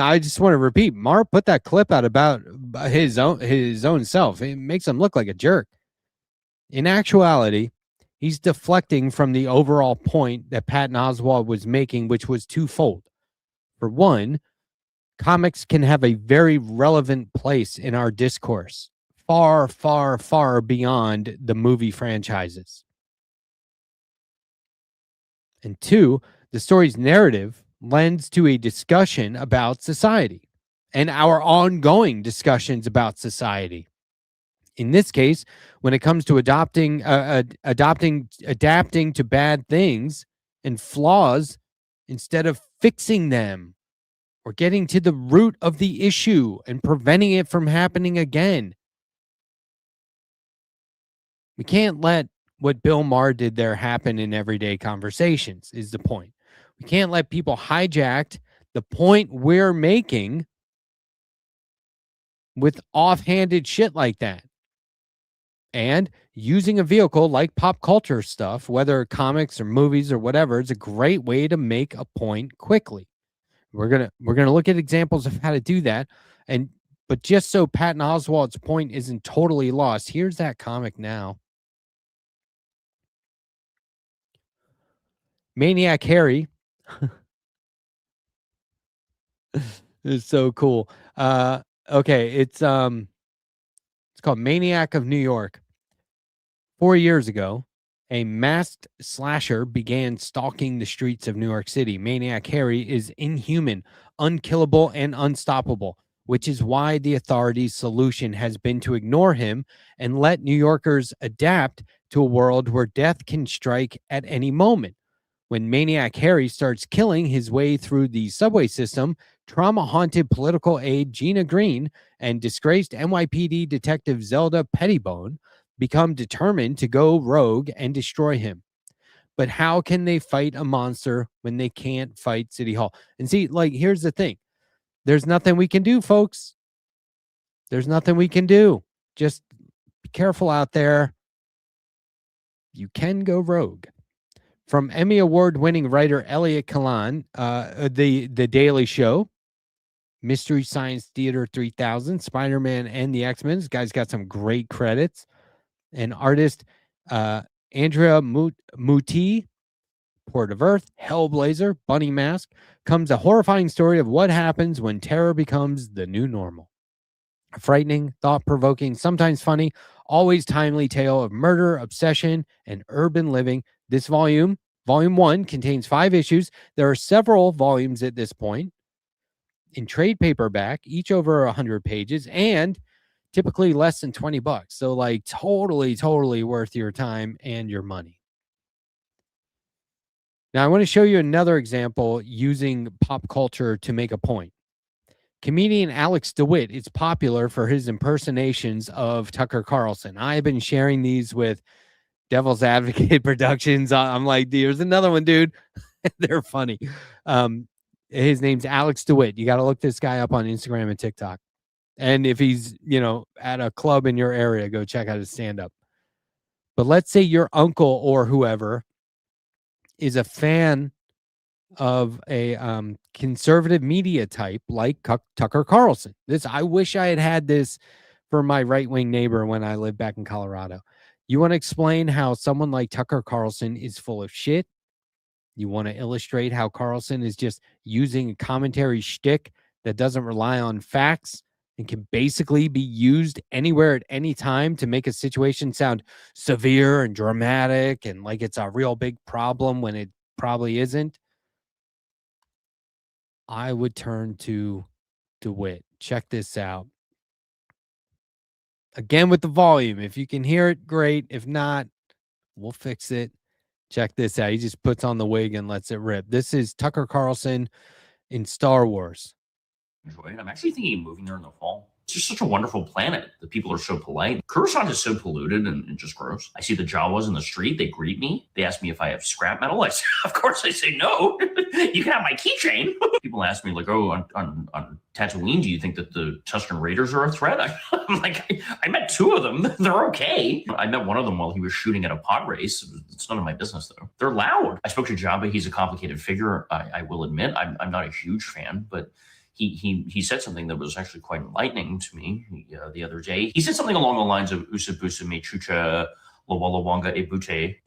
I just want to repeat, Mar put that clip out about his own self. It makes him look like a jerk. In actuality, he's deflecting from the overall point that Patton Oswalt was making, which was twofold. For one, comics can have a very relevant place in our discourse, far, far, far beyond the movie franchises. And two, the story's narrative, lends to a discussion about society and our ongoing discussions about society. In this case, when it comes to adapting to bad things and flaws instead of fixing them or getting to the root of the issue and preventing it from happening again. We can't let what Bill Maher did there happen in everyday conversations, is the point. We can't let people hijack the point we're making with offhanded shit like that. And using a vehicle like pop culture stuff, whether comics or movies or whatever, is a great way to make a point quickly. We're gonna look at examples of how to do that. But just so Patton Oswalt's point isn't totally lost, here's that comic now. Maniac Harry. It's so cool. Okay, it's called Maniac of New York. 4 years ago, a masked slasher began stalking the streets of New York City. Maniac Harry is inhuman, unkillable, and unstoppable, which is why the authorities' solution has been to ignore him and let New Yorkers adapt to a world where death can strike at any moment. When Maniac Harry starts killing his way through the subway system, trauma-haunted political aide Gina Green and disgraced NYPD detective Zelda Pettibone become determined to go rogue and destroy him. But how can they fight a monster when they can't fight City Hall? And see, like, here's the thing. There's nothing we can do, folks. There's nothing we can do. Just be careful out there. You can go rogue. From Emmy Award-winning writer Elliot Kalan, the Daily Show, Mystery Science Theater 3000, Spider-Man, and the X-Men. This guy's got some great credits. And artist Andrea Muti, Port of Earth, Hellblazer, Bunny Mask, comes a horrifying story of what happens when terror becomes the new normal. A frightening, thought-provoking, sometimes funny, always timely tale of murder, obsession, and urban living. This volume 1, contains 5 issues. There are several volumes at this point in trade paperback, each over 100 pages, and typically less than $20. So like totally worth your time and your money. Now I want to show you another example using pop culture to make a point. Comedian Alex DeWitt is popular for his impersonations of Tucker Carlson. I've been sharing these with Devil's Advocate Productions. I'm like, there's another one, dude. They're funny. His name's Alex DeWitt. You got to look this guy up on Instagram and TikTok. And if he's, at a club in your area, go check out his stand-up. But let's say your uncle or whoever is a fan of a conservative media type like Tucker Carlson. I wish I had this for my right-wing neighbor when I lived back in Colorado. You want to explain how someone like Tucker Carlson is full of shit? You want to illustrate how Carlson is just using a commentary shtick that doesn't rely on facts and can basically be used anywhere at any time to make a situation sound severe and dramatic and like it's a real big problem when it probably isn't? I would turn to DeWitt. Check this out. Again with the volume. If you can hear it, great. If not, we'll fix it. Check this out. He just puts on the wig and lets it rip. This is Tucker Carlson in Star Wars. Enjoy it. I'm actually thinking of moving there in the fall. It's just such a wonderful planet. The people are so polite. Coruscant is so polluted and just gross. I see the Jawas in the street. They greet me. They ask me if I have scrap metal. Of course I say no. You can have my keychain. People ask me like, oh, on Tatooine, do you think that the Tusken Raiders are a threat? I'm like, I met 2 of them. They're okay. I met one of them while he was shooting at a pod race. It's none of my business though. They're loud. I spoke to Jabba. He's a complicated figure. I will admit I'm not a huge fan, but he said something that was actually quite enlightening to me the other day. He said something along the lines of Usabusa me chucha lawalawanga ebute.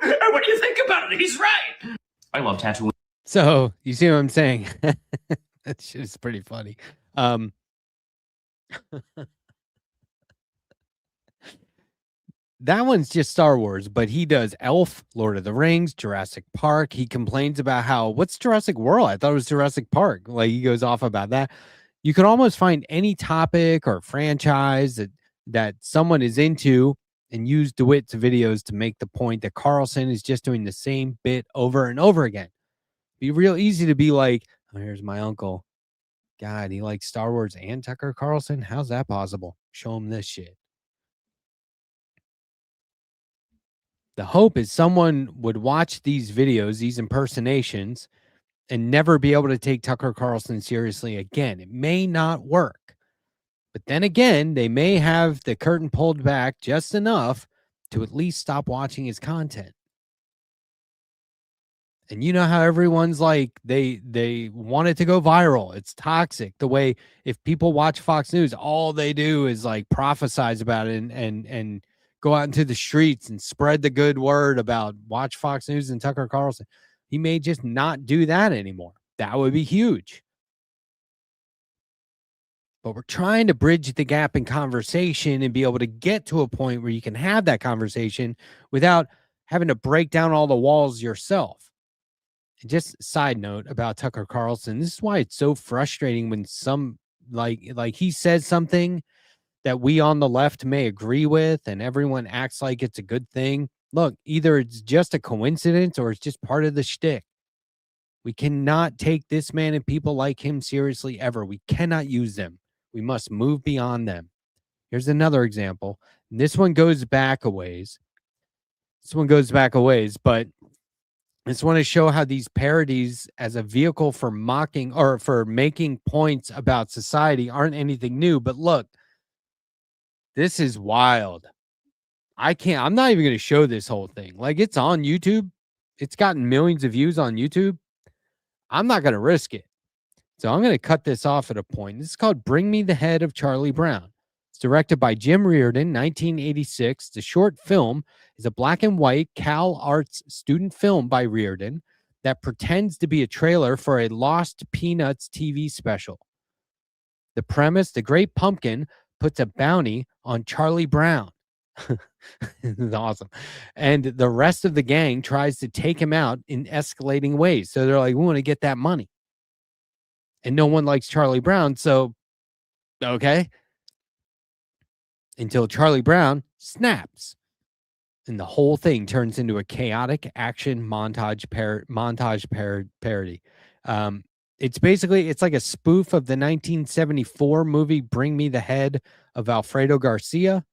And what do you think about it? He's right. I love Tatooine. So you see what I'm saying? That shit is pretty funny. that one's just Star Wars, but he does Elf, Lord of the Rings, Jurassic Park. He complains about how, what's Jurassic World? I thought it was Jurassic Park. Like, he goes off about that. You can almost find any topic or franchise that someone is into and use DeWitt's videos to make the point that Carlson is just doing the same bit over and over again. Be real easy to be like, oh, here's my uncle. God, he likes Star Wars and Tucker Carlson. How's that possible? Show him this shit. The hope is someone would watch these videos, these impersonations, and never be able to take Tucker Carlson seriously again. It may not work. But then again, they may have the curtain pulled back just enough to at least stop watching his content. And you know how everyone's like, they want it to go viral. It's toxic. The way if people watch Fox News, all they do is like prophesize about it and go out into the streets and spread the good word about watch Fox News and Tucker Carlson. He may just not do that anymore. That would be huge. But we're trying to bridge the gap in conversation and be able to get to a point where you can have that conversation without having to break down all the walls yourself. And just a side note about Tucker Carlson. This is why it's so frustrating when some like he says something that we on the left may agree with and everyone acts like it's a good thing. Look, either it's just a coincidence or it's just part of the shtick. We cannot take this man and people like him seriously ever. We cannot use them. We must move beyond them. Here's another example. And this one goes back a ways. But I just want to show how these parodies as a vehicle for mocking or for making points about society aren't anything new. But look, this is wild. I'm not even going to show this whole thing. Like, it's on YouTube. It's gotten millions of views on YouTube. I'm not going to risk it. So I'm going to cut this off at a point. This is called Bring Me the Head of Charlie Brown. It's directed by Jim Reardon, 1986. The short film is a black and white Cal Arts student film by Reardon that pretends to be a trailer for a Lost Peanuts TV special. The premise, the Great Pumpkin puts a bounty on Charlie Brown. This is awesome. And the rest of the gang tries to take him out in escalating ways. So they're like, we want to get that money. And no one likes Charlie Brown, so okay. Until Charlie Brown snaps. And the whole thing turns into a chaotic action montage parody. It's like a spoof of the 1974 movie Bring Me the Head of Alfredo Garcia.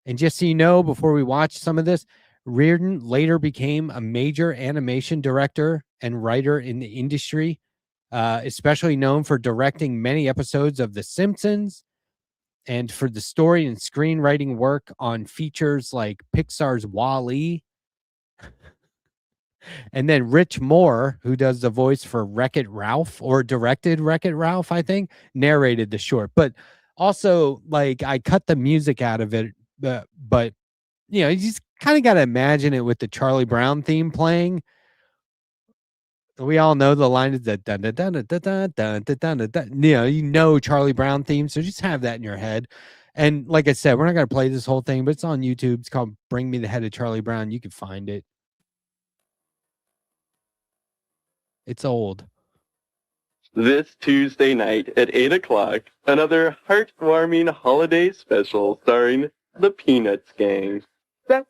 And just so you know, before we watch some of this, Reardon later became a major animation director and writer in the industry. Especially known for directing many episodes of The Simpsons and for the story and screenwriting work on features like Pixar's WALL-E. And then Rich Moore, who does the voice for Wreck-It Ralph or directed Wreck-It Ralph, I think, narrated the short. But also, like, I cut the music out of it, but you know, you just kind of got to imagine it with the Charlie Brown theme playing. We all know the line is that you know Charlie Brown theme, so just have that in your head. And like I said, we're not going to play this whole thing, but it's on YouTube. It's called Bring Me the Head of Charlie Brown. You can find it. It's old. This Tuesday night at 8 o'clock, another heartwarming holiday special starring the Peanuts Gang. When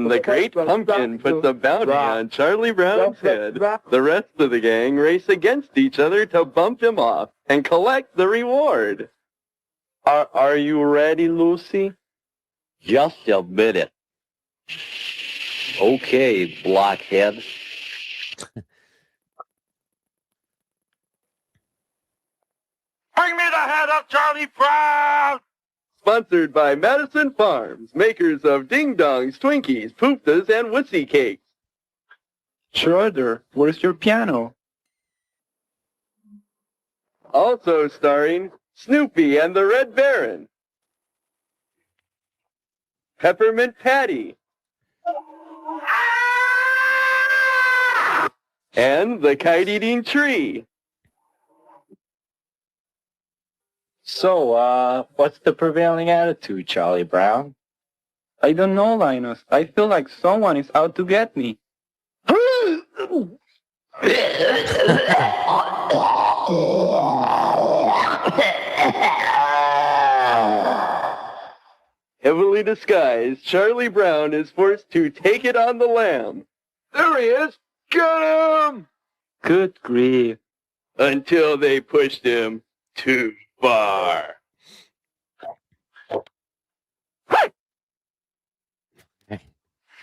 the Great Pumpkin puts a bounty on Charlie Brown's head, the rest of the gang race against each other to bump him off and collect the reward. Are you ready, Lucy? Just a minute. Okay, blockhead. Bring me the head of Charlie Brown! Sponsored by Madison Farms, makers of Ding Dongs, Twinkies, Pooftas, and Wussy Cakes. Schroeder, where's your piano? Also starring Snoopy and the Red Baron, Peppermint Patty, and the Kite-Eating Tree. So, what's the prevailing attitude, Charlie Brown? I don't know, Linus. I feel like someone is out to get me. Heavily disguised, Charlie Brown is forced to take it on the lam. There he is! Get him! Good grief. Until they pushed him too far.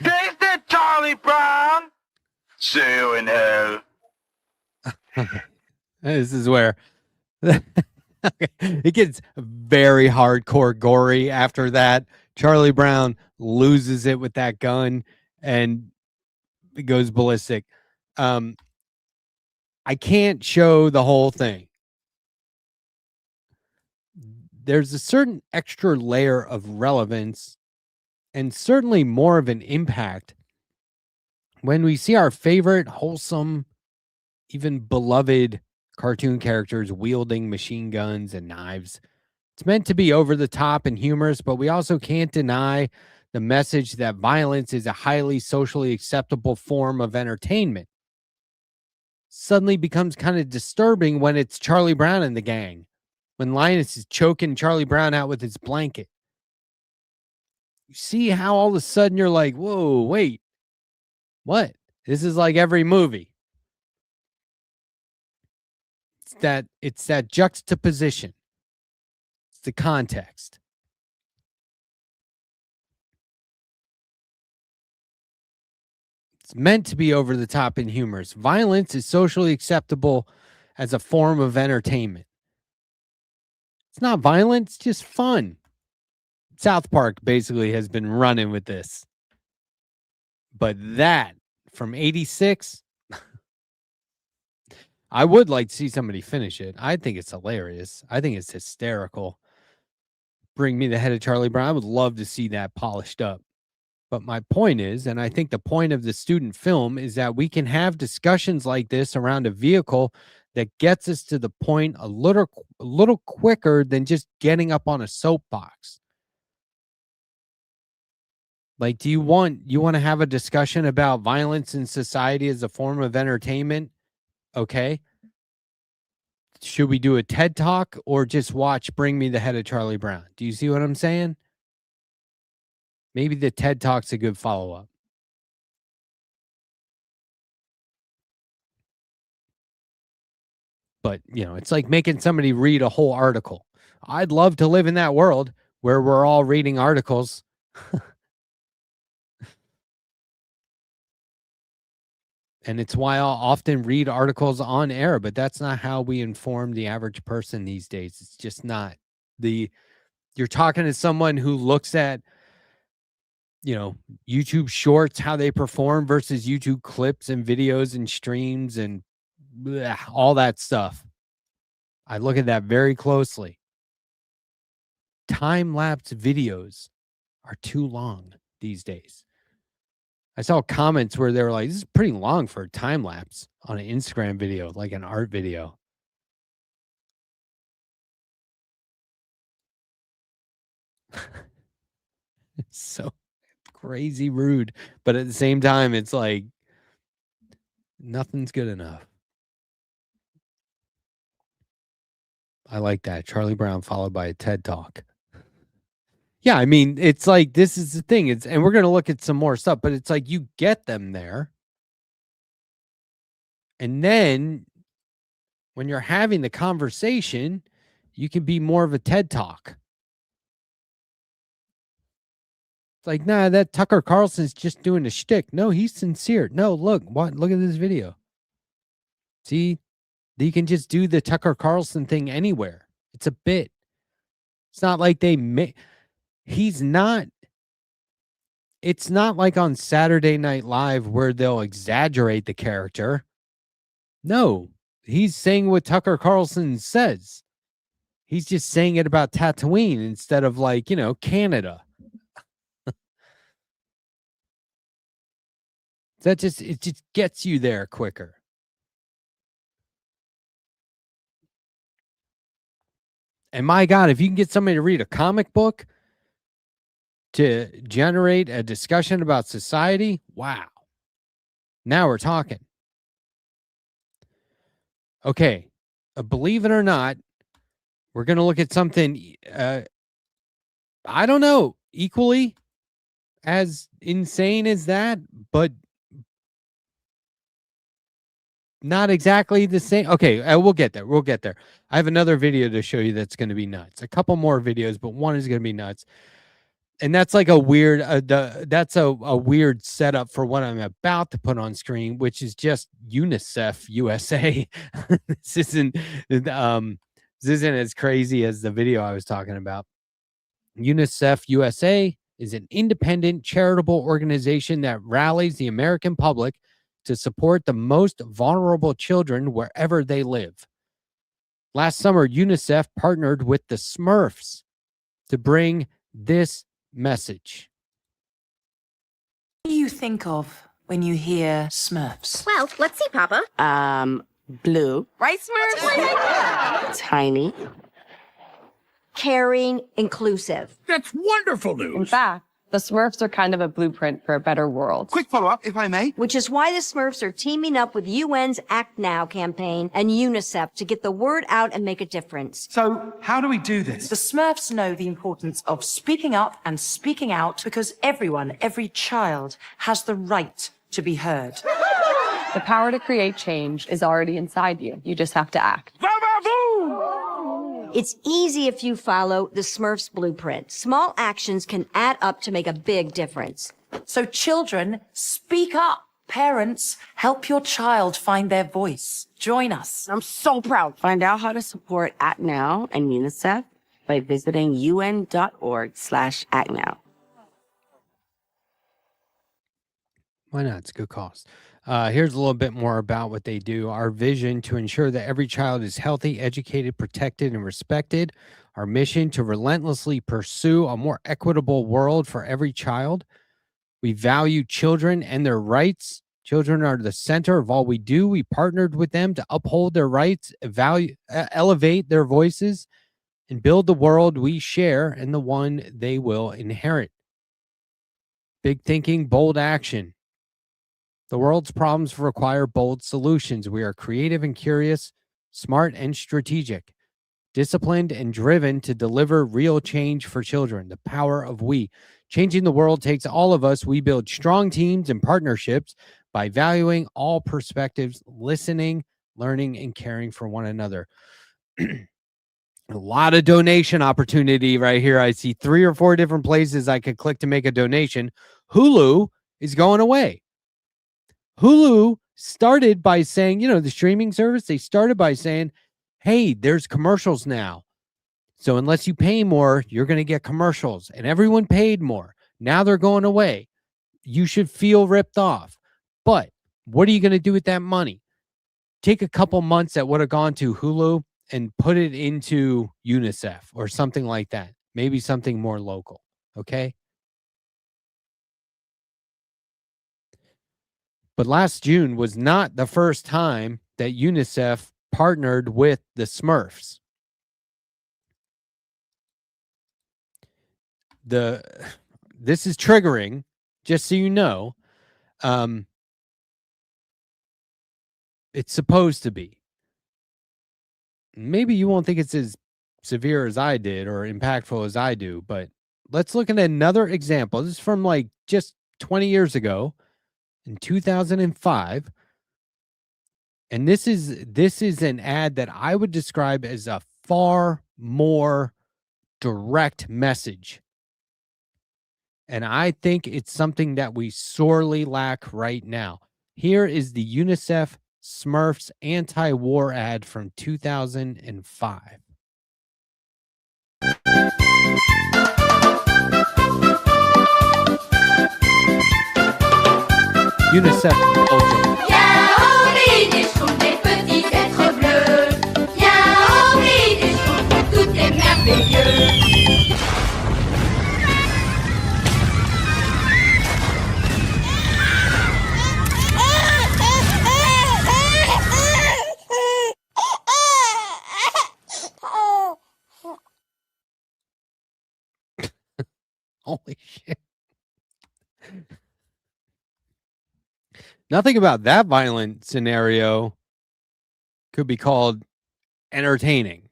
Taste it, Charlie Brown! See you in hell. This is where it gets very hardcore gory after that. Charlie Brown loses it with that gun and it goes ballistic. I can't show the whole thing. There's a certain extra layer of relevance and certainly more of an impact when we see our favorite, wholesome, even beloved cartoon characters wielding machine guns and knives. It's meant to be over the top and humorous, but we also can't deny the message that violence is a highly socially acceptable form of entertainment. Suddenly becomes kind of disturbing when it's Charlie Brown and the gang, when Linus is choking Charlie Brown out with his blanket. You see how all of a sudden you're like, whoa, wait, what? This is like every movie. It's that juxtaposition. It's the context. It's meant to be over the top and humorous. Violence is socially acceptable as a form of entertainment. It's not violent, it's just fun. South Park basically has been running with this. But that from 86, I would like to see somebody finish it. I think it's hilarious. I think it's hysterical. Bring me the head of Charlie Brown. I would love to see that polished up. But my point is, and I think the point of the student film is that we can have discussions like this around a vehicle that gets us to the point a little quicker than just getting up on a soapbox. Like, do you want to have a discussion about violence in society as a form of entertainment? Okay. Should we do a TED Talk or just watch Bring Me the Head of Charlie Brown? Do you see what I'm saying? Maybe the TED Talk's a good follow-up. But, it's like making somebody read a whole article. I'd love to live in that world where we're all reading articles. And it's why I'll often read articles on air, but that's not how we inform the average person these days. It's just not. You're talking to someone who looks at, YouTube shorts, how they perform versus YouTube clips and videos and streams and all that stuff. I look at that very closely. Time-lapse videos are too long these days. I saw comments where they were like, this is pretty long for a time lapse on an Instagram video, like an art video. It's so crazy rude. But at the same time, it's like nothing's good enough. I like that. Charlie Brown followed by a TED Talk. Yeah, I mean, it's like, this is the thing. And we're going to look at some more stuff, but it's like you get them there. And then when you're having the conversation, you can be more of a TED Talk. It's like, nah, that Tucker Carlson's just doing a shtick. No, he's sincere. No, look at this video. See, you can just do the Tucker Carlson thing anywhere. It's a bit. It's not like it's not like on Saturday Night Live where they'll exaggerate the character. No, he's saying what Tucker Carlson says. He's just saying it about Tatooine instead of like, Canada. It just gets you there quicker. And my God, if you can get somebody to read a comic book to generate a discussion about society, wow. Now we're talking. Okay. Believe it or not, we're going to look at something, I don't know, equally as insane as that, but not exactly the same. Okay, we'll get there. We'll get there. I have another video to show you that's going to be nuts. A couple more videos, but one is going to be nuts. And that's like a weird, that's a weird setup for what I'm about to put on screen, which is just UNICEF USA. This isn't as crazy as the video I was talking about. UNICEF USA is an independent charitable organization that rallies the American public to support the most vulnerable children wherever they live. Last summer, UNICEF partnered with the Smurfs to bring this message. What do you think of when you hear Smurfs? Well, let's see, Papa. Blue. Right, Smurfs? Tiny. Caring, inclusive. That's wonderful news. In fact, the Smurfs are kind of a blueprint for a better world. Quick follow-up, if I may. Which is why the Smurfs are teaming up with UN's Act Now campaign and UNICEF to get the word out and make a difference. So, how do we do this? The Smurfs know the importance of speaking up and speaking out because everyone, every child, has the right to be heard. The power to create change is already inside you. You just have to act. It's easy if you follow the Smurfs blueprint. Small actions can add up to make a big difference. So children, speak up. Parents, help your child find their voice. Join us. I'm so proud. Find out how to support Act Now and UNICEF by visiting un.org/actnow. Why not? It's a good cause. Here's a little bit more about what they do. Our vision to ensure that every child is healthy, educated, protected, and respected. Our mission to relentlessly pursue a more equitable world for every child. We value children and their rights. Children are the center of all we do. We partnered with them to uphold their rights, elevate their voices, and build the world we share and the one they will inherit. Big thinking, bold action. The world's problems require bold solutions. We are creative and curious, smart and strategic, disciplined and driven to deliver real change for children. The power of we. Changing the world takes all of us. We build strong teams and partnerships by valuing all perspectives, listening, learning, and caring for one another. A lot of donation opportunity right here. I see 3 or 4 different places I could click to make a donation. Hulu is going away. Hulu started by saying, the streaming service, they started by saying, hey, there's commercials now. So unless you pay more, you're going to get commercials. And everyone paid more. Now they're going away. You should feel ripped off. But what are you going to do with that money? Take a couple months that would have gone to Hulu and put it into UNICEF or something like that. Maybe something more local. Okay? But last June was not the first time that UNICEF partnered with the Smurfs. This is triggering, just so you know. It's supposed to be. Maybe you won't think it's as severe as I did or impactful as I do, but let's look at another example. This is from like just 20 years ago. In 2005, and this is an ad that I would describe as a far more direct message. And I think it's something that we sorely lack right now. Here is the UNICEF Smurfs anti-war ad from 2005. UNICEF Belgium. Viens, on brille sont des petits êtres bleus. Viens, on brille tout est merveilleux. Holy shit. Nothing about that violent scenario could be called entertaining.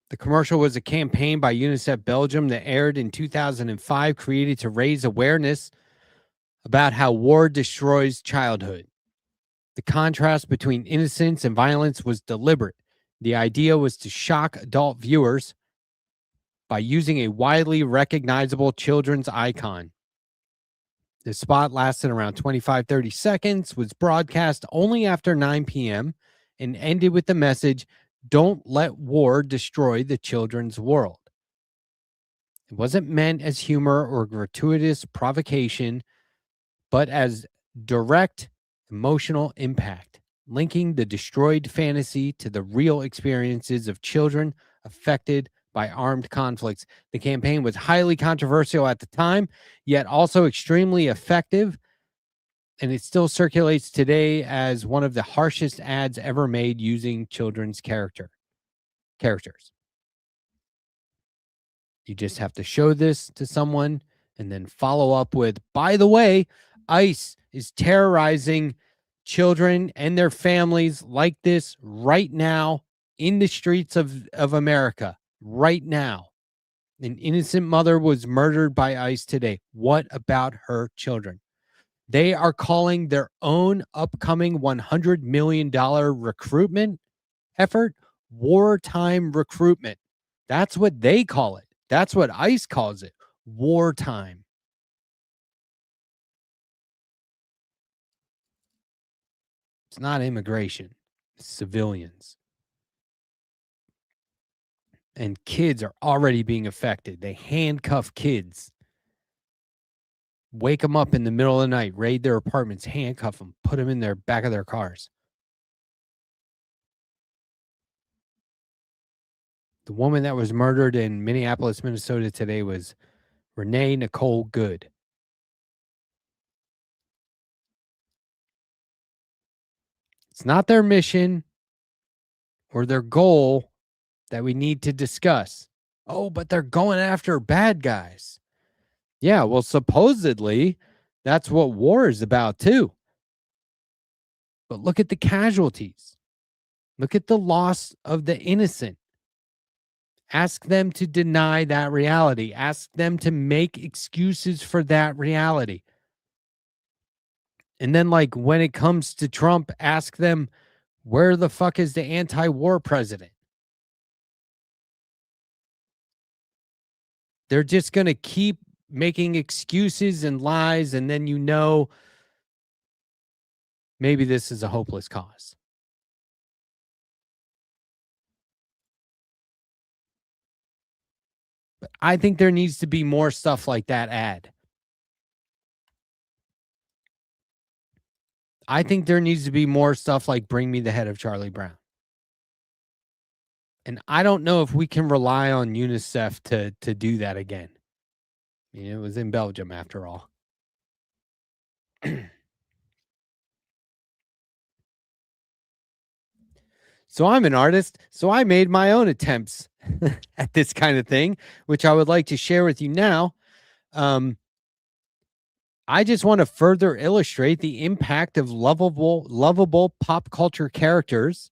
The commercial was a campaign by UNICEF Belgium that aired in 2005, created to raise awareness about how war destroys childhood. The contrast between innocence and violence was deliberate. The idea was to shock adult viewers by using a widely recognizable children's icon. The spot lasted around 25-30 seconds, was broadcast only after 9 p.m., and ended with the message, "Don't let war destroy the children's world." It wasn't meant as humor or gratuitous provocation, but as direct emotional impact, linking the destroyed fantasy to the real experiences of children affected by armed conflicts. The campaign was highly controversial at the time, yet also extremely effective, and it still circulates today as one of the harshest ads ever made using children's characters. You just have to show this to someone and then follow up with, by the way, ICE is terrorizing children and their families like this right now in the streets of America. Right now. An innocent mother was murdered by ICE today. What about her children? They are calling their own upcoming $100 million recruitment effort wartime recruitment. That's what they call it. That's what ICE calls it. Wartime. It's not immigration. It's civilians. And kids are already being affected. They handcuff kids. Wake them up in the middle of the night, raid their apartments, handcuff them, put them in their back of their cars. The woman that was murdered in Minneapolis, Minnesota today was Renee Nicole Good. It's not their mission or their goal that we need to discuss. Oh, but they're going after bad guys. Yeah, well, supposedly that's what war is about too. But look at the casualties. Look at the loss of the innocent. Ask them to deny that reality. Ask them to make excuses for that reality. And then, like, when it comes to Trump, ask them, where the fuck is the anti-war president? They're just going to keep making excuses and lies, and then maybe this is a hopeless cause. But I think there needs to be more stuff like that ad. I think there needs to be more stuff like Bring Me the Head of Charlie Brown. And I don't know if we can rely on UNICEF to do that again. I mean, it was in Belgium after all. So I'm an artist, so I made my own attempts at this kind of thing, which I would like to share with you now. I just want to further illustrate the impact of lovable pop culture characters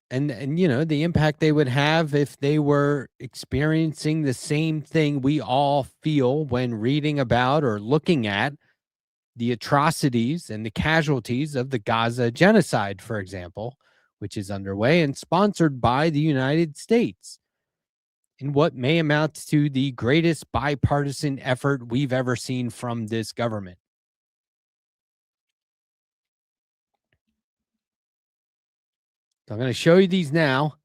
and the impact they would have if they were experiencing the same thing we all feel when reading about or looking at the atrocities and the casualties of the Gaza genocide, for example, which is underway and sponsored by the United States in what may amount to the greatest bipartisan effort we've ever seen from this government. So I'm going to show you these now.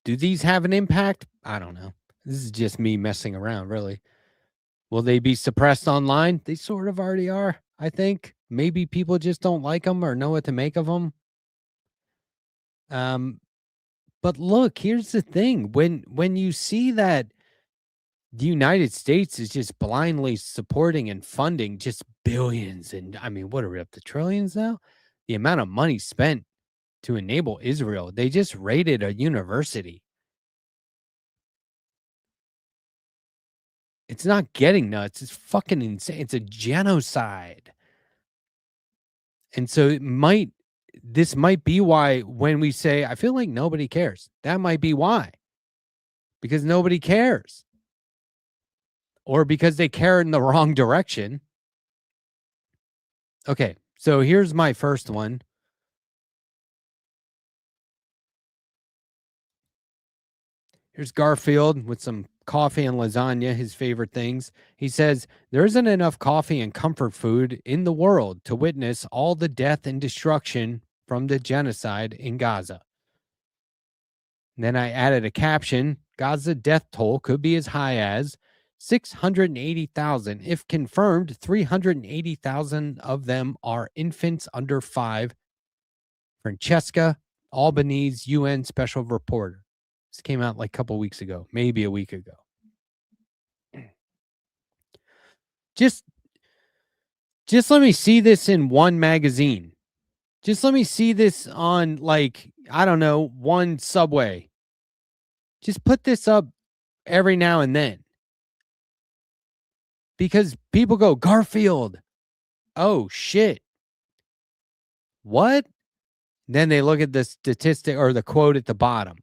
Do these have an impact? I don't know. This is just me messing around, really. Will they be suppressed online? They sort of already are, I think. Maybe people just don't like them or know what to make of them. But look, here's the thing. When you see that the United States is just blindly supporting and funding just billions, and I mean, what are we up to, trillions now? The amount of money spent to enable Israel. They just raided a university. It's not getting nuts. It's fucking insane. It's a genocide. And so this might be why when we say, I feel like nobody cares, that might be why. Because nobody cares. Or because they care in the wrong direction. Okay, so here's my first one. Here's Garfield with some coffee and lasagna, his favorite things. He says, there isn't enough coffee and comfort food in the world to witness all the death and destruction from the genocide in Gaza. And then I added a caption, Gaza death toll could be as high as 680,000. If confirmed, 380,000 of them are infants under 5. Francesca Albanese, UN special reporter. This came out like a couple weeks ago, maybe a week ago. Just let me see this in one magazine. Just let me see this on, like, I don't know, one subway. Just put this up every now and then. Because people go, Garfield. Oh, shit. What? Then they look at the statistic or the quote at the bottom.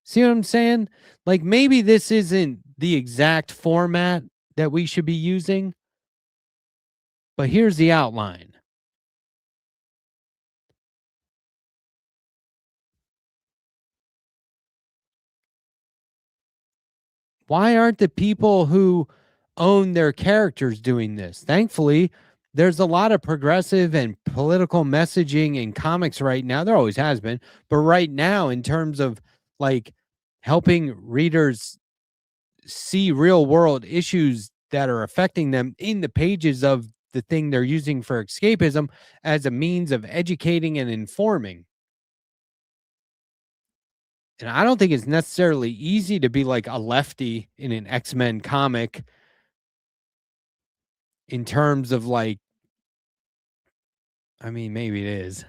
See what I'm saying? Like, maybe this isn't the exact format that we should be using, but here's the outline. Why aren't the people who own their characters doing this? Thankfully, there's a lot of progressive and political messaging in comics right now. There always has been, but right now, in terms of like helping readers see real world issues that are affecting them in the pages of the thing they're using for escapism as a means of educating and informing. And I don't think it's necessarily easy to be like a lefty in an X-Men comic in terms of like, I mean, maybe it is.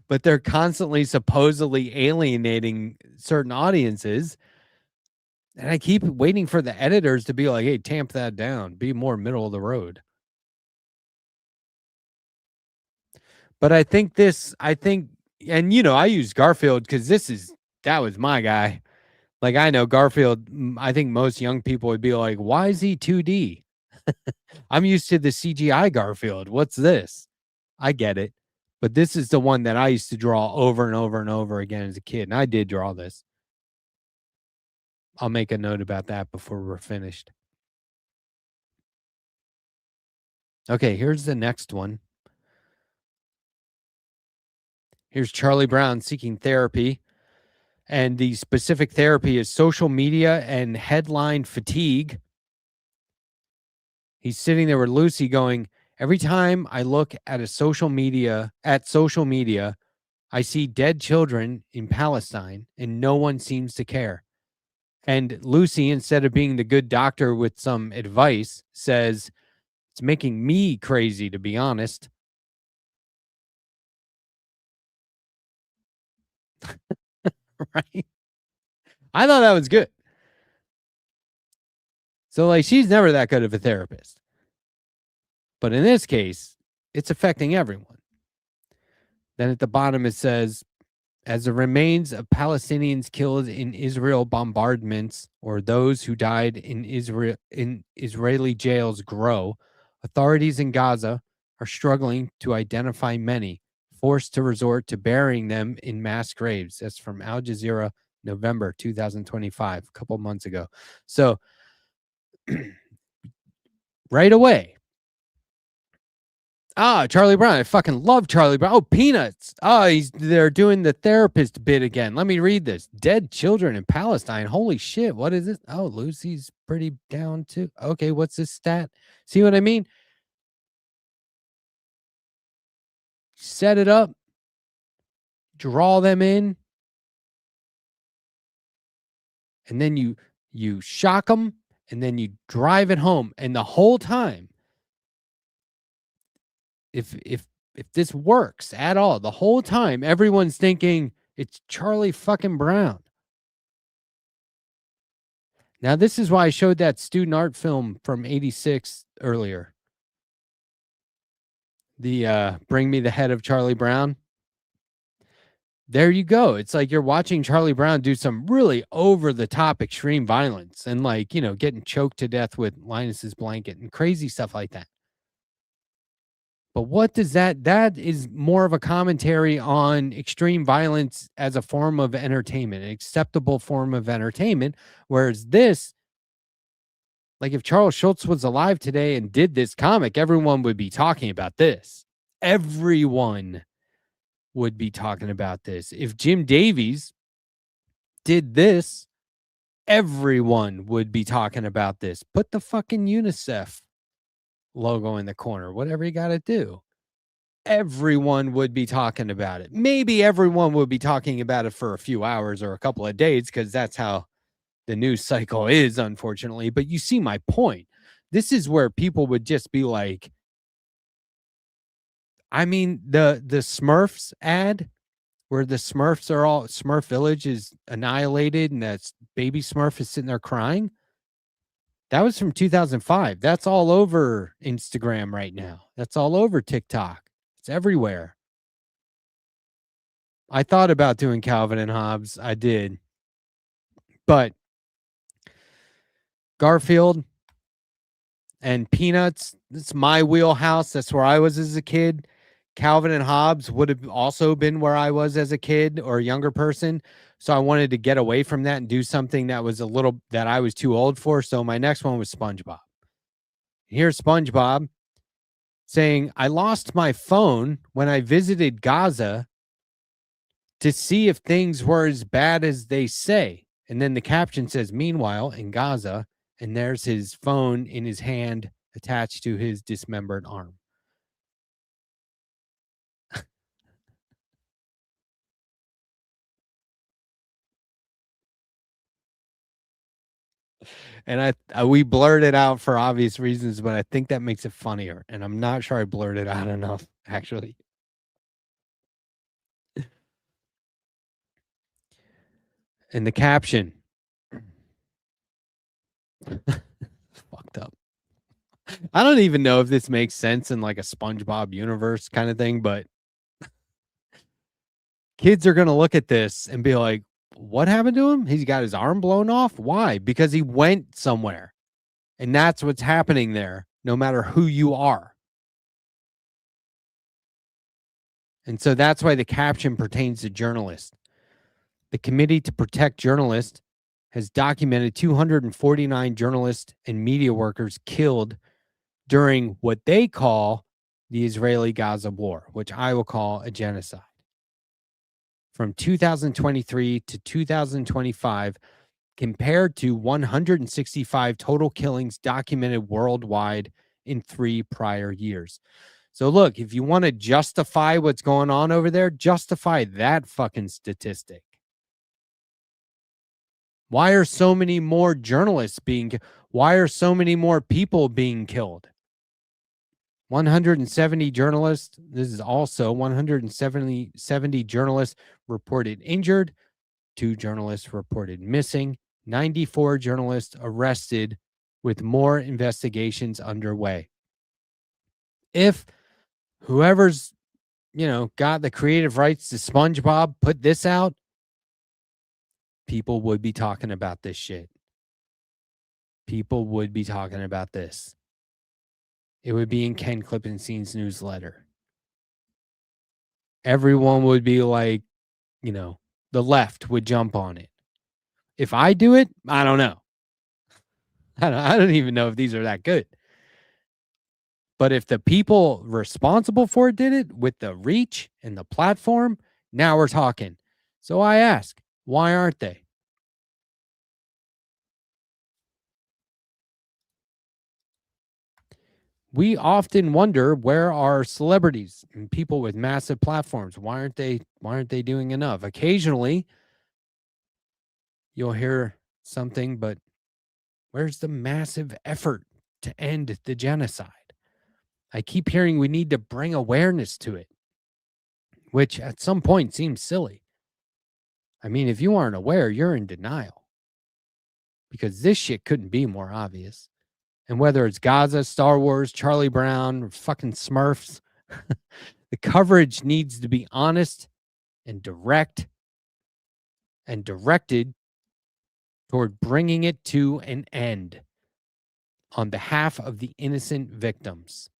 But they're constantly supposedly alienating certain audiences. And I keep waiting for the editors to be like, hey, tamp that down. Be more middle of the road. But I think, and you know, I use Garfield because that was my guy. Like, I know Garfield, I think most young people would be like, why is he 2D? I'm used to the CGI Garfield. What's this? I get it. But this is the one that I used to draw over and over and over again as a kid. And I did draw this. I'll make a note about that before we're finished. Okay, here's the next one. Here's Charlie Brown seeking therapy. And the specific therapy is social media and headline fatigue. He's sitting there with Lucy going, every time I look at social media, I see dead children in Palestine and no one seems to care. And Lucy, instead of being the good doctor with some advice, says, it's making me crazy, to be honest. Right? I thought that was good. So, like, she's never that good of a therapist. But in this case, it's affecting everyone. Then at the bottom it says, as the remains of Palestinians killed in Israel bombardments or those who died in Israeli jails grow, authorities in Gaza are struggling to identify many, forced to resort to burying them in mass graves. That's from Al Jazeera, November 2025, a couple months ago. So right away, Charlie Brown. I fucking love Charlie Brown. Oh, Peanuts. They're doing the therapist bit again. Let me read this. Dead children in Palestine. Holy shit. What is this? Oh, Lucy's pretty down too. Okay, what's this stat? See what I mean? Set it up. Draw them in. And then you shock them. And then you drive it home. And the whole time, if if this works at all, the whole time everyone's thinking it's Charlie fucking Brown. Now, this is why I showed that student art film from 86 earlier. The Bring Me the Head of Charlie Brown. There you go. It's like you're watching Charlie Brown do some really over-the-top extreme violence and, like, you know, getting choked to death with Linus's blanket and crazy stuff like that. But what does that is more of a commentary on extreme violence as a form of entertainment, an acceptable form of entertainment. Whereas this, like if Charles Schultz was alive today and did this comic, everyone would be talking about this. Everyone would be talking about this. If Jim Davies did this, everyone would be talking about this. Put the fucking UNICEF logo in the corner, whatever you got to do. Everyone would be talking about it. Maybe everyone would be talking about it for a few hours or a couple of days because that's how the news cycle is, unfortunately. But you see my point. This is where people would just be like, I mean, the Smurfs ad where the Smurfs are all, Smurf Village is annihilated and that's baby Smurf is sitting there crying. That was from 2005. That's all over Instagram right now. That's all over TikTok. It's everywhere. I thought about doing Calvin and Hobbes. I did. But Garfield and Peanuts, it's my wheelhouse. That's where I was as a kid. Calvin and Hobbes would have also been where I was as a kid or a younger person. So I wanted to get away from that and do something that was a little that I was too old for. So my next one was SpongeBob. Here's SpongeBob saying, I lost my phone when I visited Gaza to see if things were as bad as they say. And then the caption says, meanwhile, in Gaza, and there's his phone in his hand attached to his dismembered arm. And we blurred it out for obvious reasons, but I think that makes it funnier. And I'm not sure I blurred it out enough, actually. And the caption. Fucked up. I don't even know if this makes sense in like a SpongeBob universe kind of thing, but kids are going to look at this and be like, what happened to him? He's got his arm blown off. Why? Because he went somewhere. And that's what's happening there, no matter who you are. And so that's why the caption pertains to journalists. The Committee to Protect Journalists has documented 249 journalists and media workers killed during what they call the Israeli-Gaza war, which I will call a genocide. From 2023 to 2025, compared to 165 total killings documented worldwide in 3 prior years. So look, if you want to justify what's going on over there, justify that fucking statistic. Why are so many more journalists why are so many more people being killed? 170 journalists. This is also 170 journalists reported injured. 2 journalists reported missing. 94 journalists arrested with more investigations underway. If whoever's, got the creative rights to SpongeBob put this out, people would be talking about this shit. People would be talking about this. It would be in Ken Klippenstein's newsletter. Everyone would be like, the left would jump on it. If I do it, I don't know. I don't even know if these are that good. But if the people responsible for it did it with the reach and the platform, now we're talking. So I ask, why aren't they? We often wonder, where are celebrities and people with massive platforms? Why aren't they doing enough? Occasionally you'll hear something, but where's the massive effort to end the genocide? I keep hearing we need to bring awareness to it, which at some point seems silly. I mean, if you aren't aware, you're in denial, because this shit couldn't be more obvious. And whether it's Gaza, Star Wars, Charlie Brown, or fucking Smurfs, the coverage needs to be honest and direct and directed toward bringing it to an end on behalf of the innocent victims.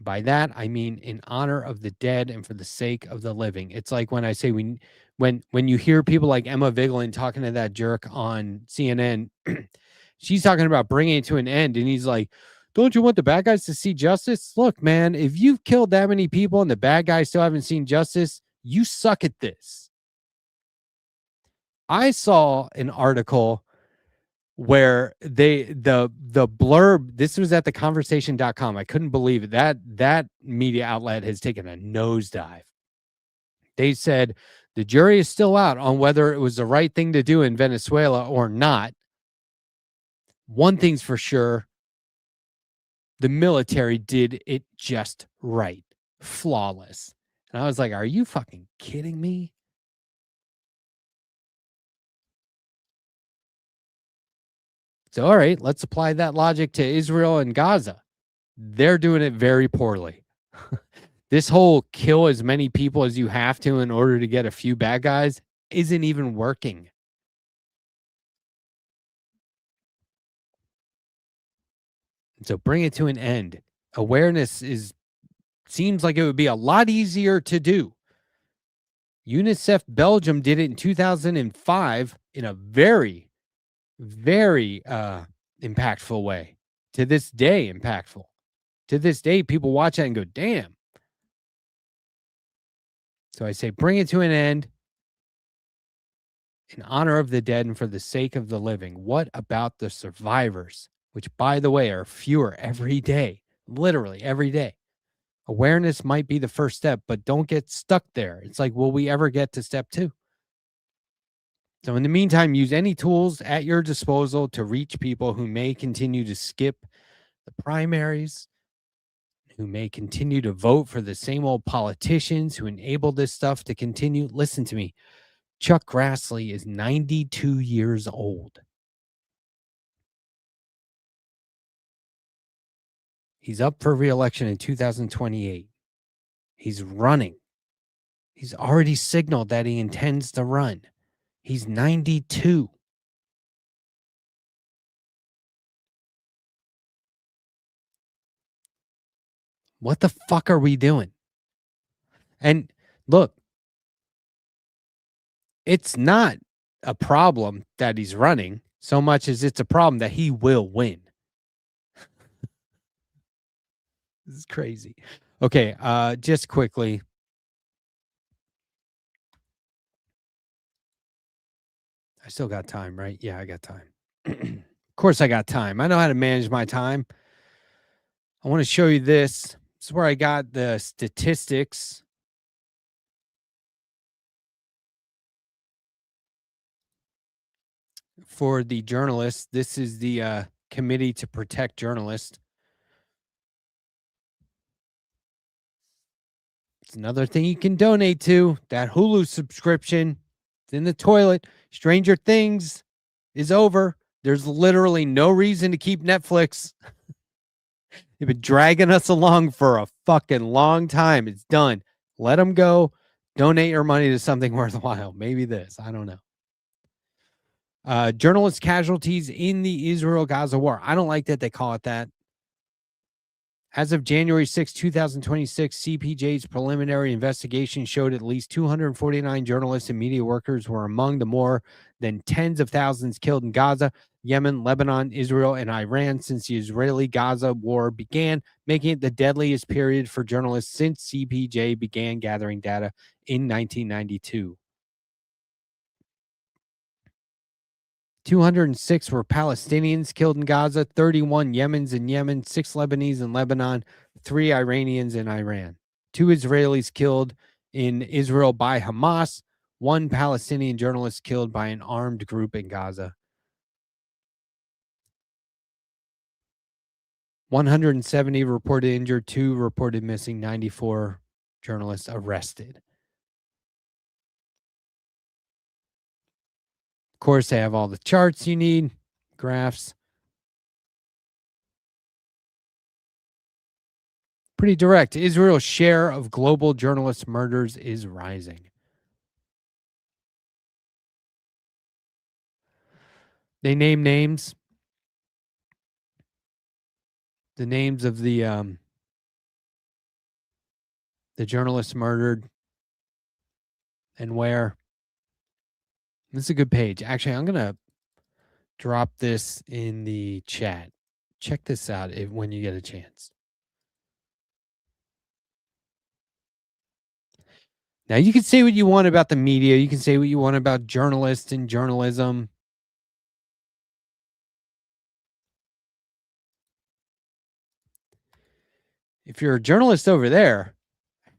By that, I mean in honor of the dead and for the sake of the living. It's like when I say when you hear people like Emma Vigeland talking to that jerk on CNN, she's talking about bringing it to an end. And he's like, don't you want the bad guys to see justice? Look, man, if you've killed that many people and the bad guys still haven't seen justice, you suck at this. I saw an article where the blurb, this was at theconversation.com. I couldn't believe it. That media outlet has taken a nosedive. They said the jury is still out on whether it was the right thing to do in Venezuela or not. One thing's for sure, the military did it just right. Flawless. And I was like, are you fucking kidding me? So, all right, let's apply that logic to Israel and Gaza. They're doing it very poorly. This whole kill as many people as you have to in order to get a few bad guys isn't even working. So bring it to an end. Awareness seems like it would be a lot easier to do. UNICEF Belgium did it in 2005 in a very impactful way. To this day, impactful. To this day, people watch that and go, damn. So I say, bring it to an end in honor of the dead and for the sake of the living. What about the survivors, which, by the way, are fewer every day, literally every day? Awareness might be the first step, but don't get stuck there. It's like, will we ever get to step 2? So in the meantime, use any tools at your disposal to reach people who may continue to skip the primaries, who may continue to vote for the same old politicians who enable this stuff to continue. Listen to me. Chuck Grassley is 92 years old. He's up for re-election in 2028. He's running. He's already signaled that he intends to run. He's 92. What the fuck are we doing? And look, it's not a problem that he's running so much as it's a problem that he will win. This is crazy. Okay, just quickly. I still got time, right? Yeah, I got time. Of course I got time. I know how to manage my time. I want to show you this. This is where I got the statistics. For the journalists. This is the Committee to Protect Journalists. It's another thing you can donate to. That Hulu subscription. It's in the toilet. Stranger Things is over. There's literally no reason to keep Netflix. They've been dragging us along for a fucking long time. It's done. Let them go. Donate your money to something worthwhile. Maybe this. I don't know. Journalist casualties in the Israel-Gaza war. I don't like that they call it that. As of January 6, 2026, CPJ's preliminary investigation showed at least 249 journalists and media workers were among the more than tens of thousands killed in Gaza, Yemen, Lebanon, Israel, and Iran since the Israeli-Gaza war began, making it the deadliest period for journalists since CPJ began gathering data in 1992. 206 were Palestinians killed in Gaza, 31 Yemens in Yemen, 6 Lebanese in Lebanon, 3 Iranians in Iran, 2 Israelis killed in Israel by Hamas, 1 Palestinian journalist killed by an armed group in Gaza. 170 reported injured, 2 reported missing, 94 journalists arrested. Of course, they have all the charts you need, graphs. Pretty direct. Israel's share of global journalist murders is rising. They name names. The names of the journalists murdered and where. This is a good page. Actually, I'm going to drop this in the chat. Check this out when you get a chance. Now, you can say what you want about the media. You can say what you want about journalists and journalism. If you're a journalist over there,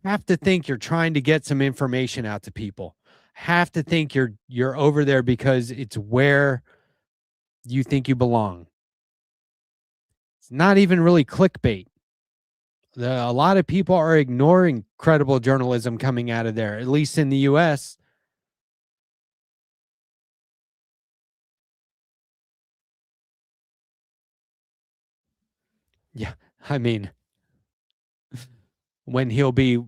have to think you're trying to get some information out to people. Have to think you're over there because it's where you think you belong. It's not even really clickbait. A lot of people are ignoring credible journalism coming out of there, at least in the U.S. Yeah, I mean, when he'll be,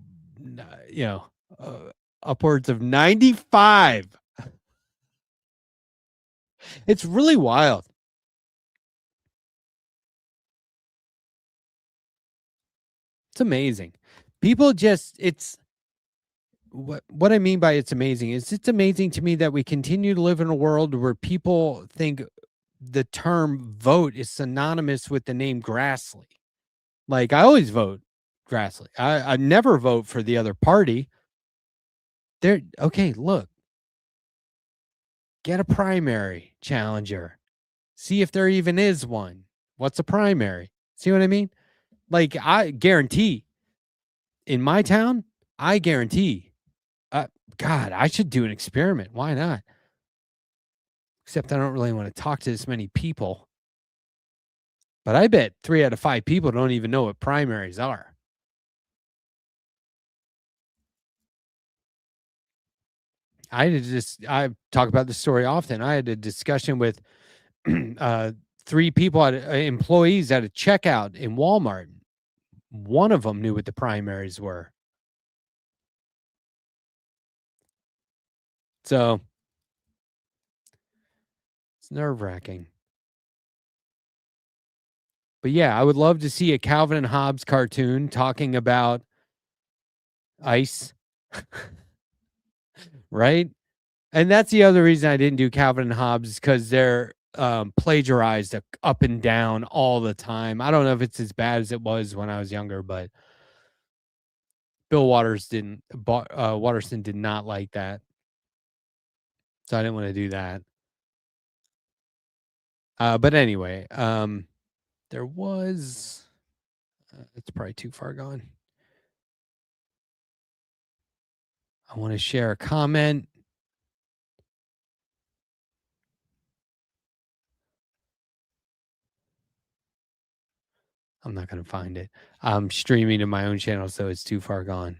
upwards of 95. It's really wild. It's amazing. People just, what I mean by it's amazing is it's amazing to me that we continue to live in a world where people think the term vote is synonymous with the name Grassley. Like, I always vote Grassley. I never vote for the other party. Okay, look. Get a primary challenger. See if there even is one. What's a primary? See what I mean? Like, I guarantee in my town, I guarantee, God, I should do an experiment. Why not? Except I don't really want to talk to this many people. But I bet 3 out of 5 people don't even know what primaries are. I talk about this story often. I had a discussion with 3 people, employees at a checkout in Walmart. One of them knew what the primaries were. So it's nerve-wracking. But yeah, I would love to see a Calvin and Hobbes cartoon talking about ICE. Right? And that's the other reason I didn't do Calvin and Hobbes, because they're plagiarized up and down all the time. I don't know if it's as bad as it was when I was younger, but Bill Waterston did not like that. So I didn't want to do that. But anyway, there was, it's probably too far gone. I want to share a comment. I'm not going to find it. I'm streaming to my own channel, so it's too far gone.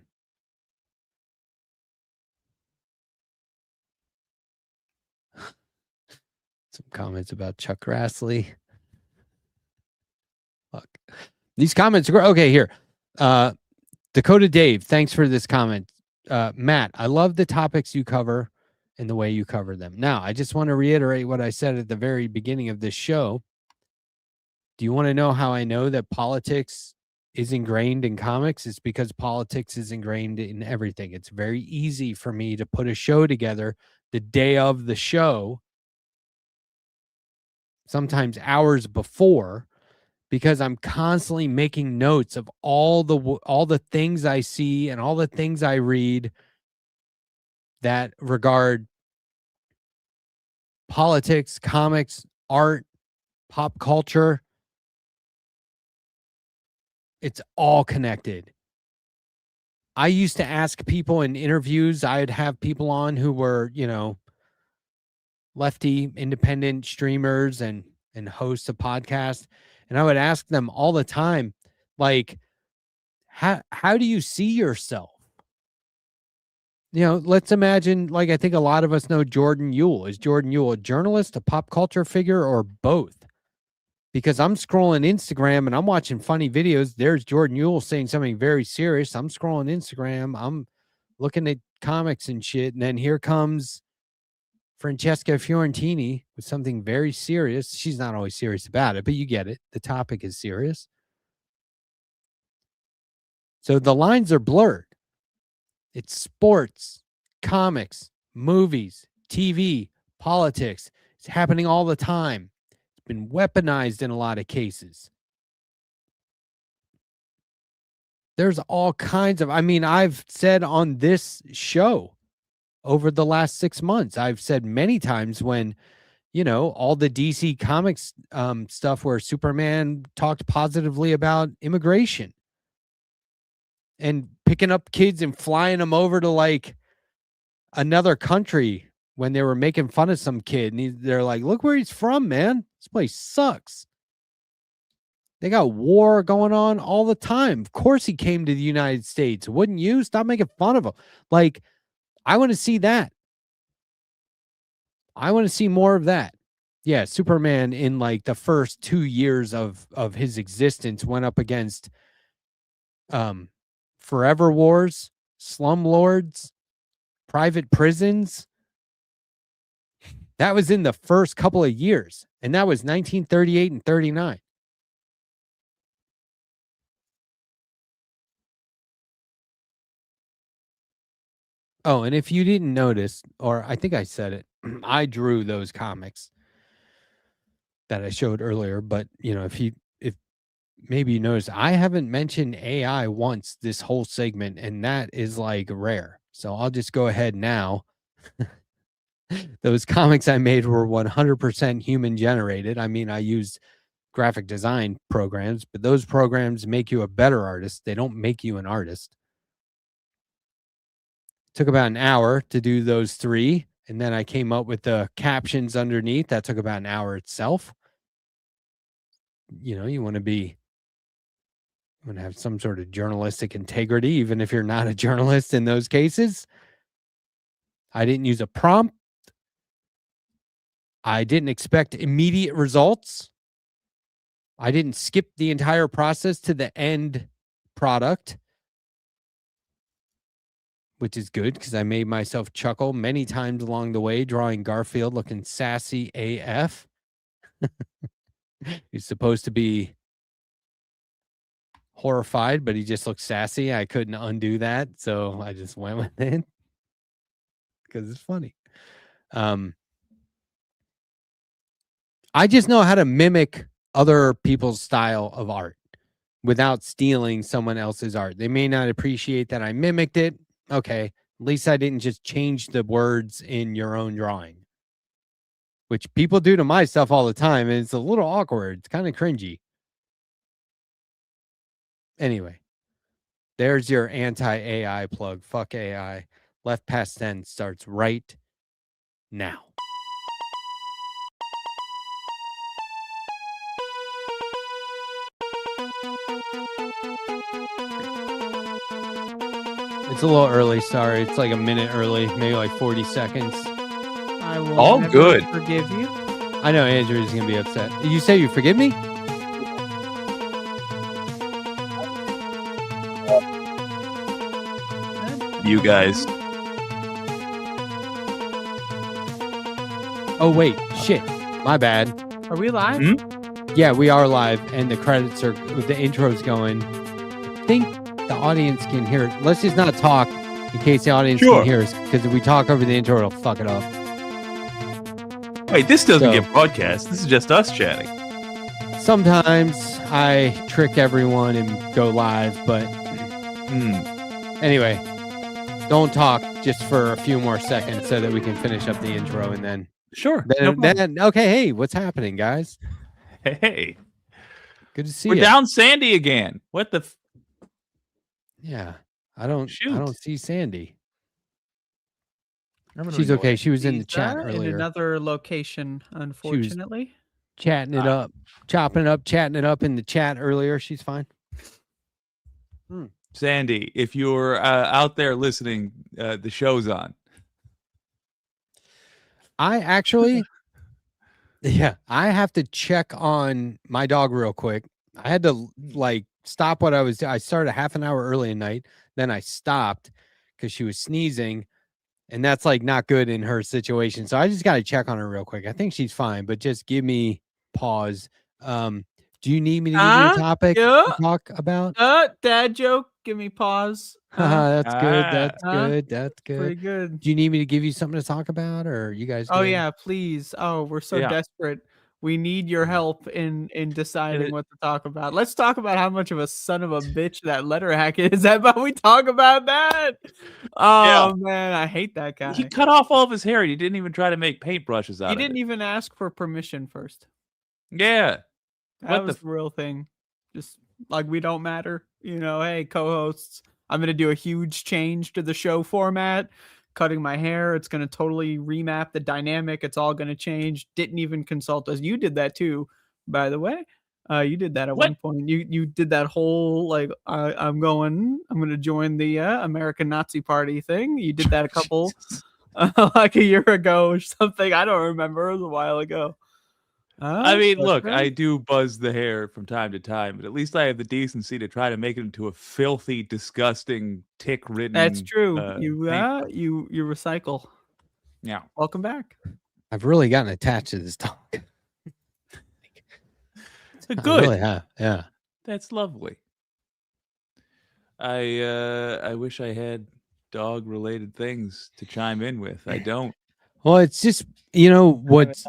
Some comments about Chuck Grassley. Fuck. These comments are okay. Here, Dakota Dave, thanks for this comment. Matt, I love the topics you cover and the way you cover them. Now, I just want to reiterate what I said at the very beginning of this show. Do you want to know how I know that politics is ingrained in comics? It's because politics is ingrained in everything. It's very easy for me to put a show together the day of the show, sometimes hours before, because I'm constantly making notes of all the things I see and all the things I read that regard politics, comics, art, pop culture. It's all connected. I used to ask people in interviews, I'd have people on who were, lefty, independent streamers and hosts of podcasts. And I would ask them all the time, like, how do you see yourself? You know, let's imagine, like, I think a lot of us know Jordan Uhl. Is Jordan Uhl a journalist, a pop culture figure, or both? Because I'm scrolling Instagram and I'm watching funny videos. There's Jordan Uhl saying something very serious. I'm scrolling Instagram. I'm looking at comics and shit. And then here comes Francesca Fiorentini with something very serious. She's not always serious about it, but you get it. The topic is serious. So the lines are blurred. It's sports, comics, movies, TV, politics. It's happening all the time. It's been weaponized in a lot of cases. There's all kinds of, I mean, I've said on this show over the last 6 months, I've said many times when, you know, all the DC Comics stuff where Superman talked positively about immigration and picking up kids and flying them over to like another country when they were making fun of some kid. And they're like, look where he's from, man. This place sucks. They got war going on all the time. Of course he came to the United States. Wouldn't you? Stop making fun of him. Like, I want to see that. I want to see more of that. Yeah, Superman in like the first 2 years of his existence went up against forever wars, slumlords, private prisons. That was in the first couple of years. And that was 1938 and 39. Oh, and if you didn't notice, or I think I said it, I drew those comics that I showed earlier. But, you know, if maybe you notice, I haven't mentioned AI once this whole segment, and that is like rare. So I'll just go ahead now. Those comics I made were 100% human generated. I mean, I used graphic design programs, but those programs make you a better artist. They don't make you an artist. Took about an hour to do those 3. And then I came up with the captions underneath. That took about an hour itself. You know, you want to have some sort of journalistic integrity, even if you're not a journalist in those cases. I didn't use a prompt. I didn't expect immediate results. I didn't skip the entire process to the end product, which is good because I made myself chuckle many times along the way, drawing Garfield looking sassy AF. He's supposed to be horrified, but he just looks sassy. I couldn't undo that, so I just went with it because it's funny. I just know how to mimic other people's style of art without stealing someone else's art. They may not appreciate that I mimicked it. Okay, at least I didn't just change the words in your own drawing, which people do to my stuff all the time, and it's a little awkward. It's kind of cringy. Anyway, there's your anti-AI plug. Fuck AI. Left Past 10 starts right now. It's a little early, sorry. It's like a minute early, maybe like 40 seconds. I will All never good. forgive you. I know Andrew's going to be upset. You say you forgive me? You guys. Oh, wait. Shit. My bad. Are we live? Yeah, we are live, and the credits are, the intro's going. I think the audience can hear it. Let's just not talk in case the audience Sure. can hear us, because if we talk over the intro, it'll fuck it up. Wait, this doesn't So- get broadcast. This is just us chatting. Sometimes I trick everyone and go live, but anyway, don't talk just for a few more seconds so that we can finish up the intro and then. Sure. Then okay, hey, what's happening, guys? Hey. Good to see We're you. down Sandee again. What the? Yeah, I don't see Sandee. I'm gonna She's okay. She was in the Lisa chat in earlier. another location, unfortunately. chatting it up, chopping it up, chatting it up in the chat earlier. She's fine. Sandee, if you're out there listening, the show's on. I actually, I have to check on my dog real quick. I had to like stop what I was doing. I started half an hour early at night. Then I stopped because she was sneezing. And that's like not good in her situation. So I just got to check on her real quick. I think she's fine, but just give me pause. Do you need me to give you a topic to talk about? Dad joke. Give me pause. That's good. That's good. That's good. Pretty good. Do you need me to give you something to talk about, or you guys? Oh good? yeah, please. Oh, we're so Yeah. desperate. We need your help in deciding what to talk about. Let's talk about how much of a son of a bitch that Letterhack is. How about we talk about that? Oh man, I hate that guy. He cut off all of his hair. He didn't even try to make paintbrushes out He of it. didn't even ask for permission first. Yeah. That was the real thing. Just like we don't matter. You know, hey, co-hosts, I'm going to do a huge change to the show format. Cutting my hair. It's going to totally remap the dynamic. It's all going to change. Didn't even consult us. You did that too, by the way. You did that at one point. You did that whole like I'm going to join the American Nazi Party thing. You did that a couple like a year ago or something. I don't remember. It was a while ago. I mean, look, I do buzz the hair from time to time, but at least I have the decency to try to make it into a filthy, disgusting, tick-ridden. That's true. You recycle. Yeah. Welcome back. I've really gotten attached to this dog. Good. I really have. Yeah. That's lovely. I wish I had dog-related things to chime in with. I don't. Well, it's just what's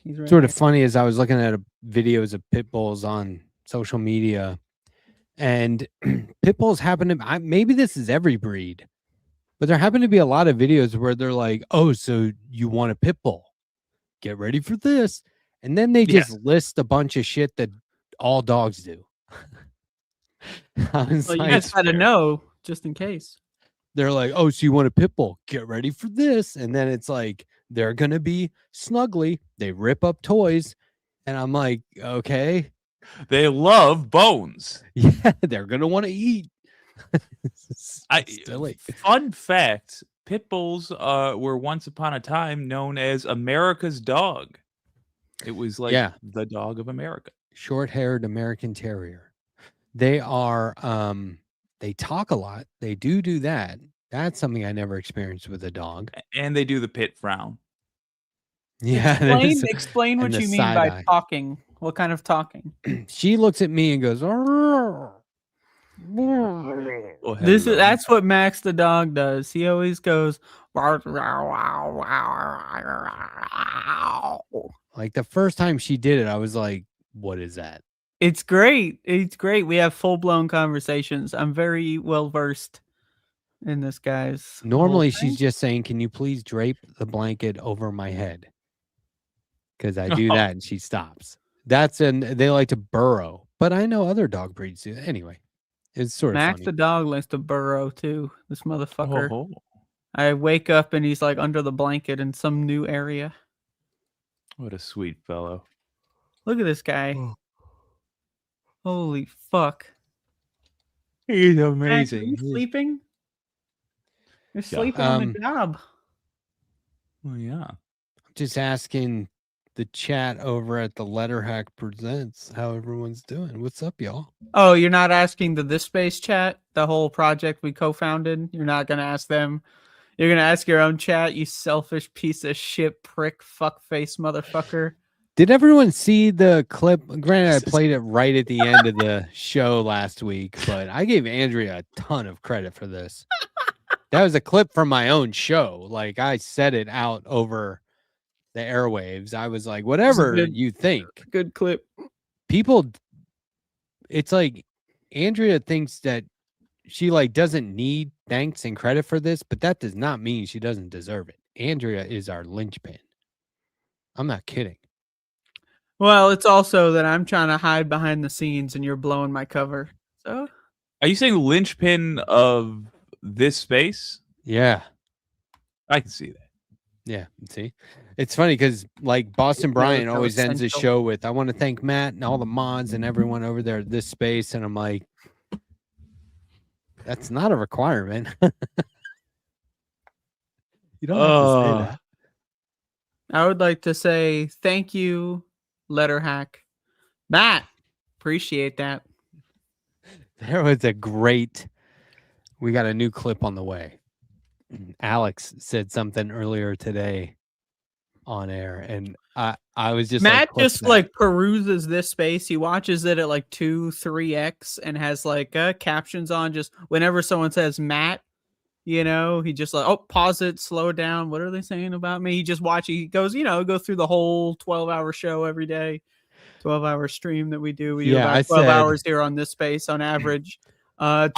He's right sort here. of funny is I was looking at videos of pit bulls on social media, and pit bulls happen to maybe this is every breed, but there happen to be a lot of videos where they're like, "Oh, so you want a pit bull? Get ready for this," and then they just list a bunch of shit that all dogs do. Well, you guys got to know just in case. They're like, "Oh, so you want a pit bull? Get ready for this," and then it's like they're gonna be snuggly. They rip up toys, and I'm like, okay. They love bones. Yeah, they're gonna want to eat. Silly. Fun fact: pit bulls were once upon a time known as America's dog. It was like the dog of America. Short-haired American Terrier. They are. They talk a lot. They do that. That's something I never experienced with a dog. And they do the pit frown. Yeah. Explain what you mean by talking. What kind of talking? She looks at me and goes, that's what Max the dog does. He always goes like the first time she did it, I was like, what is that? It's great. It's great. We have full-blown conversations. I'm very well versed in this, guys. Normally she's just saying, can you please drape the blanket over my head? Because I do that and she stops. They like to burrow, but I know other dog breeds do. Anyway, it's sort of Max funny. the dog likes to burrow too. This motherfucker. I wake up and he's like under the blanket in some new area. What a sweet fellow. Look at this guy. Holy fuck. He's amazing. Max, are you sleeping? You're sleeping on the job. Well, yeah. I'm just asking the chat over at the Letterhack Presents how everyone's doing. What's up, y'all? Oh, you're not asking the This Space chat, the whole project we co-founded? You're not going to ask them? You're going to ask your own chat, you selfish piece of shit, prick, fuckface motherfucker. Did everyone see the clip? Granted, I played it right at the end of the show last week, but I gave Andrea a ton of credit for this. That was a clip from my own show. Like, I said it out over the airwaves. I was like, whatever you think. Good clip. People, it's like Andrea thinks that she like doesn't need thanks and credit for this, but that does not mean she doesn't deserve it. Andrea is our linchpin. I'm not kidding. Well, it's also that I'm trying to hide behind the scenes and you're blowing my cover. So, are you saying linchpin of this space? Yeah, I can see that. Yeah, see, it's funny because like Boston Brian so always ends his essential. show with, "I want to thank Matt and all the mods and everyone over there at this space," and I'm like, that's not a requirement. You don't have to say that. I would like to say thank you, Letterhack. Matt, appreciate that. There was a great. We got a new clip on the way. Alex said something earlier today on air, and I was just Matt like, "Clip just that." like peruses this space. He watches it at like 2-3x and has like captions on. Just whenever someone says Matt, you know, he just like, oh, pause it, slow it down. What are they saying about me? He just he goes, you know, go through the whole 12-hour show every day, 12-hour stream that we do. We do Yeah, about I 12 said- hours here on this space on average.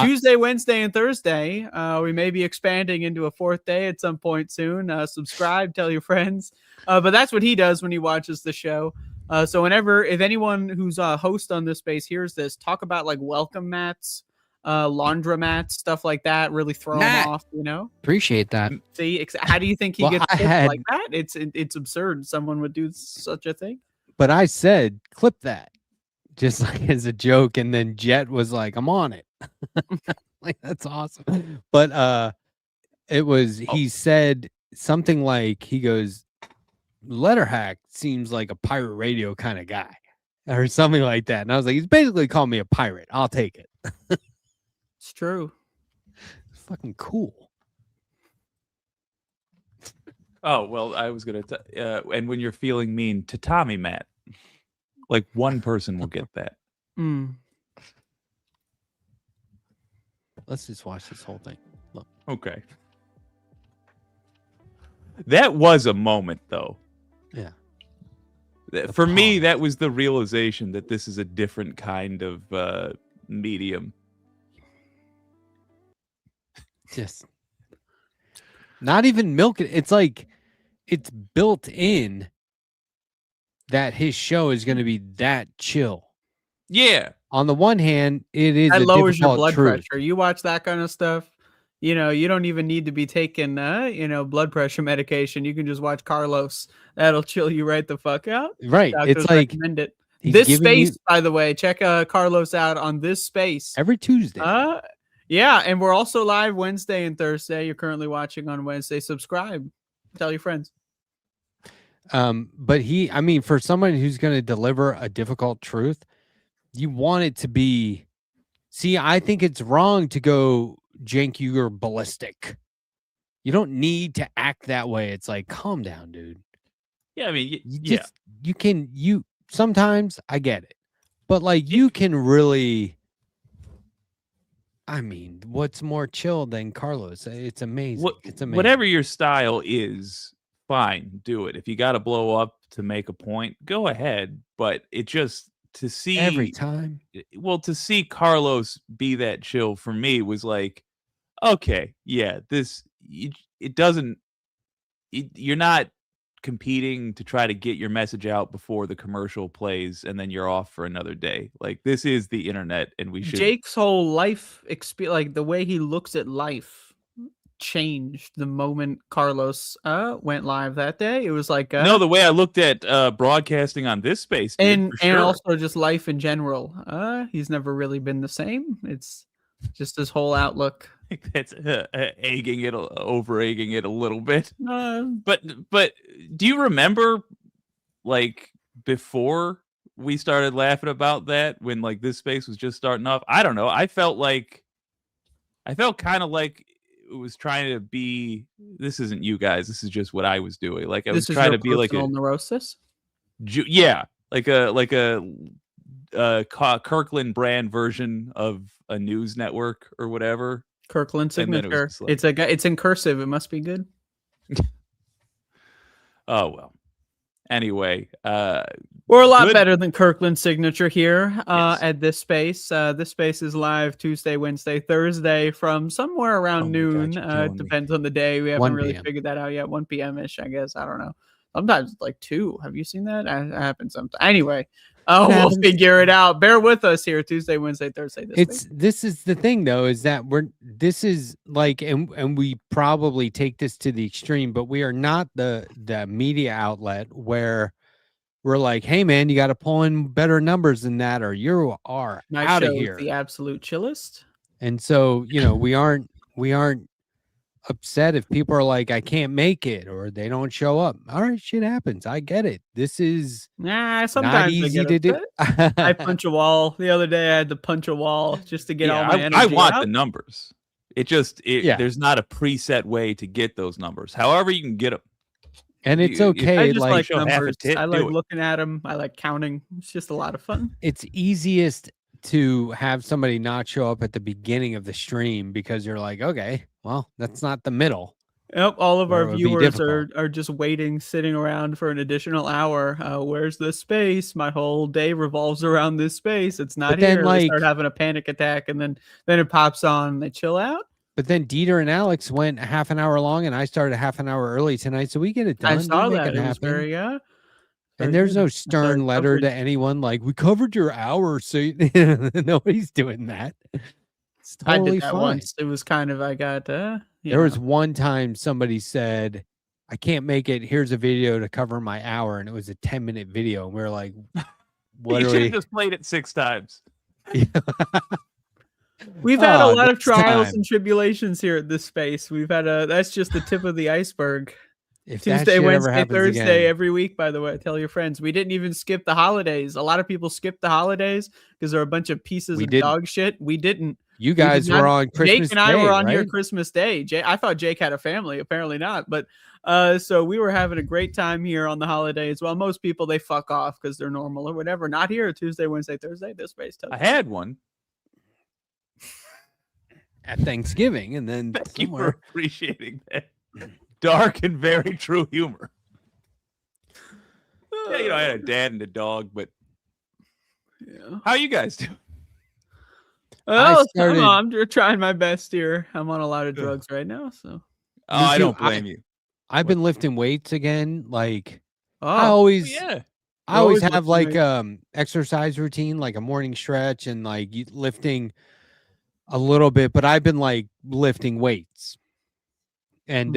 Tuesday, Wednesday, and Thursday. We may be expanding into a fourth day at some point soon. Subscribe, tell your friends. But that's what he does when he watches the show. So if anyone who's a host on this space hears this, talk about like welcome mats, laundromats, stuff like that. Really throw Matt, him off, you know. Appreciate that. See, how do you think he Well, gets I tips had- like that? It's absurd. Someone would do such a thing. But I said, "Clip that," just like as a joke, and then Jet was like, "I'm on it." Like, that's awesome. But it was, he said something like, he goes, "Letterhack seems like a pirate radio kind of guy," or something like that. And I was like, he's basically calling me a pirate. I'll take it. It's true. It's fucking cool. Oh, well, I was going to, and when you're feeling mean to Tommy, Matt, like one person will get that. Mm. Let's just watch this whole thing. Look. Okay. That was a moment, though. Yeah. For me, that was the realization that this is a different kind of medium. Just not even milk it. It's like it's built in that his show is going to be that chill. Yeah. On the one hand, it is That a lowers your difficult blood truth. pressure. You watch that kind of stuff, you know, you don't even need to be taking, blood pressure medication. You can just watch Carlos. That'll chill you right the fuck out. Right. Doctors It's like recommend it. he's This giving you- space, by the way, check Carlos out on this space every Tuesday. Yeah, and we're also live Wednesday and Thursday. You're currently watching on Wednesday. Subscribe. Tell your friends. But for someone who's going to deliver a difficult truth, you want it to be. See, I think it's wrong to go Cenk Uygur ballistic. You don't need to act that way. It's like, calm down, dude. Yeah, I mean, you sometimes I get it, but like you can really. I mean, what's more chill than Carlos? It's amazing. It's amazing. Whatever your style is, fine, do it. If you got to blow up to make a point, go ahead. But it just to see every time. Well, to see Carlos be that chill for me was like, okay, yeah, it doesn't. You're not competing to try to get your message out before the commercial plays and then you're off for another day. Like, this is the internet, and we should. Jake's whole life experience, like the way he looks at life, changed the moment Carlos went live that day. It was like no, the way I looked at broadcasting on this space, dude, and for sure. also just life in general. He's never really been the same. It's just his whole outlook. That's over egging it a little bit. But do you remember, like, before we started laughing about that, when like this space was just starting off? I don't know. I felt kind of like it was trying to be. This isn't you guys. This is just what I was doing. Like, I was trying to be like a neurosis. Yeah, like a Kirkland brand version of a news network or whatever. Kirkland And then it was signature. just like- It's in cursive. It must be good. Oh well. Anyway, we're a lot good- better than Kirkland signature here at this space. This space is live Tuesday, Wednesday, Thursday from somewhere around noon. It depends on the day. We haven't 1 really p.m. figured that out yet. 1 p.m. ish, I guess. I don't know. Sometimes it's like 2. Have you seen that? It happens sometimes. Anyway, Oh, What we'll happens- figure it out. Bear with us here Tuesday, Wednesday, Thursday this week. This is the thing though, is that this is like, and we probably take this to the extreme, but we are not the media outlet where we're like, hey man, you got to pull in better numbers than that, or you are My out of show is here. the absolute chillest. And so, we aren't upset if people are like, I can't make it, or they don't show up. All right, shit happens. I get it. This is Sometimes not easy I to get do. upset. I punch a wall. The other day I had to punch a wall just to get all my energy I want out. the numbers. There's not a preset way to get those numbers. However you can get them. And it's okay. I just like show half a numbers. tit, I do like it. looking at them. I like counting. It's just a lot of fun. It's easiest to have somebody not show up at the beginning of the stream because you're like, okay, well, that's not the middle. Yep, all of Or our it would be viewers difficult. are just waiting, sitting around for an additional hour. Where's the space? My whole day revolves around this space. It's not But then, here. They like- start having a panic attack, and then it pops on. And they chill out. But then Deter and Alex went half an hour long, and I started half an hour early tonight, so we get it done. I We saw make that. it It was happen. very And very there's good. no I stern saw letter to coverage. anyone like, we covered your hour, so nobody's doing that. It's I totally did that fine. once. It was kind of I got There was one time somebody said, I can't make it. Here's a video to cover my hour. And it was a 10-minute video. And we were like, what You are should we? have just played it 6 times. We've had a Oh, lot of next trials time. and tribulations here at this space. We've had that's just the tip of the iceberg. If that Tuesday, shit ever Wednesday, happens Thursday, again. every week, by the way. Tell your friends. We didn't even skip the holidays. A lot of people skipped the holidays because they're a bunch of pieces We of didn't. dog shit. We didn't. You We did guys not- were on Christmas Jake and I Day, were on here right? Christmas Day. I thought Jake had a family. Apparently not. But so we were having a great time here on the holidays. Well, most people, they fuck off because they're normal or whatever. Not here Tuesday, Wednesday, Thursday. This space. I had one. At Thanksgiving. And then Thank you for somewhere. appreciating that dark and very true humor. Yeah, I had a dad and a dog, but how you guys doing? Oh, started- I'm trying my best here. I'm on a lot of drugs right now, so. Oh, I Dude, don't blame you. I've been lifting weights again. Like Oh, I always, yeah. I always always have lifting like weights. exercise routine, like a morning stretch and like lifting a little bit, but I've been like lifting weights. And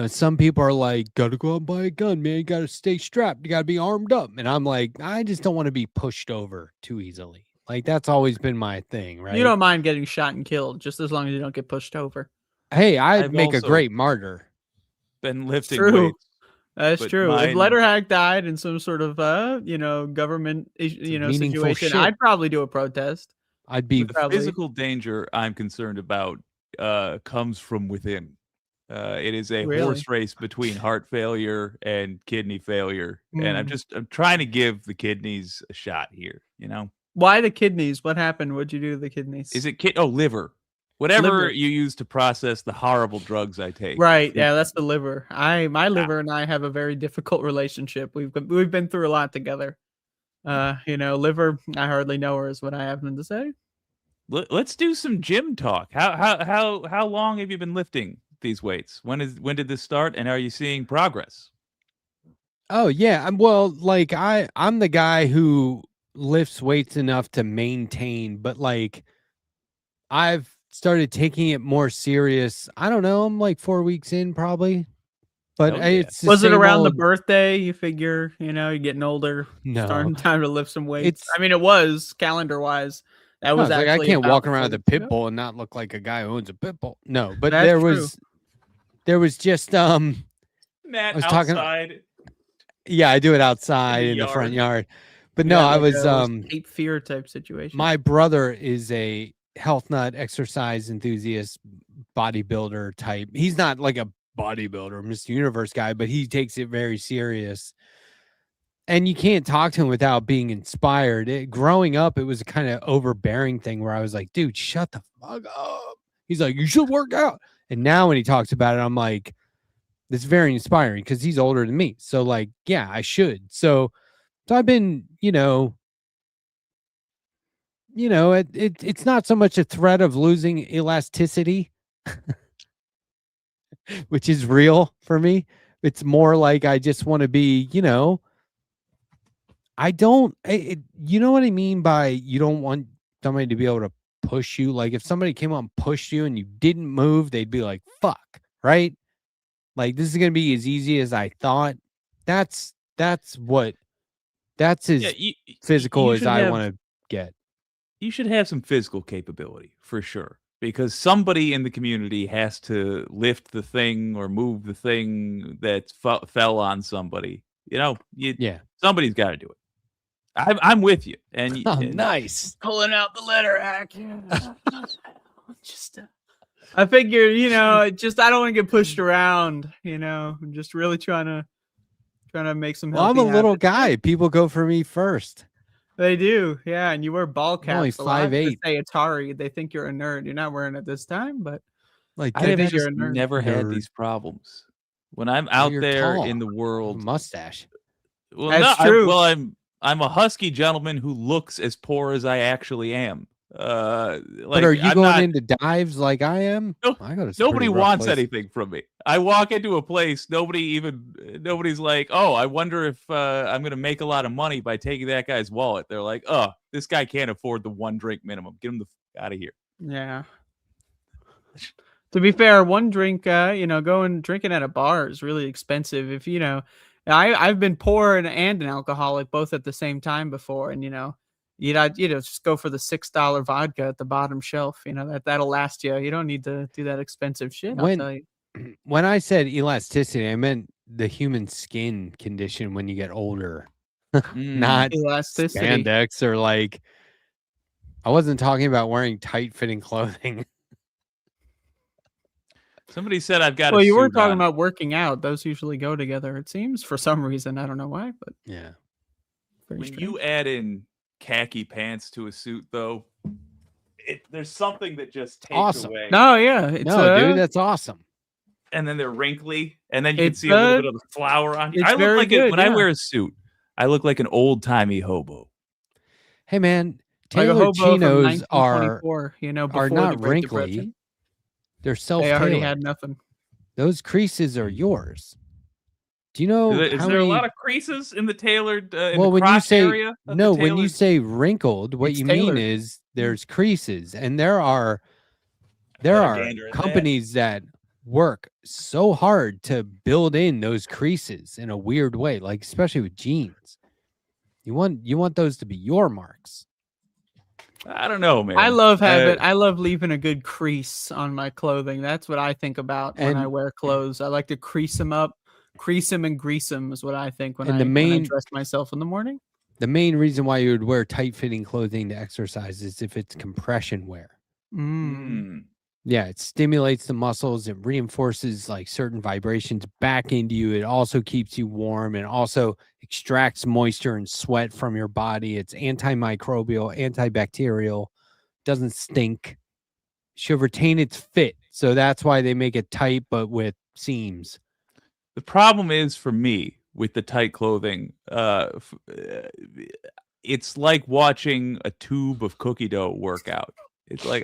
some people are like, gotta go out and buy a gun, man. You gotta stay strapped. You gotta be armed up. And I'm like, I just don't want to be pushed over too easily. Like that's always been my thing, right? You don't mind getting shot and killed, just as long as you don't get pushed over. Hey, I'd I've make a also great martyr. Been lifting True. weights. That's but true. If mine- Letterhack died in some sort of government meaningful situation, shit. I'd probably do a protest. I'd be The Probably. physical danger I'm concerned about comes from within. It is a Really? horse race between heart failure and kidney failure, and I'm Mm. trying to give the kidneys a shot here. Why the kidneys? What happened? What'd you do to the kidneys? Is it liver? Whatever Liver. you use to process the horrible drugs I take. Right. Yeah, that's the liver. My liver and I have a very difficult relationship. We've been through a lot together. Liver, I hardly know her is what I have to say. Let's do some gym talk. How long have you been lifting these weights? When did this start, and are you seeing progress? Oh yeah, I'm the guy who lifts weights enough to maintain, but like I've started taking it more serious. I don't know, I'm like 4 weeks in probably. But Hell yeah. it's the Was it same around the old- birthday? You figure, you're getting older. No. Starting time to lift some weights. It's- I mean, it was calendar wise. That No, was it's like I actually can't about walk around with a 4 weeks pit ago. bull and not look like a guy who owns a pit bull. No, but That's there was just Matt I was talking- outside. yeah, I do it outside in the yard. front yard. But Yeah, no, I like was a Cape Fear type situation. my brother is a health nut, exercise enthusiast, bodybuilder type. He's not like a bodybuilder, Mr. Universe guy, but he takes it very serious. And you can't talk to him without being inspired. Growing up, it was a kind of overbearing thing where I was like, dude, shut the fuck up. He's like, you should work out. And now when he talks about it, I'm like, this is very inspiring because he's older than me. So like, yeah, I should. So I've been, it's not so much a threat of losing elasticity, which is real for me. It's more like I just want to be, I don't. You know what I mean by you don't want somebody to be able to push you. Like if somebody came on and pushed you and you didn't move, they'd be like, "Fuck," right? Like this is gonna be as easy as I thought. That's as physical you as should I have- want to get. You should have some physical capability for sure, because somebody in the community has to lift the thing or move the thing that fell on somebody. You know, somebody's got to do it. I'm with you. And, and nice. Pulling out the Letterhack. I figure, I don't want to get pushed around. I'm just really trying to make some. Well, I'm a healthy little habits. guy. People go for me first. They do, yeah. And you wear ball caps. only a lot. 5'8". They say Atari. They think you're a nerd. You're not wearing it this time, but like they I've think just you're a nerd. never had these problems. When I'm out you're there tall. in the world, Mustache. well, That's no, true. I'm a husky gentleman who looks as poor as I actually am. But are you going into dives like I am? No, I go to some nobody pretty rough wants places. anything from me. I walk into a place, nobody's like, oh, I wonder if I'm going to make a lot of money by taking that guy's wallet. They're like, oh, this guy can't afford the 1 drink minimum. Get him the fuck out of here. Yeah. To be fair, one drink, drinking at a bar is really expensive. If I've been poor and an alcoholic both at the same time before, and just go for the $6 vodka at the bottom shelf. That'll last you. You don't need to do that expensive shit. I'll tell you. When I said elasticity, I meant the human skin condition when you get older, not elasticity. spandex or like. I wasn't talking about wearing tight-fitting clothing. Somebody said I've got. Well, you were suit talking on. about working out. Those usually go together. It seems for some reason. I don't know why, but yeah. When you add in khaki pants to a suit, though, there's something that just takes Awesome. away. No, yeah, it's dude, that's awesome. And then they're wrinkly, and then you can It's see a little good. bit of the flour on you. It's I look very like good, when I yeah. wear a suit, I look like an old timey hobo. Hey man, Like a tailored hobo from chinos are 1924, are before the not Great wrinkly. Depression. They're They self-tailored. already had nothing. Those creases are yours. Do you know Is how there many? a lot of creases in the tailored in Well, the when you crotch say area? Of the no, when you tailored- say wrinkled, what It's you tailored. mean is there's creases, and there are gander at that. companies that work so hard to build in those creases in a weird way, like especially with jeans. You want those to be your marks. I don't know, man. I love I love leaving a good crease on my clothing. That's what I think about when I And- wear clothes. I like to crease them up, and grease them is what I think when And I the when I main- dress myself in the morning. The main reason why you would wear tight-fitting clothing to exercise is if it's compression wear. Yeah, it stimulates the muscles. It reinforces like certain vibrations back into you. It also keeps you warm and also extracts moisture and sweat from your body. It's antimicrobial, antibacterial, doesn't stink. Should retain its fit. So that's why they make it tight, but with seams. The problem is for me with the tight clothing, it's like watching a tube of cookie dough work out. It's like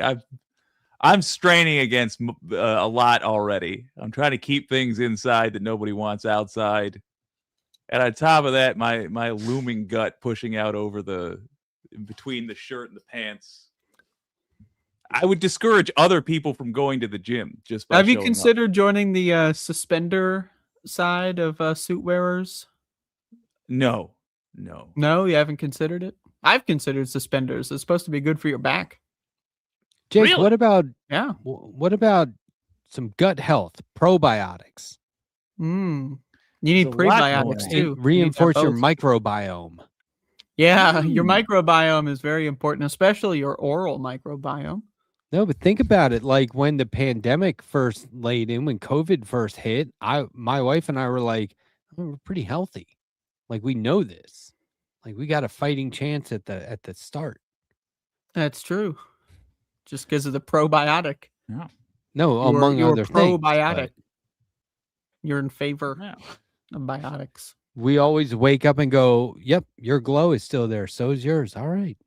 I'm straining against a lot already. I'm trying to keep things inside that nobody wants outside. And on top of that, my looming gut pushing out over between the shirt and the pants. I would discourage other people from going to the gym just by Have you showing up. considered joining the suspender side of suit wearers? No. No, you haven't considered it. I've considered suspenders. It's supposed to be good for your back. Jake, Really? what about some gut health, probiotics? You need There's a lot prebiotics going too. on. You need Reinforce your both. microbiome. Yeah, your microbiome is very important, especially your oral microbiome. No, but think about it. Like when the pandemic first laid in, when COVID first hit, my wife and I were like, oh, we're pretty healthy. Like we know this. Like we got a fighting chance at the start. That's true. Just because of the probiotic. Yeah. No, among other things. probiotic. but You're in favor of biotics. we always wake up and go, yep, your glow is still there. So is yours. All right.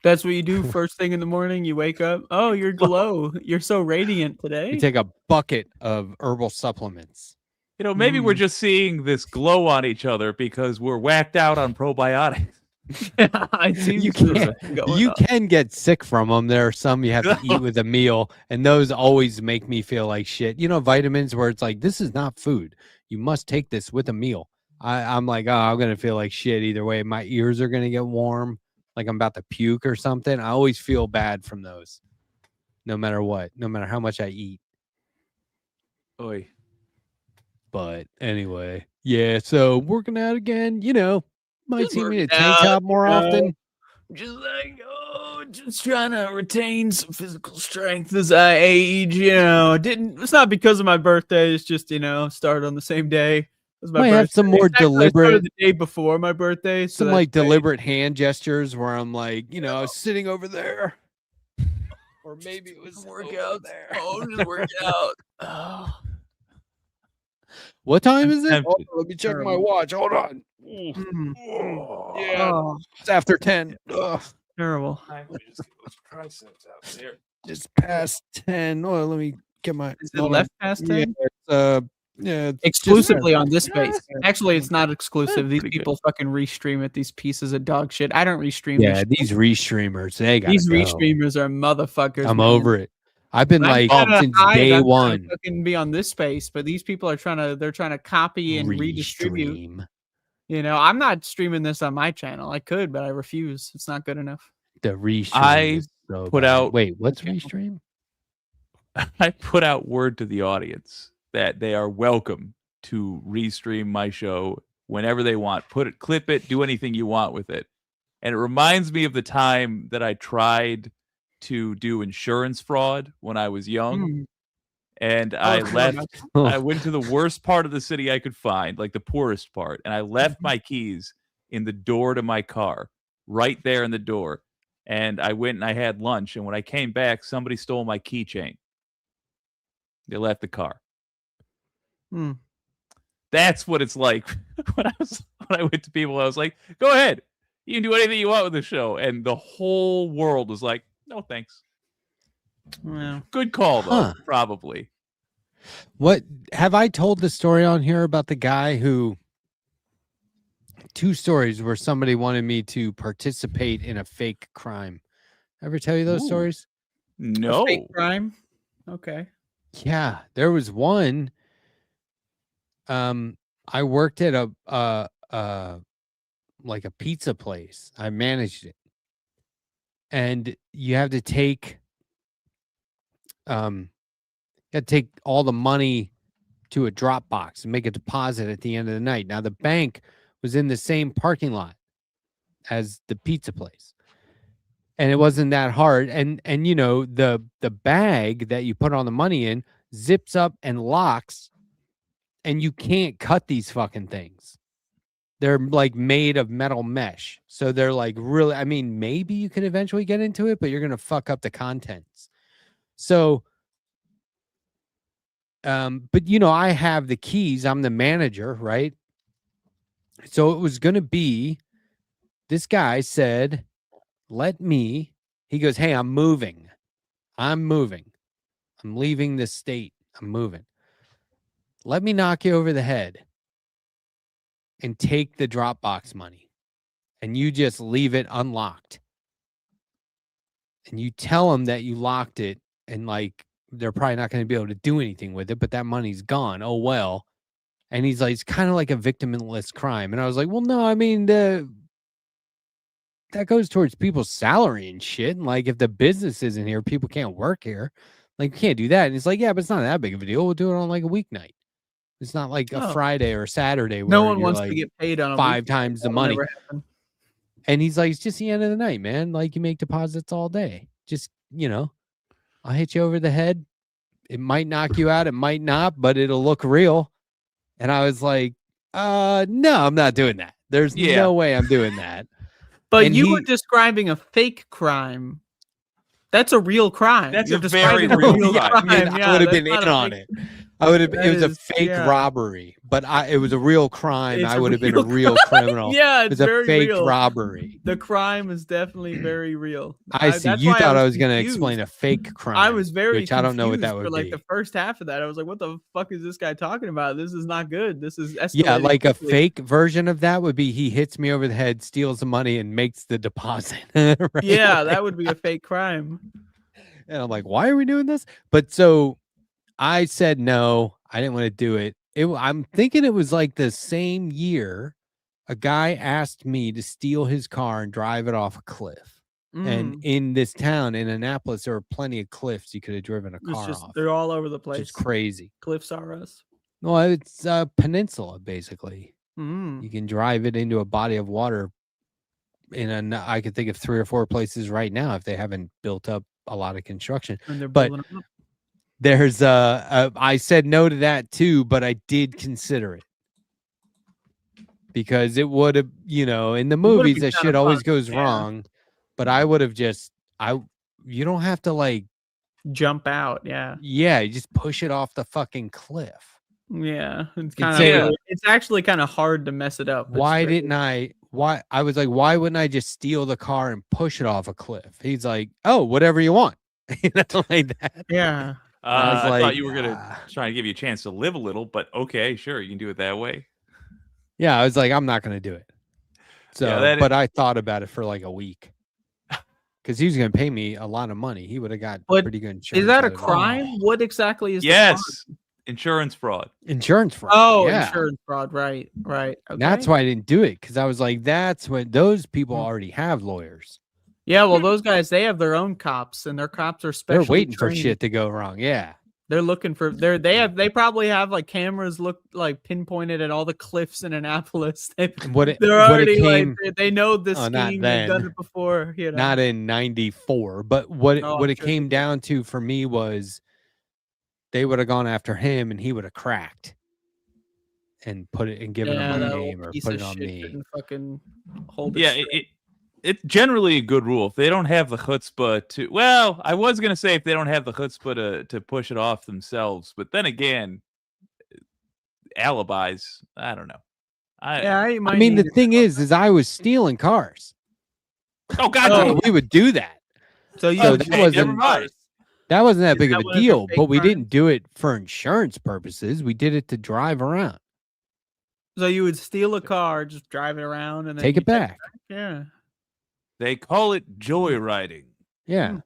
That's what you do first thing in the morning. You wake up. Oh, your glow. You're so radiant today. You take a bucket of herbal supplements. You know, maybe we're just seeing this glow on each other because we're whacked out on probiotics. I see. You can get sick from them. There are some you have to eat with a meal, and those always make me feel like shit. You know, vitamins where it's like, this is not food. You must take this with a meal. I'm like, oh, I'm going to feel like shit either way. My ears are going to get warm, like I'm about to puke or something. I always feel bad from those, no matter what, no matter how much I eat. Oy. But anyway, yeah, so working out again, you know, might Just see me in a working tank out, top more you know. often. Just like, just trying to retain some physical strength as I age, you know. It's not because of my birthday, it's just, you know, started on the same day as my Might birthday. have some more Actually, I started deliberate, the day before my birthday. So some that's like why- deliberate hand gestures where I'm like, you know, I was sitting over there. Or maybe it was workout there. Oh, just work out. Oh. What time is it? tempted. Oh, let me check my watch. Hold on. Yeah, Oh, it's after 10. Ugh. terrible. Just past 10. Oh, let me get my. Is it left past 10? Yeah, yeah. Exclusively on this base. Yeah. Actually, it's not exclusive. These pretty people fucking restream it. These pieces of dog shit. I don't restream. Yeah, this shit. these restreamers, they got These restreamers are motherfuckers. I'm man. over it. I've been I'm like trying to since hide, day I'm trying to one. fucking be on this space, but these people are they're trying to copy and redistribute. Restream. You know, I'm not streaming this on my channel. I could, but I refuse. It's not good enough. The restream. I is so put bad. out- Wait, what's restream? I put out word to the audience that they are welcome to restream my show whenever they want. Put it, clip it, do anything you want with it. And it reminds me of the time that I tried to do insurance fraud when I was young. And I left, I went to the worst part of the city I could find, like the poorest part. And I left my keys in the door to my car, right there in the door. And I went and I had lunch. And when I came back, somebody stole my keychain. They left the car. Hmm. That's what it's like when I went to people. I was like, "Go ahead, you can do anything you want with the show," and the whole world was like, "No, thanks." Well, good call though. Huh. Probably. What have I told the story on here about the guy who? Two stories where somebody wanted me to participate in a fake crime. Ever tell you those Ooh. stories? No. A fake crime. Okay. Yeah, there was one. I worked at a like a pizza place. I managed it, and you have to take all the money to a drop box and make a deposit at the end of the night. Now the bank was in the same parking lot as the pizza place. And it wasn't that hard. And you know, the bag that you put on the money in zips up and locks, and you can't cut these fucking things. They're like made of metal mesh. So they're like really, I mean, maybe you could eventually get into it, but you're gonna fuck up the contents. So but you know, I have the keys, I'm the manager, right? So it was gonna be, this guy said, he goes, "Hey, I'm moving. I'm leaving the state. I'm moving. Let me knock you over the head and take the Dropbox money. And you just leave it unlocked. And you tell them that you locked it, and like, they're probably not going to be able to do anything with it, but that money's gone. Oh, well." And he's like, it's kind of like a victimless crime. And I was like, well, no, I mean, that goes towards people's salary and shit. And like, if the business isn't here, people can't work here. Like, you can't do that. And it's like, yeah, but it's not that big of a deal. We'll do it on like a weeknight. It's not like a Friday or a Saturday. Where No one you're, wants like, to get paid on a 5 weekend. times the That'll money. never happen. And he's like, it's just the end of the night, man. Like, you make deposits all day. Just, you know, I'll hit you over the head. It might knock you out. It might not, but it'll look real. And I was like, no, I'm not doing that. There's no way I'm doing that. But And you were describing a fake crime. That's a real crime. That's You're a very describing real crime. I Yeah, would have been that's in not a on fake- it. I would have. That It was a is- fake yeah. robbery, but it was a real crime. It's I a would have been a real real crime. criminal. Yeah, it it's was a very fake real. robbery. The crime is definitely very real. I see. That's You why thought I was going to confused. explain a fake crime. I was very which I don't know what that confused would for like be. the first half of that. I was like, "What the fuck is this guy talking about? This is not good. This is escalating." Yeah, like a quickly." fake version of that would be he hits me over the head, steals the money, and makes the deposit. Right? Yeah, Like- that would be a fake crime. And I'm like, why are we doing this? But so I said no, I didn't want to do it. I'm thinking it was like the same year a guy asked me to steal his car and drive it off a cliff. And in this town, in Annapolis, there were plenty of cliffs you could have driven a It's car just off. they're all over the Which place. is crazy. Cliffs are us. No, it's a peninsula, basically. Mm. You can drive it into a body of water. I could think of 3 or 4 places right now if they haven't built up a lot of construction. And they're But building them up. there's I said no to that too, but I did consider it because it would have, in the movies been that kinda shit always fun, goes yeah. wrong. But I would have you don't have to like Jump out. Yeah. you just push it off the fucking cliff. Yeah. It's It's kind a- of. It's actually kind of hard to mess it up. It's Why very- didn't I? Why I was like, why wouldn't I just steal the car and push it off a cliff? He's like, oh, whatever you want, like that. Yeah. I was I like, thought you were gonna try to give you a chance to live a little, but okay, sure, you can do it that way. Yeah, I was like, I'm not gonna do it. So, that but I thought about it for like a week because he was gonna pay me a lot of money. He would have got But pretty good insurance. Is that a out of it. crime? What exactly is? Yes, The crime? insurance fraud. Insurance fraud. Oh, yeah. insurance fraud. Right. Right. Okay. That's why I didn't do it because I was like, that's when those people Hmm. already have lawyers. Yeah. Well, those guys, they have their own cops, and their cops are special. They're waiting for shit to go wrong. Yeah. They're looking for they probably have like cameras pinpointed at all the cliffs in Annapolis. They're What it already came- they know this Oh, not scheme. They've done then. it before. Not in 94, but what Oh, it I'm sure came down to for me was they would have gone after him and he would have cracked and put it and given him that a old name or piece put of it on shit me. couldn't fucking hold it Yeah, straight. it's generally a good rule. If they don't have the chutzpah to, well, I was gonna say if they don't have the chutzpah to push it off themselves, but then again, alibis. I don't know. I mean, the thing is I was stealing cars. Oh God, So we would do that. So you So would that say, wasn't never mind. that wasn't that Is big that of a one of the deal, fake but we crimes? didn't do it for insurance purposes. We did it to drive around. So you would steal a car, just drive it around, and then Take you it back. Yeah. They call it joyriding. Yeah.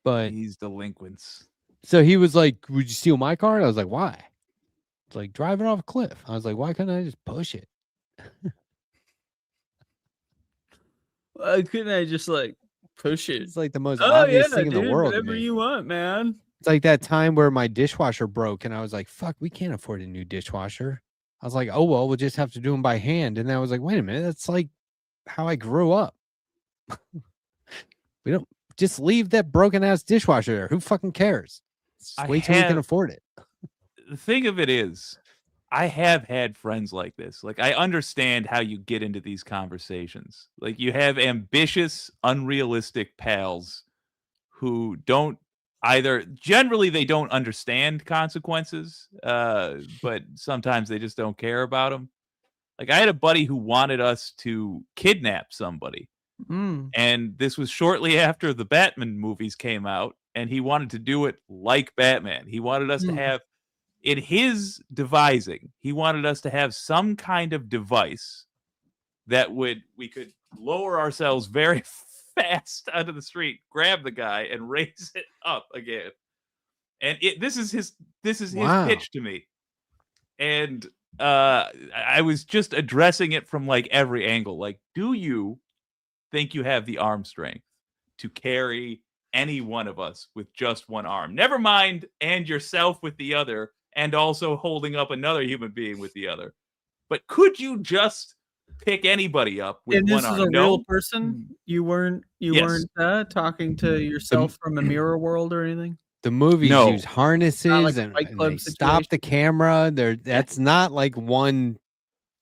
But These delinquents. so he was like, would you steal my car? And I was like, why? It's like, drive it off a cliff. I was like, why couldn't I just push it? Couldn't I just like push it? It's like the most Oh obvious yeah, thing in dude, the world. to whatever me. you want, man. It's like that time where my dishwasher broke and I was like, fuck, we can't afford a new dishwasher. I was like, oh, well, we'll just have to do them by hand. And then I was like, wait a minute, that's like how I grew up. We don't just leave that broken ass dishwasher there. Who fucking cares? Just I wait till we can have- afford it. The thing of it is, I have had friends like this. Like, I understand how you get into these conversations. Like, you have ambitious, unrealistic pals who don't generally they don't understand consequences, but sometimes they just don't care about them. Like, I had a buddy who wanted us to kidnap somebody. And this was shortly after the Batman movies came out, and he wanted to do it like Batman. He wanted us to have, in his devising, he wanted us to have some kind of device that we could lower ourselves very fast onto the street, grab the guy, and raise it up again. And this is his Wow. pitch to me. And I was just addressing it from like every angle. Like, do you think you have the arm strength to carry any one of us with just one arm? Never mind, and yourself with the other, and also holding up another human being with the other. But could you just pick anybody up with And one this arm? is a No. real person. You weren't Yes. talking to yourself from a mirror world or anything. The movies No. use harnesses like a and, Fight and Club they stop the camera. That's not like one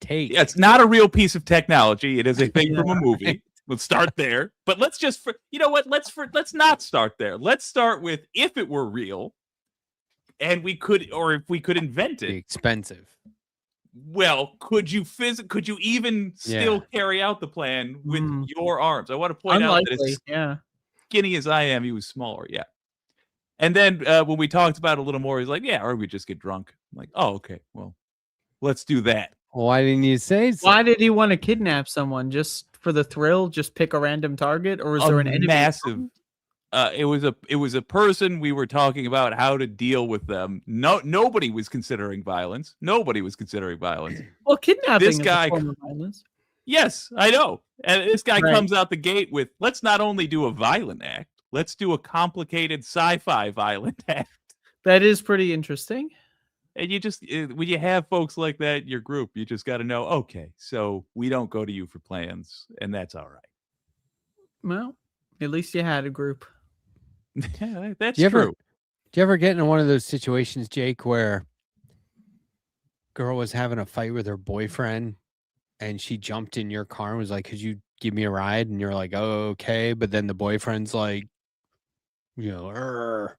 take. Yeah, it's not a real piece of technology. It is a thing from a movie. Let's start there. But let's you know what? Let's not start there. Let's start with, if it were real, and we could, or if we could invent it, expensive. Well, could you even still carry out the plan with your arms? I want to point out that as skinny as I am, he was smaller. Yeah. And then when we talked about it a little more, he's like, yeah, or we just get drunk. I'm like, oh, okay, well, let's do that. Why didn't you say so? Why did he want to kidnap someone? Just for the thrill? Just pick a random target? Or is there an enemy? Massive. It was a person. We were talking about how to deal with them. Nobody was considering violence. Well, kidnapping is a form of violence. Yes, I know. And this guy comes out the gate with, let's not only do a violent act, let's do a complicated sci-fi violent act. That is pretty interesting. And you just, when you have folks like that in your group, you just got to know, okay, so we don't go to you for plans, and that's all right. Well, at least you had a group. Yeah, that's true. Do you ever get in one of those situations, Jake, where girl was having a fight with her boyfriend and she jumped in your car and was like, could you give me a ride? And you're like, oh, okay. But then the boyfriend's like, you know, Arr.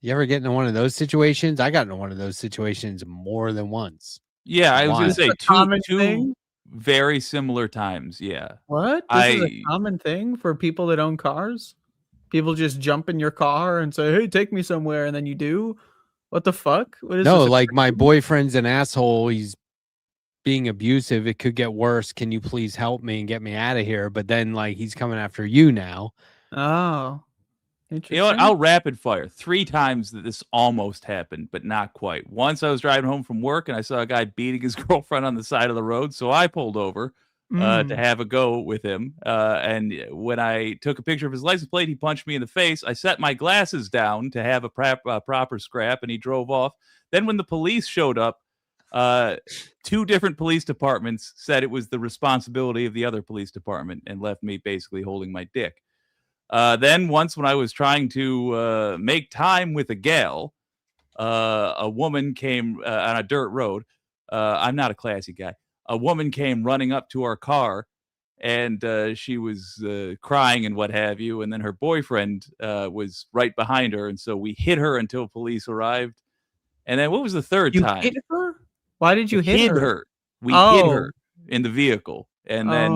You ever get into one of those situations? I got into one of those situations more than once. Yeah, I was going to say two thing? very similar times. Yeah. What? This is a common thing for people that own cars? People just jump in your car and say, hey, take me somewhere. And then you do? What the fuck? What is no, this? like my boyfriend's an asshole. He's being abusive. It could get worse. Can you please help me and get me out of here? But then like he's coming after you now. Oh. You know what? I'll rapid fire 3 times that this almost happened, but not quite. Once I was driving home from work and I saw a guy beating his girlfriend on the side of the road. So I pulled over to have a go with him. And when I took a picture of his license plate, he punched me in the face. I set my glasses down to have a proper scrap and he drove off. Then when the police showed up, 2 different police departments said it was the responsibility of the other police department and left me basically holding my dick. Then once when I was trying to make time with a gal, a woman came on a dirt road. I'm not a classy guy. A woman came running up to our car and she was crying and what have you. And then her boyfriend was right behind her. And so we hit her until police arrived. And then what was the third time? You hit her? Why did you hit her? We hit her in the vehicle. And then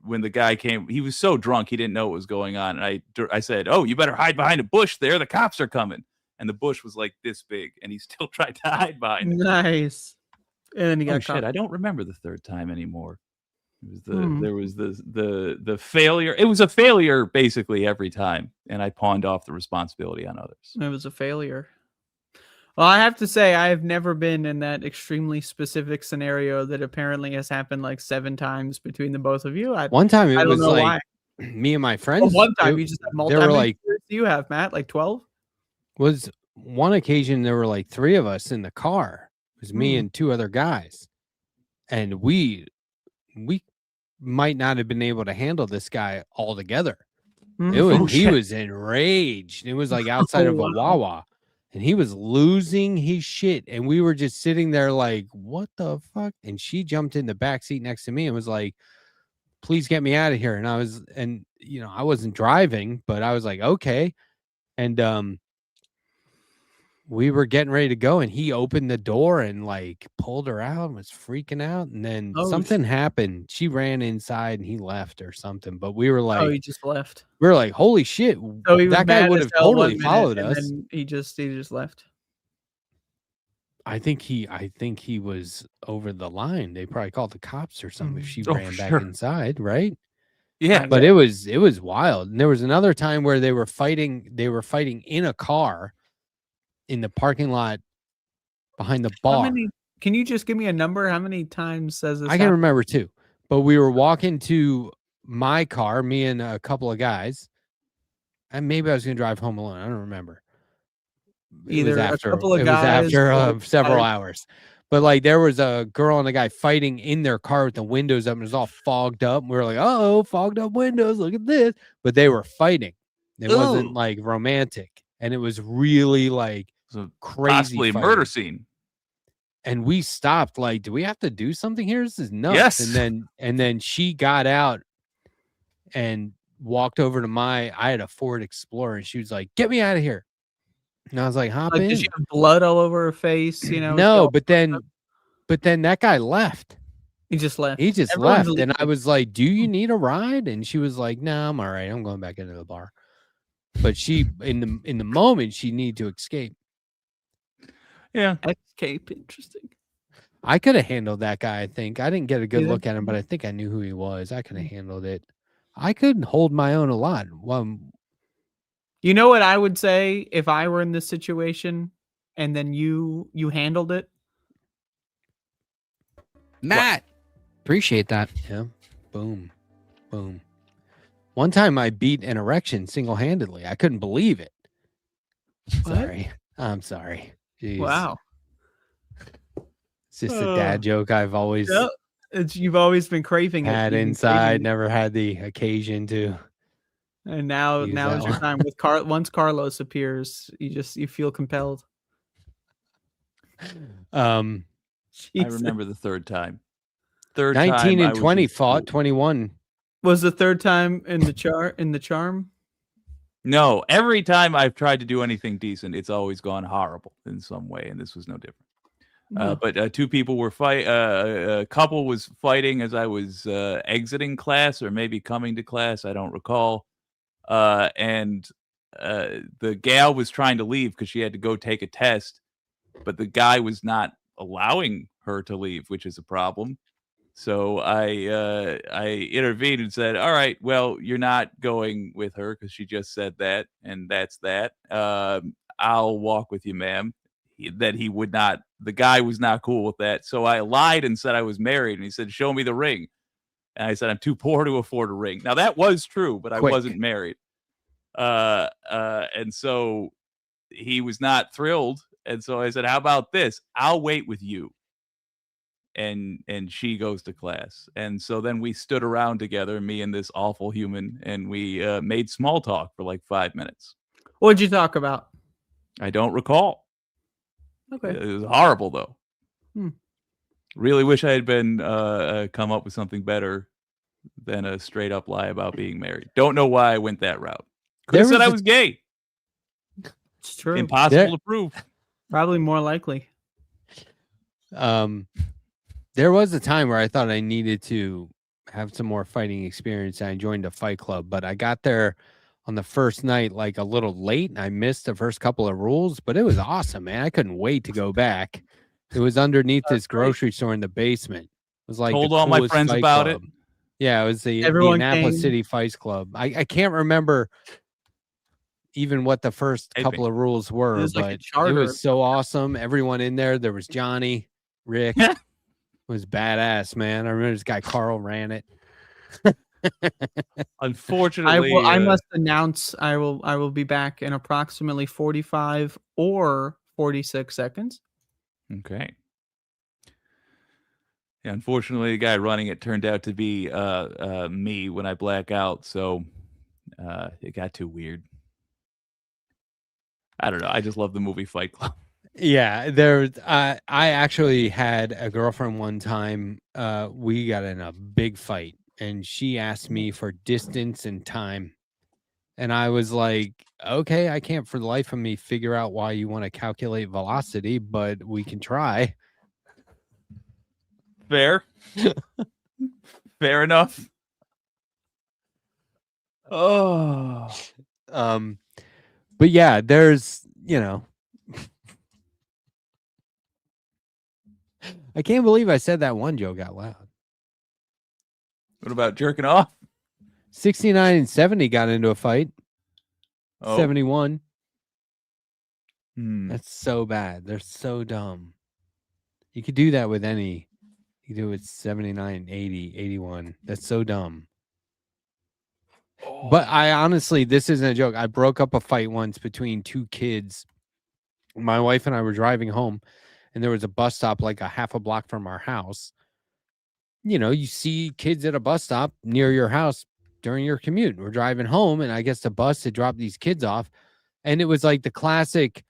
when the guy came, he was so drunk he didn't know what was going on. And I said, oh, you better hide behind a bush there. The cops are coming. And the bush was like this big, and he still tried to hide behind it. Nice. And then he got caught. Shit, I don't remember the third time anymore. It was there was the failure. It was a failure basically every time, and I pawned off the responsibility on others. It was a failure. Well, I have to say, I have never been in that extremely specific scenario that apparently has happened like 7 times between the both of you. One time it was like me and my friends. One time you just have multiple. How many years do you have, Matt? Like 12? Was one occasion there were like 3 of us in the car. It was me and 2 other guys. And we might not have been able to handle this guy altogether. He was enraged. It was like outside of a Wawa. And he was losing his shit. And we were just sitting there like, what the fuck? And she jumped in the back seat next to me and was like, please get me out of here. And I wasn't driving, but I was like, okay. And we were getting ready to go. And he opened the door and like pulled her out and was freaking out. And then something happened. She ran inside and he left or something. But we were like, he just left. We were like, holy shit. So that guy would have totally followed us. And he just left. I think he was over the line. They probably called the cops or something if she ran back inside, right? Yeah. But it was wild. And there was another time where they were fighting in a car in the parking lot behind the bar. Can you just give me a number? How many times says this? I can remember 2. But we were walking to my car, me and a couple of guys. And maybe I was going to drive home alone. I don't remember. Either a couple of guys after several hours. But like there was a girl and a guy fighting in their car with the windows up and it was all fogged up. And we were like, oh, fogged up windows. Look at this. But they were fighting. It wasn't like romantic. And it was really like crazy. Possibly a murder scene. And we stopped like, do we have to do something here? This is nuts. Yes. And then she got out and walked over to I had a Ford Explorer and she was like, get me out of here. And I was like, hop Like, in. did she have blood all over her face? You know? No, but then that guy left. He just left. He just Everyone's left. And I leaving. was like, do you need a ride? And she was like, no, I'm all right. I'm going back into the bar. But she, in the moment, she needed to escape. Yeah. Escape. Interesting. I could have handled that guy, I think. I didn't get a good Yeah. look at him, but I think I knew who he was. I could have handled it. I could hold my own a lot. Well, You know what I would say if I were in this situation and then you handled it? Matt. Appreciate that. Yeah. Boom. Boom. One time I beat an erection single-handedly. I couldn't believe it. What? Sorry. I'm sorry. Jeez. Wow. It's just a dad joke I've always Yeah, you've always been craving it. had You've been inside, craving it. never had the occasion to. And now use is that your one. time with once Carlos appears, you feel compelled. I Jesus. remember the third time. Third 19 time I and was 20 in fought, school. 21. Was the third time in the charm? No, every time I've tried to do anything decent, it's always gone horrible in some way, and this was no different. Huh. But two people were a couple was fighting as I was exiting class or maybe coming to class. I don't recall. And the gal was trying to leave because she had to go take a test, but the guy was not allowing her to leave, which is a problem. So I intervened and said, all right, well, you're not going with her because she just said that, and that's that. I'll walk with you, ma'am. He would not. The guy was not cool with that. So I lied and said I was married, and he said, show me the ring. And I said, I'm too poor to afford a ring. Now that was true, but I Quick. wasn't married. And so he was not thrilled. And so I said, how about this? I'll wait with you. And she goes to class. And so then we stood around together, me and this awful human, and we made small talk for like 5 minutes. What'd you talk about? I don't recall. Okay. It was horrible, though. Hmm. Really wish I had been come up with something better than a straight up lie about being married. Don't know why I went that route. Could have There said I was was gay. It's true. Impossible to prove. Probably more likely. There was a time where I thought I needed to have some more fighting experience. I joined a fight club, but I got there on the first night like a little late, and I missed the first couple of rules, but it was awesome, man. I couldn't wait to go back. It was underneath this grocery store in the basement. It was like Told the all my coolest friends fight about club. it. Yeah, it was the Everyone Indianapolis came. City Fights Club. I can't remember even what the first couple of rules were, was like a but it charter. was so awesome. Everyone in there. There was Johnny, Rick. Was badass, man. I remember this guy Carl ran it. Unfortunately, I must announce I will be back in approximately 45 or 46 seconds. Okay. Yeah, unfortunately, the guy running it turned out to be me when I black out, so it got too weird. I don't know. I just love the movie Fight Club. Yeah, I actually had a girlfriend one time. We got in a big fight, and she asked me for distance and time, and I was like, "Okay, I can't for the life of me figure out why you want to calculate velocity, but we can try." Fair. Fair enough. Oh, but yeah, there's I can't believe I said that one joke out loud. What about jerking off? 69 and 70 got into a fight. Oh. 71. Hmm. That's so bad. They're so dumb. You could do that with any. You could do it with 79, 80, 81. That's so dumb. But I honestly, this isn't a joke. I broke up a fight once between two kids. My wife and I were driving home, and there was a bus stop like a half a block from our house. You know, you see kids at a bus stop near your house during your commute. We're driving home, and I guess the bus had dropped these kids off. And it was like the classic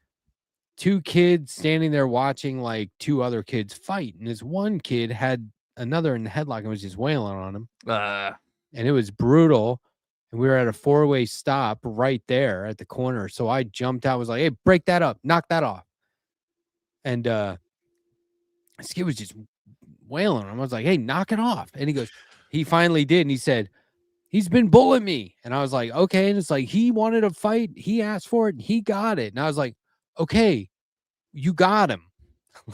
two kids standing there watching like two other kids fight. And this one kid had another in the headlock and was just wailing on him. And it was brutal. and we were at a 4-way stop right there at the corner. So I jumped out, was like, hey, break that up, knock that off. And this kid was just wailing. I was like, hey, knock it off. And he goes, he finally did. And he said, he's been bullying me. And I was like, okay. And it's like, he wanted a fight. He asked for it and he got it. And I was like, okay, you got him.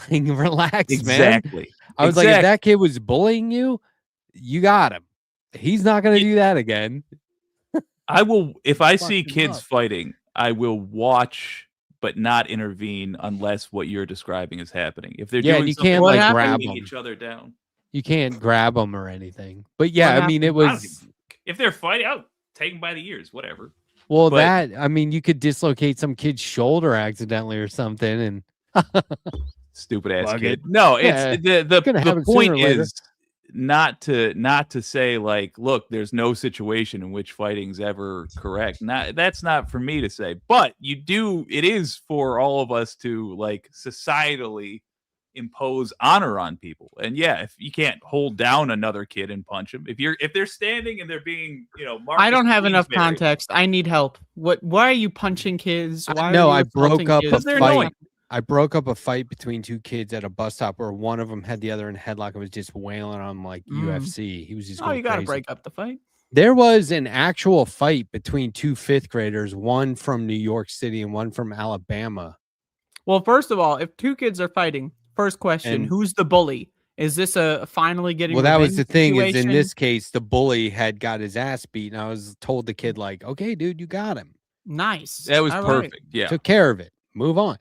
Like, relax, man. I was like, if that kid was bullying you, you got him. He's not going to do that again. I will, if I see kids fighting, I will watch but not intervene unless what you're describing is happening. If they're doing you something can't like like grab beating them. each other down, You can't grab them or anything. But yeah, I mean, it was. if they're fighting, I'll take them by the ears, whatever. Well, But- I mean, you could dislocate some kid's shoulder accidentally or something, and Stupid ass Plug kid. it. No, Yeah, it's gonna the happen point sooner or later. is not to say like, look, there's no situation in which fighting's ever correct. That's not for me to say, but it is for all of us to like societally impose honor on people. And yeah, if you can't hold down another kid and punch him, if they're standing and they're being, I don't have Marcus enough Queensberry- context. I need help. Why are you punching kids? Why No, are you I broke assaulting up kids? a fight. I broke up a fight between two kids at a bus stop where one of them had the other in a headlock and was just wailing on him like UFC. He was just Oh, going you got to crazy. break up the fight. There was an actual fight between two fifth graders, one from New York City and one from Alabama. Well, first of all, if two kids are fighting, first question, And- who's the bully? Is this a finally getting Well, that was the revenge thing is in situation? this case, the bully had got his ass beat. And I was told the kid like, okay, dude, you got him. Nice. That was All right. perfect. Yeah. Took care of it. Move on.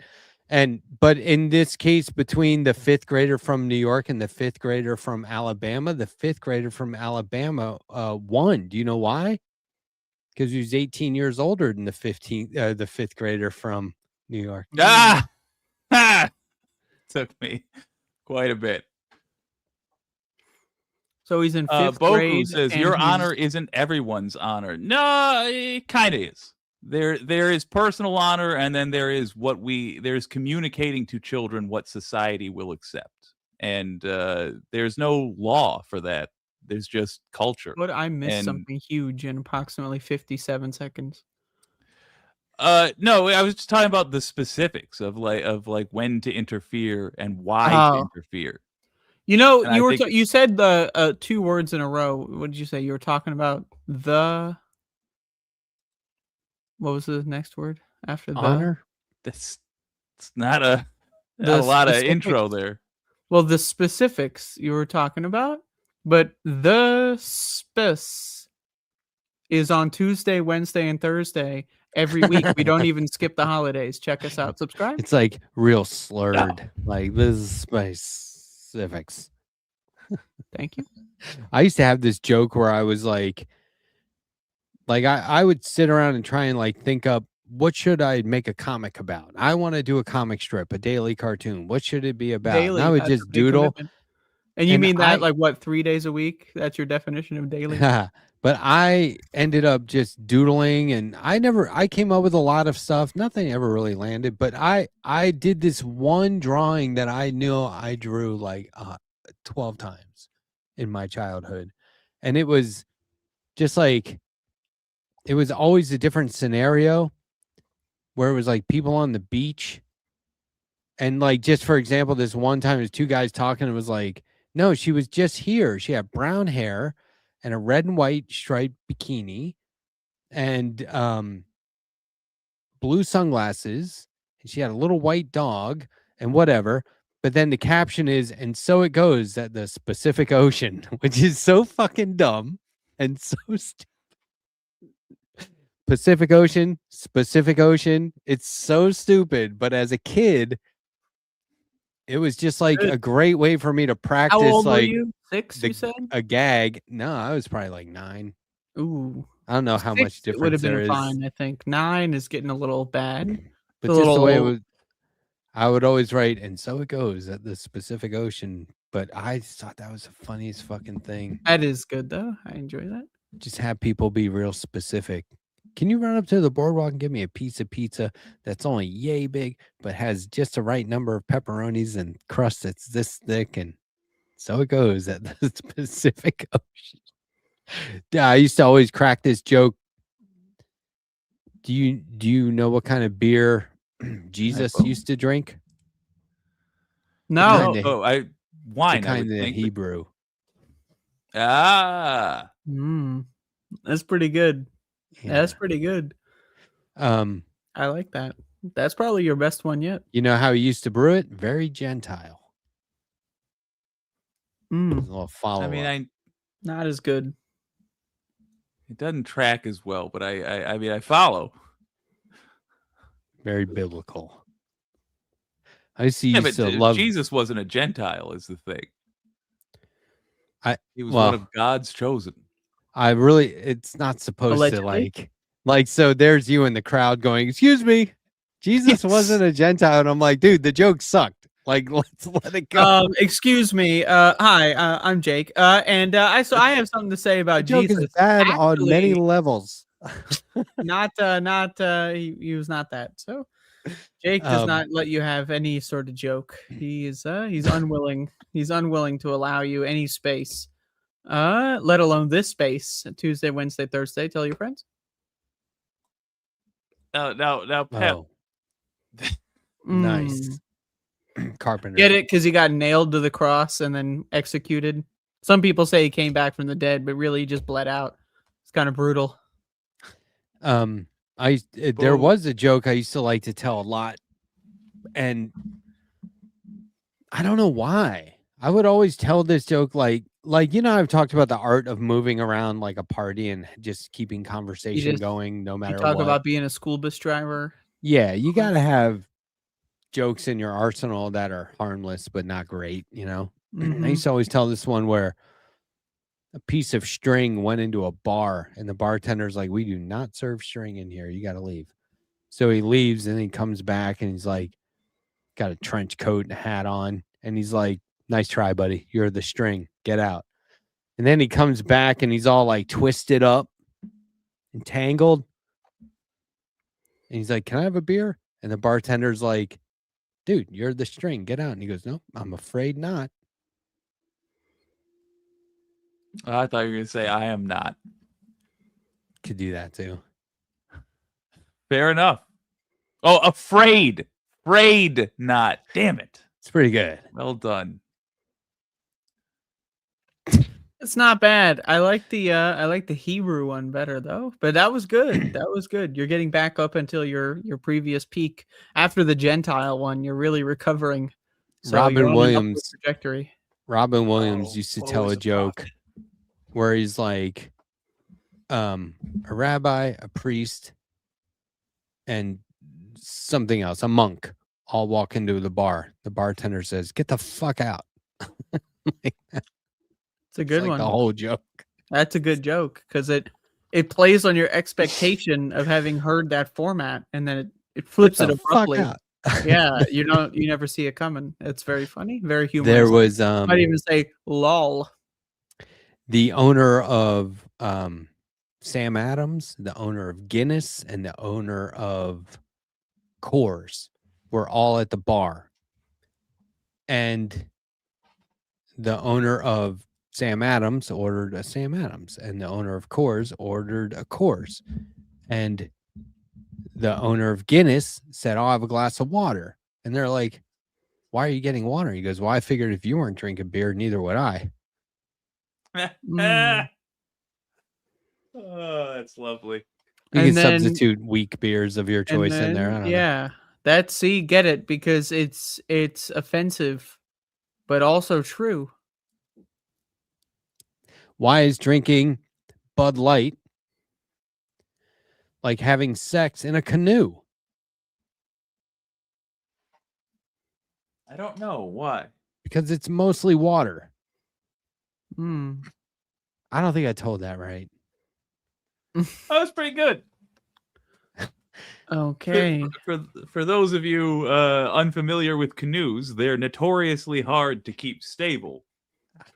But in this case, between the fifth grader from New York and the fifth grader from Alabama, the fifth grader from Alabama won. Do you know why? Because he was 18 years older than the fifth grader from New York. Took me quite a bit. So he's in fifth Boku grade. says and your he's- honor isn't everyone's honor. No, it kind of is. There is personal honor, and then there's communicating to children what society will accept, and there's no law for that. There's just culture. But I missed And- something huge in approximately 57 seconds. No, I was just talking about the specifics of like when to interfere and why to Oh. interfere. You know, And I you were think- you said the two words in a row. What did you say? You were talking about the. What was the next word after the? Honor? It's not a The lot of specifics. intro there. Well, the specifics you were talking about, but the spec is on Tuesday, Wednesday, and Thursday every week. We don't even skip the holidays. Check us out. Subscribe. It's like real slurred. Like this is specifics. Thank you. I used to have this joke where I was like I would sit around and try and like think up what should I make a comic about? I want to do a comic strip, a daily cartoon. What should it be about? Daily. And I would That's a just big doodle. commitment. And you And mean that I- like what, 3 days a week? That's your definition of daily? But I ended up just doodling, and I came up with a lot of stuff. Nothing ever really landed, but I did this one drawing that I knew I drew like 12 times in my childhood. And it was just like, it was always a different scenario where it was like people on the beach. And like, just for example, this one time there's two guys talking. It was like, no, she was just here. She had brown hair and a red and white striped bikini and blue sunglasses. And she had a little white dog and whatever. But then the caption is, and so it goes at the Pacific Ocean, which is so fucking dumb and so stupid. Pacific Ocean. It's so stupid. But as a kid, it was just like a great way for me to practice. How old like were you? 6, you said? a gag. No, I was probably like 9. Ooh. I don't know how 6 much it would difference have there been is. fine, I think. 9 is getting a little bad. But It's a just the little way it old. was, I would always write, and so it goes at the Pacific Ocean. But I just thought that was the funniest fucking thing. That is good though. I enjoy that. Just have people be real specific. Can you run up to the boardwalk and give me a piece of pizza that's only yay big, but has just the right number of pepperonis and crust that's this thick? And so it goes at the Pacific Ocean. Yeah, I used to always crack this joke Do you know what kind of beer Jesus used to drink? No. Wine. The I kind would of think. Hebrew. Ah. That's pretty good. Yeah. That's pretty good. I like that. That's probably your best one yet. You know how he used to brew it? Very Gentile. A little follow I mean, not as good. It doesn't track as well, but I mean, I follow. Very biblical. I see. Yeah, You but still love Jesus wasn't a Gentile, is the thing. He was well, one of God's chosen. It's not supposed Allegedly? to like, so there's you in the crowd going, excuse me, Jesus wasn't a Gentile. And I'm like, dude, the joke sucked. Like, let's let it go. Excuse me. Hi, I'm Jake. And I have something to say about The joke Jesus. is bad on many levels. He was not that. So Jake does not let you have any sort of joke. He's unwilling. He's unwilling to allow you any space. Let alone this space. Tuesday, Wednesday, Thursday. Tell your friends. Now, Pep. Oh. Nice. Carpenter. Get it? Because he got nailed to the cross and then executed. Some people say he came back from the dead, but really he just bled out. It's kind of brutal. There was a joke I used to like to tell a lot, and I don't know why. I would always tell this joke like I've talked about the art of moving around like a party and just keeping conversation going no matter what. You talk about being a school bus driver. Yeah, you got to have jokes in your arsenal that are harmless but not great, I used to always tell this one where a piece of string went into a bar and the bartender's like, we do not serve string in here. You got to leave. So he leaves and he comes back and he's like, got a trench coat and a hat on. And he's like, nice try, buddy. You're the string. Get out. And then he comes back and he's all like twisted up and tangled. And he's like, can I have a beer? And the bartender's like, dude, you're the string. Get out. And he goes, no, I'm afraid not. I thought you were going to say, I am not. Could do that too. Fair enough. Oh, afraid. Afraid not. Damn it. It's pretty good. Well done. It's not bad. I like the Hebrew one better though. But that was good. That was good. You're getting back up until your previous peak. After the Gentile one, you're really recovering. So Robin Williams trajectory. Robin Williams used to tell a joke where he's like, a rabbi, a priest, and something else, a monk, all walk into the bar. The bartender says, get the fuck out. It's a good one. The whole joke. That's a good joke because it plays on your expectation of having heard that format, and then it flips it abruptly. Yeah, you never see it coming. It's very funny, very humorous. There was I might even say lol. The owner of Sam Adams, the owner of Guinness, and the owner of Coors were all at the bar. And the owner of Sam Adams ordered a Sam Adams, and the owner of Coors ordered a Coors. And the owner of Guinness said, I'll have a glass of water. And they're like, why are you getting water? He goes, well, I figured if you weren't drinking beer, neither would I. Oh, that's lovely. You can substitute weak beers of your choice in there. I don't know. Get it, because it's offensive, but also true. Why is drinking Bud Light like having sex in a canoe? I don't know why. Because it's mostly water. I don't think I told that right. That was pretty good. Okay. For those of you unfamiliar with canoes, they're notoriously hard to keep stable,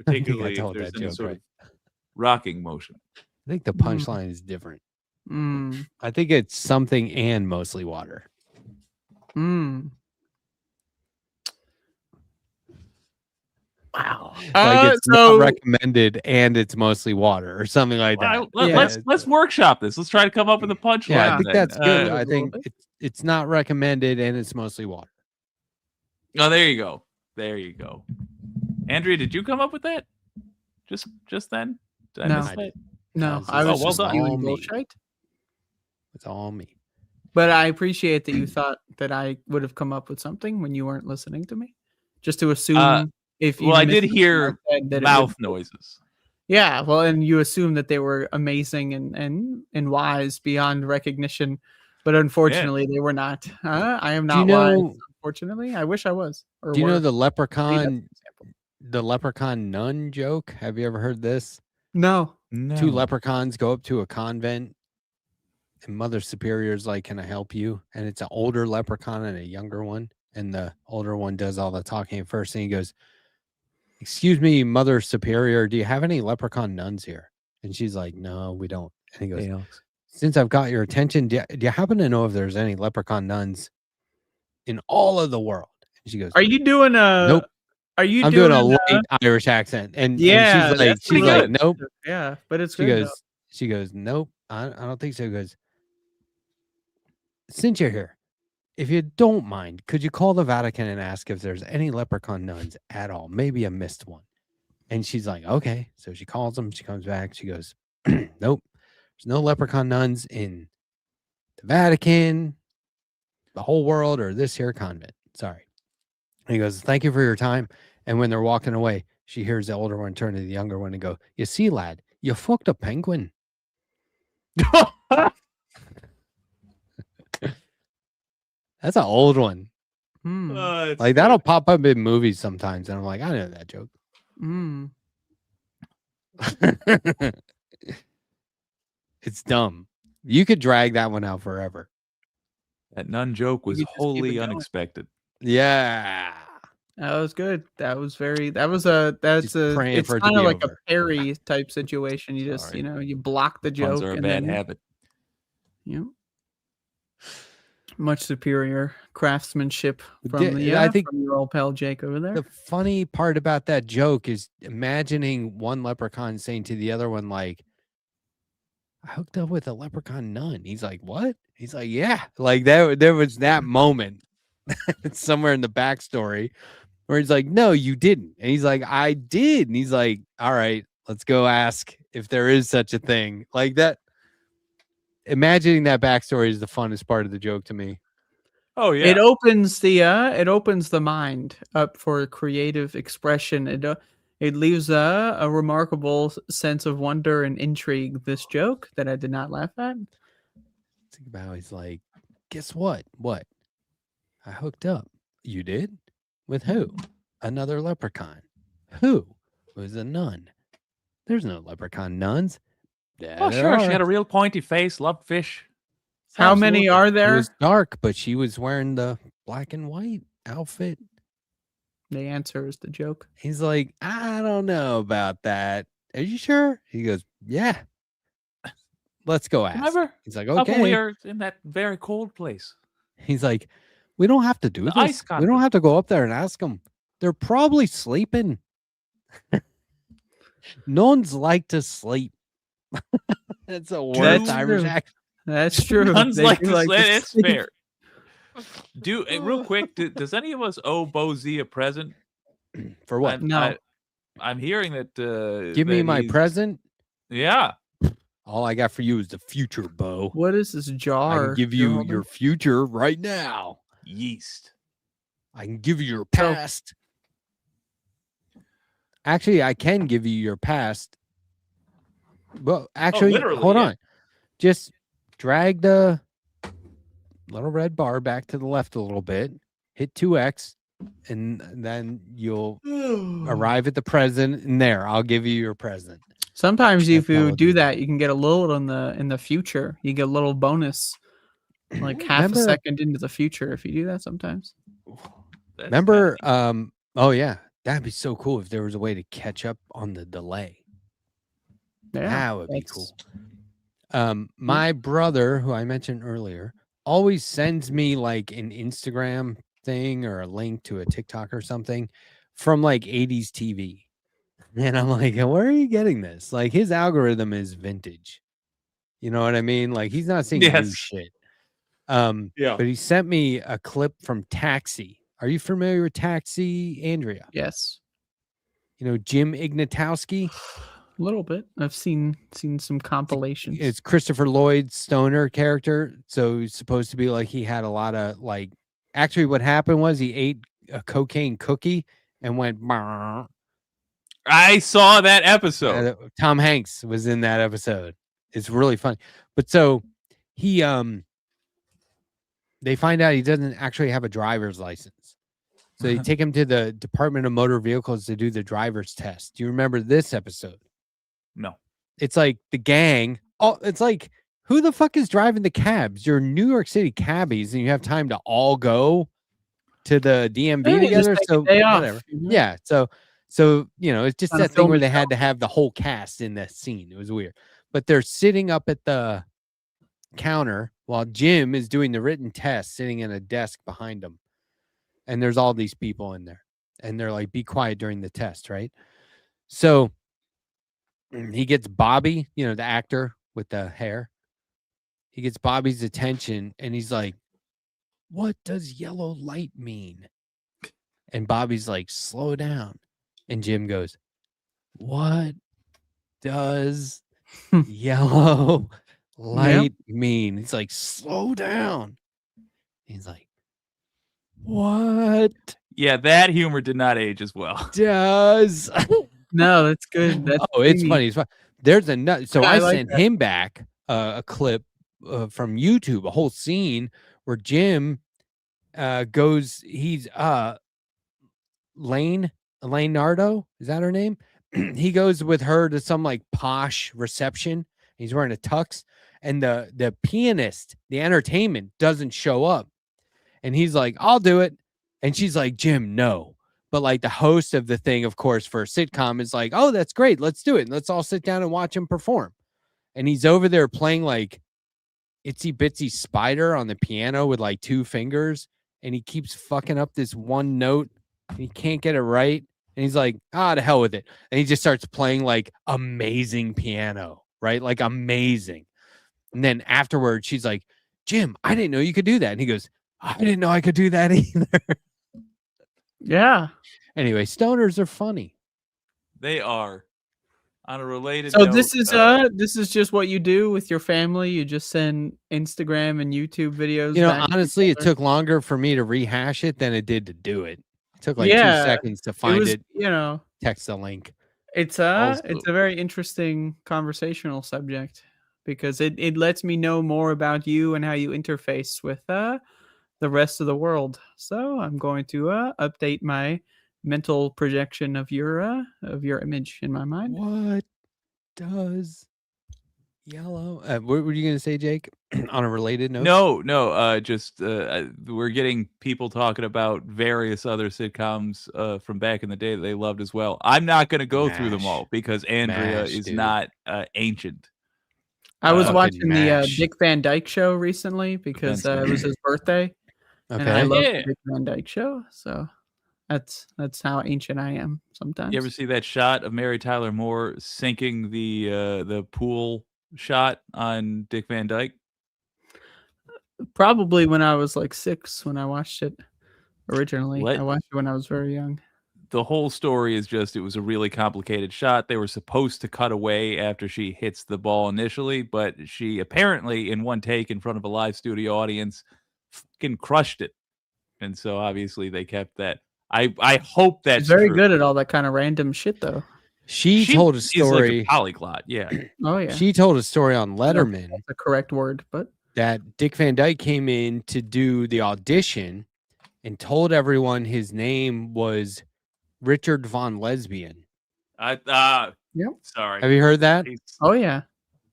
particularly if there's any sort of rocking motion. I think the punchline is different. I think it's something and mostly water. Wow. Like it's so not recommended and it's mostly water or something like that. Let's workshop this. Let's try to come up with a punchline. Yeah, I think that's good. I a think it's not recommended and it's mostly water. Oh, there you go. There you go. Andrea, did you come up with that? Just then? Did I No. miss that? No, I was just spewing bullshit. It's all me. But I appreciate that you thought that I would have come up with something when you weren't listening to me. Just to assume if you I missed did something hear I said that it mouth would- noises. Yeah, well, and you assume that they were amazing and wise beyond recognition, but unfortunately they were not. I am not wise. Unfortunately, I wish I was. Or Do you know were. the leprechaun nun joke? Have you ever heard this? No. Two leprechauns go up to a convent and Mother Superior's like, "Can I help you?" And it's an older leprechaun and a younger one. And the older one does all the talking at first. And he goes, "Excuse me, Mother Superior, do you have any leprechaun nuns here?" And she's like, "No, we don't." And he goes, "Since I've got your attention, do you happen to know if there's any leprechaun nuns in all of the world?" And she goes, Are you doing a "Nope." Are you I'm doing a light Irish accent. And Yeah, and she's like, "Nope." Yeah, but it's She good. goes, she goes, "Nope, I don't think so." He goes, "Since you're here, if you don't mind, could you call the Vatican and ask if there's any leprechaun nuns at all? Maybe I missed one." And she's like, "Okay." So she calls them. She comes back. She goes, "Nope, there's no leprechaun nuns in the Vatican, the whole world, or this here convent. Sorry." And he goes, "Thank you for your time." And when they're walking away, she hears the older one turn to the younger one and go, "You see, lad, you fucked a penguin." That's an old one. Like that'll pop up in movies sometimes, and I'm like, I know that joke. It's dumb. You could drag that one out forever. That nun joke was wholly unexpected. Yeah. That was good. That was it's for it to kind of be like over. a parry type situation. You just, you block the joke. Puns are a and bad then, habit. Much superior craftsmanship from I think from your old pal Jake over there. The funny part about that joke is imagining one leprechaun saying to the other one, like, "I hooked up with a leprechaun nun." He's like, "What?" He's like, "Yeah." Like there was that moment somewhere in the backstory where he's like, "No, you didn't." And he's like, "I did." And he's like, "All right, let's go ask if there is such a thing." Like that. Imagining that backstory is the funnest part of the joke to me. Oh yeah. It opens the mind up for creative expression. It leaves a remarkable sense of wonder and intrigue. This joke that I did not laugh at. Think about how he's like, "Guess what? What? I hooked up." "You did? With who?" "Another leprechaun." "Who?" "It was a nun." "There's no leprechaun nuns." Oh, sure. She had a real pointy face, loved fish. How many are It there? was dark, but she was wearing the black and white outfit. The answer is the joke. He's like, "I don't know about that. Are you sure?" He goes, "Yeah. Let's go ask." Remember? He's like, Up when "Okay." we are in that very cold place. He's like, "We don't have to do The this. ice We don't have to go up there and ask them. They're probably sleeping." Nuns like to sleep. That's a worst Irish accent. That's true. Nuns They like do to like to It's sleep. fair. Real quick, does any of us owe Bo Z a present? For what? I'm hearing that. Give me that my he's- present. Yeah. All I got for you is the future, Bo. What is this I jar? can give you're you holding? your future right now. Yeast. I can give you your past. Actually, I can give you your past. Well, actually, literally, hold yeah. on. Just drag the little red bar back to the left a little bit. Hit 2x, and then you'll arrive at the present. And there, I'll give you your present. Sometimes if That's how you I'll do that, you can get a little in the future. You get a little bonus, like half Remember- a second into the future if you do that sometimes. Remember? Oh yeah, that'd be so cool if there was a way to catch up on the delay. Yeah, that would be that's- cool. My brother, who I mentioned earlier, always sends me like an Instagram thing or a link to a TikTok or something from like 80s TV. And I'm like, where are you getting this? Like his algorithm is vintage. You know what I mean? Like he's not seeing new Yes. shit. Yeah. But he sent me a clip from Taxi. Are you familiar with Taxi, Andrea? Yes. You know, Jim Ignatowski? A little bit. I've seen some compilations. It's Christopher Lloyd's stoner character. So he's supposed to be like he had a lot of like actually what happened was he ate a cocaine cookie and went "Brr." I saw that episode. Tom Hanks was in that episode. It's really funny. But so he they find out he doesn't actually have a driver's license. So they take him to the Department of Motor Vehicles to do the driver's test. Do you remember this episode? No. It's like the gang. Oh, it's like who the fuck is driving the cabs? You're New York City cabbies and you have time to all go to the DMV Yeah, together. just take So a day off, whatever. you know? Yeah. So you know, it's just Kinda that thing film where they yourself. had to have the whole cast in that scene. It was weird. But they're sitting up at the counter while Jim is doing the written test, sitting in a desk behind him. And there's all these people in there. And they're like, be quiet during the test, right? So he gets Bobby, you know, the actor with the hair. He gets Bobby's attention and he's like, what does yellow light mean? And Bobby's like, slow down. And Jim goes, what does yellow light mean? He's like, slow down. He's like, what Yeah, that humor did not age as well. does No, that's good. That's it's creamy. funny. It's fun. There's a so Yeah, I I like sent that. him back a clip from YouTube, a whole scene where Jim goes. He's Leonardo, is that her name? He goes with her to some like posh reception. He's wearing a tux, and the pianist, the entertainment doesn't show up, and he's like, "I'll do it," and she's like, "Jim, no." But like the host of the thing, of course, for a sitcom is like, "Oh, that's great. Let's do it. And let's all sit down and watch him perform." And he's over there playing like Itsy Bitsy Spider on the piano with like 2 fingers, and he keeps fucking up this one note, and he can't get it right. And he's like, to hell with it. And he just starts playing like amazing piano, right? Like amazing. And then afterwards, she's like, "Jim, I didn't know you could do that." And he goes, "I didn't know I could do that either." Yeah. Anyway, stoners are funny. They are. On a related So note, this is just what you do with your family. You just send Instagram and YouTube videos. You know, back to honestly, each it other? took longer for me to rehash it than it did to do it. It took like 2 Yeah, seconds to find was, it. You know, Text the link. it's Also- a very interesting conversational subject because it lets me know more about you and how you interface with the rest of the world. So I'm going to update my mental projection of your image in my mind. What does yellow? What were you going to say, Jake? On a related note? No, just we're getting people talking about various other sitcoms from back in the day that they loved as well. I'm not going to go through them MASH. all because Andrea MASH, is dude. not ancient. I was Fucking watching the MASH. Dick Van Dyke Show recently because it was his birthday, and I Okay. love Yeah. the Dick Van Dyke Show. So that's how ancient I am sometimes. You ever see that shot of Mary Tyler Moore sinking the pool shot on Dick Van Dyke? Probably when I was like 6 when I watched it originally. What? I watched it when I was very young. The whole story is just it was a really complicated shot. They were supposed to cut away after she hits the ball initially, but she apparently in one take in front of a live studio audience fucking crushed it. And so obviously they kept that. I hope that's She's very true. good at all that kind of random shit though. She told a story. Is like a polyglot, yeah. Oh yeah. She told a story on Letterman That's the correct word, but that Dick Van Dyke came in to do the audition and told everyone his name was Richard Von Lesbian. Yep. Sorry. Have you heard that? Oh yeah.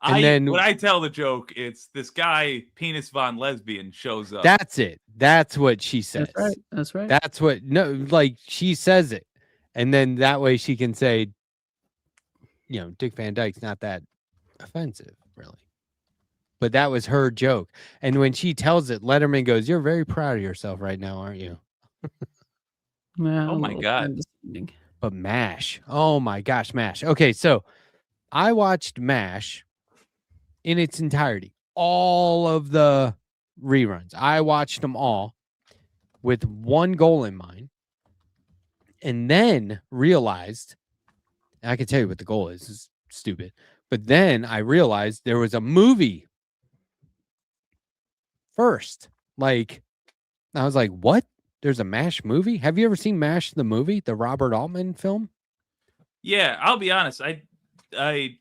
And then when I tell the joke, it's this guy, Penis Von Lesbian, shows up. that's it. That's what she says. That's right. That's right. That's what like she says it. And then that way she can say, you know, Dick Van Dyke's not that offensive, really. But that was her joke. And when she tells it, Letterman goes, "You're very proud of yourself right now, aren't you?" Well, Oh a my little God. condescending. But MASH. Oh my gosh, MASH. Okay, so I watched MASH in its entirety. All of the reruns. I watched them all with one goal in mind. And then realized, and I can tell you what the goal is. It's stupid. But then I realized there was a movie first. Like, I was like, what? There's a MASH movie? Have you ever seen MASH the movie? The Robert Altman film? Yeah, I'll be honest. I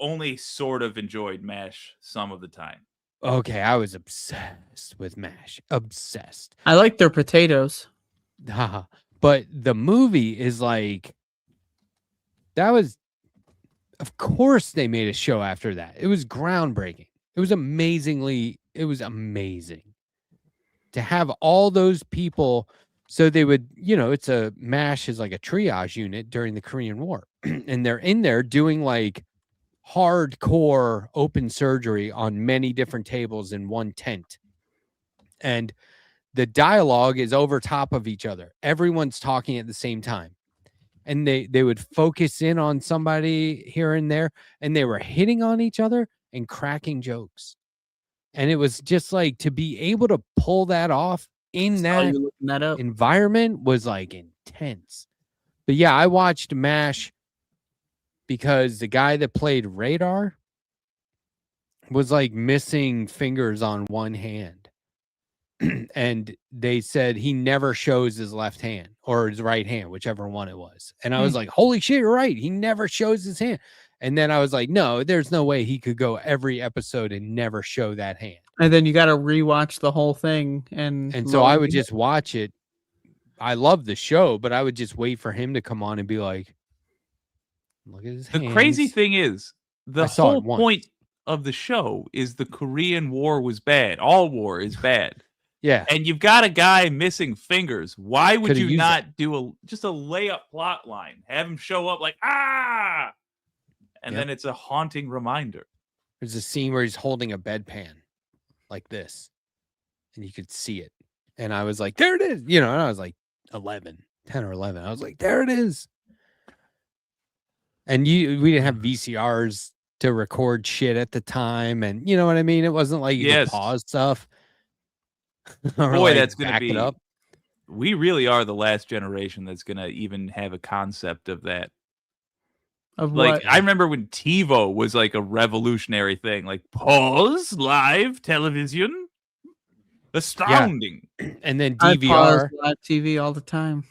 only sort of enjoyed MASH some of the time. Okay, I was obsessed with MASH. Obsessed. I like their potatoes. Haha. But the movie is like, that was, of course they made a show after that. It was groundbreaking. It was amazing to have all those people. So they would, it's MASH is like a triage unit during the Korean War. And they're in there doing like hardcore open surgery on many different tables in one tent. And the dialogue is over top of each other. Everyone's talking at the same time. And they would focus in on somebody here and there, and they were hitting on each other and cracking jokes. And it was just like, to be able to pull that off in that environment was like intense. But yeah, I watched MASH because the guy that played Radar was like missing fingers on one hand. And they said he never shows his left hand or his right hand, whichever one it was. And I was like, holy shit, you're right. He never shows his hand. And then I was like, no, there's no way he could go every episode and never show that hand. And then you got to rewatch the whole thing. And so I would just watch it. I love the show, but I would just wait for him to come on and be like, look at his hands. The crazy thing is, the I saw it whole once. point of the show is the Korean War was bad. All war is bad. Yeah. And you've got a guy missing fingers. Why would Coulda you used not do just a layup plot line? Have him show up like, ah! And then it's a haunting reminder. There's a scene where he's holding a bedpan like this, and you could see it. And I was like, there it is. And I was like 10 or 11. I was like, there it is. And we didn't have VCRs to record shit at the time. And you know what I mean? It wasn't like you could pause stuff. Boy, like that's going to back it be. up. We really are the last generation that's going to even have a concept of that. Of Like, what? I remember when TiVo was like a revolutionary thing, like pause live television. Astounding. And then I DVR. pause live TV all the time.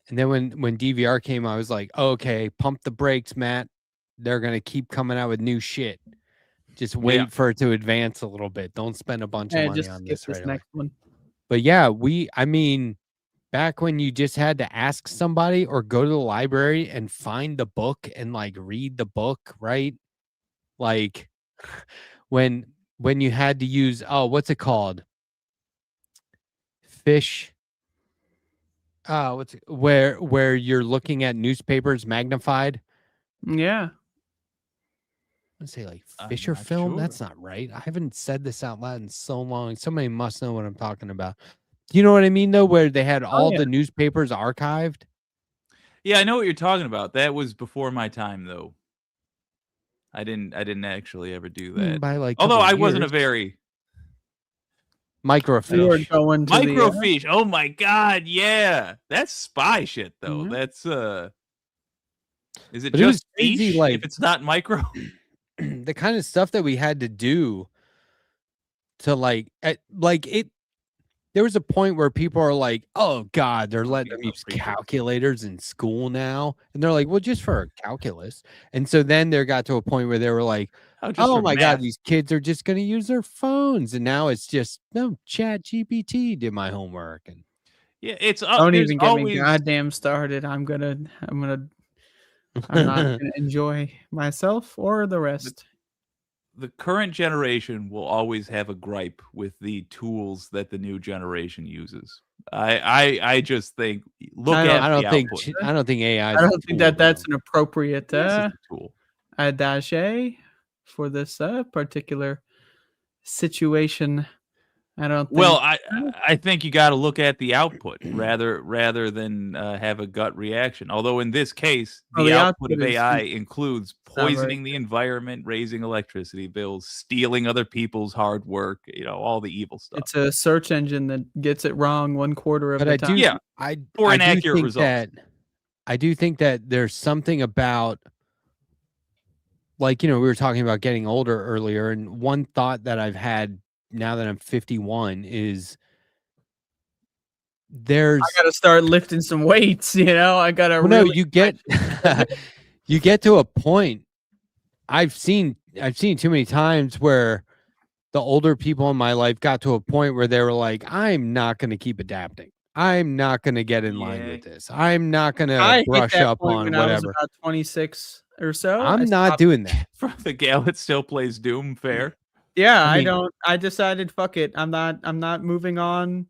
And then when DVR came, I was like, okay, pump the brakes, Matt. They're going to keep coming out with new shit. Just wait for it to advance a little bit. Don't spend a bunch of money just on skip this this right away. next one. But yeah, back when you just had to ask somebody or go to the library and find the book and like read the book, right? Like when you had to use, what's it called? Fish. Where you're looking at newspapers magnified. Yeah. Let's say like Fisher film. sure. That's not right. I haven't said this out loud in so long. Somebody must know what I'm talking about. Do you know what I mean though? Where they had all the newspapers archived. Yeah, I know what you're talking about. That was before my time, though. I didn't actually ever do that. By like, although couple I wasn't a years. very Microfiche. You were going to microfiche. Oh my god, yeah, that's spy shit though. That's Is it But it was just crazy, fiche like- if it's not micro? The kind of stuff that we had to do to there was a point where people are like, oh God, they're letting them use calculators in school now. And they're like, well, just for calculus. And so then there got to a point where they were like, just oh for my math. God, these kids are just going to use their phones. And now it's just, no, Chat GPT did my homework. And Yeah, it's Don't there's even get me always- goddamn started. I'm not gonna enjoy myself or the rest. The current generation will always have a gripe with the tools that the new generation uses. I just think I don't think AI. I don't think that's an appropriate tool. adage for this particular situation. I don't think. Well, I think you got to look at the output rather than have a gut reaction. Although in this case, the output of AI includes poisoning the environment, raising electricity bills, stealing other people's hard work, all the evil stuff. It's a search engine that gets it wrong 1/4 of But the time. Or I inaccurate do think results. I do think that there's something about, like, we were talking about getting older earlier, and one thought that I've had now that I'm 51 is I gotta start lifting some weights. I gotta. Well, no, you get you get to a point. I've seen too many times where the older people in my life got to a point where they were like, I'm not going to keep adapting. I'm not going to get in line with this. I'm not going to brush up on when whatever. I was about 26 or so. I'm I not stopped. doing that. From the gal that still plays Doom, fair. Yeah, I I mean- don't. I decided, fuck it. I'm not moving on.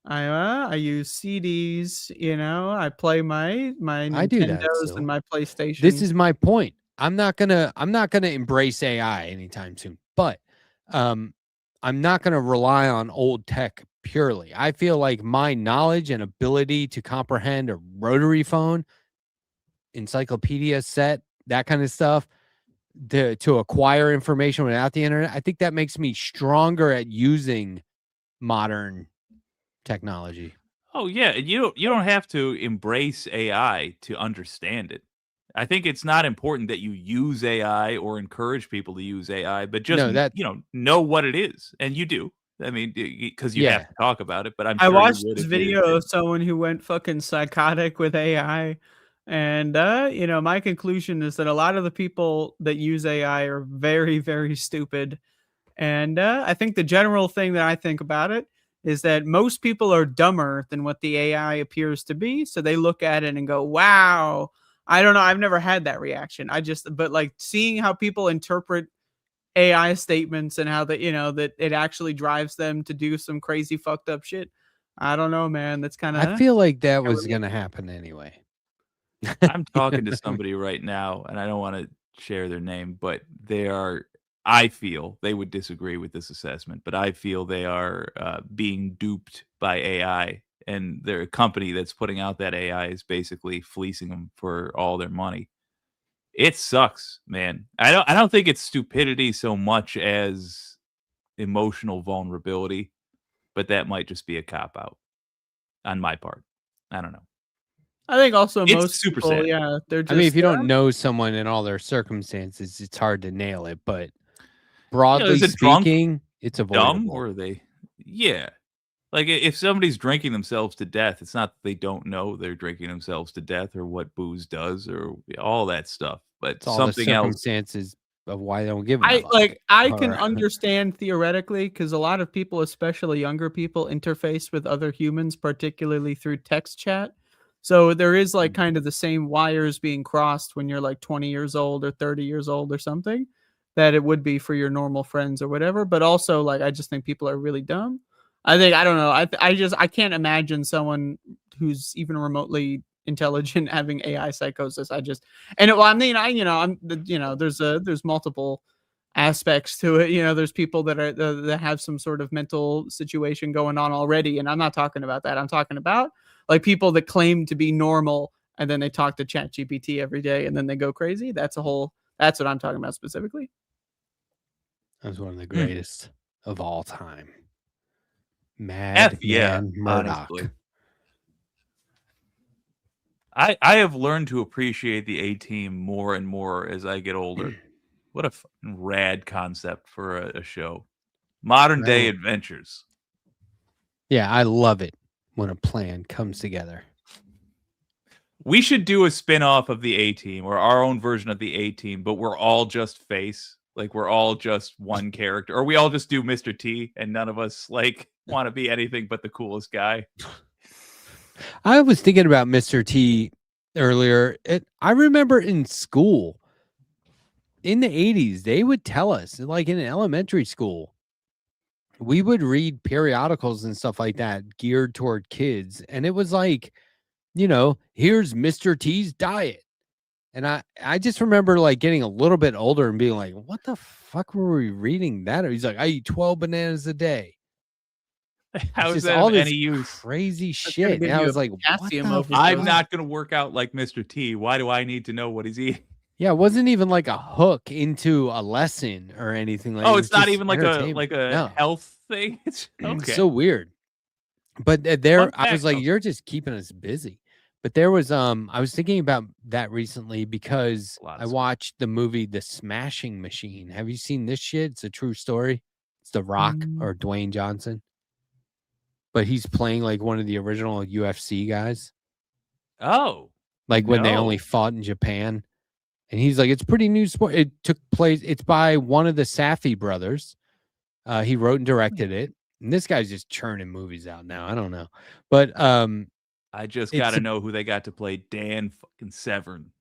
I use CDs. I play my I do that Nintendos still. and my PlayStation. This is my point. I'm not gonna embrace AI anytime soon, but I'm not gonna rely on old tech purely. I feel like my knowledge and ability to comprehend a rotary phone, encyclopedia set, that kind of stuff, to acquire information without the internet, I think that makes me stronger at using modern technology. Oh yeah, you don't have to embrace AI to understand it. I think it's not important that you use AI or encourage people to use AI, but just know what it is, and you do. I mean, because you have to talk about it. But I'm I sure watched you would this if you video didn't. of someone who went fucking psychotic with AI. And, my conclusion is that a lot of the people that use AI are very, very stupid. And I think the general thing that I think about it is that most people are dumber than what the AI appears to be. So they look at it and go, wow. I don't know. I've never had that reaction. But like seeing how people interpret AI statements and how that, that it actually drives them to do some crazy fucked up shit. I don't know, man. That's kind of. I feel like that was going to happen anyway. I'm talking to somebody right now, and I don't want to share their name, but I feel they would disagree with this assessment, but I feel they are being duped by AI, and their company that's putting out that AI is basically fleecing them for all their money. It sucks, man. I don't think it's stupidity so much as emotional vulnerability, but that might just be a cop out on my part. I don't know. I think also It's most super people, sad. they're just. I mean, if you don't know someone and all their circumstances, it's hard to nail it. But broadly is it drunk, speaking, it's avoidable. dumb, or like if somebody's drinking themselves to death, it's not that they don't know they're drinking themselves to death or what booze does or all that stuff, but It's all something the else. circumstances of why they don't give a fuck. I can Or- understand theoretically because a lot of people, especially younger people, interface with other humans, particularly through text chat. So there is like kind of the same wires being crossed when you're like 20 years old or 30 years old or something that it would be for your normal friends or whatever. But also, like, I just think people are really dumb. I don't know. I can't imagine someone who's even remotely intelligent having AI psychosis. There's multiple aspects to it. There's people that have some sort of mental situation going on already, and I'm not talking about that. I'm talking about like people that claim to be normal and then they talk to ChatGPT every day and then they go crazy. That's what I'm talking about specifically. That was one of the greatest of all time. Man Murdoch. Honestly. I have learned to appreciate the A-Team more and more as I get older. What a rad concept for a show. Modern day adventures. Yeah, I love it when a plan comes together. We should do a spin-off of the A-Team or our own version of the A-Team, but we're all just face. Like we're all just one character. Or we all just do Mr. T and none of us like want to be anything but the coolest guy. I was thinking about Mr. T earlier. I remember in school in the 80s, they would tell us, like in elementary school, we would read periodicals and stuff like that geared toward kids. And it was like, here's Mr. T's diet. And I just remember like getting a little bit older and being like, what the fuck were we reading that? Or he's like, I eat 12 bananas a day. How It's is just that all of this any use? crazy That's gonna shit. give And I you was a like, what potassium the overdose. I'm fuck? not going to work out like Mr. T. Why do I need to know what he's eating? Yeah, it wasn't even like a hook into a lesson or anything. Like, Oh, it was it's not just even like entertainment. a No. health thing. It's It's okay. so weird. But Fun there, I fact, was like, though. you're just keeping us busy. But there was, I was thinking about that recently because A lot of I stuff. watched the movie The Smashing Machine. Have you seen this shit? It's a true story. It's The Rock or Dwayne Johnson, but he's playing like one of the original UFC guys, Oh, like when they only no. fought in Japan. And he's like, it's pretty new sport. It took place. It's by one of the Safdie brothers. He wrote and directed it. And this guy's just churning movies out now. I don't know, but I just it's got to a- know who they got to play Dan fucking Severn.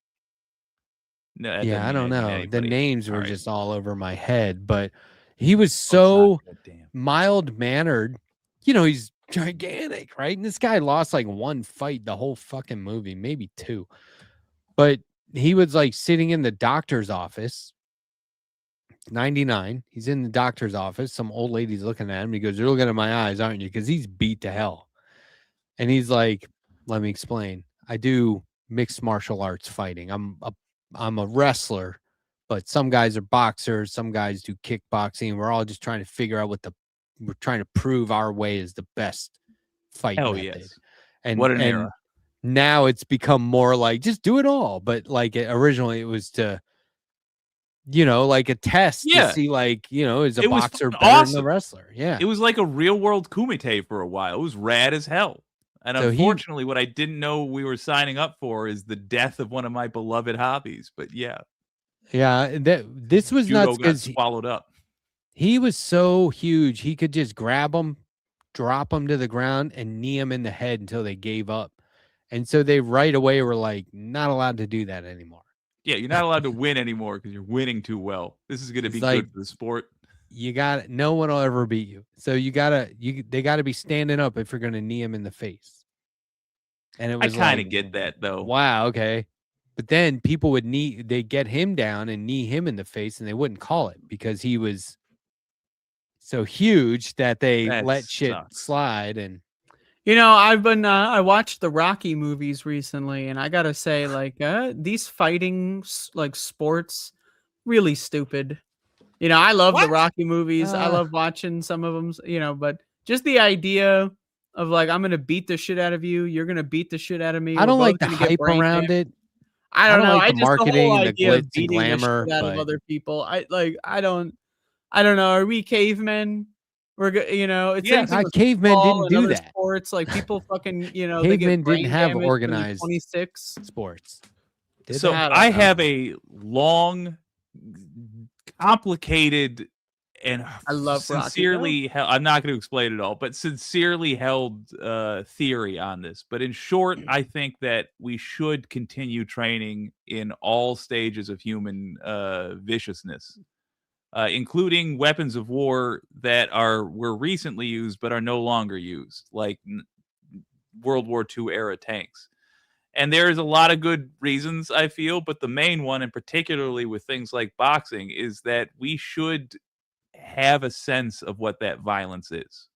No, that yeah, doesn't I don't mean know. The anybody. names were All right. just all over my head, but he was Oh, it's not so good, damn. mild mannered. You know, he's gigantic, right? And this guy lost like one fight the whole fucking movie, maybe two. But he was like sitting in the doctor's office. 99. He's in the doctor's office. Some old lady's looking at him. He goes, "You're looking at my eyes, aren't you?" Because he's beat to hell. And he's like, "Let me explain. I do mixed martial arts fighting. I'm a wrestler, but some guys are boxers, some guys do kickboxing. We're all just trying to figure out we're trying to prove our way is the best fight Hell method." yes. And What an and era. now it's become more like just do it all. But like originally it was to, like a test Yeah. to see is a It was boxer fucking better than awesome. the wrestler? Yeah. It was like a real world Kumite for a while. It was rad as hell. And So unfortunately, what I didn't know we were signing up for is the death of one of my beloved hobbies. But yeah, Yeah, this was judo nuts got because swallowed up. he was so huge. He could just grab them, drop them to the ground, and knee them in the head until they gave up. And so they right away were like, not allowed to do that anymore. Yeah, you're not allowed to win anymore because you're winning too well. This is going to It's be like- good for the sport. You got no one will ever beat you. So they got to be standing up if you're going to knee him in the face. And it I was kind of like, get that though. wow, okay. But then people would they get him down and knee him in the face, and they wouldn't call it because he was so huge that they That let shit sucks. slide. And I've been I watched the Rocky movies recently, and I gotta say, like these fighting like sports, really stupid. I love the Rocky movies. I love watching some of them. But just the idea of like I'm gonna beat the shit out of you, you're gonna beat the shit out of me. I don't we're like both the gonna get hype brain around damage. it. I don't know. like I the just the marketing whole and the idea of glitz and beating the glamour, shit out of but- other people. I don't know. Are we cavemen? It's Yeah, things in the cavemen football didn't and do other that. sports. Like people fucking, they Cavemen get brain didn't have damage when they're organized 26. sports. Did So they? I have a long, complicated, and I love Rocky, sincerely I'm not going to explain it all, but sincerely held theory on this. But in short, I think that we should continue training in all stages of human viciousness, including weapons of war that were recently used but are no longer used, like World War II era tanks. And there's a lot of good reasons, I feel, but the main one, and particularly with things like boxing, is that we should have a sense of what that violence is.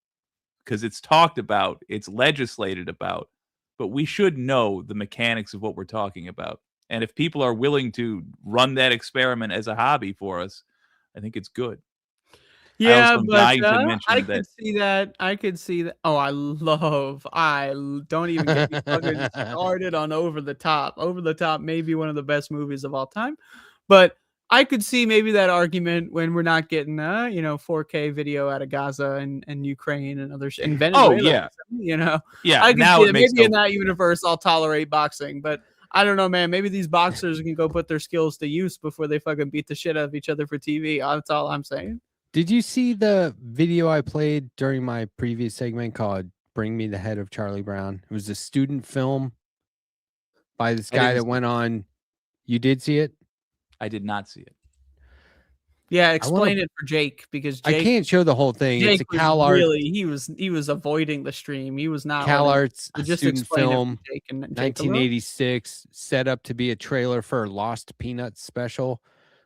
Because it's talked about, it's legislated about, but we should know the mechanics of what we're talking about. And if people are willing to run that experiment as a hobby for us, I think it's good. Yeah, also am but dying to mention I that- could see that. I could see that. Oh, don't even get me fucking started on Over the Top. Over the Top may be one of the best movies of all time, but I could see maybe that argument when we're not getting 4K video out of Gaza and Ukraine and others in Venezuela. yeah. Yeah, I could now see it that. makes Maybe in no- that universe I'll tolerate boxing, but I don't know, man. Maybe these boxers can go put their skills to use before they fucking beat the shit out of each other for TV. That's all I'm saying. Did you see the video I played during my previous segment called Bring Me the Head of Charlie Brown? It was a student film by this I guy didn't that see went on. You did see it? I did not see it. Yeah, explain it for Jake because Jake, I can't show the whole thing. Jake It's a was Cal Arts, really he was avoiding the stream. He was not Cal letting- Arts so just student explain it for film, Jake and Jake alone. 1986, set up to be a trailer for a Lost Peanuts special,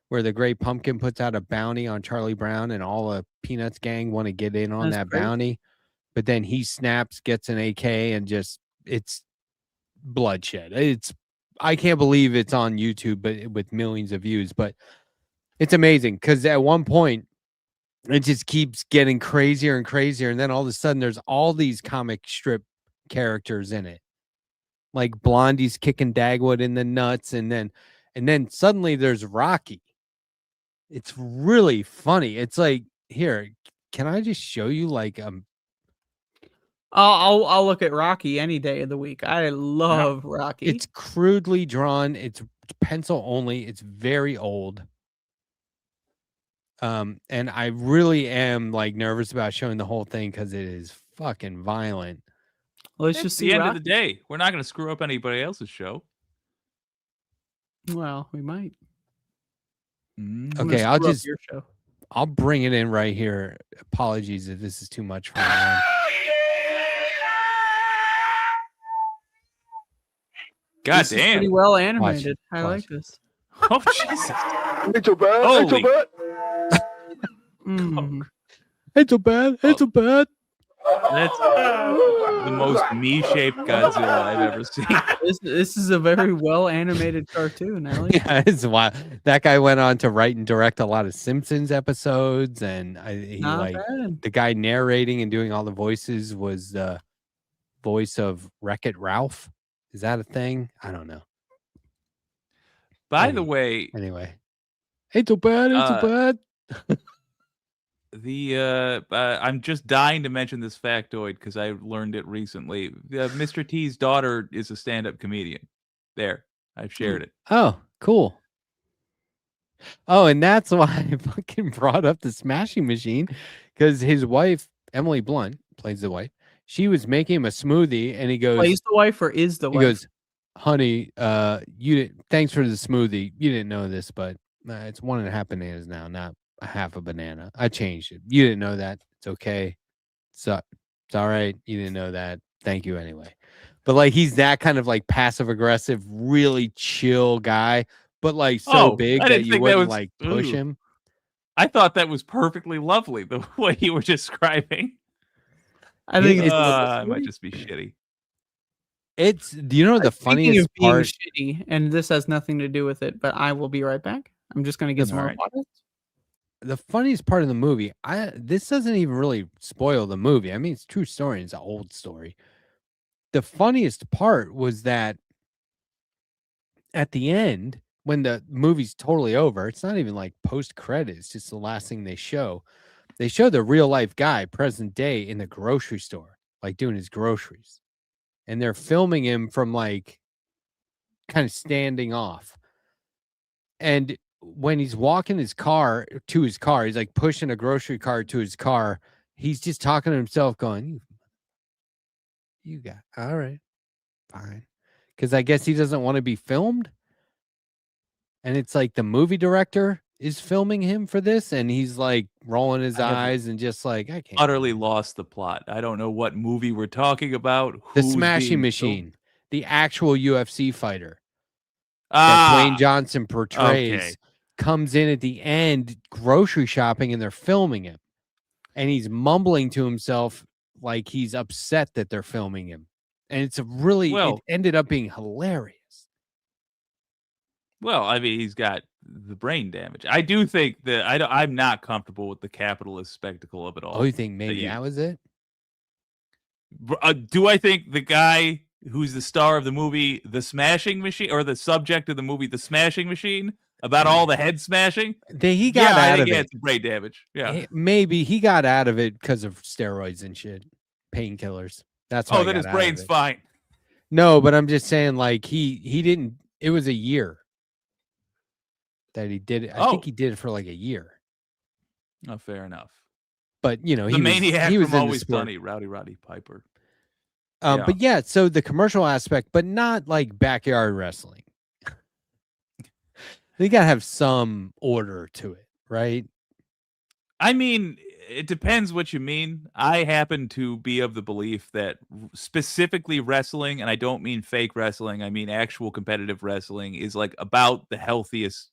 where the Great Pumpkin puts out a bounty on Charlie Brown, and all the Peanuts gang want to get in on That's that great. bounty. but then he snaps, gets an AK, and just it's bloodshed. I can't believe it's on YouTube, but with millions of views. But it's amazing because at one point it just keeps getting crazier and crazier, and then all of a sudden there's all these comic strip characters in it, like Blondie's kicking Dagwood in the nuts, and then suddenly there's Rocky. It's really funny. It's like, here, can I just show you like I'll look at Rocky any day of the week. I love Rocky. It's crudely drawn. It's pencil only. It's very old. And I really am like nervous about showing the whole thing because it is fucking violent. Let's It's just the see end Rocky. of the day. We're not going to screw up anybody else's show. Well, we might. Okay, I'll bring it in right here. Apologies if this is too much for anyone. God This is damn. pretty well animated. I like this. Oh, Jesus. It's so bad. It's so Holy- bad. It's so bad. It's so bad. That's the most me-shaped Godzilla I've ever seen. This is a very well animated cartoon. I like it. Yeah, it's wild. That guy went on to write and direct a lot of Simpsons episodes, and Not bad. the guy narrating and doing all the voices was the voice of Wreck-It Ralph. Is that a thing? I don't know. By the way, Anyway, it's so bad. It's so bad. I'm just dying to mention this factoid because I learned it recently. Mr. T's daughter is a stand-up comedian. There, I've shared it. Oh, cool. Oh, and that's why I fucking brought up the Smashing Machine, because his wife, Emily Blunt, plays the wife. She was making him a smoothie, and he goes, Plays the wife or is the he wife? goes, honey, thanks for the smoothie. You didn't know this, but it's 1.5 bananas now, not a half a banana. I changed it. You didn't know that. It's okay. So it's all right. You didn't know that. Thank you anyway. But like, he's that kind of like passive aggressive, really chill guy, but like so big I that didn't you think wouldn't was, like push ooh. him. I thought that was perfectly lovely, the way you were describing. I think it's it might just be shitty. It's, do you know the Speaking funniest of being part? shitty, and this has nothing to do with it, but I will be right back. I'm just gonna get some more Alright. water. The funniest part of the movie, this doesn't even really spoil the movie. I mean, it's a true story. It's an old story. The funniest part was that at the end, when the movie's totally over, it's not even like post credits, it's just the last thing they show. They show the real life guy, present day, in the grocery store, like doing his groceries. And they're filming him from like kind of standing off. And when he's walking his car to his car, he's like pushing a grocery cart to his car. He's just talking to himself, going, "You got all right, fine," because I guess he doesn't want to be filmed. And it's like the movie director is filming him for this, and he's like rolling his eyes and just like, I can't. Utterly lost the plot. I don't know what movie we're talking about. The who's Smashing being Machine, filmed. the actual UFC fighter that Dwayne Ah, Johnson portrays, okay. comes in at the end grocery shopping, and they're filming him, and he's mumbling to himself like he's upset that they're filming him, and it's a really, Well- it ended up being hilarious. Well, I mean, he's got the brain damage. I do think that I'm not comfortable with the capitalist spectacle of it all. Oh, you think maybe that was it? Do I think the guy who's the star of the movie The Smashing Machine, or the subject of the movie The Smashing Machine, about all the head smashing? He got I out think of he it. had some brain damage. Yeah. Maybe he got out of it because of steroids and shit, painkillers. That's why Oh, he then got his out of brain's it. fine. No, but I'm just saying, like, he didn't. It was a year that he did it. I think he did it for like a year. Oh, fair enough. But you know, The he maniac was from in the Always sport. Sunny, Rowdy Roddy Piper. But yeah, so the commercial aspect, but not like backyard wrestling. They gotta have some order to it, right? I mean, it depends what you mean. I happen to be of the belief that specifically wrestling, and I don't mean fake wrestling, I mean actual competitive wrestling, is like about the healthiest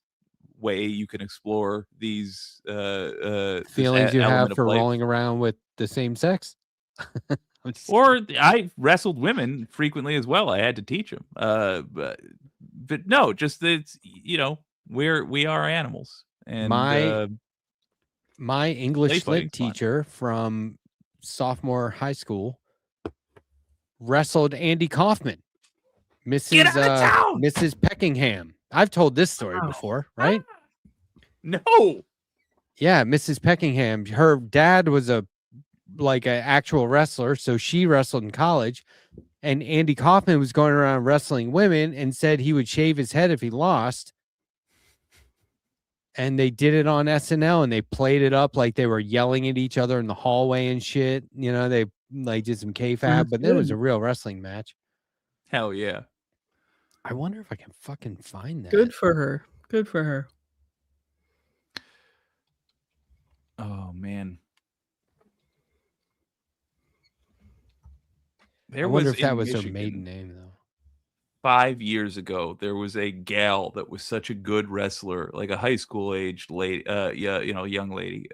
way you can explore these this Feelings you element have of for life. rolling around with the same sex. Or I wrestled women frequently as well. I had to teach them. But no, just that we are animals. And my English play lit fighting's fun. teacher from sophomore high school wrestled Andy Kaufman, Mrs. Peckingham. I've told this story before, right? No. Yeah, Mrs. Peckingham. Her dad was an actual wrestler, so she wrestled in college. And Andy Kaufman was going around wrestling women and said he would shave his head if he lost. And they did it on SNL, and they played it up like they were yelling at each other in the hallway and shit. They did some K-Fab, but there was a real wrestling match. Hell yeah. I wonder if I can fucking find that. Good for her. Good for her. Oh man. I wonder if that was her maiden name, though. 5 years ago, there was a gal that was such a good wrestler, like a high school aged lady, young lady.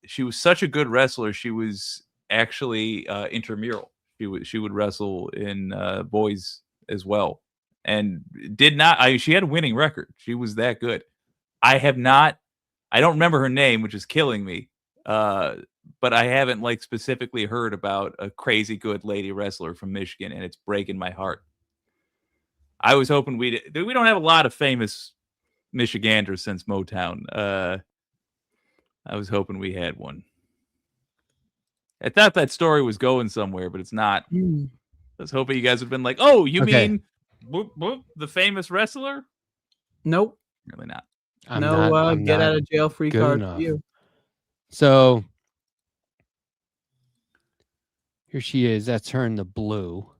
She was such a good wrestler. She was actually intramural. She would wrestle in boys as well, and did not. She had a winning record. She was that good. I don't remember her name, which is killing me. But I haven't specifically heard about a crazy good lady wrestler from Michigan, and it's breaking my heart. I was hoping we don't have a lot of famous Michiganders since Motown. I was hoping we had one. I thought that story was going somewhere, but it's not. I was hoping you guys would have been like, "Oh, you mean the famous wrestler?" Nope. Really not. I'm get out of jail free card for you. So here she is. That's her in the blue.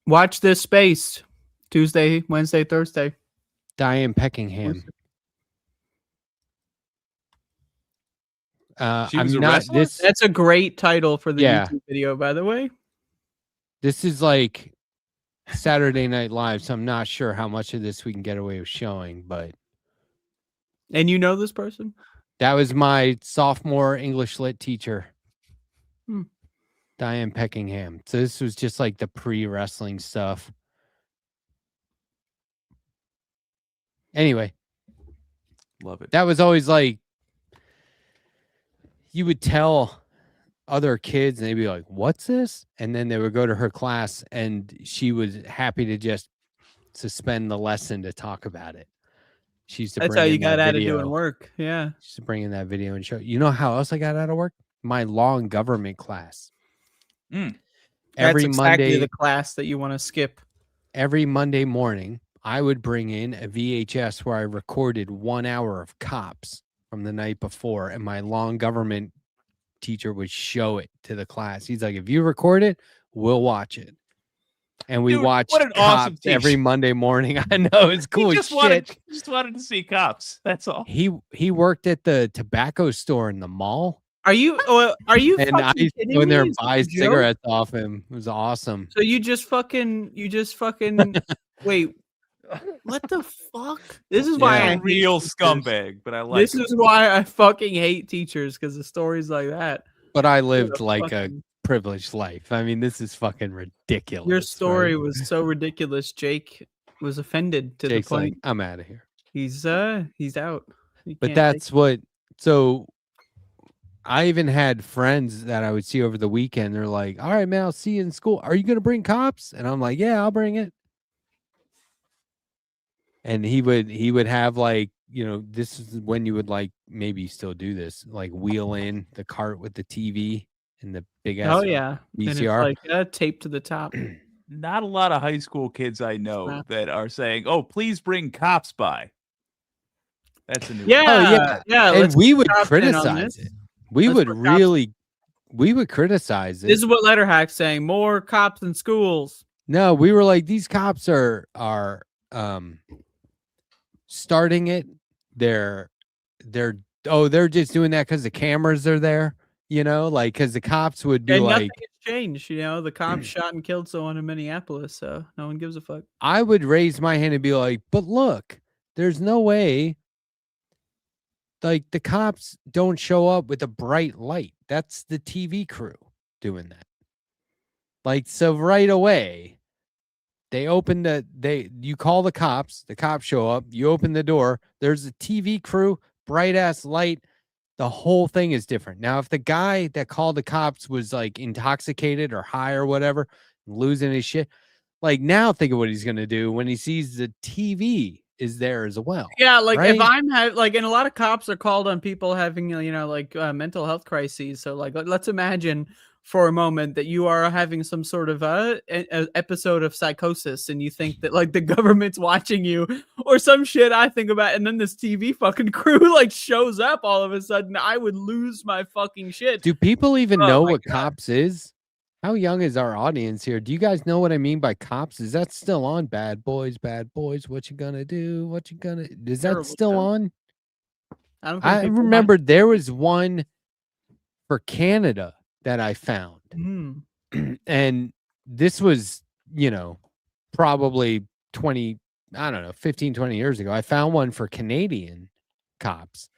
Watch this space. Tuesday, Wednesday, Thursday. Diane Peckingham. She was a wrestler? That's a great title for the YouTube video, by the way. This is like Saturday Night Live, so I'm not sure how much of this we can get away with showing, but. And you know this person? That was my sophomore English lit teacher. Diane Peckingham. So this was just like the pre-wrestling stuff. Anyway. Love it. That was always like, you would tell other kids and they'd be like, what's this? And then they would go to her class and she was happy to just suspend the lesson to talk about it. She used to That's how you got out of doing work. Yeah. She used to bring in that video and show. You know how else I got out of work? My law and government class. That's Every exactly Monday, the class that you want to skip. every Monday morning, I would bring in a VHS where I recorded 1 hour of Cops from the night before, and my law and government teacher would show it to the class. He's like, if you record it, we'll watch it. And we watched what an Cops awesome teacher. every Monday morning. I know, it's cool as shit. Just wanted to see Cops. That's all. He worked at the tobacco store in the mall. Are you And I used to go in there and Is this buy a joke? cigarettes off him. It was awesome. So you just fucking wait. What the fuck? This is why Yeah. I A hate real teachers. scumbag, but I like This him. is why I fucking hate teachers, because of stories like that. But I What lived a like a fucking- privileged life. I mean, this is fucking ridiculous. Your story right? was so ridiculous. Jake was offended to Jake's the point. like, I'm out of here. He's out. You But can't that's take- what. So I even had friends that I would see over the weekend. They're like, all right, man, I'll see you in school. Are you going to bring Cops? And I'm like, yeah, I'll bring it. And he would have like, this is when you would like maybe still do this, like wheel in the cart with the TV and the big ass Oh yeah, and it's VCR. like taped to the top. Not a lot of high school kids I know Snap. that are saying, "Oh, please bring Cops by." That's a new. Yeah, And let's we put would Cops in on criticize this. it. We Let's would put Cops- we would criticize it. This is what Letterhack's saying. More cops in schools. No, we were like, these cops are starting it. They're just doing that because the cameras are there, like because the cops would be And like, nothing has changed. The cops shot and killed someone in Minneapolis, so no one gives a fuck. I would raise my hand and be like, but look, there's no way. Like the cops don't show up with a bright light. That's the TV crew. doing that. Like, so right away, they open you call the cops show up, you open the door, there's a TV crew, bright ass light. The whole thing is different. Now, if the guy that called the cops was like intoxicated or high or whatever, losing his shit, like now think of what he's going to do when he sees the TV is there as well. Yeah, like right? if I'm like, and a lot of cops are called on people having, like mental health crises. So like, let's imagine for a moment that you are having some sort of a episode of psychosis and you think that like the government's watching you or some shit. I think about, and then this TV fucking crew like shows up all of a sudden, I would lose my fucking shit. Do people even know what cops is? How young is our audience here? Do you guys know what I mean by cops? Is that still on? Bad boys, what you gonna do? What you gonna? Is that still on? I remember there was one for Canada that I found. And this was, probably 15, 20 years ago. I found one for Canadian cops.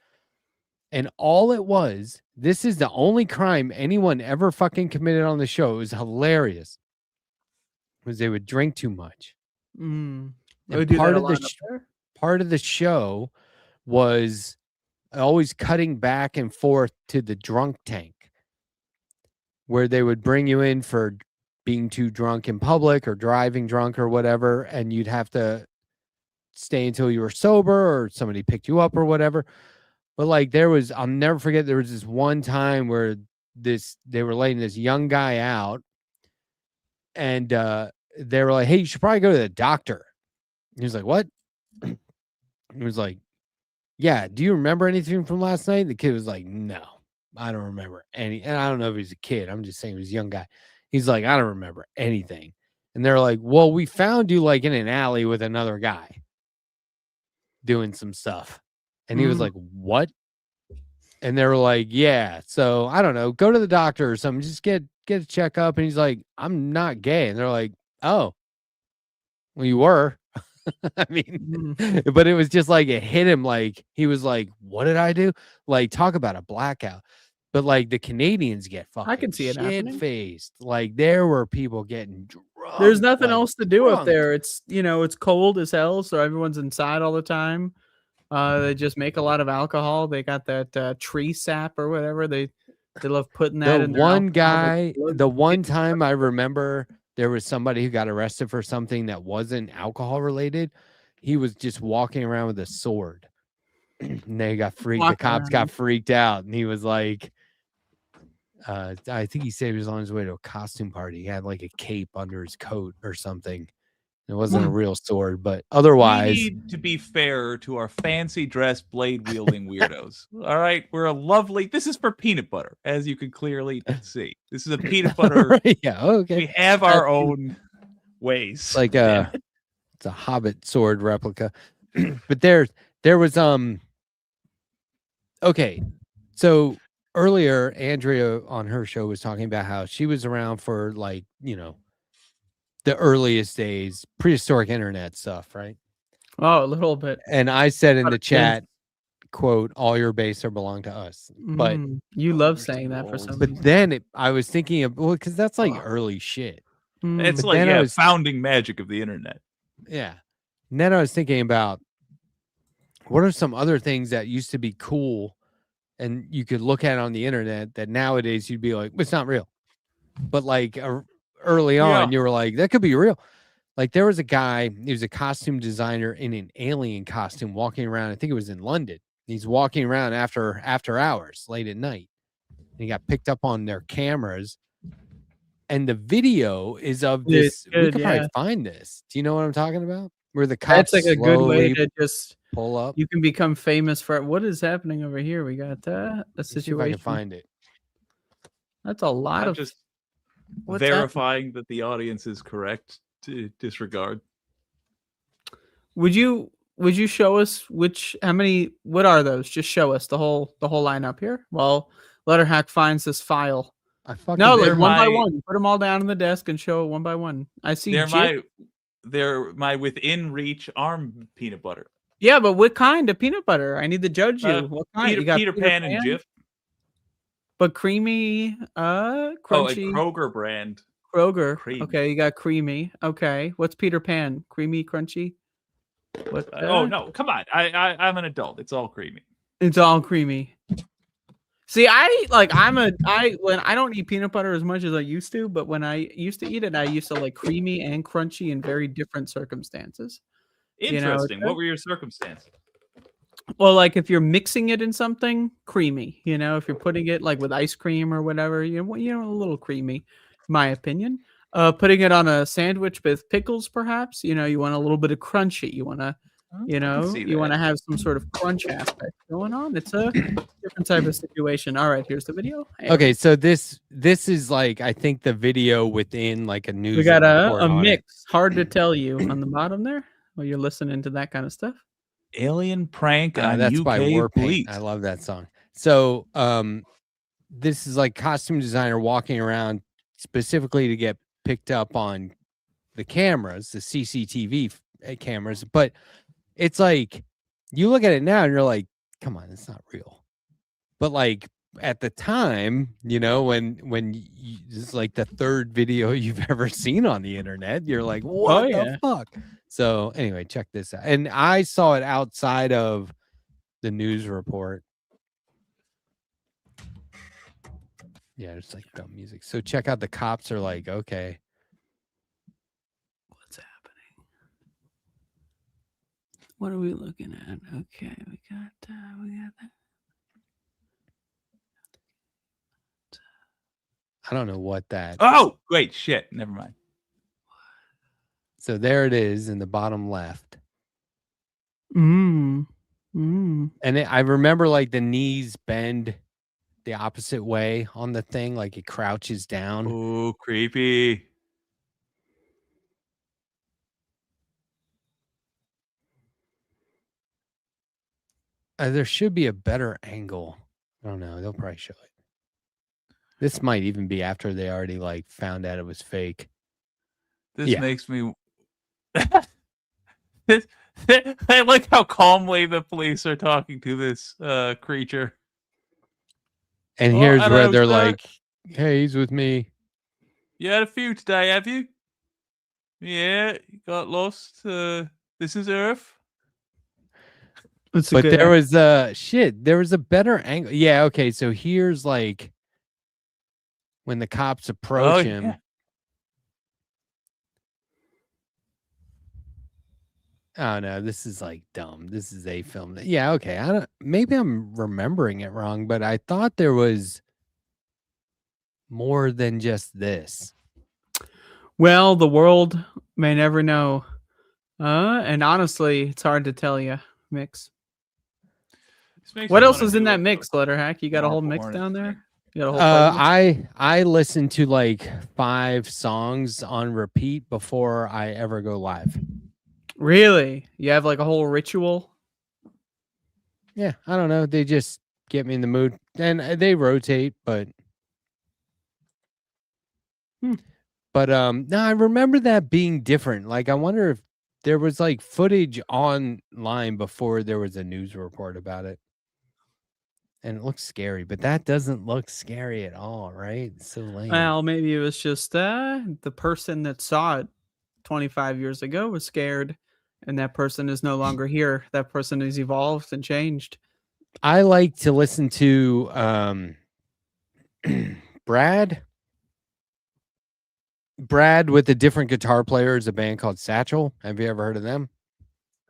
And all it was, this is the only crime anyone ever fucking committed on the show. It was hilarious. Was they would drink too much. They And would do part that a of the lot up there? part of the show was always cutting back and forth to the drunk tank, where they would bring you in for being too drunk in public or driving drunk or whatever, and you'd have to stay until you were sober or somebody picked you up or whatever. But like I'll never forget, there was this one time where they were letting this young guy out, and they were like, "Hey, you should probably go to the doctor." He was like, "What?" He was like, "Yeah, do you remember anything from last night?" The kid was like, "No, I don't remember any." And I don't know if he's a kid. I'm just saying he was a young guy. He's like, "I don't remember anything." And they're like, "Well, we found you like in an alley with another guy doing some stuff." And he was like, "What?" And they were like, "Yeah, so I don't know, go to the doctor or something, just get a checkup." And he's like, "I'm not gay." And they're like, "Oh, well, you were." I mean, but it was just like it hit him, like he was like, "What did I do?" Like, talk about a blackout. But like the Canadians get fucking I can see it happening. shit-faced. Like there were people getting drunk. There's nothing like, else to do up drunk. there. It's it's cold as hell, so everyone's inside all the time. They just make a lot of alcohol. They got that tree sap or whatever. They love putting that in The their one alcohol. guy, the one time I remember there was somebody who got arrested for something that wasn't alcohol related. He was just walking around with a sword. And they got freaked. The cops got freaked out, and he was like, I think he said he was on his way to a costume party. He had like a cape under his coat or something. It wasn't a real sword, but otherwise, we need to be fair to our fancy dress blade wielding weirdos. All right, we're a lovely. This is for peanut butter, as you can clearly see. This is a peanut butter. Yeah, okay. We have our own ways. Like it's a Hobbit sword replica. But there was okay. So earlier, Andrea on her show was talking about how she was around for like, the earliest days, prehistoric internet stuff, right? Oh, a little bit. And I said in the chat, quote, "All your base are belong to us." But you love saying that for some But then I was thinking of, because that's like early shit. It's But like then I was- founding magic of the internet. Yeah. And then I was thinking about what are some other things that used to be cool and you could look at on the internet that nowadays you'd be like, it's not real. But like early on, you were like, that could be real. Like there was a guy, he was a costume designer in an alien costume walking around. I think it was in London. He's walking around after hours, late at night. And he got picked up on their cameras. And the video is of this. We could probably find this. Do you know what I'm talking about? Where the cops That's like a good way to just pull up. You can become famous for what is happening over here. We got a See if I situation. can find it. That's a lot I'm of just what's verifying that the audience is correct to disregard. Would you show us how many? What are those? Just show us the whole lineup here. Well, Letterhack finds this file. Like one by one. Put them all down on the desk and show it one by one. I see. They're my within reach arm peanut butter. Yeah, but what kind of peanut butter? I need to judge you. What kind? Peter, You got Peter Pan and Jif. but creamy, Oh, a crunchy. Kroger brand. Kroger. Creamy. Okay, you got creamy. Okay, what's Peter Pan? Creamy, crunchy. What? Oh no, come on! I'm an adult. It's all creamy. It's all creamy. See, when I don't eat peanut butter as much as I used to, but when I used to eat it, I used to like creamy and crunchy in very different circumstances. Interesting. What were your circumstances? Well, like if you're mixing it in something, creamy. If you're putting it like with ice cream or whatever, a little creamy, my opinion. Putting it on a sandwich with pickles, perhaps. You want a little bit of crunchy. You want to. You want to have some sort of crunch aspect going on. It's a different type of situation. All right, here's the video. Hey, Okay, so this is like I think the video within like a news. we got report a on it. mix. Hard to tell you on the bottom there while you're listening to that kind of stuff. Alien prank on That's UK by Warpaint. police. I love that song. So this is like costume designer walking around specifically to get picked up on the cameras, the CCTV cameras, but it's like you look at it now and you're like, come on, it's not real. But like at the time, when it's like the third video you've ever seen on the internet, you're like, what the fuck? So anyway, check this out. And I saw it outside of the news report. Yeah, it's like dumb music. So check out the cops are like, okay. What are we looking at? Okay, we got that. I don't know what that. Oh, wait, shit. Never mind. So there it is in the bottom left. And I remember like the knees bend the opposite way on the thing, like it crouches down. Oh, creepy. There should be a better angle. I don't know. They'll probably show it. This might even be after they already like found out it was fake. This makes me. I like how calmly the police are talking to this creature. And here's where they're like, "Hey, he's with me." You had a few today, have you? Yeah, you got lost. This is Earth. But there was there was a better angle. Yeah, okay. So here's like when the cops approach him. Yeah. Oh no, this is like dumb. This is a film. Yeah, okay. Maybe I'm remembering it wrong, but I thought there was more than just this. Well, the world may never know. And honestly, it's hard to tell you, Mix. What else is in that mix, Letterhack? You got a whole mix down there? You got a whole I listen to like 5 songs on repeat before I ever go live. Really? You have like a whole ritual? Yeah, I don't know. They just get me in the mood. And they rotate, but But no, I remember that being different. Like I wonder if there was like footage online before there was a news report about it. And it looks scary, but that doesn't look scary at all, right? It's so lame. Well, maybe it was just the person that saw it 25 years ago was scared, and that person is no longer here. That person has evolved and changed. I like to listen to Brad with a different guitar player is a band called Satchel. Have you ever heard of them?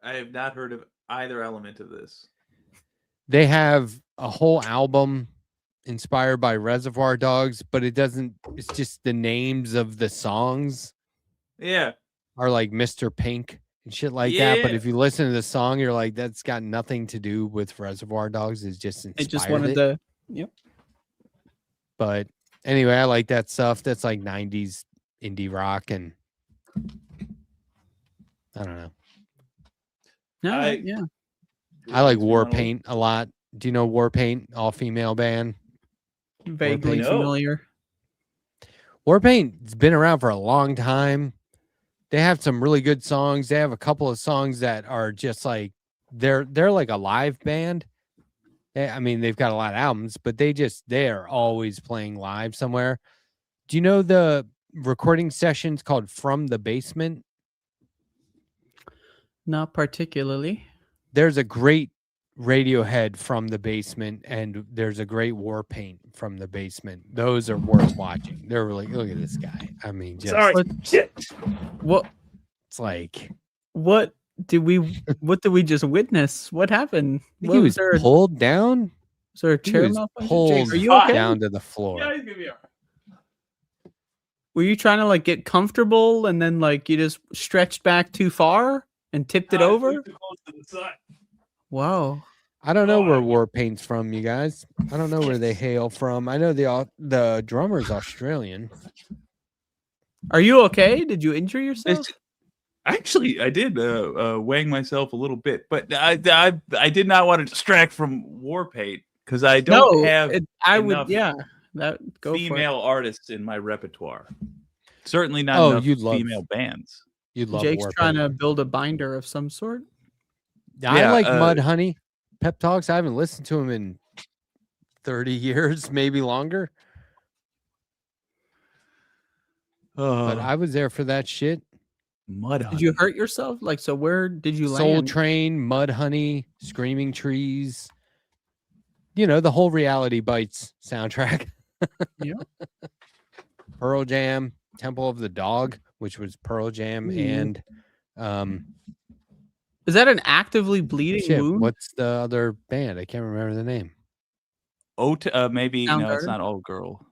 I have not heard of either element of this. They have a whole album inspired by Reservoir Dogs, but it's just the names of the songs. Yeah. Are like Mr. Pink and shit like that. But if you listen to the song, you're like, that's got nothing to do with Reservoir Dogs. It's just inspired. It just wanted to, yep. But anyway, I like that stuff. That's like 90s indie rock, and I don't know. Yeah. I like Warpaint a lot. Do you know Warpaint, all-female band? Vaguely familiar. Warpaint's been around for a long time. They have some really good songs. They have a couple of songs that are just like they're like a live band. I mean, they've got a lot of albums, but they're always playing live somewhere. Do you know the recording sessions called From the Basement? Not particularly. There's a great Radiohead From the Basement, and there's a great Warpaint From the Basement. Those are worth watching. They're really, look at this guy. I mean, just What? It's like, what did we just witness? What happened? I think he was pulled down. Was there a He chair was malfunction? pulled Jake, are you okay? down to the floor. Yeah, he's gonna be all right. Were you trying to like get comfortable and then like you just stretched back too far and tipped it over? Wow. I don't know where Warpaint's from, you guys. I don't know where they hail from. I know the drummer's Australian. Are you okay? Did you injure yourself? Actually, I did wang myself a little bit, but I did not want to distract from Warpaint because I don't have enough female artists in my repertoire. Certainly not enough female bands. You'd love Jake's Warpaint. trying to build a binder of some sort. I like Mud Honey Pep Talks. I haven't listened to him in 30 years, maybe longer. But I was there for that shit. Mud Honey. Did you hurt yourself? Like, so where did you Soul land? Train, Mud Honey, Screaming Trees. You know, the whole Reality Bites soundtrack. Yeah. Pearl Jam, Temple of the Dog, which was Pearl Jam and Is that an actively bleeding wound? what's the other band? I can't remember the name. Maybe no, it's Soundgarden? not Old Girl.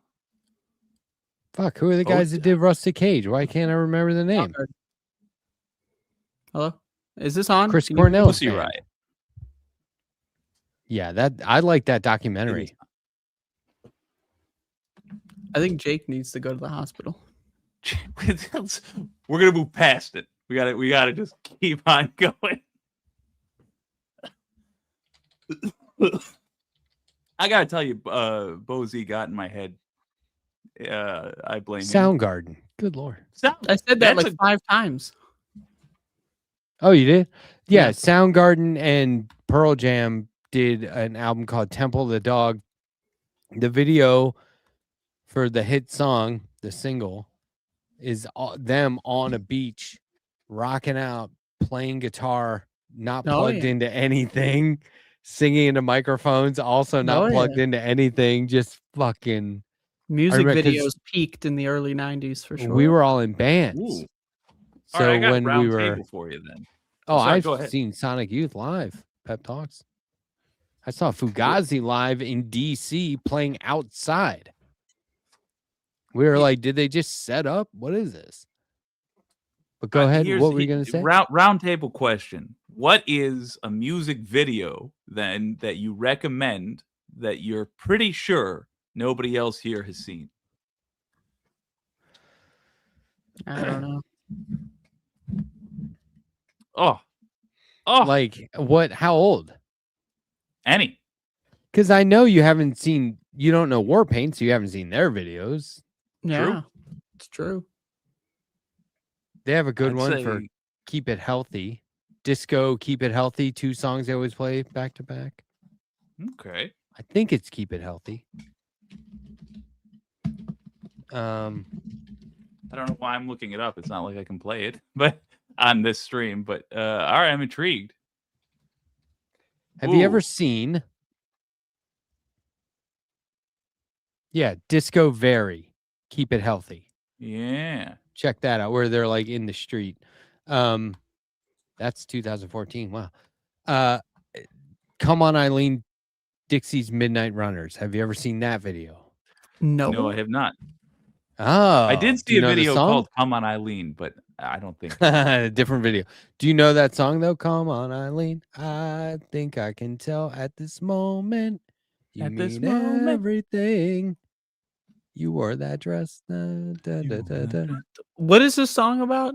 Fuck, who are the guys that did Rustic Cage? Why can't I remember the name? Hello? Is this on? Chris Can you- Cornell. Pussy Riot. Yeah, I like that documentary. I think Jake needs to go to the hospital. We're gonna move past it. We gotta just keep on going. I gotta tell you, Bo Z got in my head. I blame him. Soundgarden. Good lord. I said that like 5 times. Oh, you did? Yeah, Yeah. Soundgarden and Pearl Jam did an album called Temple of the Dog. The video for the hit song, the single, is them on a beach, rocking out, playing guitar, not Oh, plugged yeah. into anything, singing into microphones, also not Oh, plugged yeah. into anything, just fucking. Music remember 'cause videos peaked in the early 90s for sure. We were all in bands. Ooh. So All right, I got when round we were. table for you then. Oh, Sorry, I've go ahead. seen Sonic Youth live, Pep Talks. I saw Fugazi live in DC playing outside. We were like, did they just set up? What is this? But go ahead. What were you going to say? Round table question. What is a music video then that you recommend that you're pretty sure nobody else here has seen? I don't know. Oh, Like what? How old? any. Because I know you haven't seen, you don't know Warpaint, so you haven't seen their videos. Yeah, it's true. They have a good I'd one for say- Keep It Healthy. Disco, Keep It Healthy. 2 songs they always play back to back. Okay. I think it's Keep It Healthy. I don't know why I'm looking it up. It's not like I can play it, but on this stream. But all right, I'm intrigued. Have you ever Ooh. seen? Yeah, Disco Very. Keep It Healthy. Yeah. Check that out where they're like in the street. That's 2014. Wow. Come On Eileen, Dixie's Midnight Runners. Have you ever seen that video? No. No, I have not. Oh, I did do see you a know the video song? called "Come On Eileen," but I don't think. Different video. Do you know that song though? Come on, Eileen. I think I can tell at this moment. You At this mean moment. everything. You wore that dress. Da, da, da, da, da. What is this song about?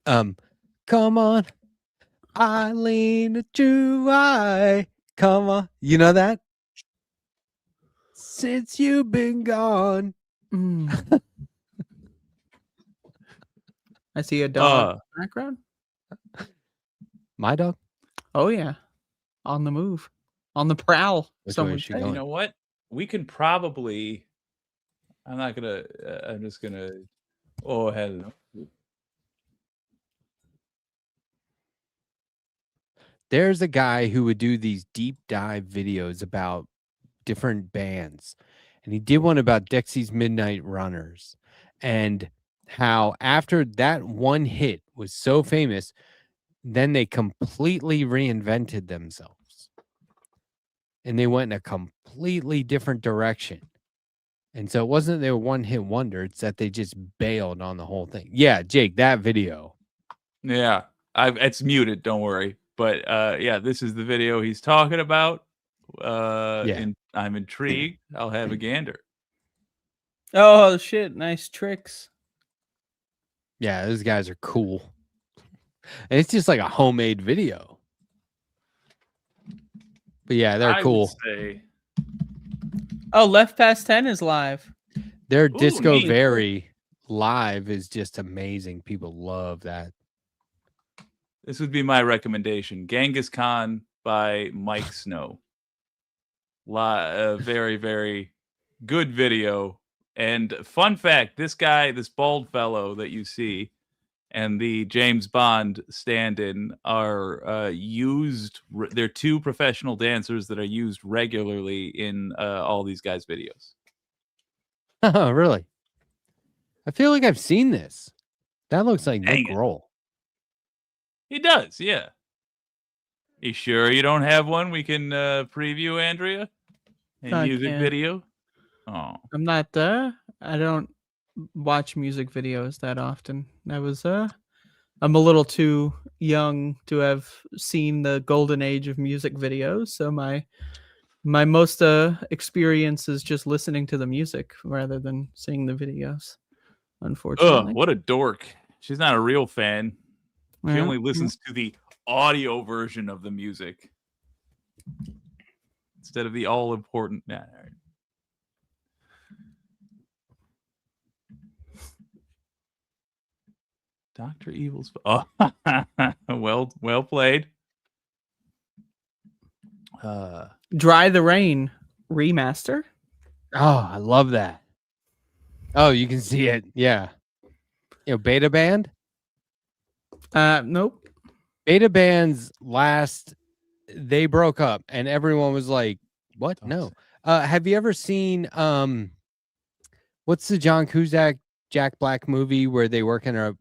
Come on, Eileen, true eye. Come on. You know that? Since you've been gone. I see a dog in the background. My dog? Oh yeah. on the move, on the prowl. Which Some way would is she say. You know what? We can probably. I'm not gonna. I'm just gonna. Oh, hello. There's a guy who would do these deep dive videos about different bands. And he did one about Dexy's Midnight Runners and how after that one hit was so famous, then they completely reinvented themselves. And they went in a completely different direction. And so it wasn't their one hit wonder, it's that they just bailed on the whole thing. Yeah, Jake, that video. Yeah, it's muted. Don't worry. But yeah, this is the video he's talking about. And I'm intrigued. I'll have a gander. Oh shit! Nice tricks. Yeah, those guys are cool. And it's just like a homemade video. But yeah, they're I cool. would say Oh, Left Past 10 is live. Their Disco neat. Very live is just amazing. People love that. this would be my recommendation: Genghis Khan by Mike Snow. Very, very good video. And fun fact: this guy, this bald fellow that you see, and the James Bond stand-in are used. They're two professional dancers that are used regularly in all these guys' videos. Oh, really? I feel like I've seen this. That looks like Dang Nick it. Roll. He does, yeah. You sure you don't have one we can preview, Andrea? A I music can't. video? Oh. I'm not I don't watch music videos that often. I'm a little too young to have seen the golden age of music videos, so my most experience is just listening to the music rather than seeing the videos. Unfortunately. Ugh, what a dork. She's not a real fan. She Yeah. only listens to the audio version of the music instead of the all-important. Nah, all right. Dr. Evil's. Oh, well played. Dry the Rain remaster. Oh, I love that. Oh, you can see it. Yeah. You know, Beta Band? Nope. Beta Band's they broke up and everyone was like, what? No. Have you ever seen what's the John Cusack, Jack Black movie where they work in a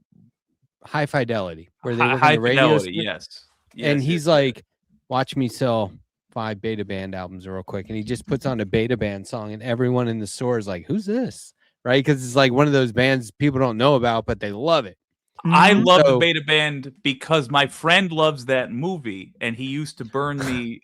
High Fidelity? Where they work in the radio Fidelity, station? yes. And Yes, he's like, watch me sell 5 Beta Band albums real quick. And he just puts on a Beta Band song and everyone in the store is like, who's this? Right? Because it's like one of those bands people don't know about, but they love it. I love the Beta Band because my friend loves that movie, and he used to burn me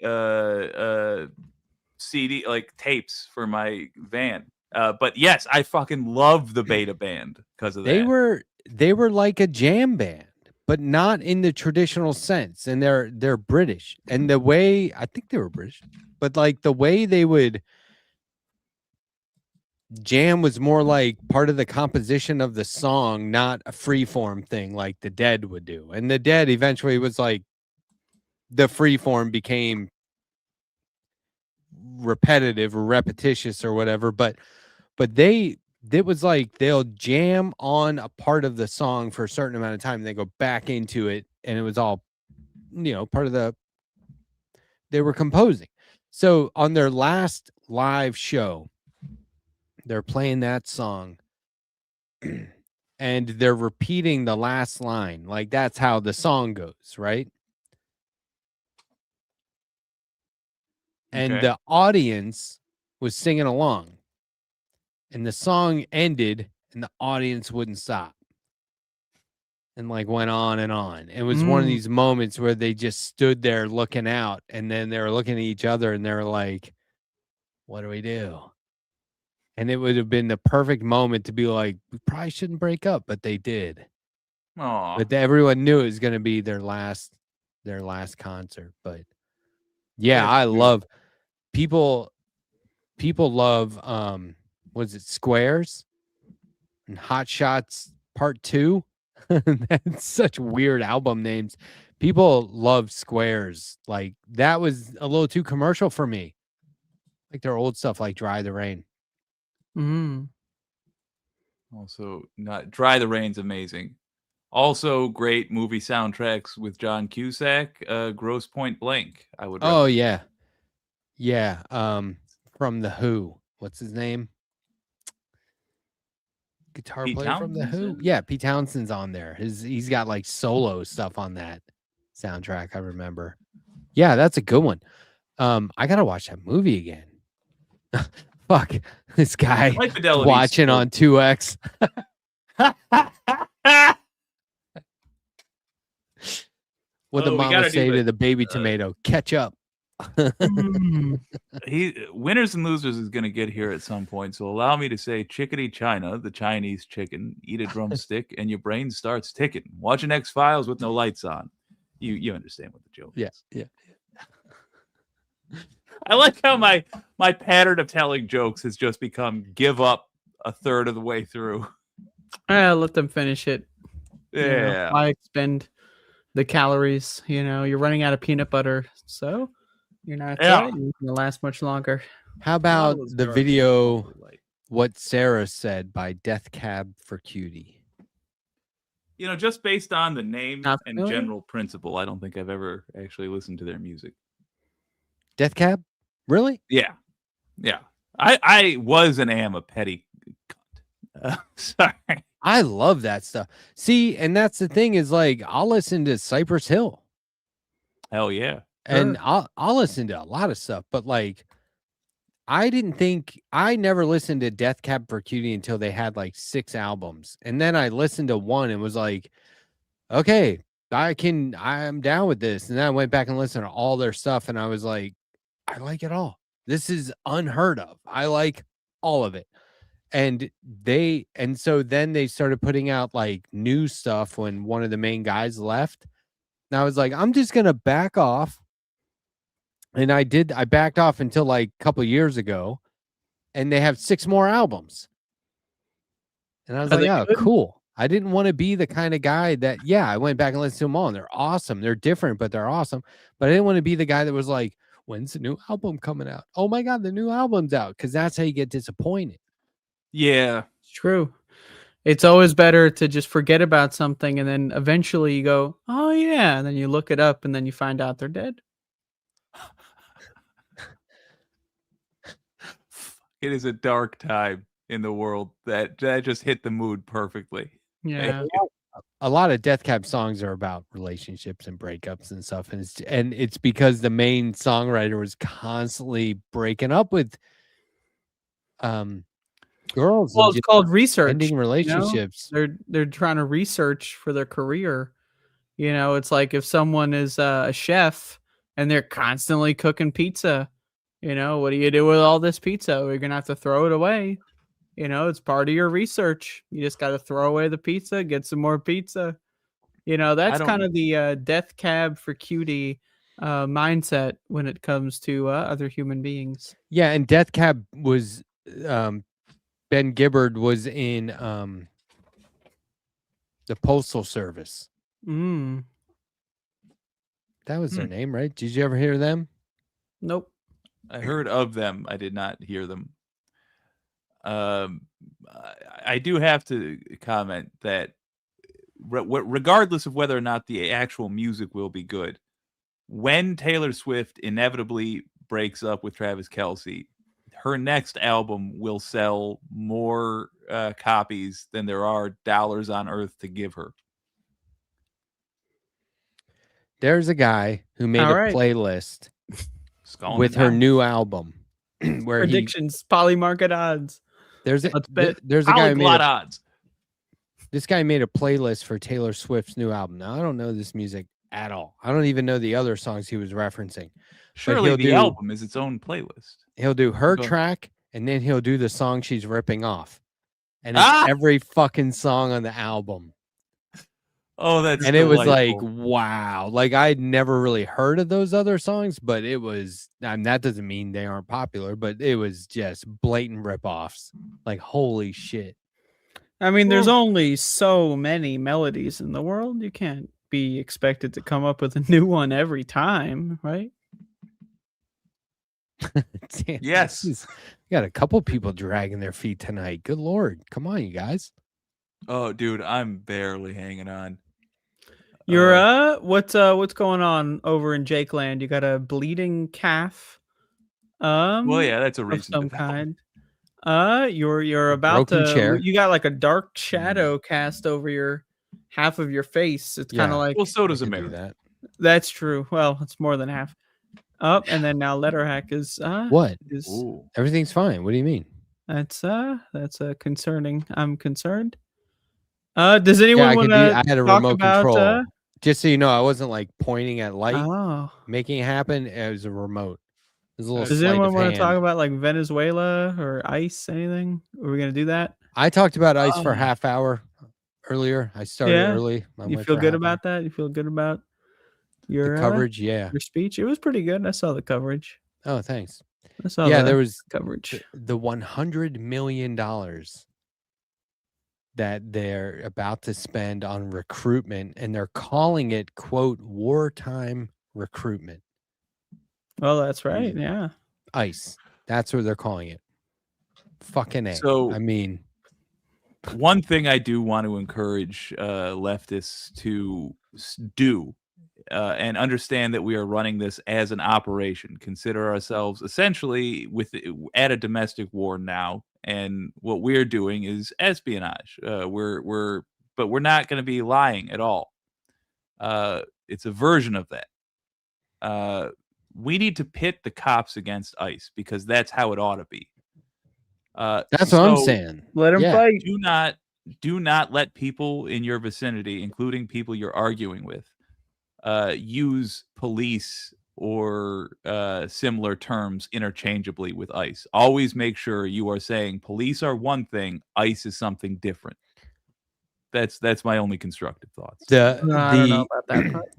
CD like tapes for my van. But yes, I fucking love the Beta Band because of that. They were like a jam band, but not in the traditional sense. And they're British. And the way I think they were British, but like the way they would jam was more like part of the composition of the song, not a freeform thing like the Dead would do. And the Dead eventually was like the freeform became repetitive or repetitious or whatever, but it was like they'll jam on a part of the song for a certain amount of time and they go back into it, and it was all part of they were composing. So on their last live show, they're playing that song and they're repeating the last line. Like that's how the song goes, right? And the audience was singing along. And the song ended and the audience wouldn't stop. And like went on and on. It was one of these moments where they just stood there looking out, and then they were looking at each other and they were like, what do we do? And it would have been the perfect moment to be like, we probably shouldn't break up, but they did. Aww. But everyone knew it was going to be their last concert. But yeah, I love people love was it Squares and Hot Shots Part 2? That's such weird album names. People love Squares. Like that was a little too commercial for me. Like their old stuff, like Dry the Rain. Mm. Also, not Dry the Rain's amazing. Also, great movie soundtracks with John Cusack. Gross Point Blank. I would. Oh yeah, yeah. From the Who. What's his name? Guitar Pete player from the Who. Yeah, Pete Townsend's on there. He's got like solo stuff on that soundtrack. I remember. Yeah, that's a good one. I gotta watch that movie again. Fuck this guy High Fidelity watching still- on 2X. What the Oh, we mama gotta do say the- to the baby tomato? Catch up. Winners and losers is going to get here at some point. So allow me to say, chickadee China, the Chinese chicken, eat a drumstick, and your brain starts ticking. Watching X-Files with no lights on. You understand what the joke is. Yeah. I like how my pattern of telling jokes has just become give up a third of the way through. Let them finish it. Yeah. Why expend the calories? You're running out of peanut butter, so you're not going to last much longer. How about those the girls video What Sarah Said by Death Cab for Cutie? Just based on the name Not and familiar? general principle, I don't think I've ever actually listened to their music. Death Cab? Really? Yeah. I was and am a petty cunt. Sorry. I love that stuff. See, and that's the thing is like I'll listen to Cypress Hill. Hell yeah. And I'll listen to a lot of stuff, but like I never listened to Death Cab for Cutie until they had like 6 albums. And then I listened to one and was like, okay, I'm down with this. And then I went back and listened to all their stuff and I was like, I like it all. This is unheard of. I like all of it. And so then they started putting out like new stuff when one of the main guys left. And I was like, I'm just going to back off. And I backed off until like a couple years ago, and they have 6 more albums. And I was like, oh, cool. I didn't want to be the kind of guy that, I went back and listened to them all, and they're awesome. They're different, but they're awesome. But I didn't want to be the guy that was like, when's the new album coming out? Oh my God, the new album's out. Because that's how you get disappointed. Yeah. It's true. It's always better to just forget about something, and then eventually you go, oh yeah, and then you look it up, and then you find out they're dead. It is a dark time in the world that just hit the mood perfectly. Yeah. A lot of Death Cab songs are about relationships and breakups and stuff. And it's because the main songwriter was constantly breaking up with girls. Well, it's called research. Ending relationships. They're trying to research for their career. It's like if someone is a chef and they're constantly cooking pizza, what do you do with all this pizza? You're going to have to throw it away. It's part of your research. You just got to throw away the pizza, get some more pizza. That's kind of the Death Cab for Cutie mindset when it comes to other human beings. Yeah, and Death Cab was Ben Gibbard was in the Postal Service. Mm. That was their name, right? Did you ever hear them? Nope. I heard of them. I did not hear them. I do have to comment that regardless of whether or not the actual music will be good, when Taylor Swift inevitably breaks up with Travis Kelce, her next album will sell more copies than there are dollars on earth to give her. There's a guy who made a playlist with her new album where predictions, polymarket odds. There's a guy who made odds. This guy made a playlist for Taylor Swift's new album. Now I don't know this music at all. I don't even know the other songs he was referencing. Surely the album is its own playlist. He'll do her track and then he'll do the song she's ripping off. And it's every fucking song on the album. Oh, that's and delightful. It was like, wow. Like I'd never really heard of those other songs, but it was, and that doesn't mean they aren't popular, but it was just blatant ripoffs. Like, holy shit. I mean, there's only so many melodies in the world. You can't be expected to come up with a new one every time, right? Damn, Yes. geez. We got a couple people dragging their feet tonight. Good Lord. Come on, you guys. Oh, dude, I'm barely hanging on. You're what's going on over in Jake Land? You got a bleeding calf. Well, yeah, that's a Of reason. some to tell. kind. You're about broken to. chair. You got like a dark shadow cast over your half of your face. It's kind Yeah. of like. Well, so does I could do America. that. That's true. Well, it's more than half. Up and then now Letterhack is What? is Ooh. Everything's fine. What do you mean? that's concerning. I'm concerned. Does anyone I want could do. to I had a talk remote about? control. Just so you know, I wasn't like pointing at light, Oh, making it happen. It was a remote. It was a little does sleight anyone of want to talk hand. about like Venezuela or ICE? Anything? Are we gonna do that? I talked about ice for a half hour earlier. I started Yeah. early. I You went feel for a good half about that? You feel good about hour. your The coverage? Yeah. your speech? It was pretty good. I saw the coverage. Oh, thanks. I saw Yeah, the there was coverage. the $100 million that they're about to spend on recruitment, and they're calling it, quote, wartime recruitment. Well, that's right. Yeah. ICE. That's what they're calling it. Fucking A. So- I mean, One thing I do want to encourage leftists to do and understand that we are running this as an operation. Consider ourselves essentially at a domestic war now, and what we're doing is espionage. But we're not going to be lying at all. It's a version of that. We need to pit the cops against ICE because that's how it ought to be. that's what I'm saying. Let them Yeah. fight. Do not let people in your vicinity, including people you're arguing with, use police or similar terms interchangeably with ICE. Always make sure you are saying police are one thing, ICE is something different. That's my only constructive thoughts. I don't know about that part.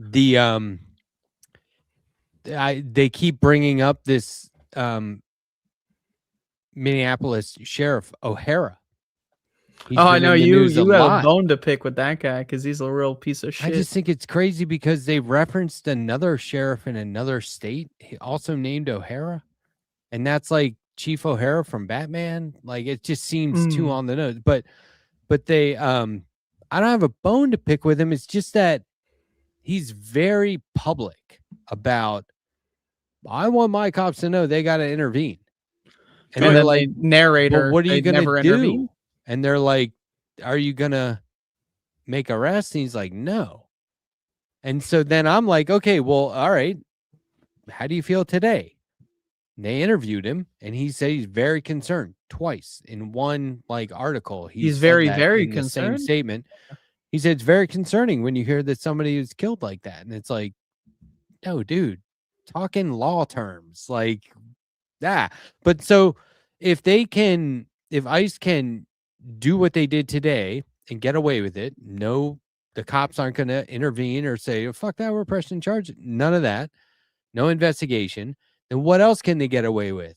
They keep bringing up this Minneapolis Sheriff O'Hara. He's I been know in the you news have lot. a bone to pick with that guy because he's a real piece of shit. I just think it's crazy because they referenced another sheriff in another state, also named O'Hara, and that's like Chief O'Hara from Batman. Like it just seems too on the nose. But they I don't have a bone to pick with him. It's just that he's very public about. I want my cops to know they got to intervene, And they're then like, the narrator, "Well, what are you they gonna never do?" intervene? And they're like, "Are you gonna make arrests?" And he's like, "No." And so then I'm like, "Okay, well, all right. How do you feel today?" And they interviewed him, and he said he's very concerned twice in one like article. He's said very, that very in the same concerned? statement. He said it's very concerning when you hear that somebody is killed like that, and it's like, no, dude, talking law terms like that. But so if ICE can do what they did today and get away with it, no, the cops aren't going to intervene or say, oh, fuck that, we're pressing charge. None of that. No investigation. Then what else can they get away with?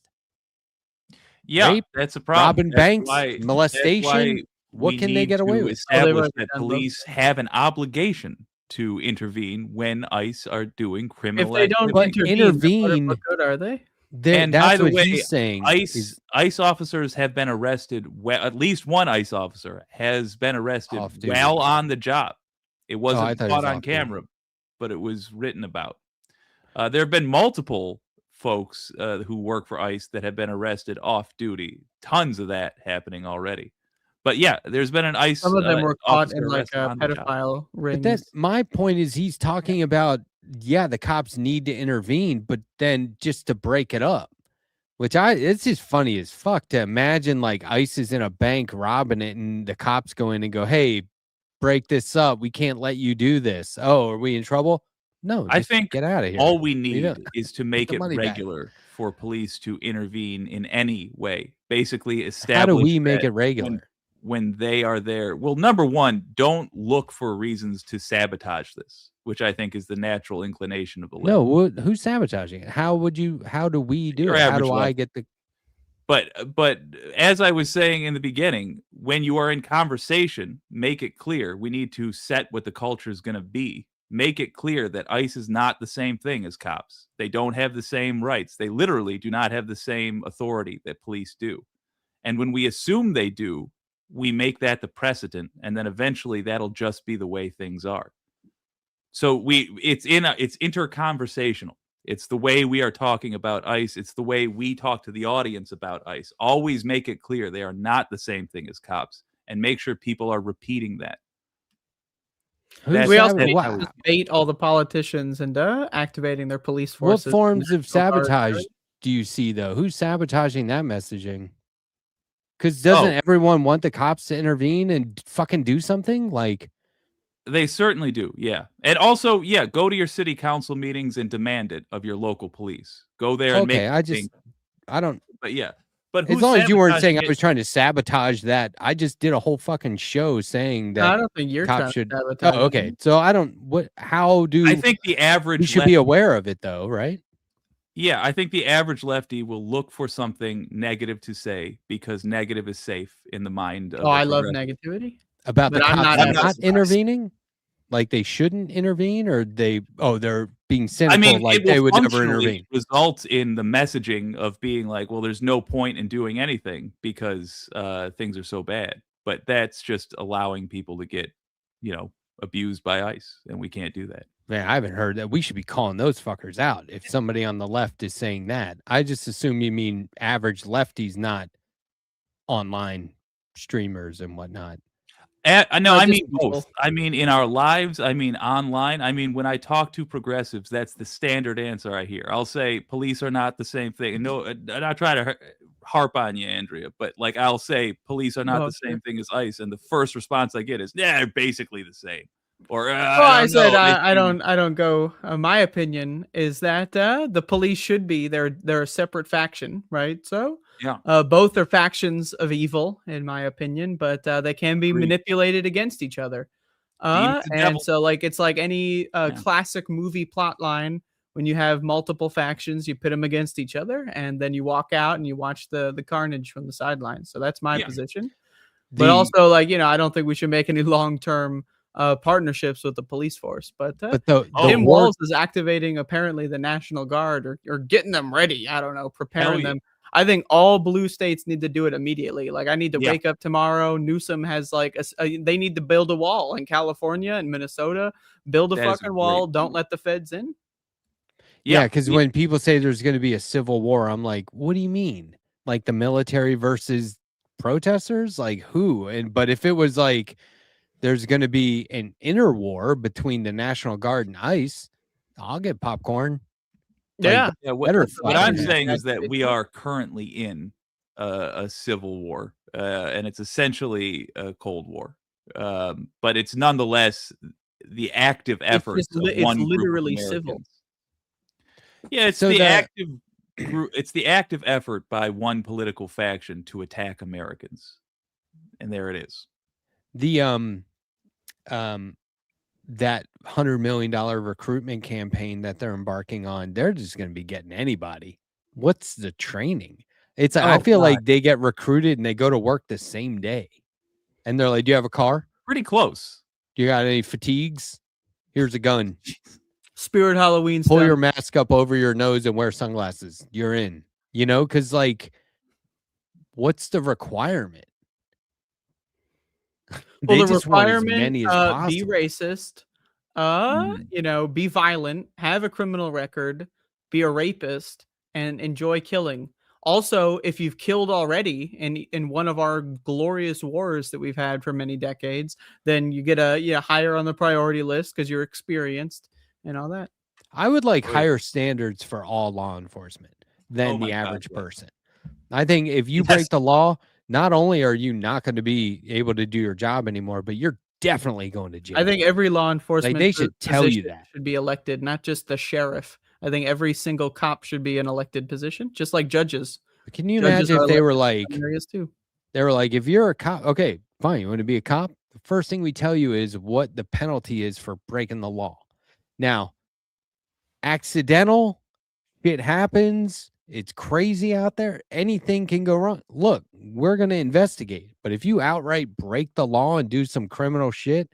Yeah, Rape, that's a problem. robbing That's banks, why- molestation. that's why What we can they need get away to with? Establish that police have an obligation to intervene when ICE are doing If criminal they don't activity. intervene, what good are they? And by That's the what way, he's saying. ICE officers have been arrested. At least one ICE officer has been arrested Off duty. while on the job. It I wasn't thought he caught was on off duty. camera, but it was written about. There have been multiple folks who work for ICE that have been arrested off duty. Tons of that happening already. But yeah, there's been an ICE. Some of them were caught officer in like arrested on the job. pedophile rings. But my point is he's talking about, yeah, the cops need to intervene, but then just to break it up, it's just funny as fuck to imagine like ICE is in a bank robbing it and the cops go in and go, hey, break this up. We can't let you do this. Oh, are we in trouble? No, I just think get out of here. all we You need know, is to make the it money back. regular for police to intervene in any way. Basically, How establish do we make that it regular? when they are there. Well, number one, don't look for reasons to sabotage this, which I think is the natural inclination of the left. No, who's sabotaging it? How do we do Your it? How average do I left. get the But as I was saying in the beginning, when you are in conversation, make it clear. We need to set what the culture is going to be. Make it clear that ICE is not the same thing as cops. They don't have the same rights. They literally do not have the same authority that police do. And when we assume they do, we make that the precedent, and then eventually that'll just be the way things are. So it's interconversational. It's the way we are talking about ICE. It's the way we talk to the audience about ICE. Always make it clear they are not the same thing as cops, and make sure people are repeating that. We also need to bait all the politicians into activating their police forces. What forms of sabotage do you see, though? Who's sabotaging that messaging? Because doesn't everyone want the cops to intervene and fucking do something? Like, they certainly do, yeah. And also, yeah, go to your city council meetings and demand it of your local police. Go there and make. I don't. But yeah, but as long as you weren't saying I was trying to sabotage that, I just did a whole fucking show saying that. I don't think you're trying to sabotage. Oh, okay. So I don't. What? How do? I think the average. We should be aware of it, though, right? Yeah, I think the average lefty will look for something negative to say because negative is safe in the mind of. Oh, I love negativity. About the cops not intervening? Like they shouldn't intervene, or they're being cynical, I mean, like they would never intervene. Results in the messaging of being like, well, there's no point in doing anything because things are so bad. But that's just allowing people to get, abused by ICE, and we can't do that. Man, I haven't heard that. We should be calling those fuckers out if somebody on the left is saying that. I just assume you mean average lefties, not online streamers and whatnot. No, I mean both. I mean in our lives. I mean online. I mean when I talk to progressives, that's the standard answer I hear. I'll say police are not the same thing. And no, I'm not trying to harp on you, Andrea, but like I'll say police are not the same thing as ICE, and the first response I get is, "Yeah, they're basically the same." Or I don't go. My opinion is that the police should be they're a separate faction, right? So yeah, both are factions of evil, in my opinion, but they can be manipulated against each other. And so, like it's like any classic movie plot line. When you have multiple factions, you pit them against each other, and then you walk out and you watch the carnage from the sidelines. So that's my position. But also, like I don't think we should make any long-term partnerships with the police force, but Tim Walz is activating apparently the National Guard or getting them ready. I don't know, preparing them. I think all blue states need to do it immediately. Like I need to wake up tomorrow. Newsom has like they need to build a wall in California and Minnesota. Build a fucking wall. Don't let the feds in. Yeah, because when people say there's going to be a civil war, I'm like, what do you mean? Like the military versus protesters? Like who? But if it was like there's going to be an inner war between the National Guard and ICE, I'll get popcorn. Yeah. What I'm saying is that we are currently in a civil war, and it's essentially a Cold War. But it's nonetheless the active effort. It's literally civil. Yeah, it's it's the active effort by one political faction to attack Americans, and there it is. The that $100 million recruitment campaign that they're embarking on, they're just going to be getting anybody. What's the training? It's I feel like they get recruited and they go to work the same day, and they're like, "Do you have a car? Pretty close. Do you got any fatigues? Here's a gun." Spirit Halloween Pull stuff. your mask up over your nose and wear sunglasses. You're in. Because like, what's the requirement? Well, the requirement be racist, be violent, have a criminal record, be a rapist, and enjoy killing. Also, if you've killed already in one of our glorious wars that we've had for many decades, then you get higher on the priority list because you're experienced and all that. I would like higher standards for all law enforcement than the average person. I think if you break the law, not only are you not going to be able to do your job anymore, but you're definitely going to jail. I think every law enforcement they should tell you that should be elected, not just the sheriff. I think every single cop should be an elected position, just like judges. Can you imagine if they were like, areas too? They were like, if you're a cop, okay, fine, you want to be a cop? The first thing we tell you is what the penalty is for breaking the law. Now, accidental, it happens. It's crazy out there. Anything can go wrong. Look, we're going to investigate. But if you outright break the law and do some criminal shit,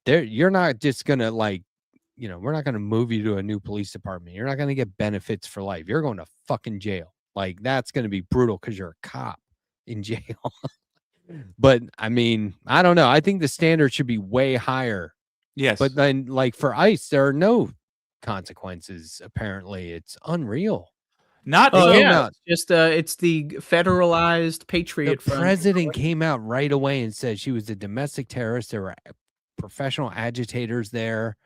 you're not just going to like, you know, we're not going to move you to a new police department. You're not going to get benefits for life. You're going to fucking jail. Like, that's going to be brutal because you're a cop in jail. But I mean, I don't know. I think the standard should be way higher. Yes. But then, like, for ICE, there are no consequences. Apparently, it's unreal. Not Oh They came yeah, out- it's just it's the federalized the Patriot Front. president came out right away and said she was a domestic terrorist. There were professional agitators there.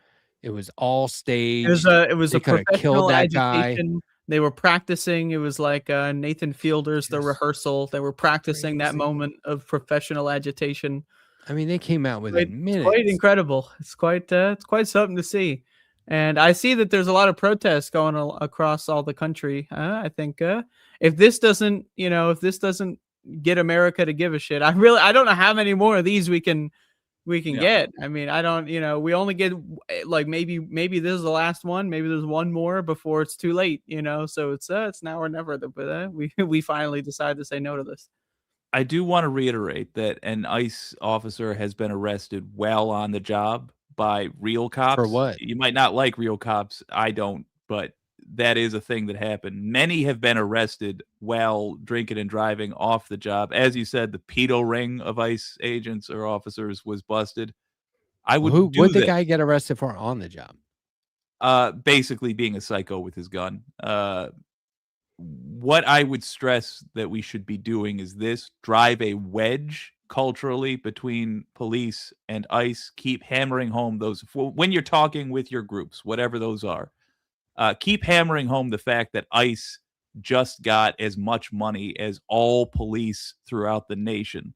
It was all staged. It was They a coulda killed professional that guy. agitation. They were practicing. It was like Nathan Fielder's the rehearsal. They were practicing that moment of professional agitation. I mean, they came out Quite- within minutes. Quite incredible. It's quite something to see. And I see that there's a lot of protests going across all the country. I think if this doesn't get America to give a shit, I don't know how many more of these we can get. I mean, I don't, we only get like maybe this is the last one. Maybe there's one more before it's too late. So it's now or never. But we finally decide to say no to this. I do want to reiterate that an ICE officer has been arrested while on the job by real cops. For what? You might not like real cops. I don't, but that is a thing that happened. Many have been arrested while drinking and driving off the job. As you said, the pedo ring of ICE agents or officers was busted. I would do Would the that. guy get arrested for on the job? Basically being a psycho with his gun. What I would stress that we should be doing is this: drive a wedge culturally between police and ICE. Keep hammering home those when you're talking with your groups, whatever those are. Keep hammering home the fact that ICE just got as much money as all police throughout the nation.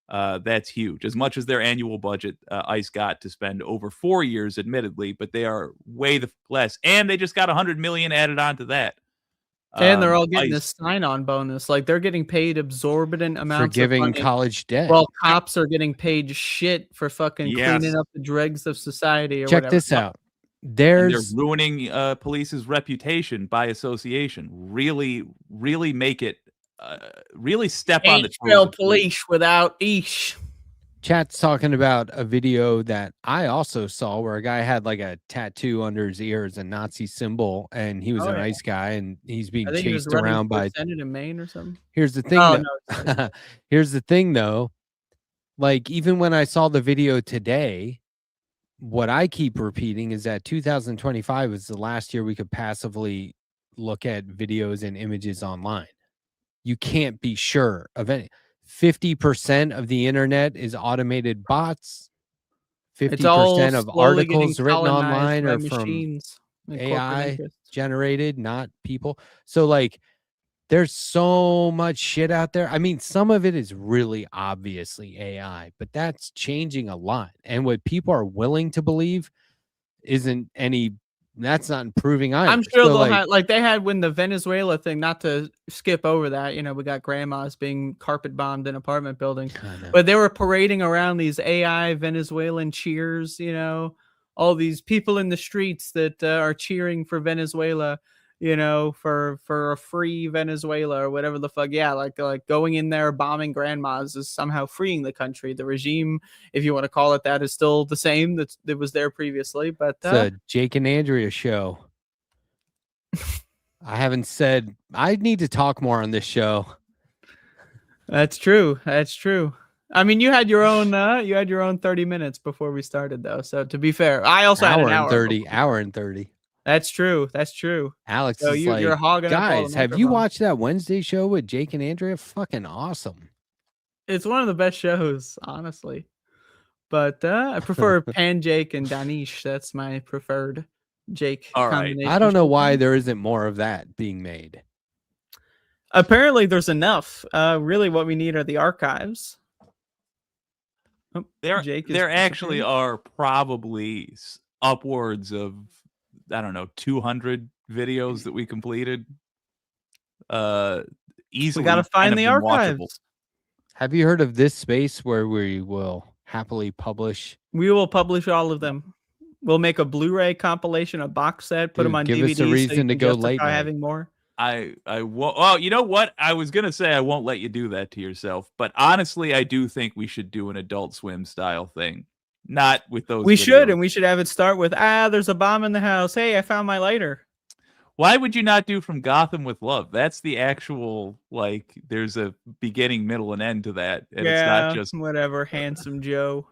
That's huge. As much as their annual budget, ICE got to spend over 4 years, admittedly, but they are way less. And they just got $100 million added onto that. And they're all getting ICE. this sign-on bonus. Like they're getting paid exorbitant amounts For giving of money. college debt. Well, cops are getting paid shit for fucking Yes. cleaning up the dregs of society. Or Check whatever. this out. And they're There's ruining police's reputation by association. Really, really make it. Really step on the Ain't spell toes of police. police without ish. chat's talking about a video that I also saw where a guy had like a tattoo under his ear as a Nazi symbol, and he was Oh, a yeah. nice guy, and he's being I think he was chased running around for by. Senate in Maine or something. Here's the thing. Oh, though. Here's the thing, though. Like, even when I saw the video today, what I keep repeating is that 2025 was the last year we could passively look at videos and images online. You can't be sure of any. 50% of the internet is automated bots. 50% of slowly getting articles written colonized online by are from machines and corporate AI interests. generated, not people. So, like, there's so much shit out there. I mean, some of it is really obviously AI, but that's changing a lot. And what people are willing to believe isn't any. That's not improving either. I'm sure So, they'll like, have, like they had when the Venezuela thing, not to skip over that, we got grandmas being carpet bombed in apartment buildings, but they were parading around these AI Venezuelan cheers, all these people in the streets that are cheering for Venezuela, for a free Venezuela or whatever the fuck. Yeah, like going in there bombing grandmas is somehow freeing the country. The regime, if you want to call it that, is still the same that was there previously. But it's a Jake and Andrea show. I haven't said I need to talk more on this show. That's true. That's true. I mean, you had your own 30 minutes before we started, though. So to be fair, I also had an hour. Hour and 30. That's true. That's true. Alex So is you're like, hogging up all the guys, have you microphones. watched that Wednesday show with Jake and Andrea? Fucking awesome. It's one of the best shows, honestly. But I prefer Pan Jake and Danish. That's my preferred Jake. All right. combination. I don't know why there isn't more of that being made. Apparently, there's enough. Really, what we need are the archives. Oh, Jake is There actually disappearing. are probably upwards of, I don't know, 200 videos that we completed. Easily, We got to find kind the of archives. watchable. Have you heard of this space where we will happily publish? We will publish all of them. We'll make a Blu-ray compilation, a box set, put Dude, them on give DVD. us a reason so you to can go justify late night. having more. I won't. Oh, you know what? I was gonna say I won't let you do that to yourself, but honestly, I do think we should do an Adult Swim style thing, not with those. We should, videos. and we should have it start with there's a bomb in the house. Hey, I found my lighter. Why would you not do From Gotham with Love? That's the actual, like, there's a beginning, middle, and end to that. And it's not just whatever, Handsome Joe.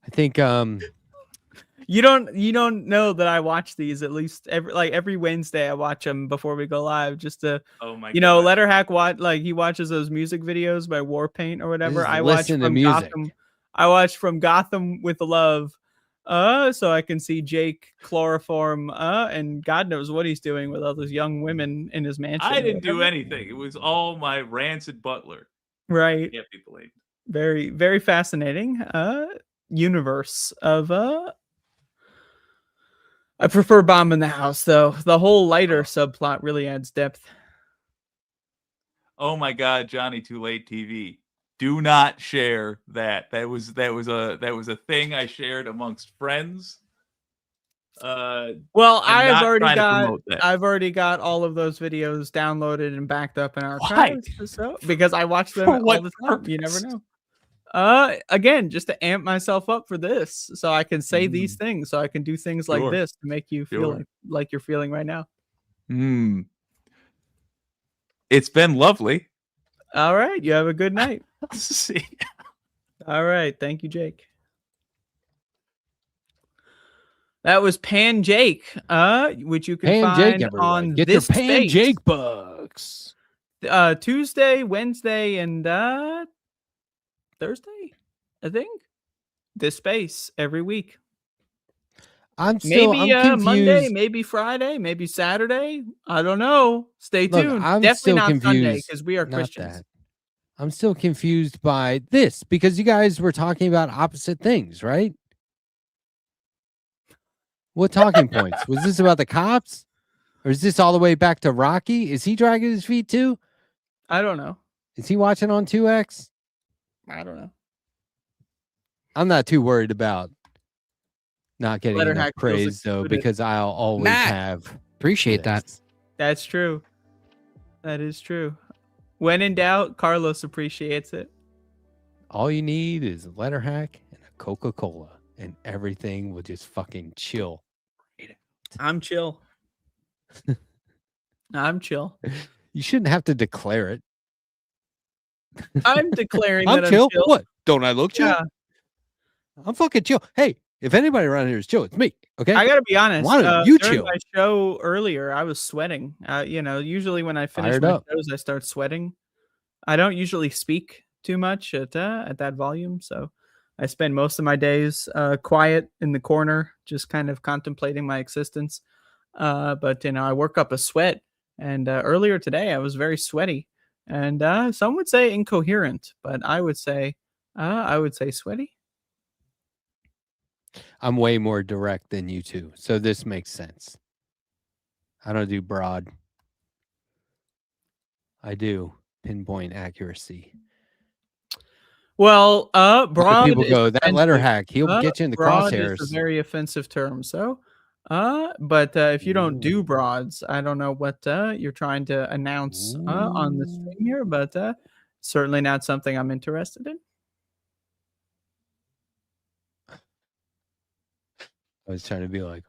I think you don't know that I watch these at least every Wednesday. I watch them before we go live just to Letterhack he watches those music videos by Warpaint or whatever. I watch listen to from music. Gotham. I watch From Gotham with Love. So I can see Jake chloroform, and God knows what he's doing with all those young women in his mansion. I didn't do anything. It was all my rancid butler. Right. Can't be blamed. Very, very fascinating universe of I prefer Bomb in the House though. The whole lighter subplot really adds depth. Oh my God, Johnny Too Late TV. Do not share that. That was a thing I shared amongst friends. Well, I've already got all of those videos downloaded and backed up in archives. So because I watch them all the time. You never know. Again, just to amp myself up for this, so I can say these things, so I can do things like this to make you feel like you're feeling right now. It's been lovely. All right, you have a good night. See. All right, thank you, Jake. That was Pan Jake, which you can Pan find Jake, on Get this your Pan space. Jake bucks. Tuesday, Wednesday, and Thursday, I think. This space every week. I'm Maybe confused. Monday, maybe Friday, maybe Saturday. I don't know. Stay tuned. I'm Definitely still not Sunday confused. because we are Not Christians. that. I'm still confused by this because you guys were talking about opposite things, right? What talking points? Was this about the cops? Or is this all the way back to Rocky? Is he dragging his feet too? I don't know. Is he watching on 2X? I don't know. I'm not too worried about not getting enough Letterhack feels praise though, excluded. because I'll always Matt, have appreciate that. That's true. That is true. When in doubt, Carlos appreciates it. all you need is a Letterhack and a Coca-Cola, and everything will just fucking chill. I'm chill. I'm chill. You shouldn't have to declare it. I'm declaring I'm that chill. I'm chill. What? Don't I look chill? Yeah. I'm fucking chill. Hey, if anybody around here is chill, it's me. Okay. I gotta be honest. Why don't you during chill? my show earlier, I was sweating. Usually when I finish Fired my up. shows, I start sweating. I don't usually speak too much at that volume, so I spend most of my days quiet in the corner, just kind of contemplating my existence. But I work up a sweat, and earlier today I was very sweaty, and some would say incoherent, but I would say sweaty. I'm way more direct than you two, so this makes sense. I don't do broad. I do pinpoint accuracy. Well, broad. People go is that offensive. Letterhack. He'll get you in the Broad crosshairs. is a very offensive term. So, but if you don't do broads, I don't know what you're trying to announce on the stream here, but certainly not something I'm interested in. I was trying to be like,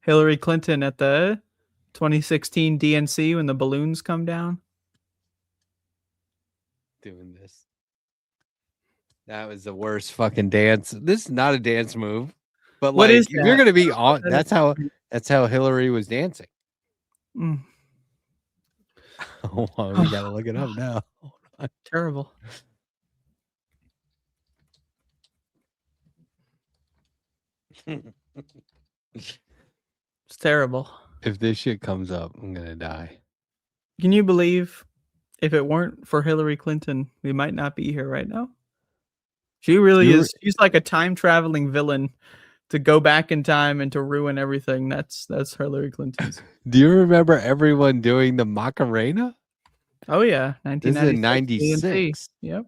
Hillary Clinton at the 2016 DNC when the balloons come down. doing this. That was the worst fucking dance. This is not a dance move, but What like is if you're that? gonna be on, That is- that's how Hillary was dancing. Mm, Hold on, we gotta look it up now. terrible. It's terrible. If this shit comes up, I'm gonna die. Can you believe if it weren't for Hillary Clinton, we might not be here right now? She really You were- is. She's like a time traveling villain to go back in time and to ruin everything. That's Hillary Clinton's. Do you remember everyone doing the Macarena? Oh yeah, This is in 1996. '96. Yep.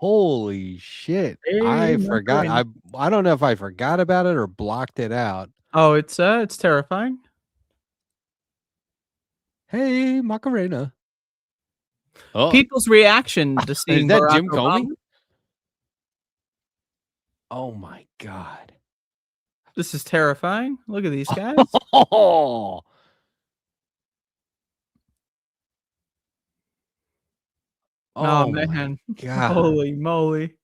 Holy shit. Hey, I forgot. Macarena. I don't know if I forgot about it or blocked it out. Oh, it's terrifying. Hey, Macarena. Oh, People's reaction to is seeing that Barack Jim Obama. Comey? Oh my God. This is terrifying. Look at these guys. Oh, Oh, my man. God. Holy moly.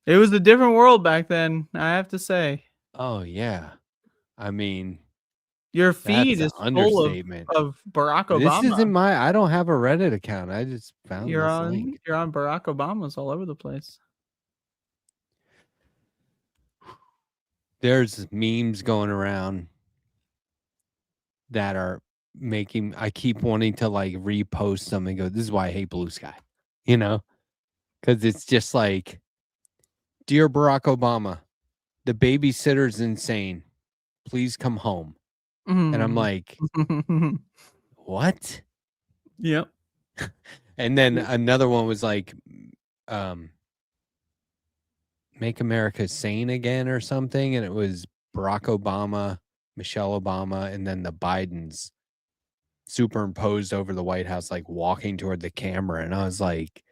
It was a different world back then, I have to say. Oh yeah. I mean, Your feed that's is an full understatement. of Barack This Obama. isn't I don't have a Reddit account. I just found You're this on link. Barack Obama's all over the place. There's memes going around that are making I keep wanting to like repost them and go, this is why I hate Blue Sky. You know? Because it's just like, dear Barack Obama, the babysitter's insane. Please come home. And I'm like, what? Yep. And then another one was like, make America sane again or something. And it was Barack Obama, Michelle Obama, and then the Bidens superimposed over the White House, like walking toward the camera. And I was like,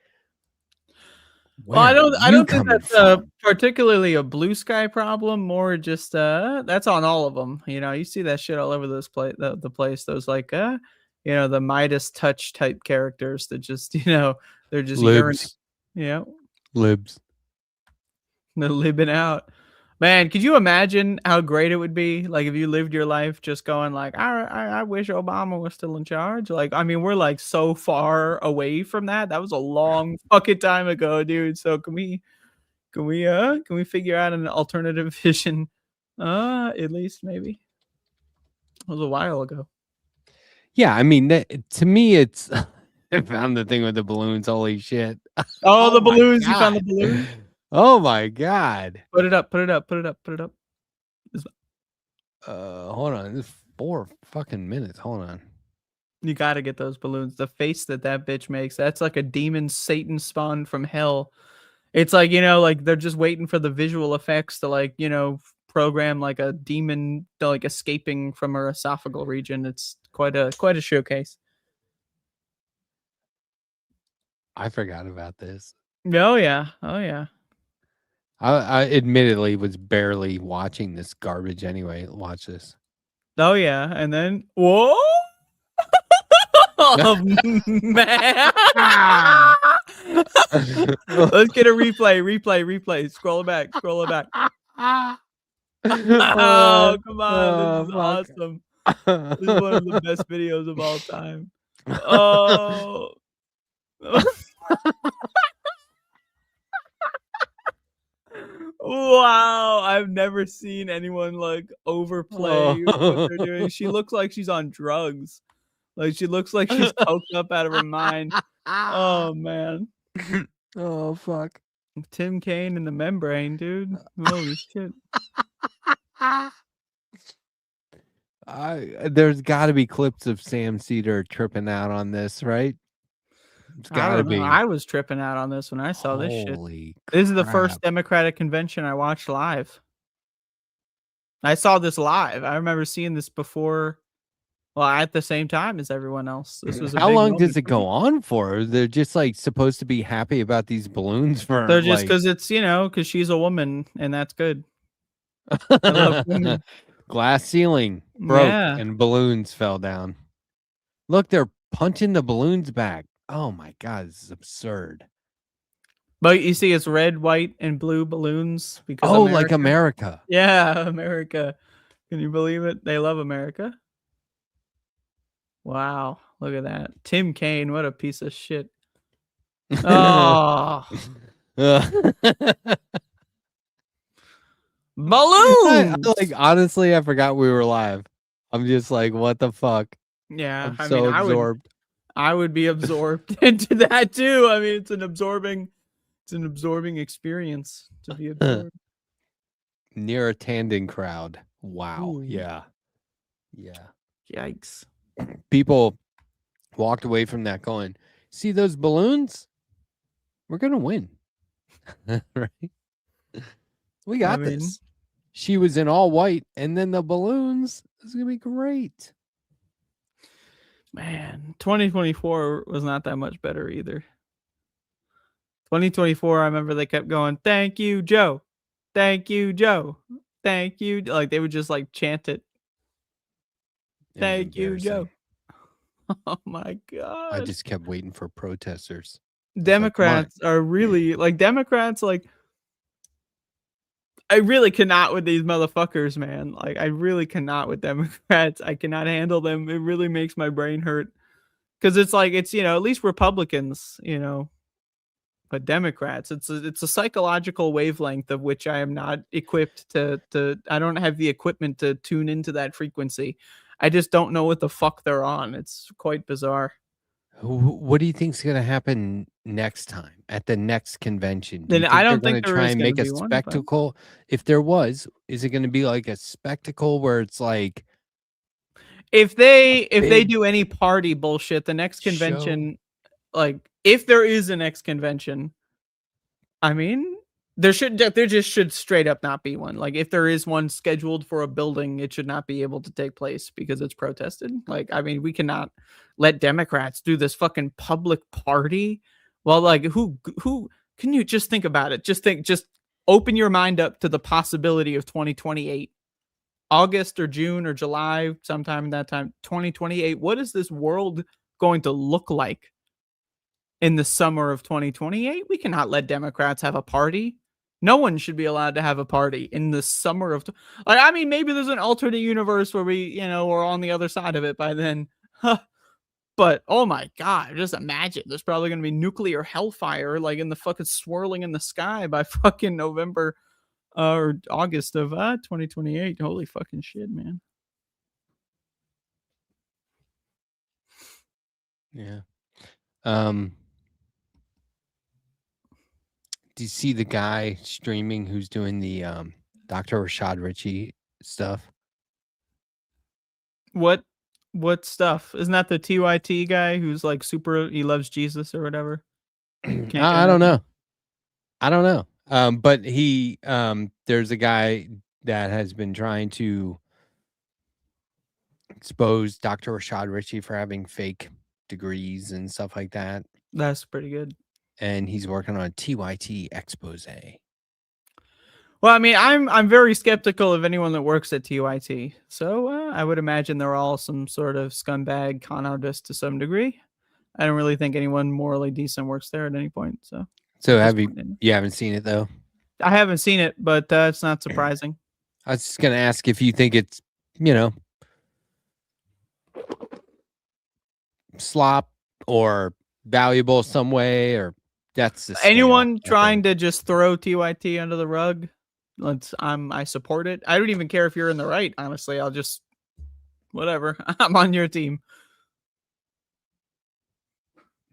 Well, I don't think coming that's particularly a Blue Sky problem. More just that's on all of them. You know, you see that shit all over this place. The place, those like the Midas touch type characters that just they're just libs. Yeah, Libs. they're libbing out. Man, could you imagine how great it would be, like, if you lived your life just going like, I wish Obama was still in charge. Like, I mean, we're like so far away from that. That was a long fucking time ago, dude. So can we figure out an alternative vision? At least maybe. It was a while ago. Yeah, I mean, to me, it's I found the thing with the balloons. Holy shit! Oh, the my balloons! You found the God. balloons. Oh my God! Put it up! Put it up! Put it up! Put it up! Hold on. This is 4 fucking minutes. Hold on. You got to get those balloons. The face that bitch makes, that's like a demon Satan spawned from hell. It's like, like they're just waiting for the visual effects to like, program like a demon like escaping from her esophageal region. It's quite a showcase. I forgot about this. Oh yeah. Oh yeah. I admittedly was barely watching this garbage anyway. Watch this. Oh yeah. And then whoa. Oh man. Let's get a replay. Scroll it back. Oh, come on. This is awesome. This is one of the best videos of all time. Oh. Wow, I've never seen anyone like overplay what they're doing. She looks like she's on drugs. Like she looks like she's coked up out of her mind. Oh man. Oh fuck. Tim Kaine and the membrane, dude. Holy shit. There's got to be clips of Sam Cedar tripping out on this, right? It's got to be. I was tripping out on this when I saw this shit. Holy This is the crap. first Democratic convention I watched live. I saw this live. I remember seeing this before, well, at the same time as everyone else. This was a How big long moment does it for go me. on for? They're just like supposed to be happy about these balloons for They're just like... because it's because she's a woman and that's good. I love women. Glass ceiling broke Yeah. and balloons fell down. Look, they're punching the balloons back. Oh my God, this is absurd. But you see, it's red, white, and blue balloons because like America. Yeah, America. Can you believe it? They love America. Wow, look at that. Tim Kaine, what a piece of shit. Oh. Balloons! Honestly, I forgot we were live. I'm just like, what the fuck? Yeah, I'm so absorbed. I would be absorbed into that too. I mean, it's an absorbing experience to be absorbed. Near a tandem crowd. Wow. Ooh. Yeah. Yikes. People walked away from that going, see those balloons? We're gonna win. Right? We got this. She was in all white, and then the balloons. It's gonna be great. Man, 2024 was not that much better either. 2024, I remember they kept going, "Thank you, Joe. Thank you, Joe. Thank you." Like they would just like chant it. Thank you, Joe. Oh my god. I just kept waiting for protesters. Democrats are really like Democrats. Like I really cannot with these motherfuckers, man. Like I really cannot with Democrats. I cannot handle them. It really makes my brain hurt because it's like it's at least Republicans, but Democrats. It's a psychological wavelength of which I am not equipped to. I don't have the equipment to tune into that frequency. I just don't know what the fuck they're on. It's quite bizarre. What do you think's going to happen next time at the next convention? Then I don't think they're there going to try is and gonna make a be one, but- spectacle. If there was, is it going to be like a spectacle where it's like if they do any party bullshit, the next convention, like if there is a next convention, I mean, there just should straight up not be one. Like if there is one scheduled for a building, it should not be able to take place because it's protested. Like, I mean, we cannot let Democrats do this fucking public party. Well, like who can you just think about it? Just open your mind up to the possibility of 2028. August or June or July, sometime in that time, 2028. What is this world going to look like in the summer of 2028? We cannot let Democrats have a party. No one should be allowed to have a party in the summer of. I mean, maybe there's an alternate universe where we're on the other side of it by then. But oh my god, just imagine there's probably going to be nuclear hellfire like in the fucking swirling in the sky by fucking November or August of 2028. Holy fucking shit, man. Yeah. Do you see the guy streaming who's doing the Dr. Rashad Ritchie stuff? What stuff? Isn't that the TYT guy who's like super, he loves Jesus or whatever? I don't know. But he there's a guy that has been trying to expose Dr. Rashad Ritchie for having fake degrees and stuff like that. That's pretty good. And he's working on a TYT expose. Well, I mean, I'm very skeptical of anyone that works at TYT. So I would imagine they're all some sort of scumbag con artist to some degree. I don't really think anyone morally decent works there at any point. So you haven't seen it though? I haven't seen it, but it's not surprising. I was just gonna ask if you think it's slop or valuable some way, or that's the anyone trying to just throw TYT under the rug. I support it. I don't even care if you're in the right. Honestly, I'll just whatever. I'm on your team.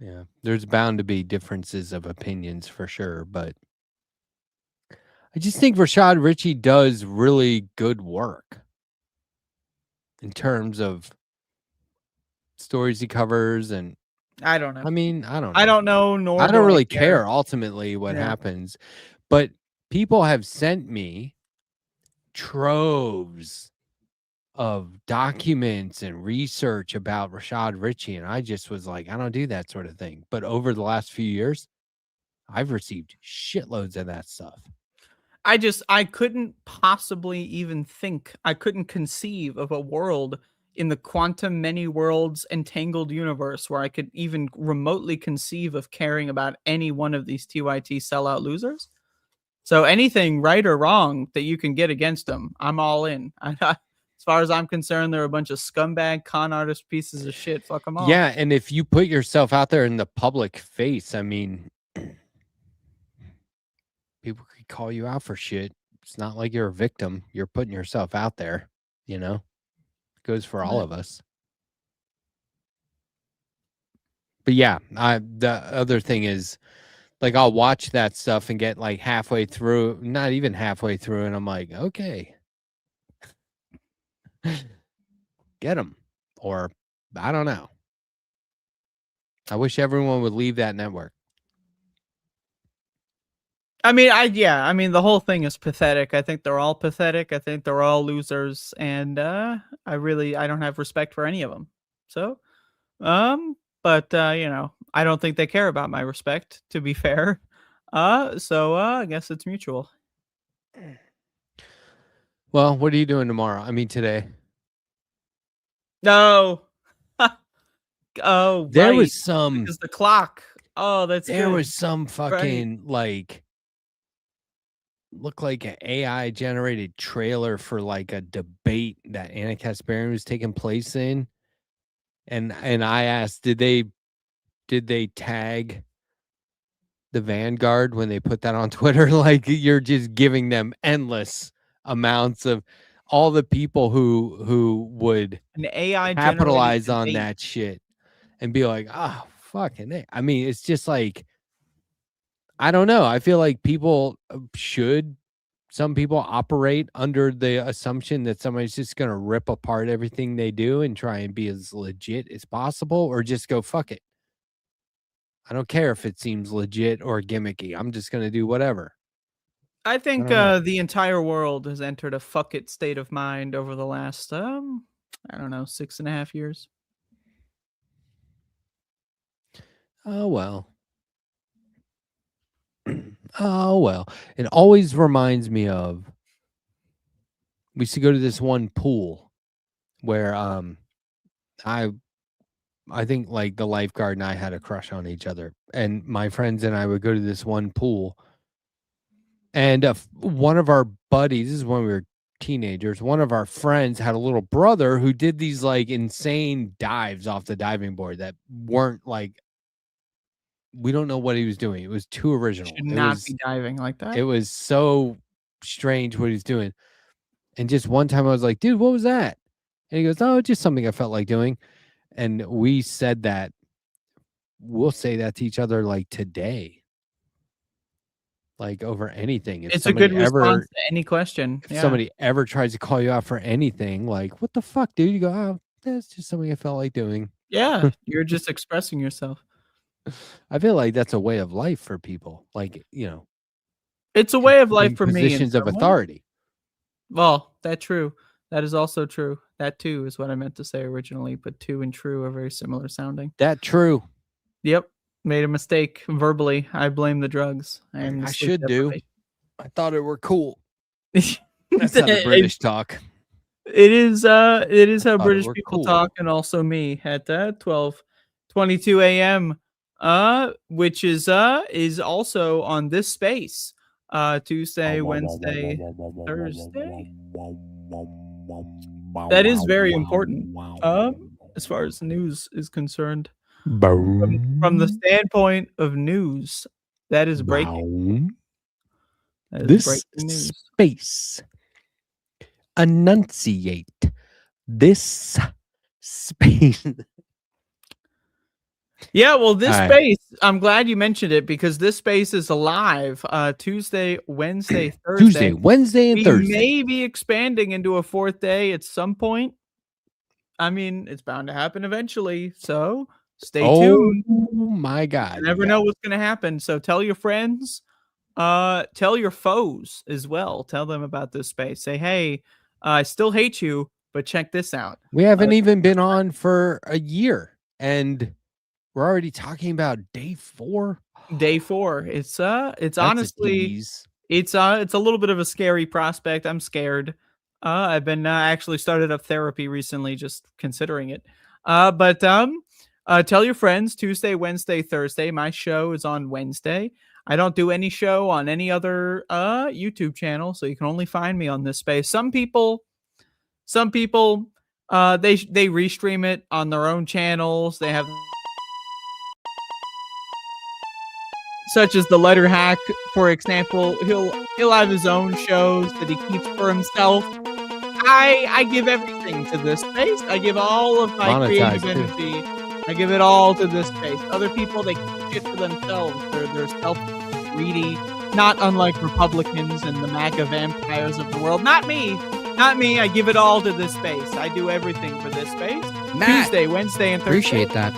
Yeah, there's bound to be differences of opinions for sure, but I just think Rashad Ritchie does really good work in terms of stories he covers, and I don't know. I mean, I don't know. I don't know, nor I do don't really care ultimately what Yeah. happens, but people have sent me troves of documents and research about Rashad Ritchie, and I just was like, I don't do that sort of thing. But over the last few years, I've received shitloads of that stuff. I couldn't possibly even think, I couldn't conceive of a world in the quantum many worlds entangled universe where I could even remotely conceive of caring about any one of these TYT sellout losers. So anything right or wrong that you can get against them, I'm all in. As far as I'm concerned, they're a bunch of scumbag con artist pieces of shit. Fuck them all. Yeah, and if you put yourself out there in the public face, I mean, people could call you out for shit. It's not like you're a victim. You're putting yourself out there, It goes for all of us. But yeah, the other thing is, like, I'll watch that stuff and get like halfway through, not even halfway through, and I'm like, okay, get them. Or I don't know. I wish everyone would leave that network. I mean, I mean, the whole thing is pathetic. I think they're all pathetic. I think they're all losers, and I don't have respect for any of them. So, but you know, I don't think they care about my respect, to be fair. So I guess it's mutual. Well, what are you doing tomorrow? I mean, today. No. Oh, There right, was some. because the clock. Oh, that's There good. was some Right. fucking like looked like an AI generated trailer for like a debate that Anna Kasparian was taking place in. And I asked, did they tag the Vanguard when they put that on Twitter? Like, you're just giving them endless amounts of all the people who would An AI capitalize generated on debate. that shit and be like, oh, fucking A. I mean, it's just like, I don't know. I feel like some people operate under the assumption that somebody's just going to rip apart everything they do and try and be as legit as possible, or just go, fuck it. I don't care if it seems legit or gimmicky. I'm just going to do whatever. I think don't know. the entire world has entered a fuck it state of mind over the last, I don't know, 6.5 years. Oh, well. Oh, well. It always reminds me of, we used to go to this one pool where I think like the lifeguard and I had a crush on each other, and my friends and I would go to this one pool, and one of our buddies, this is when we were teenagers, one of our friends had a little brother who did these like insane dives off the diving board that weren't like, we don't know what he was doing. It was too original. Should not be diving like that. It was so strange what he's doing. And just one time I was like, dude, what was that? And he goes, oh, just something I felt like doing. And we said that we'll say that to each other like today, like over anything. If It's a good somebody response to any question. if Yeah. somebody ever tries to call you out for anything, like, what the fuck, dude? You go, oh, that's just something I felt like doing. Yeah, you're just expressing yourself. I feel like that's a way of life for people. Like, you know, It's a way of life in for me. in positions of some way. authority. Well, that's true. That is also true. That too is what I meant to say originally, but two and true are very similar sounding. That true. Yep. Made a mistake verbally. I blame the drugs. And the I sleep should do. deprivation. I thought it were cool. That's how the British talk. It is how thought British it were people cool. talk, and also me at 12:22 a.m. Which is also on this space. Tuesday, Wednesday, Thursday. That is very important. As far as news is concerned. From the standpoint of news, that is breaking. That is This breaking news. space. Enunciate. This space. Yeah, well, this All right. space, I'm glad you mentioned it because this space is alive Tuesday, Wednesday, Thursday. Tuesday, Wednesday, and we Thursday. may be expanding into a fourth day at some point. I mean, it's bound to happen eventually. So stay tuned. Oh my God. You never know what's going to happen. So tell your friends, tell your foes as well. Tell them about this space. Say, hey, I still hate you, but check this out. We haven't even been on for a year, and we're already talking about day 4. Day 4. It's That's a honestly, tease. it's a little bit of a scary prospect. I'm scared. I've been actually started up therapy recently, just considering it. But tell your friends Tuesday, Wednesday, Thursday. My show is on Wednesday. I don't do any show on any other YouTube channel, so you can only find me on this space. Some people they restream it on their own channels. They have, such as the Letterhack, for example. He'll have his own shows that he keeps for himself. I give everything to this space. I give all of my Monetize, creative too. energy. I give it all to this space. Other people, they keep shit for themselves. They're self-greedy, not unlike Republicans and the MAGA vampires of the world. Not me. Not me. I give it all to this space. I do everything for this space. Matt, Tuesday, Wednesday, and Thursday. appreciate that.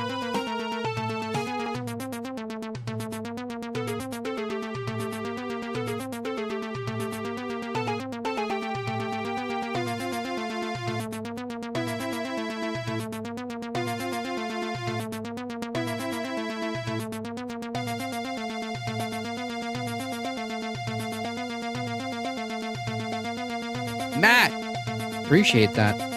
Matt. Appreciate that.